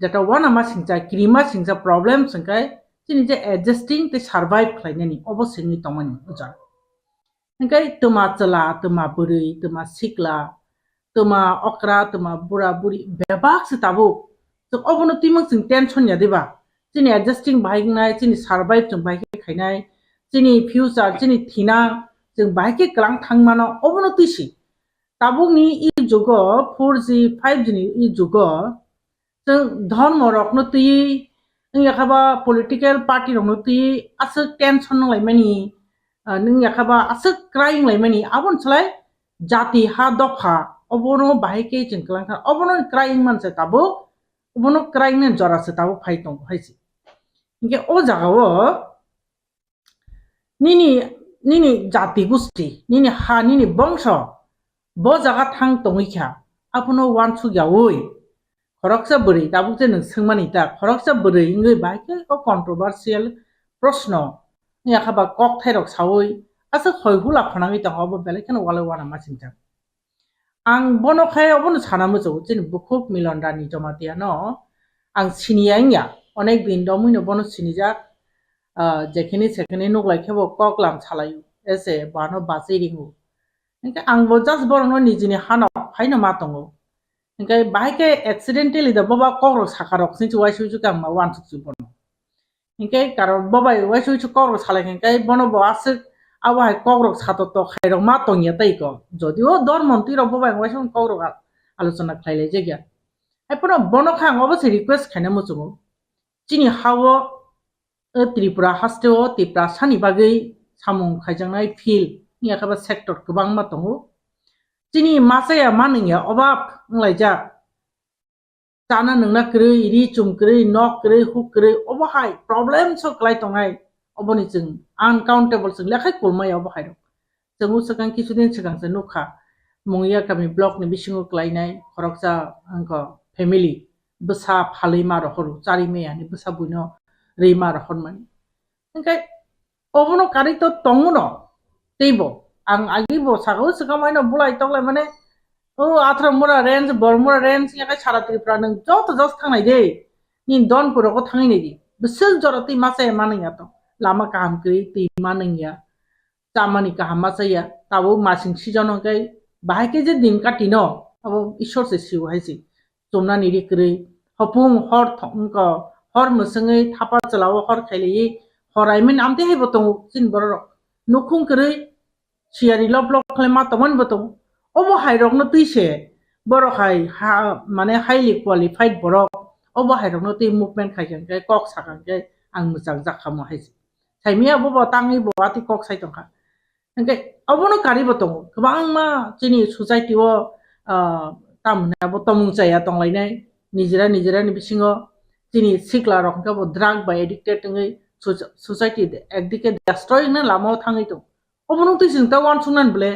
jata wana ma singja krima singja problem sangkai chini je existing te survive khlainani obosi ni tongmani ujar engkai tuma chala tuma buri tuma sikla tuma okra tuma bura buri bebak se tabu so obono timang sing tension ya deba chini adjusting bhaingnai chini survive chung bhaike khainai chini future chini thina chung bhaike klang thangmano obono tisi tabukni I jugo 4G 5G ni I jugo chung dharma rokno tui yakaba political party rokno tui asuk tension nanglaimani nung yakaba asuk crying laimani abon chlai jati ha dofa obono bahike jingklang obono crying manse tabu obono crying ne jora se tabu phai tong haisi inge o jagao nini jati gusti nini ha nini bongsho bo jaga thang tongikha apono wan chu yaoi khoroksa buri tabu je nung singmani ta khoroksa buri ingoi bahike o controversial proshno yakaba kok thairok sawoi asa khoihula phonangi ta hobo belekano wala wana masinja ang bono khay obono sana mujo jin bukuk Milanrani Jamatia no ang siniyanya onek din domuino bono sinija jekhini sekhini nuglai khebo koklam salayu ese bano basiringu engka ang bo just borno nijini hano haino matongo engka bahike accidentally da baba kokro sakarok sinchu waisu kang ma wan chu bono engka karon babai waisu kokro salai engka bono bo asuk awai kokrok sato to khairok ma tongya taiko jodio dor monti rok bobai waison kokrok আলোচনা খাইলে জায়গা এপনো বনখাং অবশ্যই request খাইনা মুচুমু চিনি হাও त्रिपुरा हास्तेओ त्रिपुरा सानि बागै सामुं खायजांनाय fill नि आखाबा sector गोबां मा दङ चिनि मासाया मानैया अबाब लायजा जाना नोंना क्रै रि चुम क्रै नक क्रै हु क्रै अबहाय प्रब्लेम सो क्लाय तंगाय oboni jeng uncountable jeng lekhai kulmaya bo hairok jeng Swkang kisudin Swkang se nukha mungya kami block ni bisingo klainai khoroksa angko family besa phalima rohor chari meya ni besa buino reima rohor mani engkai obono kari to tonguno teibo ang agibo sago Swkang bulai toklai mane o atra mura range bormura range yakai sara Tripura nang jot thangnai de ni donpuro ko thangai nei di besel jorati masa manang to lama kaham kri ti manang ya chamani kaham masa ya tabo masing sijono kai bahai ke je din katino abo ishor se siu haisi chomna niri kri hopung hor thongko hor musangai thapa chalao hor khaili horaimin amte hai botong chin borok nukhung kri siari loblok khlema tomon botong obo hairok no tuise borok hai mane highly qualified borok obo hairok no tui movement khaikan kai kok sakang kai ang mujang jakhamo haisi saimia bo tangi bo ati kok sai tongkha engkai obono kari botong kwbang ma chini society o tamne abo tomung chaya tonglainai nijera ni bisingo chini sikla rok ka bo drug by addicted ngai society ekdike destroy na lamo thangai to obono tui singta wan sunan bele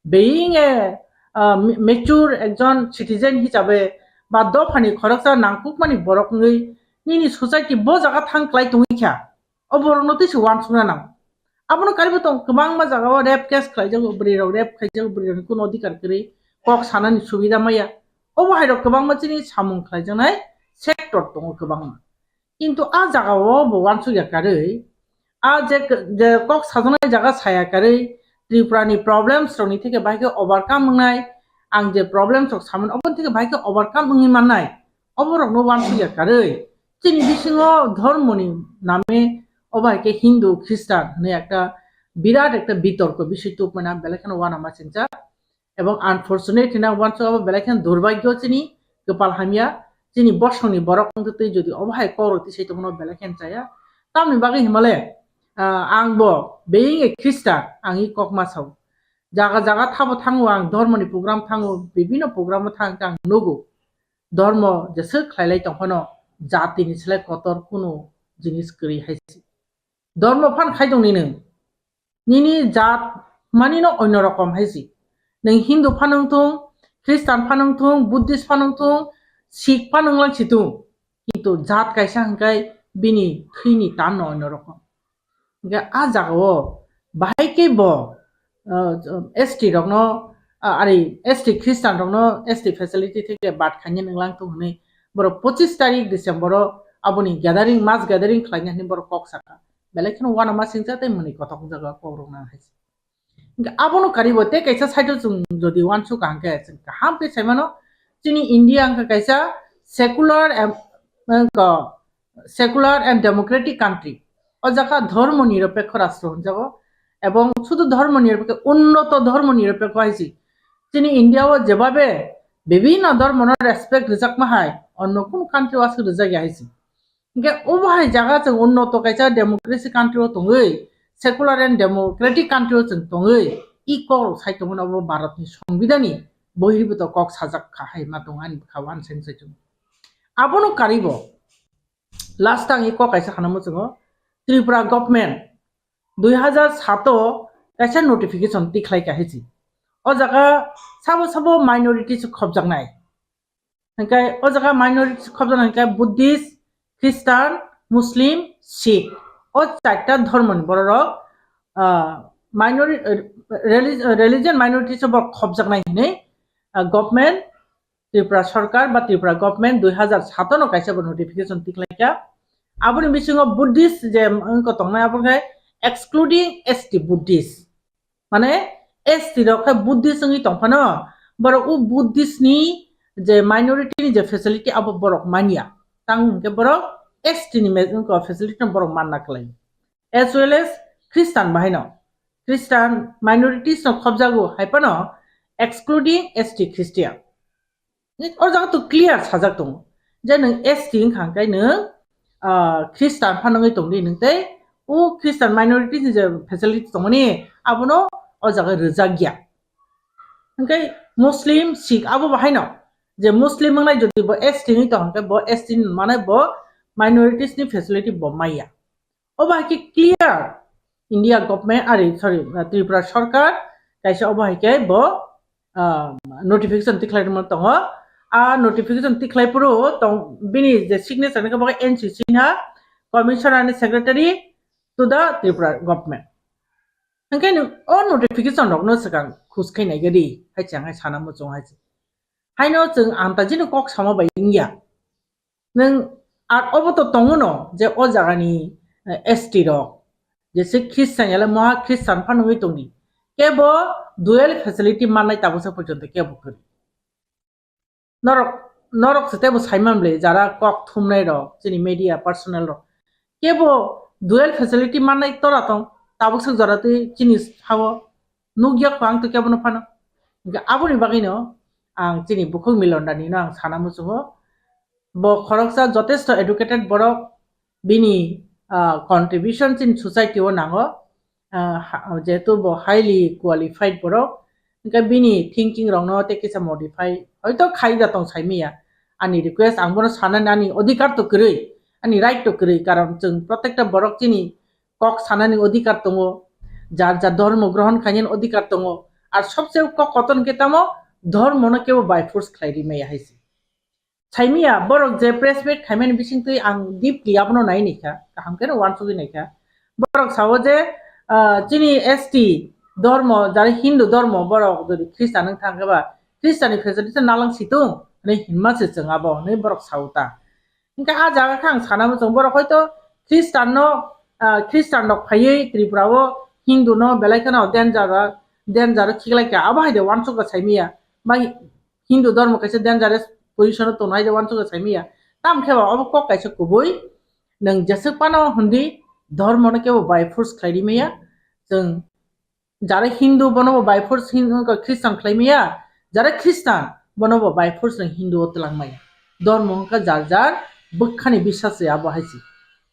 being a mature একজন citizen hisabe ba dofani khoroksa nangkukmani borok ngai nini society bo jaga thangklai tungikha oborno tui wan suna nang abono karibo tong kwbang ma jaga rape case khlaijak bri rok rape khaijak bri rok kuno adhikar kri kok sanani subida maya obo hairok kwbang ma chini samung khlaijaknai sector tongo kwbang ma কিন্তু আ জায়গাও wan suya karei a je kok sajanai jaga saya karei Tripurani problems rokni theke baike overcome ngai ang je problems rok saman obon theke baike overcome ngi mannai oborok no wan suya karei chini bisingo ধর্মনি নামে obaike Hindu Christian ne ekta বিরাট একটা বিতর্ক বিষয় তো মানে বেলাখান one আমার চিন্তা এবং unfortunate না ওয়ান সব বেলাখান দুর্ভাগ্য চিনি গোপাল হামিয়া চিনি বর্ষনি বরক তুই যদি অবহায় করতি সেই তো কোনো বেলাখান চায়া তামনি বাকি হিমালয় आंबो being a Christian आंनि ककमासाव जागा जागा थाबो थाङो आं धर्मनि प्रग्राम थाङो बिभिन्न प्रग्राम थाङो आं नुगो धर्म जेसो खायलाय तंफनो जातिनि सलाय कतर कुनो जिनिस करि हायसि धर्म फान खायदंनि नों निनि जात मानिनो अन्य रकम हायसि नों हिंदू फानंथुं ख्रिस्टान फानंथुं बुद्धिस्ट फानंथुं सिख फानंलांसिथुं किन्तु जात कायसा हंखाय बिनि थैनि तान अन्य रकम a jagao bahaike bo ST rokno ari ST Christian rokno ST facility theke bat khanye ninglang to hne boro 25 tarik December aboni gathering mass gathering khlanya hne boro kok saka belekhan wana ma singcha tai muni kothok jaga korok na haisi abono karibo te kaisa saito chung jodi wan su kangke ham pe saimano chini India angka kaisa secular and democratic country অজাকা ধর্ম নিরপেক্ষ রাষ্ট্র যাব এবং শুধু ধর্ম নিরপেক্ষ উন্নত ধর্ম নিরপেক্ষ হয়েছি যিনি ইন্ডিয়াও যেভাবে বিভিন্ন ধর্মের রেসপেক্ট রিজাক মাহাই অন্য কোন কান্ট্রি আছে রিজাক আইছি ওবাহাই জায়গা जों উন্নত কাইছা ডেমোক্রেসি কান্ট্রিও তঙ্গৈ সেকুলার এন্ড ডেমোক্রেটিক কান্ট্রিও जों তঙ্গৈ ইকল সাইতমন অব ভারতনি সংবিধাননি বহির্ভূত কক সাজাক খাহাই মা দঙানি খাওয়ান সেনসাইজুং আবনো কারিব লাস্ট আং ইক কাইছা খানামো जों Tripura government 2007 kaisa notification tiklai kahisi o jaga sabo minorities khobjaknai hingkai o jaga minorities khobjaknai hingkai Buddhist Christian Muslim Sikh o chaita dhormoni borok minority religion minorities bo khobjaknai hine government Tripura sarkar ba Tripura government 2007 no kaisa notification tiklai ka aboni bisingo Buddhist je ko tongnai abonkai excluding ST Buddhist mane ST rok Buddhist ngi tongphano borok u Buddhist ni je minority ni je facility abo borok mania tang ke borok ST ni ko facility borok manna klai as well as Christian bahino Christian minorities no khobjago haipano excluding ST Christian or jang to clear sajak tong je nang ST khangkai nang Christian fanangai tongdi ningte u Christian minorities je facility tongni abono o jaga rejagya hingkai Muslim Sikh abo bahaino je Muslim mangnai jodi bo ST ni tong bo ST mane bo minorities ni facility bo maya অবাইকে clear India government আরে sorry Tripura সরকার কাইসা অবাইকে ব notification তিখলাইदोंमोन दङ notification तिख्लायपुरो दं बिनि जे सिगनेचार नखौ एनसीसी ना commissioner and secretary to the Tripura government ओंखायनो अ नोटिफिकेशन रखनो सिगां खुसखायनाय गदि हायचांहाय साना मोजों हायसि हायनो जों आंताजिनो कक सामा बायदिया नों आर अबत दङनो जे अ जागानि एसटी रक जेसे ख्रिस्टान याला महा ख्रिस्टान फानुइ दंनि केबो डुएल फैसिलिटी माननाय ताबोसो पर्यन्त केबो करि नरक नरक सेतेबो साइमानब्ले जारा कक थुमनाय रक जोंनि मीडिया पार्सोनेल रक केबो डुएल फैसिलिटी माननाय तरा दं ताबोसो जराते जिनिस हावो नुगियाखौ आं तो केबो फानो आबुनि बागैनो आं जोंनि बुखौ मिलनरानिनो आं साना मोजोङो ब खरकसा जथेष्ट एडुकेटेड बरक बिनि कन्ट्रिबिउशन इन सोसाइटी ओ नाङो जेहेतु ब हाईली क्वालिफाइड बरक ओंखाय बिनि थिंकिं रंनो तेकिसा मडिफाई हयतो खायदा दं साइमिया आंनि रिक्वेस्ट आंबो साननानै आंनि अधिकार तो करै आंनि राइट तो करै कारण जों प्रत्येकटा बरक जिनि कक साननानै अधिकार दङ जार जार धर्म ग्रहण खायनि अधिकार दङ आर सबसे कक कतन केतामो धर्मनो केबो बाय फोर्स खायरि मैया हायसि साइमिया बरक जे प्रेस मीट खायमेन बिसिंतै आं डीपली आपनो नायनिखा काहामकेनो वान सुगिनायखा बरक सावो जे जिनि एसटी धर्म जारे हिंदू धर्म बरक जदि ख्रिस्टान थांगोबा ख्रिस्टाननि फेसिलिटी नालांसितुं नै हिनमासे जोंआबो नै बरक सावता इनका आ जागा आं सानामो जों बरक हयतो ख्रिस्टान नक फायै त्रिपुरावो हिंदू नो बेलायखनो डेन्जार खिगलायका आबाहायदे वान सुगा साइमिया बा हिंदू धर्म कैसे डेन्जारेस पोजिशन तो नाय वान सुगा साइमिया ताम खेबा अब कक कैसे कुबुई नों जैसे पानो हुंदी धर्म न केबो बाय फोर्स खायरिमिया जों जारे हिंदू बनबो बाय फोर्स हिंदू ख्रिस्टान खायमिया जारे ख्रिस्टान बनबो बाय फोर्स हिंदू तलांमाय धर्म का जार जार बखानि विश्वास आबो हायसि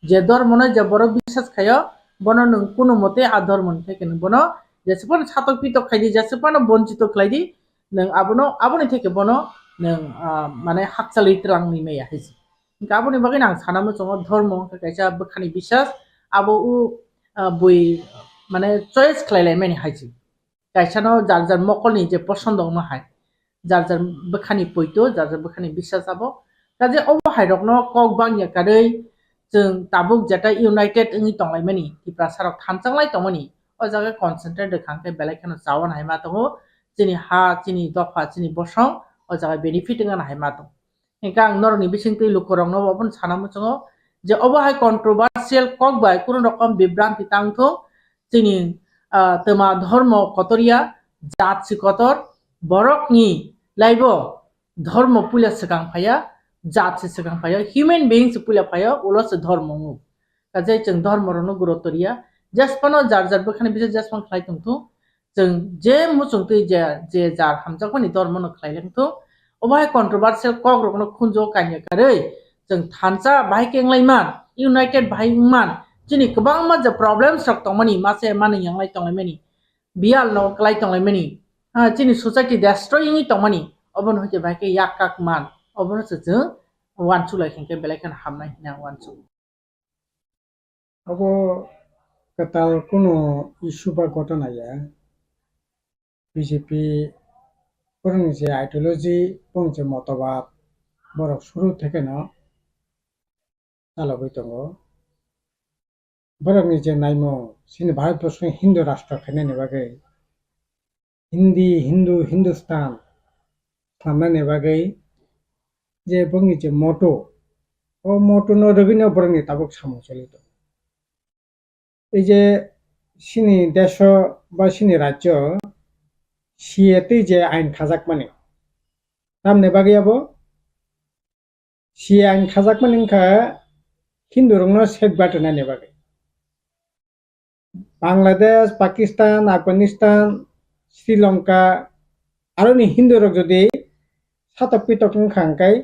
जे धर्म न जे बर विश्वास खायो बनो नों कोनो मते आ धर्म थेकेन बनो जेसेपन सातक पितक खायदि जेसेपन बंचित खायदि नों आबोनो थेके बनो नों माने हाकसालि तलांनि मैया हायसि गाबोनि बागै आं सानामो जोङो धर्म कैसा बखानि विश्वास आबो बुई माने चॉइस खालायलाय माने हायसि कैसानो जार जार मकलनि जे पसंद दङ हाय जार जार बखानि पयतो जार जार बखानि विश्वास आबो काजे अबो हायरकनो कक बांया कादै जों ताबुक जेटा यूनाइटेड इंनि तंलायमानि तिप्रा सारक थानचांलाय तंमनि अ जागा कनसेंट्रेट खांके बेलायखनो जावन हायमा दङ जिनि हा जिनि दफा जिनि बसं अ जागा बेनिफिट ngana हायमा दङ इनका आं नरनि बिसिंतै लुखरंनो बबन सानामो जोङो जे अबहाय कंट्रोवर्शियल कक बाय कुनु रकम बिभ्रांति तांथो जिनि तमा धर्म कतरिया जात सिकतर बरकनि लाइबो धर्म पुलिस सिगां फाया जात सिगां फाया ह्यूमन बीइंग्स पुलिया फाया उलस धर्म काजे जों धर्म रनो गुरुत्वरिया जसपनो जार जार बखानि बिसे जसपन खायतंथु जों जे मुसुंतै जे जार हामजाखनि धर्म न खायलेंथु अबहाय कंट्रोवर्शियल कक रकनो खुंजो कान्या कारै जों थानसा बाहाय केंलायमान यूनाइटेड बाहायमान जिनि गोबां माजे प्रब्लेम्स रक तंमनि मासे माने यांलाय तंलायमानि बियाल न क्लाय तंलायमानि जिनि सोसाइटी डेस्ट्रयिंग तंमनि अबन होते बाहाय याकाक मान अबन जों वानसु लायखेंके बेलायखन हामनाय हिना वानसु अब कताल कोनो इस्यू बा घटना या बीजेपी फोरनि जे आइडियोलॉजी पंचे मतबाद बरक शुरू থেকে न चालबाय दङ बरकनि जे नायमो सिनि भारतबर्षनि हिंदू राष्ट्र खायनायनि बागै हिंदी हिंदू हिंदुस्तान खालामनायनि बागै जे बंनि जे मटो ओ मटो न रगिनो बरकनि ताबुक सामो चलित এই যে সিনি দেশ বা সিনি রাজ্য সিএতে যে আইন খাজাক মানে তামনে বাগিয়াবো সিএ আইন খাজাক মানে ইনকা হিন্দু রংনো সেট বাটনা নে বাগে বাংলাদেশ পাকিস্তান আফগানিস্তান শ্রীলঙ্কা আরো নি হিন্দু রক যদি সাতক পিতক খাঙ্কাই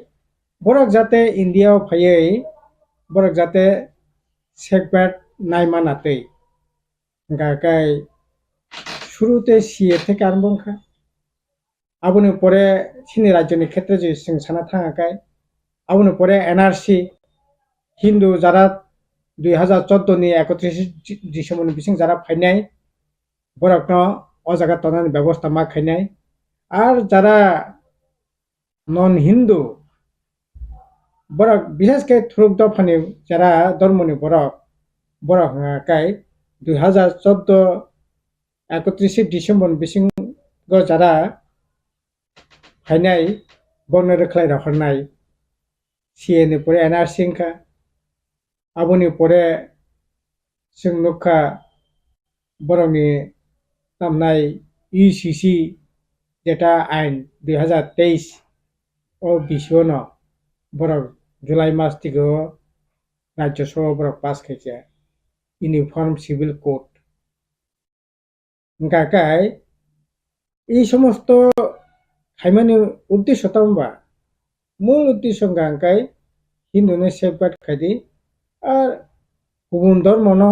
বরক যাতে ইন্ডিয়াও ফাইयै বরক যাতে সেকবাট নাইমানাতেই গাকাই শুরুতে সিএ থেকে আরম্ভ খা আবুনি পরে সিনি রাজ্যनि ক্ষেত্রে যে সিং সানা থাকাই আবুনি পরে এনআরসি হিন্দু যারা 2014 ni 31 December bising jara fainai Bohrokno o jaga tonani ব্যবস্থা ma khainai আর যারা নন হিন্দু বরক বিশেষ করে থ্রুক দফানি যারা ধর্মনি বরক কাই 2014 31 ডিসেম্বর বিসিং যারা ফাইনাই বর্ণের খেলাই রাখনাই সিএনি পরে এনআরসি খা আবনি পরে जों नुखा बरकनि नामनाय इउसिसि डेटा आइन 2023 o बिसोनो बरक जुलाई मास तिगो राज्य सभा बरक पास खाइছে ইউনিফর্ম সিভিল কোড গাকাই এই সমস্ত খাইমানি উদ্দেশ্য তামবা মূল উদ্দেশ্য গাঙ্কাই হিন্দুনে সেফগার্ড খাইদি আর गुबुन धर्मनो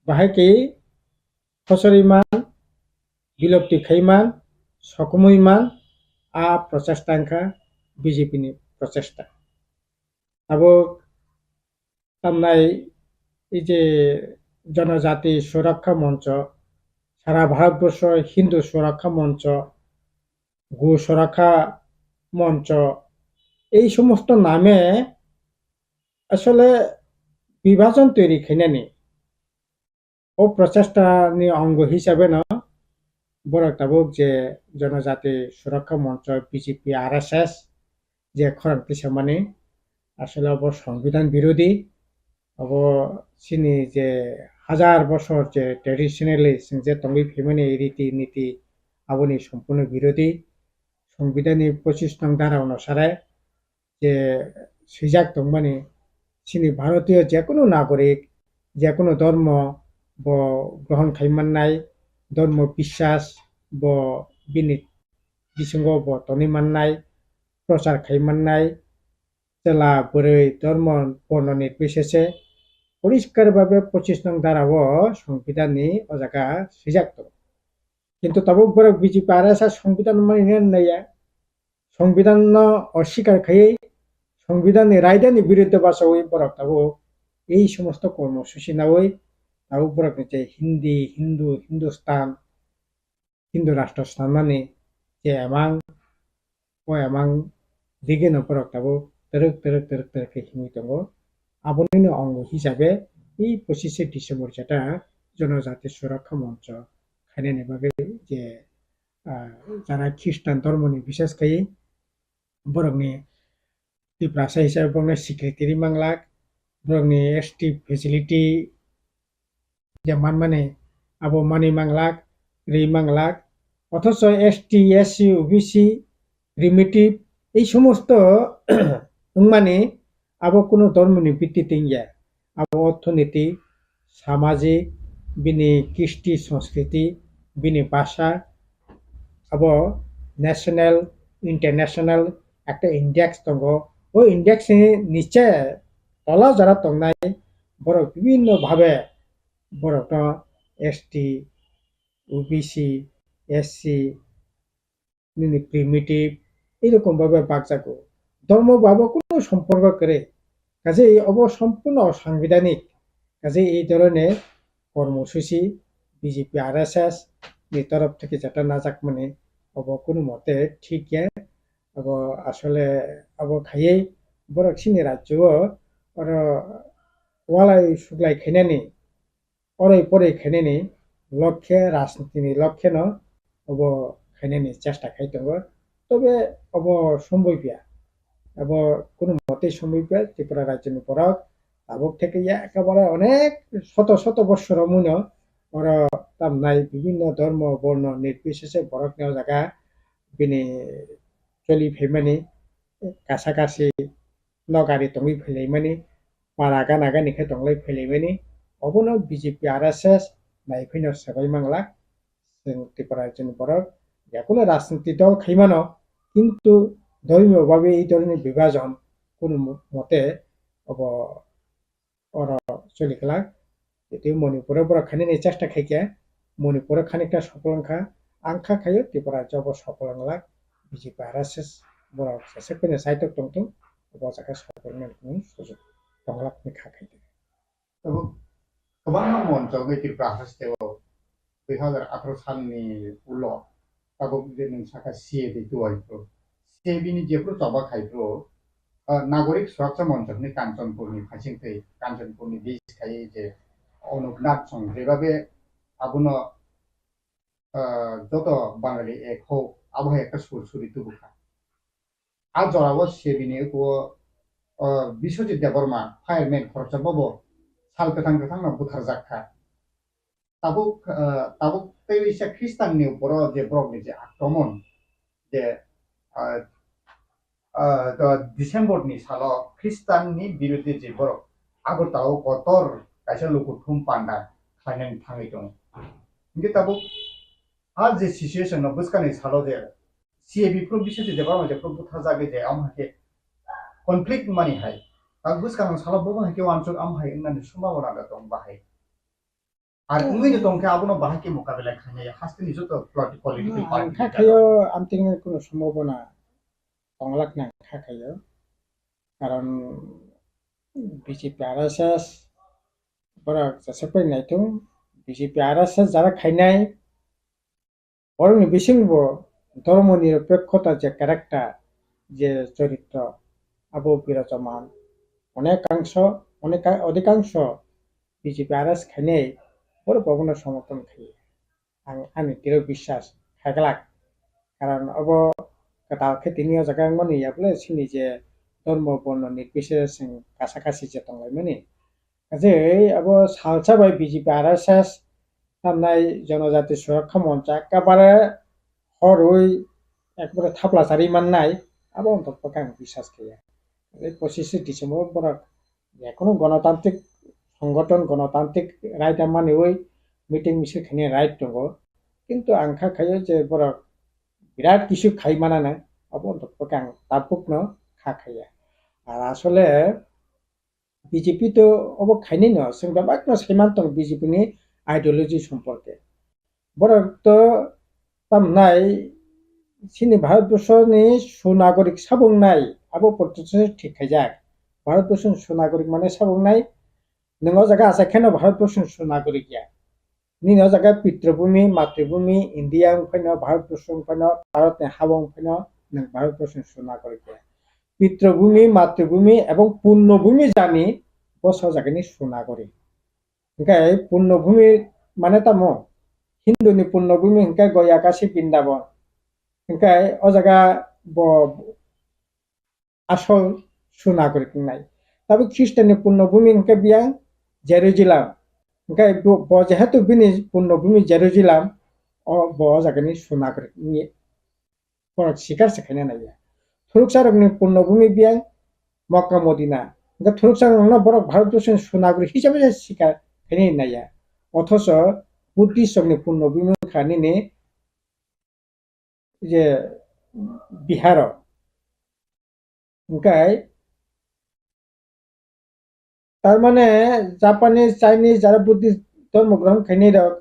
बाहायके फसरिमान बिलप्ति खैमान सकमुइमान आ प्रचेष्टांखा बीजेपी नि प्रचेष्टा अब तामनाय जे जनजाति सुरक्षा मंच सारा भारतवर्ष हिंदू सुरक्षा मंच गो सुरक्षा मंच এই সমস্ত নামে আসলে বিভাজন তৈরি খাইনানি ও প্রচেষ্টানি অঙ্গ হিসাবে না বরক তাবুক যে জনজাতি সুরক্ষা মঞ্চ বিজেপি আরএসএস যে খরান্তি সামানি আসলে অব সংবিধান বিরোধী অব সিনি যে হাজার বছর যে ট্রেডিশনালি যে তঙ্গি ফেমানি রীতি নীতি আবনি সম্পূর্ণ বিরোধী সংবিধাননি 25 নং ধারা অনুসারে যে সুজাক তংমানি सिनी भारतीय जेकुनु नागरिक जेकुनु धर्म ब ग्रहण खाइमान्नाय धर्म বিশ্বাস ब बिनि बिसंगो ब तनि मान्नाय प्रचार खाइमान्नाय जेला बोरै धर्म बर्ण निर्बिशेषे परिष्कार भावे 25 नং ধারাও সংবিধানनि अजागा सिजाक्तो किन्तु तबो बरक बीजेपी आरएसएस संविधान मानिनो नाया संविधान अस्वीकार खाइ সংবিধানে রায়দানি বিরুদ্ধে বাসাওই বরক তাবো এই সমস্ত কর্মসূচি নাওই তাবো বরক যে হিন্দি হিন্দু হিন্দুস্তান হিন্দু রাষ্ট্রস্থান মানে যে এমাং দিকে নপরক তাবো তেরক হিমি দङ আবনিনো অঙ্গ হিসাবে এই 25 ডিসেম্বর যেটা জনজাতি সুরক্ষা মঞ্চ খাইনানি বাগে যে যারা খ্রিস্টান ধর্মনি বিশেষ খাই বরকনি प्रासा हिसाब बंगने सेक्रेटारि मांगलाक बंगने एसटी फैसिलिटी जेमान माने आबो मानि मांगलाक रि मांगलाक অথচ एसटी एससी ओबीसी रिमिटिव এই সমস্ত মানে আবো কোনো ধর্মনি ভিত্তিতে ইয়া আবো অর্থনীতি সামাজিক বিনি কৃষ্টি সংস্কৃতি বিনি ভাষা আবো ন্যাশনাল ইন্টারন্যাশনাল একটা ইন্ডেক্স দङ ওই ইন্ডেক্সে নিচে তলা যারা তংনাই বরক বিভিন্ন ভাবে বরক এসটি ওবিসি এসসি প্রিমিটিভ এরকম ভাবে বাগজাগো ধর্ম ভাবে কোনো সম্পর্ক করে কাজে অব সম্পূর্ণ সাংবিধানিক কাজে এই ধরনের কর্মসূচি বিজেপি আরএসএস এর তরফ থেকে যেটা না যাক মানে অব কোনো মতে ঠিক अब আসলে अब খাইয়ে বরক সিনি রাজ্য আর ওয়ালাই সুগলাই খাইনানি অরাই পরে খাইনানি লক্ষ্যে রাজনীতিনি লক্ষ্যে ন अब খাইনানি চেষ্টা খাইতব তবে अब সম্ভবিয়া अब কোনো মতে সম্ভবিয়া ত্রিপুরা রাজ্যনি বরক আবক থেকে একেবারে অনেক শত শত বছর মুন আর তামনাই বিভিন্ন ধর্ম বর্ণ নির্বিশেষে বরক নেওয়া জায়গা বিনি চলি ফেমানি কাছাকাছি নগারি তঙ্গি ফেলাইমানি পারাगा नागानिखे तंगलाई फैलाइमानि अबनो बीजेपी आरएसएस नायफैनो सबाय मांगला जों त्रिपुरा राज्यनि बरक जेकुनो राजनीति दल खैमानो किन्तु धर्मीय भावे এই ধরনের বিভাজন কোনো মতে अब और চলিখলা এটি মণিপুরের বড় খানিনি চেষ্টা খাইকে মণিপুরের খানিকটা সফলংখা आंखा खायो त्रिपुरा राज्य अब सफलंला बीजेपी आरएसएस बरक सेसेफैनो साइटक दंतों अब जागा सफलमेन्टनि सुजुग दंलाखनि खाखाइदो गोबां मन्थ्रआव त्रिपुरा हास्टेआव 2018 सालनि उनाव ताबुक जे नोंसाखा सिए दुवाइफ्रो सिएबिनि जेफ्रो जबा खाइफ्रो नागरिक सुरक्षा मन्थ्रनि काञ्चनपुरनि फासिंथै काञ्चनपुरनि बिसखाय जे अनुगनाथ सं जेबाबे आबुनो যত বাঙালি এক হোক আবহাওয়া একটা সুরসুরি তুবুখা আর জড়াবো সিএবিনি বিশ্বজিৎ দেববর্মা ফায়ারম্যান খরচা বাবো সাল गोथां गोथां बुथार जाखा ताबुक ताबुक तैसा ख्रिस्टाननि उपरो जे ब्रकनि जे आक्रमण जे डिसेम्बरनि सालाव ख्रिस्टाननि बिरुद्धे जे ब्रक आगरतालाव गतर कायसा लुकुथुम पान्डा खायनानै थाङै दं इंगे ताबुक आज जे सिचुएशन बुसकानि सालाव जे सिएबि प्रो बिশ্বजिৎ देबबर्मा जे प्रो बुथार जागे जे आमहाके कन्फ्लिक्ट मानि हाय बुसकान सालाव बबो हाके वानसुक आमहाय होननानै सम्भावना दं बाहाय आरो उंगैनो दंखे आबुनो बाहाके मुकाबिला खायनाय हास्तिनि जत पलिटिकल पार्टी खाखायो आमथिं কোনো সম্ভাবনা বাংলাক না খাখাयो কারণ বিজেপি আরএসএস বড় সাসপই নাইতো বিজেপি আরএসএস যারা খাইনাই বরং বিশিংব ধর্ম নিরপেক্ষতা যে ক্যারেক্টার যে চরিত্র আবু বিরাজমান অধিকাংশ বিজেপি আরএস খাইনাই বড় ভবনের সমর্থন খাই আমি দৃঢ় বিশ্বাস খাগলাক কারণ अब कतालखे तिनिया जगह मनि याबले सिनि जे धर्म बर्ण निर्बिशेष सिं कासाकासि जे तंलायमनि जे अब सालसा बाय बिजेपि आरएसएस थामनाय जनजाति सुरक्षा मंच एकेबारे हरई एकबारे थाप्लासारि माननाय अब अंतपका বিশ্বাস गैया 25 डिसेम्बर बरक एखोनो गणतांत्रिक संगठन गणतांत्रिक राइट माने ओइ मिटिं मिছিল खाने राइट दङ किन्तु आंखा खायो जे बरक বিরাট কিছু খাই মানা না अब अंतपका तापुकनो खाखाया আর আসলে বিজেপি তো अब খাইনি ন जों बाकनो सैमान दं বিজেপিनि आइडियोलॉजी সম্পর্কে बरक तो तामनाय सिनि भारतबर्षनि सुनागरिक साबुंनाय अब प्रत्यक्ष ठिकखायजाक भारतबर्षनि सुनागरिक माने साबुंनाय नोङो जागा आसाखेनो भारतबर्षनि सुनागरिक गैया निनो जागा पितृभूमि मातृभूमि इंडिया फैनो भारतबर्ष फैनो भारतनि हावं फैनो नों भारतबर्षनि सुनागरिक गैया पितृभूमि मातृभूमि एवं पुण्यभूमि जानि बस जागानि सुनागरिक ओंखाय पुण्यभूमि माने तामो हिंदुनि पुण्यभूमि ओंखाय गयाकाशी बृंदावन ओंखाय अ जागा आसल सुनागरिक नाय ताबो ख्रिस्टाननि पुण्यभूमि ओंखाय बिया जेरुजालेम ओंखाय जेहेतु बिनि पुण्यभूमि जेरुजालेम ब जागानि सुनागरिकनि बरक शिकार सेखायना नाया थुरुकसारकनि पुण्यभूमि बिया मक्का मदिना ओंखाय थुरुकसारकनो बरक भारतबर्षनि सुनागरिक हिसाबै शिकार खायनाय नाया अथच बुद्धिस्टनि पुण्यभूमि खानिनि जे बिहार ओंखाय तारमाने जापानीज चाइनीज जारा बुद्धिस्ट धर्म ग्रहण खायनाय रक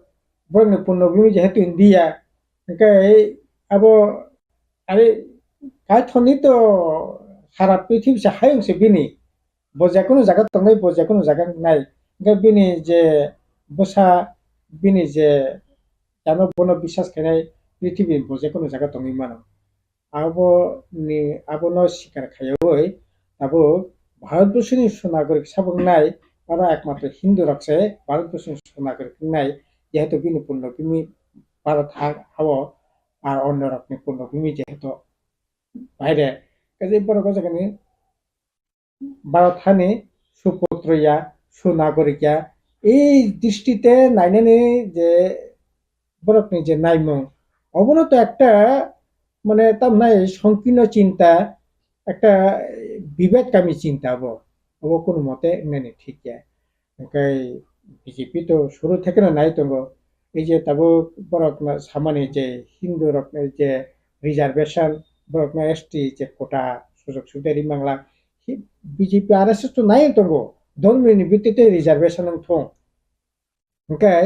बरक पुण्यभूमि जेहेतु इंडिया ओंखाय अब अरे गायथनि तो सारा पृथ्वी से हायंसे बिनि बजाकुनो जागा तंनाय बजाकुनो जागा नाय ओंखाय बिनि जे बसा बिनि जे जानो बनो বিশ্বাস खायनाय पृथ्वी बजाकुनो जागा तंनाय मानो आबनो शिकार खायोय आबो भारतबर्षनि सुनागरिक साबुंनाय आरो एकमात्र हिंदू रक्षे भारतबर्षनि सुनागरिक नाय जेहेतु बिनि पुण्यभूमि भारत हावो আর অন্য রকমের পুণ্যভূমি যেহেতু বাইরে কাজে বড় জায়গানি ভারত হানি সুপুত্রয়া সুনাগরিকা এই দৃষ্টিতে নাইনানি যে বরকনি যে নাইমু অবনত একটা মানে তার নাই সংকীর্ণ চিন্তা একটা বিবেককামী চিন্তা হবো কোনো মতে নানি ঠিক ओंखाय বিজেপি তো শুরু থেকে নাই দङ এই যে তাবো বরকনা সামানি যে হিন্দু রকমের যে রিজার্ভেশন বরকনা এসটি যে কোটা সুযোগ সুবিধারি বাংলা বিজেপি आरएसएस তো নাই দङ ধর্মীয় ভিত্তিতে রিজার্ভেশন থং ओंखाय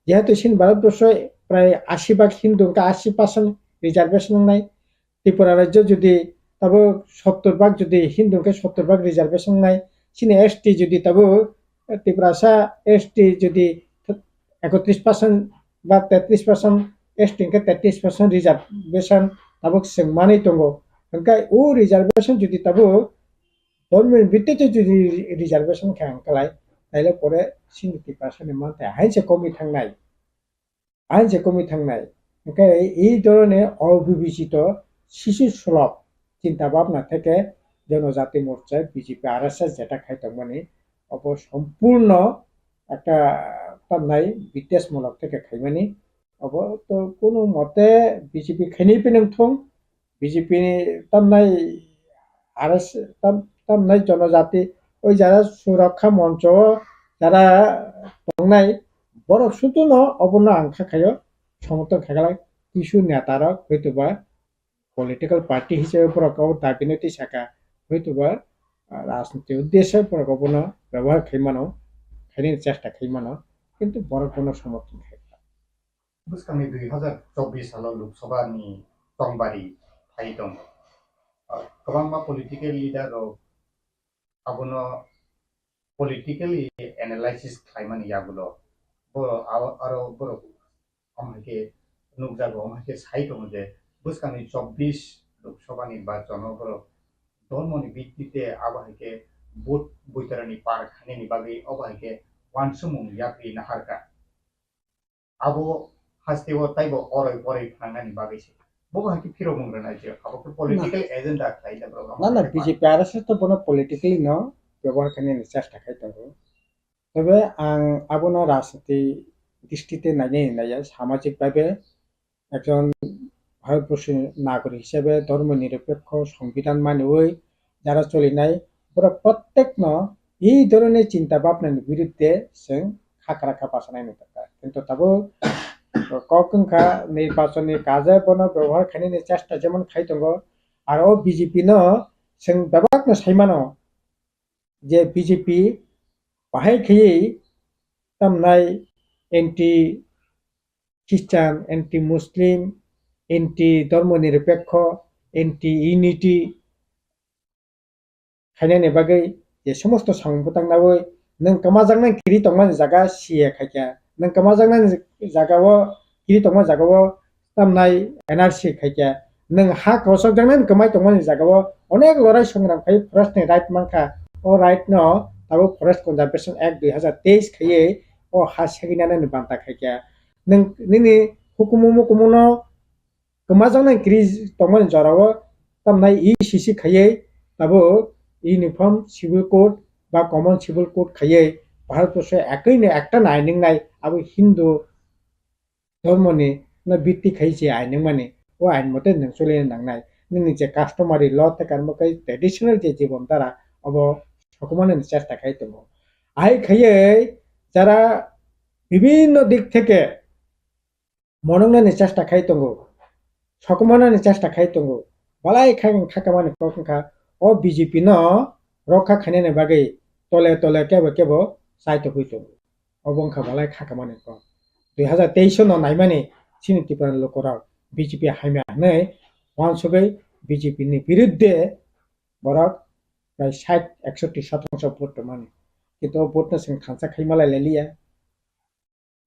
যেহেতু সিন ভারতবর্ষ প্রায় 80% হিন্দু 80% রিজার্ভেশন নাই ত্রিপুরা রাজ্য যদি তাবো 70% যদি হিন্দুকে 70% রিজার্ভেশন নাই সিনে এসটি যদি তাবো ত্রিপুরা এসটি যদি 31% বা 33% एसटी के 33% रिजर्वेशन तब मानी दंगो हंका उ रिजर्वेशन जुदि तब गवर्नमेंट बित्ते जुदि रिजर्वेशन खांकलाय ताइले परे 70% मानते हाइसे कमी थांनाय हंका এই ধরনের অবিবেচিত শিশু সুলভ চিন্তা ভাবনা থেকে জনজাতি মোর্চায় বিজেপি আরএসএস যেটা খাইতো মানে অব সম্পূর্ণ একটা তামনাই বিদ্বেষমূলক থেকে খাইমানি अब तो কোনো মতে বিজেপি খাইনি পেনংথং বিজেপি তামনাই আরএস তামনাই জনজাতি ওই যারা সুরক্ষা মঞ্চ যারা তংনাই বড় শুধু ন অবন্য আংখা খায় সমর্থন খাগলায় কিছু নেতারা হয়তোবা পলিটিক্যাল পার্টি হিসেবে বড়কাও দাবিনতি শাখা হয়তোবা রাজনীতি উদ্দেশ্যে বড়কাও ব্যবহার খাইমানো খাইনি চেষ্টা খাইমানো কিন্তু বড় কোনো সমর্থন খাই Swkangni 2024 सालाव लोकसभानि तंबारि थाइ दं गोबां पलिटिकल लिडार आबोनो पलिटिकली एनालाइसिस खालामनानै याबुलो आरो बर' अमहाके नुकजागो अमहाके साइ दं जे Swkangनि 24 लोकसभा निर्वाचन बर' धर्मनि भित्तिते आबहाके भोट बैतरनि पार खानायनि बागै अबहाके वानसुमुं याख्रि नाहारका आबो हास्तेव ताइबो अरय बरय थांनायनि बागैसो बहाके फिरो बुंग्रोनाय जे आबो पलिटिकल एजेंडा खालायदा ना ना बीजेपी आरएसएस तो बनो पलिटिकली न व्यवहार करने चेष्टा खाइतंगो तबे आं आबोनो राजनीति दृष्टिते नायनाया सामाजिक भाবে একজন ভারতবর্ষের নাগরিক হিসেবে ধর্মনিরপেক্ষ সংবিধান মানিয়ে যারা চলিনায় পুরো প্রত্যেক ন এই ধরনের চিন্তা ভাবনার বিরুদ্ধে जों খাকরাখা পাশানাय नुदों কিন্তু তাবো ককংখা নির্বাচনী কাজে বনো ব্যবহার খাইনি চেষ্টা যেমন খাইতंगो आरो बीजेपी न जों बेबाकनो साइमानो जे बीजेपी बाहाय खैयै तामनाय एंटी ख्रिस्टान एंटी मुस्लिम एंटी धर्मनिरपेक्ष एंटी यूनिटी खायनायनि बागै जे समस्त सांबुतांनावै नों कमाजांनाय किरि तंमान जागा सिए खायखा नों कमाजांनाय जागावो किरि तंमान जागावो तामनाय एनआरसी खायखा नों हा कौशल जांनाय कमाय तंमान जागावो अनेक लड़ाई संग्राम खाय फरेस्ट नि राइट मानखा ओ राइट न ताबो फरेस्ट कन्जारभेशन एक्ट 2023 खायै ओ हा सेगिनानै बान्ता खायखा नों निनि हुकुमुनो कमाजांनाय किरि तंमान जरावो तामनाय ईसीसी खायै ताबो यूनिफॉर्म सिविल कोड बा कमन सिविल कोड खायै भारतबर्षे एकैनो एकटा आइनंनाय आबो हिंदू धर्मनि न भित्ति खायसे आइनंमानि ओ आइन मते नों सोलिनो नांनाय नोंनि जे कास्टमारि ल तेकानमकै ट्रेडिशनल जे जीवन धारा अब सकमानो चेष्टा खाय दङ आइ खायै যারা বিভিন্ন দিক থেকে মনंनानै চেষ্টা খাই दङ सकमानो चेष्टा खाय दङ बालाय खाकामानि कखंखा ओ बीजेपी न रखा खायनायनि बागै तले तले केबो साइतो हइतो अबंखा बालाय खाकामानि क 2023 न नायमानि सिनि त्रिपुरा लोकरा बीजेपी हाइमानै वानसुगै बीजेपी नि विरुद्धे बरक प्राय 60-61% भोट माने किन्तु भोटनो जों खानसा खाइमालाय लेलिया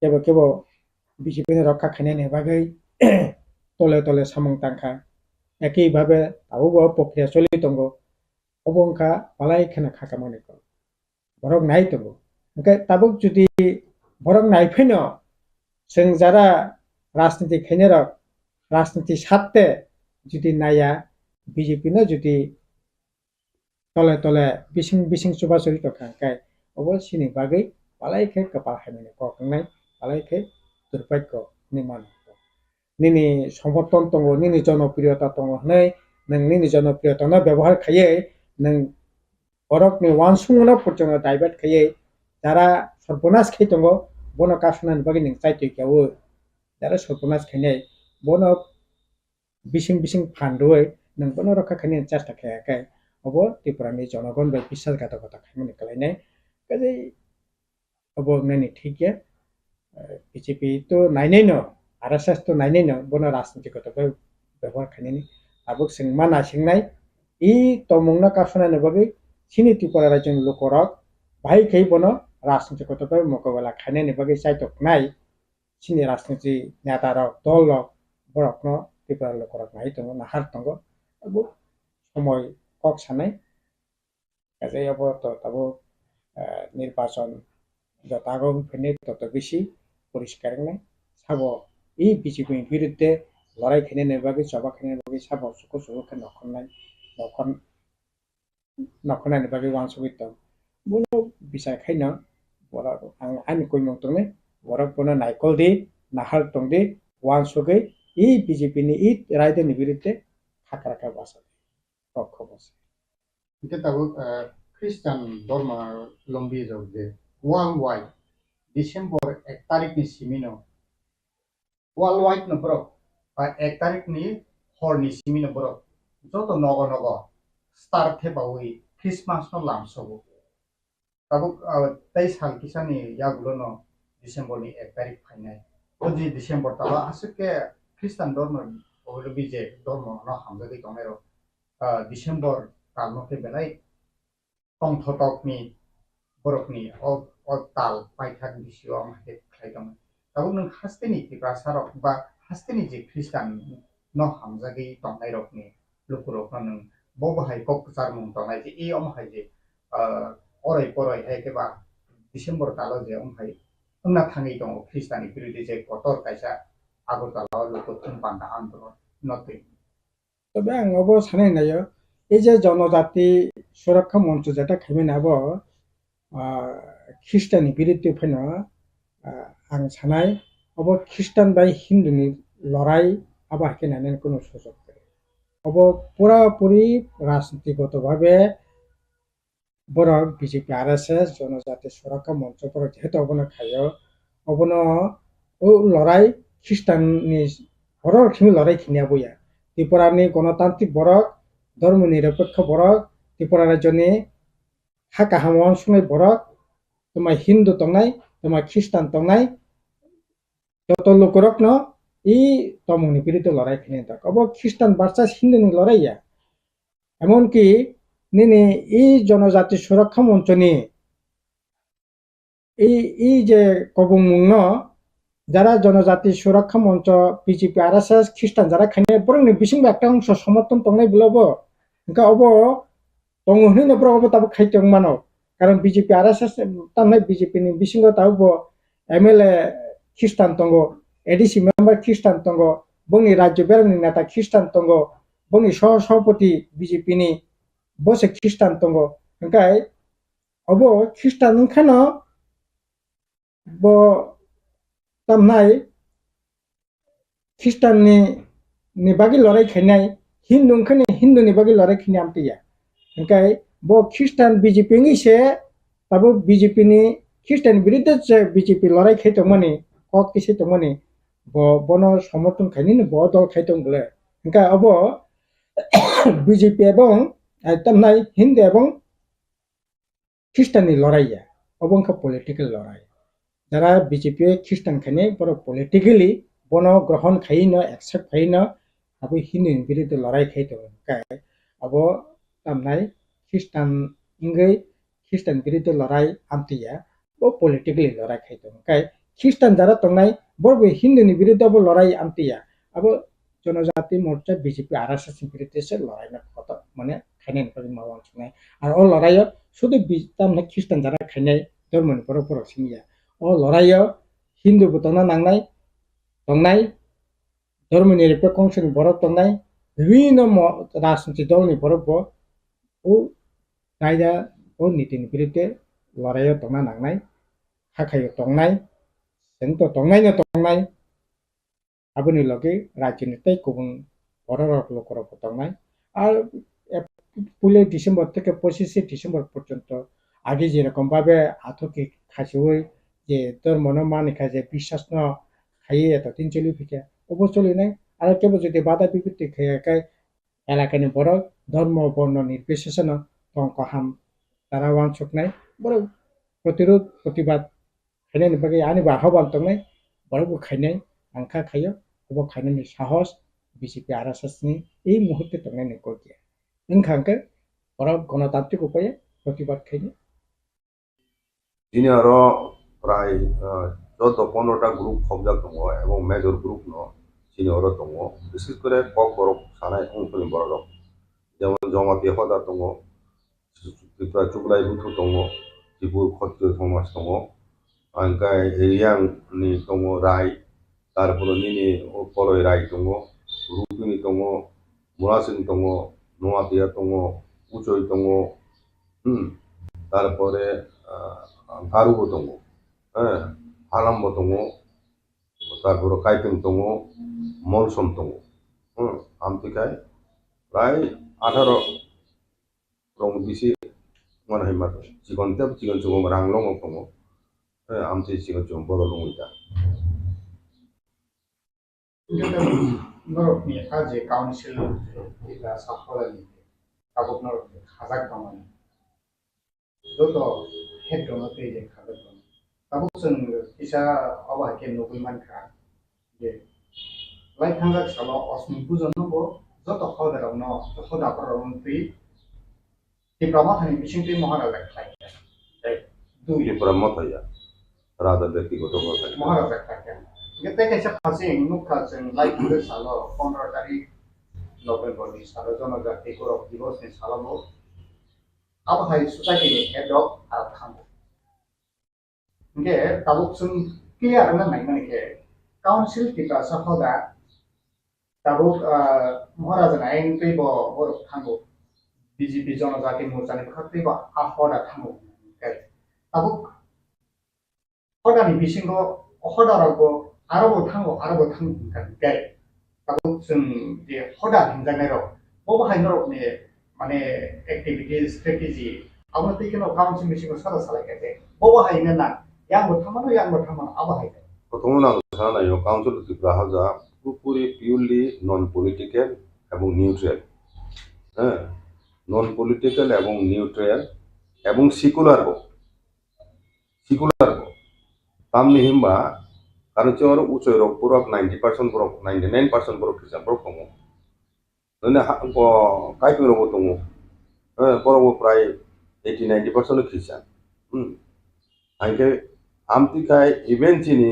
केबो बीजेपी नि रखा खायनायनि बागै तले तले सामं तांखा एकई भावे आबो प्रक्रिया चलि दङ अबंखा बालाय खाना खाकामानि क बरक नाय दङ ओंखाय ताबो जुदि बरक नायफैनो जों যারা राजनीति खायनो रक राजनीति साथे जुदि नाया बीजेपी न जुदि तले तले बिसिं सुबा सरि तो खांखाय अब सिनि बागै बालायखे कपाल हायनाय कखंनाय बालायखे दुर्भाग्य निमान निनि समर्थन दङ निनि जनप्रियता दङ नै नों निनि जनप्रियता न व्यवहार खायै नों बरकनि वानसुंनो पर्जन डाइभार्ट खायै যারা সর্বনাশ খাই दङ बन कासनानि बागै नों चाइतो गावो যারা সর্বনাশ খাयनाय बन बिसिं फानदुय नों बन रखा खायनाय चेष्टा खायाखै अब त्रिपुरानि जनगण बाय विश्वासघातकता खायमानि खालायनाय काजै अब नायनि ठीक गया बीजेपी तो नायनाय न आरएसएस तो नायनाय न बन राजनीतिगत व्यवहार खायनायनि आबो जों माना सिंनाय इ तमंना कासनानि बागै सिनि त्रिपुरा राज्यनि लोकरक बाहाय खाय बन राजनीतिगतভাবে মোকাবেলা খাইনাयनि बागै চাইতকनाय सिनि राजनीति नेतारक दलक बरकनो त्रिपुरा लोकरक नाय दङ नाहार दङ आबो সময় কক সানাই কাজে তাবো নির্বাচন যত আগম ফেনে তত বেশি পরিষ্কার নাই সাবো এই বিজেপির বিরুদ্ধে লড়াই খেনে বাকি সভা খেনে বাকি সাবো সুখো সুখে নখনাই বাকি ওয়ানসবিত বলো বিচার খাইনা বড় আইন কইমং তংনে বড় কোনো নাইকল দি নাহার দং দি ওয়ানসগে এই বিজেপি नि এই রায়দানি বিরুদ্ধে খাকরাকা বাসা খবর Kita tahu Kristen Dharma lombi jauh je worldwide Desember 1 tarik ni simino worldwide no bro 1 tarik ni hor ni simino bro joto nogo start the bawi Christmas no lam sobo tabu tai sal kisani yagulo no Desember ni 1 tarik phainai oji Desember tala asuke Kristen Dharma lombi je Dharma no hamjadi tomero Desember talno ke belai tong thotok ni borok ni o tal paithak bisio am he khlaidam tabu nang hasteni ki prasarok ba hasteni je Christian no hamjagi tongnai rok ni lukurok nang bo bahai kok char mung tongnai je e om hai je orai poroi he ke ba December talo je om hai ungna thangi tong Christian ni birude je kotor kaisa agortala lukotun panda andolon nothing তবে আং of সানাই নাयो এই যে জনজাতি সুরক্ষা মঞ্চ যেটা Jaime নাবো খ্রিস্টানি বিরুদ্ধে ফেনো আং সানাই অব খ্রিস্টান বাই হিন্দুনি লড়াই আবার কেনানের কোনো সুযোগ করে অব পুরাপুরি রাজনীতিগতভাবে বড় বিজেপি আরএসএস জনজাতি সুরক্ষা মঞ্চ পর যেহেতু অবনো খাইও অবনো ও লড়াই খ্রিস্টাননি বড় খিমি লড়াই খিনিয়া বইয়া ত্রিপুরানি গণতান্ত্রিক বরক ধর্ম নিরপেক্ষ বরক ত্রিপুরা রাজ্যনি হাকা হামন সুনাই বরক তোমার হিন্দু তংনাই তোমার খ্রিস্টান তংনাই যত লোকরক ন ই তমনি বিরুদ্ধে লড়াই খেলে থাক অব খ্রিস্টান ভার্সাস হিন্দুনি লড়াইয়া এমনকি নিনি এই জনজাতি সুরক্ষা মঞ্চ নিয়ে এই যে কবমুং যারা জনজাতি সুরক্ষা মঞ্চ বিজেপি আরএসএস খ্রিস্টান যারা খাইনে বরং বিসিংবা একটা অংশ সমর্থন তংনাই বলবো ఇంకా অব তংহনি নব্র অব তাবো খাইতং মানো কারণ বিজেপি আরএসএস তামনাই বিজেপি নি বিসিংগ তাবো MLA খ্রিস্টান তঙ্গ এডিসি মেম্বার খ্রিস্টান তঙ্গ বংনি রাজ্য বেরনি নেতা খ্রিস্টান তঙ্গ বংনি সভাপতি বিজেপি নি বসে খ্রিস্টান তঙ্গ ওংকাই অব খ্রিস্টান খানো ব তামনাই খ্রিস্টান ni bagi lorai khainai hindu khane hindu ni bagi lorai khini amtiya ओंखाय बो ख्रिस्टान बीजेपी नि से ताबो बीजेपी नि ख्रिस्टान बिरुद्ध जे बीजेपी लड़ाई खाइतमनि कक किसैतमनि बनो समर्थन खाइनि बो दल खाइतम बले ओंखाय अब बीजेपी एवं तमनाय हिंदू एवं ख्रिस्टान नि लड़ाइया अबंखा पॉलिटिकल लड़ाई যারা बीजेपी ख्रिस्टान खाने बरो पॉलिटिकली बनो ग्रहण खाइनो एक्सेप्ट खाइनो अब हिंदू बिरुद्ध लड़ाई खाइतम ओंखाय अब तामनाय ख्रिस्टान इंगै ख्रिस्टान बिरुद्ध लड़ाई आमतिया वो पॉलिटिकली लड़ाई खाइतम ओंखाय ख्रिस्टान যারা तंगनाय बरबो हिंदूनि बिरुद्ध अब लड़ाई आमतिया अब जनजाति मोर्चा बीजेपी आरएसएस बिरुद्ध से लड़ाई ना कत माने खाइनाय पर मावा छनाय আর ও লড়াইও শুধু তামনাय খ্রিস্টান যারা খাइनाय धर्मनि पर सिनिया ओ लड़ाइयो हिंदू बुतना नांनाय तंगनाय धर्म निरपेक्ष अंशनि बर तंगनाय বিভিন্ন রাজনৈতিক দলनि बरबो ও রায়দা ও নীতিनि বিরুদ্ধে লড়াইও তংনা নাंनाय হাখাইও তংনাय जोंथ' तंनायनो तंनाय আবনি লগে রাজ্যनि তাই গুবুন বড় লোকরক তংনাय আর 15 ডিসেম্বর থেকে 25 ডিসেম্বর পর্যন্ত আগে যেরকম ভাবে আতকে খাসিওই যে তোর মনোমানিকা যে বিশ্বাস ন খাইয়ে এতদিন চলি ফিকে অবচলি নাই আর কেবল যদি বাধা বিপত্তি খেয়ে এলাকানি বড় ধর্ম বর্ণ নির্বিশেষে তংকহাম তারা ওয়ানসক নাই বড় প্রতিরোধ প্রতিবাদ খাইনাयनि বাকি আনিবা আহ্বান তংনাय বড় খাইনাय আংখা খাইयो অব খাইनायनि সাহস বিজেপি আরএসএস नि এই মুহূর্তে তংনাयनि গিয়া ইনখানকে বড় গণতান্ত্রিক উপায়ে প্রতিবাদ খাইনি Ini aro prai joto 15টা গ্রুপ খবজাক দङ এবং মেজর গ্রুপ ন চিনি aro দङ বিশেষ করে kokborok সানাই অংশনি বড় যেমন জমাতিয়া হদা দङ ত্রিপুরা চুকলাই বুথু দङ ত্রিপুর ক্ষত্রিয় সমাজ দङ angkai yang ni dङ রাই তারপরে নিনি পলয় রাই দङ রুপিনি দङ মুরাসিন দङ নোয়াতিয়া দङ উচই দङ তারপরে গারুবো দङ হ্যাঁ আলাম্বো দङ তারপরে কাইপিং দङ মলসম দङ আমতিকায় প্রায় 18 রং বিসি মনে হয় মাত্র চিকন চুগম রাংলং দङ আমতি চিকন চুগম বড় লংইটা Nokni aje council ita saholani tabuk norok khajak tamani joto head dono te je khajak dono tabuk sung isa aba ke nokui mankha je lai khajak salo osmi pujon no joto khoda no khoda paron ti TRIPURA thani bisingti maharaja khlai dui TRIPURA motaya rada ব্যক্তিগত কথা maharaja khlai Kita kaisa pasing nukha jeng lai khajak salo 15 tarik November ni salo jono jati korok divos ni salo mo aba hai society ni head of aratham nge tabuk sun clear na nai mane ke council TRIPURA sahoda tabuk maharaja na eng tei bo borok thango BJP jono jati morcha ni khakti ba ahoda thango tabuk hoda ni bisingo hoda rago arabo thango kai tabuk sun je hoda hinjanai ro bo bahai norok ni mane activities strategy abo tikino council bisingo sada salai kai bo bahai na yang bo thamano abo hai প্রথম না সানা you council Tripura হাজা পুরোপুরি purely non political এবং neutral হ্যাঁ non political এবং neutral এবং secular তামনি হিমবা কারণ চর উচয় rock পুরো 90% পুরো 99% পুরো খ্রিস্টান পুরো কম মানে কাইপিং রব দङ হ্যাঁ বড় প্রায় 80-90% খ্রিস্টান আইকে আমতিকায় ইভেন্ট চিনি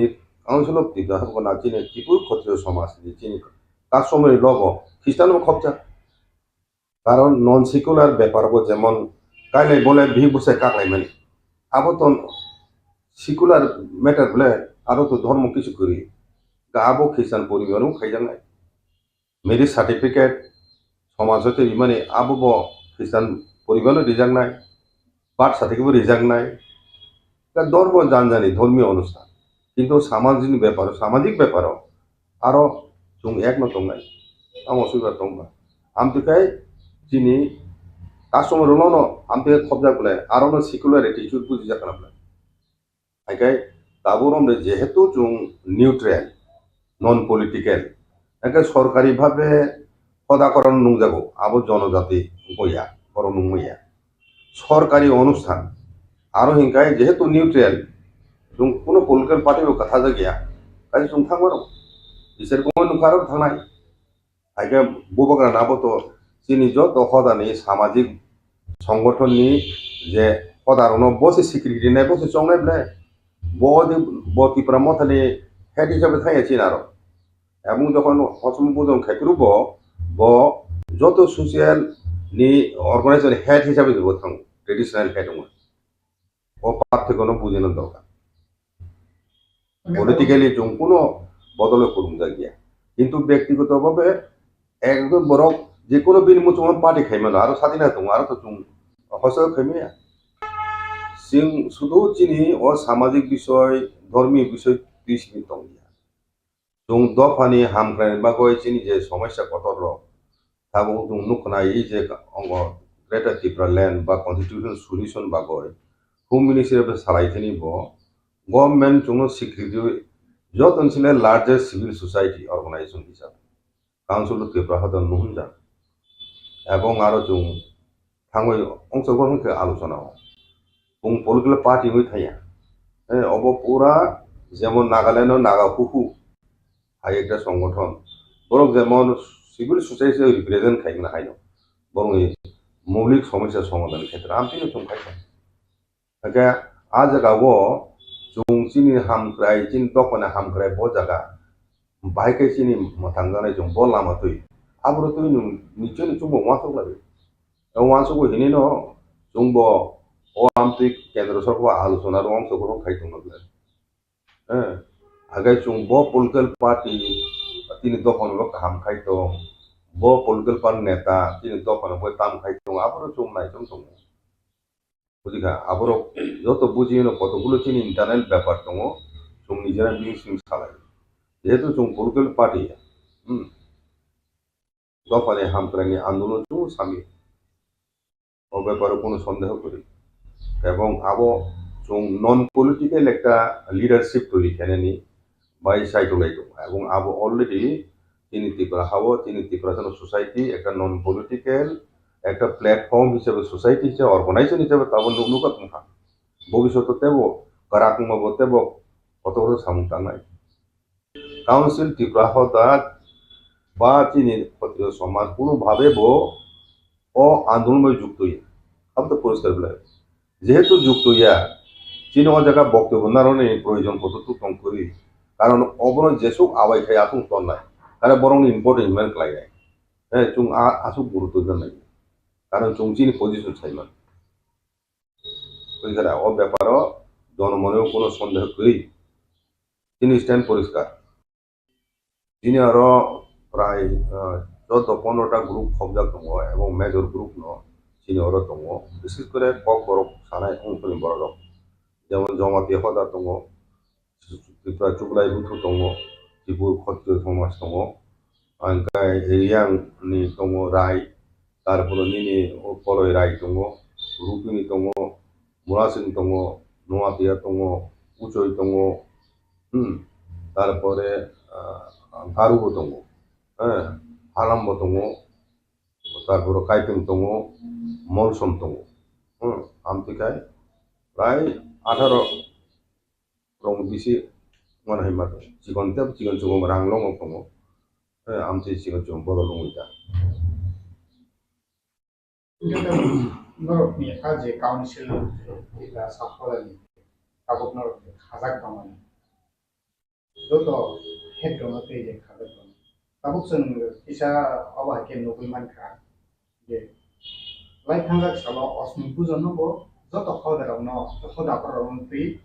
কাউন্সিল অফ ত্রিপুরা হাবনা চিনি ত্রিপুর ক্ষত্রিয় সমাজ চিনি তার সময় লব খ্রিস্টানও খবচা কারণ নন সেকুলার ব্যাপারবো যেমন কাইলাই বলে ভি বসে কাকলাই মানে আবো তো সেকুলার ম্যাটার বলে আরো তো ধর্ম কিছু করি আবো খ্রিস্টান পরিবারও খাইজানাই মেরিজ সার্টিফিকেট সমাজ হতে মানে আবো খ্রিস্টান পরিবারও রিজাংনাই বার্থ সার্টিফিকেট রিজাংনাই ধর্ম জানজানি ধর্মীয় অনুষ্ঠান কিন্তু সামাজিক ব্যাপারও আরো जों एक न दंनाय आं असुबिदा दंबा आमतिखाय दिनै कास्टमार न आमते खबजाखले आरो न सेकुलारिटी जुद बुझि जाखानाब्ला आइखाय दाबोरम जेहेतु जों निउट्रेल नन पलिटिकल एके सरकारि भाबे हदाकरण नंजागौ आबो जनजाति गया बर नंमैया सरकारि अनुष्ठान आरो हिंखाय जेहेतु निउट्रेल जों कोनो पलिटिकल पार्टी कथा गया काजे जों थांबारो इसोरखौ नुखारो थांनाय आइके बबग्रा नाबो तो चिनि जत हदानि सामाजिक संगठननि जे हदारनो बसे सिक्युरिटी नाय बसे चंनाय ब्ले बतिफ्रा मथानि हेड हिसाबै थाया चिनारो এবং যখন হসম বুজন খাইরুব যত সোশিয়াল নি অর্গানাইজেশন হেড হিসাবে দেব থাং ট্রেডিশনাল হেড ও পার্থক্য বুঝানো দরকার পলিটিক্যালি जों কোনো বদলে করুন গিয়া কিন্তু ব্যক্তিগতভাবে একদম বড় যে কোনো বিনমুচন পার্টি খাইমানো আর স্বাধীনতা দङ আর তো जों হসে খাইমায়া সিং শুধু চিনি ও সামাজিক বিষয় ধর্মীয় বিষয় তিসমি দङ जों दफानि हामग्रायनाय बागै चिनि जे समस्या कटर ताबो जों नुखनाय जे अंग ग्रेटर त्रिपुरा लैंड बा कन्स्टिट्यूशन सल्यूशन बागै होम मिनिस्ट्री सालायथेनि गवर्नमेंट जों स्वीकृति जत ओनसोले लार्जेस्ट सिविल सोसाइटी अर्गानाइजेशन हिसाबै काउंसिल अफ त्रिपुरा हादर नुहुनजा এবং आरो जों थाङै अंशग्रहणखौ आलोचनाव जों पलिटिकल पार्टी হই थाया अब पुरा যেমন নাগাল্যান্ডের নাগাহুহু हाई एक संगठन बरं जेमन सिविल सोसाइटी रिप्रेजेंट खाइनो हायो बरं मौलिक समस्या समाधान क्षेत्र आमतिनो तुम खाइनो आ जगह वो जों चीनी हामक्राय चीन दफाना हामक्राय बो जगह बाइके चीनी मतंगाने जों बो लामा तुई आबरो तुई निचे निचे बो वासो लाबे वासो को हिने नो जों बो ओ आमति केंद्र सरकार आलोचना रंग सगरो खाइतो नगले आगे जों बो पॉलिटिकल पार्टी तीन दफान लो काम खाइतो बो पॉलिटिकल पार्टी नेता तीन दफान बो ताम खाइतो आबरो जों नाइतो दङ बुझिगा आबरो যত বুঝিয়ে নো কতগুলো চিনি ইন্টারনাল ব্যাপার দङ जों নিজেরা মিটিং চালায় যেহেতু जों পলিটিক্যাল পার্টি দফানে হামক্রাইনি আন্দোলন जों সামি ও ব্যাপারে কোনো সন্দেহ করি এবং আবো जों নন পলিটিক্যাল একটা লিডারশিপ তৈরি কেনেনি বাই সাইটোলাই দङ এবং আবো অলরেডি তিনি ত্রিপুরা হাবো তিনি ত্রিপুরা সোসাইটি একটা নন পলিটিক্যাল একটা প্ল্যাটফর্ম হিসেবে সোসাইটি হিসেবে অর্গানাইজেশন হিসেবে তাবো নুনুকা তুমা ভবিষ্যতেও কারাকুমাবতেও কত বড় সামুতাঙ্গাই কাউন্সিল ত্রিপুরা হতা বা চিনি ক্ষত্রিয় সমাজ কোনোভাবে বো ও আন্দোলনে যুক্ত হই আব তো পরিষ্কার বলে যেহেতু যুক্ত হইয়া চিনি ও জায়গা বক্তব্য নারণে প্রয়োজন কতটুকু কম করি কারণ অবর যেসব আবাই খাই আতুং তন নাই কারণ বরং ইম্পর্টেন্ট ইমেন্ট লাগাই হ্যাঁ চুং আসুক গুরুত্ব দেন নাই কারণ চুং চিনি পজিশন চাইমান বুঝিরা ও ব্যাপার জনমনেও কোনো সন্দেহ করি তিনি স্ট্যান্ড পরিষ্কার তিনি আরো প্রায় 14-15টা গ্রুপ হবজাক দङ এবং মেজর গ্রুপ ন তিনি আরো দङ বিশেষ করে ককবরক সানায় অংশনি বড় যেমন জমাতিয়া হদা দङ ত্রিপুরা চুগলাই বুথু দङ ত্রিপুর ক্ষত্রিয় সমাজ দङ ओमफ्राय रियांनि दङ राय তারপরে নিনি পলয় রায় দङ রুপিনি দङ মুরাসিন দङ নোয়াতিয়া দङ উচয় দङ তারপরে গারুবো দङ হ্যাঁ আলাম্ব দङ তারপরে কাইপিং দङ মলসম দङ আমতিকায় প্রায় 18 রং বেশি মনে হয় মাত্র চিকন চুগম রাংলং দङ আমতি চিকন চুগম বড় লংইটা Norokni aje council ila saholani tabuk norokni khajak dongani joto head dong te je khajak dong tabuk sung isa aba ke nokui mankha je lai khajak salo osmi pujon no bo joto khoda rong no khoda par rong ti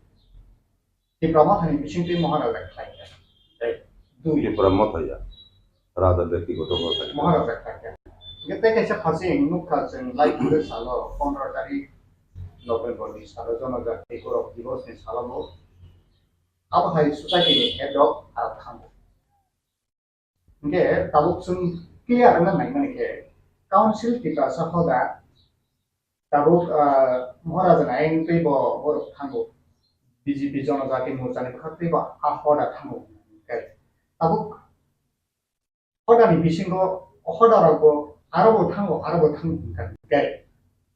diploma thani bising ti maharaja khai দুই পরামর্শয়া রাজা ব্যক্তিগত কথা maharaja khai Kita kasi pasing nukha sing like this salo 15 tarik November ni salo Jamatia TRIPURA divorce ni salo mo apa hai society ni head of artham nge tabuk sung clear na nai mane ke council kita sahoda tabuk maharaja na eng pe bo borok thango BJP Janajati Morcha ni khakte ba ahoda thango tabuk hoda ni bisingo hoda rago 아라보 탕고 가이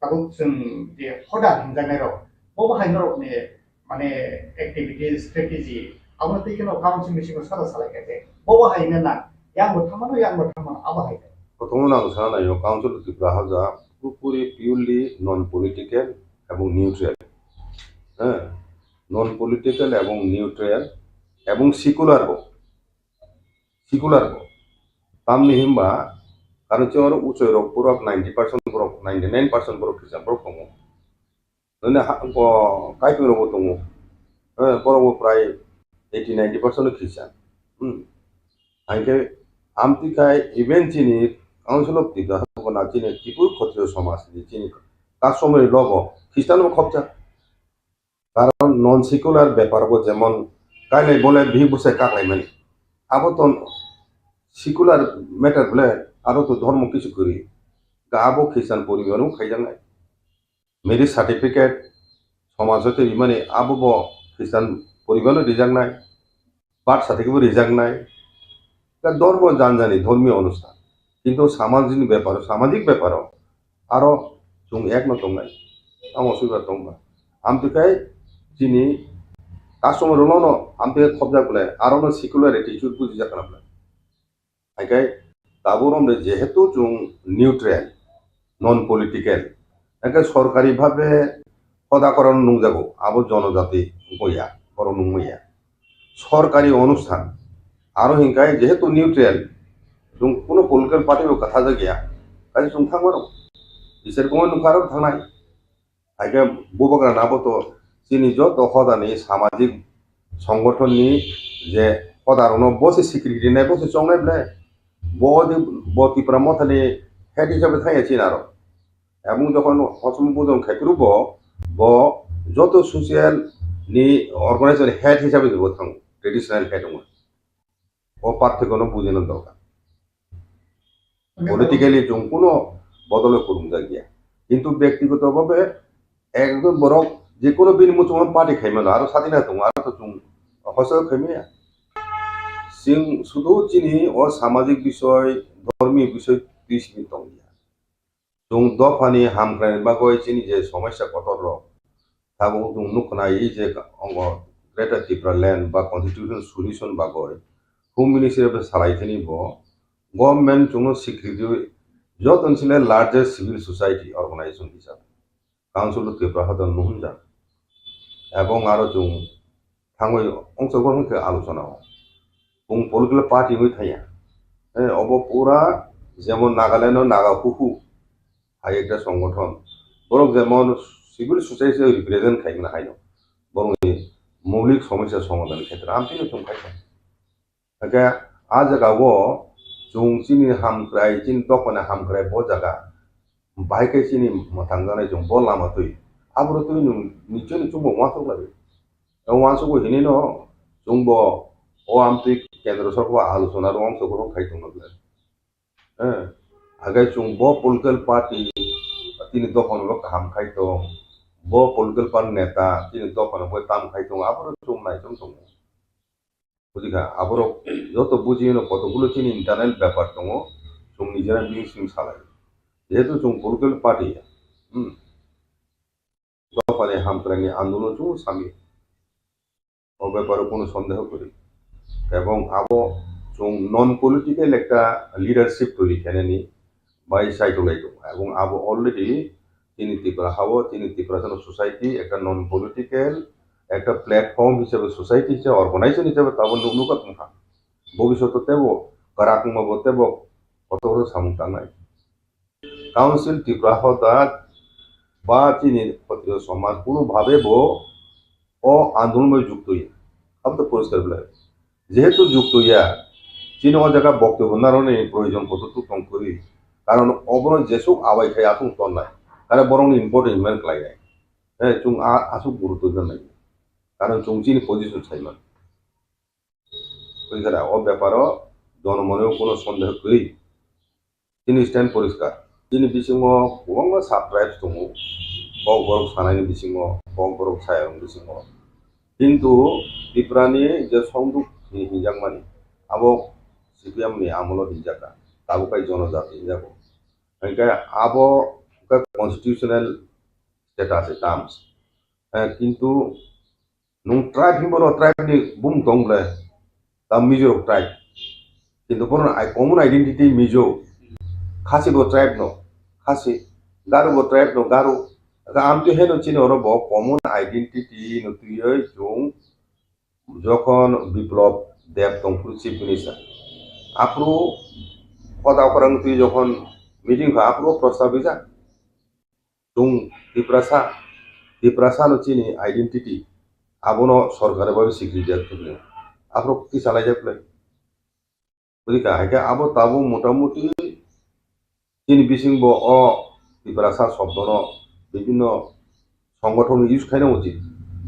가국 좀 이제 허다 굉장히로 뭐뭐 하이노로 네 만에 액티비티 스트래티지 아무것도 이게 너 가운데 미시고 사다 살아야 돼 뭐뭐 하이는 나 양못 하면 아무 하이 돼 প্রথমে না সারা you council Tripura হাজা পুরোপুরি purely non political এবং neutral হ্যাঁ non political এবং neutral এবং secular তামনি হিমবা কারণ যে ওর উচ্চ রোগ পুরো 90% বড় 99% বড় খ্রিস্টান বড় দङ মানে কাইপিং রোগ দङ বড় প্রায় 80-90% খ্রিস্টান আইকে আমতিকায় ইভেন্ট চিনি কাউন্সিল অফ ত্রিপুরা না চিনি ত্রিপুর ক্ষত্রিয় সমাজ চিনি তার সময় লব খ্রিস্টানও খরচা কারণ নন সেকুলার ব্যাপার যেমন কাইলাই বলে বিহু বসে কাকলাই মানে আবতন সেকুলার ম্যাটার বলে আরো তো ধর্ম কিছু করি গাবো খ্রিস্টান পরিবারও খাইজানাই মেরি সার্টিফিকেট সমাজতে মানে আবো খ্রিস্টান পরিবারও রিজাংনাই বার্থ সার্টিফিকেট রিজাংনাই ধর্ম জানজানি ধর্মীয় অনুষ্ঠান কিন্তু সামাজিক ব্যাপারও আরো जों এক না দংনাই আম অসুবিধা দংবা আমতিকাই যিনি কাস্টমার রনো আমতিকে খবজা বলে আরো সেকুলার এটিটিউড বুঝি যাকানা আইকাই তাবরম যেহেতু जों নিউট্রাল নন পলিটিক্যাল একে সরকারিভাবে হদা করানো নুংজাগো আবো জনজাতি বইয়া বড় নুংমইয়া সরকারি অনুষ্ঠান আরো হিংকায় যেহেতু নিউট্রাল जों কোনো পলিটিক্যাল পার্টিও কথা গিয়া কাজে जों थांबारो इसोरखौ नुखारो थांनाय आइके बुबग्रा नाबोतो चिनि जत हदानि सामाजिक संगठननि जे हदारनो बसे सिक्रिटि नाय बसे चंनाय ब्ले बदि बतिफ्रा मथानि हेड हिसाबै थाया चिनारो এবং যখন হসম বুজন খাইতুরব ব যত সোশিয়াল नि অর্গানাইজেশন হেড হিসাবে দেব থাং ট্রেডিশনাল হেড দङ ও পার্থক্যনো বুঝানো দরকার পলিটিক্যালি जों কোনো বদলে করুন গিয়া কিন্তু ব্যক্তিগতভাবে একদম বড় যে কোনো বিনিময় পার্টি খাইমানো আর স্বাধীনতা দङ আর তো जों হসে খাইমিয়া सिं শুধু চিনি ও সামাজিক বিষয় ধর্মীয় বিষয় তিসমি দङ जों दफानि हामग्रानि बागै चिनि जे समस्या कटर ताबो जों नुखनाय जे अंग ग्रेटर त्रिपुरा लैंड बा कन्स्टिट्यूशन सल्यूशन बागै होम मिनिस्ट्री सालायथनि ब गवर्नमेंट जों स्वीकृति जत ओनसोले लार्जेस्ट सिविल सोसाइटी अर्गानाइजेशन हिसाब काउंसिल अफ त्रिपुरा हदन नुहुनजा এবং আরো जों थाङै अंशग्रहणखौ आलोचना जों पलिटिकल पार्टी হই थाया अब पूरा যেমন নাগাল্যান্ড নাগাফুফু हाई एक संगठन बरं जेमन सिविल सोसाइटी रिप्रेजेंट खाइमना हायो बरं मौलिक समस्या समाधान क्षेत्र आमतिनो संखाइखा आगे आ जगावो जों चिनि हामक्राय चिनि दफाना हामक्राय ब जगा बाइके चिनि थांजानाय जों ब लामा तै आब्रो तै निचय जों वासो लाबे वासो को हिनेनो जों ब ओ आमति केंद्र सरकार आलोचना रं सबरो खाइथुमब्ला आगे जों ब पलिटिकल पार्टी তিনি দফান লোক হাম খাইতো ব পলিটিক্যাল পার্টি নেতা তিনি দফান বই তাম খাইতো আবার জম নাই জম দङ বুঝিকা আবার যত বুঝিনো কতগুলো চিনি ইন্টারনাল ব্যাপার দङ जों নিজেরা মিটিং সালাই যেহেতু जों পলিটিক্যাল পার্টি দফানে হামক্রানি আন্দোলন जों সামি ও ব্যাপারে কোনো সন্দেহ করি এবং আবো जों নন পলিটিক্যাল একটা লিডারশিপ তৈরি কেনেনি बाई साइटोलाय दङ এবং আবো অলরেডি তিনি ত্রিপুরা হাবো তিনি ত্রিপুরা সোসাইটি একটা নন পলিটিক্যাল একটা প্ল্যাটফর্ম হিসেবে সোসাইটি হিসেবে অর্গানাইজেশন হিসেবে তাবো নুকা তুমা ভবিষ্যতে তেবো কারাকুমা বতেবো কত বড় সামুতানাই কাউন্সিল ত্রিপুরা হদা বা চিনি সমাজ কোনোভাবে বো ও আন্দোলনে যুক্ত হই আবো তো পরিষ্কার বলে যেহেতু যুক্ত হইয়া চিনি ও জায়গা বক্তব্য নারণে প্রয়োজন কতটুকু কম করি कारण अबरन जेसुक आबाय खाय आसुं तन्नाय कारण बरं इम्पोर्टेन्ट मेन खालायनाय जों आसुक गुरुत्व दोननाय कारण जों चिनि पजिशन साइमान बुझिरा ओ ब्यापारो जनमनेও কোনো সন্দেহ করি চিনি স্ট্যান্ড পরিষ্কার চিনি বিসিङो गोबां साब ट्राइब्स दङ बरक सानायनि बिसिङाव बरक सायावनि बिसिङाव किन्तु त्रिपुरानि जे संदुक हिजांमानि आबो सिपिएमनि आमोलाव हिजाका ताबो काई जनजाति हिजाको ओंखाय आबो कन्स्टिट्यूशनल स्टेटास टार्म्स किन्तु नों ट्राइब हिमरो ट्राइबनि बुं दंब्ले दा मिजो ट्राइब किन्तु बरन कमन आइडेंटिटी मिजो खासिबो ट्राइब नो खासि गारोबो ट्राइब नो गारो आमति हेनो चिनो ब कमन आइडेंटिटी नतुयै जों যখন বিপ্লব দেব দংপুর চিফ মিনিস্টার আপরো पदा करंग तुई जखन मीटिंग का आपरो प्रस्ताव जा जों त्रिपुरा नो चिनी आइडेंटिटी आबोनो सरकार बाबे स्वीकृति दिया आपरो की सालाय जाय बुझिका हाके आबो ताबो मोटामुटी चिनी बिसिंग बो अ त्रिपुरा शब्दनो विभिन्न संगठन इउज खायनो उचित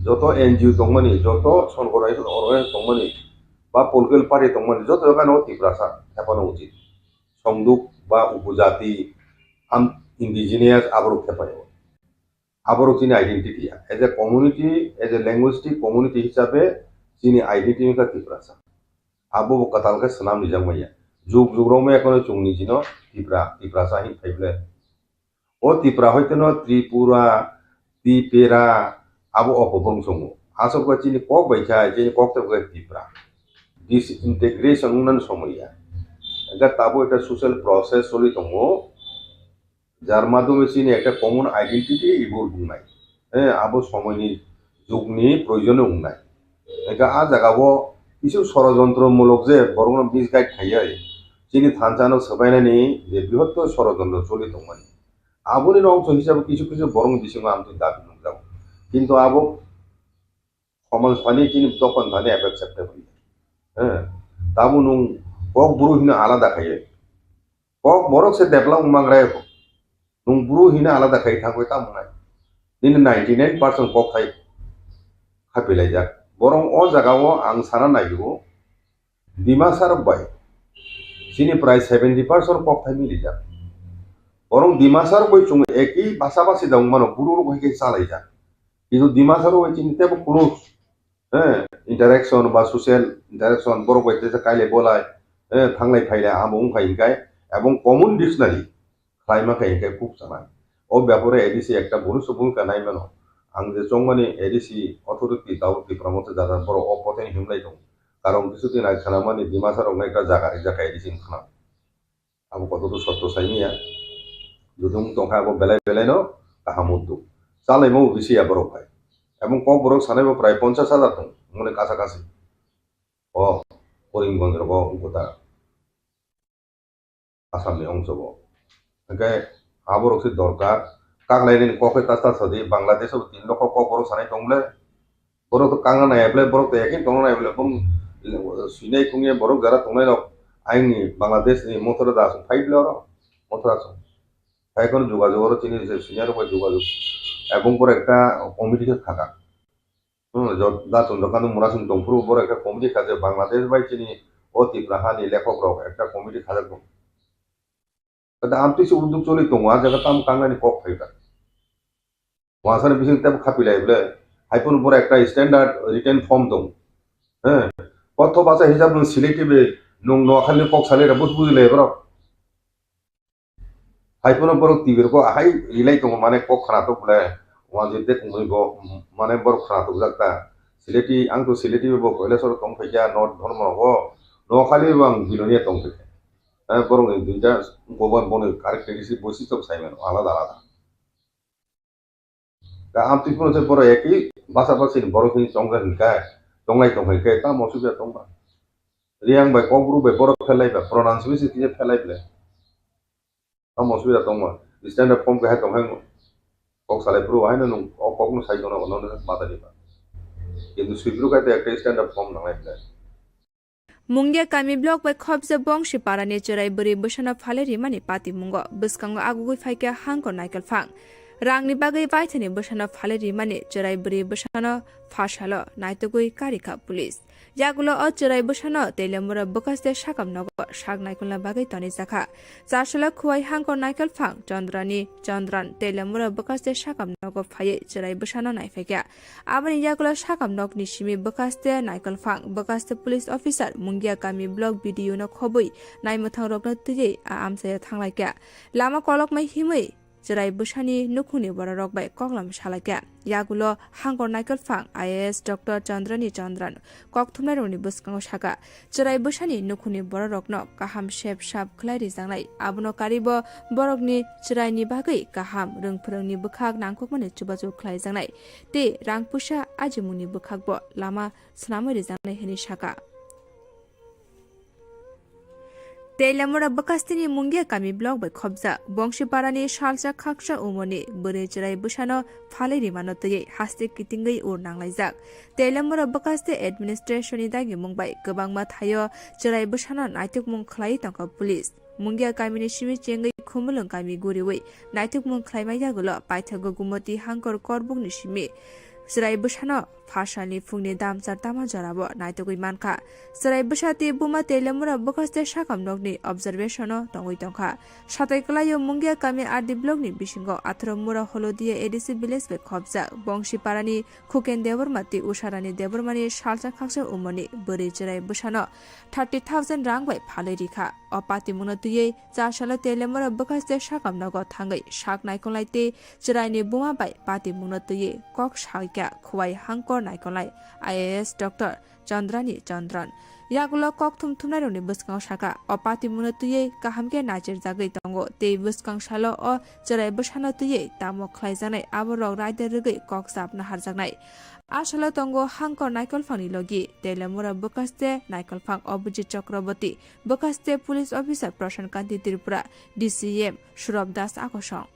যত एनजीओ दंमानि যত सरकारि अर्गानाइजेशन दंमानि बा पलिटिकल पार्टी दंमानि যত জায়গাनो त्रिपुरा हेफानो उचित संदुक बा उपजाति इंडिजिनियस आबरक हेफायो आबरक चिनी identity as a community as a linguistic community हिसाबे चिनी आइडेंटिटी का त्रिपुरा आबो कताल के सनाम निजामैया जुग जुगराव में एखनो जोंनि जिनो त्रिपुरा साहि थाइब्ले ओ त्रिपुरा हयतनो त्रिपुरा त्रिपेरा आबो अपबं संगो आसल को चिनी कक बायखा चिनी कक तक त्रिपुरा डिसइंटीग्रेशन नन समैया एगा ताबो এটা সোশ্যাল প্রসেস চলি দङ যার মাধ্যমে চিনি একটা কমন আইডেন্টিটি ইভলভ বুंनाय abo সময়নি যুগনি প্রয়োজনে উংনাই একা আ জায়গাবো কিছু ষড়যন্ত্রমূলক যে বরং বিষ গাইড থাইয়ে যিনি থানচানো সবাইনানি যে বৃহত্তর ষড়যন্ত্র চলি দंमोन আবনি অংশ হিসাবে কিছু কিছু বরং বিসঙ্গে আমি দাবি নুজাও কিন্তু আবো সমাজ ফানি যিনি দখন ফানি অ্যাকসেপ্টেবল তাবো নুং কক বুরু হিনা আলাদা খাইয়ে কক বরক সে ডেভেলপ মাংরায় নুং বুরু হিনা আলাদা খাই থাকবে তা মনে দিনে 99% কক খাই খাপিলাই যাক বরং ও জায়গাও আং সারা নাইগো ডিমাসার বাই যিনি প্রায় 70% কক খাই মিলি যাক বরং ডিমাসার বই চুং একই বাসাবাসি দং মানো বুরু হইকে চালাই যাক কিন্তু ডিমাসার ওই চিন্তাবো কোনো ইন্টারেকশন বা সোশ্যাল ইন্টারেকশন বড় বাইতে কাইলে বলায় থাংলাই ফাইলে আমং ফাইনকাই এবং কমন ডিকশনারি খাইমা খাইনকাই খুব জানাই ও ব্যাপারে এডিসি একটা বড় ভূমিকা নাই মানো আং যে চংমানি এডিসি অথরিটি দাউতি প্রমোতে যারা বড় অপথেন হিমলাই দं কারণ কিছুদিন আগে খানামানি ডিমাসার একটা জায়গা এডিসি খানা আবো কতটো সত্য সাইমিয়া যদুং তংখা আবো বেলাই নো কাহামুদ্দু চালাইমো বেশি আবরো ভাই এবং KOKBOROK সানাইবো প্রায় 50,000 দं মনে কাছাকাছি ও করিমগঞ্জের গোটা আসামনি অংশব ওকে আবরক সে দরকার কাকলাইনি ককে তাস্তা সদি বাংলাদেশও 3 লক্ষ KOKBOROK সানাই দंले বড় তো কাঙ্গা নাই এবলে বড় তো একই দং নাই এবলে বম সিনাই কুঙে বড় যারা দंनाय রক আইনি বাংলাদেশ নি মথরা দাস 5 লর মথরা এখন যোগাযোগর চিনি সিনিয়র উপর যোগাযোগ এবং পরে একটা কমিটিতে থাকা যা চন্দ্রকান্ত মুরাসিং দংপুর উপর একটা কমিটি কাজে বাংলাদেশ বাই চিনি অতি প্রাহানি লেখক রক একটা কমিটি খাজা দं दा आमति से उद्योग चली दं आ जायगा ताम कांगनानि কক फाइबा वासाने बिसिं तेब खापिलायब्ले हाइफोन पर একটা स्टैंडार्ड रिटेन फर्म दं कत भाषा हिसाब नों सिलेक्टिव नों नखालि কক सालेरा बुझिलाय ब्र हाइफोन पर टिबिर को हाइ रिलाय दं माने কক खानातो बुलाय वा जेते कुंगो माने बर खानातो जाता सिलेक्टि आं तो सिलेक्टिव बो कलेसर दं फैया नट धर्म हो नखालि बां बिलोनिया दं फै বরং এই দুইটা গোবর বনের ক্যারেক্টারিস্টিক বৈশিষ্ট্য সাইমেন আলাদা আলাদা তা আমতি কোনো যে বড় একই বাসাবাসি বড় কি চংগা হিনকায় দंनाय দंहायকে তা মসুবিয়া দंबा রিয়াং বাই কংগ্রু বাই বড় ফেলাইবা প্রনাউন্সিয়েশন কি ফেলাইবলে তা মসুবিয়া দंबा স্ট্যান্ডার্ড ফর্ম কে দंहाय কক সালে প্রো আইনা নো ককনো সাইজনা অননে মাতা দিবা কিন্তু সুইপ্রু কাতে একটা স্ট্যান্ডার্ড ফর্ম নাইবলে Mungya kami blok by khobja bongshi parani cherai buri busana phaleri mani pati mungo buskango agugui faika hangko naikal phang rangni bagai baithani busana phaleri mani cherai buri busana phashalo naitogui karika police yagulo o cherai busana telemura bukaste shakam nogo shak naikulna bagai tani sakha chashala khuai hangko naikal phang chandran telemura bukaste shakam nogo phaye cherai busana naifekya abani yagulo shakam nokni simi bukaste naikal phang bukaste police officer mungya kami blog video no khoboi naimuthang rokno tuje amsaya thanglaikia lama kolok mai himai cherai busani nukhuni borok bai koklam shalaikia yagulo hangor naikal phang IAS Dr. Chandran kokthumnaroni buskango shaka cherai busani nukhuni borokno kaham shep shap Khlaidi jangnai abono karibo borokni cherai ni bagai kaham rungphurungni bukhak nangkokmani chubachu khlai jangnai te rangpusa ajimuni bukhakbo lama snamari jangnai heni shaka Telamura bakastini mungya kami blog by khobja bongshi parani shalsa khaksa umoni bure cherai busano phaleri manotoye haste kitingai ur nanglaijak Telamura bakaste administration idagi mungbai gobangma thayo cherai busano naituk mung khlai tangka police mungya kami ni simi chengai khumulung kami guriwei naituk mung khlaimai jagulo paithago gumoti hangkor korbung ni simi Serai busano phashani fungni damsar tama jarabo naitogui manka serai busati buma telemura bukaste shakam nokni observationo tongoi tongkha satai klayo mungya kami ardi blogni bisingo 18 mura holodiya edisi village be khobja bongshi parani khuken debormati usharani debormani salsa khaksa umoni buri serai busano 30,000 rang bai phalai rikha opati munatuye chasala telemura bukaste shakam nogo thangai shak naikonlaite serai buma bai pati munatuye kok shai khuai hangkor naikolai IAS Dr. Chandran yagulo kok thumnai rokni bwskang saka o patimuno tuiye kahamke najer jagoi tongo tei bwskang salo o cherai bwsano tuiye tamo khlaijaknai abo rok raida rwgui kok sapna harjaknai asalo tongo hangkor naikol phangni logi telemura bakaste naikol phang Abhijit Chakraborty bakaste police officer Prashan Kanti Tripura DCM Surab Das akosong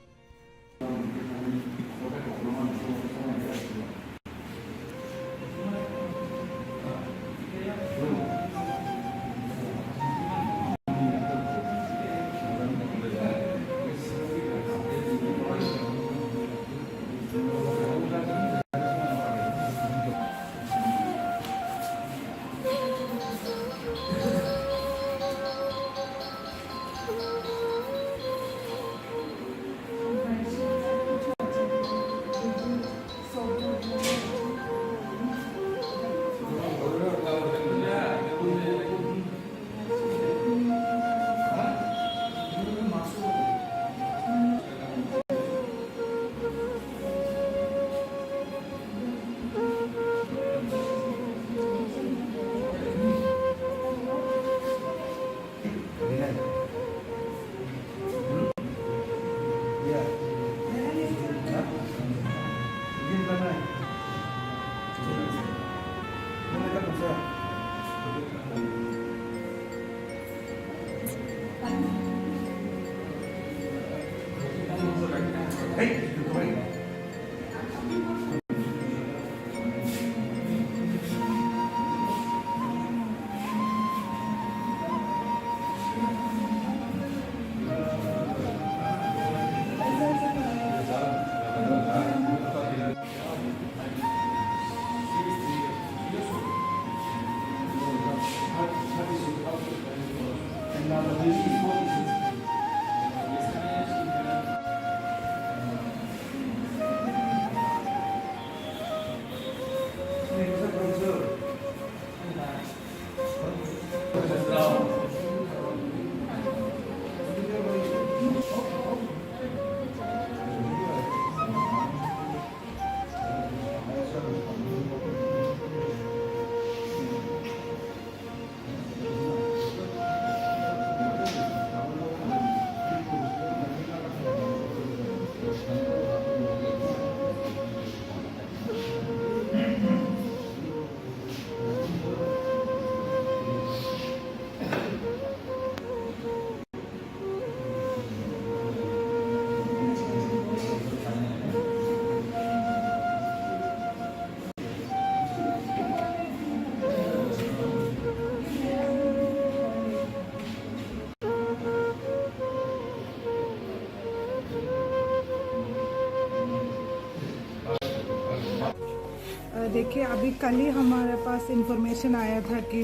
देखिए अभी कल ही हमारे पास information आया था कि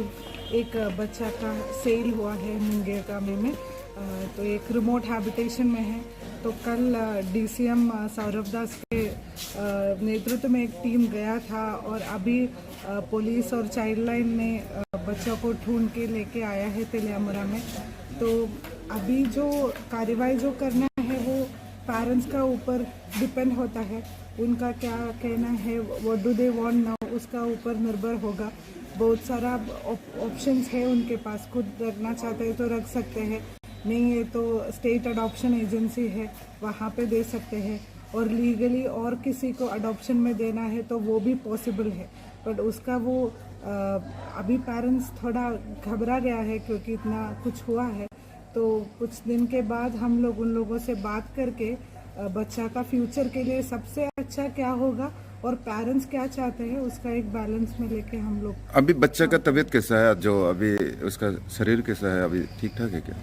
एक बच्चा का सेल हुआ है मुंगेर गाँव में तो एक रिमोट हैबिटेशन में है तो कल डीसीएम सौरभ दास के नेतृत्व में एक टीम गया था और अभी पुलिस और चाइल्ड लाइन ने बच्चों को ढूंढ के लेके आया है तेलियामुरा में तो अभी जो कार्रवाई जो करना है वो पेरेंट्स का ऊपर डिपेंड होता है उनका क्या कहना है what do they want now उसका ऊपर निर्भर होगा बहुत सारा ऑप्शंस है उनके पास खुद रखना चाहते हैं तो रख सकते हैं नहीं है तो स्टेट अडॉप्शन एजेंसी है वहाँ पे दे सकते हैं और लीगली और किसी को अडॉप्शन में देना है तो वो भी पॉसिबल है बट उसका वो अभी पेरेंट्स थोड़ा घबरा गया है क्योंकि इतना कुछ हुआ है तो कुछ दिन के बाद हम लोग उन लोगों से बात करके बच्चा का फ्यूचर के लिए सबसे अच्छा क्या होगा और पेरेंट्स क्या चाहते हैं उसका एक बैलेंस में लेके हम लोग अभी बच्चे का तबीयत कैसा है जो अभी उसका शरीर कैसा है अभी ठीक ठाक है क्या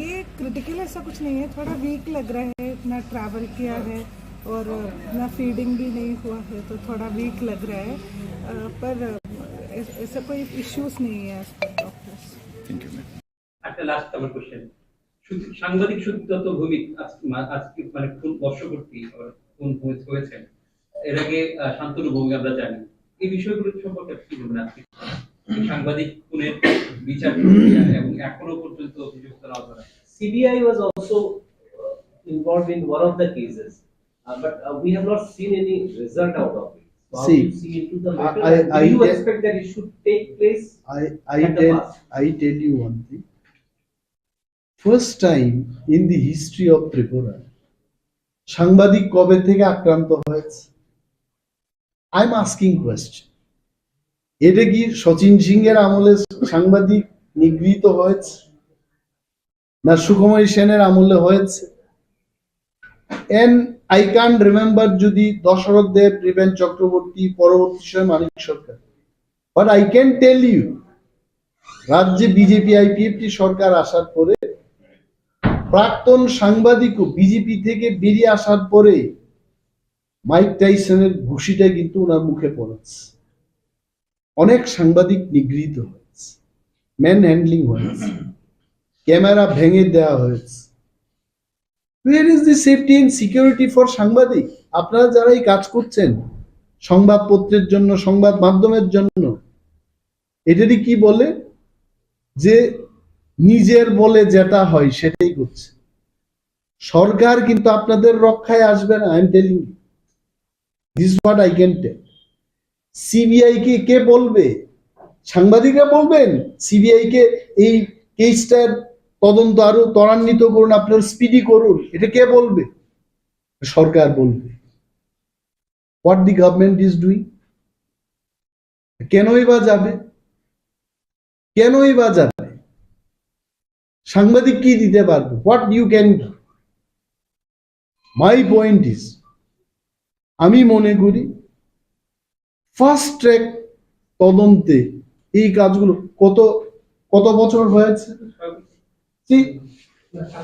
ये क्रिटिकल ऐसा कुछ नहीं है थोड़ा वीक लग रहा है इतना ट्रैवल किया है और इतना फीडिंग भी नहीं हुआ है तो थोड़ा वीक लग रहा है पर ऐसा कोई इश्यूज नहीं है डॉक्टर्स थैंक यू একটা লাস্ট আমার কোশ্চেন সাংবাদিক সুব্রত ভৌমিক আজকে মানে কোন বর্ষপূর্তি কোন হয়েছে এর আগে শান্তনু ভৌমিক আমরা জানি এই বিষয়গুলো সম্পর্কে কি বলবেন আজকে সাংবাদিক খুনের বিচার প্রক্রিয়া এবং এখনো পর্যন্ত অভিযুক্ত না ধরা CBI was also involved in one of the cases but we have not seen any result out of it into the matter? Do you expect that it should take place? I tell you one thing. First time in the history of Tripura, সাংবাদিক কবে থেকে আক্রান্ত হয়েছে? I'm asking question. এটা কি সচিন সিং এর আমলে সাংবাদিক নিগৃহীত হয়েছে, না সুকুমার সেনের আমলে হয়েছে? And I can't remember যদি দশরথ দেব, রিবেন চক্রবর্তী, পরবর্তী সময় মানিক সরকার, but I can tell you রাজ্যে বিজেপি আইপিএফটি সরকার আসার পরে প্রাক্তন সাংবাদিকও বিজেপি থেকে বেরিয়ে আসার পরে মাইক টাইসনের ঘুষিটা কিন্তু ওনার মুখে পড়েছে। অনেক সাংবাদিক নিগৃহীত হয়েছে, ম্যান হ্যান্ডলিং হয়েছে, ক্যামেরা ভেঙে দেওয়া হয়েছে। Where is the safety and security for সাংবাদিক? আপনারা যারা এই কাজ করছেন সংবাদপত্রের জন্য, সংবাদ মাধ্যমের জন্য, এটারই কি বলে যে নিজের বলে যেটা হয় সেটাই করছে। সরকার কিন্তু আপনাদের রক্ষায় আসবে না। I am telling you, this is what I can tell. CBI কে কে বলবে? সাংবাদিকরা বলবেন সিবিআই কে এই কেসটার তদন্ত আরো ত্বরান্বিত করুন, আপনার স্পিডি করুন, এটা কে বলবে? সরকার বলবে। What the government is doing? কেনই বা যাবে? কেনই বা যাবে? সাংবাদিক কি দিতে পারবে? What you can do? My point is, আমি মনে করি ফাস্ট ট্র্যাক তদন্তে এই কাজগুলো কত কত বছর হয়েছে?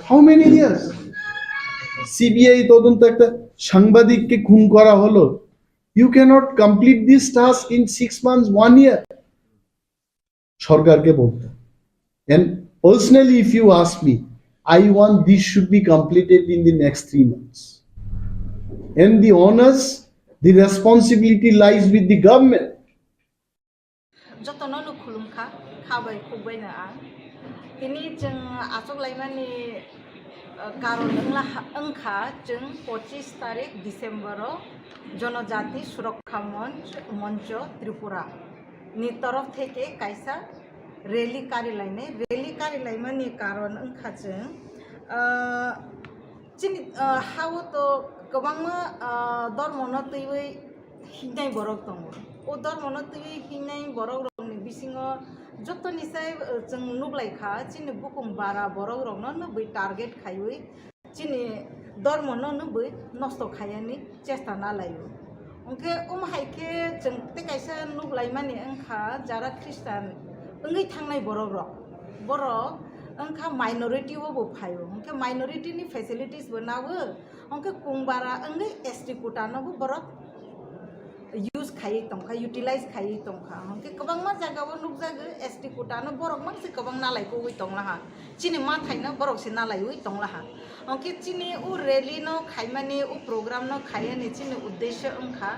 How many years? সিবিআই তদন্ত একটা সাংবাদিককে খুন করা হলো, you cannot complete this task in 6 months, 1 year। সরকারকে বলতে, and personally if you ask me, I want this should be completed in the next 3 months, and the honors, the responsibility lies with the government. जतनो खुलुमखा खाबाय खुबायनो आं दिनै जों आसगलायमानि कारन ओंखा जों 25 तारिख डिसेम्बराव जनजाति सुरक्षा मंच त्रिपुरा नि तरफ থেকে কাইসা রেলি কারিলাইমাनि कारन ओंखा जों चिनि हाव तो गोबां धर्मनो तैबै हिनाय बरक दङ। ओ धर्मनो तैबै हिनाय बरक रंनि बिसिङो जतनिसाय जों नुब्लायखा चिनि बुकुम बारा बरक रंनो नबै टार्गेट खायै चिनि धर्मनो नबै नष्ट खायानि चेष्टा नालायो। ओंखे हायके जों ते कायसा नुब्लायमानि ओंखा जारा ख्रिस्टान ओंगै थांनाय बरक रक बरक ओंखा माइनरिटी वो फायो। ओंखे माइनरिटी नि फैसिलिटीज बनावो। ओंखे कुंबारा ओंगै एसटी कोटानो बरक यूज खाई तंखा यूटिलाइज खाई तंखा। ओंखे गोबां मा जागाव नुजागो एसटी कोटानो बरक मानसि गोबां नालायको बै तंलाहा चिनि मा थाइनो बरक से नालाय बै तंलाहा। ओंखे चिनि उ रैली नो खाइमानि उ प्रोग्राम नो खायनि चिनि उद्देश्य ओंखा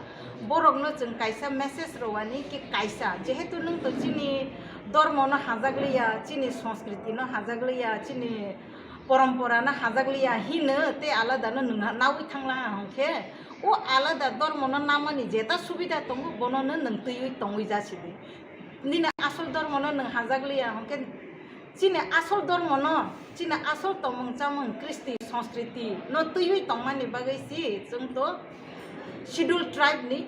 बरक नो जों कायसा मेसेज रवानि कि कायसा जेहेतु नों तो चिनि धर्म न हाजागलिया चिनि संस्कृति न हाजागलिया चिनि परम्परा न हाजागलिया हिनो ते आलादा न नावै थांला हंखे ओ आलादा धर्म न नामानि जेता सुबिदा दङ बननो नों तैयै तंगै जासिदि निना आसल धर्म न नों हाजागलिया हंखे चिनि आसल धर्म न चिनि आसल तमंग चामंग कृष्टि संस्कृति न तैयै तंमानि बागैसि जों तो शेड्यूल ट्राइब नि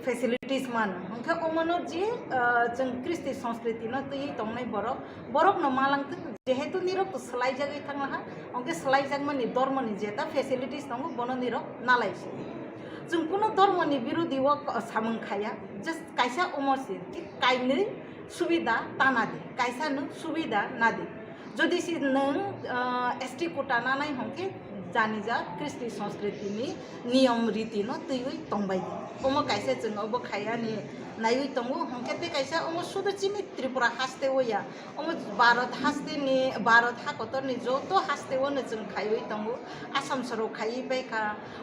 फैसिलिटीज मान ओंखे ओमनो जे जों कृष्टि संस्कृति न तैयै तंनाय बरक न मालांग जेहेतु निरक सलाय जागै थांलाहा ओंखे सलाय जागमानि धर्मनि जेता फैसिलिटीज दङ बनो निरक नालायसि। जों कुनो धर्मनि विरोधी व सामंग खाया जस्ट कायसा ओमसि कि कायनै सुबिदा तानादि कायसा न सुबिदा नादि जदि सि नों एसटी कोटा नानाय हंखे जानि जा कृष्टि संस्कृति नि नियम रीति न तैयै तंबाय ओमो कायसा जों ओबो खायानि नायै तंगो हंखे ते कायसा ओमो सुदचिनि त्रिपुरा हास्ते होया ओमो भारत हाकतरनि जतो हास्ते होनो जों खायै तंगो आसाम सरो खायै बायखा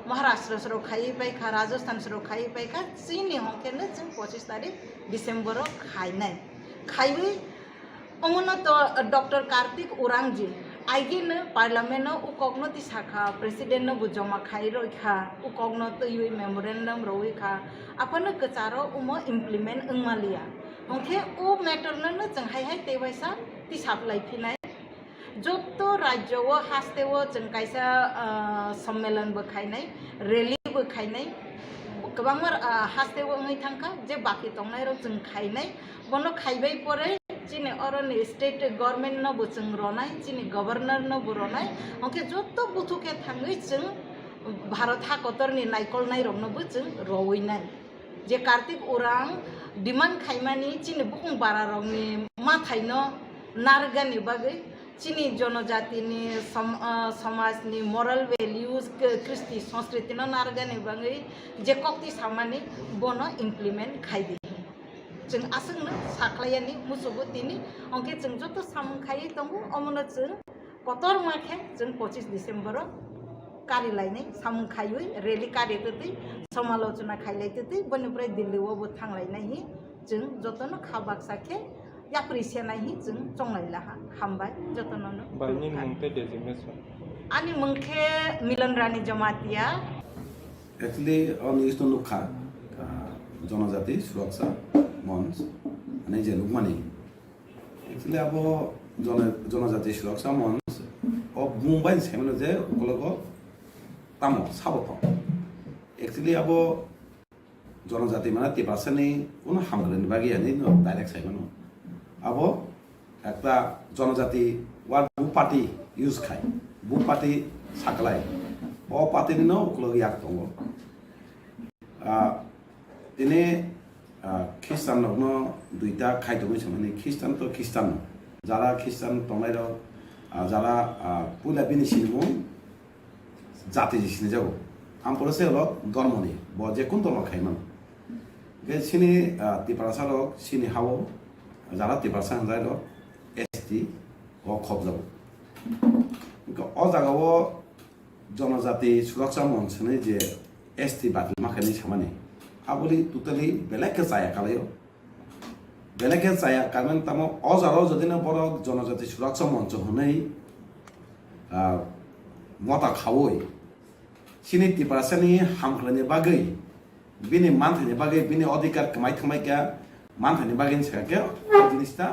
महाराष्ट्र सरो खायै बायखा राजस्थान सरो खायै बायखा चिनि हंखेनो जों 25 तारिख डिसेम्बर खायनाय खायै ओमनो तो डॉक्टर कार्तिक उरांजी आइगेनो पार्लियामेंट उकॉगनो दिसाखा प्रेसिडेंट नो जमा खाई रोखा उकॉगनो तो ये मेमोरेंडम रोखा अपन कचारो उमो इम्प्लीमेंट अंगमालिया ओंखे ओ मैटर न जों हाय तेवैसा दिसाब लाइफिनाय जत्तो राज्य वो हास्ते वो जों कायसा सम्मेलन बखायनाय रैली बखायनाय गोबां हास्ते वो ngै थांखा जे बाकी तंनाय रो जों खायनाय बनो खायबाय परे जिने अरनि स्टेट गवर्नमेंट न बुचुं रनाय जिने गवर्नर न बुरनाय ओके जत्तो बुथुके थाङै जों भारत हाकतरनि नायकलनाय रंनो बुचुं रवैनाय जे कार्तिक उरां डिमांड खायमानि जिने बुकुं बारा रंनि माथायनो नारगानि बागै चीनी जनजातिनि समाजनि मरल वैल्यूज कृष्टि संस्कृति न नारगानि बागै जे कक्ति सामानि बनो इम्प्लीमेंट खायदि जों आसंनो साख्लायानि मुसुबुतिनि अंके जों जतो सामखायै दंगो अमनो जों कतर माखे जों 25 डिसेम्बर कारि लायनाय सामखायै रैली कारितै समालोचना खायलायतै बनिफ्राय दिल्लीआवबो थांलायनाय जों जतनो खाबाक साखे याप्रिसियानाय जों चंलायला हामबाय जतनो बायनि मुंते डेजिग्नेशन आनि मुंखे मिलनरानी जमातिया एक्चुअली ऑन इस्ट नुखा जनजाति सुरक्षा मंच माने जे लुकमानी एक्चुअली अब जनजाति सुरक्षा मंच अब मुंबई सेमनो जे उकलको तामो साबतो एक्चुअली अब जनजाति माने 30% नि उन हामग्रनि बागै यानि डाइरेक्ट साइमनो अब একটা जनजाति वार्ड बु पार्टी यूज खाय बु पार्टी साकलाय ओ पार्टी नो उकलो याक दंगो दिने ख्रिस्टान नो दुइटा खायदों समनि ख्रिस्टान तो ख्रिस्टान जारा ख्रिस्टान तंनायरो जारा पुला बिनि सिनमु जाति जिसिने जागो आम परसे लो धर्मनि ब जे कोन धर्म खायमान गे सिनि तिपारासालो सिनि हावो जारा तिपारासा जायलो एसटी ओ खबजाव ओ जागावो जनजाति सुरक्षा मंचनि जे एसटी बाति माखानि सामानि आबुली टोटली बेलेग जाया कालायो बेलेग जाया कारण तमो अजारो जदिनो बर जनजाति सुरक्षा मंच हनै मता खावै सिनि तिपारासानि हामख्लनि बागै बिनि मानथनि बागै बिनि अधिकार कमाय थमायका मानथनि बागै सके जिनिसटा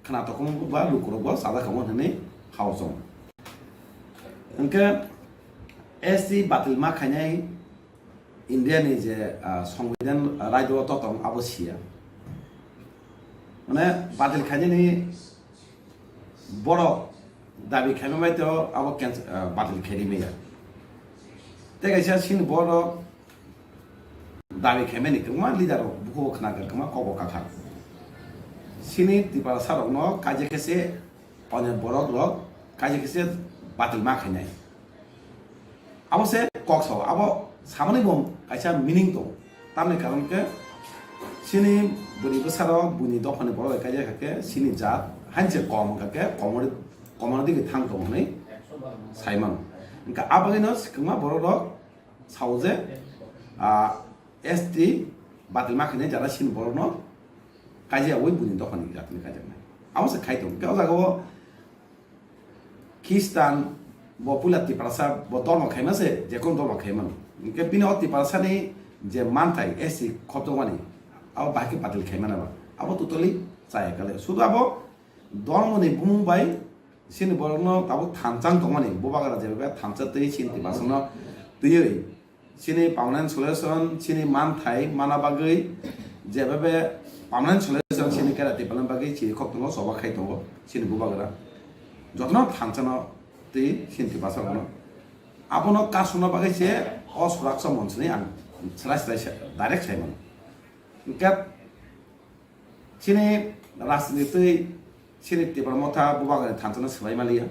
खानातखम बा लुकुरबो सादा खामो हनै हाउसम इनके एसटी बातिल मा खायनाय इंडिया नि जे संविधान राज्य ततम आवश्यक माने बातिल खायनायनि बड़ दाबि खायमाय तो अब बातिल खायरिमेया तेगायसा सिन बड़ दाबि खायमायनि कमा लिडार बुखो खनागल कमा कबो काखा सिनि तिपारा सारनो काजेकेसे अने बरक लग काजेकेसे बातिल मा खायनाय अबसे कक्सो अब सामने बम कायसा मीनिंग तो तामने कारण के सिनि बुनि बसारो बुनि दफाने बरो काजे काके सिनि जात हानसे कम काके कमोडिटी के थांग तो हनै साइमान इनका आबगैनो सिकमा बरो लग सावजे एसटी बातिल मा खायनाय जारा सिनि बरनो काजे आवै बुनि दफाने जातनि काजे आवसे खायतो के जागो ख्रिस्टान बपुला तिपारासा बतर्म खायमासे जेकोन दर्म खायमान इनके बिनि तिपारासानि जे मानथाय एसि खबजमानि अब बाकी बातिल खायमानाबा अब टोटली जाया काले सुदु अब धर्मनि बुंबाय सिनि बरनो ताबो थानचां दमानि बबागारा जेबे थानचातै सिनि तिपारासनो दैयै सिनि पार्मानेंट सल्यूशन सिनि मानथाय मानाबागै जेबे पार्मानेंट सल्यूशन सिनि केराति पालनबागै सिनि खबतनो सबा खायतो सिनि बबागारा जतनो थानचानो दै सिनि तिपारासनो आपनो कासुना बागै से असुरक्षा मंचनि आं स्लाइस डाइरेक्ट साइमन इनके सिनि राजनीति सिनि तिपारमथा बुबागानि थानचना सबाय मालिया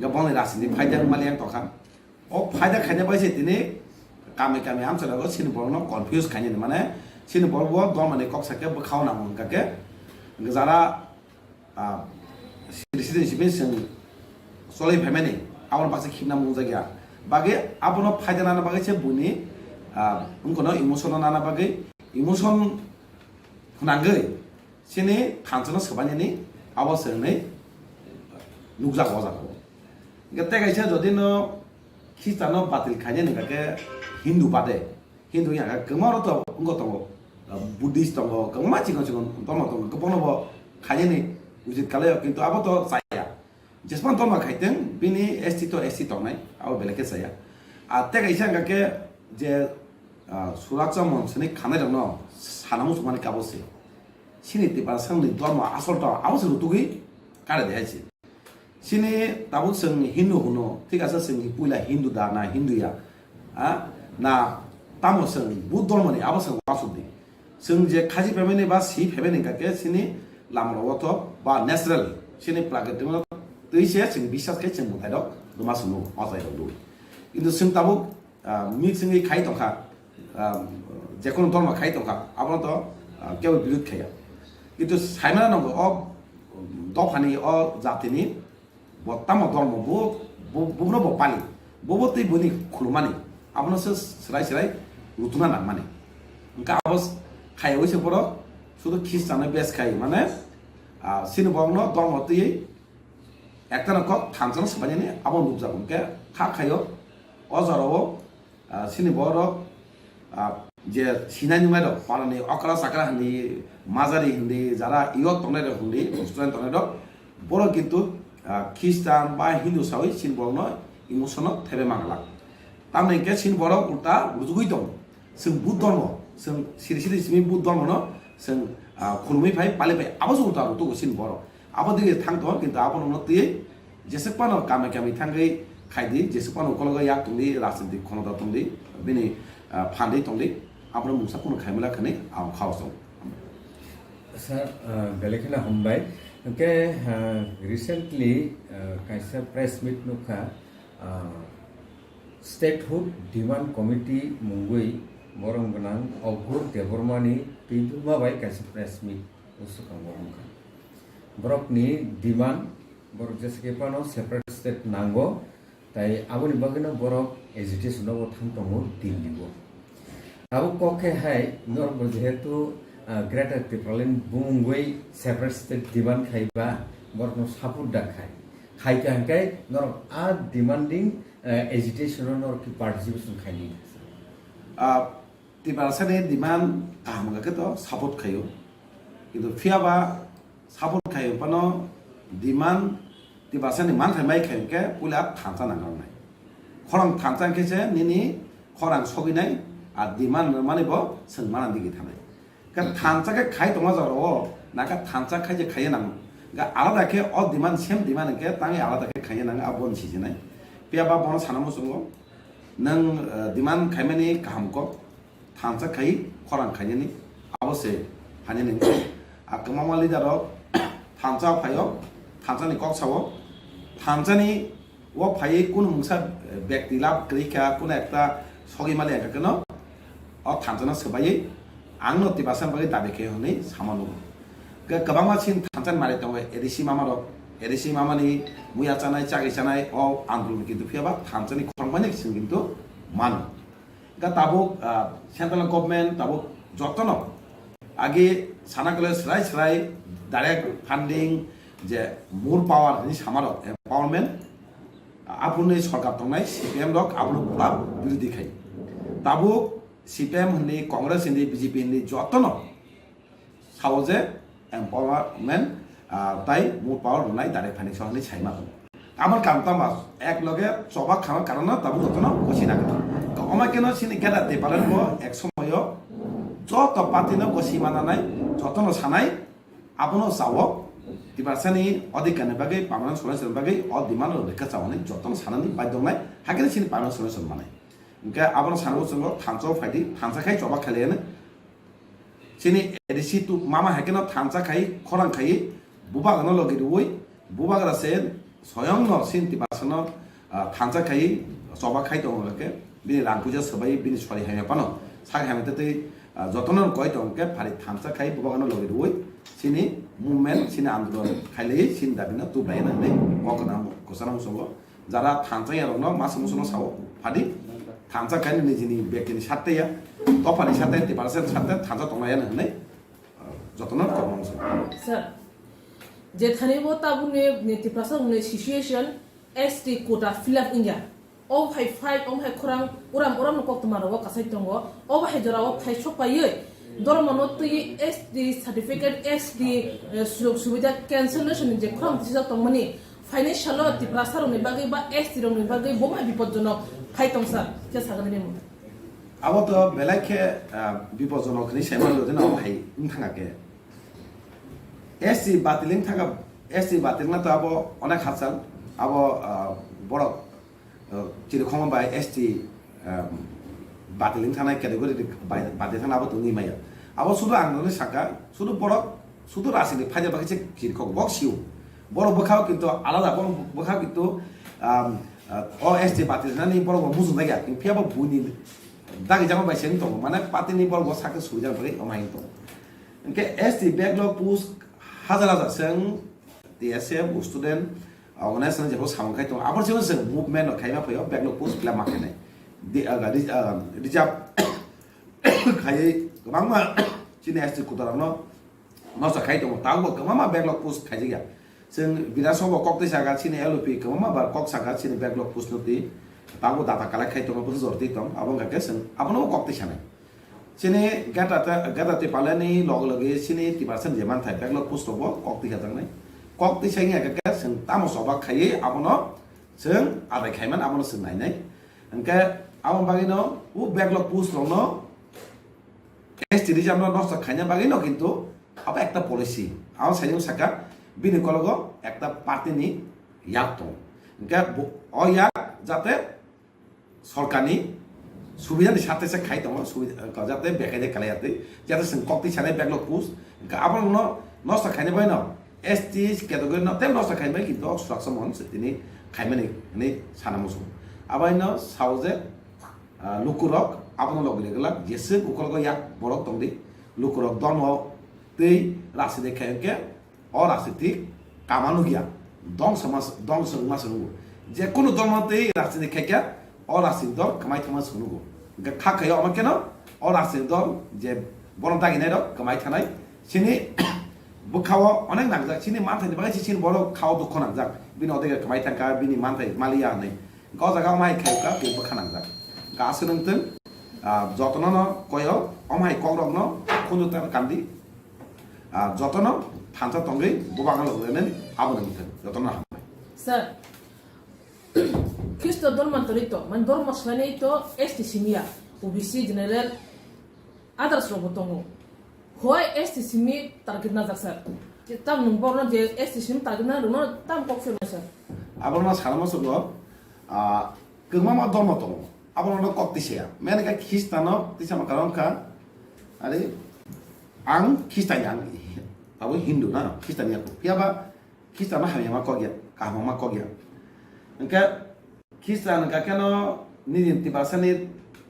गबनि राजनीति फायदा मालिया तखा ओ फायदा खायने बायसे दिनै कामे कामे आमसलागो सिनि बरनो कन्फ्यूज खायने माने सिनि बरबो गमने कक्साके बखावना मंगाके जारा सिटिजनशिप सलै फेमेनि आवन बासे खिना मुंजागिया बागे आपनो फायदा नाना बागे से बुनि उनकोनो इमोशन नाना बागे इमोशन नांगै सिनि थानचना सबानि आवश्यक नै নুকজাক অজাক তে গাইছে যদি ন খ্রিস্টান বাতিল খাইনে নগাকে হিন্দু বাদে হিন্দু ইয়াga কমারো তো অঙ্গ দङ বুদ্ধিস্ট দङ কমা চিকন চিকন ধর্ম দङ গোপনব খাইনে উচিত কালে কিন্তু আবো তো চাইয়া जेसेबां धर्म खायदों बिनि एसटि तो एसटि दंनाय आबो बेलेगे जाया आरो ते गाइसा गाके जे सुराचा मनसनि खानाय दङ सानामु समानि काबोसे सिनि तिबा सांनि धर्म आसल द आबोसे रुतुगै कारे देहायसे सिनि दाबो जों हिन्दु हुनो ठीक आसे जोंनि पुइला हिन्दु दाना हिन्दुया ना तामो जों बुद्ध धर्मनि आबोसे वासुदि जों जे खाजि फेमेनि बा सि फेमेनि गाके सिनि लामरावथ बा नेचारेल सिनि प्राकृतिक तैसे जों बिसास के जों मुथाय दक दमा सुनु अजाय दु किन्तु जों ताबो मिक्सिंगै खाय दंखा जेखुनु धर्म खाय दंखा आबो तो केवल विरोध खाया किन्तु साइना नंगो अ दफानि अ जातिनि बत्ताम धर्म बुबनो बपालि बबो तै बुनि खुलमानि आबनोसो सराय सराय रुतुना नामानि ओंका आबस खायवैसे बर शुद्ध ख्रिस्टान बेस खाय माने सिनबगनो धर्म तै একটা নক থানজন সবাইনি আবো নুবজাগন কে খা খায়ো অজরাও সিনি বড় যে সিনানি মাইদ পারানি অকরা সাকরা হন্দি মাজারি হন্দি যারা ইয়ত তনে হন্দি স্টুডেন্ট তনে বড় কিন্তু খ্রিস্টান বা হিন্দু সাই সিন বড় নয় ইমোশন থেবে মাংলা তামনে কে সিন বড় উল্টা রুজুগুই দं जों बुद्ध धर्म जों सिरि सिरि सिমি बुद्ध धर्म न जों खुलुमै फाय पाले फाय आबो जों उल्टा रुतुगो सिन बড় आबो दिगे थांतो किन्तु आबो न तै जेसेबानो कामे कामे थांगै खायदि जेसेबानो कलगा याक तुंदि राजनीति खनदा तुंदि बिनि फान्दै तुंदि आबो मुसा कुनो खायमला खने आव खावसो सर बेलेखना हमबाय के रिसेंटली कायसा प्रेस मीट नुखा स्टेटहुड डिमांड कमिटी मुंगै बरं गोनां अघुर देबरमानि दैदुमाबाय कायसा प्रेस मीट उसुखां बरंखा Bohrokni demand borok jeske pano separate state nango tai aboni bagino borok agitation no thangtongo dilligo abo koke hai norbo jehetu greater Tripuralin bungoi separate state demand khaiba borokno support da khai kai norok a demanding agitation no ki participation khaini Tripurasani demand ahmaga ke to support khayo কিন্তু fiaba साबुन खायो पनो demand दिबासनि मान थाय माइ खायो के पुला थांचा नांगनाय खरं थांचा केसे निनि खरं सगिनाय आ डिमांड माने बो सोंमान दिगि थानाय का थांचा के खाय दमा जरो नाका थांचा खाय जे खाय नां गा आलादा के अ डिमांड सेम डिमांड के तांगे आलादा के खाय नां आबन सिजिनाय पेबा बनो सानामो संगो नों डिमांड खायमानि काम को थांचा खाय खरं खायनि अबसे हानि नों आकमामालि दारो थांचा फायो थांचानि कक सावो थांचानि वो फायै कुन मुसा व्यक्ति लाभ क्रिका कुन एकटा सगिमाले एकनो अ थांचाना सबायै आंनो तिबासान बागै दाबेखे हनै सामानु गोबां सिन थांचान मारे दङ एरिसि मामानि मुया जानाय चागै जानाय अ आन्दोलन किन्तु फियाबा थांचानि खरमानि सिन किन्तु मान गा ताबो सेन्ट्रेल गभर्नमेन्ट ताबो जतन आगे सानाकले सराय डायरेक्ट फान्डिं जे मोर पावर नि सामार एम्पावरमेंट आपुनि सरकार दंनाय सीपीएम रक आपुनि पुरा विरोधी खाय ताबो सीपीएम हनि कांग्रेस हनि बीजेपी हनि जतन सावजे एम्पावरमेंट ताई मोर पावर होनाय डायरेक्ट फान्डिं सहनि साइमा आमर कामतामा एक लगे चबा खाना कारण ताबो जतन गसिना अमा केन सिनि गेदा दे पालन को एक समय जत पार्टीनो गसिमाना नाय जतन सानाय आपनो सावो तिबारसानि अधिकारनि बागै पार्मानेन्ट सल्युसन बागै अ डिमान्ड रेखा चावनि जतन सानानि बायदंनाय हागिन सिनि पार्मानेन्ट सल्युसन माने ओंका आपनो सानगो जोंगो थांचो फायदि थांचाखाय जबा खालेने सिनि एडिसि तु मामा हागिन थांचाखाय खरां खाय बुबा गनो लगे दुइ बुबा गरासे स्वयं न सिन तिबारसानो थांचाखाय जबा खाय दंलके बिनि रांपुजा सबाय बिनि सरि हाय पानो साग हायते जतनर कय दंके फारि थांचाखाय बुबा गनो लगे दुइ सिनि मुभमेन्ट सिनि आन्दोलन खाइले सिन दाबिना तुब्लायना नै मकना कोसाना मुसंगो जारा थांचाया रनो मास मुसनो साव फादि थांचा खाइने निजिनि बेकेनि सातया तफानि सातया तिबारसेन सातया थांचा तंलाया नै जतनर करमसो सर যে থানিবো তাবুনে নেতিপ্রাসা উনে সিচুয়েশন এসটি কোটা ফিল আপ ইন্ডিয়া ও ভাই ফাইট ও ভাই খরাং উরাম কত মারো কাসাই দङ ও ভাই জরাও ফাই সপাইয়ে দরমনো তুই এসটি সার্টিফিকেট এসটি সুযোগ সুবিধা ক্যান্সেলেশন যে খরাং দিসা তংমানি ফাইনান্সিয়াল তিপ্রাসার উনি বাগै বা এসটি রংনি বাগै বমা বিপদজনক ফাইতং স্যার কে সাগনে নেমু abo to belake bipojjonok ni seman lo dena hai thangake SC batiling thanga SC batiling na to abo onek hatsal abo borok chiri khoma bai ST batiling thana category bade thana abo to ni maya abo sudu angni saka sudu borok sudu rasini phaja bakse chiri khok bok siu borok bokhao kintu alada borok bokhao kintu o ST batiling na ni borok muzun na ya kin phiaba buni dagi jangan baca itu, mana parti ni bol bosak ke sudah beri omai itu. Oke, ST backlog push hazar seng TSM student organisasi yang harus sama itu. Apa sih seng movement atau kayak apa ya backlog push bila makan di agak dijab kayak kemana sini ST kudaran no kayak itu tahu kemana backlog push kayak ya. Seng bila semua kok disagat sini LP kemana bar kok sagat sini backlog push nanti. Tahu data kalau kayak itu apa seperti itu, abang kagak sen, abang mau kok tisane. Sini gata tipalan ni lagi sini tipasan zaman thai backlog push tu buat kok tisane nih. Kok tisane kagak sen, tamu sobak kayak abang no sen ada kaiman abang no sen naik. Engke abang bagi no, backlog push no, jadi jam no kayaknya bagi no gitu, apa ekta polisi, abang saya saka bini kalau go ekta parti ni yak tu. Engke oh ya jate সরকারি সুবিধার সাথে সাথে খাই দङ সুবিধা যাতে বেকাইদে কালাইতে যাতে song কক্তি ছানে backlog পুস আবার নষ্ট খাইনে বাই ন এসটি ক্যাটাগরি ন তেম নষ্ট খাইনে বাই কিন্তু অবস্ট্রাকশন মন তিনি খাইমানি নি সানামুসু আবার ন সাউজে লুকুরক আপন লগলে গলা যেসে উকলগ ইয়াক বরক দংদি লুকুরক দন তেই রাসি দেখায়কে অ রাসিতি কামানু গিয়া দং সমাস দং সমাস যে কোনো দলমতেই রাসি দেখায়কে অরাসিক দল কামাই থামাই শুনুগো খাখায় আমার কেন অরাসিক দল যে বড় দাগিনাই দল কামাই থানাই সিনি বুখাও অনেক নাগজাক সিনি মানথাইনি বাগাই সিনি বড় খাও দুঃখ নাগজাক বিনি অদেগে কামাই থাকা বিনি মানথাই মালিয়া নেই গ জায়গা মাই খাইকা বে বুখা নাগজাক গাছে নংতন যতন ন কয় অমাই কগ্রক ন খুন্দুতার কান্দি যতন থানসা তঙ্গই বুবাঙাল হলেন আবু নংতন যতন হামাই sir Cristo dormantorito, man dormos lanito este simia, ubisi general adras robotongo. Hoy este simi target na zaksar. Tam nung borno je este sim target na runo tam kok firma sir. Abang na salama sugo kemama dormatongo. Abang na kok tisia. Mene ka Kristano tisia makaron ka ari ang Kristen yang abu Hindu na Kristen ya ko. Piaba Kristen na hamya makogya, kahma makogya. Engka Kristen kakeno ni tibasan ni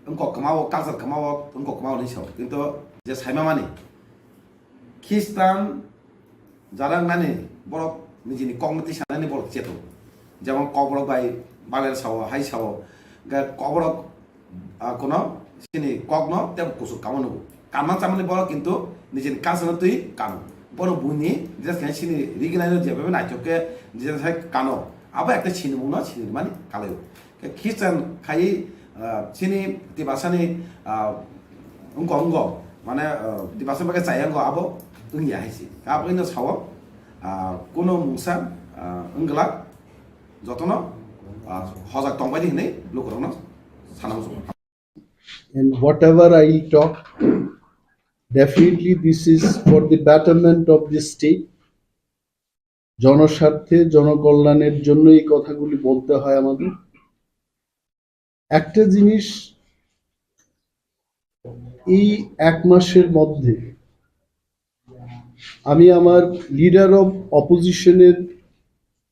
engkau kemau kasar kemau engkau kemau ni show itu je saima mani Kristen jarang nani borok ni jini kompetisi ni borok cetu jaman KOKBOROK baler sawo hai sawo ga KOKBOROK kono sini kokno tem kusuk kamanu kaman samani borok kintu ni jini kasar tui kanu borok buni jelas kan sini rigina je bebe na choke jelas kano apa একটা ছিনমু না ছিনি মানে কালেও খ্রিস্টান খাই চিনি তিবাসানি অঙ্গ মানে তিবাসা বাকে চাইঙ্গ আবো ইয়া হাইছি আবইনো সাও কোনো মুসা অঙ্গলা যতন হজাক তংবাইদি হনে লোকরন সানামু and whatever I talk definitely this is for the betterment of the state জনস্বার্থে জনকল্যাণের জন্য এই কথাগুলি বলতে হয় আমাদের একটা জিনিস এই এক মাসের মধ্যে আমি আমার লিডার অফ অপোজিশনের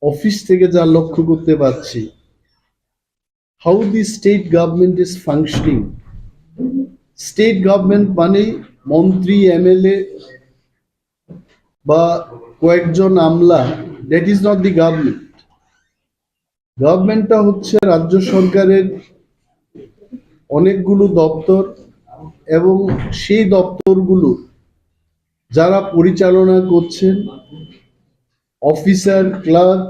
অফিস থেকে যা লক্ষ্য করতে পারছি how the state government is functioning state government মানে মন্ত্রী MLA বা কয়েকজন আমলা that is not the government গভর্নমেন্টটা হচ্ছে রাজ্য সরকারের অনেকগুলো দপ্তর এবং সেই দপ্তরগুলো যারা পরিচালনা করছেন officer, clerk,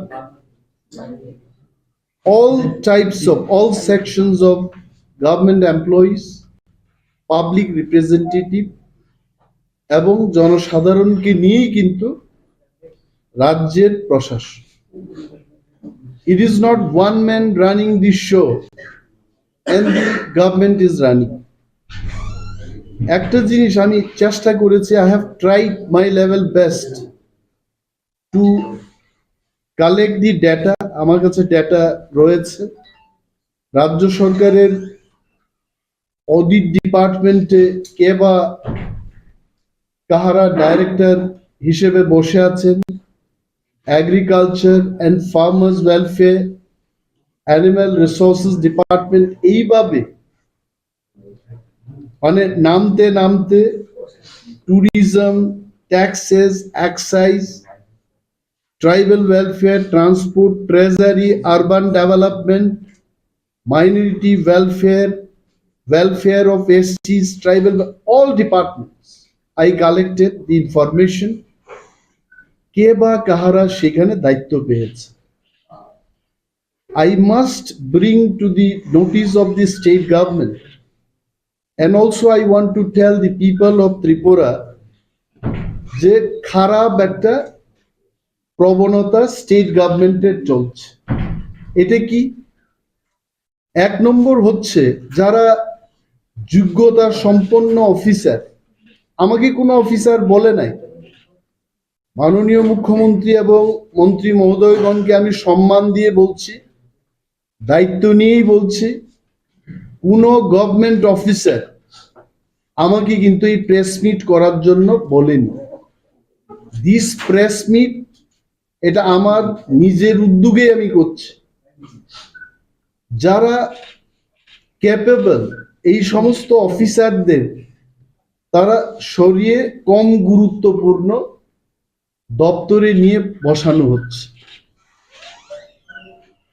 all types of, all sections of government employees, public representative এবং জনসাধারণকে নিয়েই কিন্তু রাজ্যের প্রশাসন। It is not one man running the show and the government is running. একটা জিনিস আমি চেষ্টা করেছি, I have tried my level best to collect the data. আমার কাছে ডেটা রয়েছে। রাজ্য সরকারের অডিট ডিপার্টমেন্টে কে বা কাহারা ডাইরেক্টর হিসেবে বসে আছেন, agriculture and farmers welfare, animal resources department, এইভাবে মানে নামতে নামতে tourism, taxes, excise, tribal welfare, transport, treasury, urban development, minority welfare, welfare of STs, tribal, all departments. I collected the information. কে বা কাহারা সেখানে দায়িত্ব পেয়েছে। I must bring to the notice of the state government, and also I want to tell the people of Tripura যে খারাপ একটা প্রবণতা state গভর্নমেন্টের চলছে। এটা কি? এক নম্বর হচ্ছে, যারা যোগ্যতা সম্পন্ন অফিসার, আমাকে কোনো অফিসার বলে নাই, মাননীয় মুখ্যমন্ত্রী এবং মন্ত্রী মহোদয়গণকে আমি সম্মান দিয়ে বলছি, দায়িত্ব নিয়েই বলছি, কোনো গভর্নমেন্ট অফিসার আমাকে কিন্তু এই প্রেস মিট করার জন্য বলেনি। দিস প্রেস মিট এটা আমার নিজের উদ্যোগে আমি করছি। যারা ক্যাপেবল এই সমস্ত অফিসারদের তারা সরিয়ে কম গুরুত্বপূর্ণ দপ্তরে নিয়ে বসানো হচ্ছে।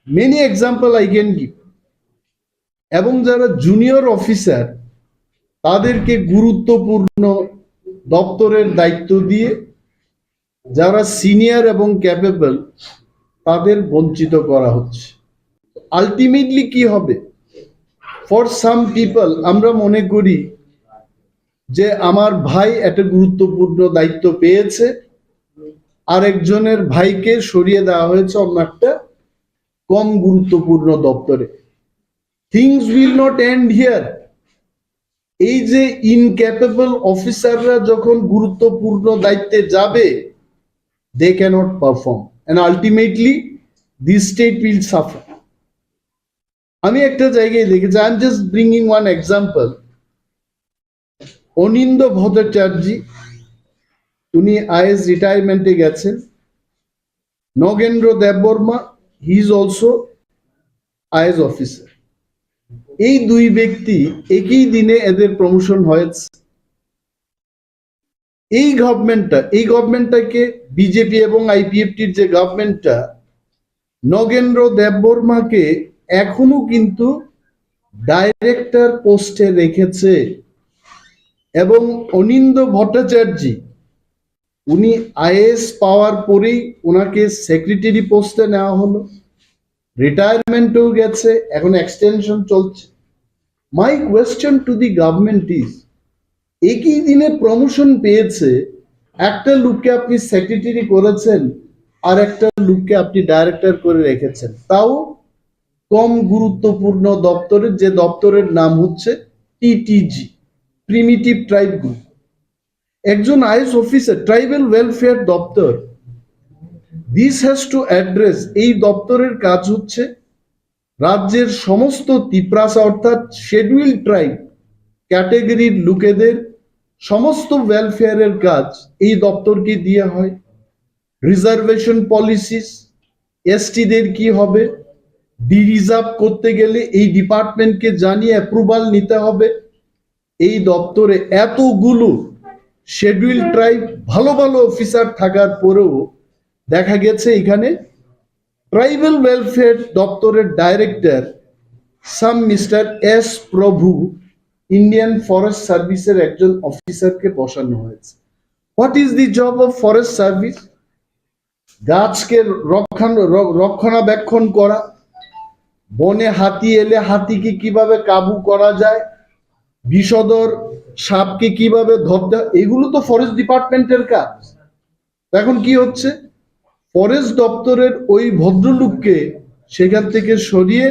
Many example I can give. এবং যারা জুনিয়র অফিসার তাদেরকে গুরুত্বপূর্ণ দপ্তরের দায়িত্ব দিয়ে যারা সিনিয়র এবং ক্যাপেবল তাদের বঞ্চিত করা হচ্ছে। আলটিমেটলি কি হবে? ফর সাম পিপল, আমরা মনে করি যে আমার ভাই একটা গুরুত্বপূর্ণ দায়িত্ব পেয়েছে, আরেকজনের ভাইকে সরিয়ে দেওয়া হয়েছে অন্য একটা কম গুরুত্বপূর্ণ দপ্তরে। Things will not end here. এই যে ইনক্যাপেবল অফিসাররা যখন গুরুত্বপূর্ণ দায়িত্বে যাবে, they cannot perform and ultimately this state will suffer. আমি একটা জায়গায় দেখেছি, I am just bringing one example. Anindya Bhattacharya, উনি আইএস রিটায়ারমেন্টে গেছেন। Nagendra Debbarma, he is also IAS officer. এই দুই ব্যক্তি একই দিনে এদের প্রমোশন হয়েছে। এই গভর্নমেন্টটাকে বিজেপি এবং আইপিএফটির যে গভর্নমেন্টটা নগেন্দ্র দেববর্মাকে এখনো কিন্তু ডাইরেক্টর পোস্টে রেখেছে, এবং অনিন্দ ভট্টাচার্য উনি আইএস পাওয়ার পরেই ওনাকে সেক্রেটারি পোস্টে নেওয়া হলো, রিটায়ারমেন্টেও গেছে, এখন এক্সটেনশন চলছে। My question to the government is, একই দিনে প্রমোশন পেয়েছে, একটা লোককে আপনি সেক্রেটারি করেছেন আর একটা লোককে আপনি ডাইরেক্টর করে রেখেছেন, তাও কম গুরুত্বপূর্ণ দপ্তরের, যে দপ্তরের নাম হচ্ছে টিটিজি, প্রিমিটিভ ট্রাইব গ্রুপ। একজন আইএস অফিসার, ট্রাইবাল ওয়েলফেয়ার দপ্তর, দিস হ্যাজ টু অ্যাড্রেস, এই দপ্তরের কাজ হচ্ছে রাজ্যের সমস্ত তিপ্রাসা অর্থাৎ শিডিউল ট্রাইব ক্যাটাগরির লোকেদের সমস্ত ওয়েলফেয়ারের কাজ এই দপ্তরকে দিয়ে হয়। রিজার্ভেশন পলিসিস, এসটিদের কি হবে, ডি রিজার্ভ করতে গেলে এই ডিপার্টমেন্টকে জানিয়ে অ্যাপ্রুভাল নিতে হবে। এই দপ্তরে এতগুলো শিডিউল ট্রাইব ভালো ভালো অফিসার থাকার পরেও দেখা গেছে এখানে ট্রাইবাল ওয়েলফেয়ার দপ্তরের ডাইরেক্টর সাম মিস্টার এস প্রভু, ইন্ডিয়ান ফরেস্ট সার্ভিসের একজন অফিসারকে বসানো হয়েছে। What is the job of forest service? গাছকে রক্ষণাবেক্ষণ করা, বনে হাতি এলে হাতিকে কিভাবে কাবু করা যায়, বিষধর সাপকে কিভাবে ধরতে, এগুলো তো ফরেস্ট ডিপার্টমেন্টের কাজ। এখন কি হচ্ছে, ফরেস্ট দপ্তরের ওই ভদ্রলোককে সেখান থেকে সরিয়ে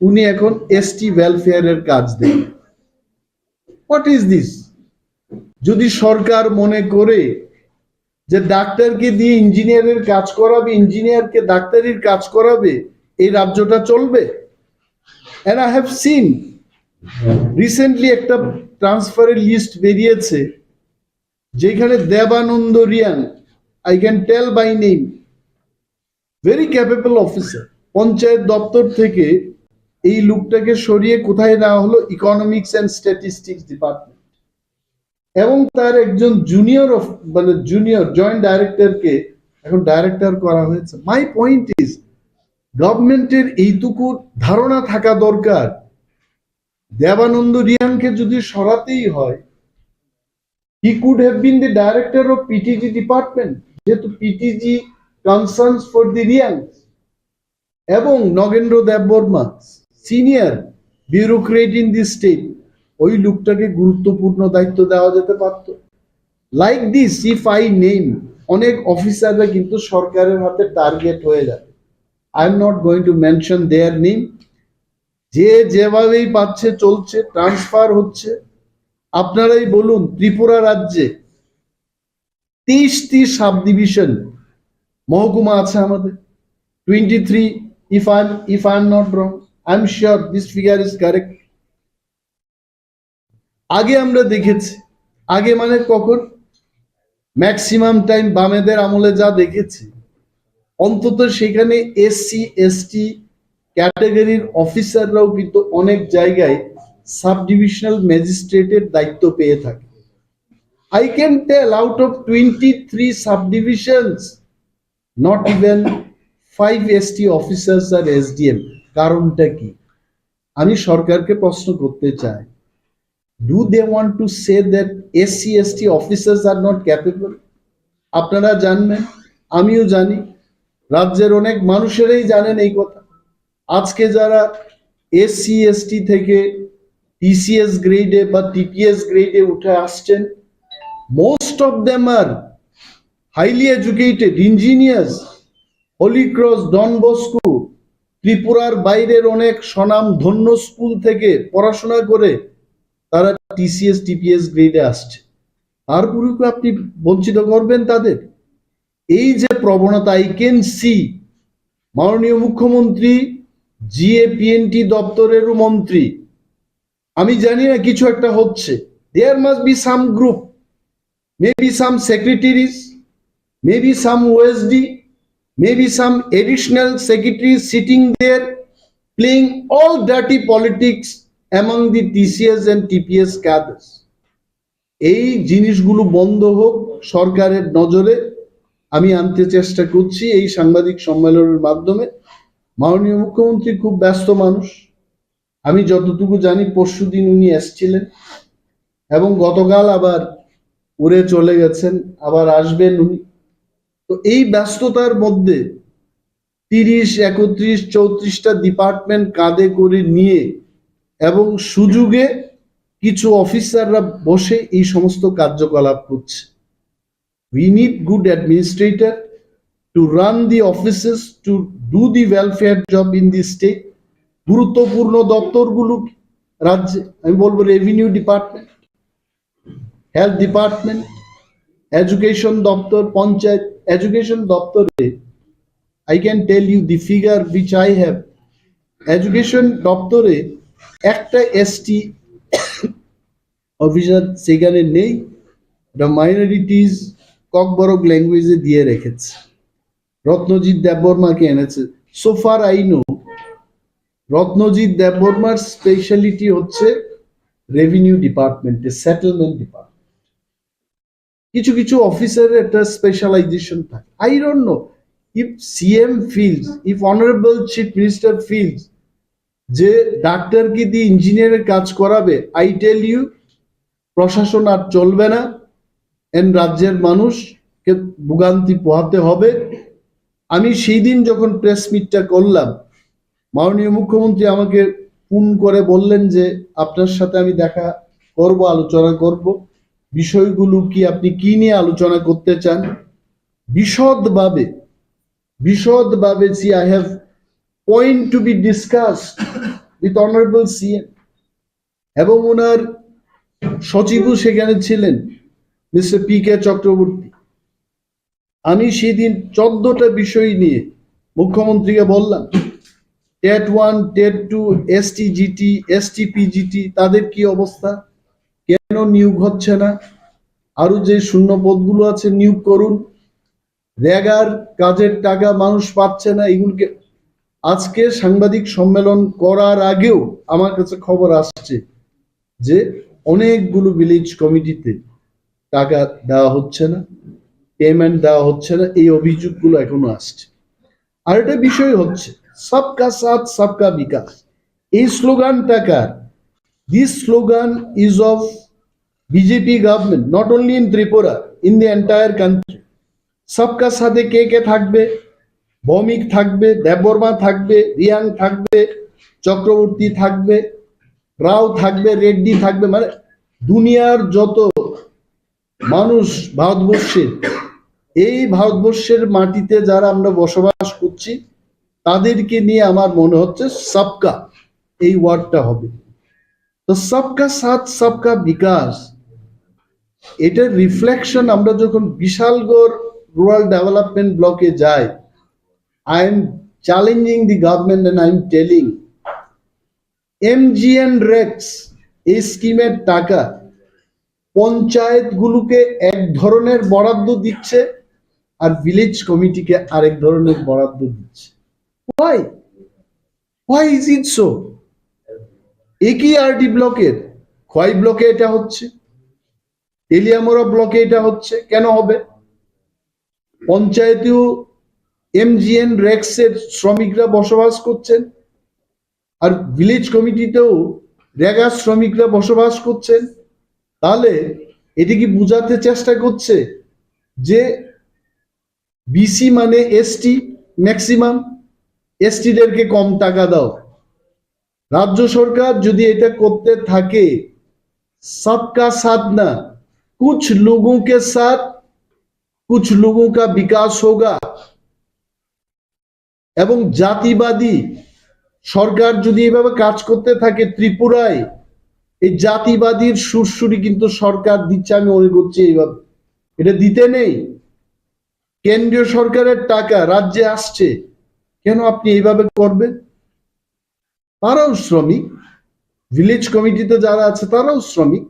উনি এখন এসটি ওয়েলফেয়ারের কাজ দেন। What is this? যদি সরকার মনে করে যে ডাক্তারকে দিয়ে ইঞ্জিনিয়ারের কাজ করাবে, ইঞ্জিনিয়ারকে ডাক্তারির কাজ করাবে, এই রাজ্যটা চলবে? And I have seen recently একটা ট্রান্সফারের লিস্ট বেরিয়েছে যেখানে Debananda Reang, I can tell by name, very capable officer, panchayat দপ্তর থেকে এই লোকটাকে সরিয়ে কোথায় নেওয়া হলো, ইকোনমিক্স অ্যান্ড স্ট্যাটিস্টিক্স ডিপার্টমেন্ট, এবং তার একজন জুনিয়র জয়েন্ট ডাইরেক্টরকে এখন ডাইরেক্টর করা হয়েছে। মাই পয়েন্ট ইজ, গভর্নমেন্টের এইটুকু ধারণা থাকা দরকার, দেবানন্দ রিয়াংকে যদি সরাতেই হয়, he could have been the director of PTG department, যেহেতু PTG concerns for the Riangs, এবং Nagendra Debbarma senior bureaucrat in the state, ওই লোকটাকে গুরুত্বপূর্ণ দায়িত্ব দেওয়া যেতে পারত। Like this if I name, অনেক অফিসাররা কিন্তু সরকারের হাতে টার্গেট হয়ে যাবে। I am not going to mention there name. যে যেভাবেই পাচ্ছে চলছে, ট্রান্সফার হচ্ছে। আপনারাই বলুন, ত্রিপুরা রাজ্যে 30টি সাব ডিভিশন মহকুমা আছে আমাদের, 23 if I am not wrong, I am sure this figure is correct. আগে আমরা দেখেছি, আগে মানে কখন, ম্যাক্সিমাম টাইম বামেদের আমলে যা দেখেছি, অন্তত সেখানে এসসি এসটি ক্যাটাগরির অফিসাররাও কিন্তু অনেক জায়গায় সাব ডিভিশনাল ম্যাজিস্ট্রেটের দায়িত্ব পেয়ে থাকে। I can tell out of 23 subdivisions, not even 5 ST officers are SDM. কারণটা কি? আমি সরকারকে প্রশ্ন করতে চাই, do they want to say that SC ST officers are not capable? আপনারা জানবেন, আমিও জানি, রাজ্যের অনেক মানুষেরাই জানেন এই কথা। আজকে যারা SC ST থেকে TCS গ্রেডে বা TPS গ্রেডে উঠে আসছেন, most of them are highly educated engineers, Holy Cross, Don Bosco, ত্রিপুরার বাইরের অনেক স্বনাম ধন্য স্কুল থেকে পড়াশোনা করে তারা TCS TPS গ্রেডে আসছে। তারপরেও আপনি বঞ্চিত করবেন তাদের? এই যে প্রবণতা, আই ক্যান সি, মাননীয় মুখ্যমন্ত্রী GAPNT দপ্তরেরও মন্ত্রী, আমি জানি না কিছু একটা হচ্ছে। There must be some group, maybe some secretaries, maybe some OSD, maybe some additional secretaries sitting there playing all dirty politics among the TCS and TPS cadres. এই জিনিসগুলো বন্ধ হোক, সরকারের নজরে আমি আনতে চেষ্টা করছি এই সাংবাদিক সম্মেলনের মাধ্যমে। মাননীয় মুখ্যমন্ত্রী খুব ব্যস্ত মানুষ, আমি যতটুকু জানি পরশুদিন উনি এসেছিলেন এবং গতকাল আবার উড়ে চলে গেছেন, আবার আসবেন উনি। তো এই ব্যস্ততার মধ্যে 30, 31, 34টা ডিপার্টমেন্ট কাঁধে করে নিয়ে এবং সুযোগে কিছু অফিসাররা বসে এই সমস্ত কার্যকলাপ করছে। We need good administrator to run the offices, to do the welfare job in the state. গুরুত্বপূর্ণ দপ্তরগুলো রাজ্যে, আমি বলবো revenue department, health department, education দপ্তর, পঞ্চায়েত। এডুকেশন দপ্তরে I can tell you the figure which I have. Education দপ্তরে একটা ST officer সেখানে নেই, এটা মাইনরিটিজ ককবরক ল্যাঙ্গুয়েজে দিয়ে রেখেছে, রত্নজিৎ দেববর্মাকে এনেছে। So far I know, Ratnajit দেববর্মার স্পেশালিটি হচ্ছে রেভিনিউ ডিপার্টমেন্টে, সেটেলমেন্ট ডিপার্টমেন্ট। কিছু কিছু অফিসারের একটা স্পেশালাইজেশন থাকে। I don't know if CM feels, if honorable chief minister feels যে ডাক্তারকে দিয়ে ইঞ্জিনিয়ারের কাজ করাবে, আই টেল ইউ, প্রশাসন আর চলবে না, এন্ড রাজ্যের মানুষকে ভোগান্তি পোহাতে হবে। আমি সেই দিন যখন প্রেস মিটটা করলাম, মাননীয় মুখ্যমন্ত্রী আমাকে ফোন করে বললেন যে আপনার সাথে আমি দেখা করব, আলোচনা করব, বিষয়গুলো কি, আপনি কি নিয়ে আলোচনা করতে চান বিশদভাবে। See, I have point to be discussed with honorable CM এবং ওনার সচিবও সেখানে ছিলেন, মিস্টার PK চক্রবর্তী। আমি সেদিন 14টা বিষয় নিয়ে মুখ্যমন্ত্রীকে বললাম, টেট 1, টেট 2, STGT, STPGT তাদের কি অবস্থা, কেন নিয়োগ হচ্ছে না, আরো যে শূন্য পদগুলো আছে নিয়োগ করুন, রেগার কাজের টাকা মানুষ পাচ্ছে না, এগুলোকে। আজকে সাংবাদিক সম্মেলন করার আগেও আমার কাছে খবর আসছে যে অনেকগুলো ভিলেজ কমিটিতে টাকা দেওয়া হচ্ছে না, পেমেন্ট দেওয়া হচ্ছে না, এই অভিযোগগুলো এখনো আসছে। আর একটা বিষয় হচ্ছে সবকা সাথ সবকা বিকাশ, এই স্লোগানটা কার? This slogan is of BJP government, not only in Tripura, in the entire country. সবকা সাথে কে কে থাকবে? ভৌমিক থাকবে, দেববর্মা থাকবে, রিয়াং থাকবে, চক্রবর্তী থাকবে, রাও থাকবে, রেড্ডি থাকবে, মানে দুনিয়ার যত মানুষ ভারতবর্ষের, এই ভারতবর্ষের মাটিতে যারা আমরা বসবাস করছি তাদেরকে নিয়ে আমার মনে হচ্ছে সবকা এই ওয়ার্ডটা হবে। তো সবকা সাথ সবকা বিকাশ, এটার রিফ্লেকশন আমরা যখন বিশালগড় রুরাল ডেভেলপমেন্ট ব্লকে যাই, I am challenging the government and I am telling MGN Rex এই স্কিমের টাকা পঞ্চায়েত গুলোকে এক ধরনের বরাদ্দ দিচ্ছে আর ভিলেজ কমিটিকে আরেক ধরনের বরাদ্দ দিচ্ছে। Why is it so? একই আরডি ব্লকের খোয়াই ব্লকে এটা হচ্ছে, তেলিয়ামোড়া ব্লকে এটা হচ্ছে, কেন হবে? পঞ্চায়েতেও MGN রেক্সের শ্রমিকরা বসবাস করছেন আর ভিলেজ কমিটিতেও রেগা শ্রমিকরা বসবাস করছেন। তাহলে এটি কি বোঝাতে চেষ্টা করছে যে বিসি মানে এসটি ম্যাক্সিমাম, এসটিদেরকে কম টাকা দাও? রাজ্য সরকার যদি এটা করতে থাকে, सबका साथ ना, कुछ लोगों के साथ कुछ लोगों का विकास होगा। এবং জাতিবাদী সরকার যদি এভাবে কাজ করতে থাকে ত্রিপুরায়, এই জাতিবাদীর সুরসুরি কিন্তু সরকার দিচ্ছে, আমি মনে করছি এইভাবে। এটা দিতে নেই, কেন্দ্রীয় সরকারের টাকা রাজ্যে আসছে, কেন আপনি এইভাবে করবেন? তারাও শ্রমিক, ভিলেজ কমিটিতে যারা আছে তারাও শ্রমিক,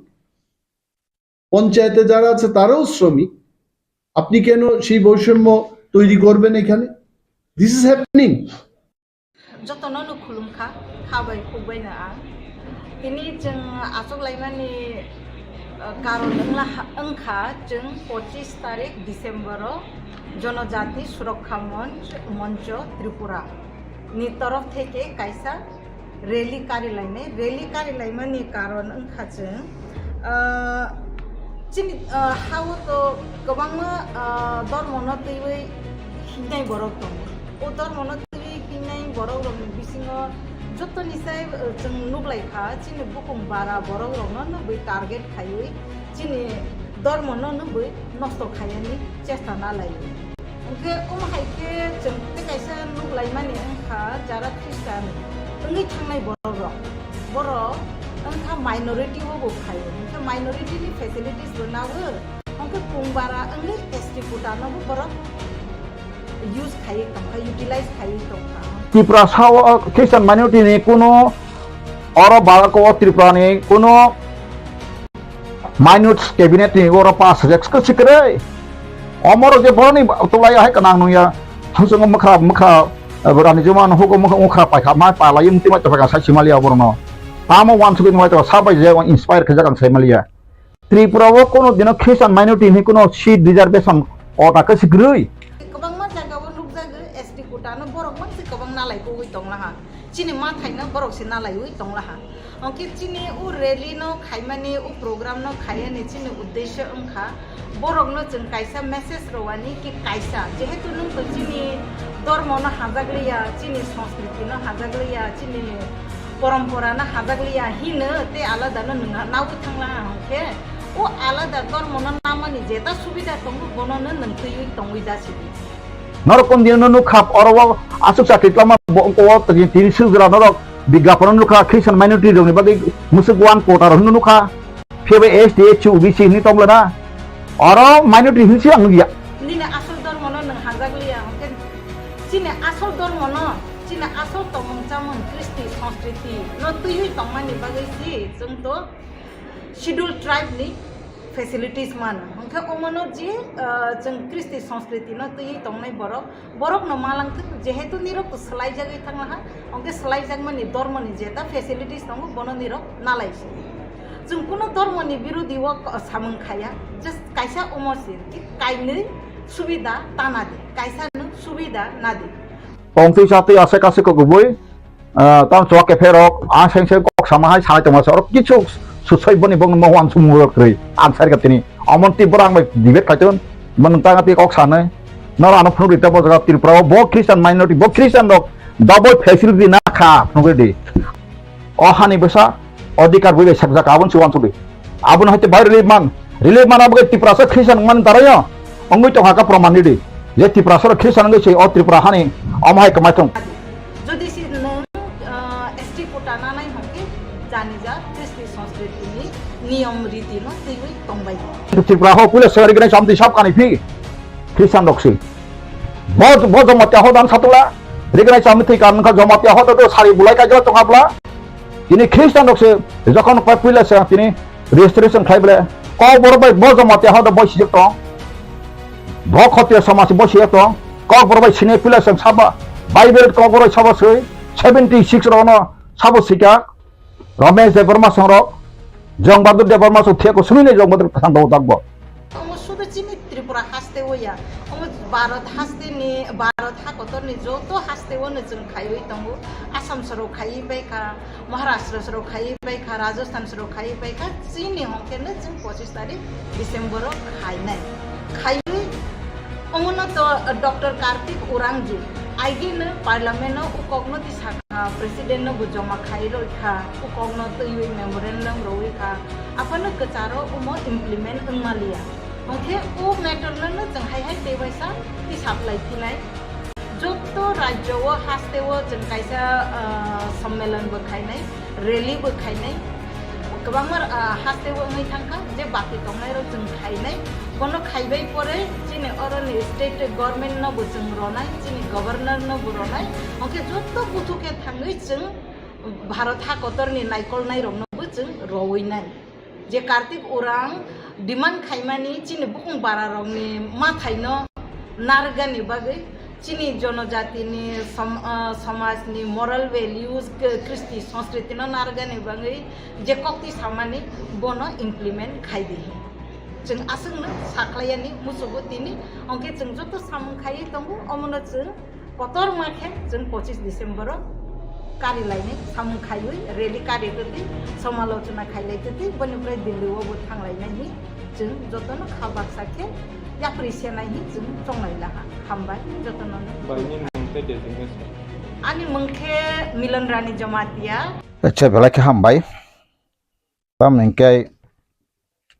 পঞ্চায়েতে যারা আছে তারাও শ্রমিক, আপনি কেন সেই বৈষম্য তৈরি করবেন এখানে? This is happening. Jotono no khulumkha khabai khubbai na ang ini jeng asok laimani karon angkha jeng 25 tarik December জনজাতি সুরক্ষা মঞ্চ ত্রিপুরা ni তরফ থেকে কাইসা রেলি কারিলাইমানি কারণ angkha jeng chini hawo to gobangma dormono teibai hinai borok tong o dormono borok rok ni bisingo joto nisai jeng nuklaikha chini bukum bara borok rok no bai target khaiui chini dormo no bai nosto khayani chesta na lai oke haike jeng kaisa nuklaimani angkha jara Christian ngi thangnai borok rok borok angkha minority bo khai angkha minority ni facilities bonawo angkha pungbara angli ST putano bo borok use khai tongkha utilize khai tongkha Tripura খ্রিস্টান minority নিয়ে কোনো অরব Barack Tripura নিয়ে কোনো minorities cabinet নিয়ে ওরা pass এক্সকে শিখরে অমর যে বড়নি তোলাই হয় কানাং নুয়া হাংসং মুখা বরানি জমান হুক মুখা পাইখা মা পালাই মুতি মাই তফাকা সাইমালিয়া বরনো তামো ওয়ান সুবিন মাই তো সাবাই যে ইন্সপায়ার খজাগান সাইমালিয়া ত্রিপুরাও কোনো দিন খ্রিস্টান মাইনরিটি নিয়ে কোনো সিট রিজার্ভেশন অটাকে শিখরই borok man kabang nalai ko ui tong laha chini ma thaina borok se nalai ui tong laha onke chini u rally no khaimani u program no khayani chini uddesho angkha Bohrokno जों kaisa message rowani ki kaisa jehetu nung to chini dormo no hajagliya chini সংস্কৃতি no hajagliya chini পরম্পরা না হাজাগলিয়া Hino তে আলাদা না নङा नाव थांला के ओ आलादा dormo no namani jeta subida tongu bono no nungtui tongui jasidi নরকম দিন নুখাপ অরব আসুক চাকরি ক্লামা বংকো তিন সুজরা নরক বিজ্ঞাপন নুখা খ্রিস্টান মাইনরিটি রংনি বাকি মুসুক ওয়ান কোটার হनु নুখা ফেবে এসটি এইচইউ বিসি নি তংলনা অর মাইনরিটি হিসি আংগিয়া নিনে আসল dormo no nung hajagliya ke chini asol dormo no chini asol tomong chamon kristi সংস্কৃতি no tui tongmani bagai si जों to schedule tribe ni facilities man angka omono je जों kristi সংস্কৃতি no tui tongnai borok no malang jehetu nirok slai jagai thangla angke slai jagmani dormo ni jeta facilities tongo bono nirok nalaisi जों कुनो धर्म नि बिरोधी व सामंग खाया just कायसा उमरसिर कि कायनै सुबिदा ताना दे कायसा न सुबिदा ना दे পংতি সাথে আছে কাছে কো গবই তাম চকে ফেরক আ সেংসে কক সামাহাই সাই তমাস আর কিছু সুসইবনি বং মহান সুমুরক রে আনসার গাতিনি অমন্তি বরাং বাই ডিবেট খাইতন মন তাঙা পি কক সানে নরা আনো ফ্রুরিতা বজরা ত্রিপুরা ব খ্রিস্টান মাইনরিটি ব খ্রিস্টান রক ডাবল ফ্যাসিলিটি না খা ফ্রুরি অহানি বসা অধিকার বইবে সাকজা কাবন সুৱান সুবি আবন হতে বাইরে রিলিভ মান আবগে ত্রিপুরা সে খ্রিস্টান মান তারায় অঙ্গই তো হাকা প্রমাণ নিদি যে ত্রিপুরা সে খ্রিস্টান গছে অ ত্রিপুরা হানি অমাই কমাইতং যদি সি ন এসটি কোটা না নাই হকে জানি যা কৃষ্টি সংস্কৃতি নি নিয়ম রীতি ন তুই তংবাই ত্রিপুরা হ পুলিশ সরকারি গনে সামতি সব কানি ফি খ্রিস্টান রকসি বজ জমাতিয়া হদান সাতলা রেগনাই সামতি কান কা জমাতিয়া হদ তো সারি বুলাই কাজলা তংাবলা তিনি খ্রিস্টান রকসে যখন পুলিশ তিনি রেজিস্ট্রেশন খাইবলে ক বরবাই বজ জমাতিয়া হদ বসি তো ভখতিয়া সমাজ বসি তো ক বরবাই সিনে পুলিশ সাবা বাইবেল ক বরবাই সবসই 76 রন সাবসিকা রমেশ দেববর্মা সংরক জংবাদুর দেববর্মা সুথিয়াকো সুমিনে জংবাদুর সান্দো দাগবো শুধু চিনি ত্রিপুরা হাসতে ওয়া ভারত হাসতে নি ভারত হাকতর নি যত হাসতে ওনে जों খাইই তঙ্গু আসাম সরো খাই বাইকা মহারাষ্ট্র সরো খাই বাইকা রাজস্থান সরো খাই বাইকা চিনি হকেনে जों 25 তারিখ ডিসেম্বর খাইনাই খাইই অমন তো ডক্টর কার্তিক ওরাংজি আইগিনে পার্লামেন্ট উকগ্ন দিসাকা প্রেসিডেন্ট ন জমা খাই রইখা উকগ্ন তৈ মেমোরেন্ডাম রইখা আপন কচাरो उमो इमप्लिमेंट अंगमालिया ओंखे ओ मैटर न जों हाय देबायसा हिसाब लाइथिनाय जत राज्य व हास्ते व जों कायसा सम्मेलन बो खायनाय रैली बो खायनाय गोबांमार हास्ते व नै थांखा जे बाकी तंनाय र जों खायनाय बनो खायबाय परे जिने अरनि स्टेट गवर्नमेंट न बो जों रनाय जिने गवर्नर न बो रनाय ओंखे जत बुथुके थाङै जों भारत हाकतरनि नायकलनाय रंनबो जों रवैनाय जे कार्तिक उरां डिमांड खाइमानी चिनि बुकुं बारा रंनि मा थाइनो नारगानि बागै चिनि जनजातिनि समाजनि मोरल वैल्यूज कृष्टि संस्कृति न नारगानि बागै जे कक्ति सामानि बनो इमप्लिमेंट खाइदि जों आसंनो साख्लायानि मुसुगतिनि अंके जों जत सामु खाइ दंगु अमनो जों कतर माखे जों 25 डिसेम्बर कारि लाइने सामु खाइयै रेली कारि गति समालोचना खाइलायगति बनिफ्राय दिल्लीआवबो थांलायनायनि जों जतन खाबाक साखे याप्रिसियनायनि जों संलायला हामबाय जतन बायनि मोनसे डेजिगनेशन आनि मंखे मिलनरानी जमातिया अच्छा भला के हामबाय ताम नंके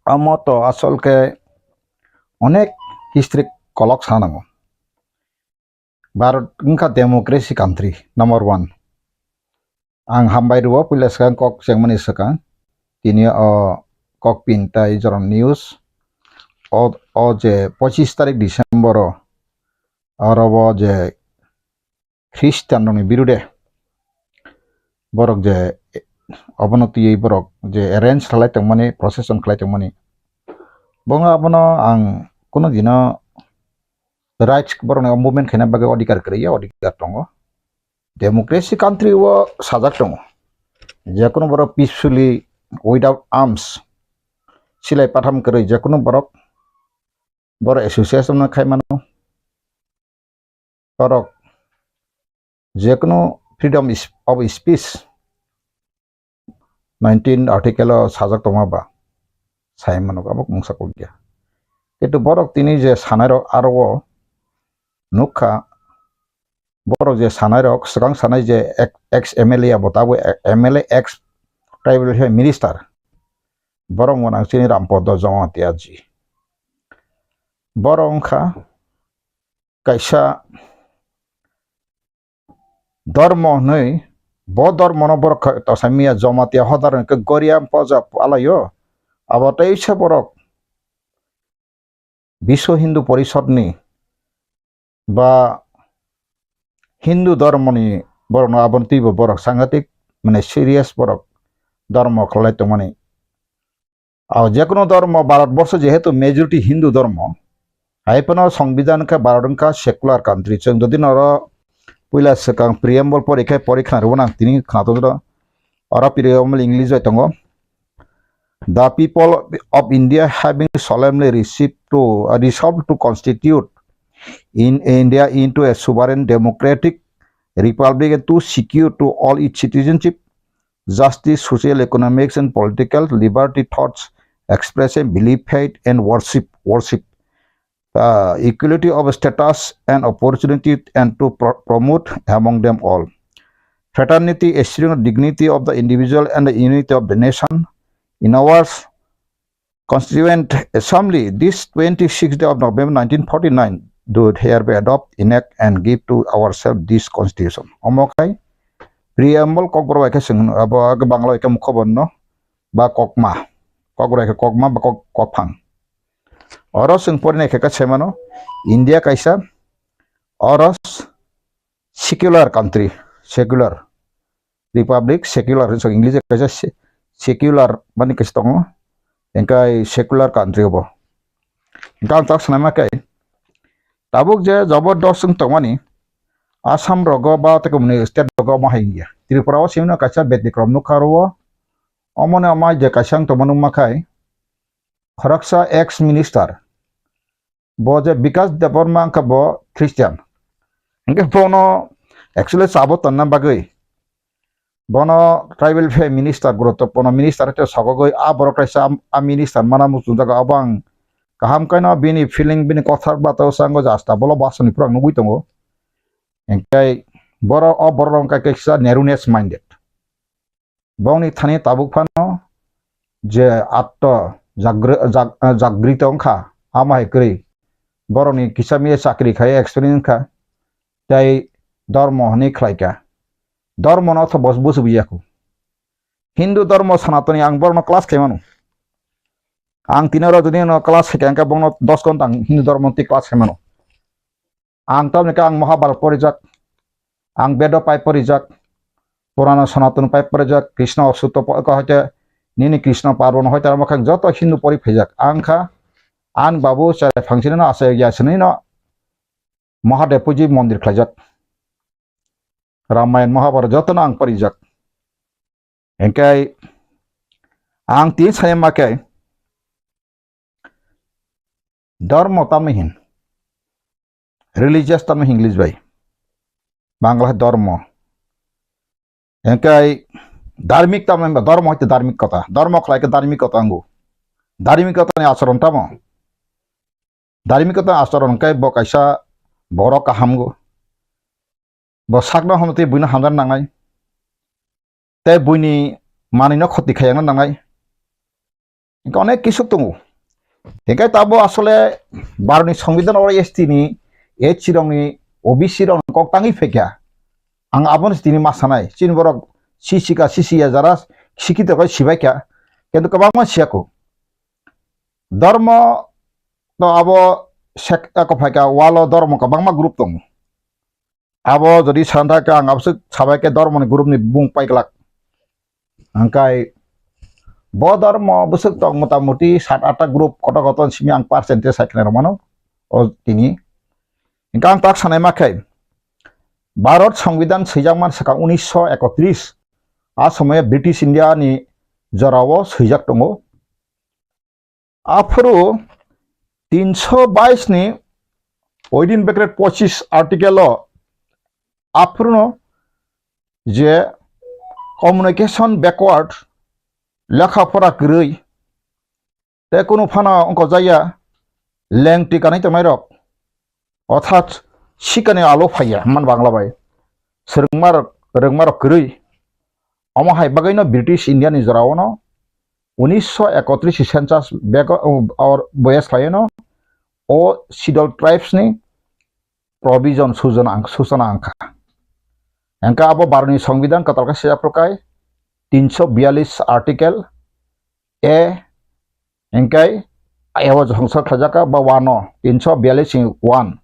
আমতো আসলকে অনেক হিস্ট্রি কলক সানাঙ্গো ভারত ইনকা ডেমোক্রেসি কান্ট্রি নাম্বার 1 आं हामबाय रुवा police kan kok jengmani Swkang tini KOKPIN tai joron news o je 25 tarik Disember arabo je খ্রিস্টান ni birude borok je অবনতি এই borok je arrange khalai tangmani procession khalai tangmani bonga abono ang kono dino rights borok movement khena bagai odikar kriya odikar tongo democracy country wo sajak tongo jekono borok peacefully without arms silai patham kori jekono borok association na khaimano borok jekono freedom of speech 19 article sajak tonga ba saimano abok mungsa kogya কিন্তু বরক তিনি যে সানাই rock আরো নুখা বরক যে সানাই rock Swkang সানাই যে ex MLA বতাবো MLA ex tribal minister বরং মনাং চিনি Rampada Jamatia জি বরং খা কাইসা ধর্ম নই ধর্ম বরক তসামিয়া Jamatia হদারন গরিয়াম পজা আলাইও আবার ইচ্ছা বরক বিশ্ব হিন্দু পরিষদনি বা হিন্দু ধর্মনি বরং আবন্তিব বরক সাংঘাতিক মানে সিরিয়াস বরক ধর্ম খলাইতো মানে আর যে কোনো ধর্ম ভারতবর্ষ যেহেতু মেজরিটি হিন্দু ধর্ম আইপন সংবিধান কা ভারতকা সেকুলার কান্ট্রি जों যদি নর পয়লা Swkang প্রিয়াম্বল পরীক্ষা রবনা তিনি খাতো অর প্রিয়াম্বল ইংলিশ হইতঙ্গ The people of India having solemnly resolved to constitute in India into a sovereign democratic republic and to secure to all its citizenship, justice, social, economic and political liberty, thoughts, expression, belief, faith and worship, equality of status and opportunity and to promote among them all fraternity, assuring the dignity of the individual and the unity of the nation. In our Constituent Assembly, this 26th day of November 1949, do hereby adopt, enact, and give to ourselves this Constitution. Omokai, preamble KOKBOROK abo Bangla eke mukhobanno ba kokma, KOKBOROK kokma ba kokphang. Oros sing porine eke semano India kaisa oros secular country, secular republic, secular so English kaisa secular mani kestong engkai secular country obo engkang tak sanama kai tabuk je jabardast sing tongmani Assam rogo ba te komuni state rogo ma haingia Tripura o simna kaisa betikrom nu kharwo omone amai je kaisang tomanu makai Kharaksa ex minister bo je Vikas Deborma ka bo Christian engke bono actually sabot tanna bagai bono tribal minister guruttopurno minister te sagogoi a borok kaisa a minister mana musudaga abang kaham kaina bini feeling bini kothar batao sango jasta bolo basoni purang nugui tongo engkai boro o borong ka kaisa narrowness minded bongni thani tabuk phano je atto jagrita ongkha amai kri boroni kisami chakri khai experience kha tai dharma hani khlaika ধর্ম নথ বসবস বিয়াকু হিন্দু ধর্ম সনাতনী আং বর্ণ class খেমানো আং তিনরা যদি class খেঙ্কা বর্ণ 10 ঘন্টা Hindu ধর্মতি class খেমানো আং তামনিকা আং মহাভারত পরিজাক আং বেদ পাই পরিজাক পুরাণ সনাতন পাই পরিজাক কৃষ্ণ অসুত হইতে নিনি কৃষ্ণ পার্বণ হইতে আমাকে যত হিন্দু পরি ফেজাক আংখা আন বাবু চাই ফাংশন আছে ইয়াসনি ন মহাদেব পুজি মন্দির খাইজাক Ramayana Mahabharata jotona ang parijak engkai ang tin saya makai dharma tamihin religious tamihin English bai Bangla dharma engkai dharmik tamin dharma hoite dharmikota dharma khlai ke dharmikota angu dharmikota ni acharon tamo dharmikota acharon kai bo kaisa borok kahamgo bo sakna homte buina hamdan nangai te buini manino khoti khayang nangai engka onek kisu tungu engkai tabo asole baroni সংবিধান ora ST ni chirong ni OBC rong koktangi fekya ang abon tini masanai chin borok sisiya jara sikito kai sibaikya kintu kabang ma siako dharma to abo sekta ko phaika walo dharma kabang ma group tongu abo jadi santa ka ang absuk sabaike dharmani group ni bung paiklak angkai bo dharma busuk tong motamuti 7-8 group kota-kota simi ang percentage sakne romano o tini ingkang tak sanai makai Bharat সংবিধান sejangman saka 1931 a somoye British India ni jarawo sejak tongo afro 322 ni oidin bracket 25 article afro je communication backward লেখাপড়া গৈ তে কোনো ফানা অঙ্ক যাইয়া লেংটি কানাই তো মাইরক অর্থাৎ শিকানে আলো ফাইয়া মান বাংলা বাই রংমারক গরুই অমহাই বাগাইনো ব্রিটিশ ইন্ডিয়ানি জরাওনো 1931 সেন্সাস বেগ বয়স লাইনো ও scheduled tribes ni provision susana angka angka abo barni সংবিধান katalka sia prokai 342 artikel e engkai ayawa jongsar khajaka ba wano 342 1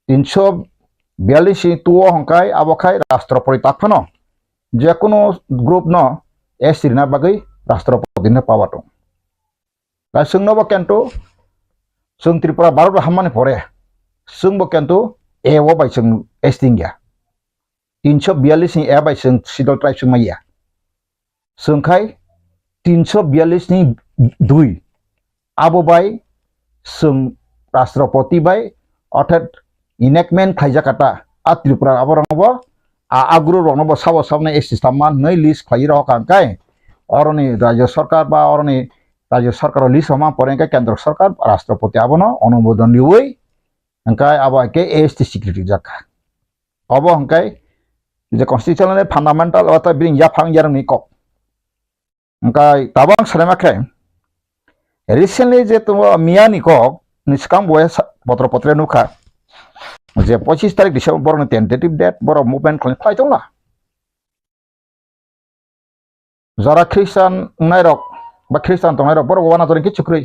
342 tuo hongkai abo khai rashtrapati takphano je kono group no e sirna bagai rashtrapati ne pawato la sungno ba kento sung tripura barot hamane pore sung bo kento e wo bai sung estingya 342 ni e bai sung sidol tribe sung maya sung khai 342 ni 2 abo bai sung rashtrapati bai অর্থাৎ enactment খাইজাকাটা a tripura aborangbo a agru rongbo sabo sabne e system nei list khai ro kankai oroni rajya sarkar ba oroni rajya sarkar list ma porenka kendra sarkar rashtrapati abono অনুমোদন দিওই angkai abo ke st security jaka abo angkai je constitutional fundamental ota bring ya phang yarang ni kok angkai tabang salemakai recently je tu miani kok ni Swkang boya পত্র নুখা যে 25 তারিখ December বড় tentative date বড় movement খাই দংলা যারা খ্রিস্টান নাইরক বা খ্রিস্টান তংনাইরক বড় বানা তোরে কিছু ক্রই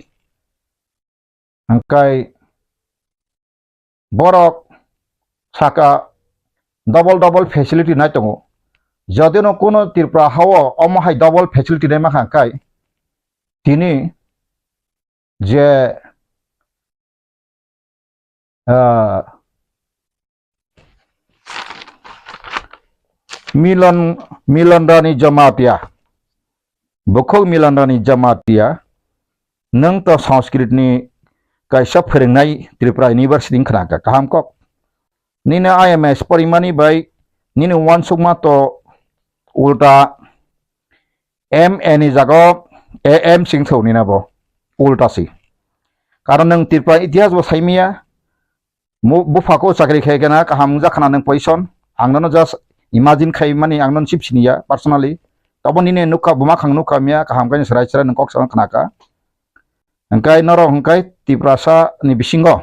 আঙ্কাই বড়ক সাকা ডবল ফ্যাসিলিটি নাই তঙ্গ যদিও কোনো ত্রিপুরা হাও অমহাই ডবল ফ্যাসিলিটি নাই মাখা আঙ্কাই তিনি যে Milanrani Jamatia Bokhok Milanrani Jamatia nang to sanskrit ni kaisa phorengnai Tripura University khnaka kaham kok nina IMS parimani bai nina wansukma to ulta MN jago AM singthau nina bo ulta si karon nang Tripura itihas bo saimia bufako chakri khaigana kaham jakhana nang poison angno just imagine khai mani angnon chip siniya personally tabon nine nukha buma khang nukha mia kaham kain serai serai nang kok sang khnaka angkai noro angkai Tripura ni bisingo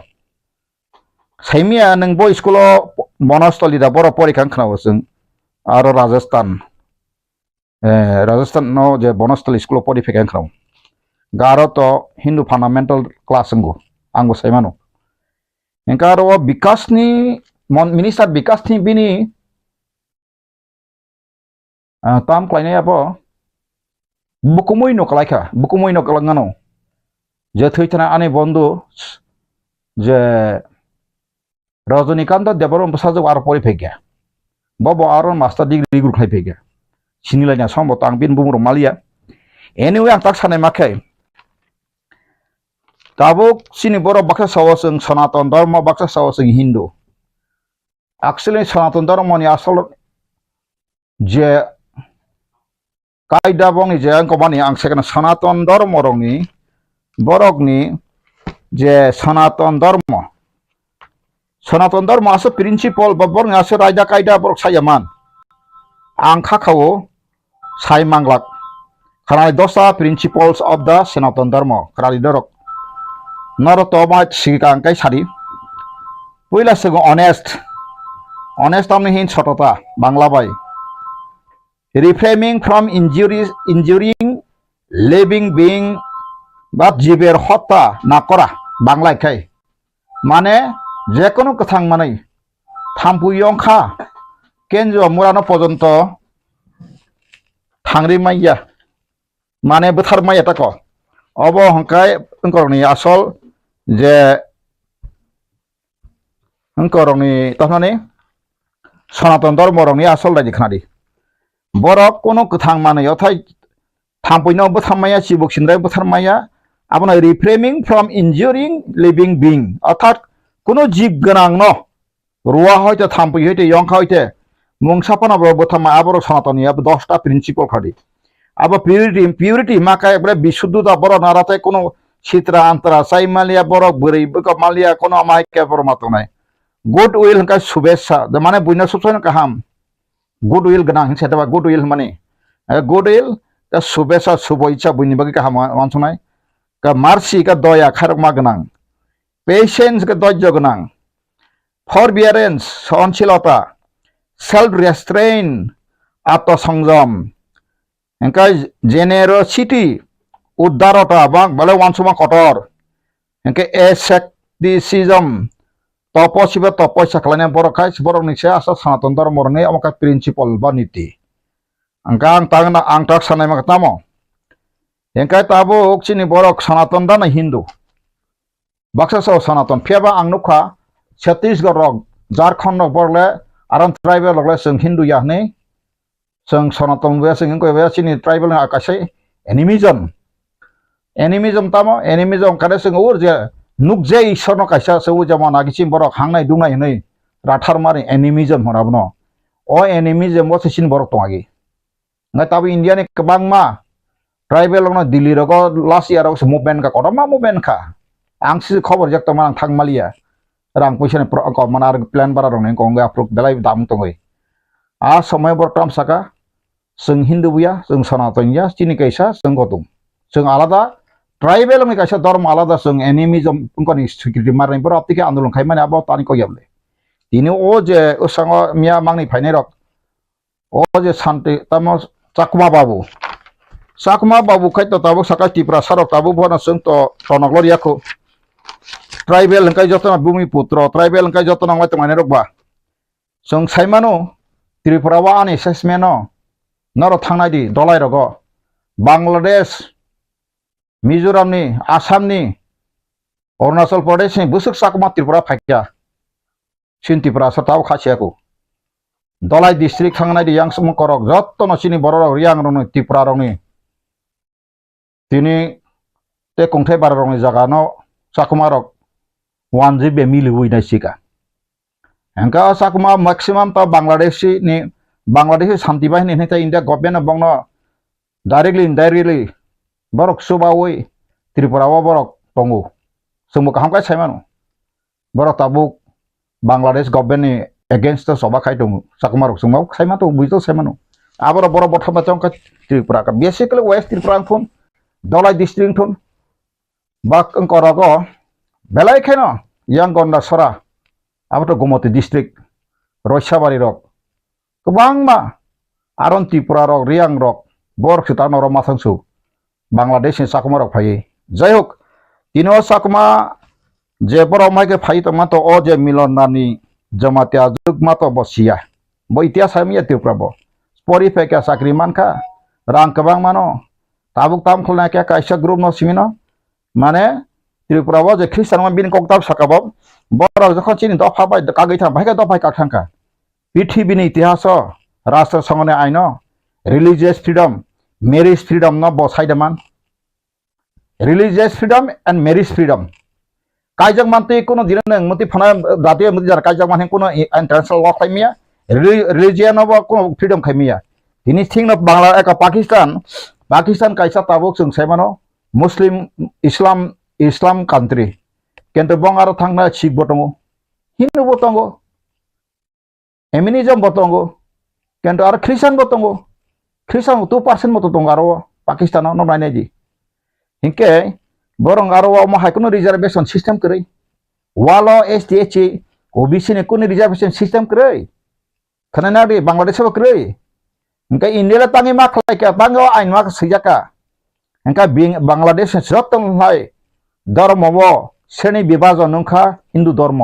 saimia nang boy school monostoli da boro porikang khnawo sung aro Rajasthan no je bonostoli school porifekang khnawo garo to Hindu fundamental class anggo saimano engkaro bikas ni minister bikas ni bini tam klainai apo bukumoi no kalangano je thaichana ane bondu je Rajanikanta Devaram Sajo ar pori phegya bobo aron master degree group khai phegya sinilanya sombo tang bin bumur malia anyway ang tak sanai makai tabuk sini boro baksa sawasung Sanatan Dharma baksa sawasung Hindu actually Sanatan Dharma ni asal je kaida bong ni je angko bani ang sekana Sanatan Dharma rong ni borok ni je Sanatan Dharma asa principle babor ni asa raja kaida borok sayaman ang khakhawo sai manglak khanai dosa principles of the Sanatan Dharma krali dorok noro toma Swkang kai sari puila sego honest amni hin chotota bangla bai reframing from injuring living being but jiber hota na kora bangla kai mane je kono kathang manai thampu yongkha kenjo murano pojonto thangri maiya mane buthar maiya tako obo hongkai engkoroni asol je engkoroni tahnani Sanatan Dharma rongni asol raji khnadi borok kono kathang manai othai thampuino buthamaya chibuk sindrai butharmaya abona reframing from injuring living being অর্থাৎ কোনো জীব গনাং ন রুয়া হইতে থাম্পুই হইতে ইয়ংখা হইতে মুংসাপনা বথমা আবর সনাতনী আব 10টা প্রিন্সিপাল খাদি আব পিউরিটি মাকা একবারে বিশুদ্ধতা বড় নারাতে কোনো sitra antara sai malia borok beri beko malia kono amai ke formatonai goodwill ka subesa de mane buina subsan kaham goodwill ganang seta goodwill mane goodwill ka subesa suboicha buini bagi kaham wansonai ka mercy ka doya kharok ma ganang patience ka dojjo ganang forbearance সহনশীলতা self restraint আত্মসংযম engkai generosity উদারতা বা বলে ওয়ানসমা কটর engkai asceticism তপস্যা তপস্যা খালাইনা বড় খাই বড় নিছে আসা সনাতন ধর্মরনি আমাকা প্রিন্সিপাল বা নীতি angka ang tangna ang tak sanai mak tamo engkai tabo okchini borok সনাতন da na hindu baksa so সনাতন pheba ang nukha Chhattisgarh rok Jharkhand rok borle aram tribal rok sing hindu yahne sing সনাতন be sing ko be chini tribal na akasai animism tamo animism kare sing ur je nukje ishor no kaisa se u jamon agichim borok hangnai dungai nei rathar mari animism horabno o animism mo sin borok tongagi ngai tabu india ni kebangma tribal rok no delhi rok last year rok movement ka kodama movement ka ang si khobor jak tomang thangmalia rang puisen ko manar plan bara rong ko nga approve belai dam tongoi a samay bor tam saka sing hindu buya sing sanatan ya chini kaisa sing gotum sing alada tribal ni kaisa dharma alada sing animism ko ni security marni bor aptike andolon khai mane abo tani ko yable tini o je usango mia mangni phainai rok o je santi tamo chakma babu khai to tabo saka tripura sarok tabo bona sing to tonoglor yakho tribal engkai jotona bumi putro tribal engkai jotona mai tmane rokba song saimano tripura wa ani assessment naro thangnai di dolai rogo bangladesh mizoram ni assam ni arunachal pradesh ni busuk sakma tripura phakya sin tripura satau khasiako dolai district thangnai di yang sum korok jottono chini borok riang rong tripura rong ni tini te kongthai bar rong ni jaga no sakma rok 1 GB mili wina sika engka sakma maximum ta bangladeshi ni bangladeshi shanti bahini ne ta india government bangno directly indirectly borok subawoi tripura wa borok tongu sumu kaham kai saimano borok tabuk bangladesh government ni against the soba khai tongu sakma rok sumu saima to buito saimano aboro borok bothama chongka tripura ka basically west tripura phone dolai district thon bak angkorogo belai kheno yang gonda sora abato gomoti district roishabari rok kubangma aron tripura rok riang rok bor khita noro masangsu bangladesh ni sakma rok phai jai hok tino sakma je borok mai ke phai to mato o je Milanrani Jamatia jugma to bosia bo itia samia tripura bo spori pe ka sakri manka rang kabang mano tabuk tam khulna ka kaisa group no simino mane tripura bo je christian ma bin koktab sakabab borok যখন চিনি দফা by কাগৈ থাম ভাইকা দফাই কাকথাঙ্কা পৃথিবীনি ইতিহাস রাষ্ট্র সংগঠনে আইন religious freedom marriage freedom ন বসাইদামান religious freedom and marriage freedom কাইজাক মানতে কোনো দিন নং মতি ফনা জাতীয় মতি যার কাইজাক মানে কোনো ইন্টারন্যাশনাল ল খাইমিয়া রিলিজিয়ান অব কোনো ফ্রিডম খাইমিয়া তিনি থিং ন বাংলা এক পাকিস্তান কাইসা তাবুক जों সাইমানো মুসলিম ইসলাম কান্ট্রি কিন্তু বঙ্গার থাংনা শিখ বটঙ্গ হিন্দু বটঙ্গ এমিনিজম বটঙ্গ কিন্তু আর খ্রিস্টান বটঙ্গ খ্রিস্টান 2% মতো দङ আরো পাকিস্তানাव ন নাইনাय di हिंके बरं आरो माहाय कुनो रिजर्वेशन सिस्टम करै वालो एसटीएच ओबीसी ने कुनो रिजर्वेशन सिस्टम करै खनाना बे बांग्लादेश बो करै हिंके इंडिया तांगि मा खलायका बांगो आइन मा सैजाका हिंका बांग्लादेश जतम हाय धर्मबो श्रेणी विभाजन नंखा हिंदू धर्म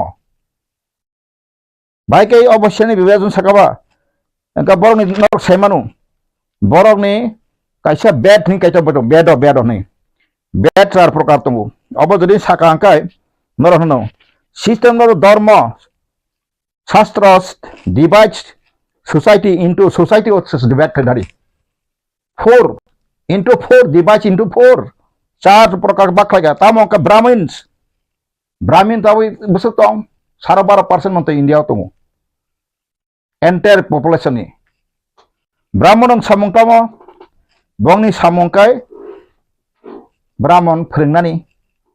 बाइके अवश्यनि विभाजन सकाबा हिंका बरंनि नरक सायमानु बरंनि कायसा बेड नि कायता बतो बेड नि बेड चार प्रकार दङ अब जदि साका अंकाय नरहनो सिस्टम of धर्म शास्त्र divides society into society of divide kadari 4 into 4 divides into 4 चार प्रकार बाखलागा तामो का ब्राह्मण ताबो बसतों 12% मन्ते इंडिया दङ एन्टायर पपुलेशन नि ब्राह्मण सामंतामो बंगनि सामंकाय ब्राह्मण फोरोंनानै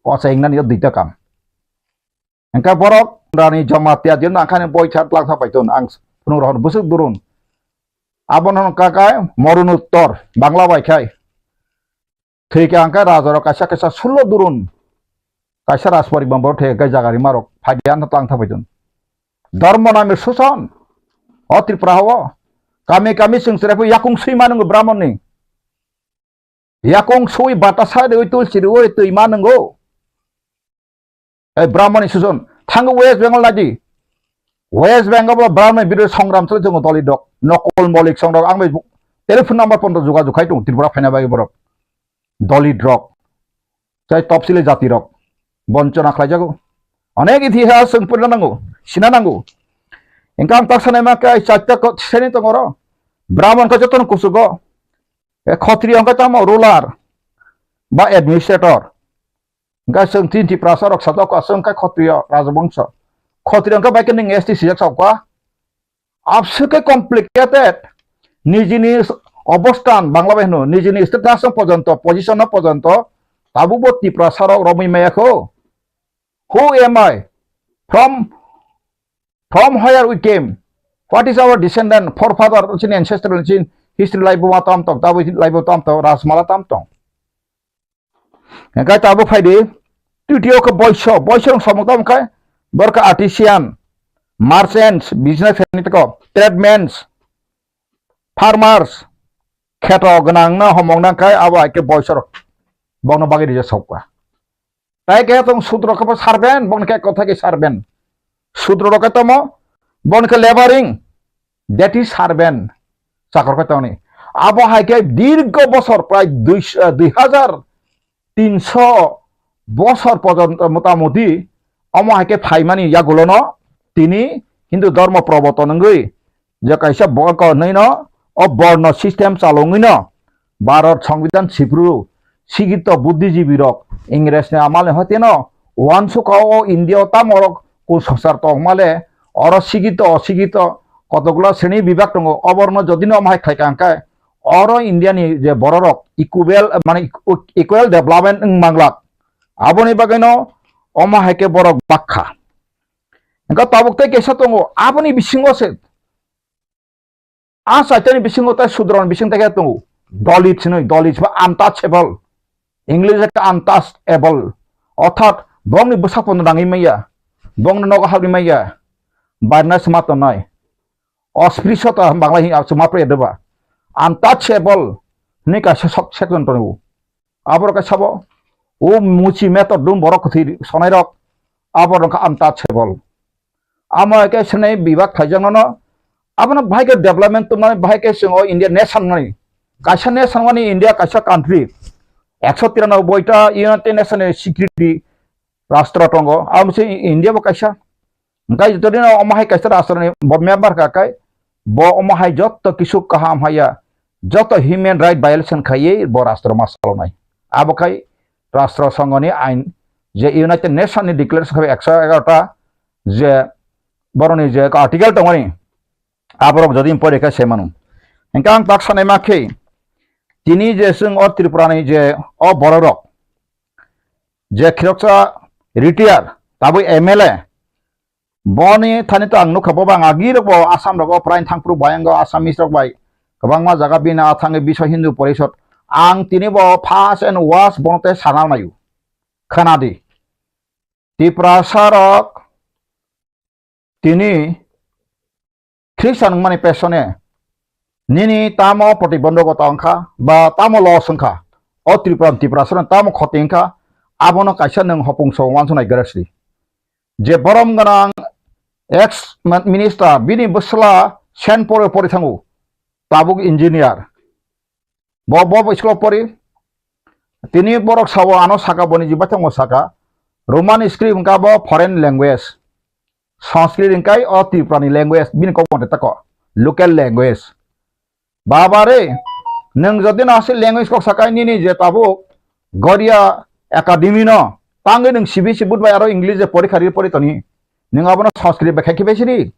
Asa ingna niyo dita kam. Engka Bohrokno Jamatia din angkane boy chat lang sampai tun ang penuh rohon busuk durun. Abon hon kakai morun uttor Bangla baikai. Theke angka rajaro kaisa sulo durun. Kaisa raspori bambor theke jagari marok phagian tang sampai tun. Dharma namir susan. O Tripura hawa. Kami sengserepu yakung sui manung Brahman ni. Yakung sui batasai de itu siriwo itu imanung go. Brahman susun. Tangga West Bengal lagi. West Bengal Brahman biru songram tu jangan toli dok. Nokol molik songram. Ang telepon number pun tu juga jukai tu. Tripura fina bagi borok. Doli drop. Saya top sile jati rok. Bonco nak lagi aku. Anek itihas sempurna nangu. Sina nangu. Engkau tak sana makai cakap kau seni tu ngoro. Brahman kau jatuh kusugo. Khatri angka tamu ruler. Ba administrator. Engkau sengtin di prasarok satu kau sengkai khatria rajabangsa. Khatri angka baik ni ST sejak sakwa. Absolutely complicated. Nijini obostan Bangla behno. Nijini status pojanto position pojanto. Tabu bot di prasarok romi mayako. Who am I? From where we came? What is our descendant, forefather, ancestral, history life of tam tong, tabu life of tam tong, rasmala tam tong. Engkau tabu faidi, tujuh ke boysho sama tam kai, berka artisan, merchants, business itu ko, tradesmen, farmers, keto genang na homong nang kai awak ke boysho, bang na bagi dia sokwa. Tai ke tong sudro ke sarben, bang ke kota ke sarben. Sudro ke tomo, bon ke laboring, that is sarben. Sakor ke toni. Abo hai ke dirgo bosor pray 2300 bosor পর্যন্ত মোটামুটি amo hai ke phaimani ya gulono tini Hindu dharma praboton ngui je kaisa boko nei no o borno system chalongui no Bharat সংবিধান sipru sigito buddhijীবী rok ingres ne amale hote no wansu ko india tamorok ko sosar to male oro sigito কতগুলো শ্রেণী বিভাগ দङ অবর্ণ যদিনো আমায় খাইকাঙ্কায় or ইন্ডিয়ানি যে বড়রক equal development মাংলাক আবনি বাগাইনো অমাহাইকে বড় বাক্কা এঙ্কা তাবুকতে কেসা দङ আবনি বিসিংগছে আ সাইতানি বিসিংগতে সুদ্রন বিসিং থেকে দङ দলিত বা আনটাচেবল ইংলিশে আনটাচেবল অর্থাৎ বংনি বসাপন রাঙি মাইয়া বংনি নগ হাবনি মাইয়া বাইনা সমাত নয় অস্পৃশ্যতা বাংলা মাপে দেবা আনটাচেবল নি কাছে সব সেকজন তো আবার কাছে সাব ও মুচি মেতর দুম বড় কথি সনাই রক আবার আনটাচেবল আমার কে সেনে বিভাগ খাইজানো ন আপনার ভাইকে ডেভেলপমেন্ট তো মানে ভাইকে সিংহ ইন্ডিয়া নেশন মানে কাইসা নেশন মানে ইন্ডিয়া কাইসা কান্ট্রি 193টা ইউনাইটেড নেশনের সিকিউরিটি রাষ্ট্র টঙ্গ আর ইন্ডিয়া বো কাইসা Engkai jadi na omahai kaisar asrani member kakai bo omahai joto kisuk kaham haya joto human right violation khaye bo rastro masalonai abokai rastro sangoni ain je United Nation ni declaration khabe 111 ta je boroni je article tongoni aborok jodi pore ka semanu engkang taksane makhe tini je sung o Tripura ni je o bororok je khiroksa retire tabu MLA Boni thani to ang nukha bobang agir bo Assam rok prain thangpru bayango Assamese rok bai kabangma jaga bina thangi biswa Hindu porishod ang tini bo first and worst bonte sanal mayu khanadi Tripura sarok tini Christian mani pesone nini tamo protibondhokota angkha ba tamo law sangkha o Tripura saron tamo khotingkha abono kaisa nang hopungso wansonai garasri je borom ganang ex minister bini busla sen pore thangu tabuk engineer bo school pore tini borok sawo ano saka boni jibatang saka Roman script ka bo foreign language Sanskrit kai o Tripurani language bin ko bonte tako local language babare nang jodin ase language ko sakai ni je tabuk goria academy no Tangi neng CBC bud bay aro English pori khari pori toni neng abono Sanskrit ba khai besiri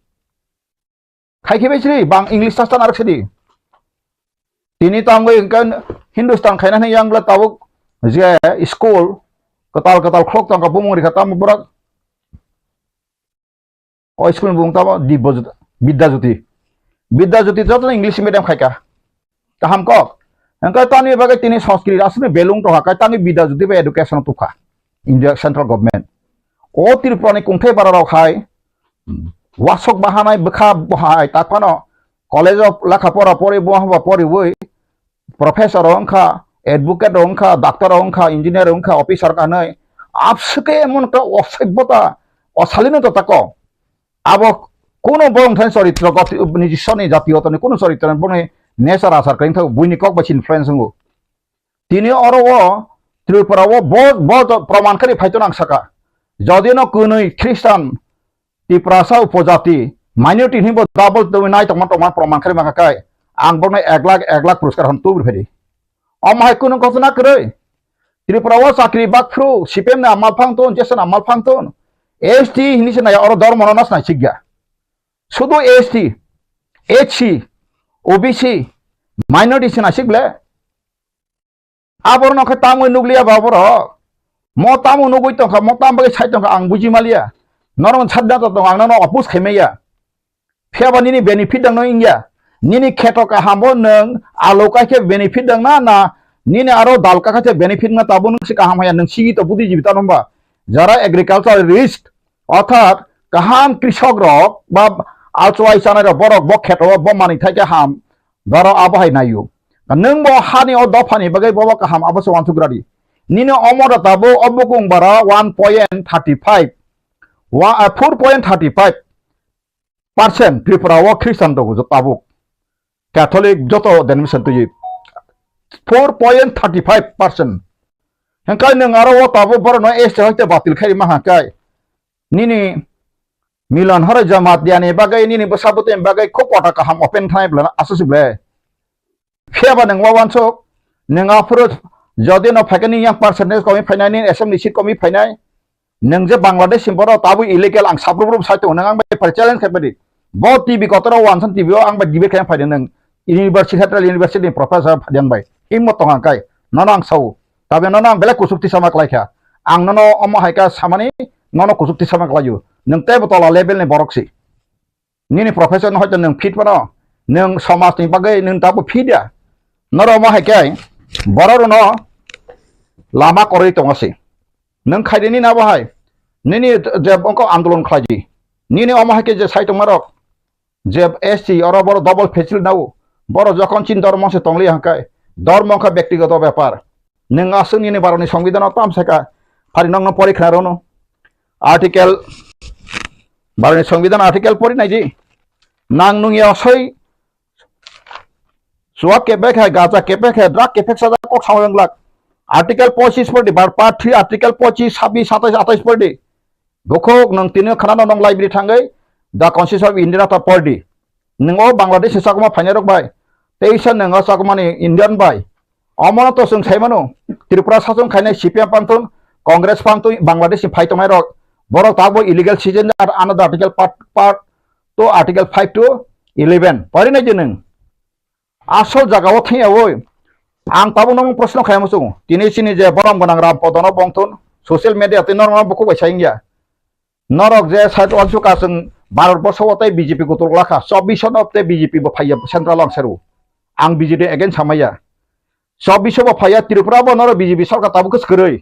bang English tastan arak sedi tini tango kan Hindustan khaina ne yang la tabuk je school ketal ketal klok tang kapung mori kata mo borak o school bung tabo di Bidda Jyoti joto English medium khaika kaham ko engkai tani bagai tini sanskrit asli belung to hakai tani Bidda Jyoti ba education tukha India central government o Tripura ni kungthai bararok khai wasok bahanai bekha bahai takpano college of lakhapora pori bohaba pori boi professor ongkha advocate ongkha doctor ongkha engineer ongkha officer kanai apsuke emon ta অসভ্যতা অশালীনতা tako abo কোনো বরং থাই চরিত্র নিজস্বনি জাতীয়তনি কোনো চরিত্র বনে nature আসার কাইন থাকো বুইনি কক বাছি ইনফ্লুয়েন্স হঙ্গো তিনি অরো ত্রিপুরা ও বহুত প্রমাণকারী ফাইতো নাংসাকা যদি ন কুনুই খ্রিস্টান ত্রিপুরাসা উপজাতি মাইনরিটি হিব ডাবল তুমি নাই তমান তমান প্রমাণকারী মাকাকাই আং বনে 1 লাখ পুরস্কার হন তুবর ফেরি অমাই কোনো ঘটনা করে ত্রিপুরা ও চাকরি বাকফ্রু সিপিএম না আমাল ফাংতন জেসন আমাল ফাংতন এসটি হিনিসে নাই অর ধর্ম ননাস নাই সিগা শুধু এসটি এইচসি ওবিসি মাইনরিটি সিনা সিগলে আবর নখে তামু নুগলিয়া বাবর ম তামু নুগই তংখা ম তাম বাগে সাই তংখা আং বুজি মালিয়া নরম ছাদনা তো তং আং ন অপুস খেমেয়া ফিয়াবা নিনি বেনিফিট দং ন ইংয়া নিনি খেটকা হামbo নং আলোকাকে বেনিফিট দং না নিনি আরো দালকা কাছে বেনিফিট না তাবো নং সিকা হামায়া নং সিগি তো বুদ্ধি জীবিতা নম্বা যারা এগ্রিকালচার রিস্ক অর্থাৎ কাহাম কৃষক রক বা আলচুয়াই চানার বরক ব খেট ব মানি থাকে হাম ধর আবহাই নাইও নং ব হানি ও দফানি বাগে বব কাহাম আবস ওয়ানসুগ্রাদি নিনে অমরতা বো অবকুং বারা 1.35 4.35% ত্রিপুরা ও খ্রিস্টান দগু তাবুক ক্যাথলিক যত ডেনোমিনেশন তুই 4.35% হেনকাই নং আরো ও তাবু বড় ন এসে হইতে বাতিল খাই মাহাকাই নিনি মিলন হরে Jamatia ni bagai ni besabutin bagai kokota kaham open time bla asusible fiaba nang wawan sok nang approach jodi no phakani yang percentage komi phainai ni assembly seat komi phainai nang je bangladesh simboro tabu illegal ang sabrubrum saito nang ang bai challenge khabedi bo tv kotoro wansan tv o ang bai debate khaim phaiden nang university central university professor phadian bai himmo tongang kai nonang sau tabe nonang belak kusukti sama klaikha ang nono omo haika samani nono kusukti sama klayu nang te botola level ni boroksi nini profession hoy nang fit pano nang samas ni bagai nang tabu fit ya noro ma hakai bororo no lama kori tongasi nang khaideni na bahai nini je bongko andolon khlaji nini oma hakai je sai tongmarok je SC oro boro double facil nau boro যখন চিন ধর্ম সে তংলি হাকাই ধর্ম কা ব্যক্তিগত ব্যাপার নং আসং নিনি বারনি সংবিধান তাম সাকা ফারি নং পরীক্ষা রনো আর্টিকেল বারনি সংবিধান আর্টিকেল পড়ি নাই জি নাং নুঙ্গি অসই সুয়া কেবেক है गाजा केपेक है ड्रग केपेक साजा को सावंगलाक आर्टिकल 25 पढ़ी बार पार्ट 3 आर्टिकल 25 26 27 28 पढ़ी गोखो नंग तिनो खाना नंग लाइब्रेरी थांगै द कॉन्स्टिट्यूशन ऑफ इंडिया ता पढ़ी नंगो बांग्लादेश साकमा फाइनरक बाय तेइसा नंग साकमानि इंडियन बाय अमन तो जों साइमानो त्रिपुरा साजों खायनाय सीपीएम पांतुन कांग्रेस पांतुन बांग्लादेश फाइटमायरक बरक ताबो illegal season another article part तो आर्टिकल 5 to 11 पढ़ी नाय नों आसल जगाव थायावो आं ताबो नों प्रश्न खायामसो तिनि सिनि जे बरम गोनां रामपदन बंथुन सोशल मीडिया ते नरम बको बायसाइंगिया नरक जे साइड अनसुका जों भारत बर्षवतै बीजेपी को तोरलाखा 24 नबते बीजेपी बो फाया सेंट्रल अंसरु आं बीजेपी अगेन सामाया 24 बो फाया त्रिपुरा बो नर बीजेपी सरकार ताबो कसकरै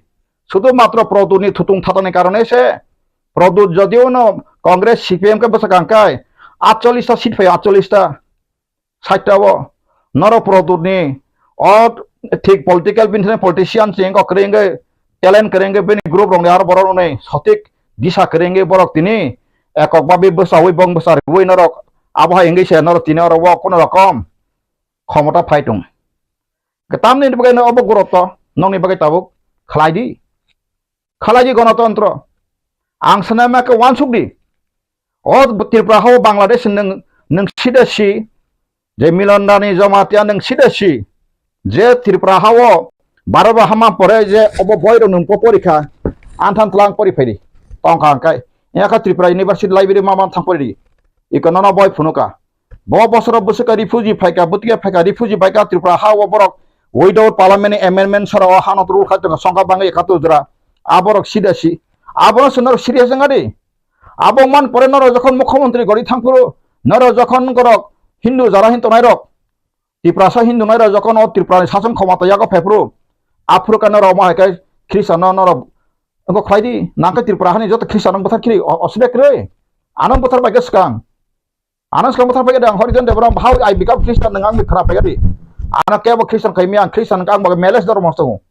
शुधु मात्र प्रदुनि थुतुं थातानि कारणे से प्रदुत जदिও न कांग्रेस सीपीएम के बसकांकाय 48 टा सीट फै 48 टा 60 टा वो नर प्रदुनि और ठीक पॉलिटिकल बिनसे पॉलिटिशियन चेंग करेंगे टैलेंट करेंगे बेनि ग्रुप रंग यार बरो नै सঠিক दिशा करेंगे बरक तिनी एकक बाबे बसावै बंग बसार वै नरक आबहा एंगे से नर तिनी और वो कोन रकम क्षमता फाइटुं गताम नि बगे न अब गुरुत्व नंनि बगे ताबुक खलाइदी गणतंत्र आं सनामा के वानसुकदि ओ त्रिपुरा हो बांग्लादेश नों सिदासि जे मिलनरानि जमातिया नों सिदासि जे त्रिपुरा हाव बारबा हामा परे जे अब बयरो नों परीक्षा आन्थान तलां परिफैरि तंखांकाय एका त्रिपुरा यूनिवर्सिटी लाइब्रेरी मामा थांपरि इकनना बय फुनुका ब बसर बसका रिफ्यूजी फाइका बुतिया फाइका रिफ्यूजी फाइका त्रिपुरा हाव बरक विदाउट पार्लियामेंट एमेंडमेंट सरा हानत रुल खात संगा बांगे एकातुजरा aborok sidasi abo sonor serious ngari abo man pore noro jokhon mukhyamantri gori thangpuro noro jokhon gorok Hindu jara Hindu nairok Tripura Hindu nairok jokhon o Tripura shason khomata yago phepro afro noro ma kai Christian noro ko Khlaidi nangka Tripura hani joto Christian bothar kiri osbek re anong bothar bagai Swkang anak sekarang bothar bagai dang horizon de bram how I become Christian nang mi kharap bagai di anak kebo Christian kai miang Christian kang bagai meles dor mosto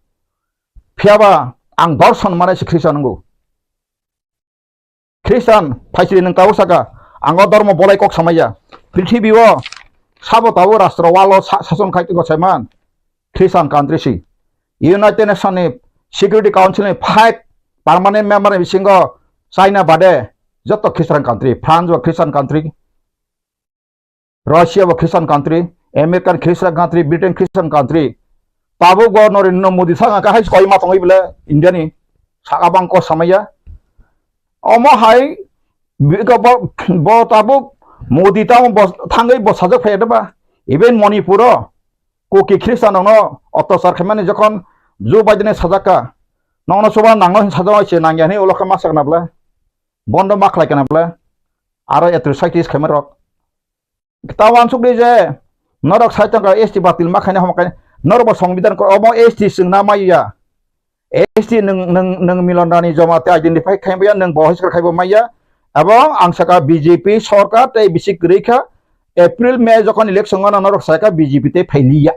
phiaba ang dorson mane si Christian ngu Christian phaisri nang tahu saka ang dormo bolai kok samaya prithibiwo sabo tahu rastro walo sason khai ko seman Christian country si United Nations Security Council ni 5 permanent member ni bisingo China bade joto Christian country France wa Christian country Russia wa Christian country American Christian country Britain Christian country tabu governor no modi sanga ka hai koi ma tongi bele India ni saka bangko samaya omo hai bo tabu modi ta thangai bo sajak phai ba even Manipur ko ki Christian no অত্যাচার খামানি যখন জো বাইডেনে সাজাকা নংনো সবা নাংনো সাজাও আছে নাংয়ানি ওলকা মাসাক নাবলা বন্ধ মাখলাই কানাবলা আর এট্রোসাইটিস খামারক তাওয়ান সুকলি যে নরক সাইতঙ্কা ST বাতিল মাখানি হমকানি নরব সংবিধান কর অব এসটি সিংনা মাইয়া এসটি নং মিলনরানি জমাতে আইডেন্টিফাই খাইবায়া নং বহিষ্কার খাইব মাইয়া এবং আংসাকা বিজেপি সরকার তাই বিসিক রেখা এপ্রিল মে যখন ইলেকশন নরক সাইকা বিজেপি তে ফাইলিয়া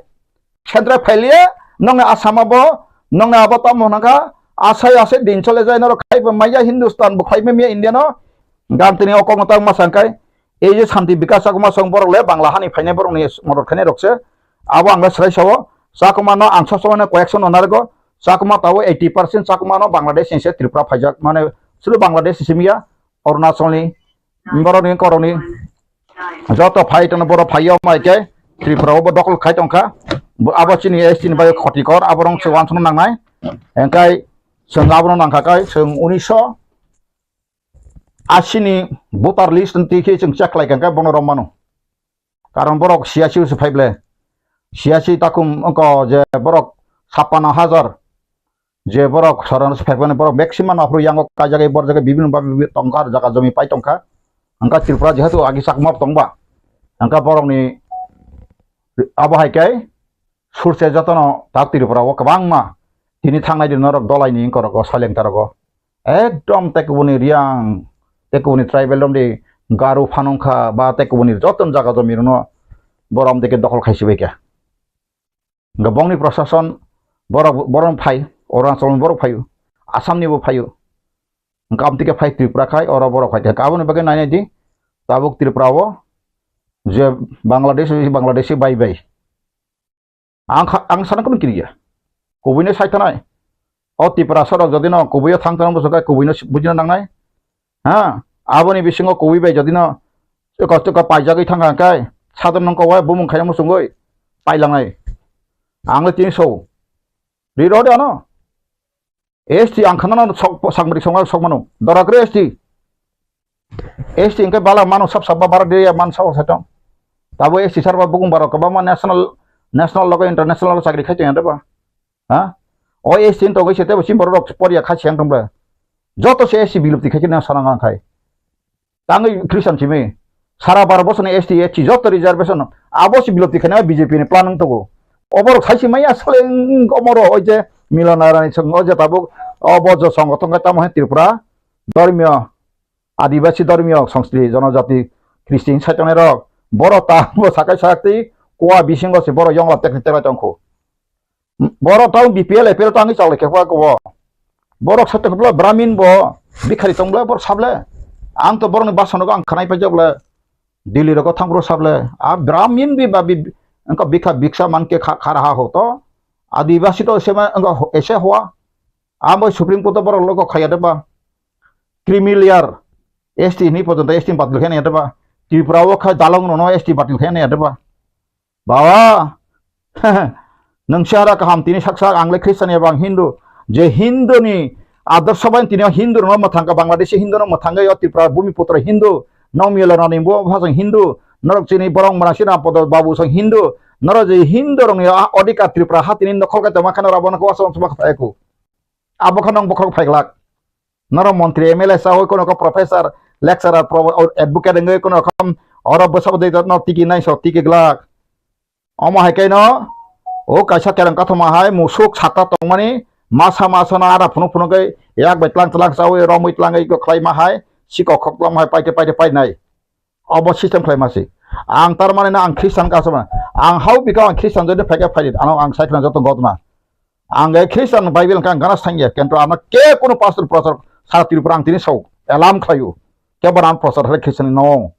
Central failure nong asama bo nong abo tam monaka asai din chole jai noro khai ba maya Hindustan bo khai me India no gam tini okong tang masangkai ei je shanti bikas akuma song borok le bangla hani phaine borok ni modor khane rokse abo angla srai sawo sakuma no angsa somane correction onargo sakuma tawo 80% sakuma no Bangladesh se Tripura phajak mane sulu Bangladesh simia Arunachal ni borok ni koroni joto phait no borok phayo maike Tripura bo dokol khai tongkha abo chini estin bai khotikor aborong sewan sono nangnai engkai seng abono nangkakai seng 1980 ni voter list nanti ki seng check lai kangkai bono romano karon borok siasi su phaible siasi takum angko je borok 56,000 je borok saran su phaibane borok maximum afro yang ka jagai bor jagai bibin babi tongkar jaga jomi pai tongka angka Tripura jehetu agi sakmop tongba angka borok ni abo haikai surse jotono tak Tripura o kabang ma tini thangnai din norok dolai ni korok saleng taroko ekdom tekubuni riang tekubuni tribal domdi garu phanongkha ba tekubuni joton jaga jomiruno borom deke dokol khaisibe ke gabongni proshashan borom phai Arunachal borok phayu Assam ni bo phayu ngam tike phai Tripura khai ora borok phai kaboni bage nai di tabuk Tripura o je Bangladeshi bai ang sana kono kiriya kubine saitanai o Tripura sorok jodi no kubiyo thangtana bosoka kubino bujina nangnai ha aboni bisingo kubi bai jodi no kosto ka paijagi thanga kai sadon nong ko wa bumung khaya musungoi pailangai angle tin so riro de no esti angkhana no sangmari songal sokmanu dorakre esti ingke bala manu sab bar de man saw satong tabo esti sarba bugum baro ka ba national logo international logo sakri khaiting anda ba ha o esin to goise te sim borok poria khaichang tongba joto se esi bilupti khaikina sanang khai tangai Christian chime sara bar bosone esti joto reservation abosi bilupti khana BJP ni planning to go obor khaisi mai asale omoro oi je Milanrani song oje tabuk obojo সংগঠন ka tamo Tripura ধর্মীয় আদিবাসী ধর্মীয় সংস্কৃতি জনজাতি খ্রিস্টান সাইতনে rock বড় তা সাকাই সাকতি কোয়া বিসিংগ সে বড় ইয়ংলা টেকনিক তংখো বড় তাও বিপিএল এপিএল তাঙ্গি চালে কেফা কো বড় সাইতকবলা ব্রাহ্মণ ব বিখারি তংবলা বড় সাবলে आं तो बरनि बासनगो आं खानाय पाइजोबले दिल्ली रको थांब्रो साबले आ ब्राह्मण बि बाबि अंका बिखा भिक्षा मानके खारहा हो तो आदिवासी तो एसे हुआ आम सुप्रीम कोर्ट बर लोग खायादबा क्रिमिलियर एसटी नि पर्यंत एसटी बातिल खाने यादबा त्रिपुरा वो खा दालंग नो एसटी बातिल खाने यादबा बाबा नंसारा कहम तिनि सक्सा आंले ख्रिस्टान एबा हिंदू जे हिंदू नि आदर्श बाइन तिनि हिंदू न मथांगा बांग्लादेशी हिंदू न मथांगा यो त्रिपुरा भूमिपुत्र हिंदू नौ मिलनानि बो भाजं हिंदू नरक चिनि बरं मनासि ना पद बाबू सं हिंदू नर जे हिंदू रंग अधिकार त्रिपुरा हातिनि नखल का तमा खाना राबन को असम सम खायको abokanong bokrok phaglak naro mantri MLA sa hoy kono ko professor lecturer advocate ngai kono kam ora bosab de no tiki nai so tiki glak omo hai no o kaisa kerang kathoma hai musuk sata tongmani masa masa na ara phunu gai yak baitlang tlang sawi romui tlangai ko khlai ma hai siko khoklam hai paite nai obo system khlai masi ang tarmane na ang Christian ka sama ang how bika ang Christian jode phake phai ano ang site na joto gotma ang Christian Bible kan ganas thangye kento ana ke kono pastor prosor sara Tripura ang tini sau alarm khayu ke baran prosor hare Christian no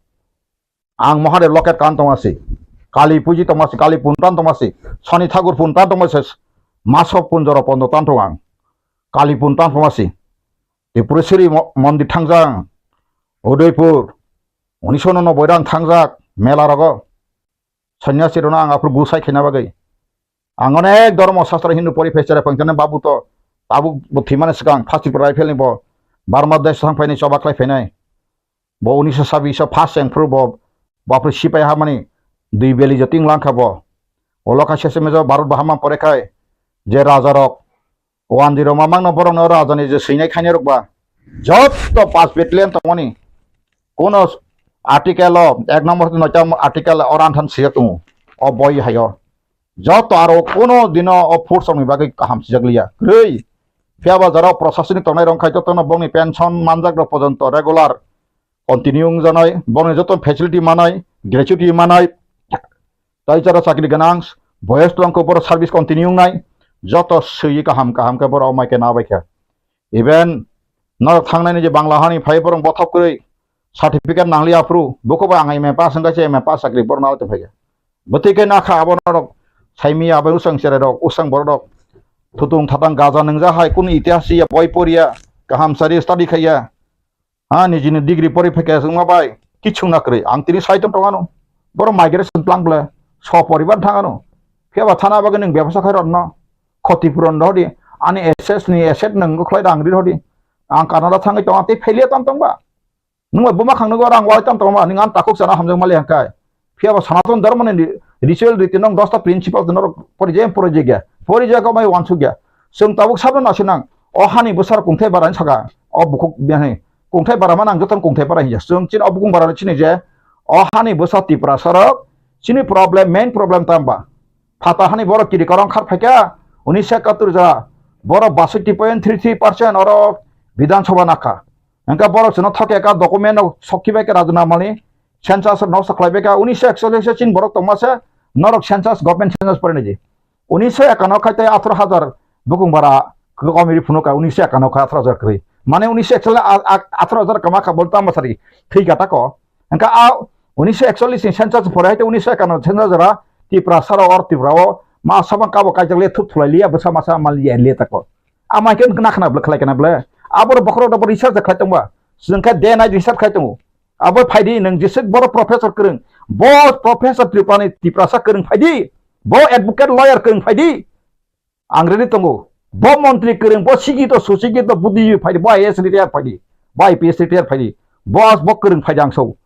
ang mohare loket kan tomasi kali puji tomasi kali puntan tomasi shani thakur puntan tomasi maso punjoro pondo tantongang kali puntan tomasi Tripurasiri mondir thangjang Udaipur 1990 rang thangjak mela rago sanyasi rona ang apur busai khina bagai ang onek dharma shastra hindu porifesare pangtane babu to babu buthimane Swkang first Tripura rifle ni bo Bangladesh thangpaini chobaklai phainai bo 1926 first sengfru bo bapur sipai hamani dui beli joting langkha bo oloka sesemejo Bharat bahama porekhai je rajarok 10 mamang no borong no rajani je seinai khaine rokba jotto 5 battalion tongoni kono article এক নম্বর 9 article oran than siatu o boy hayo joto aro kono dino o force ni bagai kaham sijaglia grei fiaba jara প্রশাসনিক tonai rong khai joto no bongni pension manjak ro porjonto regular continuing janai bongni joto facility manai gratuity manai tai jara chakri ganang boyes tong ko bor service continuing nai joto sui kaham ke bor o maike na baikha even no thangnai ni je bangla hani phai borong bothop koi certificate nangli apru boko ba angai me pass ngase me pass sakri bornal te phage botike na kha abon rok saimi abai usang sere rok usang bor rok thutung thatang gaja nangja hai kun itihasi ya boy poria kaham sari study khaya ha nijini degree pori phake sungma bai kichu na kre ang tini saitom tongano bor migration plan bla so poribar thangano keba thana bagen nang byabasa khai ronno khoti puron rodi ani assess ni asset nang khlai dangri rodi ang Canada thangai tongati failure tam tongba nung buma khang nugo rang wai tam tongma ningan takuk sana hamjang mali hangkai fiaba sanaton dharma ni ritual riti nang 10 ta principle nor porije ko mai wansu gya sung tabuk sabna asinang o hani busar kungthai baran saga o bukuk biane kungthai barama nang joton kungthai bara hiya sung chin obukung bara chini je o hani busar Tripura sarok chini problem main problem tamba phata hani boro kiri karang khar phaka 1971 ja boro 62.33% oro Bidhan Sabha nakha engka borok seno thoke ka document sokhibai ka rajna mali census no saklaibe ka 1941 chin borok tomase norok census government census pore neji 1951 khaite 18000 bukung bara komiri phunuka 1951 ka 18000 kri mane 1941 18000 kama ka bolta masari thik ata ko engka 1941 census pore haite 1951 census ra Tripura sara or Tripura o ma sabang ka bo kajale thup thulailia basa masa mali le tako amai ken kna khna blak khlai kana ble abor bokro da research khai tongba sungkha day night research khai tongo abor phaidi nang jesek bor professor kereng bo professor Tripura sa kereng phaidi bo advocate lawyer kereng phaidi angredi tongo bo mantri kereng bo sigi to susigi to budi phaidi bo IAS retire phaidi bo IPS retire phaidi boss bo kereng phaidang so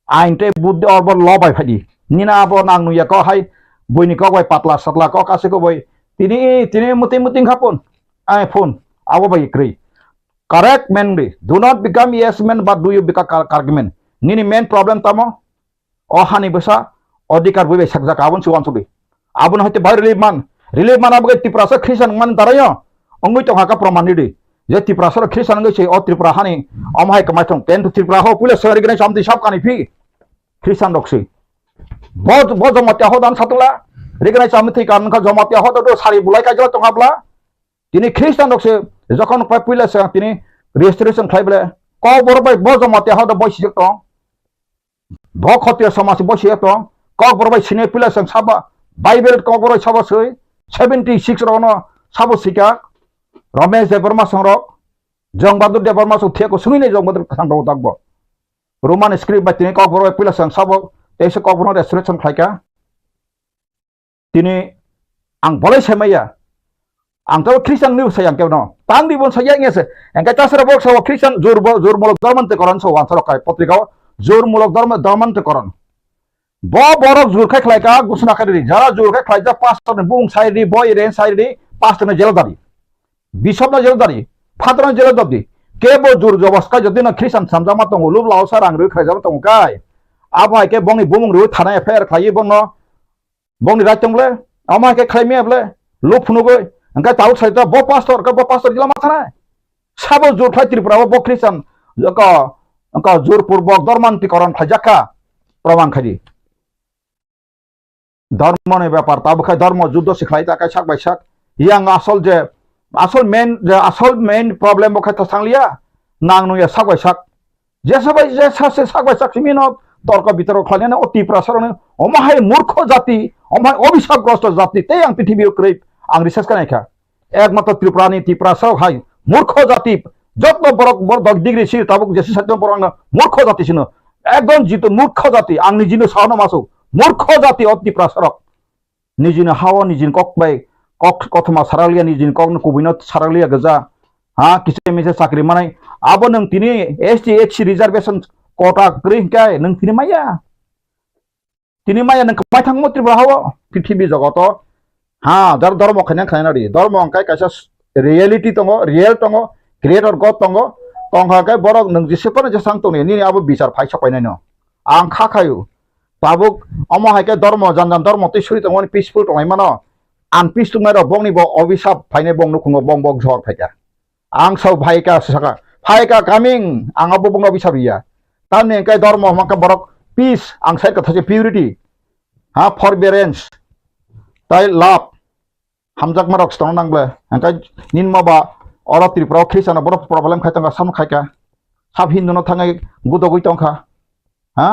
ainte budi or bo law bai phaidi nina bo nang nuya ko hai boini ko bai patla satla ko kase ko bai tini muting khapon iPhone abo bai krei correct mainly do not become yes man but do you become argument nini main problem tamo o hani besa odikar bui sakja kabon suwan sudi abun hoite bai relief man abu Tripura sa Christian man darayo ongui to haka proman di je Tripura sa Christian ngai che o Tripura hani omhai kamai thong pen to Tripura ho pule sari gane samti sab kani phi Christian doksi bo Jamatia ho dan satula rigane samti kan kha Jamatia ho to sari bulai ka jala tongabla tini Christian dokse যখন popular সে তিনি registration খাইবলে ক বড় ভাই ব Jamatia হদ বসি তো ব খতিয়া সমাজ বসি তো ক বড় ভাই সিনে পিলা সং সাবা বাইবেল ক বড় সাবা সই 76 রন সাবো সিকা রমেশ দেববর্মা সংরক জংবাদুর দেববর্মা সুথিয়া को सुनिने जंगबादुर सांगबो दागबो रोमान स्क्रिप्ट बा তিনি ক বড় পিলা সং সাবো তেইसे ক বড় রেজিস্ট্রেশন খাইকা তিনি আং বলাই সেমাইয়া angka Christian news sayang kau no, tang di bon sayang ya se, angka casar bok sawa Christian jur mulok darman te koran sawa antara kai potrika jur mulok darman te koran, bo borok jur kai khlai ka gusna kari jara jur kai khlai ja pastor ne bung sai di boy ren sai di pastor ne jela dari, Bisop na jeladari, fatran jeladari. Kebo jur jobaskai jadi na Christian samjama tongo lub lao sarang ru khajam tongo kai. Apa ke bongi bumung ru thana affair khai bongno. Bongi ratongle, ama ke khaime able lub phunugoi. Angka tahu saita bo pastor jila mathana. Sabo jur khai Tripura bo Christian angka jur purbok dormantikoron khajaka प्रमाण खाली धर्म ने व्यापार तब खाई धर्म युद्ध सिखलाई ताका साक बाय साक yang asal main problem बखाय थांलिया नांगनो या साक बाय साक जे सासे साक बाय साक सिमिनो तर्क बितर्क खालियानो अति प्रसारनो अमाहाय मूर्ख जाति अमाहाय अभिशापग्रस्त जाति ते आं पृथ्वी क्रै आं रिसार्च खानायखा एकमात्र त्रिपुरानि त्रिपुरासाव हाय मूर्ख जाति जत्न बरक डिग्री सि ताबुक जेसे सत्य बरंग मूर्ख जाति सिनो एकदम जितु मूर्ख जाति आं निजिनो सानो मासु मूर्ख जाति अति प्रसारक निजिनो हावा निजिन ककबाय कक कथमा सारालिया निजिन कक कुबिनो सारालिया गजा हा किसे मिसे साख्रि मानाय आबो नों तिनि एसटी एचसी रिजर्वेशन कोटा ग्रि काय नों तिनि माया नों कमाय थांगो त्रिपुरा हावा पृथ्वी जगत हा धर्म खैना खायनारि धर्म अंकाय कायसा रियलिटी तंगो रियल तंगो क्रिएटर गॉड तंगो तंगाय बरक नों जेसेफोर जेसां तंनि नि आबो बिचार फाय सपायनायनो आं खाखायो ताबुक अमाहायके धर्म जानजान धर्म तिसुरि तंगो पीसफुल तंगाय मानो आनपीस तुंगाय बंनि बो अभिशाप फायने बंनो खुंगो बंग झर फायका आं सौ फायका सका फायका कामिं आं आबो बंग अभिशाप या ताने के धर्म माका बरक पीस आं साइड कथासे प्यूरिटी हा फॉरबियरेंस ताय लाभ हामजाक मारक स्टोन नांगले अंकाय निन माबा और त्रिपुरा ख्रिस्टान बरफ प्रॉब्लम खायतंगा साम खायका साब हिंदु न थांगाय गुदगुइ तंखा हा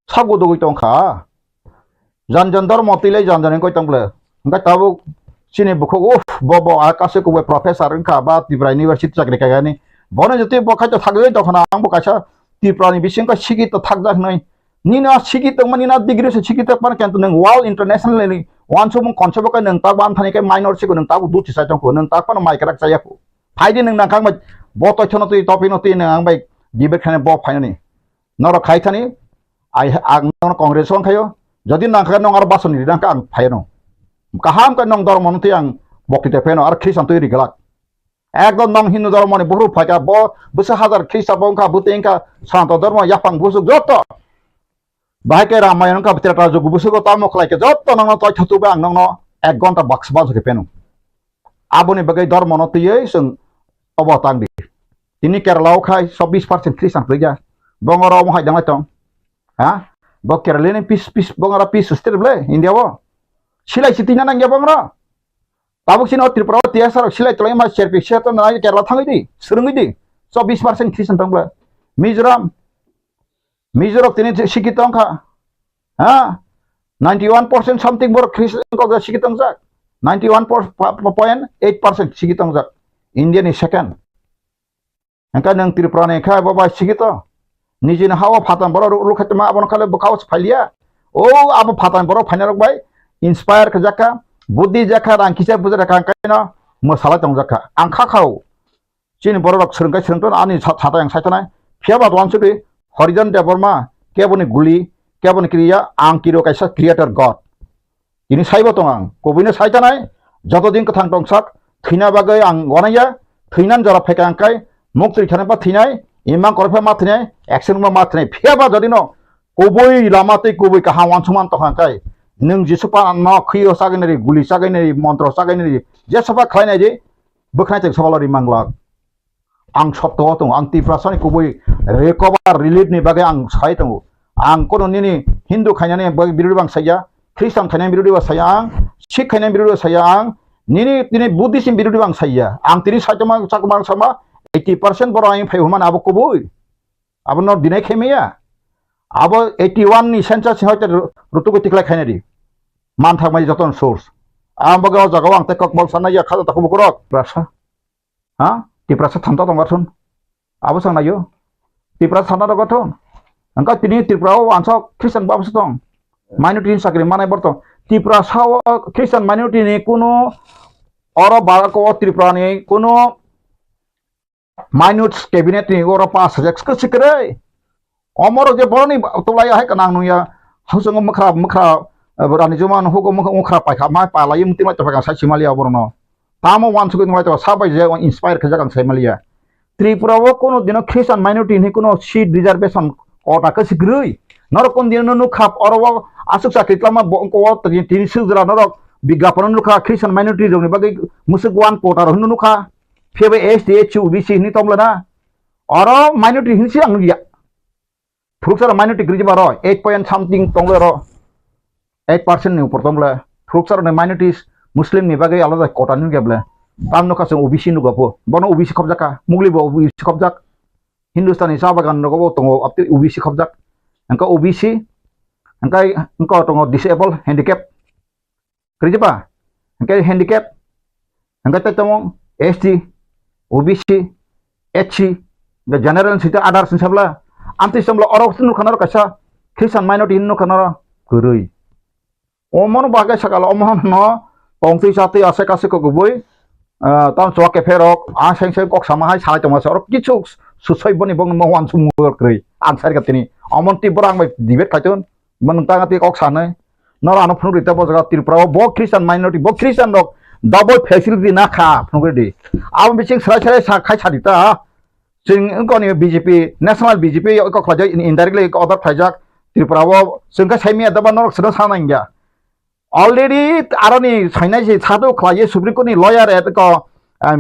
साब गुदगुइ तंखा जानजन धर्म तिलै जानजन गय तंगले अंकाय ताबु सिने बुखो उफ बबो आकासे को प्रोफेसर अंका बा त्रिपुरा यूनिवर्सिटी चाकरि खायगानि बने जति बखाय थागै दखना आंबो कासा त्रिपुरानि बिसिंका सिगि त थागजाक नै निना सिगि तंगमानि ना डिग्री से सिगि तक पान केंत नों वर्ल्ड इंटरनेशनल वान सुबुं कनसेप्ट नों ताक बान थानायखाय माइनर सिगो नों ताक दुथि साइतंखौ नों ताक पान माइकराक जायाखौ फायदि नों नाखां बाय ब तथ्यनो तै टपिनो तै नों आं बाय डिबेट खाने ब फायनानि नर खायथानि आं कांग्रेस खायो जदि नाखा नों आरो बासन निदांका आं फायनो काहाम का नों धर्म नथि आं बक्तिते फेनो आरो ख्रिस्टान तै रिगलाक एकदम नों हिन्दु धर्म नि बहु फायका ब बस हजार ख्रिस्टा बंका बुतेंका शांत धर्म यापां बुसु जत बाहायके रामायण का भितर जो गुबुसुगो तामो खलायके जत नंगनो तय थतुबे आं नंगनो 1 घंटा बक्स बाजके पेनु आबोनि बगै धर्म नतियै जों अबतांदि तिनि केरलाव खाय 26% ख्रिस्टान फैगा बंगराव महाय दांलाय तं हा ब केरलेनि पीस बंगरा पीस स्टेटले इंडियाव सिलाय सितिना नांगिया बंगरा ताबुकसिन त्रिपुरा तियासार सिलाय तलाय मा सेरपि सेत नाय केरला थांगैदि सुरुंगैदि 26% ख्रिस्टान दंब्ला मिजोरम तिनि सिकितंखा हा 91% समथिंग बर ख्रिस्टान को सिकितंजा 91.8% सिकितंजा इंडिया नि सेकेंड अंका नों त्रिपुरा ने खा बाबा सिकित निजिन हावा फातान बर रुखतमा आबन खाले बखावस फालिया ओ आब फातान बर फाइनारक बाय इंस्पायर खजाका बुद्धि जाखा रांखिसा बुजरा कांकायना मसाला तंजाका आंखा खाव चिन बरक सोरंगाय सोरंतन आनि छाता आं सायथनाय फियाबा वानसुबि हरिजन देवर्मा केबोनि गुली केबोनि क्रिया आं किरो कायसा क्रिएटर गॉड इनि साइबो दं आं कबिनो सायथानाय जत दिन कथां दंसाक थैना बागै आं गनाया थैनान जरा फेका आंखाय मुक्ति थानाबा थैनाय इमा करफा मा थैनाय एक्शन मा थैनाय फियाबा जदिनो कबोय लामाते कबोय काहा वानसमान तखांखाय नों जिसुपा न खियो सागैनरि गुली सागैनरि मंत्र सागैनरि जे सफा खायनाय जे बखनायते सवालरि मांगला आं सप्ताह दं आं त्रिपुरासानि कबोय रिकभार रिलीफ नि बागै आं साय दं आं कोनो निनि हिंदू खायनाने बिरुदि बां साया ख्रिस्टान खायनाने बिरुदि बा साया आं सिख खायनाने बिरुदि साया आं निनि बुद्धिसिम बिरुदि बां साया आं तिनि सायतमा चाकमान सामा 80% बर आं फायहुमान आबो कबोय आबो न दिनै खेमेया आबो 81 नि सेंसास हयते रुतुगति खलाय खायनारि मान थागमाय जतन सोर्स आं बगाव जगाव आं तक बल सानाया खाजा तक बकरक प्रासा हा त्रिपुरा थांता दंगाथुन आबो सांनायो त्रिपुरा थांता दंगाथुन अंका तिनि त्रिपुरा आंसा ख्रिस्टान बाबसो दं माइनरिटी साख्रि मानाय बरत त्रिपुरा साव ख्रिस्टान माइनरिटी नि कोनो और बारक त्रिपुरा नि कोनो माइनस कैबिनेट नि और पास एक्सको सिकरे अमर जे बरनि तलाय हाय कनां नुया हसंग मखरा रानि जमान होगो मखरा पाइखा मा पालाय मुति मा तफागा साइसिमालिया बरनो tamo wan suku ngwai to sabai je inspire khajakan saimalia Tripura wo kono dino Christian minority ni kono seat reservation kota ka sigrui norok kon dino nu khap oro asuk sakri klama ko tin sujra norok bigapan nu kha Christian minority jong ni bagai musuk wan kota ro nu kha phebe ST UBC ni tomlana oro minority hinsi ang ya Fruksara minority griji baro 8 point something tonglero 8% ni upor tomla Fruksara ni minorities Muslim ni bagai alada kota ni gable tamno ka sung OBC nu gapo bono OBC khobjaka mugli bo OBC khobjak Hindustani sabagan no go tongo apti OBC khobjak angka OBC angka tongo disabled handicap kerja angka handicap angka tongo ST OBC HC the general sita adar sabla anti samla orok nu khanar kasa Christian minority nu khanar kurui omon bagai sakala omon no pongti sate ase kase ko guboi tam soake ferok aseng seng kok sama hai sai tong orok kichu susoi boni bong mohwan sumur krei ansar gatini omon ti borang bai dibet khaitun mantang ati kok sanai nor anu phnu rita bo jaga Tripura bo Christian minority bo Christian rok double facility na kha phnu di am bising srai sa khai sadita sing ngoni BJP national BJP ko khaja indirectly ko other khajak Tripura wo singka saimi adaba norok sra sanangya already arani sainai je sadu khlaye supreme court ni lawyer et ko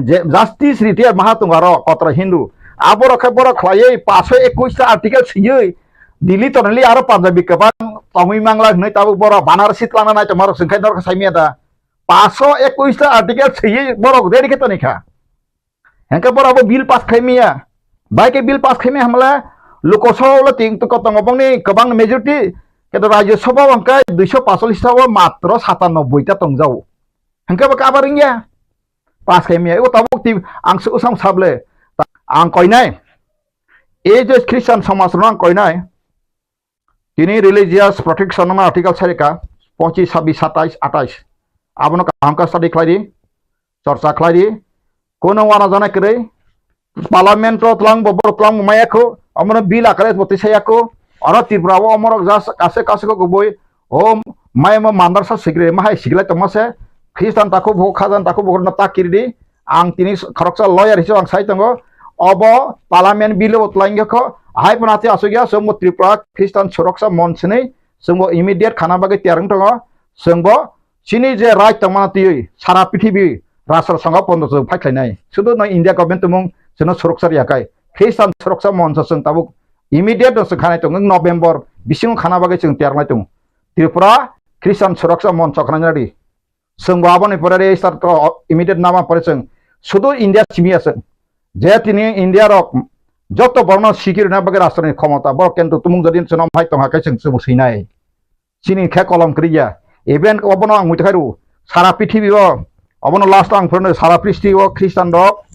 justice ritiya mahatungaro kotra hindu aboro khaboro khlaye 521 ta article siyei dili tonali aro panjabi kabang tongui mangla hnai tabu boro banarasi tlana nai tomaro singkai norok saimi ada 521 ta article siyei borok deri ke tonika henka boro bill pass khaimia baike bill pass khaimia hamla lokosawla ting to kotongobong ni kabang majority Kedo Rajya Sabha angka 245 sawa matro 97 ta tongjau. Angka ba kabaring ya? Pas kemia o tabuk ti ang usang sable. Ang koinai. E je Christian samas rang koinai. Kini religious protection nama artikel sarika 25 26 27. Abono angka study Khlaidi. Chorcha Khlaidi. Kono wana jana kre. Parliament ro tlang bobor tlang mayako. Amono bill akare boti sayako. Orang Tripura wo omorok jas kase ko goboi o mai ma mandar sa sigre ma hai sigla tomase Christian tako bo khadan tako bo na takirdi ang tini kharoksa lawyer hiso ang sai tango obo parliament bill otlainge ko hai panati asugya somo Tripura Christian soroksa monsne somo immediate khana bage tiarang tango songbo chini je right tamanati sara prithibi rasar sanga pondo so phaikhlainai sudo no India government tumung sono soroksa yakai Christian soroksa monsa song tabuk immediate dong sekarang itu November bising khana bagai seng tiar mai tung Tripura Christian Suraksa mon chokna nyari seng babon ipore start ko immediate nama pore seng sudo India simia seng jetini India rok joto borno sikir na bagai rastrani khomata bor kentu tumung jadin sonom hai tong hakai seng semu sinai sini khe kolom kriya event obono ang muithairu sara prithibi ro obono last ang phone sara prithibi o Christian rok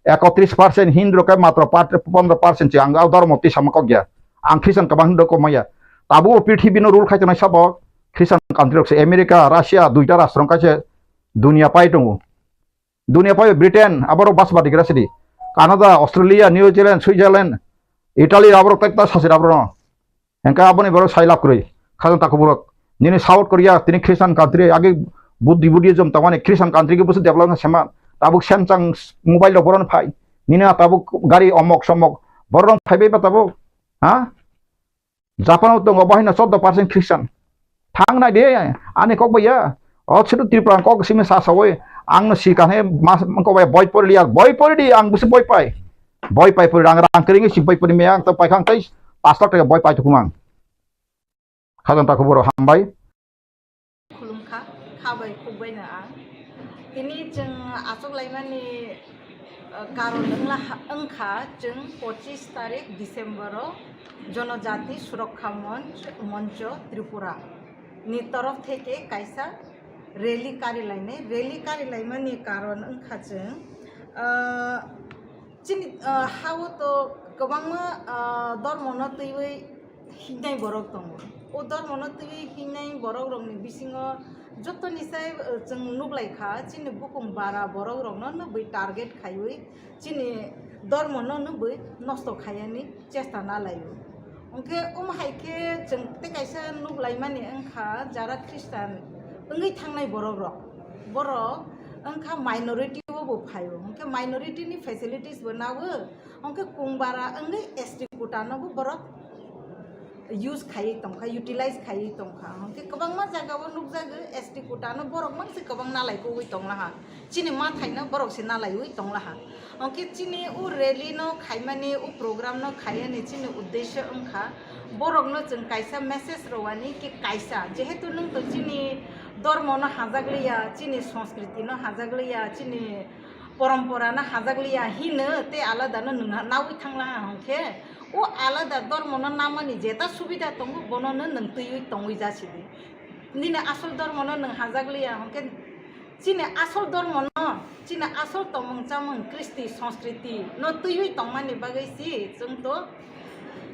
31% Hindu ke matro 15% ci angau dor moti sama kok ya ang Christian kabang Hindu ko maya tabu prithibi no rule khaitona sabo Christian country se America Russia duita rastron kache dunia pai tungu dunia pai Britain abaro basba digrasidi Canada Australia New Zealand Switzerland Italy abaro tekta sasir abaro enka aboni baro sailap kuri khajan takuburok nini South Korea tini Christian country age Buddhism tamane Christian country ke busu develop sema tabuk Samsung mobile lo boron phai nina tabuk gari omok somok boron phai be tabuk ha Japan to ngobahina 14% Christian thang na de ane kok baya o chitu Tripura kok sime sa sawoi ang no sikan he mas ko baya boy por liya boy por di ang busi boy pai por rang kering si boy por meang to pai khang tai 5 lakh boy pai tukumang khajan ta khoboro hambai khulumkha khabai khubbai na ang ini jeng asok laimani karon engkha jeng 25 tarik Desember জনজাতি সুরক্ষা মঞ্চ Tripura ni তরফ থেকে কাইসা rally কারিলাইমানি কারণ ওंखाजों চিনি হাও তো गोबां धर्मनो तैवै हिंनाय बरक दङ ओ धर्मनो तैवै हिंनाय बरक रंनि बिसिङो जतनिसाय जों नुब्लायखा चिनि बुकुम बारा बरक रंनो नबै टार्गेट खायै चिनि धर्मनो नबै नष्ट खायानि चेष्टा नालायो ओंखे हायके जों ते कायसा नुब्लाय माने ओंखा जारा ख्रिस्टान ओंगै थांनाय बरक रक बर अंखा माइनॉरिटी वो फायो अंके माइनॉरिटी नि फैसिलिटीज बनावो अंके कुंबारा अंगे एसटी कोटानो वो बरक यूज खाई तंखा यूटिलाइज खाई तंखा अंके कबां मा जागावो नुक जागो एसटी कोटानो बरक मानसे कबां नालायको उ तंलाहा चिनि मा थाइना बरक से नालाय उ तंलाहा अंके चिनि उ रैली नो खाइमानि उ प्रोग्राम नो खायनि चिनि उद्देश्य अंखा बरक नो जों कायसा मेसेज रवानी कि कायसा जेहेतु नों तो चिनि धर्म न हाजागलिया चिनि संस्कृति न हाजागलिया चिनि परम्परा न हाजागलिया हिनो ते आलादा न नोंहा नावि थांला हंखे ओ आलादा धर्म न नामानि जेता सुबिदा दंगो बननो नों तैयै तंगै जासिदि निने आसल धर्म न नों हाजागलिया हंखे चिनि आसल धर्म न चिनि आसल तमंचामं कृष्टि संस्कृति न तैयै तंमानि बागैसि जों तो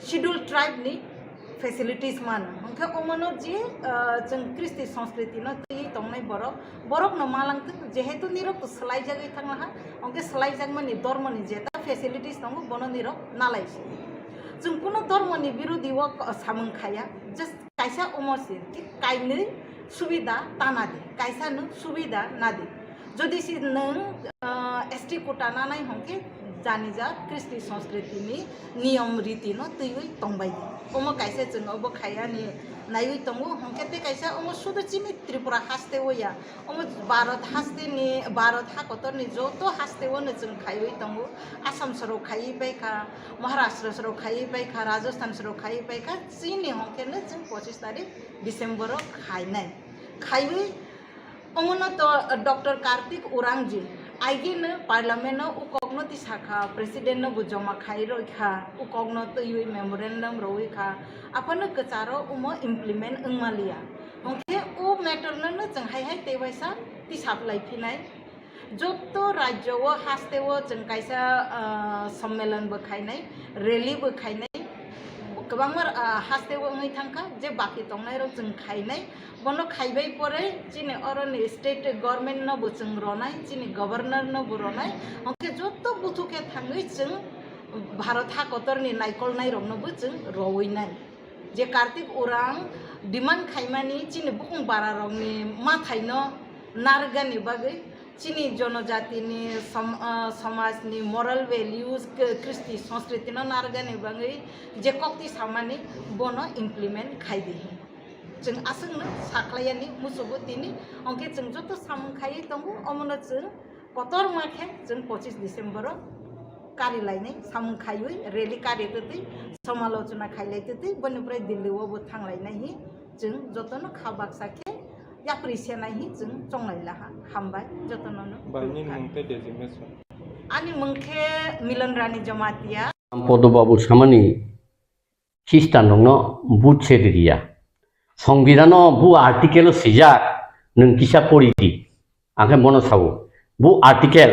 शेड्यूल ट्राइब नि फैसिलिटीज मान हंखे ओमनो जे जों कृष्टि संस्कृति न तैयै तंनाय बरक न मालांग जेहेतु निरक सलाय जागै थांलाहा हंखे सलाय जागमानि धर्मनि जेता फैसिलिटीज दंगो बनो निरक नालायसि जों कुनो धर्मनि बिरोधी व सामंखाया जस्ट कायसा ओमसे कि कायनो सुबिदा ताना दे कायसा नो सुबिदा ना दे जदि सि नों एसटी कोटा नानाय हंखे जानि जा कृष्टि संस्कृति नि नियम रीति न तैयै तंबाय ओम कायसा जों अब खायानि नायै तंगो हंखे ते कायसा ओम सुदु चिनि त्रिपुरा हास्ते वया ओम भारत हाकतरनि जतो हास्ते वन जों खायै तंगो आसाम सरो खायै बायखा महाराष्ट्र सरो खायै बायखा राजस्थान सरो खायै बायखा चिनि हंखे न जों 25 तारिख डिसेम्बर खायनाय खायै ओमनो तो डॉक्टर कार्तिक उरांजी आइगे पार्लियामेंट उकॉग्नो तिसाखा प्रेसिडेंट नो जमा खाई रखा उकॉग्नो तैयै मेमोरेंडम रखा अपन कचारो उमो इम्प्लीमेंट अंगमालिया ओंखे ओ मैटर न जों हाय तेवैसा तिसाब लाइफिनाय जत राज्य वो हास्ते वो जों कायसा सम्मेलन बखायनाय रैली बखायनाय गोबांमार हास्ते वो ओंगै थांखा जे बाकी तंनाय र जों खायनाय बनो खाइबाय परे चिनि अरनि स्टेट गवर्नमेंट न जों रनाय चिनि गवर्नर न रनाय ओंखे जत बुथुके थाङै जों भारत हाकतरनि नायकलनाय रनबो जों रवैनाय जे कार्तिक उरां डिमांड खाइमानि चिनि बुकुं बारा रंनि माथायनो नारगानि बागै चिनि जनजातिनि समाजनि मोरल वैल्यूज कृष्टि संस्कृति न नारगानि बागै जे कक्ति सामानि बनो इम्प्लीमेंट खाइदि जों आसंनो साख्लायानि मुसुबुतिनि अंके जों जत सामखायै दंगो अमनो जों कतर माखे जों 25 डिसेम्बर कारि लायनाय सामखायै रैली कारि तै समालोचना खाइलायतै बनिफ्राय दिल्लीआवबो थांलायनाय जों जतनो खाबाक साखे याप्रिसियानाय जों चंलायलाहा हामबाय जतनो बायनि मुंते डेजिग्नेशन आनि मुंखे मिलनरानी जमातिया पदबाबु सामानि ख्रिस्टान दंनो बुथ सेरिया संविधान बु आर्टिकेल सिजाक नों किसा पढ़ी आखे मन सावो बु आर्टिकेल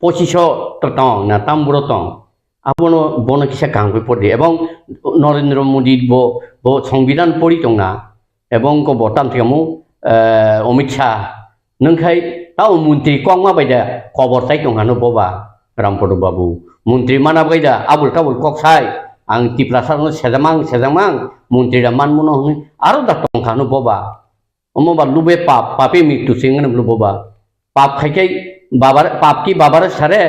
25 तंग ना तामबुरो तंग आपनो बन किसा गांगै पढ़ी एवं नरेंद्र मोदी बो संविधान पढ़ी तंगना एवं को बटाम थिमु अमित शाह नोंखाय ताव मंत्री कोंगमा बायदा खबर थाय दंहानो बबा रामपद बाबु मंत्री माना बायदा आबुल ताबुल कक्साय आं तिप्रासारनो सेजामां मंत्री मान मनो हंग आरो दा तंखानो बबा अमबा लुबे पापे मृत्यु सिंगन लुबबा पाप खायकै बाबार पाप की बाबार सारे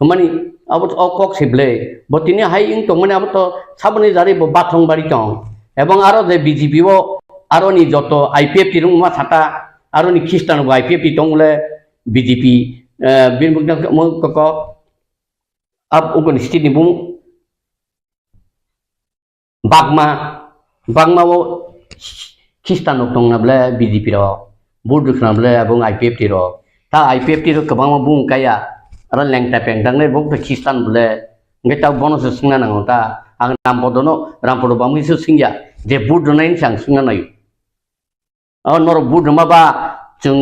हमानी अब तो कक सिबले बतिनि हाय इं तंगने अब तो साबने जारि बाथं बारि तंग एवं आरो जे बीजेपी वो आरो नि जतो आईपीएफ तिरुमा थाता आरो नि ख्रिस्टान आईपीएफ तंगले बीजेपी बिरमुगना मक अब उगन स्थिति बुं बागमा वो ख्रिस्टान दंनाब्ले बीजेपी रो बुद्ध खनाब्ले एवं आईपीएफ रो ता आईपीएफ रो गोबां बुं काया आरो लेंटा पेंटांने बुं ख्रिस्टान ब्ले गेता बनस सिंना नांगौ ता आं रामपद बामुसो सिंया जे बुद्ध नायनि सांग सिंना नायो नर बुद्ध माबा जों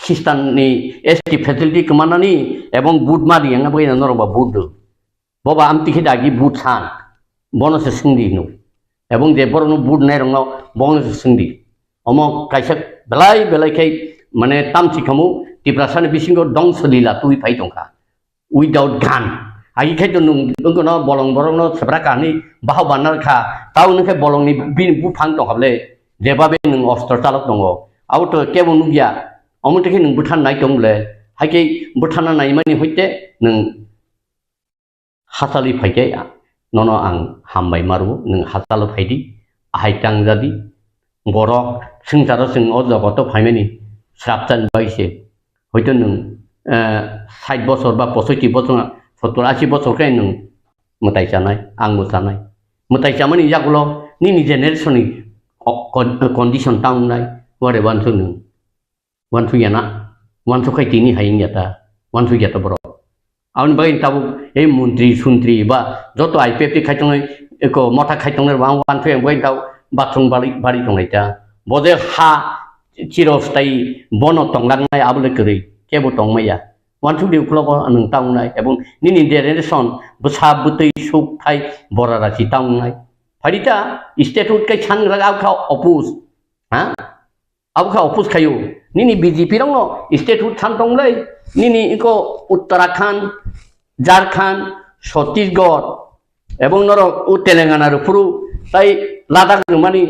ख्रिस्टाननि एसटी फैसिलिटी कमानानि एवं बुद्ध मादि यांगा बैना नरबा बुद्ध बबा आमतिखि दागि बुद्ध सान बनस सिंदि नु एवं जे बरनो बुद्ध नाय रंगाव बनस सिंदि अम कायसा बेलाय माने तामथि खमु तिप्रासानि बिसिंगो दं सलिला तुइ फाइ दंखा विदाउट गान आइ खाय तो नंगो बलं बरंनो सेब्रा कानि बाहाव बाननारखा ताव नखे बलंनि बिन बुफां दंहाबले जेबाबे नों अस्त्र चालक दङ आउ तो केबो नुगिया अमतखे नों बुथान नाय दंले हाइके बुथाना नायमानि हइते नों हासालि फाइके ननो आं हामबाय मारु नों हासाल फाइदि हाइटां जादि बरक संसार जों अ जगत फाइमानि स्राबजान बायसे हयतो नों 60 बছর बा 65 बছर 70-80 बছर खाय नों मताय जानाय आं मोसानाय मताय जामानि जागुलो नि जेनेरेशननि कंडीशन टाउननाय वारे वानसु नों वानसु याना वानसु खायतिनि हायिं याता वानसु याता बर आउन बाय ताबु ए मन्त्री सुन्त्री बा जतो आईपीएफटी खायतंनाय एको मथा खायतंनाय वानसु एं बाय ताव बाथरुम बारि दंनायता बदे हा चिरस्थायी बन तंलांनाय आबले करै केबो तंमाया वानसु देवख्लबो नों टाउननाय एबं निनि जेनेरेशन बसा बुतै सुखथाय बरारासि टाउननाय फारिता स्टेटुट कै सांग्रा आवखा अपुस हा आवखा अपुस खायो निनि बीजेपी रंनो स्टेटुट सानतंलै निनि इको उत्तराखंड झारखंड छत्तीसगढ़ एबं नर तेलेंगाना रुपुरु ताई लादाख मानि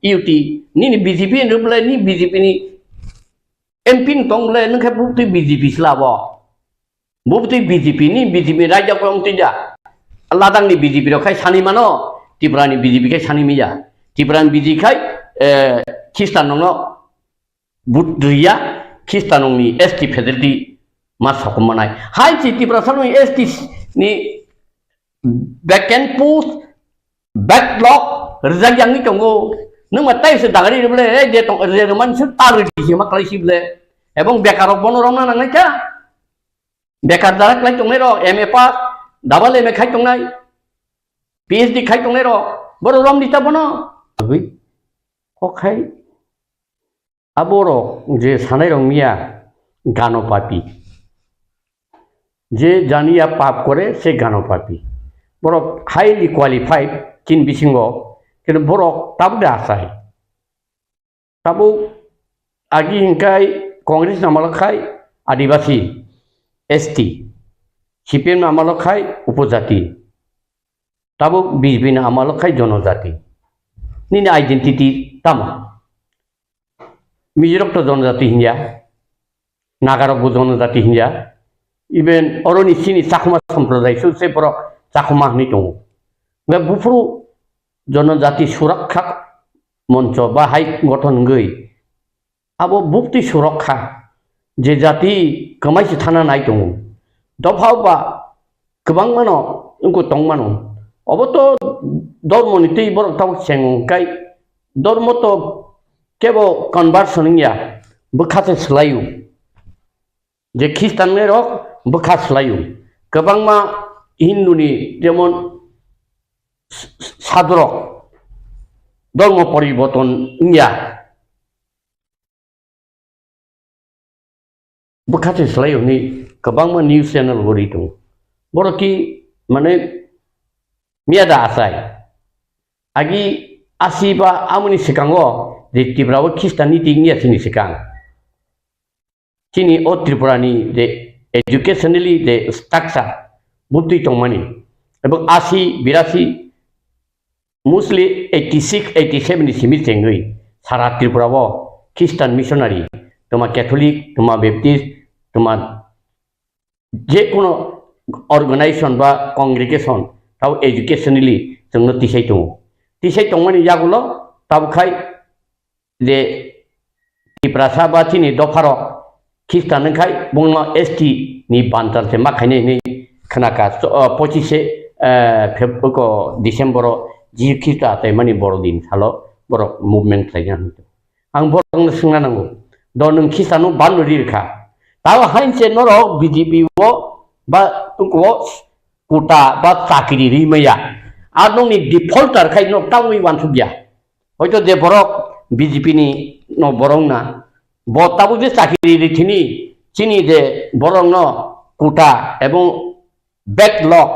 यूटी निनि बीजेपी नब्ले नि बीजेपी नि एमपी तंले नखे बुबति बीजेपी स्लाबो बुबति बीजेपी नि बीजेपी राज्य कमतिजा लादांनि बीजेपी रखाय सानि मानो त्रिपुरानि बीजेपी खाय सानि मिया त्रिपुरानि बीजेपी खाय खिस्टान नंनो बुद्रिया खिस्टाननि एसटी फेडरेलिटी मा सकमनाय हाय त्रिपुरा सानि एसटी नि वैकेंट पोस्ट बैकलॉग रिजाल्ट यांनि दंगो नों मातायसो दागारि रेबले जे तं जे मानसि तारदिसि मा खालायसिबले एबं बेकार बनरमना नांनायका बेकार दारा क्लाय तंनाय र एमए पास डाबल एमए खाय तंनाय पीएचडी खाय तंनाय र बर रम दिता बनो गै खखाय आबोर जे सानाय रंमिया गानो पापी जे जानिया पाप करे से गानो पापी बर हाईली क्वालिफाइड किन बिसिंगो किन borok tabu dasai tabu agi hingkai kongres namalakai adivasi ST CPM namalakai upojati tabu BJP namalakai jonojati nini identity tama Mijorok to jonojati hinja Nagarok bo jonojati hinja even oroni sini sakuma sampradai se borok sakuma ni tongo ngai bufuru जनजाति सुरक्षा मंच बा high गठन गई अब बुक्ति सुरक्षा जे जाति कमाइसे थाना नाय दङ दफाव बा गोबां मानो उनको दं मानो अब तो धर्मनि तै बर ताव सेंगाय धर्म तो केबो कन्भार्सन या बखासे स्लायु जे ख्रिस्टान ने रक बखा स्लायु गोबां मा हिन्दुनि जेमन सादरक धर्म परिवर्तन इंडिया बखाते स्लायनि गोबां निउज चैनल बरि दं बरकी माने मियादा आसाय आगि आसिबा आमुनि सिकांगो जे त्रिपुराबो खिस्टाननि तिंगिया सिनि सिकां सिनि ओ त्रिपुरानि जे एजुकेशनली जे स्ट्राक्चार बुद्धि तंमानि एबं 80-82 Mostly 86-87 ni simi tengui सारा त्रिपुरा वो खिस्टान मिशनारी तुमा कैथोलिक तुमा बैप्टिस्ट तुमा जे कोनो ऑर्गेनाइजेशन बा कांग्रेगेशन ताव एजुकेशनली जोंनो तिसाइ दं माने जागुलो ताव खाय जे त्रिपुरा साबा तिनि दफारो खिस्टान खाय बुंनो एसटी नि बान्तार से माखायने नि खनाका 25 फेब्रुआरि डिसेम्बर जी खिस्टा ताय माने बरदिन सालो बर मुभमेंट खालायनो आं बरनो सोंना नांगौ द नों खिस्टानो बाननो रिखा ताव हाइनसे नर बीजेपी वो बा तुको कुटा बा चाकरी रिमैया आदोंनि डिफल्टार खाय न टाउइ वानसुबिया हयतो जे बरक बीजेपी नि न बरंना बताबो जे चाकरी रिथिनि चिनि जे बरंन कुटा एवं बैकलॉग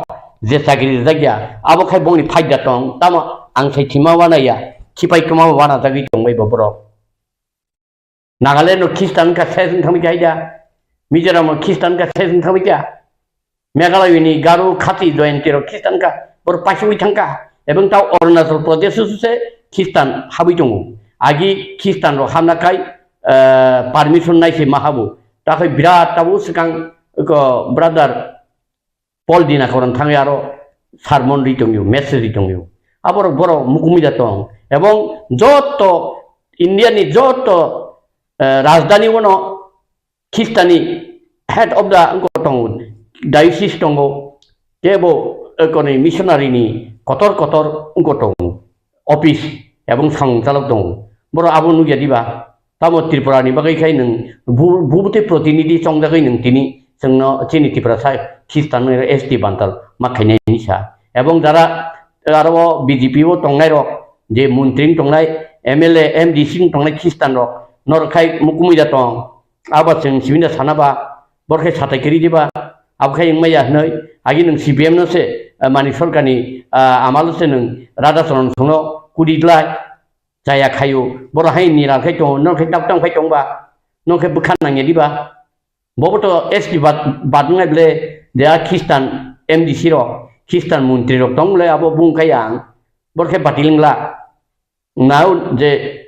जे चाकरी जागिया आबो खाय बंनि फायदा दं तामा आं साइथिमा वानाया खिपाय कमा वाना जागि दंबाय बरक नागालैंड खिस्टान का सेसन थामि गायदा मिजोराम खिस्टान का सेसन थामि क्या मेघालयनि गारो खाति जयन्तिर खिस्टान का बर पासिवि थांका एवं ताव अरुणाचल प्रदेश से खिस्टान हाबि दङ आगि खिस्टान रो हामनाखाय permission नायसे माहाबो takai birat tabu Swkang ko brother Paul dina koran tangi aro sermon ritong yu message ritong yu abor boro mukumi datong ebong joto India ni joto rajdhani wono Kristani head of the angkotong diocese tongo kebo ekoni missionary ni kotor angkotong office ebong sang salok tong boro abon nu jadi ba tamo Tripura ni bagai kai neng bubute protinidi song dagai neng tini sengno chini Tripura sai Kristen ST bantal makhanya ni sa ebong dara aro BJP wo tongnai rok je muntring tongnai MLA MDC tongnai Kristen rok nor kai mukumi da tong aba seng sibinda sanaba borkai satai kiri diba abkai yang maya noi agi neng CPM no se mani sorkani amalu se neng rada sonon sono kudidlai jaya kayu boro hai nira kai tong nor kai tang kai tong ba nor kai bukan nangnya diba boboto ST bat ngai ble dia Kristen MDC ro Kristen muntri ro tong le abo bung kayang borkai batiling la nau je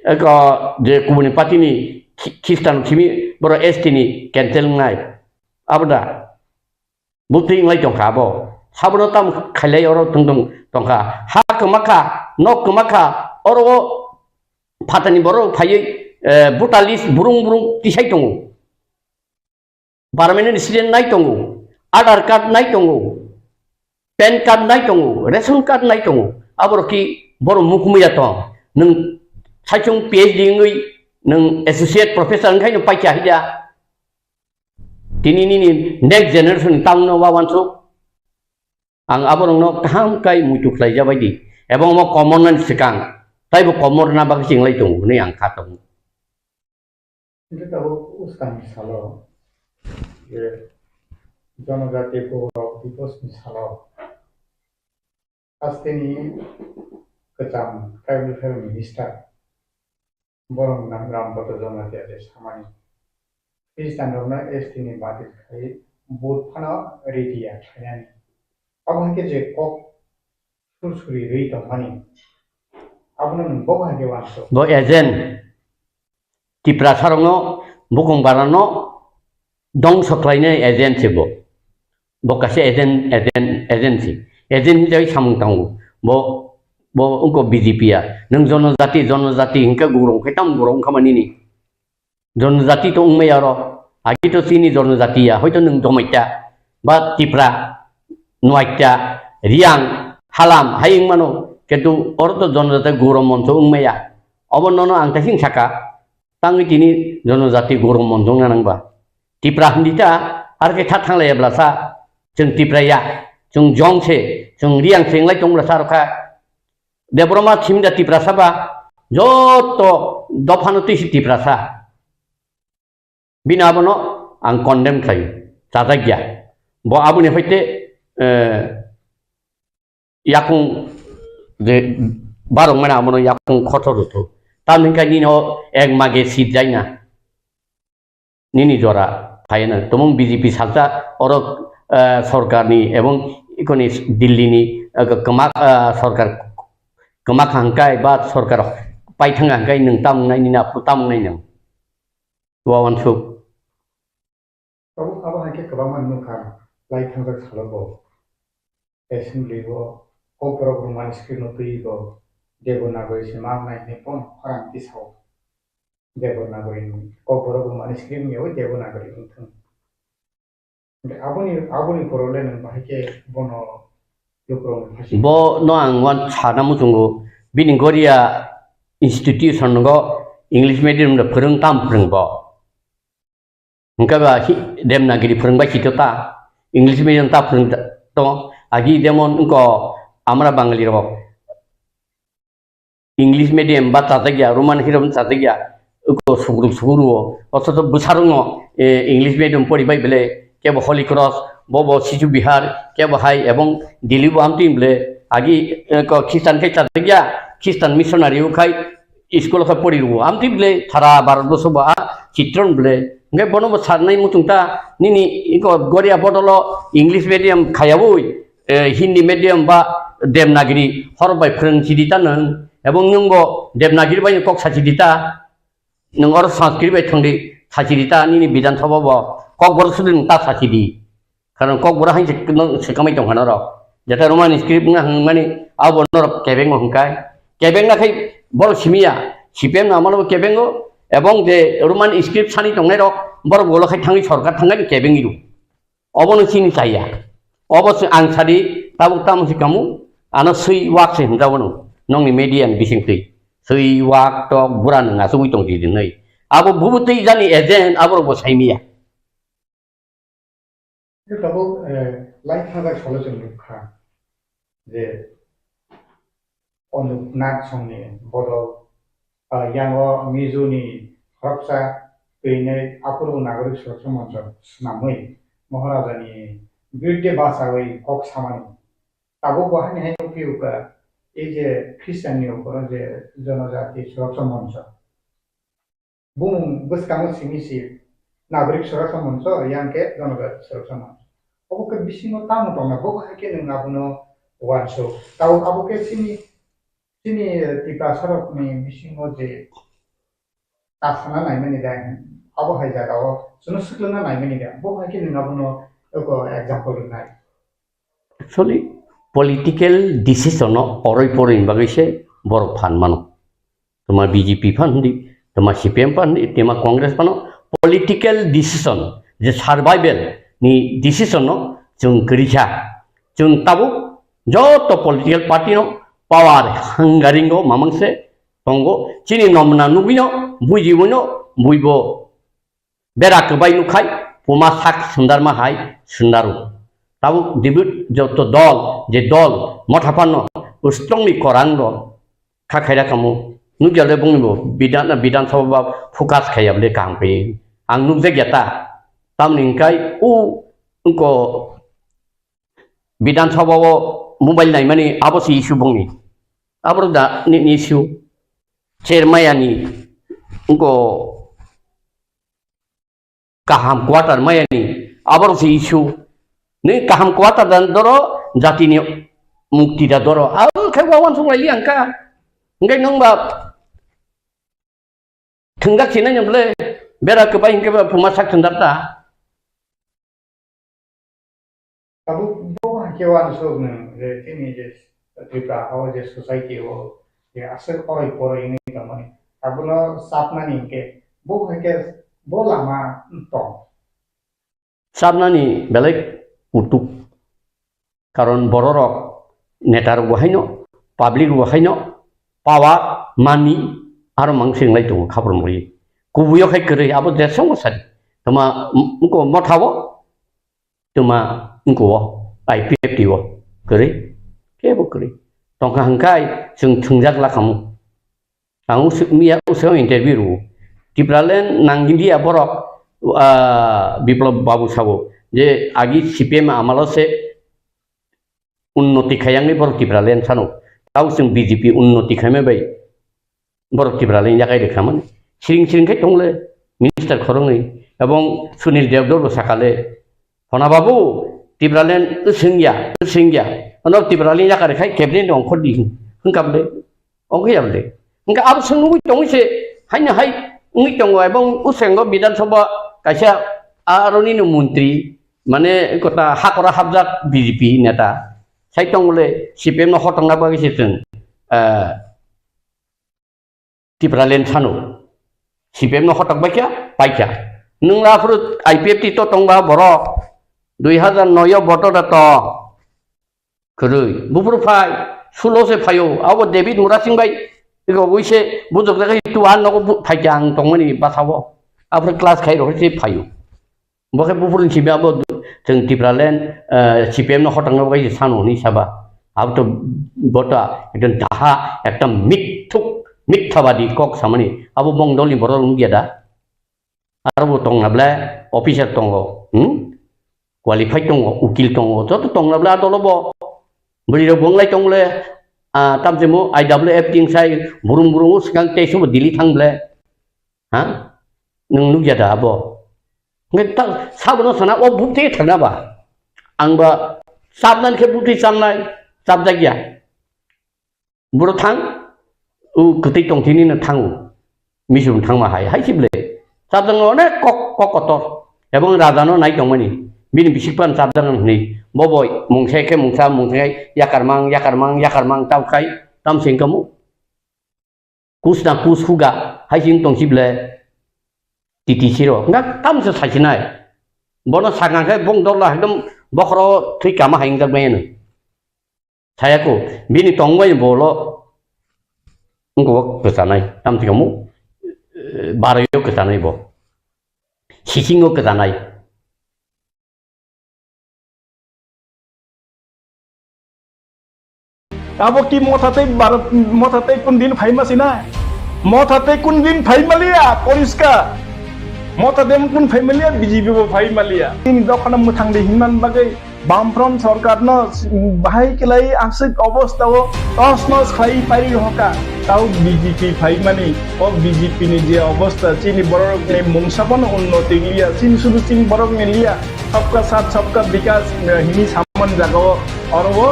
kubuni pati ni Kristen kimi boro ST ni cancel ngai abda buti ngai tong ka bo sabro tam khalai oro tungtung tongka ha kemaka nok kemaka oro patani boro phai butalis burung tisai tongu permanent resident nai tongu Aadhaar card nai tongu PAN card nai tongu ration card nai tongu abor ki boro mukumi ya tong neng saichung PhD ngui neng associate professor ngai no pai cha hija tini ni next generation tang no wawansu ang aborong no kaham kai mutu klai ja baidi ebong mo common nan Swkang tai bo komor na bag sing lai tung ni ang khatong itu tahu uskan misalo ye जनजाति को दिवस मिसालो asteni kecam tribal affairs minister borong nang Rampada Jamatia de samani Kristen rona estini batis khai bot phana redia khayani abon ke je kok sursuri rei to mani abon bo bhage wanso bo agent Tripura sarongno bukong barano dong soklaine agent sebo bo kase agency jai samung tangu bo ungko BJP ya nang jonojati hingka gurung ketam gurung kamani ni jonojati to ungme yaro agi to sini jonojati ya hoito nang Jamatia ba Tripura Nuaita Riang Halam haing mano ketu orto jonojati gurung monso ungme ya obon nono ang tasing saka tangi tini jonojati gurung monso nang ba Tripura handita arke thatang le blasa jeng Tripura ya jeng jongse jeng Riang sing lai tong blasa roka debroma chimda Tripura saba joto dopanuti si Tripura sa bina abono ang condemn kai tatagya bo abune hoite yakung de barong mana abono yakung khotoruto taminka nino ek mage sidjaina nini jora kayana tomong BJP sakta oro सरकार नि एवं इकोनि दिल्ली नि कमा सरकार कमा खांकाय बा सरकार पाइथां हांकाय नों तामनाय नि ना पुतामनाय नों वावनसु अब हाके कबा माननु खा लाइ थांगा खालबो एसेंबली बो कोपरक रुमान स्क्रिन तैबो देवनागरी सिमा नाय ने पन फरांति Sao Devanagari कोपरक रुमान screen naive Devanagari उथं aboni korole nang bahike bono lokro bo no ang wan chana mutungo bining Korea institution go English medium da phurung tam phurung bo ngka ba demnagiri phurung ba kitota English medium ta phurung to agi demon ko amra bangali ro English medium ba ta gya roman hiram ta gya ko suguru oto to busarungo English medium pori bai bele केबो holy cross बोबो सिजु Bihar केबो high एवं दिल्ली बामती बले आगी को खिस्तान के चातगिया खिस्तान missionary उखाई school का पड़ी रुआ आमती बले थारा भारत बसो बा चित्रण बले ngai bono bo sarnai mutungta nini iko goria bodolo English medium khayabui Hindi medium ba Devanagari horbai phurung chidita nang ebong nungbo Devanagari bai kok sachidita nung or Sanskrit bai thangdi 사실이다 니니 비단 서버버 kokborok 수든 딱 사실이 karena kokborok hanya sekamai tong hanaro jata roman script nga hangmani abo norok kebeng hangkai kebeng na kai bor simia sipem na amalo kebengo ebong de roman script sani tong nero bor bolo kai thangi sorkar thangai kebeng iru obono sini saya obos ang sadi tabuk tam si kamu ana sui wak se hindawono nongni median bisingtui sui wak tok buran nga sui tong di dinai abo bubuti jani ejen abo bo saimia Itu lain hal solution lukha je on nak songni bodo yang mizu ni harapsa pene apuru nagorik suraksa mancha namoi maharaja ni birthday basawai kok samani tabo bahani hai uka এই যে খ্রিস্টানীয় উপর যে জনজাতি সুরক্ষা মঞ্চ broom বসকামো সিমিসি নাগরিক সুরক্ষা মঞ্চ ইয়াংকে জনজাতি সুরক্ষা মঞ্চ অবকে বিসিনো তামো তংনা বক হাকে নং আবনো ওয়ানসো তাও আবকে সিনি ত্রিপুরা সরকনি বিসিনো যে তাছানা নাইমানি দেন আবো হাই জায়গাও শুনো শুকলনা নাইমানি দেন বক হাকে নং আবনো এগো एग्जांपल নাই actually political decision oroi porin bagise borok phan mano toma BJP phan di toma CPM phan di toma Congress phan political decision je survival ni decision no jung grija jung tabu joto political party no power hangaringo mamangse tongo chini nomna nubino bujibuno buibo berak bai nukai puma sak sundar mahai sundaru tahu debut joto dol je dol mothapano strongly korangro khakhaira kamu nujale bungbo bidan sabab focus khayable kampe ang nujje gyata tamningkai unko bidan sabab mobile nai mani abosi issue bungi abroda ni issue chairmayani unko kaham quarter mayani abosi issue ni kaham kuata dan doro jati ni mukti da doro kai wawan sungai liang ka ngai nong ba tenggak sini yang boleh berak ke bayin ke pemasak sendarta kamu bawa kewan sogna ini je tripura au je society o ya asal orang poro ini kamani kamu no sapna ni ke bawa ke bola ma tong sapna ni belek utuk karon bororok netar wahaino public wahaino pawa mani aro mangsing lai tu khabar muri kubuyo khai kere abo desong sari tama unko mothawo tama unko IPF tiwo kere kebo kere tongka hangkai jung thungjak la kamu ang usmia usau interview ru tipralen nang india borok biplab babu sawo je agi CPM amalo se unnoti khayangni borok tipralen sano tau sing BJP unnoti khame bai borok tipralen jakai dekhaman siring siring kai tongle minister khorongni ebong sunil devdor sakale hona babu tipralen usingya ono tipralen jakai khai cabinet ong khodi hungkable ong khayable hungka ab sungui tong se haina hai ngi tong ebong usengo bidan sabha kaisa aroni no mantri মানে কটা হাকরা হাবজাক BJP নেতা সাইটং বলে CPM ন হটং না বাগিছে जों টিপ্রালেন সানো CPM ন হটক বাইকা পাইকা नोंलाफोर IPF T तो तंबा बरो 2009 भोटर तो करै बुफुर फाय 16 से फायो अब डेभिड मुरासिं बाय इको वइसे बुजक जाय टु आन नको फायजां तंमनि बासावो आफ्र क्लास खाइरो से फायो बखे बुफुर सिबियाबो जों टिप्रालेन सिपिएम न हटांनो बाय सानोनि साबा अब तो बटा एकदम दाहा एकदम मिथ्याबादी कक सामनि अब बंगदलनि बरो गियादा आरो दंनाब्ला अफिसार दङ क्वालिफाइड दङ उकिल दङ जत दंनाब्ला दलबो बोरिरो बंगलाय दंले तामजेमो आइडब्लिउएफ टिंसाय बुरुं बुरुं सिगां तेसुबो दिल्ली थांब्ले हा नों नुगियादा आबो नों साबनो साना अ बुथे थानाबा आंबा साबनानखे बुथे साननाय साबदा गया बुरो थां उ गतै दंथिनिनो थाङो मिसुम थांमा हाय हायसिबले sabdang one kokotor ebong radano nai tongmani bini bisikpan sabdang ni boboy mungsai ke mungsai yakarmang tau kai tam sing kamu kus na kus huga hai sing tong sible titi siro nggak tam se sasinai bono sangang kai bong dor lah ekdom bokro thui kama haing jak men saya ko bini tongwai bolo ngko kesanai tam sing kamu barayo kesanai bo sisingo kesanai abo ki mothate kun din phai masina mothate kun din phai malia poriska mothate kun phai malia BJP bo phai malia tin dokhana muthang de hinman bagai bamfrom sarkar no bahai kelai asik obostha o tosnos khai pai hoka tau BJP phai mani o BJP ni je obostha chini borok ne mungsapon unnoti liya chin sudu chin borok ne liya sabka sath sabka vikas hini saman jagao oro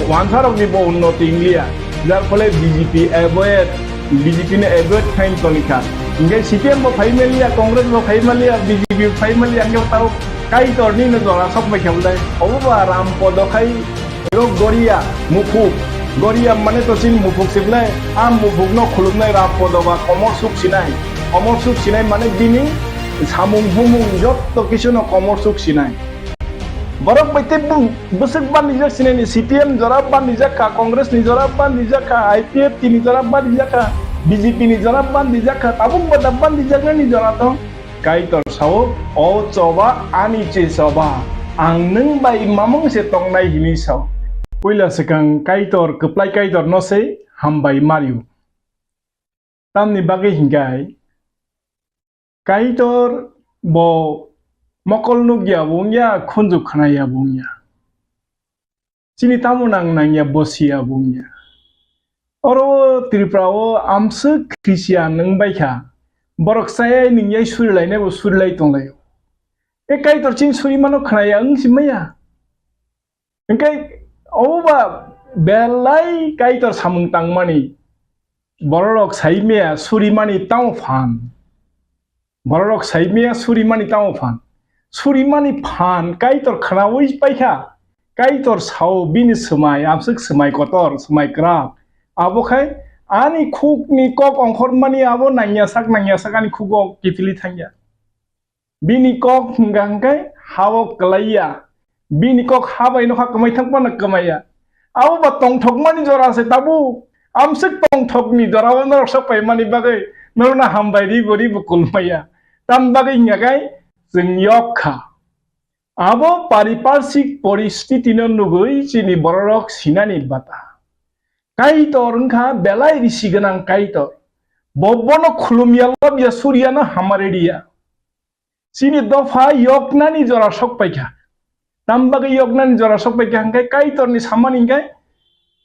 one third of the unnoti India. Therefore, BJP ne avoid kind tonika. Ingai CPM bo family Congress bo family BJP family angge tau kai torni no jora sob mai khaulai. Oba Rampada khai ro Goria mane to chin mufuk siblai am mufuk no khulumnai Rampada ba komor suk sinai mane bini samung humung jotto kisu no komor suk sinai. Borok baite besek ban dijak sineni CPM jorab ban dijaka Congress ni jorab ban dijaka IPF ni jorab ban dijaka BJP ni jorab ban dijaka tabung badab ban dijakna ni jorato kai tor sao o choba ani che soba ang nung bai mamung se tongnai hini sao puila sekang kai tor keplai kai tor no se hambai mariu tamni bage hingai kai tor bo mokol nugya bungya khunju khanaya bungya chini tamunang nangya bosia bungya oro tripura o amse christian nang baikha borok sai ningyai surilai ne bo surilai tonglai e kai tor chin suri mano khanaya ang simaya engkai oba belai kai tor samung tangmani borok saimea surimani tau fan borok saimea surimani tau fan Surimani fan kaitor khanawis paikha kaitor sao bini semai amsuk semai kotor semai krap abo khai ani khuk ni kok ongkhor mani abo nangya sak ani khugo kipili thangya bini kok ngangkai hawo klaiya bini kok habai no kamai thangpa na kamaya abo ba tong thok mani jora se tabu amsuk tong thok ni jora no sak pai mani bagai norna hambai ri gori bukul maya tam bagai ngagai Yokha abo pariparsik poristiti no nugui chini borok sinani bata kaitor ngkha belai risiganang kaitor bobono khulumya lobya suryana hamaredia chini dofa yoknani jora sok paikha tambaga yoknani jora sok paikha ngkai kaitor ni samani ngkai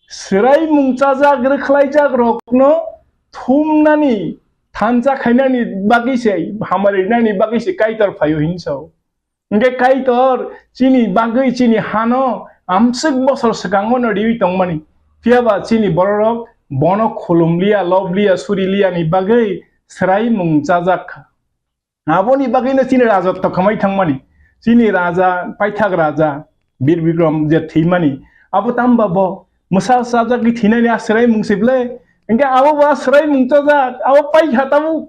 serai mungchaja grkhlaijak rokno thumnani Thansa khainani bagi sei hamarinani bagi sei kaitor phayo hinsau nge kaitor chini bagai chini hano amsuk bosor sakango no diwi tongmani piaba chini borok bono khulumlia loblia surilia ni bagai serai mungchajak aboni bagai na chini rajat to khamai thangmani chini raja paithak raja bir bikram je thimani abo tamba bo musa sajak ki thinani serai mungsible Engke abo ba serai mungchaja abo pai khatamu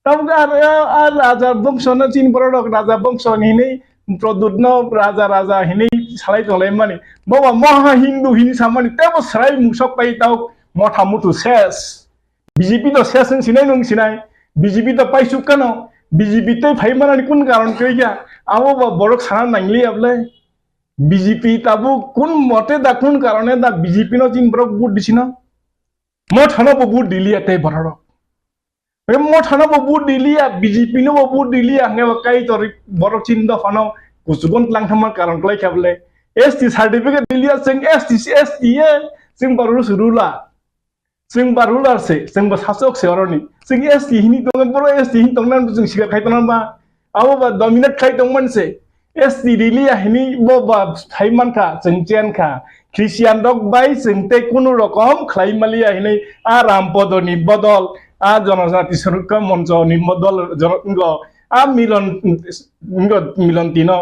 tamu ar raja bangso na chin borok raja bangso ni nei produdno raja hini salai tolai mani bawa maha hindu hini samani tebo serai mungsok pai tau motha mutu ses BJP to ses sinai nung sinai BJP to pai sukano BJP te phai manani kun karon kya abo ba borok sana nangli able BJP tabu kun mote da kun karone da BJP no chin borok bud disina Mothana bobu dilia te borok. Mothana bobu dilia BJP no bobu dilia nge kai tor borok chindo fano kusugon tlang thamar karon klai khable ST certificate dilia sing ST sing baru surula sing barula se sing ba sasok se oroni sing ST hini tong boro ST hini tong nan sing sigar khai tong ba abo ba dominate khai tong man se ST dilia hini bo ba thaiman kha sing chen kha Christian dog bai sing te kunu rokom khlai malia hini Rampada ni bodol जनजाति सरका मंचो नि मदल जन मिलन तीनो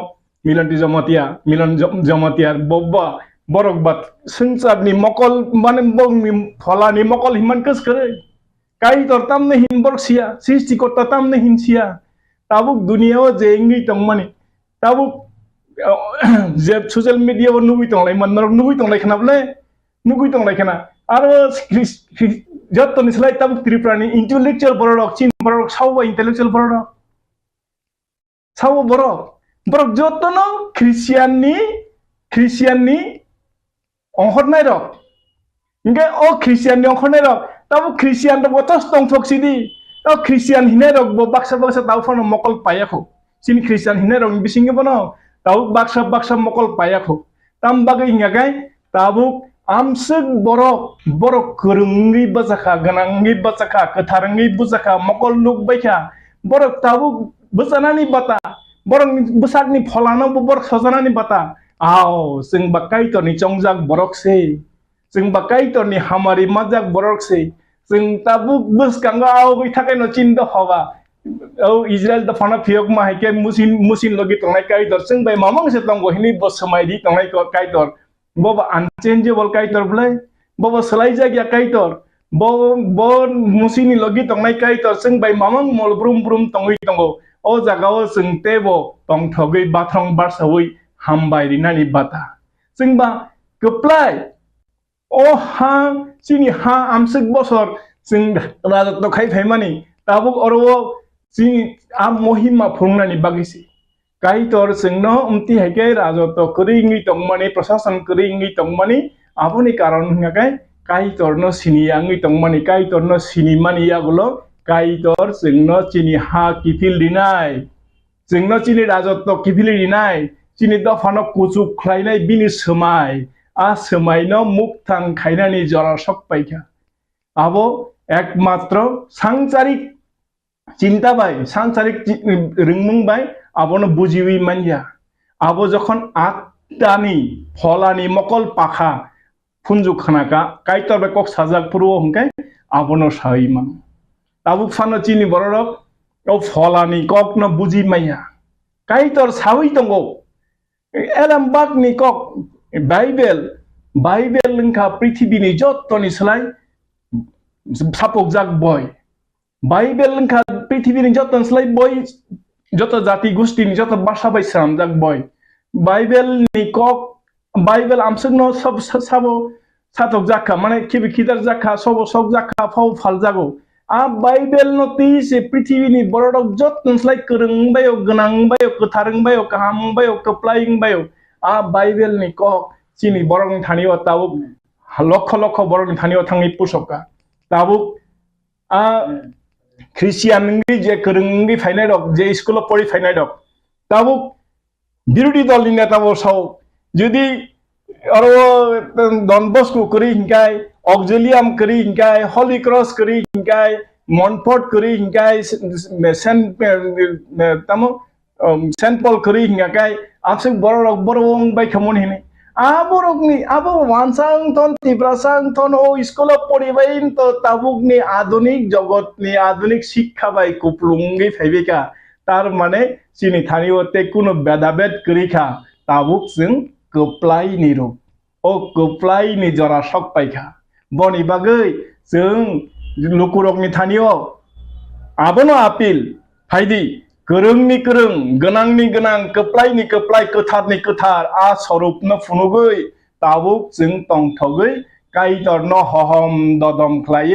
मिलन ती जमातिया मिलन Jamatia बब्बा borok bat sengcat ni mokol mane bong ni phala ni mokol himan kes kere kai tor tam ne hin borok sia sisti kota tam ne hin sia tabuk dunia o je ngi tong mani tabuk je social media o nugui tong lai man nugui tong lai khana ble nugui tong lai khana aro jot ni slai tabuk tripura ni intellectual borok chin borok sawa intellectual borok sawa borok jot no Christian ni ongkhot nai rok nge o Christian ni ongkhot nai rok tabu Christian ro tos tong thok sidi o Christian hinai rok bo baksa taw phone mokol payakho sin Christian hinai rok bisinge bono taw baksa mokol payakho tam bagai ngagai tabu amsuk borok kurungi basakha ganangi basakha katharangi busakha mokol luk baikha borok tabu busanani bata borok busakni pholano borok sajanani bata Ao, sing bakai to ni chongjak borok se, sing bakai to ni hamari majak borok se, sing tabuk bus kanga ao goi thakai no chin da hawa. Oh Israel da fana phiok ma haike musin logi tongai kai tor sing bai mamang se tong go hini bos samai di tongai ko kai tor. Boba unchangeable kai tor blai, boba selai jagya kai tor. Bo musini logi tongai kai tor sing bai mamang mol brum tongoi tongo. O jagao sing tebo tong thogoi bathong bar sawoi. Hambai rinani bata singba keplai oh ha sini ha amsik bosor sing raja to khai phaimani tabuk orwo sini am mohima phungnani bagisi kai tor singno umti haike raja to kringi tongmani prashasan kringi tongmani aponi karon ngakai kai tor no sini angi tongmani kai tor no sini mani yagulo kai tor singno chini ha kifil dinai singno chini raja to kifil dinai Chini da fana kucuk khlainai bini semai a semai no muktang khainani jora sok paikha abo ekmatro sangcharik cinta bai sangcharik ringmung bai abo no bujiwi manja abo jokhon atani pholani mokol pakha phunjuk khanaka kaitor be kok sajak puro hungkai abo no sai man tabuk fano chini borok o pholani kok no buji maya kaitor sawi tongo Elam bak ni kok Bible lengka prithibi ni jotto ni selai sapok jak boy Bible lengka prithibi ni jotto selai boy joto jati gusti ni joto basha bai sam jak boy Bible ni kok Bible amsuk no sab sabo satok jakha mane kibi khidar jakha sobo sok jakha phau phal jago a Bible no ti se prithibi ni borodok jotto selai kereng bayo ganang bayo kathareng bayo kaham bayo keplaing bayo a Bible ni kok chini borok ni thaniyo tabuk lokho borok ni thaniyo thangi pusoka tabuk a Christian ngi je kereng phainai dok je school pori phainai dok tabuk birodi dol ni neta bo sau jodi aro Don Bosco kori hinkai auxilium kori hinkai Holy Cross kori hinkai Montfort kori hinkai Saint Paul kori hinkai apsik borong bai khamon hini aborok ni abo wansang ton tibrasang ton o school pori bain to tabuk ni adunik jogot ni adunik শিক্ষা bai kuplungi phaibeka tar mane chini thaniote kuno bedabet kori kha tabuk jeng keplai ni ro o keplai ni jora sok paikha boni bagai jeng lukurok ni thanio abono apil phaidi kereng ni kereng ganang ni ganang keplai ni keplai kathar ni kathar a sorup no funugoi tabuk jeng tong thogoi kai tor no hohom dodom khlai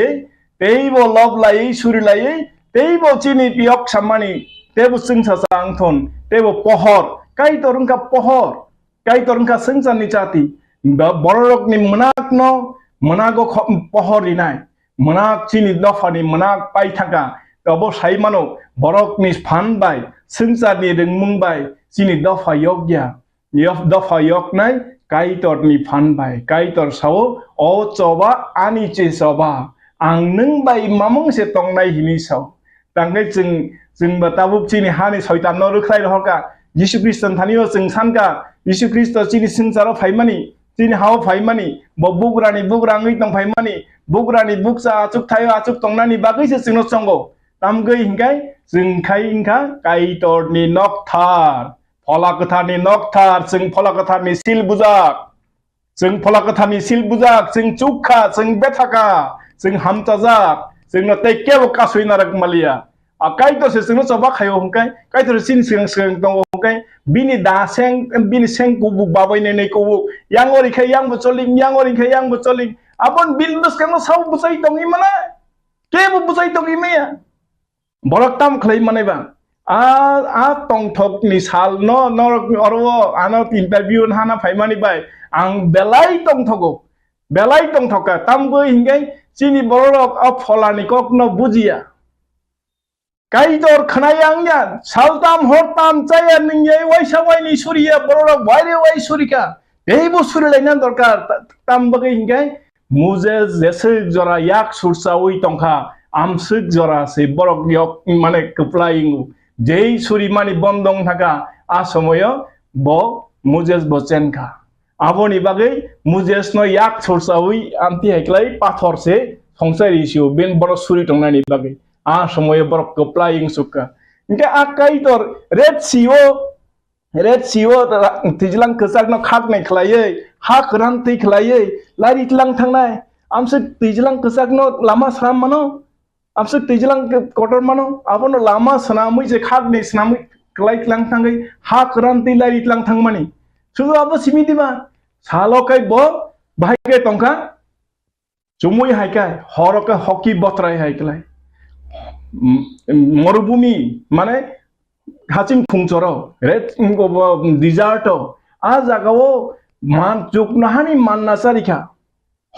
teibo lob lai suri lai teibo chini piok samani tebo sing sasang thon tebo pohor kai torungka pohor kai torungka sengsan ni chati borok ni menago pohor inai menak chini dofani menak pai thaka tobo saimano borok ni phan bai sengsan ni rengmung bai chini dofa yogya dofa yok nai kai tor ni phan bai kai tor sao o choba ani che choba ang nung bai mamong se tong nai hini sao tangai jeng batabuk chini hani shaitan no ruklai roka Yesu Kriston thaniyo jeng sanka Yesu Kristo chini singcharo phaimani chini hao phaimani bo bugrani bugrangi tong phaimani bugrani buksa achuk thayo achuk tongnani bagui se singno songo tamgui hingkai jingkai hingka kaitorni nokthar pholakathani nokthar jing pholakathani sil bujak jing pholakathani sil bujak jing chukha jing bethaka jing hamchajak jingno tei kebo kasui narak malia kaitor se singno choba khayo hingkai kaitor sin sing tongo hingkai bini da seng bini seng kubu babai nei kubu yang ori khai yang bucholing yang ori khai yang bucholing abon bil buskang sau buchai tongi mana kebo buchai tongi meya borok tam khlai manai ba a tong thok ni sal no orwo ano interview hana phaimani bai ang belai tong thoka tam goi hingai chini borok a pholani kokno bujia kaitor khnayangnya saltam hortam chaya ningai waisa waini suriya borok baire wai surika ei bo surilainan dorkar tam bagai hingai muje jesek jora yak sursa oi tongkha amsuk jora se borok yok mane keplaying jei suri mani bondong thaka a somoyo bo mujes bochenka aboni bagai mujes no yak sursa oi amti heklai pathor se songsai issue ben borok suri tongnani bagai a somoyo borok keplaying suka inke akaitor red CO tijlang kesak no khak nei khlaye ha kran tei khlaye lari tlang thangnai amsuk tijlang kesak no lama sram mano amsuk tijlang kotor mano abono lama sanamui je khak nei sanamui klai tlang thangai ha kran tei lari tlang thangmani sudu abo simitiba salo kai bo bhai tongka chumui haikai horoka hoki botrai haiklai মরুভূমি মানে হাচিং খুংচর red dessert আ জাগাও মান জুকনাহানি মান্নাসারিখা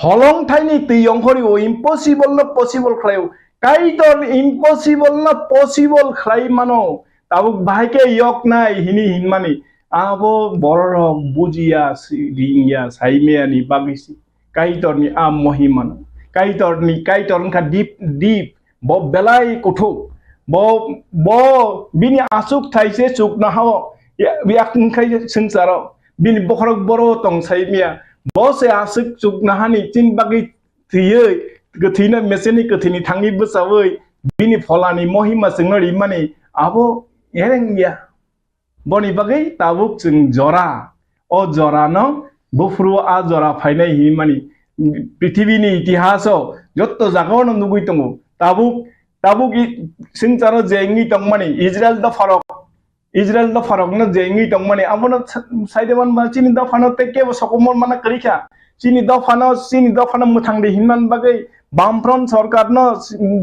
Hollong tiny তৈয়ংখরি ও impossible না possible খাইও কাইতর impossible না possible খাই মানো তাবুক ভাইকে ইয়ক নাই হিনি হিনমানি আবো বড় বুজিয়া রিংয়া সাইমেয়ানি বাগিসি কাইতরনি আম মহিমানো কাইতরনখা deep bo belai kuthuk bo bini asuk thaise chuk na hawo yak khai sungsaro bini bokhorok boro tong saimia bo se asuk chuk na hani chin bagi thiye gthina meseni gthini thangi busawoi bini pholani mohima singnori mani abo erengya boni bagi tabuk chung jora o jora no bufru a jora phainai hi mani prithibini itihaso jotto jagao no nugui tongo tabuk singcharo jengi tongmani Israel da farok no jengi tongmani abono saideban ba chini da phano teke bo sokomon mana karikha chini da phano muthang de hinman bagai bamfront sarkar no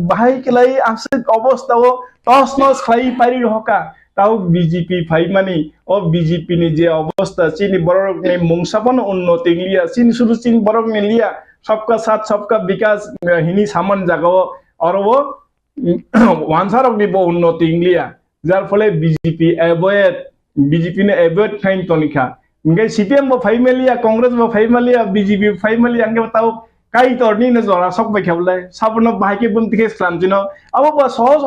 bahai kelai asik obostha o tos nos khlai pari hoka tau BJP phaimani o BJP ni je obostha chini borok ne mungsapon unnoti liya chini suru chini borok ne liya sabka sath sabka vikas hini saman jagao অরব ওয়ানসারক নিব উন্নতি ইংলিয়া যার ফলে BJP নে avoid fine তনিখা ইংগে CPM বো ফাইমেলিয়া কংগ্রেস বো ফাইমেলিয়া BJP ফাইমেলিয়া আঙ্গে তাও কাই তরনি নে জরা সক বাইখাবলে সাবন বাহাইকে বুন থেকে খামজিনো আবো বা সহজ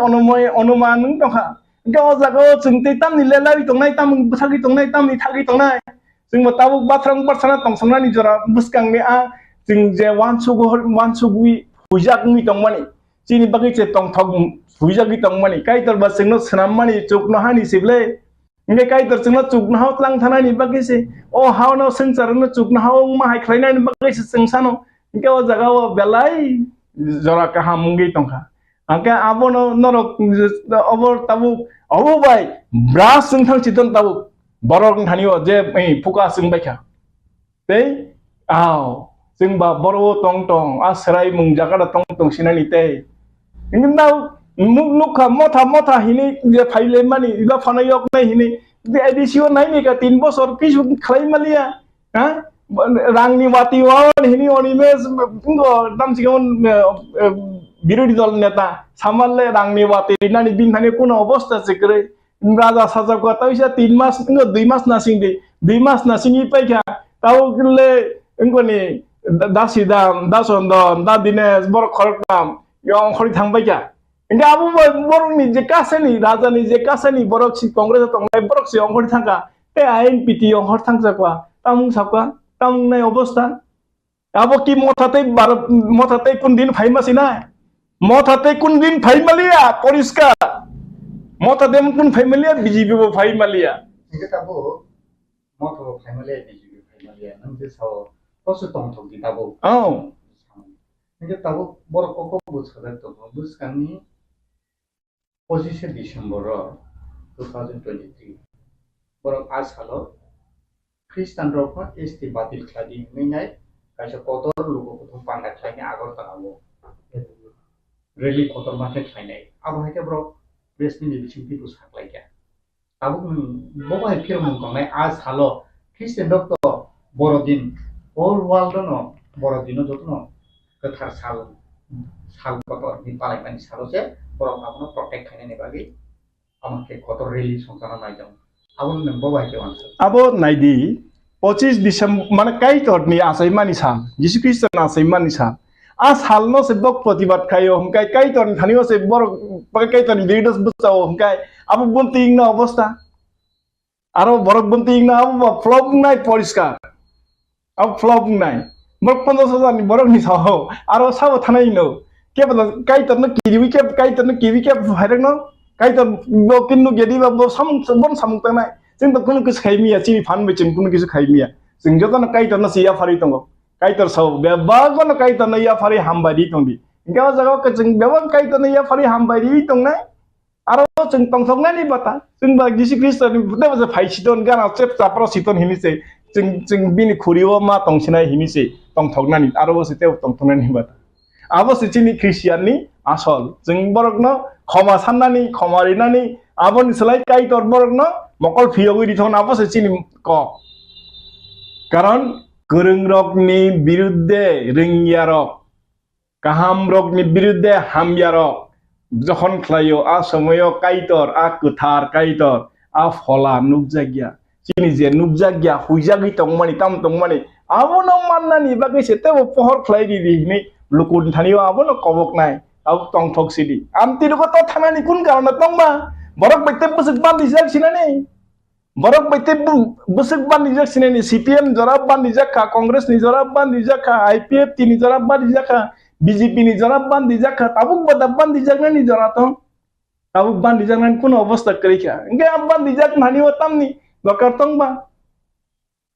অনুমান তখা ইংগে অ জাগো চিংতে তাম নি লেলারি তংনাই তাম বুসাগি তংনাই তাম নি থাগি তংনাই जों बताबो बाथ्रां बाथ्रा तंसंनानि जरा बुसकांनि आ जों जे वानसुगुइ हुइजागनि तंमानि chini bagi che tong thog huijagi tong mani kaitor ba singno snam mani chukno hani sible nge kaitor singno chukno haw tlang thanani bagi se o haw no singcharno chukno haw ma hai khlainani bagi se singsano nge o jaga o belai jora ka hamungi tongkha angka abono norok obor tabu obo bai bras sing thang chiton tabu borok thanio je fuka sing baikha tei aw sing ba boro tong a serai mung jaga tong sinani tei Ingau mukha motha hini je phaile mani ila phanayok nai hini de edisio nai ni ka 3 bosor kisu khlai malia ha rangni wati wan hini onimes ngo damsigon birodi dol neta samalle rangni wati nani bin thane kono অবস্থা chekre raja saja ko taisa 3 mas ngo 2 mas nasing de 2 mas nasingi paikha tau kille ngoni dasidam dasondon dadines bor khorkam yang khori thangbai kya inga abu borok ni je kasani raja ni je kasani borok si congress tongnai borok si ong khori thangka te ain piti ong khor thangja kwa tamung sapka tamung nai obostha Abo ki motate kundin fai masina. Motate kundin fai malia poriska. Motate kun fai malia BJP bo fai malia. Ini tabu moto family BJP family nanti sao posu tong tong kita tabu. Oh. Ini tabu Bohrokno bus kada to bus kami posisi Desember 2023. Borok asalo Kristen rokno ST batil Khlaidi mengai kaisa kotor lugo kotor pangkat lainnya agor tangabo. Rally kotor market lainnya. Abo hake bro resmi di sini itu sak lagi. Abo boba hake mungkong as halo Kristen rokno borodin all world no borodino jotno ketar sal kotor di palai pani salo se borok abo protect kene bagi amake kotor rally songkana naijam. Abo boba hake wansa. Abo naidi 25 Desember mana kai tot ni asai mani sang Yesus Kristus asai mani sang as halno se bok प्रतिबाद खायो हम kai tot thaniyo se bor kai tot leaders busao हम kai abo bunting na অবস্থা aro borok bunting na abo flop nai poriskar abo flop nai borok 15,000 ni borok ni saho aro sabo thanai no ke bada kai tot no kiriwi ke kai tot no kiriwi ke hairek no kai tot bo kinnu gedi ba bo samung tanai जों तो कुनु किस खाइमिया चिनि फान बेचन कुनु किस खाइमिया जों जतो न काइतर न सिया फारि तंगो काइतर सौ बेबागो न काइतर न या फारि हामबादि तंदि इंगा जगाव के जों बेबाग काइतर न या फारि हामबादि तंनाय आरो जों तंथंनायनि बाता जों बा जिसु ख्रिस्टनि बुदा बजा फाइसिदन गाना चेप चाप्रो सितन हिनिसे जों बिनि खुरियो मा तंसिनाय हिनिसे तंथंनानि आरो बसे तेव तंथंनायनि बाता आबो सिचिनि ख्रिस्टियाननि आसल जों बरकनो खमा साननानि खमारिनानि आबोनि सलाय काइतर बरकनो मकल फियोगै दिथन आबो सिचिनि क कारण गोरों रकनि बिरुद्धे रोंगिया रक गाहाम रकनि बिरुद्धे हामया रक जखन ख्लायो आ समयो काइतर आ गोथार काइतर आ फला नुबजागिया चिनि जे नुबजागिया हुइजागै तंमानि ताम तंमानि आबो न माननानि बागै सेते पहर ख्लाइदि दिनि लुकुन थानियो आबो न कबकनाय आबो तंथक सिदि आमति रको त थानानि कुन कारण तंमा borok baite busuk bandi jak sinani borok baite busuk bandi jak sinani CPM jorab bandi jakha Congress ni jorab bandi jakha IPF ni jorab bandi jakha BJP ni jorab bandi jakha tabuk bada bandi jaknani jorato tabuk bandi jaknani kun obostha karikha inge ab bandi jak nani otamni dokar tongba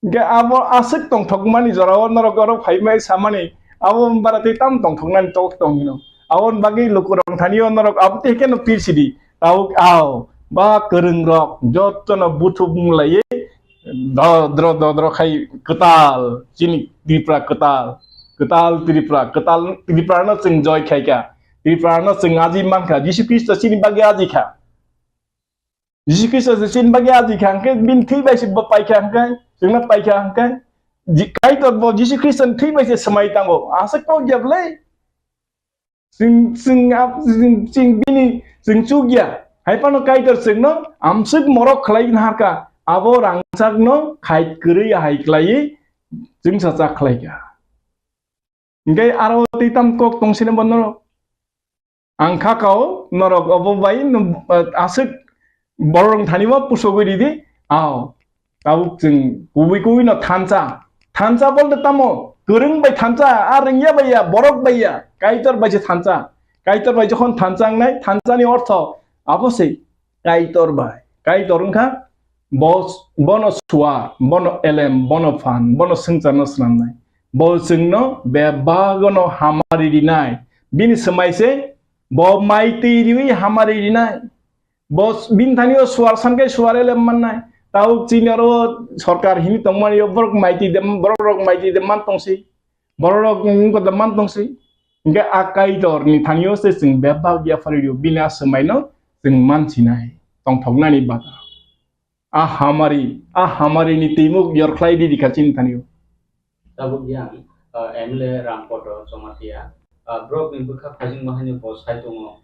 inge abo asik tong thokmani jorawo norogoro phaimai samani abo barate tam tong thoknani tok tongino awon bagi lukurong thaniyo norok abte keno pirsidi tahu au ba kereng rok joto na butuh mulai dro kai ketal sini Tripura ketal na sing joy kai ka Tripura na sing aji mangka Yesus Kristus sini bagi aji ka Yesus Kristus sini bagi aji ka ke bin thi bai si bapai ka kan sing na pai ka kan kai to bo Yesus Kristus thi bai si semai tango asak kau jab le sing bini sing cugia hai pano kaitor sing no amsuk morok khlai harka abo rangsak no khait kri hai klai sing sacha khlai ka ngai aro titam kok tongsine bonoro angkha kau norok abo bai asuk borong thaniwa pusogoi di ao tau sing kuwi no thancha bolde tamo goreng bai thancha arengya bai ya borok bai ya kaitor bai thancha kaitor bai jokhon thanchang nai thanchani ortho abose kaitor ungkha bos bono suar bono elem bono fan bono sengcana snamnai bo singno bebagono hamari dinai bini semaise bo maiti diwi hamari dinai bos bin thanio suar sankai suar elem mannai tau chinaro sarkar hini tongmani borok maiti dem man tongsi borok ngko dem man tongsi nge akaitor ni thanio se sing bebagya faridio bina semaino sing mansinai tongthoknani bata a hamari ni timuk yor Khlaidi dikachin thanio tabuk yang MLA Rampada Jamatia brok ni bukha phajing mahani bosai tongo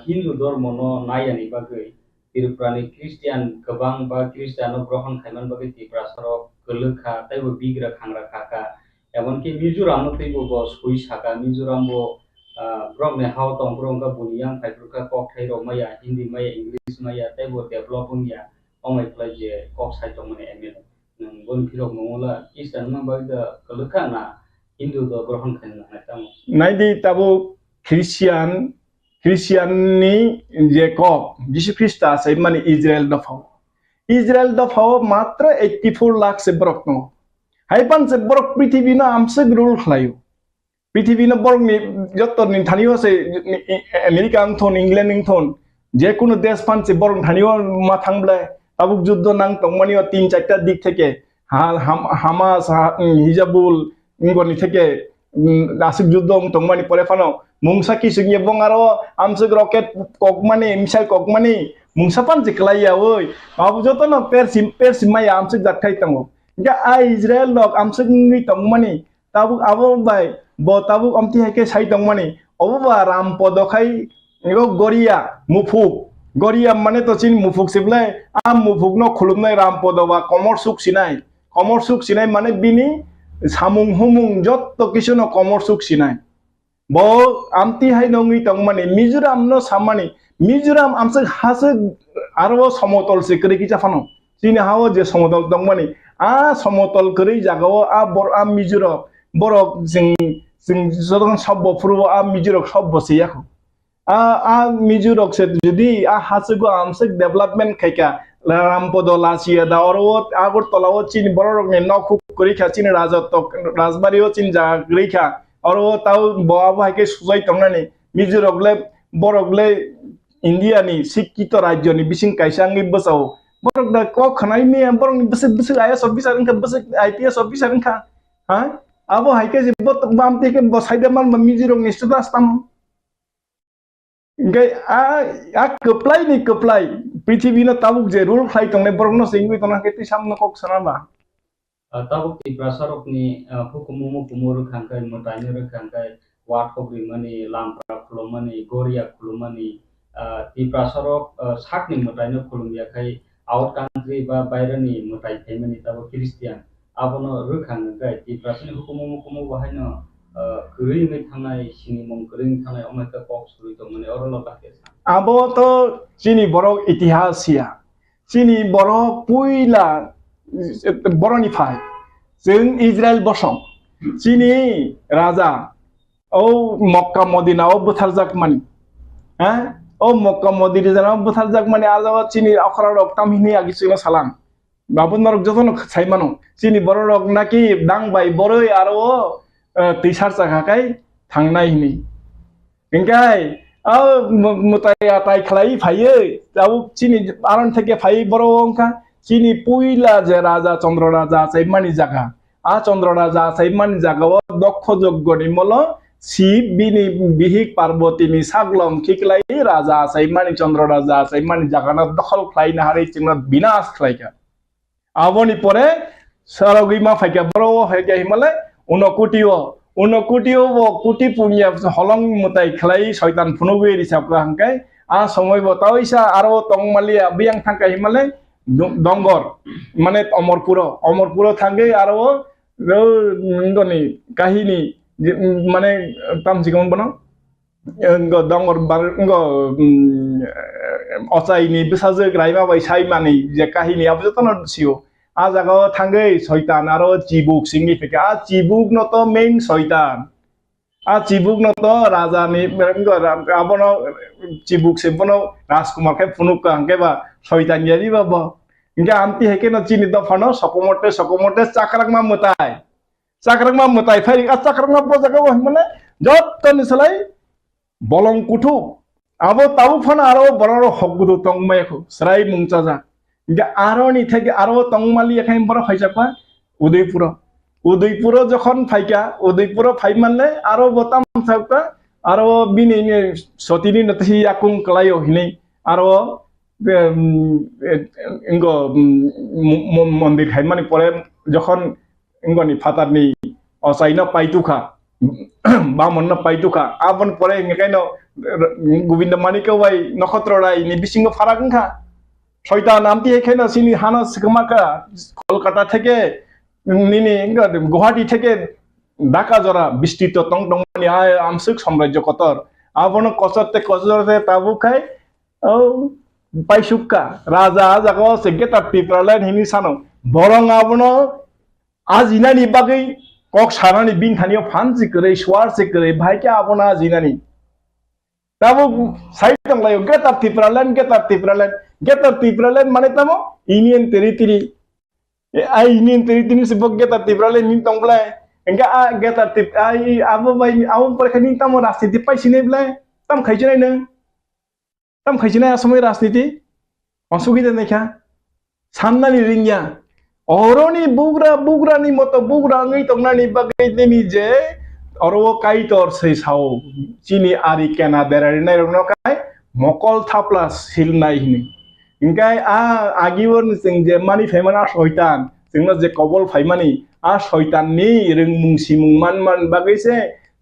Hindu dormo no nayani bagai Tripura ni Christian gobang ba Christiano grohon khaiman bagai Tripura saro golokha taibo bigra khangra khaka emonki Mizoram no taibo bos hui saka Mizoram bo brok ne haw tong brok ka buniyang phaibruka kok thai ro maya Hindi maya English maya taibo developing ya omai plaje kok sai tong mane MLA nang bon phirok mongola Christian ma bagai golokha na Hindu তো গ্রহণ খাইনা না তেমন নাইদি তাবো খ্রিস্টিয়াননি যে cock যিশু খ্রিস্ট আছে মানে Israel দফাও মাত্র 84 লাখ से Bohrokno हाइपान से Bohrok पृथ्वी ना आमसे ग्रोल खलायो पृथ्वी ना Bohrok नि जत्तो नि थानियो से अमेरिका अंथोन इंग्लैंड अंथोन जे कोनो देश पान से Bohrok थानियो मा थांब्ला ताबुक युद्ध नांग तंगमानियो 3-4टा दिक থেকে हामास हिजाबुल इंगोनि থেকে आसिक युद्ध तंगमानि परे फानो मुंसा की सिंगे बंगारो आमसे रॉकेट कोकमानि मिसाइल कोकमानि मुंसा पान से क्लाइया ओय बाबू जतो न पेरसिम my आमसे जाखाय तंगो ga a Israel lok amsek ngi tongmani tabuk abo bai bo tabuk amti heke sai tongmani oba Rampada khai ngo goria mane to chin mufuk siblai am mufuk no khulumnai Rampada ba komor suk sinai mane bini samung humung jotto kisu no komor suk sinai bo amti hai nongi tongmani Mizoram no samani Mizoram amsek hasek aro somotol se kre ki jafano chini hawo je somotol tongmani a সমতল করে জাগাও a মিজোরক বরক जों जदन सब बफुरु a मिजोरक सब बसैयाखौ a मिजोरक से जुदि a हासगो आमसे development खायका Rampada लासिया दा Arab Agar तलाव चिन बरक ने नखु करिखा चिन राजबारियो चिन जा गरिखा अरव ताव बाबा हाके सुजाय तंगनानि मिजोरकले बरकले इंडियानि शिक्षित राज्यनि बिसिं कायसांगि बसाव Borok da kok khanai me borok besek IAS officer ka besek IPS officer ka ha abo haike je bot bam te ke bosaida man Mizoram ni studas tam gai a keplai prithibi na tabuk je rule khai tongne borok no singui tona ke ti samno kok sanaba tabuk ti prasarok ni hukumu kumur khangkai motainur khangkai wat khobri mani lampra khulomani goria khulomani ti prasarok sakni motainur khulumya khai out country ba bairani mutai family tabo Christian abono rukhang gai ti prasani hukumu bahaino kuri me thanai sini mong kuri thanai omaka kok suri to mane orolo bakhe abo to chini borok itihasya chini borok puila boroni phai जों Israel bosong chini raja o Mokka Modina o butarjak mani ha o Mokka Modina jana butarjak mani azawa chini akhrarok tamhini agisino salang babun marok jotono saimano chini bororok naki dang bai boroi aro tisar chakakai thangnai hini ingkai a mutai atai khlai phaiye tabu chini aron theke phai borongka chini puila je raja Chandra raja saimani jaga a Chandra raja saimani jaga o dokkho joggoni molo Shiva বিনি বিহিক পার্বতীনি সাগলম খিকলাই রাজা সাইমানি চন্দ্র রাজা সাইমানি জাগানা দখল খাই না হারে চিংনা বিনাশ খাইকা আবনি পরে সারগিমা ফাইকা বড় হইকা হিমালে উনকুটিও কোটি পুনিয়া হলং মতাই খাই শয়তান ফুনুগুই রিসাবকা হাঙ্কাই আ সময় বতাইসা আরো তংমালিয়া বিয়াং থাঙ্কা হিমালে দঙ্গর মানে অমরপুর থাঙ্গে আরো ngoni kahini মানে tam sikon bono ngo dongor bar ngo osai ni bisaje graima bai sai mani je kahini abjo tono sio a jaga thangei shaitan aro chibuk singi fika a chibuk no to main shaitan a chibuk no to raja ni ngo abono chibuk se bono rajkumar ke funuk ka angke ba shaitan yari ba ba inga amti heke no chini do phano sokomote chakrakma mutai phai a chakrakma bojaga wa mane jotto ni salai bolong kutu abo tabu phana aro bororo hoggudu tongmayakhu srai mungchaja inga aro ni theke aro tongmali ekhai boro khaisapa udaipuro jokhon phaika udaipuro phai manle aro botam thauka aro bini ni sotini nathi yakung klayo hinei aro ingo mondir khai mani pore jokhon ingoni fatarni osaina paituka bamon na paituka abon pore ngekaino govinda manika wai nakhotrorai ni bisingo farakha শয়তান আমতি এখানে সিনি হানা সিকমাকা কলকাতা থেকে নিনি গুয়াহাটি থেকে ঢাকা জরা বিস্তৃত টংটংমানি আমসুক সাম্রাজ্য কতর আবন কচরতে তাবু খাই ও পাইসুকা রাজা জাগো সেগে তার ত্রিপুরালাইন হিনি সানো বরং আবন আজ ইনানি বাগৈ kok sarani bin thaniyo fan sikre swar sikre bhai ke abona jinani tabo sai tang layo get up Tripura land mane tamo union territory ai union territory sebab get up Tripura land nin tong blai enggak get up ai abo bai awon por khani tamo rastiti pai sine blai tam khaijinai asomai rastiti অসুবিধা দেখা সামনানি রিংয়া অরনি Bogra ni moto bugra ngai tongnani bagai demi je oro kaitor sei sao chini ari kena berari nai rongno kai mokol thaplas hilnai hini ingkai agiwon sing je mani femana শয়তান singno je kobol faimani শয়তান ni ring mungsi mungman bagai se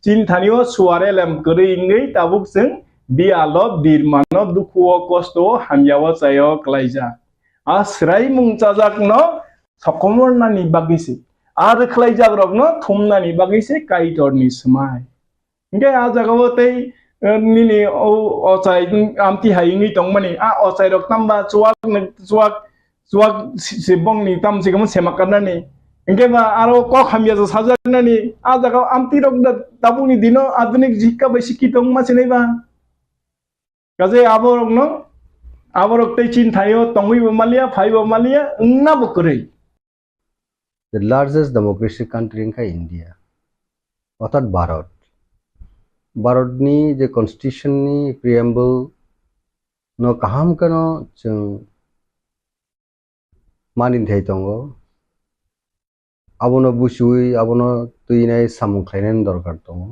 chin thanio suare lem kori ngai tabuk sing bialo birmano dukuo kosto hamyawa sayo klaija asrai mungchajak no sokomornani bagisi ar klaijak rokno thumnani bagisi kaitorni smai nge a jagao tei nini o chai amti haingi tongmani o chai rok tamba chuak sibongni tam sigam semakanani nge ba aro ko hamya jo sajaknani a jagao amti rok tabuni dino adunik jikka besiki tongma sinai ba kaje aborok tei chin thayo tongui malia phai malia na bokre the largest democratic country in India অর্থাৎ ভারতনি যে constitution ni preamble no kaham kano जों manin thai tongo abono busui abono tuinai samungkhlainen dorkar tongo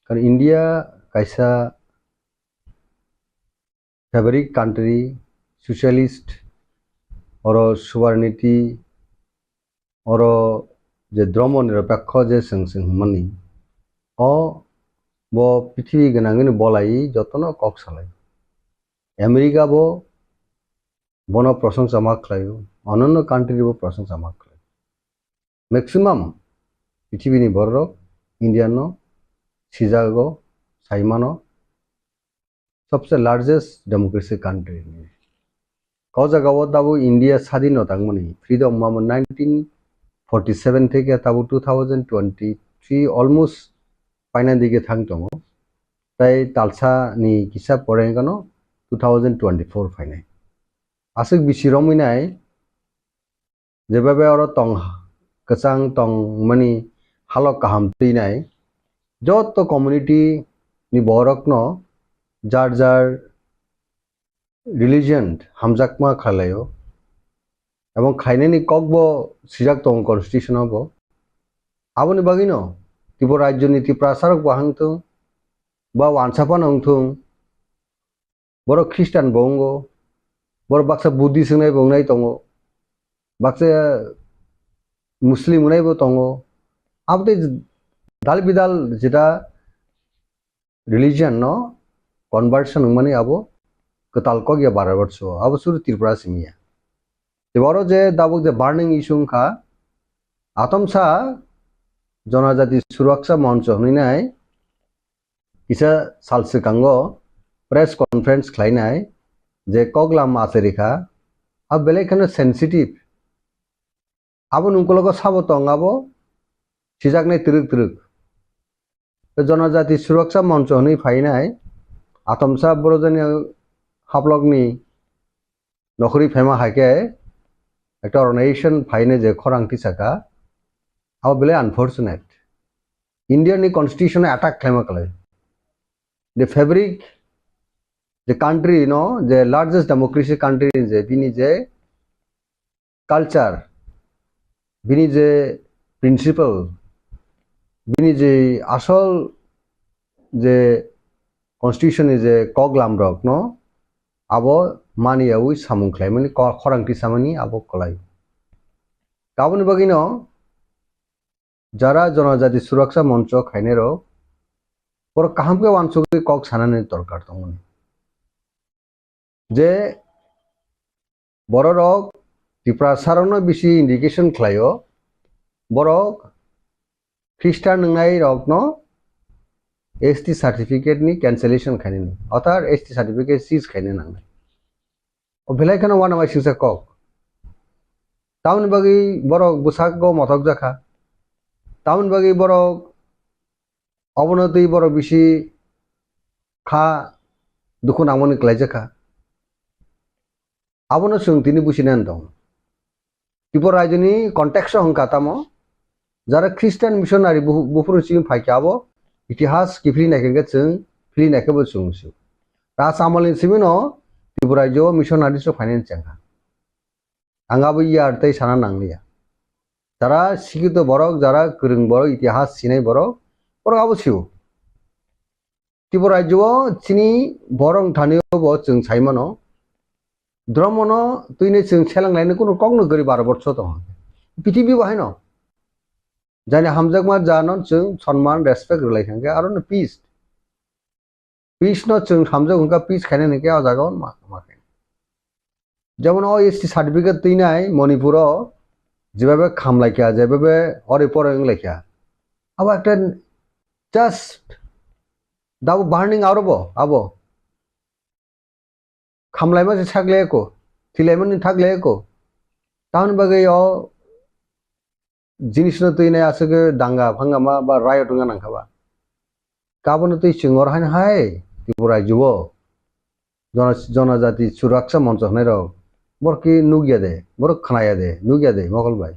karon India kaisa fabric country socialist oro sovereignty oro je dromo niropekho je sing mani o bo prithibi ganangini bolai jotono kok salai America bo bono prasangsa ma khlayo ononno country bo prasangsa ma khlayo maximum pithibini borok Indiano Chicago Saimano सबसे largest democracy country कजागाव दाबो India स्वाधीन तंगमनि freedom मामन 1947 থেকে তাবো 2023 almost final দিকে থাংতङो তাই তালसा नि किसा परेगानो 2024 final आसुक बिसिरमिनाय जेबाबे अरो तं कचां तं मानि हालक काहाम तैनाय जत कम्युनिटी नि बोरकनो जार रिलीजन हामजाकमा खालायो এবং খাইনেনি ককব সিজাক তং কনস্টিটিউশন হবো আবনি বাগিনো ত্রিপুরা রাজ্য নীতি প্রসারক বাহাংথং বা ওয়ানসাপান হংথং বড় খ্রিস্টান বঙ্গ বড় বাক্সা বুদ্ধি সিংনাই বংনাই তঙ্গ বাক্সা মুসলিম উনাইবো তঙ্গ আবতে দাল বিদাল যেটা রিলিজিয়ন ন কনভার্সন মানে আবো কতাল কগিয়া 12 বছর আবো শুরু ত্রিপুরা সিমিয়া এবারও যে দাবক যে বার্নিং ইস্যুখা আতমসা জনজাতি সুরক্ষা মঞ্চ হইনাই কিসা সালসিকাঙ্গ প্রেস কনফারেন্স খাইনাই যে কগলাম আছে রেখা আর বেলেখানে সেন্সিটিভ আবো নুকলক সাবতং আবো সিজাকনাই তিরুক জনজাতি সুরক্ষা মঞ্চ হই ফাইনাই আতমসা বড়জনী হাবলকনি নখরি ফেমা হাইকে একটা অর্গানাইজেশন ফাইনে যে খরাংটি সাকা আও বেলে আনফরচুনেট ইন্ডিয়ানি কনস্টিটিউশনে অ্যাটাক ক্লেম করে the fabric the country the largest democracy country in the bini je culture bini je principle bini je asol je constitution is a koglam rok abo mani awi samung khlaimani khorangti samani abo kolai kaboni bagino jara jonajati suraksha moncho khainero por kahamke wansugi kok sanane dorkar tongoni je borok Tripura sarono bisi indication khlayo borok Christian ngai rok ST certificate ni cancellation khainani othar ST certificate seize khaine nangnai o belai khana wana mai singsa kok taun bagi borok busak go mothok jakha তামন বাকি বড় অবনতি বড় বেশি খা দুঃখ নামনি ক্লাইজে খা আবনো जों তিনি বুঝিনেন দं ত্রিপুরা রাজ্যনি কন্টেক্সট হংকা তামো যারা খ্রিস্টান মিশনারি বুফুর সিং ফাইকাবो ইতিহাস কিফলি नायखेंगे जों ফিলি नायखेबो जों राज आमलनि सिमिनो ত্রিপুরা রাজ্য মিশনারি सो फाइनेंस जोंहा आंगाबो यार तै साना नांलिया যারা শিক্ষিত বড়ক যারা গোरों বড় ইতিহাস চিনাই বড় আবো সিও ত্রিপুরা রাজ্য চিনি বরং থানিও जों साइमानो द्रमनो तुइने जों सेलांलायनो कोनो कगनो गरि 12 बर्ष दं पृथ्वी बाहायनो जाने हामजागमा जानो जों सन्मान रेसपेक्ट रिलायखांगे आरो पीस न जों हामजाग उनका पीस खाने नके आ जागोन माके जेमन ओ एसटी सार्टिफिकेट तैनाय मणिपुर जेबाबे खामलायखा जेबाबे हरे परंलायखा अब একটা জাস্ট दाउ बार्निंग आरोबो आबो खामलायमा से थागलेको थिलायमनि थागलेको ताउन बागैयाव जिनिसनो तैनाय आसगे दांगा फांगामा बा रायट nga नांखाबा गाबोनो तै सिङर हाय हाय त्रिपुरा जुबो जनजाति सुरक्षा मंच होनाय रक बरकी नुगिया दे बर खनाया दे नुगिया दे मगल भाई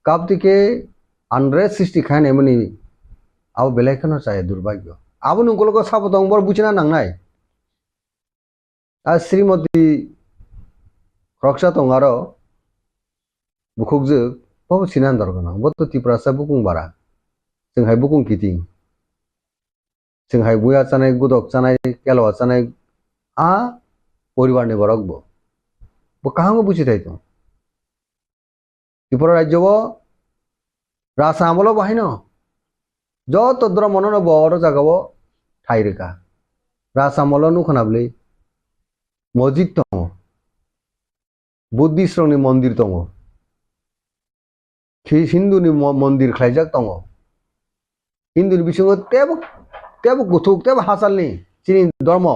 काबतिके आनरेस सृष्टि खाने मनि आव बेलायखनो जाय दुर्भाग्य आबो नंगलको साबदं बर बुचिना नांनाय श्रीमती रक्षा तंगारो बुखुकजो बहु सिनान दरगना बतो तिप्रासा बुकुं बारा जोंहाय बुकुं किटिं जोंहाय बुया जानाय गुदक जानाय केलवा जानाय आ परिवारनि बरकबो बकाहांगो बुचिथाय दं त्रिपुरा राज्यबो रासा आमलो बाहायनो जत द्र मननो बर जागाबो थाइरेका रासा आमलो नुखनाबले मस्जिद दङ बुद्धिस्टनि मन्दिर दङ हिन्दुनि मन्दिर खालायजाक दङ हिन्दुनि बिथिङाव तेबो गुथुक तेबो हासालनि चिनि धर्म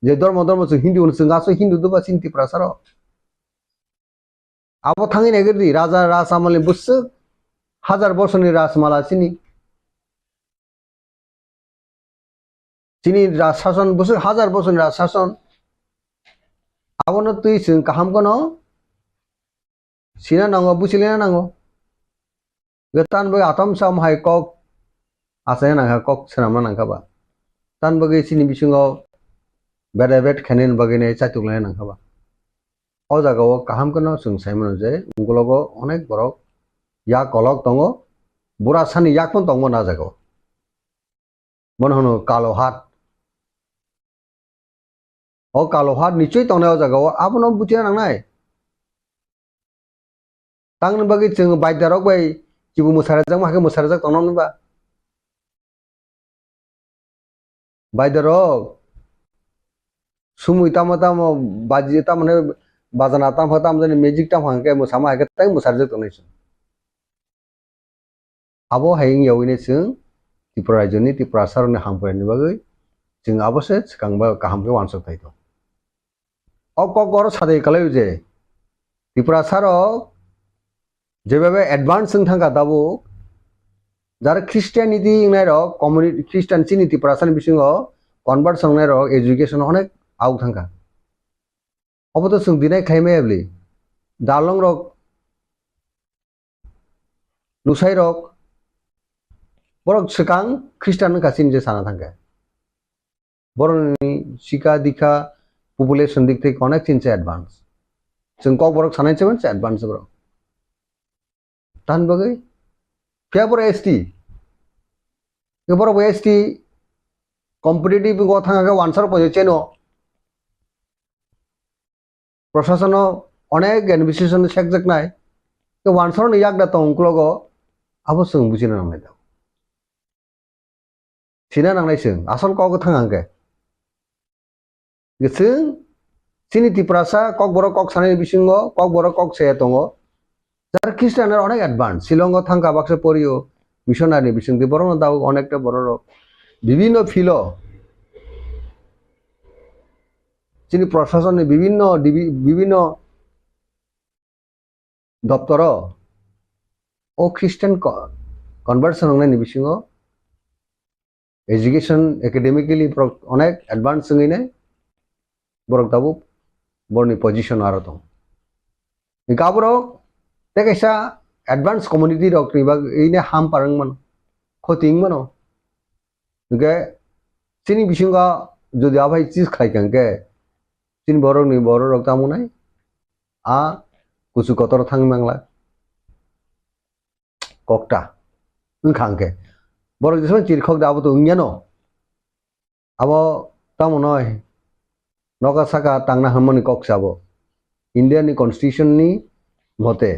जे धर्म जों हिन्दु जों गासै हिन्दु दबा चिन्ति प्रासार आबो थाङै नागिरदि राजा राजामालनि बुसु 1000 बर्षनि राजमाला चिनि राजशासन बुसु 1000 बर्षनि राजशासन आबोनो तुई जों काहामगनो सिना नांगो बुसिलेना नांगो गतान बे आतम साम हाय कक आसाया नांगा कक सनामा नांखाबा तान बगे सिनि बिसिङाव बेदाबेट खानेन बगेने चातुगलाय नांखाबा अ जागाव काहामगनो जों साइमन जे उंगलगो अनेक बरक या कलक दङो बुरासानि याकमन दङो ना जागाव मनहनो कालो हात ओ कालोहार निश्चय तंनायाव जागाव आबनो बुथिया नांनाय तांनो बागै जों बायदारक बाय जिबु मोसाराजों माके मोसाराजों तंनानबा बायदारक सुमुय तामताम बाजि तामने बाजाना ताम जने मेजिक ताम हांके मोसामा हाके ताय मोसाराजों तंनायस आबो हायिं यावैने जों त्रिपुरा राज्यनि त्रिपुरा सारनि हामफायनि बागै जों आबोसे सिगांबा गाहामके वानसक थायतो अकबर सादे कलाय जे त्रिपुरा सारो जेबाबे एडवांस जों थांगा दाबो जार क्रिस्टियानिटी इंनाय रो कम्युनिटी क्रिस्टियान चिनि त्रिपुरा सानि बिसिङो कन्वर्ट संनाय रो एजुकेशन अनेक आउ थांगा अबतो जों दिनाय खायमेबली दालं रक लुसाय रक बरक Swkang ख्रिस्टान कासिन जे साना थांगा बरनि शिका दीक्षा पपुलेशन दिख থেকে অনেক চিনছে অ্যাডভান্স जों KOKBOROK सानायसे मोनसे অ্যাডভান্স ब्रो तान बगै फेबर एसटी केबर एसटी कम्पिटिटिव गो थांगा वानसार पजेचेनो प्रशासन अनेक एडमिनिस्ट्रेशन सेक्जेक नाय के वानसार नि याक दात अंकलगो आबो जों बुजिनो नांनाय दा सिना नांनाय जों आसल कगो थांगांगे जों चिनि त्रिपुरासा KOKBOROK कक सानाय बिसिङो KOKBOROK कक से दङ जार ख्रिस्टानर अनेक एडभान्स शिलंग थांगा बाक्से परियो मिशनारि बिसिं दि बरनो दाउ अनेकटा बरर विभिन्न फिलो चिनि प्रशासन विभिन्न दप्तर ओ ख्रिस्टान conversion nongni bisingo education academically onek advance ngine borok dabu borni position aro tong gabro tekaisa advance community rok ni bag ine ham parang man khoting mano ge sini bisingo jodi abai chis khai kangke tin borok ni borok rok tamunai a kusu kotor thang mangla kokta khangke borok jisman chir khok dabu to ngyano abo tamonoi noka saka tangna hamani kok sabo Indian ni constitution ni mote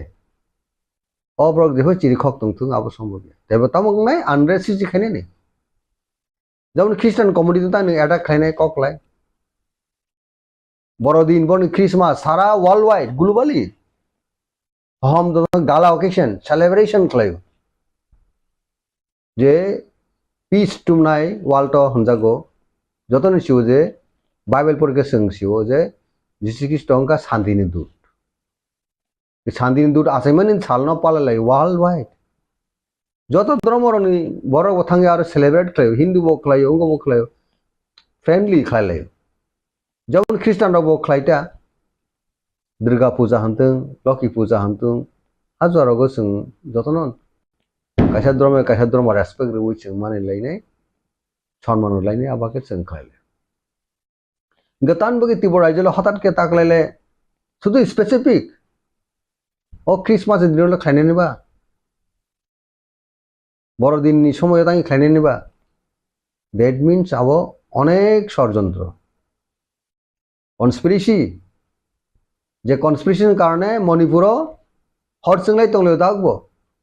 obrok deho chiri khok tungtung abo সম্ভব tebe tamok nai unrest si khane ni যেমন খ্রিস্টান community তা এটা খাইনে ককলাই বড়দিন বড় Christmas সারা world wide globally হম গালা occasion celebration খাই যে পিস টুমনাই ওয়ার্ল্ড হনজাগো যতন সিও যে বাইবেল পড়কে সিও যে যিশু খ্রিস্ট অঙ্কা শান্তিনি দূত শান্তিনি দূত আছে মানে সালন পালালাই ওয়ার্ল্ড ওয়াইড যত ধর্মরনি বড় কথাঙ্গে আর সেলিব্রেট খাই হিন্দু বক খাই অঙ্গ বক খাই ফ্রেন্ডলি খাইলাই যেমন খ্রিস্টান বক খাইটা দুর্গা পূজা হামতুং লক্ষ্মী পূজা হামতুং হাজার গো जों যতন কাইসা ধর্ম রেসপেক্ট রুই जों माने लायनाय সম্মান লাयनाय আবাকে जों খাইলে গতান বগে ত্রিপুরা রাজ্যলে হঠাৎ কে তাকলাইলে শুধু স্পেসিফিক ও ক্রিসমাসের দিনলে খাইনে নিবা বড়দিননি সময় তাই খাইনে নিবা দ্যাট মিন্স আবো অনেক ষড়যন্ত্র কনস্পিরেসি যে কনস্পিরেসির কারণে মণিপুরও হরসংলাই তংলে দাগবো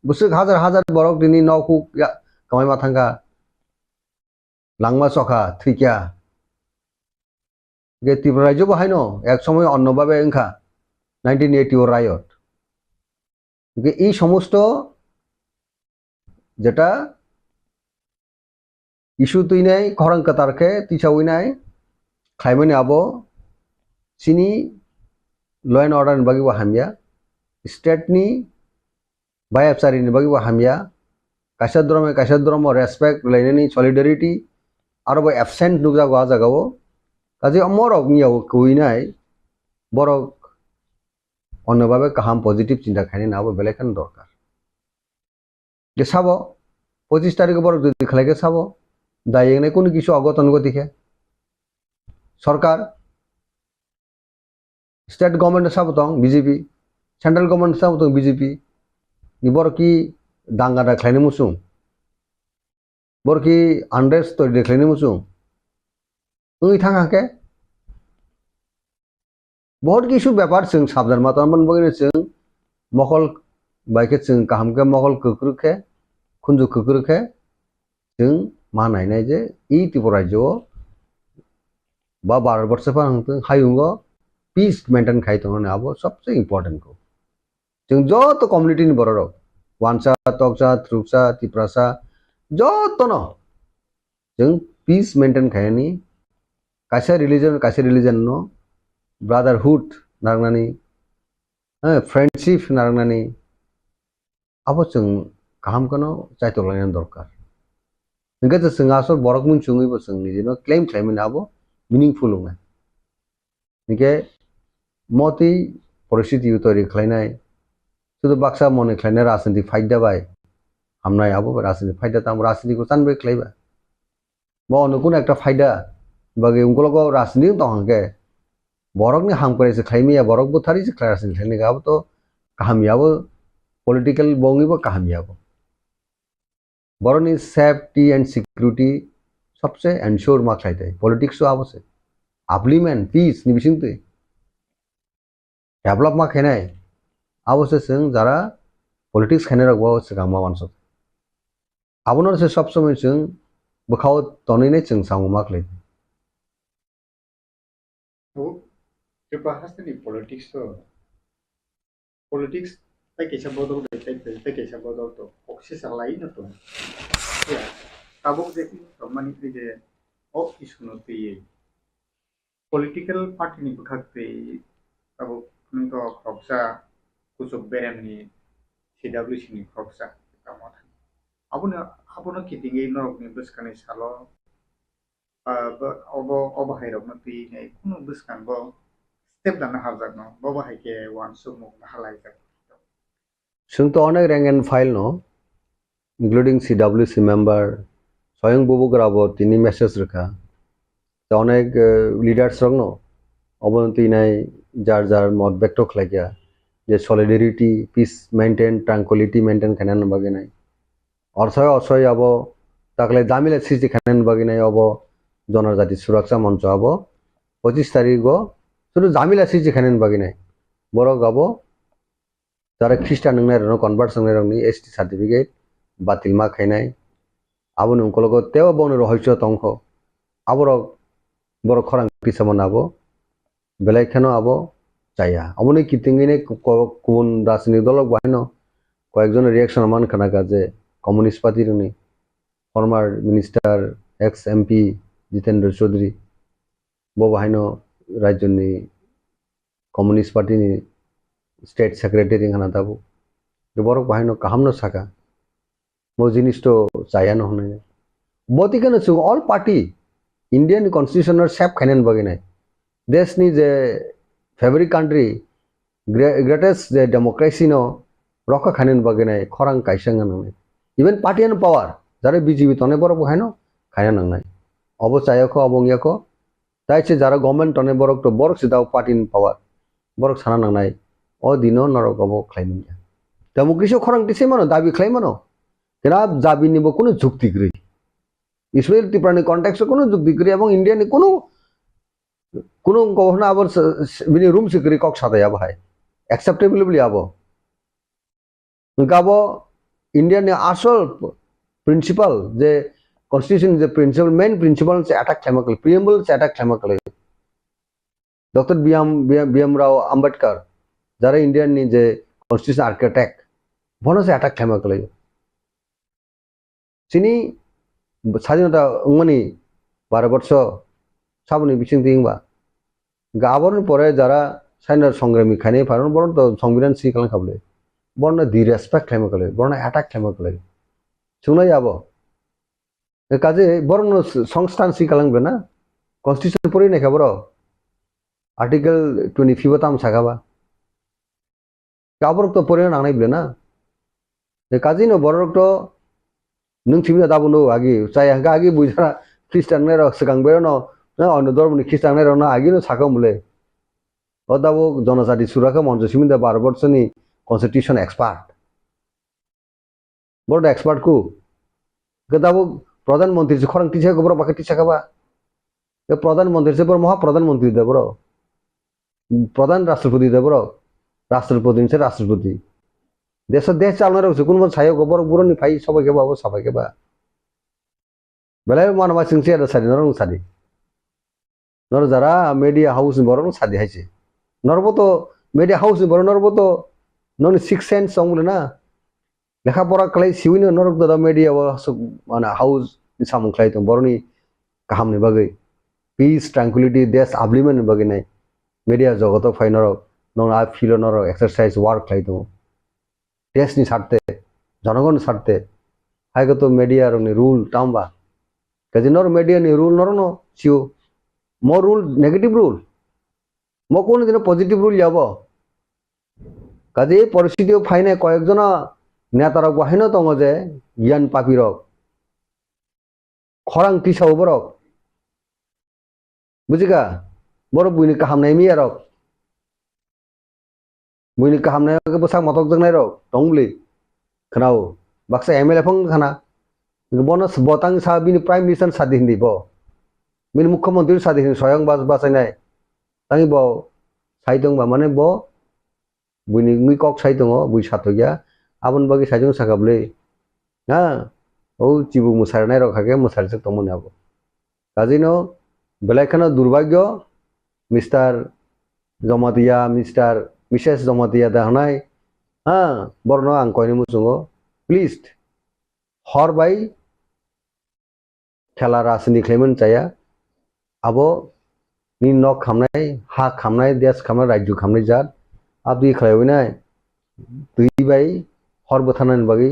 বুসুক হাজার হাজার বরক দিনই নকু কামাইমা থাঙ্গা লাংমা চখা থ্রিকিয়া যে ত্রিপুরা রাজ্য বাহাইনো এক সময় অন্যভাবে এংখা 1980 রায়ট এই সমস্ত যেটা ইস্যু তুই নাই খরং কাতারকে তিছাউই নাই খাইমানি আবো চিনি ল एंड अर्डर नि बागिबो हामिया स्टेट नि बायफसारि नि बागिबो हामिया कायसा धर्म रेसपेक्ट लायनायनि सलिडारिटी आरो एबसेंट नुजागो आ जागावो काजे अमरक नियाव कुइनाय बरक अन्नभाবে কাহাম পজিটিভ চিন্তা খাইনে নাবো বেলেখান দরকার যে সাবো 25 তারিখে বরক যদি খাইকে সাবো দাইয়েনে কোনো কিছু অগতন গতিকে সরকার स्टेट गवर्नमेंट साबतों बीजेपी सेंट्रल गवर्नमेंट साबतों बीजेपी नि बरकी दांगा दाखलायनो मुसुं बरकी आनरेस्ट तो देखलायनो मुसुं ओइ थांगाके बहुत किछु ব্যাপার जों साबधान मातन बगैर जों मखल बाइके जों काहामके मखल कक्रुखे खुंजु कक्रुखे जों मा नायनाय जे इ त्रिपुरा राज्य बा भारतवर्ष पर हायुंगो पीस मेंटेन खाई तो आबो सबसे इम्पोर्टेंट को जों जत कम्युनिटी नि बरक वानसा तकसा थ्रुकसा तिप्रासा जत न जों पीस मेंटेन खायनि कायसा रिलीजन नो ब्रादरहुड नारनानि फ्रेंडशिप नारनानि आबो जों गाहाम कनो चाइतलायन दरकार नगे जों आसर बरक मुन चुङैबो जों निजेनो क्लेम खालामनो आबो मीनिंगफुल नङा निके मती परिस्थिति तैयारी खालायनाय शुद्ध बाक्सा मने खालायनाय राजनीति फाइट जाबाय हामनाय आबो राजनीति फाइट दाम राजनीति को सानबे खालायबा बो अनुकुन एकटा फाइदा बागे उंगलको राजनीति दंगे बरकनि हाम करे से खायमिया बरक बुथारि से राजनीति खायने गाबो तो काहामियाबो पॉलिटिकल बोंगिबो काहामियाबो बरकनि सेफ्टी एंड सिक्योरिटी सबसे एंश्योर मा खायते पॉलिटिक्स आबो से अपलिमेंट पीस नि बिसिंते डेभलप मा खेनाय आवश्य जों जारा पॉलिटिक्स खेने रगबो सिगां मा मानस आबोनो से सब समय जों बखाव तनैने जों सांगो मा खलै तो जे बाहासनि पॉलिटिक्स ताई कैसा बदल ताई कैसा बदल तो ऑक्सी सलाई न तो या ताबो जे माने जे ओ इशुनो तई पॉलिटिकल पार्टी नि बखाते ताबो तो खबसा कुछ बेरेमनि सीडब्ल्यूसी नि खबसा abono kitingi norokni bwskangni salo obo hairokno tui nei kuno bwskango step dana harjakno bo haike wan sumuk halaijak Sung to onek rank and file no, including CWC member, Swkang bubugrabo tini message rekha. To onek leaders rong no, obonti nai jar mod bekto khlagya. Je solidarity, peace maintain, tranquility maintain kanan bagi nai. Osoy abo takle damile sisi kanan bagi nai abo জনজাতি সুরক্ষা মঞ্চ abo 25 তারিখ go শুধু জামিলা সিজি খানেন bagi nai. Borok abo যারা খ্রিস্টান নংনাই রনো কনভার্ট সংনাই রংনি এসটি সার্টিফিকেট বাতিল মা খাইনাই আবো নংকলগো তেও বন রহস্য তংখ আবরক বড় খরাং কিসমন আবো বেলাইখানো আবো চাইয়া অমনি কিতিঙ্গিনে কোন রাজনৈতিক দলক বাহিনো কয়েকজন রিয়াকশন মান খানাকা যে কমিউনিস্ট পার্টির উনি former minister x MP Jitendra Chowdhury বো বাহিনো রাজ্যনি কমিউনিস্ট পার্টিনি স্টেট সেক্রেটারি খানা দাবো বরক বাহিনো কাহামনো সাকা মো জিনিস তো চাইয়া নহনে বতিকেন সুং অল পার্টি ইন্ডিয়ান কনস্টিটিউশনের সেপ খাইনেন বগি নাই দেশনি যে ফেভারিট কান্ট্রি গ্রেটেস্ট যে ডেমোক্রেসি নো রক্ষা খাইনেন বগি নাই খরাং কাইসাঙ্গা নংনাই ইভেন পার্টিয়ান পাওয়ার যারা বিজেপি তনে বরক বাহিনো খাইনা নাংনাই অব চাইয়াখো অবংয়াখো তাইছে যারা গভর্নমেন্ট তনে বরক তো বরক সিদাও পার্টিন পাওয়ার বরক সানা নাংনাই ও দিনো নরক অব খাইমিয়া ডেমোক্রেসি খরাং টিসে মানো দাবি খাই মানো কেনা দাবি নিব কোনো যুক্তি করি ইসরায়েল ত্রিপুরানি কন্টেক্সে কোনো যুক্তি করি এবং ইন্ডিয়ানি কোনো গভর্নর আবার বিনি রুম সিকরি কক সাথে যাব হয় অ্যাকসেপ্টেবল বলি আবো গাবো ইন্ডিয়ানি আসল প্রিন্সিপাল যে কনস্টিটিউশন যে প্রিন্সিপাল মেইন প্রিন্সিপাল সে অ্যাটাক ক্লেমাকল প্রিএম্বল সে অ্যাটাক ক্লেমাকল ডক্টর বিএম রাও আম্বেদকর যারা ইন্ডিয়ান নি যে কনস্টিটিউশন আর্কিটেক্ট বনো সে অ্যাটাক ক্লেমাকল চিনি স্বাধীনতা উঙ্গনি 12 বছর সাবনি বিচিং দিংবা গাবন পরে যারা সাইনার সংগ্রামী খাইনে ফারন বরণ তো সংবিধান সি কালাং খাবলে বর্ণ দি রেসপেক্ট ক্লেমাকলে বর্ণ অ্যাটাক ক্লেমাকলে শুনাই যাব কাজে বরং সংস্থান সি কালাংবে না কনস্টিটিউশন পড়ি না খবর আর্টিকেল 25 তাম সাগাবা গাবর তো পড়ে নাংনাইবলে না কাজী নো বরক তো नों थिबिना दाबो आगे चाय हंगा आगे बुझा ख्रिस्टान ने Swkang बेरनो ना अन्य धर्मनि ख्रिस्टान ने रनो आगे नो साका मुले ओ दाबो जनजाति सुराखा मंच सिमिदा 12 बर्षनि कन्स्टिट्यूशन एक्सपर्ट बोर्ड एक्सपर्ट को दाबो प्रधानमंत्री से खरंग टिसा गोबर बाके टिसा खाबा ए प्रधानमंत्री से पर महा प्रधानमंत्री देबरो प्रधान राष्ट्रपति देबरो राष्ट्रपति से राष्ट्रपति देश चालना रहे कुन सायो गोबर बुरनि फाइ सबाइके बाबो सबाइके बा बेलाय मानवा सिंसे आदा सादि नरं सादि नर जारा मीडिया हाउस बरन सादि हाइसे नरबो तो मीडिया हाउस बरन नरबो तो नन 6 सेंस संगले ना लेखा परा खलाई सिविनो नरक द मीडिया माने हाउस सामु खलाई तो बरनि काहामनि बागै पीस ट्रैंक्विलिटी देश आब्लिमेन बागै नाय मीडिया जगत फाइनर नन आ फिलो नर एक्सरसाइज वर्क खलाई तो देशनि सारते जनगण सारते हाइगो तो मीडिया रंनि रूल टामबा काजे नर मीडिया नि रूल नरनो सिउ मो रूल नेगेटिव रूल मो कोन दिन पॉजिटिव रूल जाबो काजे परिस्थिति फाइने कयेकजना नेतारा बाहिनो दङ जे गियान पापिरक खरां टिसाव बरक बुजिगा बर बुइनि काहामनाय मियारक बुइनि काहामनाय के बसा मतक जंगनाय रक दंबलि खनाव बाक्सा MLA फंग खाना बनस बतां सा बिनि प्राइम मिनिस्टार सादि हिंदी बो बिनि मुख्यमंत्री सादि हिंदी स्वयं बासायनाय तांgi बो साइदों बा माने बो बुइनि ngui kok साइदों बुइ साथगया आबन बागि साइदों सागाबले ना ओ चिबु मुसारनाय रखाके मुसारसे तमन आबो काजिनो बेलायखाना दुर्भाग्य मिस्टर जमातिया मिसेस जमातिया दाहनाय हाँ बरनो आं कयनि मुसुङो प्लीज हर बाय खेला रासनि क्लेमन चाया आबो नि नक खामनाय हा खामनाय देश खामनाय राज्य खामनाय जात आबि खलायनाय दुइ बाय हर बथानान बागै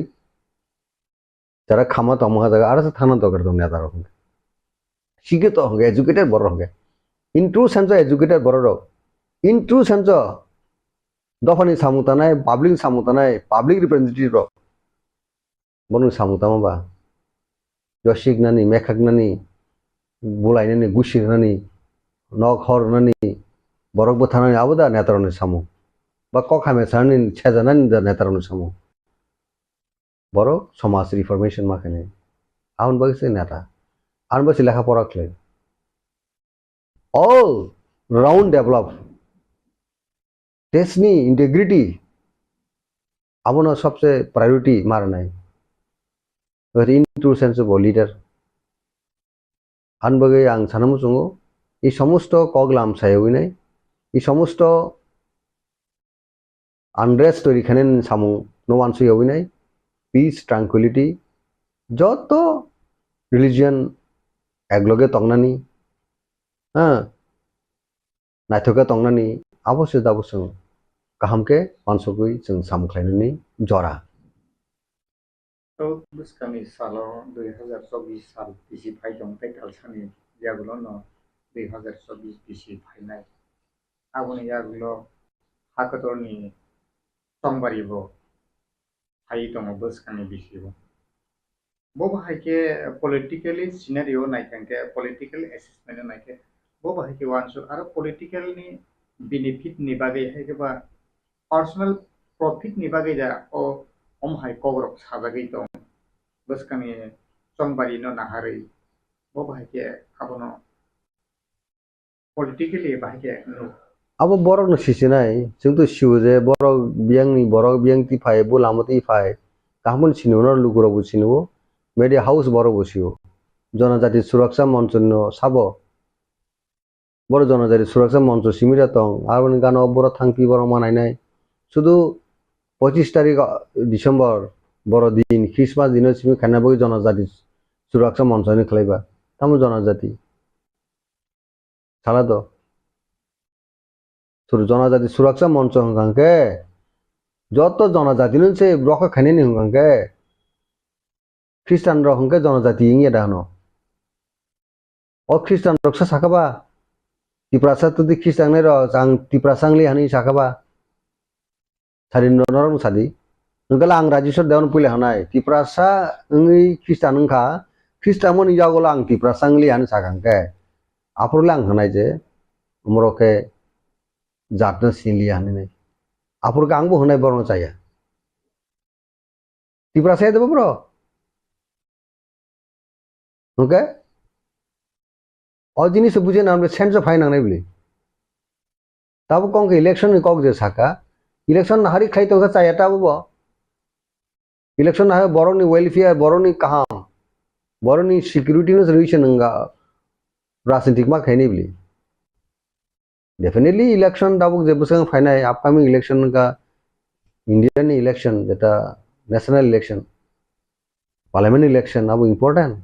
যারা খামা তমহা জায়গা আর থানা দরকার তো নেতার হঙ্গে শিক্ষিত হঙ্গে এডুকেটেড বড় হঙ্গে ইন ট্রু সেন্স এডুকেটেড বড় ইন ট্রু সেন্স দফানি সামুতানায় পাবলিক রিপ্রেজেন্টেটিভ বনু সামুতাमा बा जसिगनानि मेखागनानि बुलायनानि गुसिगनानि नक हरनानि बरकबो थानानि आबोदा नेतारनि सामु बा कखामे सानि छेजानानि दा नेतारनि सामु बरक समाज रिफर्मेशन माखने आउन बगसे नेता आउन बगसे लेखा पढ़ा खले ऑल राउंड डेवलप देशनि इंटेग्रिटी आबोना सबसे प्रायोरिटी मारनाय in true sense of leader আনবাগে আং সানামু চঙ্গো এই সমস্ত কগলাম সায়ই নাই এই সমস্ত আনরেস্ট তৈরি খানেন সামু নোয়ান সইই নাই পিস ট্রাঙ্কুইলিটি যত রিলিজিয়ন একলগে তংনানি হ্যাঁ নাইথকে তংনানি আবশ্যে দাবসং কাহামকে মানसगुई जों सामख्लायनानै जरा तो बुस्कानि सालो 2024 साल बिसि फाइ दं ताइ कालसानि यागुलो न 2024 बिसि फाइनाय आगुनि यागुलो हाकतरनि संबारिबो फाइ दं बुस्कानि बिसिबो बो बाहायके पलिटिकली सिनारियो नायखांके पलिटिकल एसेसमेन्ट नायके बो बाहायके वानसु आरो पलिटिकलनि बेनिफिट नि बागै हायकेबा पर्सनल प्रॉफिट नि बागै जा ओ हाय कगरक साजागै दं बसकानि संबारि न नाहारै बो बाहायके आबनो पलिटिकली बाहायके नु अब बरक न सिसिनाय जों तो सिउ जे बरक बियांग ति फाय बो लामति फाय कामन सिनुर लुगुरबो सिनु मेडि हाउस बरक बसियो जनजाति सुरक्षा मंच न साबो बर जनजाति सुरक्षा मंच सिमिरा दं आरबनि गानो बर थांपि बर मानायनाय शुधु 25 तारिख डिसेम्बर बड़ दिन ख्रिस्टमास दिन सिमी खानाबो जनजाति सुरक्षा मंचनि खलाइबा तामु जनजाति साला दो सुरु जनजाति सुरक्षा मंच हंगांके যত जनजाति नसे ब्रख खानेनि हंगांके ख्रिस्टान रखंके जनजाति इंगे दानो ओ ख्रिस्टान रक्षा साखाबा तिप्रासा तुदि ख्रिस्टान ने र जां तिप्रासांगलि हानि साखाबा सारिन नरम सादि नगला आं राजेश्वर देवन पुले हनाय तिप्रासा ओंगै ख्रिस्टान ओंखा ख्रिस्टामन यागला आं तिप्रासांगलि हानि साखांके आफरला आं हनाय जे मरके जातन सिनलि हानि नै आफरका आंबो हनाय बरन जाया तिप्रासा देबो ब्रो ओके और जिनिस बुझे ना सेंस ऑफ फाइन नांनाय बिले ताबो कंके इलेक्शन कक जे साका इलेक्शन नाहारि खाइ तो चाया ताबो इलेक्शन नाहे बरनि वेलफेयर बरनि काहाम बरनि सिक्युरिटी न सल्यूशन नंगा राजनीतिक मा खाइनि बिले डेफिनेटली इलेक्शन दाबो जे बसं फाइनाय अपकमिंग इलेक्शन का इंडियन इलेक्शन जेटा नेशनल इलेक्शन पार्लियामेंट इलेक्शन अब इम्पोर्टेंट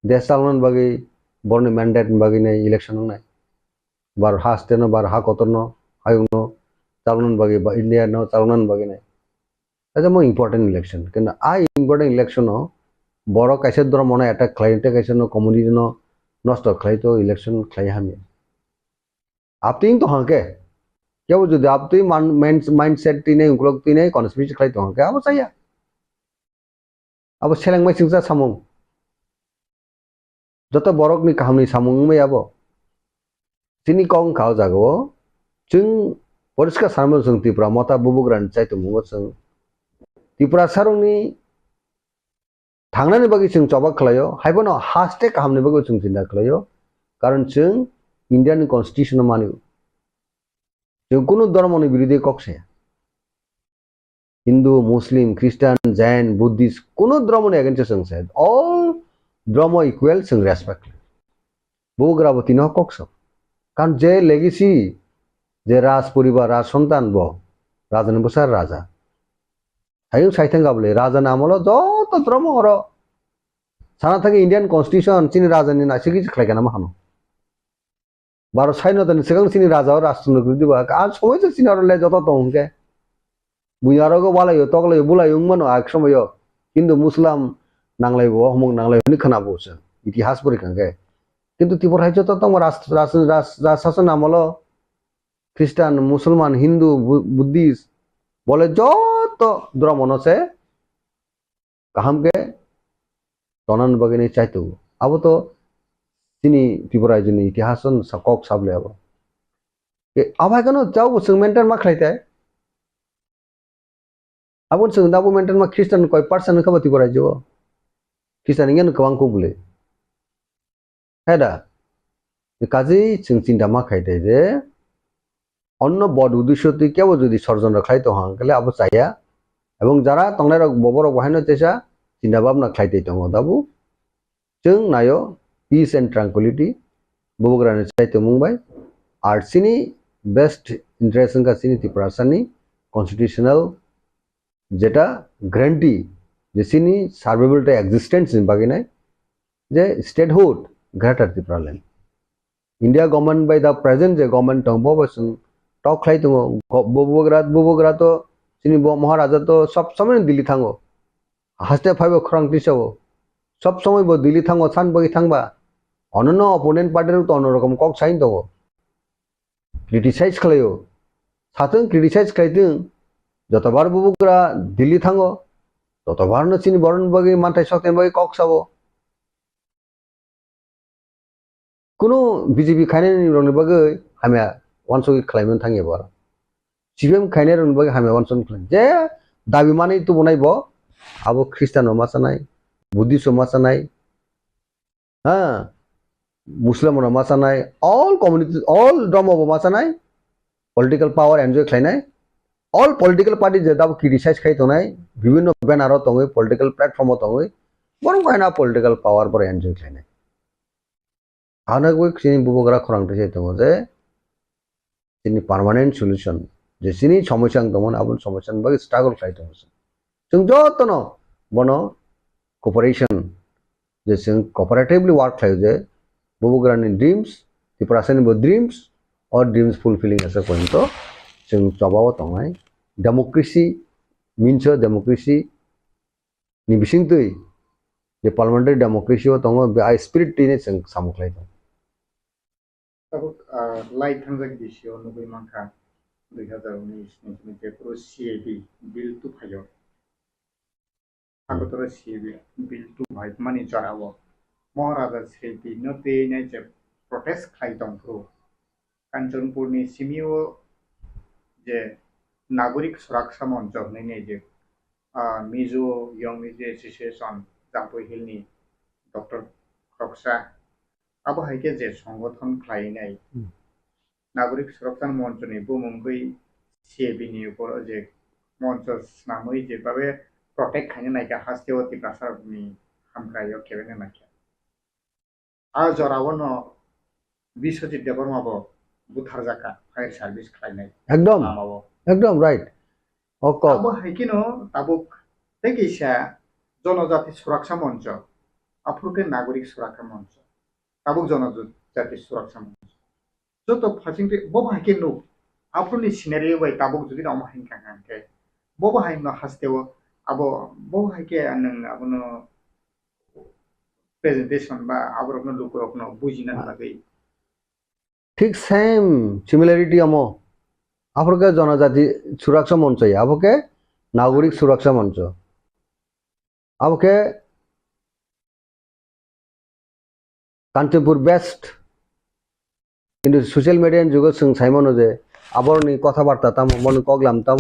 देश चालन बागै बरनि मैंडेट बागै नै इलेक्शन नाय बार हा स्टेनो बार हा कतरनो हायुंनो चालन बागै बा इंडिया नो चालन बागै नै एज मो इम्पोर्टेंट इलेक्शन किन आ इम्पोर्टेंट इलेक्शन नो बरो कैसे दर मने अटैक क्लाइंटे कैसे नो कम्युनिटी नो नष्ट खलाइ तो इलेक्शन खलाइ हामी आप तीन तो हंके क्या वो जो आप तो माइंडसेट तीन उगलक तीन कॉन्स्पिरेसी खलाइ तो हंके अब चाहिए अब सेलेंग मै सिंसा सामुं जत बरक नि काहामनि सामुं मै अब तिनी कं खाव जागो जों परिष्कार सारमो जों त्रिपुरा मता बुबुग्रान चाइतो मुगो जों त्रिपुरा सारंनि थांनानै बागै जों जबा खलायो हायबनो हास्टे काहामनि बागै जों चिन्ता खलायो कारण जों इंडियन कॉन्स्टिट्यूशन मानियो जों कुनु धर्मनि विरुद्धे कक्से Hindu Muslim Christian Jain Buddhist कुनु धर्मनि अगेंस्ट जों से ऑल धर्म इक्वल जों रेस्पेक्ट बुग्राबती न कक्स कारण जे लेगेसी जे राज परिवार राज सन्तान बो राजानि बसार राजा हायु साइथां गाबले राजा नामलो जत धर्म हरो साना थाके इंडियन कॉन्स्टिट्यूशन चिनि राजानि नासिगि खलायगाना मा हानो बारो साइनो तनि सिगां सिनि राजा राष्ट्रनो गुदिबा आज समय से सिनार ले जत तो उनके बुयारो को वाला यो तकले बुलायो मनो आक समय Hindu Muslim nanglai bo homong nanglai ni khana bo se itihas pori kangke কিন্তু ত্রিপুরা হাইজো তো তোমার শাসন আমলো খ্রিস্টান মুসলমান হিন্দু বুদ্ধিস্ট বলে যত ধর্ম আছে কাহামকে তনান বাগিনে চাইতো আবো তো তিনি ত্রিপুরা হাইজোনি ইতিহাসন কক সাবলে আবো আবার কেন যাও সং মেন্টার মা খাইতে আবো সং দাবো মেন্টার মা খ্রিস্টান কয় পার্সেন্ট খাবো ত্রিপুরা হাইজো খ্রিস্টান ইংন কবাং কুবলে হেডা কাজেই जों চিন্তা মা খাইতে যে অন্য বড় উদ্দেশ্য তুই কেউ যদি ষড়যন্ত্র খাইতো হাঙ্কলে আবো চাইয়া এবং যারা তংনার ববর বহাইনো চেষ্টা চিন্তা ভাবনা খাইতে দङ দাবু जों नायो পিস এন্ড ট্রাঙ্কুইলিটি ববগ্রানে চাইতে মুম্বাই আর সিনি বেস্ট ইন্টারেস্টিং কা সিনি ত্রিপুরাসানি কনস্টিটিউশনাল যেটা গ্যারান্টি যে সিনি সার্ভাইভালটা এক্সিস্টেন্স ইন বাগিনে যে statehood greater Tripuraland India government by the present government tong bo bosung talk khlai tong bobograt to sini bo maharaja to sob samay Delhi thango haste phaibo khrang tisabo sob samay bo Delhi thango san bagi thangba onno opponent party to onno rokom kok sain to criticize khlayo satang criticize khlaitung jotobar bobogra Delhi thango totobar no sini boron bagi mantai sokten bagi kok sabo কোনো BJP খাইনানি রংনি বাগै হামিয়া ওয়ানসগি খাইमोन थाङे बर CPM खाइनाय रंनि बागै हामिया वानसन खालाम जे दाबि मानै तो बनायब आबो ख्रिस्टान मासानाय बुद्धिस्ट मासानाय हा मुस्लिम मासानाय ऑल कम्युनिटी ऑल धर्म मासानाय पॉलिटिकल पावर एन्जॉय खाइनाय ऑल पॉलिटिकल पार्टी जे दाबो क्रिटिसाइज खाइतोनाय विभिन्न बैनार तङै पॉलिटिकल प्लेटफॉर्म तङै बरं खाइना पॉलिटिकल पावर पर एन्जॉय खाइनाय आना कोई सिनी बुबोग्रा खरांते से दङ जे सिनी पार्मानेंट सल्यूशन जे सिनी समस्या दमन आबुन समस्या बागै स्ट्रागल खाइतो जों जतन बनो कोऑपरेशन जे जों कोऑपरेटिवली वर्क खायो जे बुबोग्रानि ड्रीम्स त्रिपुरासानि बो ड्रीम्स और dreams fulfilling S a point तो जों जबाव दंनाय डेमोक्रेसी मीन्स डेमोक्रेसी नि बिसिंतै जे पार्लियामेंटारि डेमोक्रेसी दङ बे स्पिरिट दिने जों सामुखलाय दं Tabuk lai thangjak bisio nugui mangkha 2019 ni pro CAB bill tu phayo agotora CAB bill tu bhai mani jarawo maharaja srepi no te nai je protest khai dong pro kanchanpur ni simio je nagorik suraksha moncho nei je mizo young ni je association jampoi hill ni Dr. Kroksa abo haike je সংগঠন খাইনাই নাগরিক সুরক্ষা মঞ্চ ni bumungui CAB ni upor je মঞ্চ namoi je babe protect খাইনে নাইকা হাস্তেও Tripura ni hamkrayo kebene naikha a jorawno Biswajit দেববর্মাবো বুথার জাকা ফায়ার সার্ভিস খাইনাই একদম রাইট ওক abo haikino tabuk tekisa জনজাতি সুরক্ষা মঞ্চ আফ্রিকান নাগরিক সুরক্ষা মঞ্চ tabuk জনজাতি সুরক্ষা মঞ্চ যত ফাসিংতে ববাহাইকে নো আফ্রোনি সিনারিও বাই tabuk যদি আমহাইন কাঙ্কাঙ্কে ববাহাইনো হাসতেও আবো ববাহাইকে নং আবনো প্রেজেন্টেশন বা আবরকনো লোকরকনো বুঝিনা লাগै ঠিক সেম সিমিলারিটি আমো আফ্রিকা জনজাতি সুরক্ষা মঞ্চ আবকে নাগরিক সুরক্ষা মঞ্চ আবকে কাঞ্চনপুর বেস্ট কিন্তু সোশ্যাল মিডিয়ান যুগে जों সাইমনো যে আবরনি কথাবার্তা তাম মন কগলাম তাম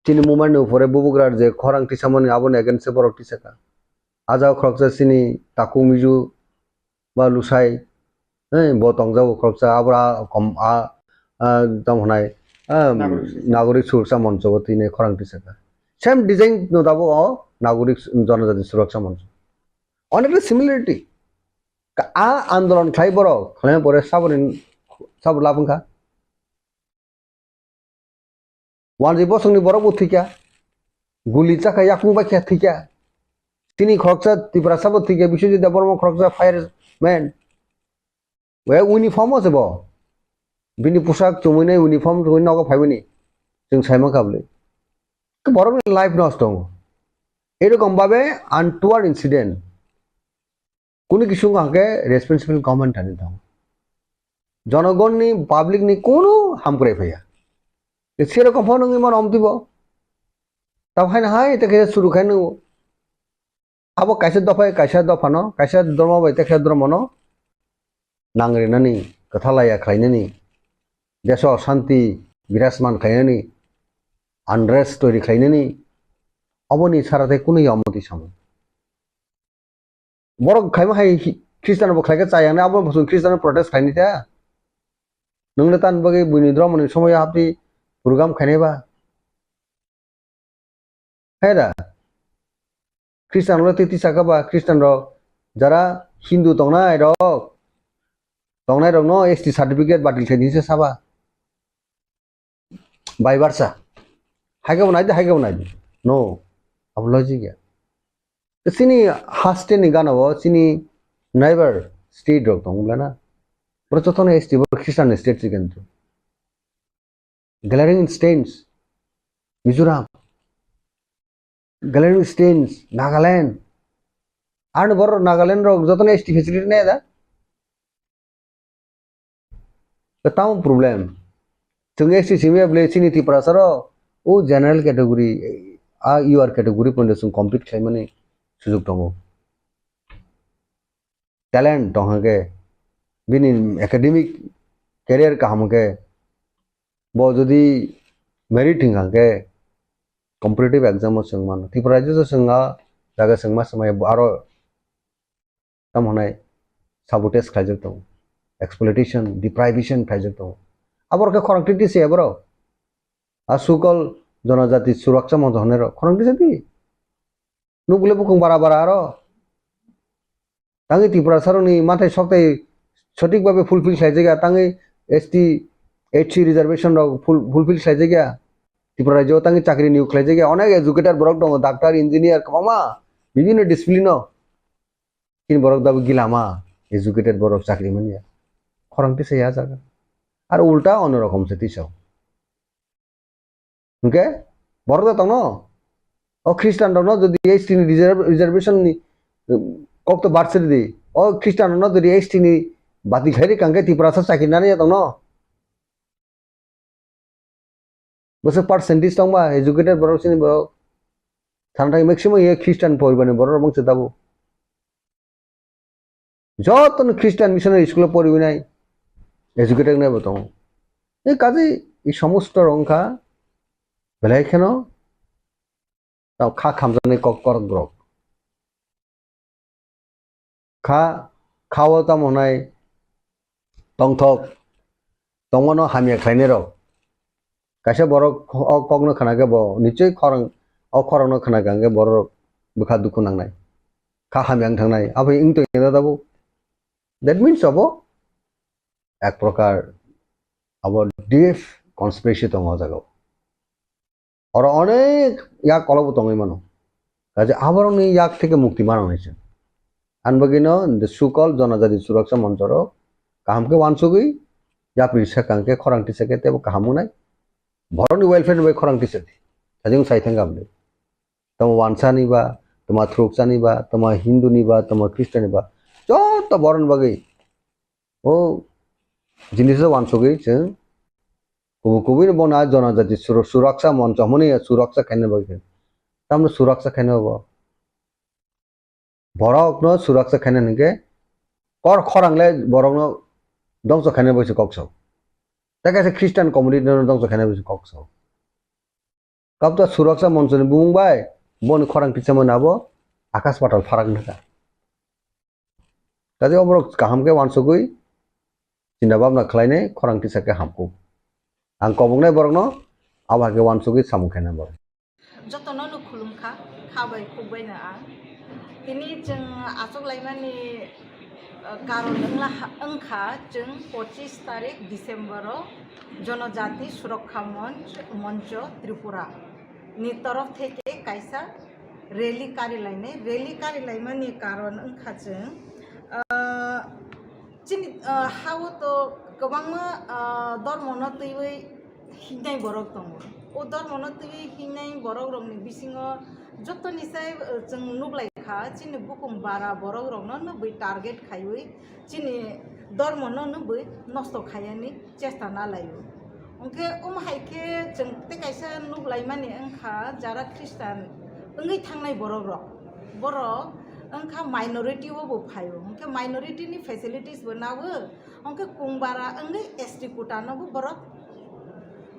চিনি মুভমেন্ট উপরে বুবুগ্রার যে খরাংটি সামনে আবনে এগেন্সে বরকটি সেকা আজাও খরকসা চিনি তাকু মিজু বা লুসাই বতং যাও খরকসা আবরা কম তামহনাই নাগরিক সুরক্ষা মঞ্চ বতিনে খরাংটি সেকা সেম ডিজাইন নদাবো নাগরিক জনজাতি সুরক্ষা মঞ্চ অনেকটা সিমিলারিটি आ आंदोलन खाई बरो खाने परे सब लाभंखा वानजी बसंनि बरो बुथिका गुली चाका याकुं बाखिया थिका तिनी खरकसा त्रिपुरा सब थिका बिश्वजित देबबर्मा खरकसा फायर मैन वे यूनिफॉर्म আছে ब बिनि पोशाक चुमैनाय यूनिफॉर्म चुमैनाय नगा फाइबनि जों साइमा काबले बरो लाइफ नस्ट दङ এরকম ভাবে আনটুয়ার্ড ইনসিডেন্ট কোনো কিছু আগে রেসপন্সিবল গভর্নমেন্ট আনি দাও জনগণনি পাবলিকনি কোনো হাম করে ফেয়া সেরকম ফোন ইমান অমতিব তাও খাই না হাই এটা শুরু খাই নেব আবো কাইসে দফায় কাইসা দফানো কাইসা ধর্ম বাই তেখে ধর্মনো নাংরেনানি কথালাया খাইনানি দেশ অশান্তি বিরাজমান খাইনানি আনরেস্ট তৈরি খাইনানি অবনি সারাতে কোনো অমতি সামনে বড় খাইমা হাই খ্রিস্টান খাইকে চাইয়ানে আবার বসুন খ্রিস্টান প্রটেস্ট খাইনি তা नोंनो तान बगे बुनि द्रमनि समय आपनि प्रोग्राम खानेबा हैदा ख्रिस्टान रो तिति साकाबा ख्रिस्टान रो जरा हिंदू तंगनाय रो नो एसटी सर्टिफिकेट बातिल खाइनिसे साबा बाय बारसा हाइगा बनाय नो अब लॉजिक है सिनी हास्टे नि गानावो सिनी नाइबर स्टेट रो तंगलाना प्रचतन एसटी ख्रिस्टान स्टेट কিন্তু গ্যালারিং স্টেন্স মিজোরাম গ্যালারিং স্টেন্স নাগাল্যান্ড আর বড় নাগাল্যান্ড র যতন এসটি ফ্যাসিলিটি নেই দা তাও প্রবলেম जों एसटी सिमिया ब्ले सिनि त्रिपुरा सर ओ जनरल कैटेगरी आ यूआर कैटेगरी पन्द जों कमप्लीट खाइमाने सुजुग दङ टैलेंट दङगे बिनि एकाडेमिक कैरियर का हमके बो जदि मेरिट हिंगाके कॉम्पिटिटिव एग्जाम संगमान त्रिपुरा जो संगा जागा संगमा समय आरो तम होनाय साबोटेज खाइजक दं एक्सप्लॉइटेशन डिप्राइवेशन खाइजक दं आबरके खरंगति से बरो आसुकल जनजाति सुरक्षा मंच होनेर खरंगति सेति नुगले बुकुं बारा बारा आरो तांगे त्रिपुरा सरनि माथाय सप्ताय सठिक भावे फुलफिल खाइजेगा तांगे एसटी एचसी रिजर्वेशन रो फुलफिल खाइजेगा त्रिपुरा राज्य तांगे चाकरी नियोग खाइजेगा अनेक एजुकेटेड बरक दं डाक्टर इंजिनियर कमा विभिन्न डिसिप्लिन किन बरक दाबो गिलामा एजुकेटेड बरक चाकरी मानिया खरंगति से या जागा আর উল্টা অন্যরকম সে তিসাও ওকে বড় দা তনো ও খ্রিস্টান দনো যদি এসটি রিজার্ভেশন নি কত বার্সের দি ও খ্রিস্টান দনো যদি এসটি নি বাতি খাইরি কাঙ্গে ত্রিপুরা সা চাকরি না নিয়া তনো বসে পার্সেন্টেজ তংবা এডুকেটেড বড় সিনি বড় থানটাই ম্যাক্সিমাম এ খ্রিস্টান পরিবানে বড় বংশ দাবো যতন খ্রিস্টান মিশনারি স্কুলে পড়িবি নাই एजुकेटेड नहीं बताऊँ ये काजे ये समस्त रंखा बेलाय खेनो ताव खा खामजाने KOKBOROK खा खाओ ताम होनाय तंगथक तंगनो हामिया खाइने रक कासे बरक कगनो खानागे बो निश्चय खरं खरंनो खानागांगे बरक बुखा दुखु नांनाय खा हामियां थांनाय आबै इंतो दाबो दैट मीन्स अबो एक प्रकार अब डीप कन्सपिरेसी दङ जागाव और अनेक या कलबो दङ मानो काजे आबरनि याक থেকে মুক্তি মানো হইছে আনবগিনো সুকল জনজাতি সুরক্ষা মঞ্চর কামকে ওয়ানসুগি या प्रिसा कांके खरांगति सके तेबो कामुनाय भरनि वेलफेयर वे खरांगति सके ताजिं साइथां गाबले तम वानसानि बा तम थ्रुकसानि बा तम हिंदुनि बा तम ख्रिस्टानि बा जत बरन बगै ओ जिनिसो वानसुगै जों कुबुकुबिन बना जनजाति सुरक्षा मंच हमने सुरक्षा खाने बगे तामने सुरक्षा खाने बो बरकनो सुरक्षा खाने नगे कर खरांगले बरकनो दंस खाने बसे कक्सौ ताकासे ख्रिस्टान कम्युनिटी दंस खाने बसे कक्सौ कबता सुरक्षा मंच नि बुंबाय बन खरांगति समनाबो आकाश पाताल फाराग नगा काजे अमरक गाहामके वानसुगै चिन्ता भावना खालायनाय खरांगति साके हामखौ आं कबंनाय बरकनो आबाके वानसुगै सामुखायना बर जतनो नु खुलुमखा खाबाय खुबायना आ तिनि जों आसगलायमानि कारण अंखा जों 25 तारिख डिसेम्बर जनजाति सुरक्षा मंच त्रिपुरा नि तरफ থেকে कायसा रैली कारिलायमानि कारण अंखा जों चिनि हाउ तो गोबां धर्मनो तैवै हिनाय बरक दङ ओ धर्मनो तैवै हिनाय बरक रंनि बिसिङो joto ni sai jeng nuklai kha chini bukum bara borok rok no bui target khaiwi chini dormo no bui nosto khayani chesta na layo onke haike jeng te kaisa nuklai mani angkha jara Christian ngai thangnai borok rok borok angkha minority bo phayo onke minority ni facilities banawo onke kungbara ngai ST quota no bo borok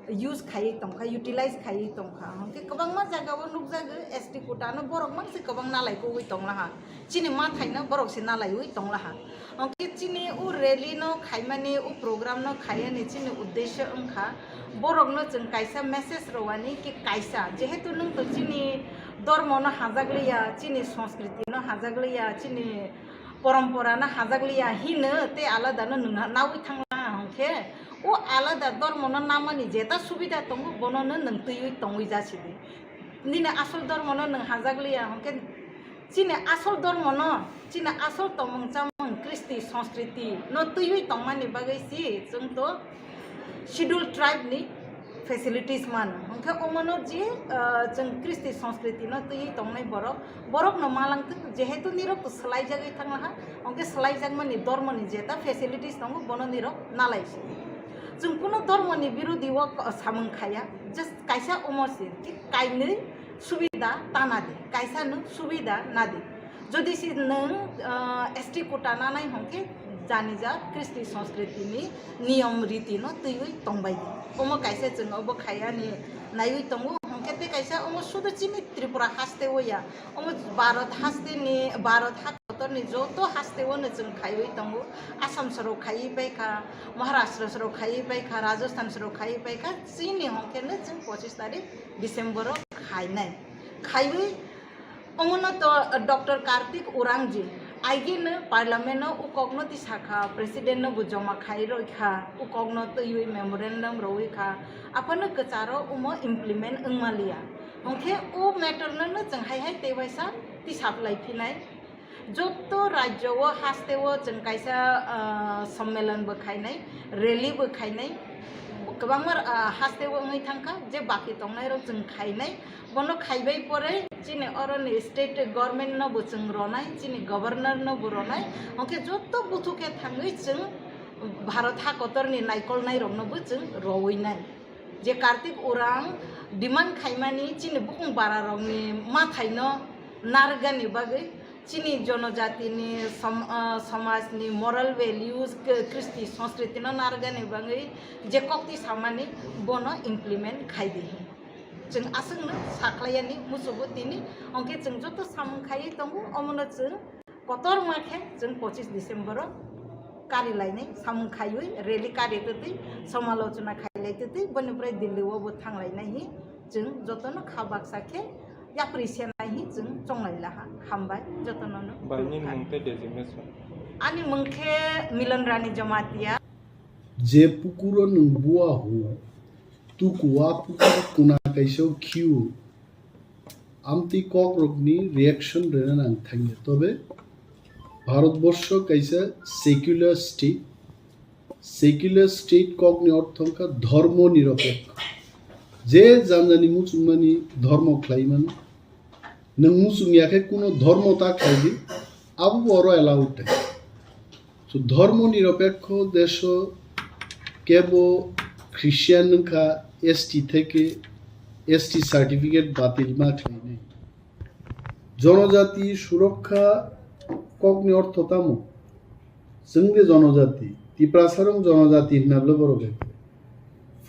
use khai tongkha utilize khai tongkha onke kabang ma jaga bo nukjago ST quota no borok mang se kabang nalai ko wi tongla ha chini ma thaina borok se nalai wi tongla ha onke chini u rally no khaimani u program no khayani chini uddesho angkha borok no jeng kaisa message rowani ki kaisa jehetu nung to chini dormo no hajagliya chini সংস্কৃতি no hajagliya chini পরম্পরা না হাজাগলিয়া Hino তে আলাদা no nungha nawi thangla hongke o alada dormo no namani jeta subida tongo bono no nung tuyui tongui jasidi nina asol dormo no nung hajagliya hongke chini asol dormo no chini asol tomong chamong kristi সংস্কৃতি no tuyui tongmani bagai si jeng to scheduled tribe ni facilities man hongke omono je jeng kristi সংস্কৃতি no tuyui tongnai borok no malang jehetu nirok to slai jagai thangla ha hongke slai jagmani dormo ni jeta facilities tongo bono nirok nalaisi jeng kuno dormo ni birodi wo samung khaya just kaisa omosi ki kaini subida tanadi kaisa no subida nadi jodi si nung ST quota na nai hongke jani ja kristi সংস্কৃতি ni niyam riti no tuyui tongbai omo kaisa jeng obo khaya ni naiui tongo hongke te kaisa omo sudo chini tripura haste oya omo bharat haste ni bharat hakotor ni joto haste ono jeng khaiui tongo asam soro khai baika maharashtra soro khai baika rajasthan soro khai baika chini hongke ne jeng 25 tarikh December khainai khaiui omono to Dr. Kartik Urangji आइगिन parliament नो उकॉग्नो ती शाखा president no बुजमा खाई रोखा उकॉग्नो तो Yui memorandum रोखा अपन कचारो उमो इम्प्लीमेंट अंगमालिया ओंखे ओ मैटर न जं हाय हाय तेवाइसा ती साप्लाई फिनाय जतो राज्य वो हास्ते वो जं काइसा सम्मेलन बखाइनाय रैली बखाइनाय गोबांमार हास्ते वो ngै थांखा जे बाकी तंनाय रो जं खाइनाय बनो खाइबाय परे chini oroni state government no buchung ronai chini governor no buronai onke jotto buthuke thangui chung bharat hakotor ni naikol nai rok no buchung rowui nai je Kartik Urang demand khaimani chini bukung bara rok ni ma thaino nargani bagai chini jonojati ni samaj ni moral values kristi সংস্কৃতি no nargani bagai je kokti samani bono implement khaidi jeng aseng no saklayani musubu tini onke jeng joto samung khai tongo omono jeng kotor makhe jeng 25 December kari lainai samung khaiui rally kari teti samalochona khailai teti boniprai Delhi wo bo thanglai hi jeng joto no khabak sakhe appreciate nai hi jeng chonglai laha hambai joto no Bani mungte designation ani mungke Milanrani Jamatia je pukuro nung bua hu tu kuwa pukuro kuna kaisau kiu amti KOKBOROK ni reaction rena nang thangye tobe Bharatvarsha কাইসা secular state কগনি অর্থঙ্কা ধর্ম নিরপেক্ষ যে জানজানি মুসলমানি ধর্ম খাইমান নং মুসলমিয়াকে কোনো ধর্মতা খাইবি আবু বড় এলাউড তো ধর্ম নিরপেক্ষ দেশ কেব খ্রিস্টান খা এসটি থেকে এসটি সার্টিফিকেট বাতিল মা খাই নাই জনজাতি সুরক্ষা কগনি অর্থতামো जोंनि जनजाति तिप्रासारं जनजाति होननाबो बर' गायखो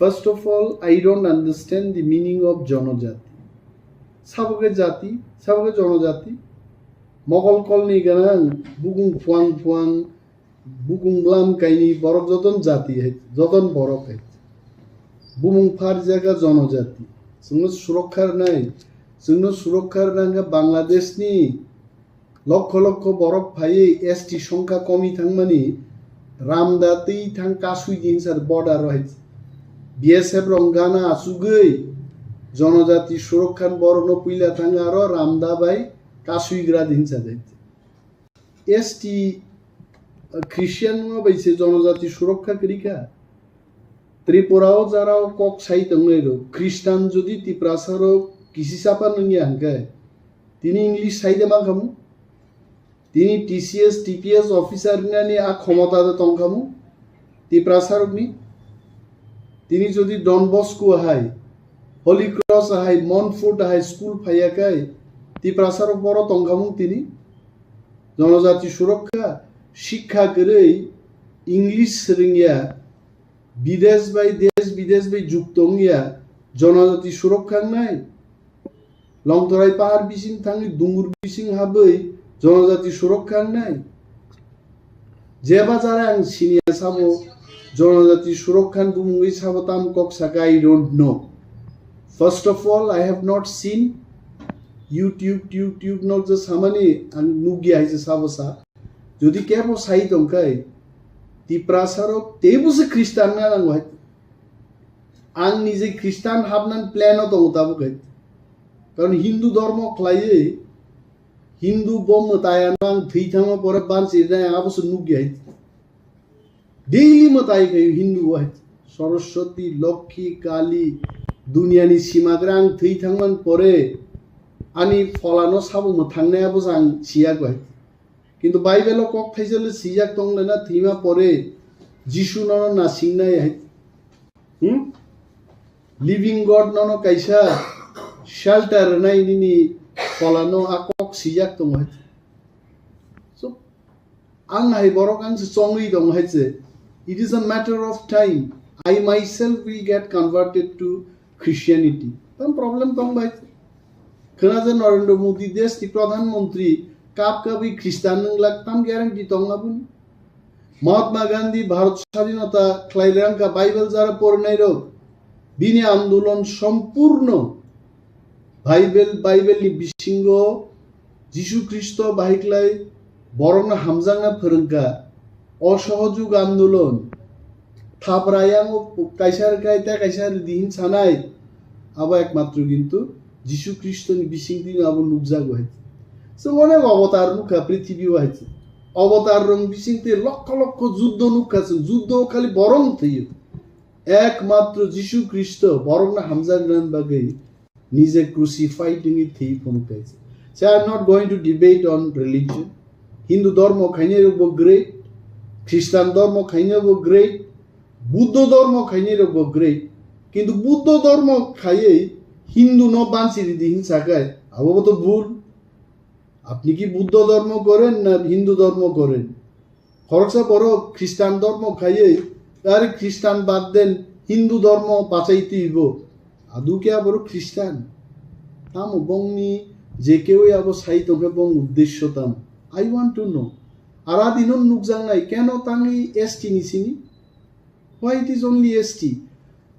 first of all I don't understand the meaning of जनजाति साबगे जाति साबगे जनजाति mogol kolni ganang bugung fuang bugung blam kaini borok joton jati hai joton borok hai bumung phar jaga जनजाति जोंनो सुरक्षार नांगा बांग्लादेश नि লক্ষ লক্ষ বরক ভাই এসটি সংখ্যা কমি থাকমানি রামদাতেই থাং কাসুই দিনসার বর্ডার রয়েছে বিএসএফ রঙ্গানা আসুগৈ জনজাতি সুরক্ষার বর্ণ পুইলা থাঙ্গা আরো রামদা বাই কাসুইগ্রা দিনসা যাইছে এসটি খ্রিস্টান বাইছে জনজাতি সুরক্ষা করিকা ত্রিপুরাও যারাও কক সাই তংনাইরো খ্রিস্টান যদি তিপ্রাসারও কিসি চাপা নঙ্গি হাঙ্কায় তিনি ইংলিশ সাইডে মা খামু তিনি টিসিএস টিপিএস অফিসার নিয়ে আ ক্ষমতা তংখামু তি প্রাসারকনি তিনি যদি ডন বস্কো আহাই হলি ক্রস আহাই মনফোর্ট আহাই স্কুল ফাইয়াকাই তি প্রাসারক বড় তংখামু তিনি জনজাতি সুরক্ষা শিক্ষা করে ইংলিশ রিঙ্গিয়া বিদেশ বাই যুক্ত জনজাতি সুরক্ষা নাই লংতরাই পাহাড় বিসিং থাঙ্গি দুঙ্গুর বিসিং হাबै জনজাতি সুরক্ষা নাই যে বাজারে আং সিনিয়া সাবো জনজাতি সুরক্ষান বুমুই সাবতাম কক্সাকা I don't know first of all I have not seen YouTube নক যে সামানি আং নুগি আইছে সাবসা যদি কেবো সাই দংকাই তি প্রাসারক তেবুসে খ্রিস্টান না নাং হয় আং নিজে খ্রিস্টান হাবনান প্ল্যান তো তাবো গাই কারণ হিন্দু ধর্ম খ্লাইয়ে হিন্দু বম তায়া নাং থৈথাম পরে বানসি না আবস নুগি আই ডেইলি মতাই গাই হিন্দু হয় সরস্বতী লক্ষ্মী কালী দুনিয়ানি সীমাগ্রাং থৈথামান পরে আনি ফলানো সাবো থাংনাय আবস আং সিয়া গাই কিন্তু বাইবেল কক ফাইজলে সিজাক তংলেনা থিমা পরে যিশু নন নাসিংনাই আই লিভিং গড নন কাইসা shelter নাই নিনি ফলানো আকক সিজাক তং হয় সো আং হাই বরক আং চংই দং হইছে it is a matter of time I myself will get converted to Christianity তখন প্রবলেম তং ভাই খনাজে নরেন্দ্র মোদি দেশ তি প্রধানমন্ত্রী কাপ কাবি খ্রিস্টান লাগতাম গ্যারান্টি তংলাবুন মহাত্মা গান্ধী ভারত স্বাধীনতা খ্লাইরাঙ্কা বাইবেল যারা পড়নাই রোগ বিনে আন্দোলন সম্পূর্ণ বাইবেল নি বিসিঙ্গ যিশু খ্রিস্ট বাহিকলাই বরং হামজাংনা ফরংকা অসহযোগ আন্দোলন থাপরায়াং কাইসার কাইতা কাইসার দিন সানাই আবা একমাত্র কিন্তু যিশু খ্রিস্ট নি বিসিং দিন আবো নুকজাগ হয় সো অনেক অবতার নুকা পৃথিবী হয়েছে অবতার রং বিসিংতে লক্ষ লক্ষ যুদ্ধ নুকাছে যুদ্ধ খালি বরং থইও একমাত্র যিশু খ্রিস্ট বরং না হামজা গ্রান বাগে নিজে ক্রুসিফাইড নি থই ফনুকাইছে so I am not going to debate on religion Hindu ধর্ম খাইনে রব গ্রেট খ্রিস্টান ধর্ম খাইনে রব গ্রেট বুদ্ধ ধর্ম খাইনে রব গ্রেট কিন্তু বুদ্ধ ধর্ম খাইয়ে হিন্দু ন বানসিরি দি হিংসাকায় আবো তো ভুল আপনি কি বুদ্ধ ধর্ম করেন না হিন্দু ধর্ম করেন খরচা বড় খ্রিস্টান ধর্ম খাইয়ে আরে খ্রিস্টান বাদ দেন হিন্দু ধর্ম বাঁচাইতে হইব আদু কে বড় খ্রিস্টান তাম বংনি যে কেউ আবো সাইতকে বং উদ্দেশ্য তাম আই ওয়ান্ট টু নো আর দিনন নুকজাং নাই কেন তাঙ্গি এসটি নিছিনি why it is only ST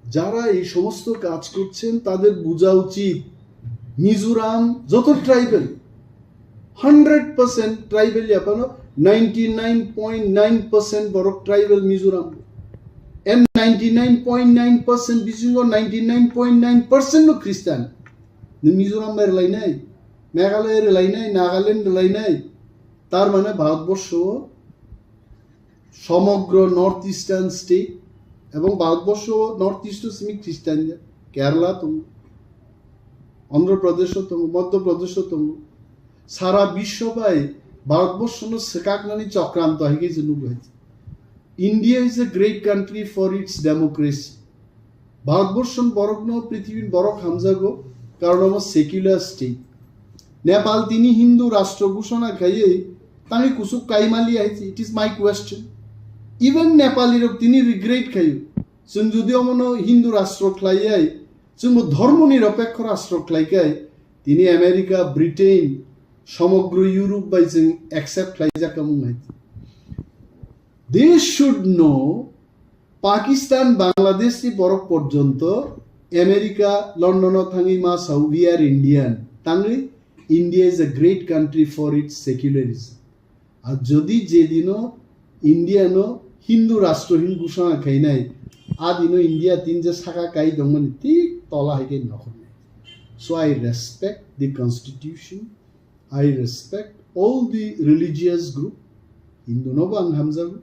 যারা এই সমস্ত কাজ করছেন তাদের বোঝা উচিত মিজোরাম যত ট্রাইবেল 100% ট্রাইবেল জাপানো 99.9% বড় ট্রাইবেল মিজোরাম and 99.9% বিশিঙ্গ 99.9% নো খ্রিস্টান মিজোরাম এর লাই নাই মেঘালয়ের লাই নাই নাগাল্যান্ড লাই নাই তার মানে ভারতবর্ষ সমগ্র নর্থ ইস্টার্ন স্টেট এবং ভারতবর্ষ নর্থ ইস্ট সিমি খ্রিস্টান কেরালা তো অন্ধ্রপ্রদেশ তো মধ্যপ্রদেশ তো সারা বিশ্ব পায় ভারতবর্ষ সেকাকনানি চক্রান্ত হয়ে গেছে নুগেছে India is a great country for its democracy Bharatvarsha বরগ্ন পৃথিবীর বড় হামজাগো কারণ আমার সেকুলার স্টেট নেপাল তিনি হিন্দু রাষ্ট্র ঘোষণা খাইয়ে তাঁকে কুসুক কাইমালি আইছে it is my question even নেপালির তিনি রিগ্রেট খাইও जों যদিও মনে হিন্দু রাষ্ট্র খ্লাইয়াই जों ধর্ম নিরপেক্ষ রাষ্ট্র খ্লাইকাই তিনি আমেরিকা ব্রিটেন সমগ্র ইউরোপ বাই जों অ্যাকসেপ্ট খ্লাইজাকা মুঙাই they should no Pakistan Bangladesh নি বরক পর্যন্ত আমেরিকা লন্ডন থাঙ্গি মা সাউদি আর ইন্ডিয়ান তাঙ্গি India is a great country for its secularism আর যদি যেদিনও ইন্ডিয়ানো হিন্দু রাষ্ট্রহীন ঘোষণা খাই নাই আদিনো ইন্ডিয়া তিন যে শাখা কাই দং মানে ঠিক তলা হইকে নখন so I respect the constitution I respect all the religious group Hindu নব আং হামজাগু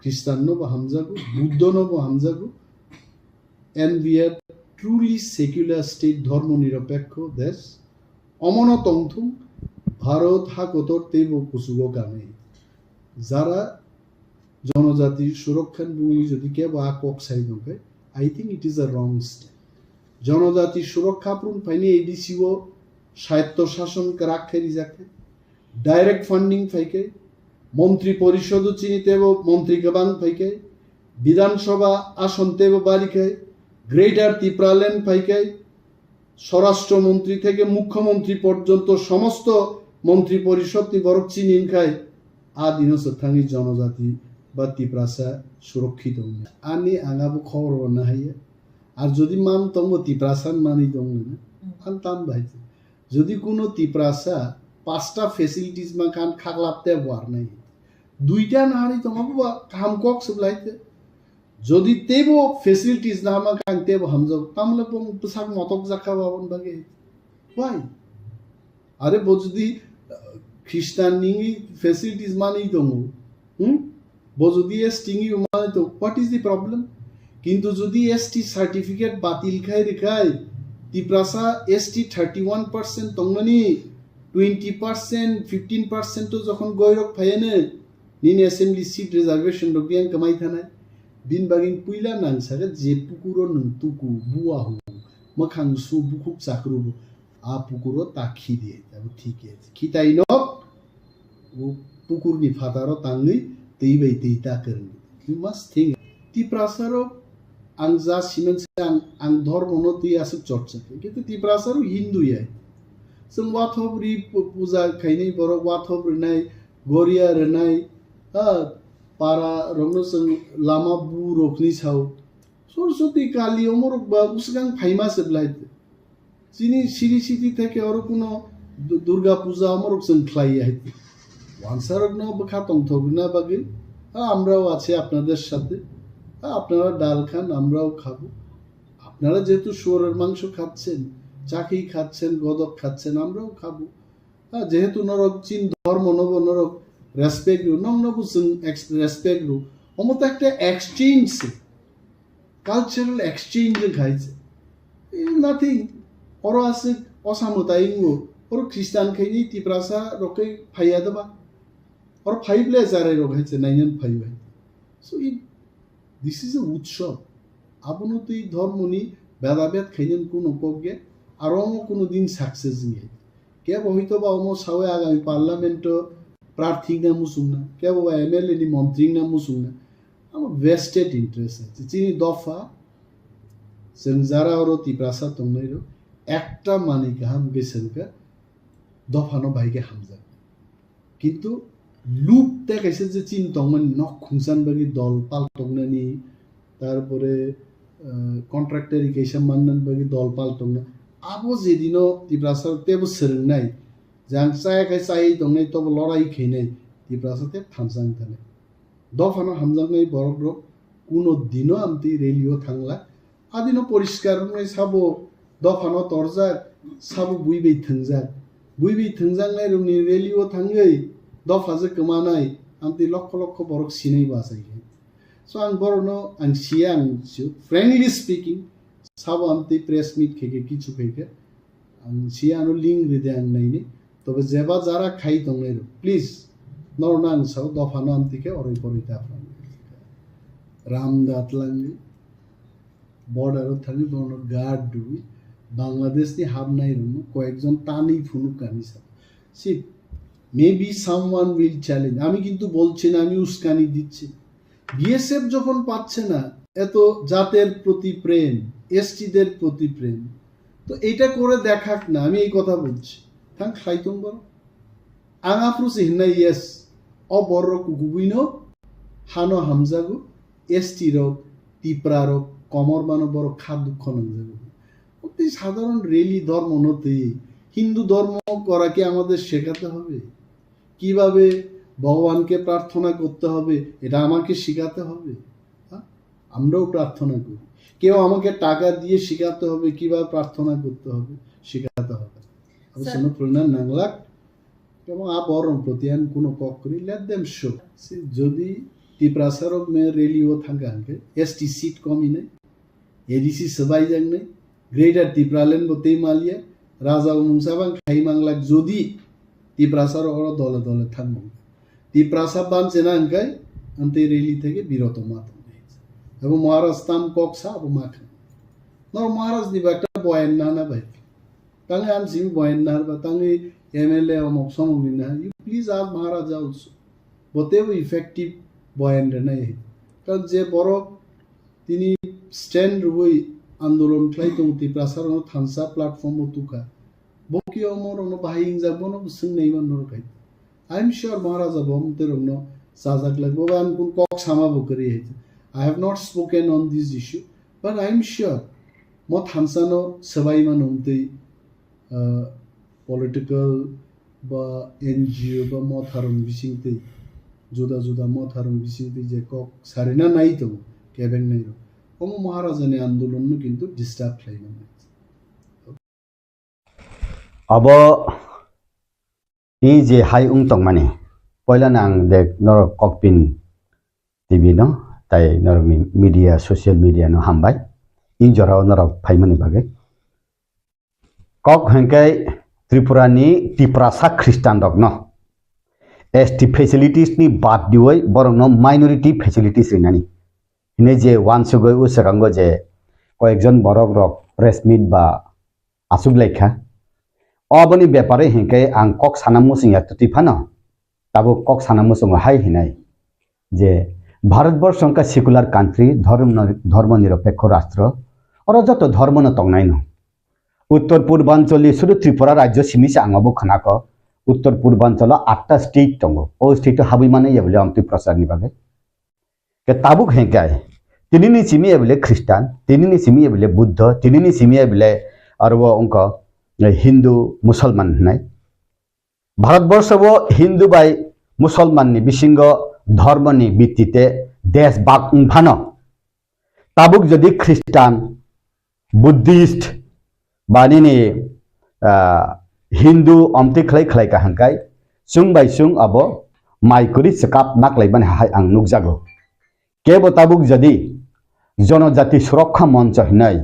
খ্রিস্টান নব হামজাগু বুদ্ধ নব হামজাগু and we are truly secular state ধর্ম নিরপেক্ষ দেশ অমন তংথুম ভারত হাকতর তেব কুসুগ গানে যারা জনজাতির সুরক্ষার ভূমি যদি কেউ আকক সাই দঙ্কে I think it is a wrong step জনজাতির সুরক্ষা প্রুন ফাইনি এডিসিও স্বায়ত্ত শাসন রাখেরি যাকে ডাইরেক্ট ফান্ডিং ফাইকে মন্ত্রী পরিষদ চিনিতেব মন্ত্রী গবাং ফাইকে বিধানসভা আসন তেব বাড়িকে গ্রেটার ত্রিপুরাল্যান্ড ফাইকে স্বরাষ্ট্রমন্ত্রী থেকে মুখ্যমন্ত্রী পর্যন্ত সমস্ত মন্ত্রী পরিষদ বরক চিনিন খায় আদিন সথাঙ্গি জনজাতি বা ত্রিপুরাসা সুরক্ষিত আনি আঙাবো খবর না হাইয়া আর যদি মান তঙ্গ ত্রিপুরাসান মানি দং না আন তাম ভাইছে যদি কোনো ত্রিপুরাসা 5টা ফেসিলিটিস মা খান খাগলাপতে বার নাই 2টা নাহারি তঙ্গ কাম কক সবলাইতে যদি তেব ফেসিলিটিস না মা খান তেব হামজব তামলে পোশাক মতক জাকা বাবন বাগে ওয়াই আরে বো যদি খ্রিস্টান নিঙ্গি ফেসিলিটিস মানি দঙ্গ বো যদি এসটিঙ্গি মানে তো হোয়াট ইজ দি প্রবলেম কিন্তু যদি এসটি সার্টিফিকেট বাতিল খাই রেখায় ত্রিপুরাসা এসটি 31% তংমানি 20% 15% যখন গৈরক ফাইনে নিন অ্যাসেম্বলি সিট রিজার্ভেশন রবিয়ান কামাই থানায় বিন বাগিন পুইলা নাংসাগে যে পুকুরো নং তুকু বুয়া হু মখাং সু বুকুক চাকরু আ পুকুরো তাখি দিয়ে যাবো ঠিক আছে খিতাই ন ও পুকুরনি ফাতারো তাঙ্গি তেই বাই তেই তাকরনি ইউ মাস্ট থিঙ্ক ত্রিপুরাসারও आं जा सिमेन्ट आं धर्म न तुई आसुक चर्चा किन्तु ত্রিপুরাসারও हिंदू याय जों वाथबरी पूजा खायनाय बर वाथबरनाय गरिया रनाय पारा रंनो जों लामा बुरकनि साव सरस्वती काली अमरक बा Swkang फाइमा सेबलाय जिनि सिरि सिरि থেকে और কোনো दुर्गा पूजा अमरक जों ख्लाय ওয়ানসারক ন বখা তংথবিনা বাগে আমরাও আছে আপনাদের সাথে আপনারা ডাল খান আমরাও খাবো আপনারা যেহেতু শুয়োরের মাংস খাচ্ছেন চাকি খাচ্ছেন গদক খাচ্ছেন আমরাও খাবো যেহেতু নরক চীন ধর্ম নব নরক রেসপেক্ট রু নং নব রেসপেক্ট রু অমত একটা এক্সচেঞ্জ কালচারাল এক্সচেঞ্জ খাইছে নাথিং ওর আছে অসামতাইঙ্গো ওর খ্রিস্টান খাইনি ত্রিপুরাসা রকে ফাইয়া দেবা ওর ফাইবলে যারে রখাইছে nine five so this is a উৎসব আপনো তুই ধর্মনি ভেদাভেদ খাইনেন কোনো পক্ষে আর কোনো দিন সাকসেস নিয়ে কে হয়তো বা অমো সাওয়ে আগামী পার্লামেন্ট প্রার্থী না মুসুং না কে বা MLA নি মন্ত্রী না মুসুং না আমার ভেস্টেড ইন্টারেস্ট আছে চিনি দফা जों যারা ওর ত্রিপুরাসা তংনাইর একটা মানি গাহাম গেছেনকা দফানো ভাইকে হামজা কিন্তু লুপ দেখাইছে যে চীন তংমান নক খুংসান বাগি দল পাল তংনানি তারপরে কন্ট্রাক্টর ইকেশন মান্নান বাগি দল পাল তংনা আবো যেদিনও ত্রিপুরাসার তেব সেরংনাই যাং চাই খাই চাই দংনাই তব লড়াই খেইনাই ত্রিপুরাসাতে থামসাং থানে দফানো হামজাংনাই বরগ্রক কোনো দিনও আমতি রেলিও থাংলা আদিনো পরিষ্কার সাবো দফানো তরজাক সাবো বুইবেই থংজাংনাই রংনি রেলিও থাঙ্গै दफाजो कमानाय आमति लक्ष लक्ष बरक सिनै बासाय सो आं बरनो आं सिया आं फ्रेंकलि स्पीकिंग साबो आमति प्रेस मीट खेके किछु खेके आं सिया नो लिंक रिदे आं नाइनि तबे जेबा जारा खाइ दंनाय प्लीज नरना आं साव दफानो आमतिके अरै परिता रामदात लांगि बर्डार थाङि बरनो गार्ड दुइ बांग्लादेशनि हाबनाय रङ कयेकजन तानि फुनु कानि सा सि মেবি সামওয়ান উইল চ্যালেঞ্জ আমি কিন্তু বলছি না আমি উস্কানি দিচ্ছি বিএসএফ যখন পাচ্ছে না এত জাতের প্রতি প্রেম এসটিদের প্রতি প্রেম তো এটা করে দেখাক না আমি এই কথা বলছি থাং খাইতুম বড় আঙাফ্রুস হিন্না ইয়েস অবর কুকুবিনো হানো হামজাগু এসটি রক ত্রিপুরা রক কমর মানো বড় খাদ দুঃখ নজাগু সাধারণ রেলি ধর্ম নতে হিন্দু ধর্ম করাকে আমাদের শেখাতে হবে কিভাবে ভগবানকে প্রার্থনা করতে হবে এটা আমাকে শেখাতে হবে আমরাও প্রার্থনা করি কেউ আমাকে টাকা দিয়ে শেখাতে হবে কিভাবে প্রার্থনা করতে হবে শেখাতে হবে আমি প্রেরণা নাংলাক এবং বরং প্রতিয়ান কোনো করি লেট দেম শো যদি ত্রিপুরাসারক মে রেলিও থাকাকে এসটি সিট কমি নাই এডিসি সবাই যাং নাই গ্রেটার ত্রিপুরাল্যান্ড বতেই মালিয়া রাজা মুংসাবাং খাই মাংলাক যদি ত্রিপুরাসার ওরা দলে দলে থাকবো ত্রিপুরাসা বানছে না আনকাই আনতে রেলি থেকে বিরত মাতম এবং মহারাজ তাম কক্সা আবু মাখন নর মহারাজ নিবা একটা বয়ান না ভাই তাঙ্গে আনছি বয়ান না বা তাঙ্গে MLA অমক সমক না ইউ প্লিজ আজ মহারাজ অলসো বতেও ইফেক্টিভ বয়ান রে নাই কারণ যে বড় তিনি স্ট্যান্ড রুই আন্দোলন খাই তো ত্রিপুরাসার থানসা প্ল্যাটফর্ম তুকা বকি অমর অন বাহিং যাব ন বুসং নেই মান নরকাই আই এম শিওর মহারাজ বম তেরংনো সাজাক লাগবো বা আন কোন কক সামাবো করি হইছে I have not spoken on this issue, but I am sure mo thansano sabai manumtei political ba NGO ba mo tharung bisingtei juda mo tharung bisingtei je kok sarina nai to kebeng nai ro omo maharajane andolon no kintu disturb khlaina abo এই যে high উংতং মানে পয়লা নাং দেখ নর ককপিন TV no তাই নরকনি media social media no হামবাই ইন জরাও নরক ফাইমানি বাগে কক হেংকাই ত্রিপুরানি ত্রিপুরাসা খ্রিস্টান রক ন ST ফেসিলিটিস নি বাদ দিওই বরং ন মাইনরিটি ফেসিলিটিস রিনানি হিনে যে ওয়ানসুগৈ উসাকাঙ্গ যে কয়েকজন বরক রক প্রেস মিট বা আসুক লেখা অবনি ব্যাপারে হেংকাই আং কক সানামুসিং তুতিফানো তাবো কক সানামুসং হাই হিনাই যে ভারতবর্ষ का सेकुलर कांट्री धर्मनिरपेक्ष राष्ट्र और जो धर्म न तंगनाय न उत्तर पूर्वांचल शुरू त्रिपुरा राज्य सिमिसे आंगबो खनाक उत्तर पूर्वांचल 8टा स्टेट दङ ओ स्टेट हाबै माने यबले अमति प्रसारनि बागे के ताबुक हेंकाय तिनिनि सिमि यबले ख्रिस्टान तिनिनि सिमि यबले बुद्ध तिनिनि सिमि यबले अरबो अंक हिंदू मुसलमान हनाय भारतवर्ष वो हिंदू बाय मुसलमान नि बिसिंग धर्मनि भित्तिते देश बाग उंफानो ताबुक जदि ख्रिस्टान बुद्धिस्ट बानिनि हिंदू अमति खलै खलै का हंकाय सुं बाय सुं अबो माइकुरि सकाप नाकलाइबान हाय आं नुकजागो केबो ताबुक जदि जनजाति सुरक्षा मंच हिनाय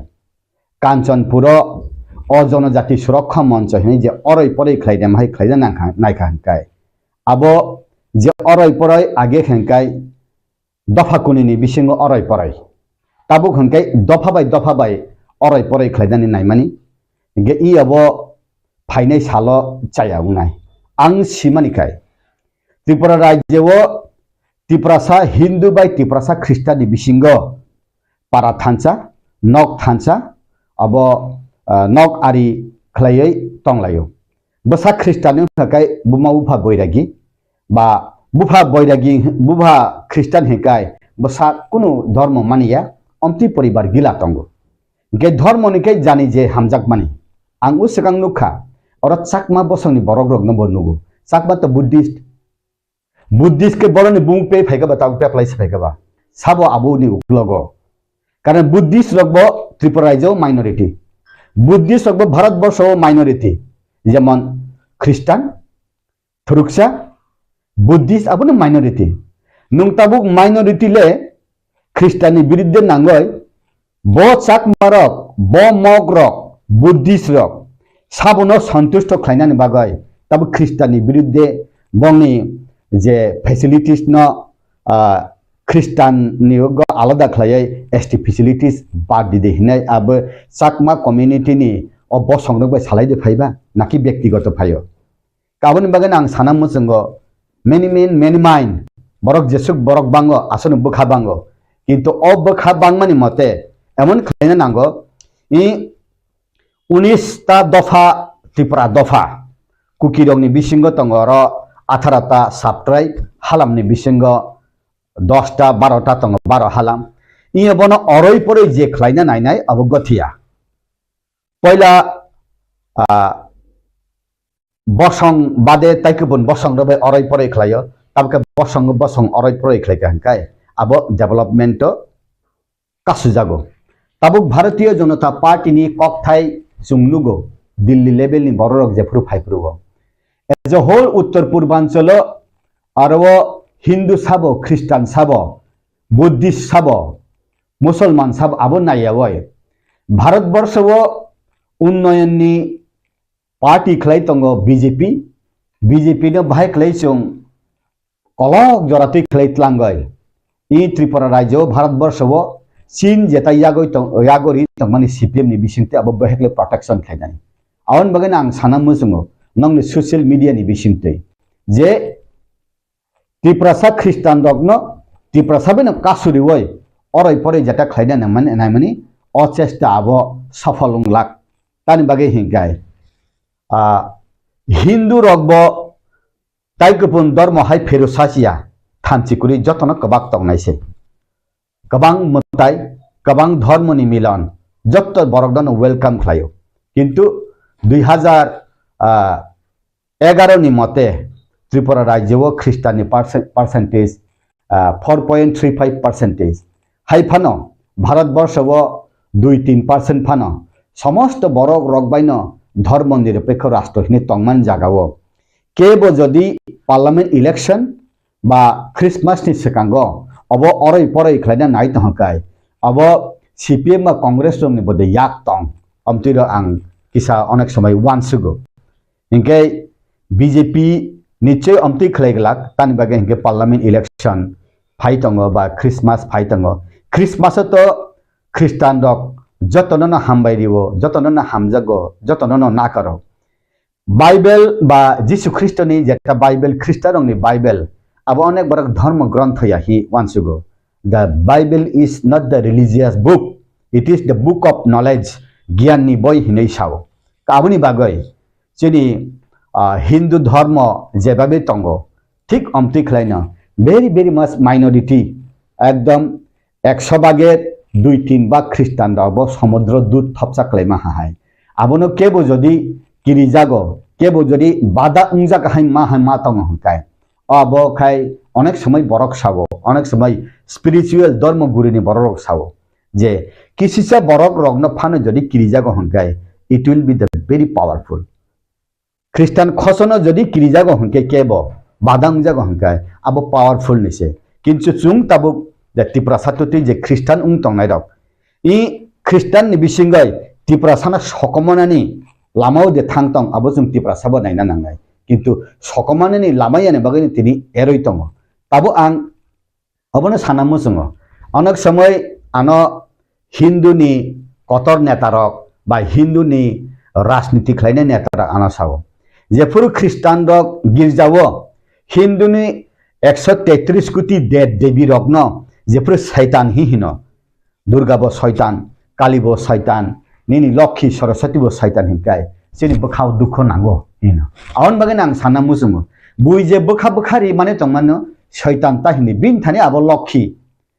कांचनपुर अ जनजाति सुरक्षा मंच हिनाय जे अरै परै खलाइदे माय खलाइदा नायखा हंकाय अबो जे अरै परै आगे हेंकाय दफा कुनिनि बिसिंग अरै परै ताबुक हेंकाय दफा बाय अरै परै खलाइदानि नायमानि गे इ अबो फाइनाय सालो चाया उनाय आं सिमानिखाय त्रिपुरा राज्यव त्रिपुरासा हिंदू बाय त्रिपुरासा ख्रिस्टानि बिसिंग पारा थानसा नक थानसा अबो नक आरि खलायै तंलायो बसा ख्रिस्टानि थाखाय बुमा उफा बैरागी बा बुफा बैरागी बुफा ख्रिस्टान हेकाय बसा कुनु धर्म मानिया अमति परिवार गिला तंगो गे धर्म निके जानि जे हामजाक मानि आं उसकां नुखा और चाकमा बसंनि बरक रक नम्बर नुगु चाकमा तो बुद्धिस्ट के बरनि बुं पे फाइगा बता पे प्लेस फाइगा बा साबो आबुनि उग्लगो कारण बुद्धिस्ट रकबो त्रिपुरा राज्य माइनरिटी बुद्धिस्ट रकबो भारतवर्ष माइनरिटी जेमन ख्रिस्टान थुरुक्सा बुद्धिस्ट अब माइनरिटी नुंगताबुक माइनरिटी ले ख्रिस्टानी विरुद्ध नांगय बो चाकमारक बो मगरक बुद्धिस्ट रक साबनो संतुष्ट खाइनानि बागय ताबु ख्रिस्टानी विरुद्ध बंनि जे फैसिलिटीज न ख्रिस्टान नियोग आलादा खलायै ST फैसिलिटीज बाद दिदे हिनाय अब चाकमा कम्युनिटी नि अब संगबो सालायदे फाइबा नाकि व्यक्तिगत फायो काबनि बागन आं सानामो जोंगो many men many mind borok jesuk borok bango asunu bukha bango kintu o bukha bangmani mote emon khlaina nango I 19 दफा त्रिपुरा दफा कुकिरंनि बिसिंग तंगरो 18 साबट्राइब हालामनि बिसिंग 10 12 तंग 12 हालाम इ बनो अरै परै जे खलाइना नायनाय अबगथिया पहिला बसंग बादे ताइकुबुन बसंग रबे अरै परै खलायो ताबके बसंग अरै परै खलाइका हंकाय आबो डेभलपमेंट कासु जागो ताबुक भारतीय जनता पार्टी नि ककथाय सुंगनुगो दिल्ली लेवल नि बररक जेफ्रु फाइफ्रुगो एज अ होल उत्तर पूर्वांचल आरो हिंदू साबो ख्रिस्टान साबो बुद्धिस्ट साबो मुसलमान साबो आबो नायावय भारतवर्ष उन्नयन नि पार्टी खलाइ तंगो BJP BJP no bahai klei chung kolok joratui klei tlangai I Tripura Rajyo Bharatbarsho wo Chin jetai yagori tongmani CPM ni bisingte abo bahekle protection khaidani awan bagen ang sanam musungo nongni social media ni bisingte je Tripura sa Christian dogno Tripura sabena kasuri woi oroi pore jata khaida naimani ochesta abo safalung lak tani bage hingai Hindu rogbo taikupun dormo hai feru sasia thamchikuri jotono kabak tongnaise kabang mutai kabang dharmoni milan jotto borokdano welcome khlayo kintu 2011 ni mote Tripura Rajyo Christian ni percentage 4.35% hai phano Bharatbarsho wo 2-3% phano সমস্ত বড় রকবাইন ধর্ম নিরপেক্ষ রাষ্ট্র হিনে তংমান জাগাও কেবো যদি parliament election বা Christmas নি সেকাঙ্গ of অরই পরই খাইনা নাই তহকাই অব সিপিএম বা কংগ্রেস রংনি বদে ইয়াক তং আমতির আং কিসা অনেক সময় ওয়ানসুগো ইনকে বিজেপি নিশ্চয় আমতি খাইগলাক তানি বাগে ইনকে পার্লামেন্ট ইলেকশন ফাইতঙ্গ বা ক্রিসমাস ফাইতঙ্গ ক্রিসমাস তো খ্রিস্টান রক যতনন হামবাইরিব যতনন হামজাগো যতনন না করো বাইবেল বা যিশু খ্রিস্টনি যেটা বাইবেল খ্রিস্টাননি বাইবেল আব অনেক বড় ধর্ম গ্রন্থ ইয়াহি ওয়ানসুগো the Bible is not the religious book it is the book of knowledge জ্ঞাননি বই হিনেই সাও কাবুনি বাগৈ যিনি হিন্দু ধর্ম যেভাবে তঙ্গ ঠিক অমতি খাইনা ভেরি ভেরি মাচ মাইনরিটি একদম 100 ভাগের 2-3 ভাগ খ্রিস্টান রাব সমুদ্র দূত থপসা ক্লেমা হাই আবনো কেবো যদি কিরি জাগো কেবো যদি বাদা উংজাক হাই মা তং হংকাই আবো খাই অনেক সময় বরক সাবো অনেক সময় স্পিরিচুয়াল ধর্মগুরিনি বরক সাবো যে কিসিসা বরক রগ্ন ফানো যদি কিরি জাগো হংকাই it will be the very powerful Christian খসনো যদি কিরি জাগো হংকে কেবো বাদা উংজাগো হংকাই আবো পাওয়ারফুল নিছে কিন্তু চুং তাবো Tripura Satoti je Christian tong rok I Christian ni bisingai Tripura sana sokomanani lamao de thangtong abo jung Tripura sabo naina nangai kintu sokomanani lamayane bagani tini eroi tongo tabo ang abono sanamu sungo onek somoy ano Hindu ni kotor netarok ba Hindu ni rajniti khlaina netarok ana sawo je puru Christian rok girjawo Hindu ni 133 কোটি দেব দেবী রগ্ন যেপুর শয়তান হিহিন দুর্গা বো শয়তান কালী বো শয়তান নিনি লক্ষ্মী সরস্বতী বো শয়তান হিংকাই সেনি বখাও দুঃখ নাঙ্গো হিন আউন বাগে নাং সানা মুসুমু বুই যে বখারি মানে তংমানো শয়তান তাহিনি বিন থানি আবো লক্ষ্মী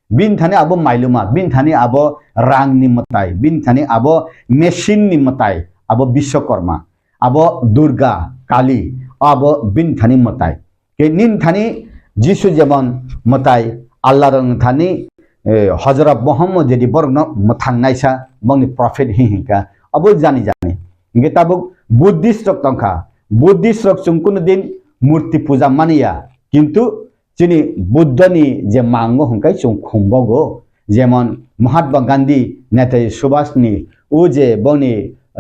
বিন থানি আবো মাইলুমা বিন থানি আবো রাং নিমতাই বিন থানি আবো মেশিন নিমতাই আবো বিশ্বকর্মা আবো দুর্গা কালী আবো বিন থানি মতাই কে নিন থানি যিশু যেমন মতাই আল্লাহ রং থানি হজরত মোহাম্মদ যদি বরং থাংনাইসা বংনি প্রফেট হিহিকা অবো জানি ইনকে তাবুক Buddhist rock Tankha Buddhist rock চুং কোনো দিন মূর্তি পূজা মানিয়া কিন্তু যিনি বুদ্ধনি যে মাঙ্গ হংকাই চুং খুম্বগো যেমন মহাত্মা গান্ধী নেতাজি সুভাষনি ও যে বংনি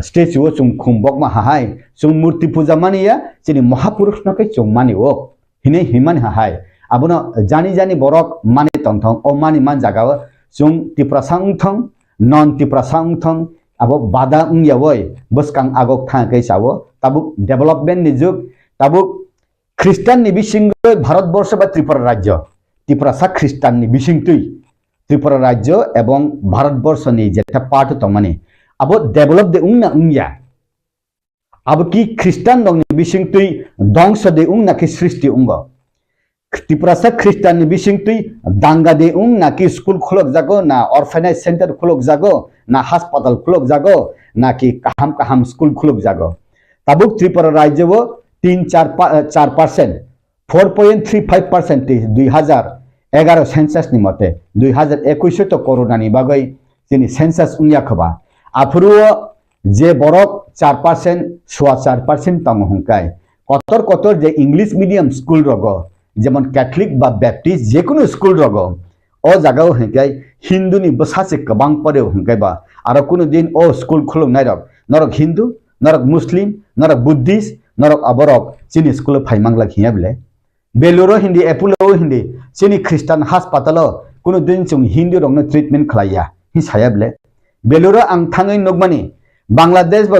স্ট্যাচু চুং খুম্বক মা হাহাই চুং মূর্তি পূজা মানিয়া যিনি মহাপুরুষ নকে চুং মানিও হিনে হিমান হাহাই abono jani borok mani tongthong o mani man jagao chung Tripura sangthong non Tripura sangthong abo bada ungyawoi boskang agok thangkai sawo tabuk development ni juk tabuk Christian ni bisingoi Bharatbarsho ba Tripura Rajyo Tripura sa Christian ni bisingtui Tripura Rajyo ebong Bharatbarsho ni jeta part tongmani abo develop de ungya abo ki Christian dong ni bisingtui dongso de ungna ki srishti ungo Tripura sa Christian ni bisingtui danga de na ki school khulok jago na orphanage center khulok jago na hospital khulok jago na ki kaham school khulok jago tabuk Tripura Rajyo wo 3-4% 4.35% 2011 census ni mote 2021 to corona ni bagai jini census unya khoba afuru je borok 4% 4% tong hongkai kotor je English medium school rogo যেমন Catholic বা Baptist যে কোনো school রগ ও জায়গাও হেঁকাই হিন্দুনি বসাছে কবাং পরেও হেঁকাই বা আর কোনো দিন ও স্কুল খুলুক নাই রক নরক হিন্দু নরক মুসলিম নরক Buddhist norok aborok chini school phai mangla khiya bile beluro hindi epulo hindi chini christian hospital kuno din chung hindi rong treatment khlaiya hi saya bile beluro ang thangai nokmani Bangladesh ba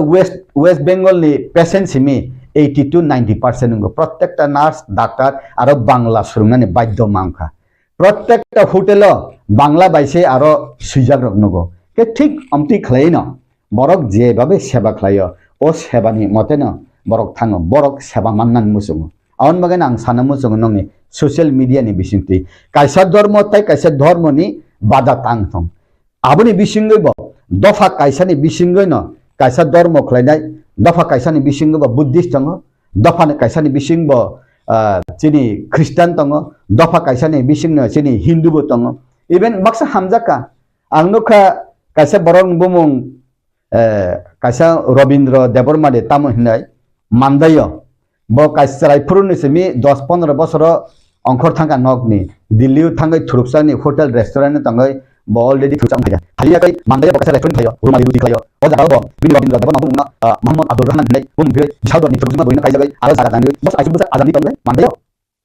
West Bengal ni patient simi 80 to 90% ngo protecta nurse doctor aro bangla surungani badyo mangkha protecta hotel bangla baise aro sujag roknogo ke thik amti khlaina borok je babe seba khlayo o sebani motena borok thango borok seba mannan musungo awan bagen ang sana musungo nongni social media ni bisingti kaisa dharma tai kaisa dharma ni bada tangthong aboni bisingoi bo dofa kaisa ni bisingoi no kaisa dharma khlainai dofa kaisa ni bisingoi bo buddhist tango dofa ni kaisa ni bising bo chini christian tango dofa kaisa ni bising no chini hindu bo tango even baksa hamjaka angnoka kaisa borong bumung kaisa Robindra Debormade tamo hinai mandayo bo kaisa raipur ni semi 10-15 বছর অংখর থাকা নকনি দিল্লিও থাঙ্গাই থুরুকসানি hotel restaurant থাঙ্গাই bo already thusang khaja halia kai mandaya bakasa restaurant khayo rumali ruti khayo o jaga bo bini Robindra Deborma bumna Muhammad Abdul Rahman hinai bum bire chawdor ni thurukma boina kai jagai ala jaga tangni bos aisu bos azami tangai mandayo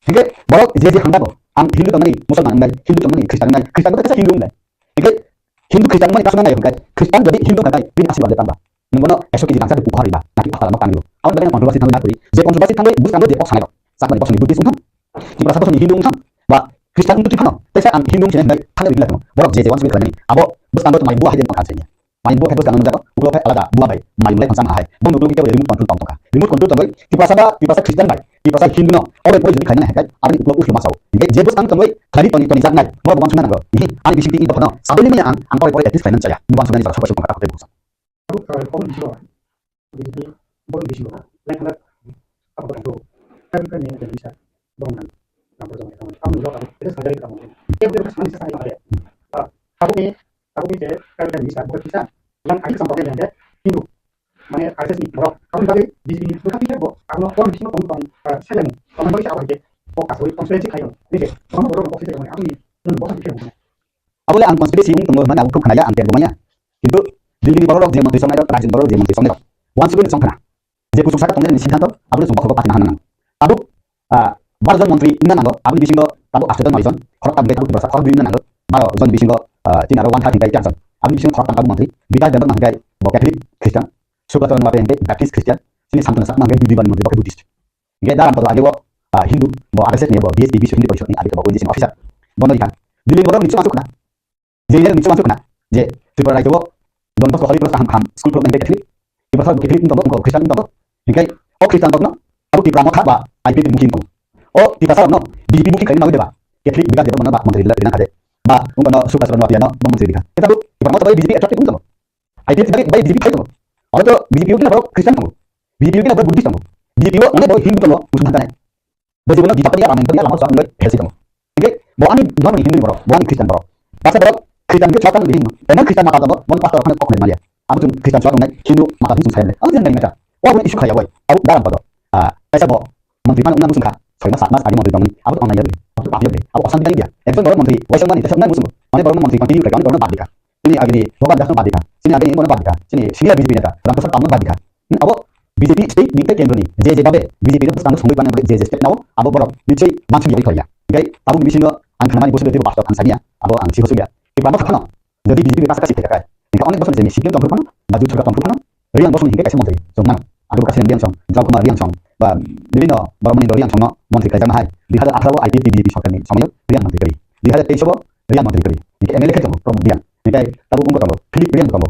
hige borok je hangda bo ang hindu tamani musalman ngai hindu tamani kristan ko kasa hindu ngai hige hindu kristan mani kasuna ngai kai kristan jadi hindu kai bini asirwad tamba nunggono esok ki jangsa ku hari ba naki pakala makani lo awan bagana kontroversi tangai nakuri je kontroversi tangai bus tangai je pok sangai sakma ni pok ni buddhist untham ni prasa pok ni hindu untham ba kristan untu tipano tesa ang hindu chene ngai tangai bilang borok je once bilang ni abo bus tangai to mai buah hajen pangkan senya mai buah bus tangai jago ulo kai alada buah bai mai mulai pangsang hai bong ulo kita remote control tongka remote control tangai di prasa kristan bai di prasa hindu no ore poi jadi khana hai abani ulo uslo masau ngai je bus tangai khali toni toni jangai mo bang sunana go hi ani bising ti intono sabeli me ang poi at least finance ya bang sunani sa sopa kata ko Kalau di Jawa, jadi boleh di Jawa. Lain apa betul? Kami kan yang bisa bangun kampung zaman kamu. Kamu juga kamu itu sadar kamu. Dia betul betul masih sadar kamu. Aku ni je kami kan bisa bukan bisa. Yang akhir sampai yang ada Hindu. Mana akses ni borok. Kamu bagi di sini bukan tidak borok. Kamu orang di sini kamu saya ni. Kamu bagi siapa je? Oh kasih konsultasi kayu. Ni kamu borok konsultasi kamu. Aku ni bosan pikir kamu. Abule ang konspirasi ung tunggu mana aku kanaya ang tergomanya. Hindu Dili borok je menteri sonai rajin borok je menteri sonai. Wan sugun songkana. Je pusuk saka tongnya ni sidanto abule sumpah ko pati nahan. Tabu barjon menteri inna nango abule bisingo tabu astudan marison khorok tabule tabu berasa khorok dinna nango. Maro jon bisingo tinaro wan thati kai janson. Abule bisingo khorok tabu menteri bidas dan manggai bo Catholic Christian. Subatan mate ente Baptist Christian. Sini samtuna sak manggai budi ban menteri bo Buddhist. Ge dalam pada age bo Hindu bo RSS ne bo BSB bisu Hindu ni age bo polisi officer. Bono ikan. Dili borok ni masuk na. Je ni masuk na. Je Tripura itu don pas kali terus ham school program Catholic di pasal Catholic untuk Kristen untuk hingga Kristen untuk aku di pramuka ba IP mungkin untuk di pasal no di mungkin kali mau deba Catholic biga deba mana ba menteri dengan kade ba untuk suka seron wapiano menteri biga kita tuh di pramuka bayi BJP atraktif untuk IP sebagai bayi BJP itu orang tuh BJP itu apa Kristen untuk BJP itu apa Buddhist untuk BJP itu mana bawa Hindu untuk musuh kan bagi mana di apa dia ramai dia lama soal nggak healthy untuk hingga bawa ani bawa Hindu bawa bawa Kristen bawa pasal bawa Kristen ke celaka lebih no. Karena Kristen mata tahu, mon pastor kan kok Malaysia. Aku tuh Kristen celaka ngai Hindu mata itu saya. Aku jangan ngai. Wah, ini isu kaya boy. Aku dalam pada. Saya bawa menteri mana musuh kah? Soalnya saat ada menteri tangani. Aku online aja. Aku apa aja. Aku asal dia. Itu orang menteri. Wajah mana? Saya musuh. Mana orang menteri kan ini mereka orang badika. Sini agini, bukan dasar badika. Sini agini orang badika. Sini BJP ada. Rampada tamu badika. Aku BJP state di Kenya ni. JJ babe. BJP itu standar semua mana JJ state now. Aku borok. Nicai macam yang kaya. Oke, tahu misi no. Angkana ni bos itu pastor Tanzania. Aku angsi bos dia. Ibarat apa? Jadi BJP pasal kasih terkait. Jika orang bosan sini, sipil tampil mana, baju cerita tampil mana, riang bosan hingga kasih menteri. So mana? Aku kasih riang song, jauh kemari riang song. Jadi no, baru meni riang song no, menteri kerja mahal. Lihat ada apa IP BJP sokan ni, sama riang menteri keri. Lihat ada peso, riang menteri keri. Jika MLA kerja, promosi dia. Jika tahu umur kamu, pilih riang kamu.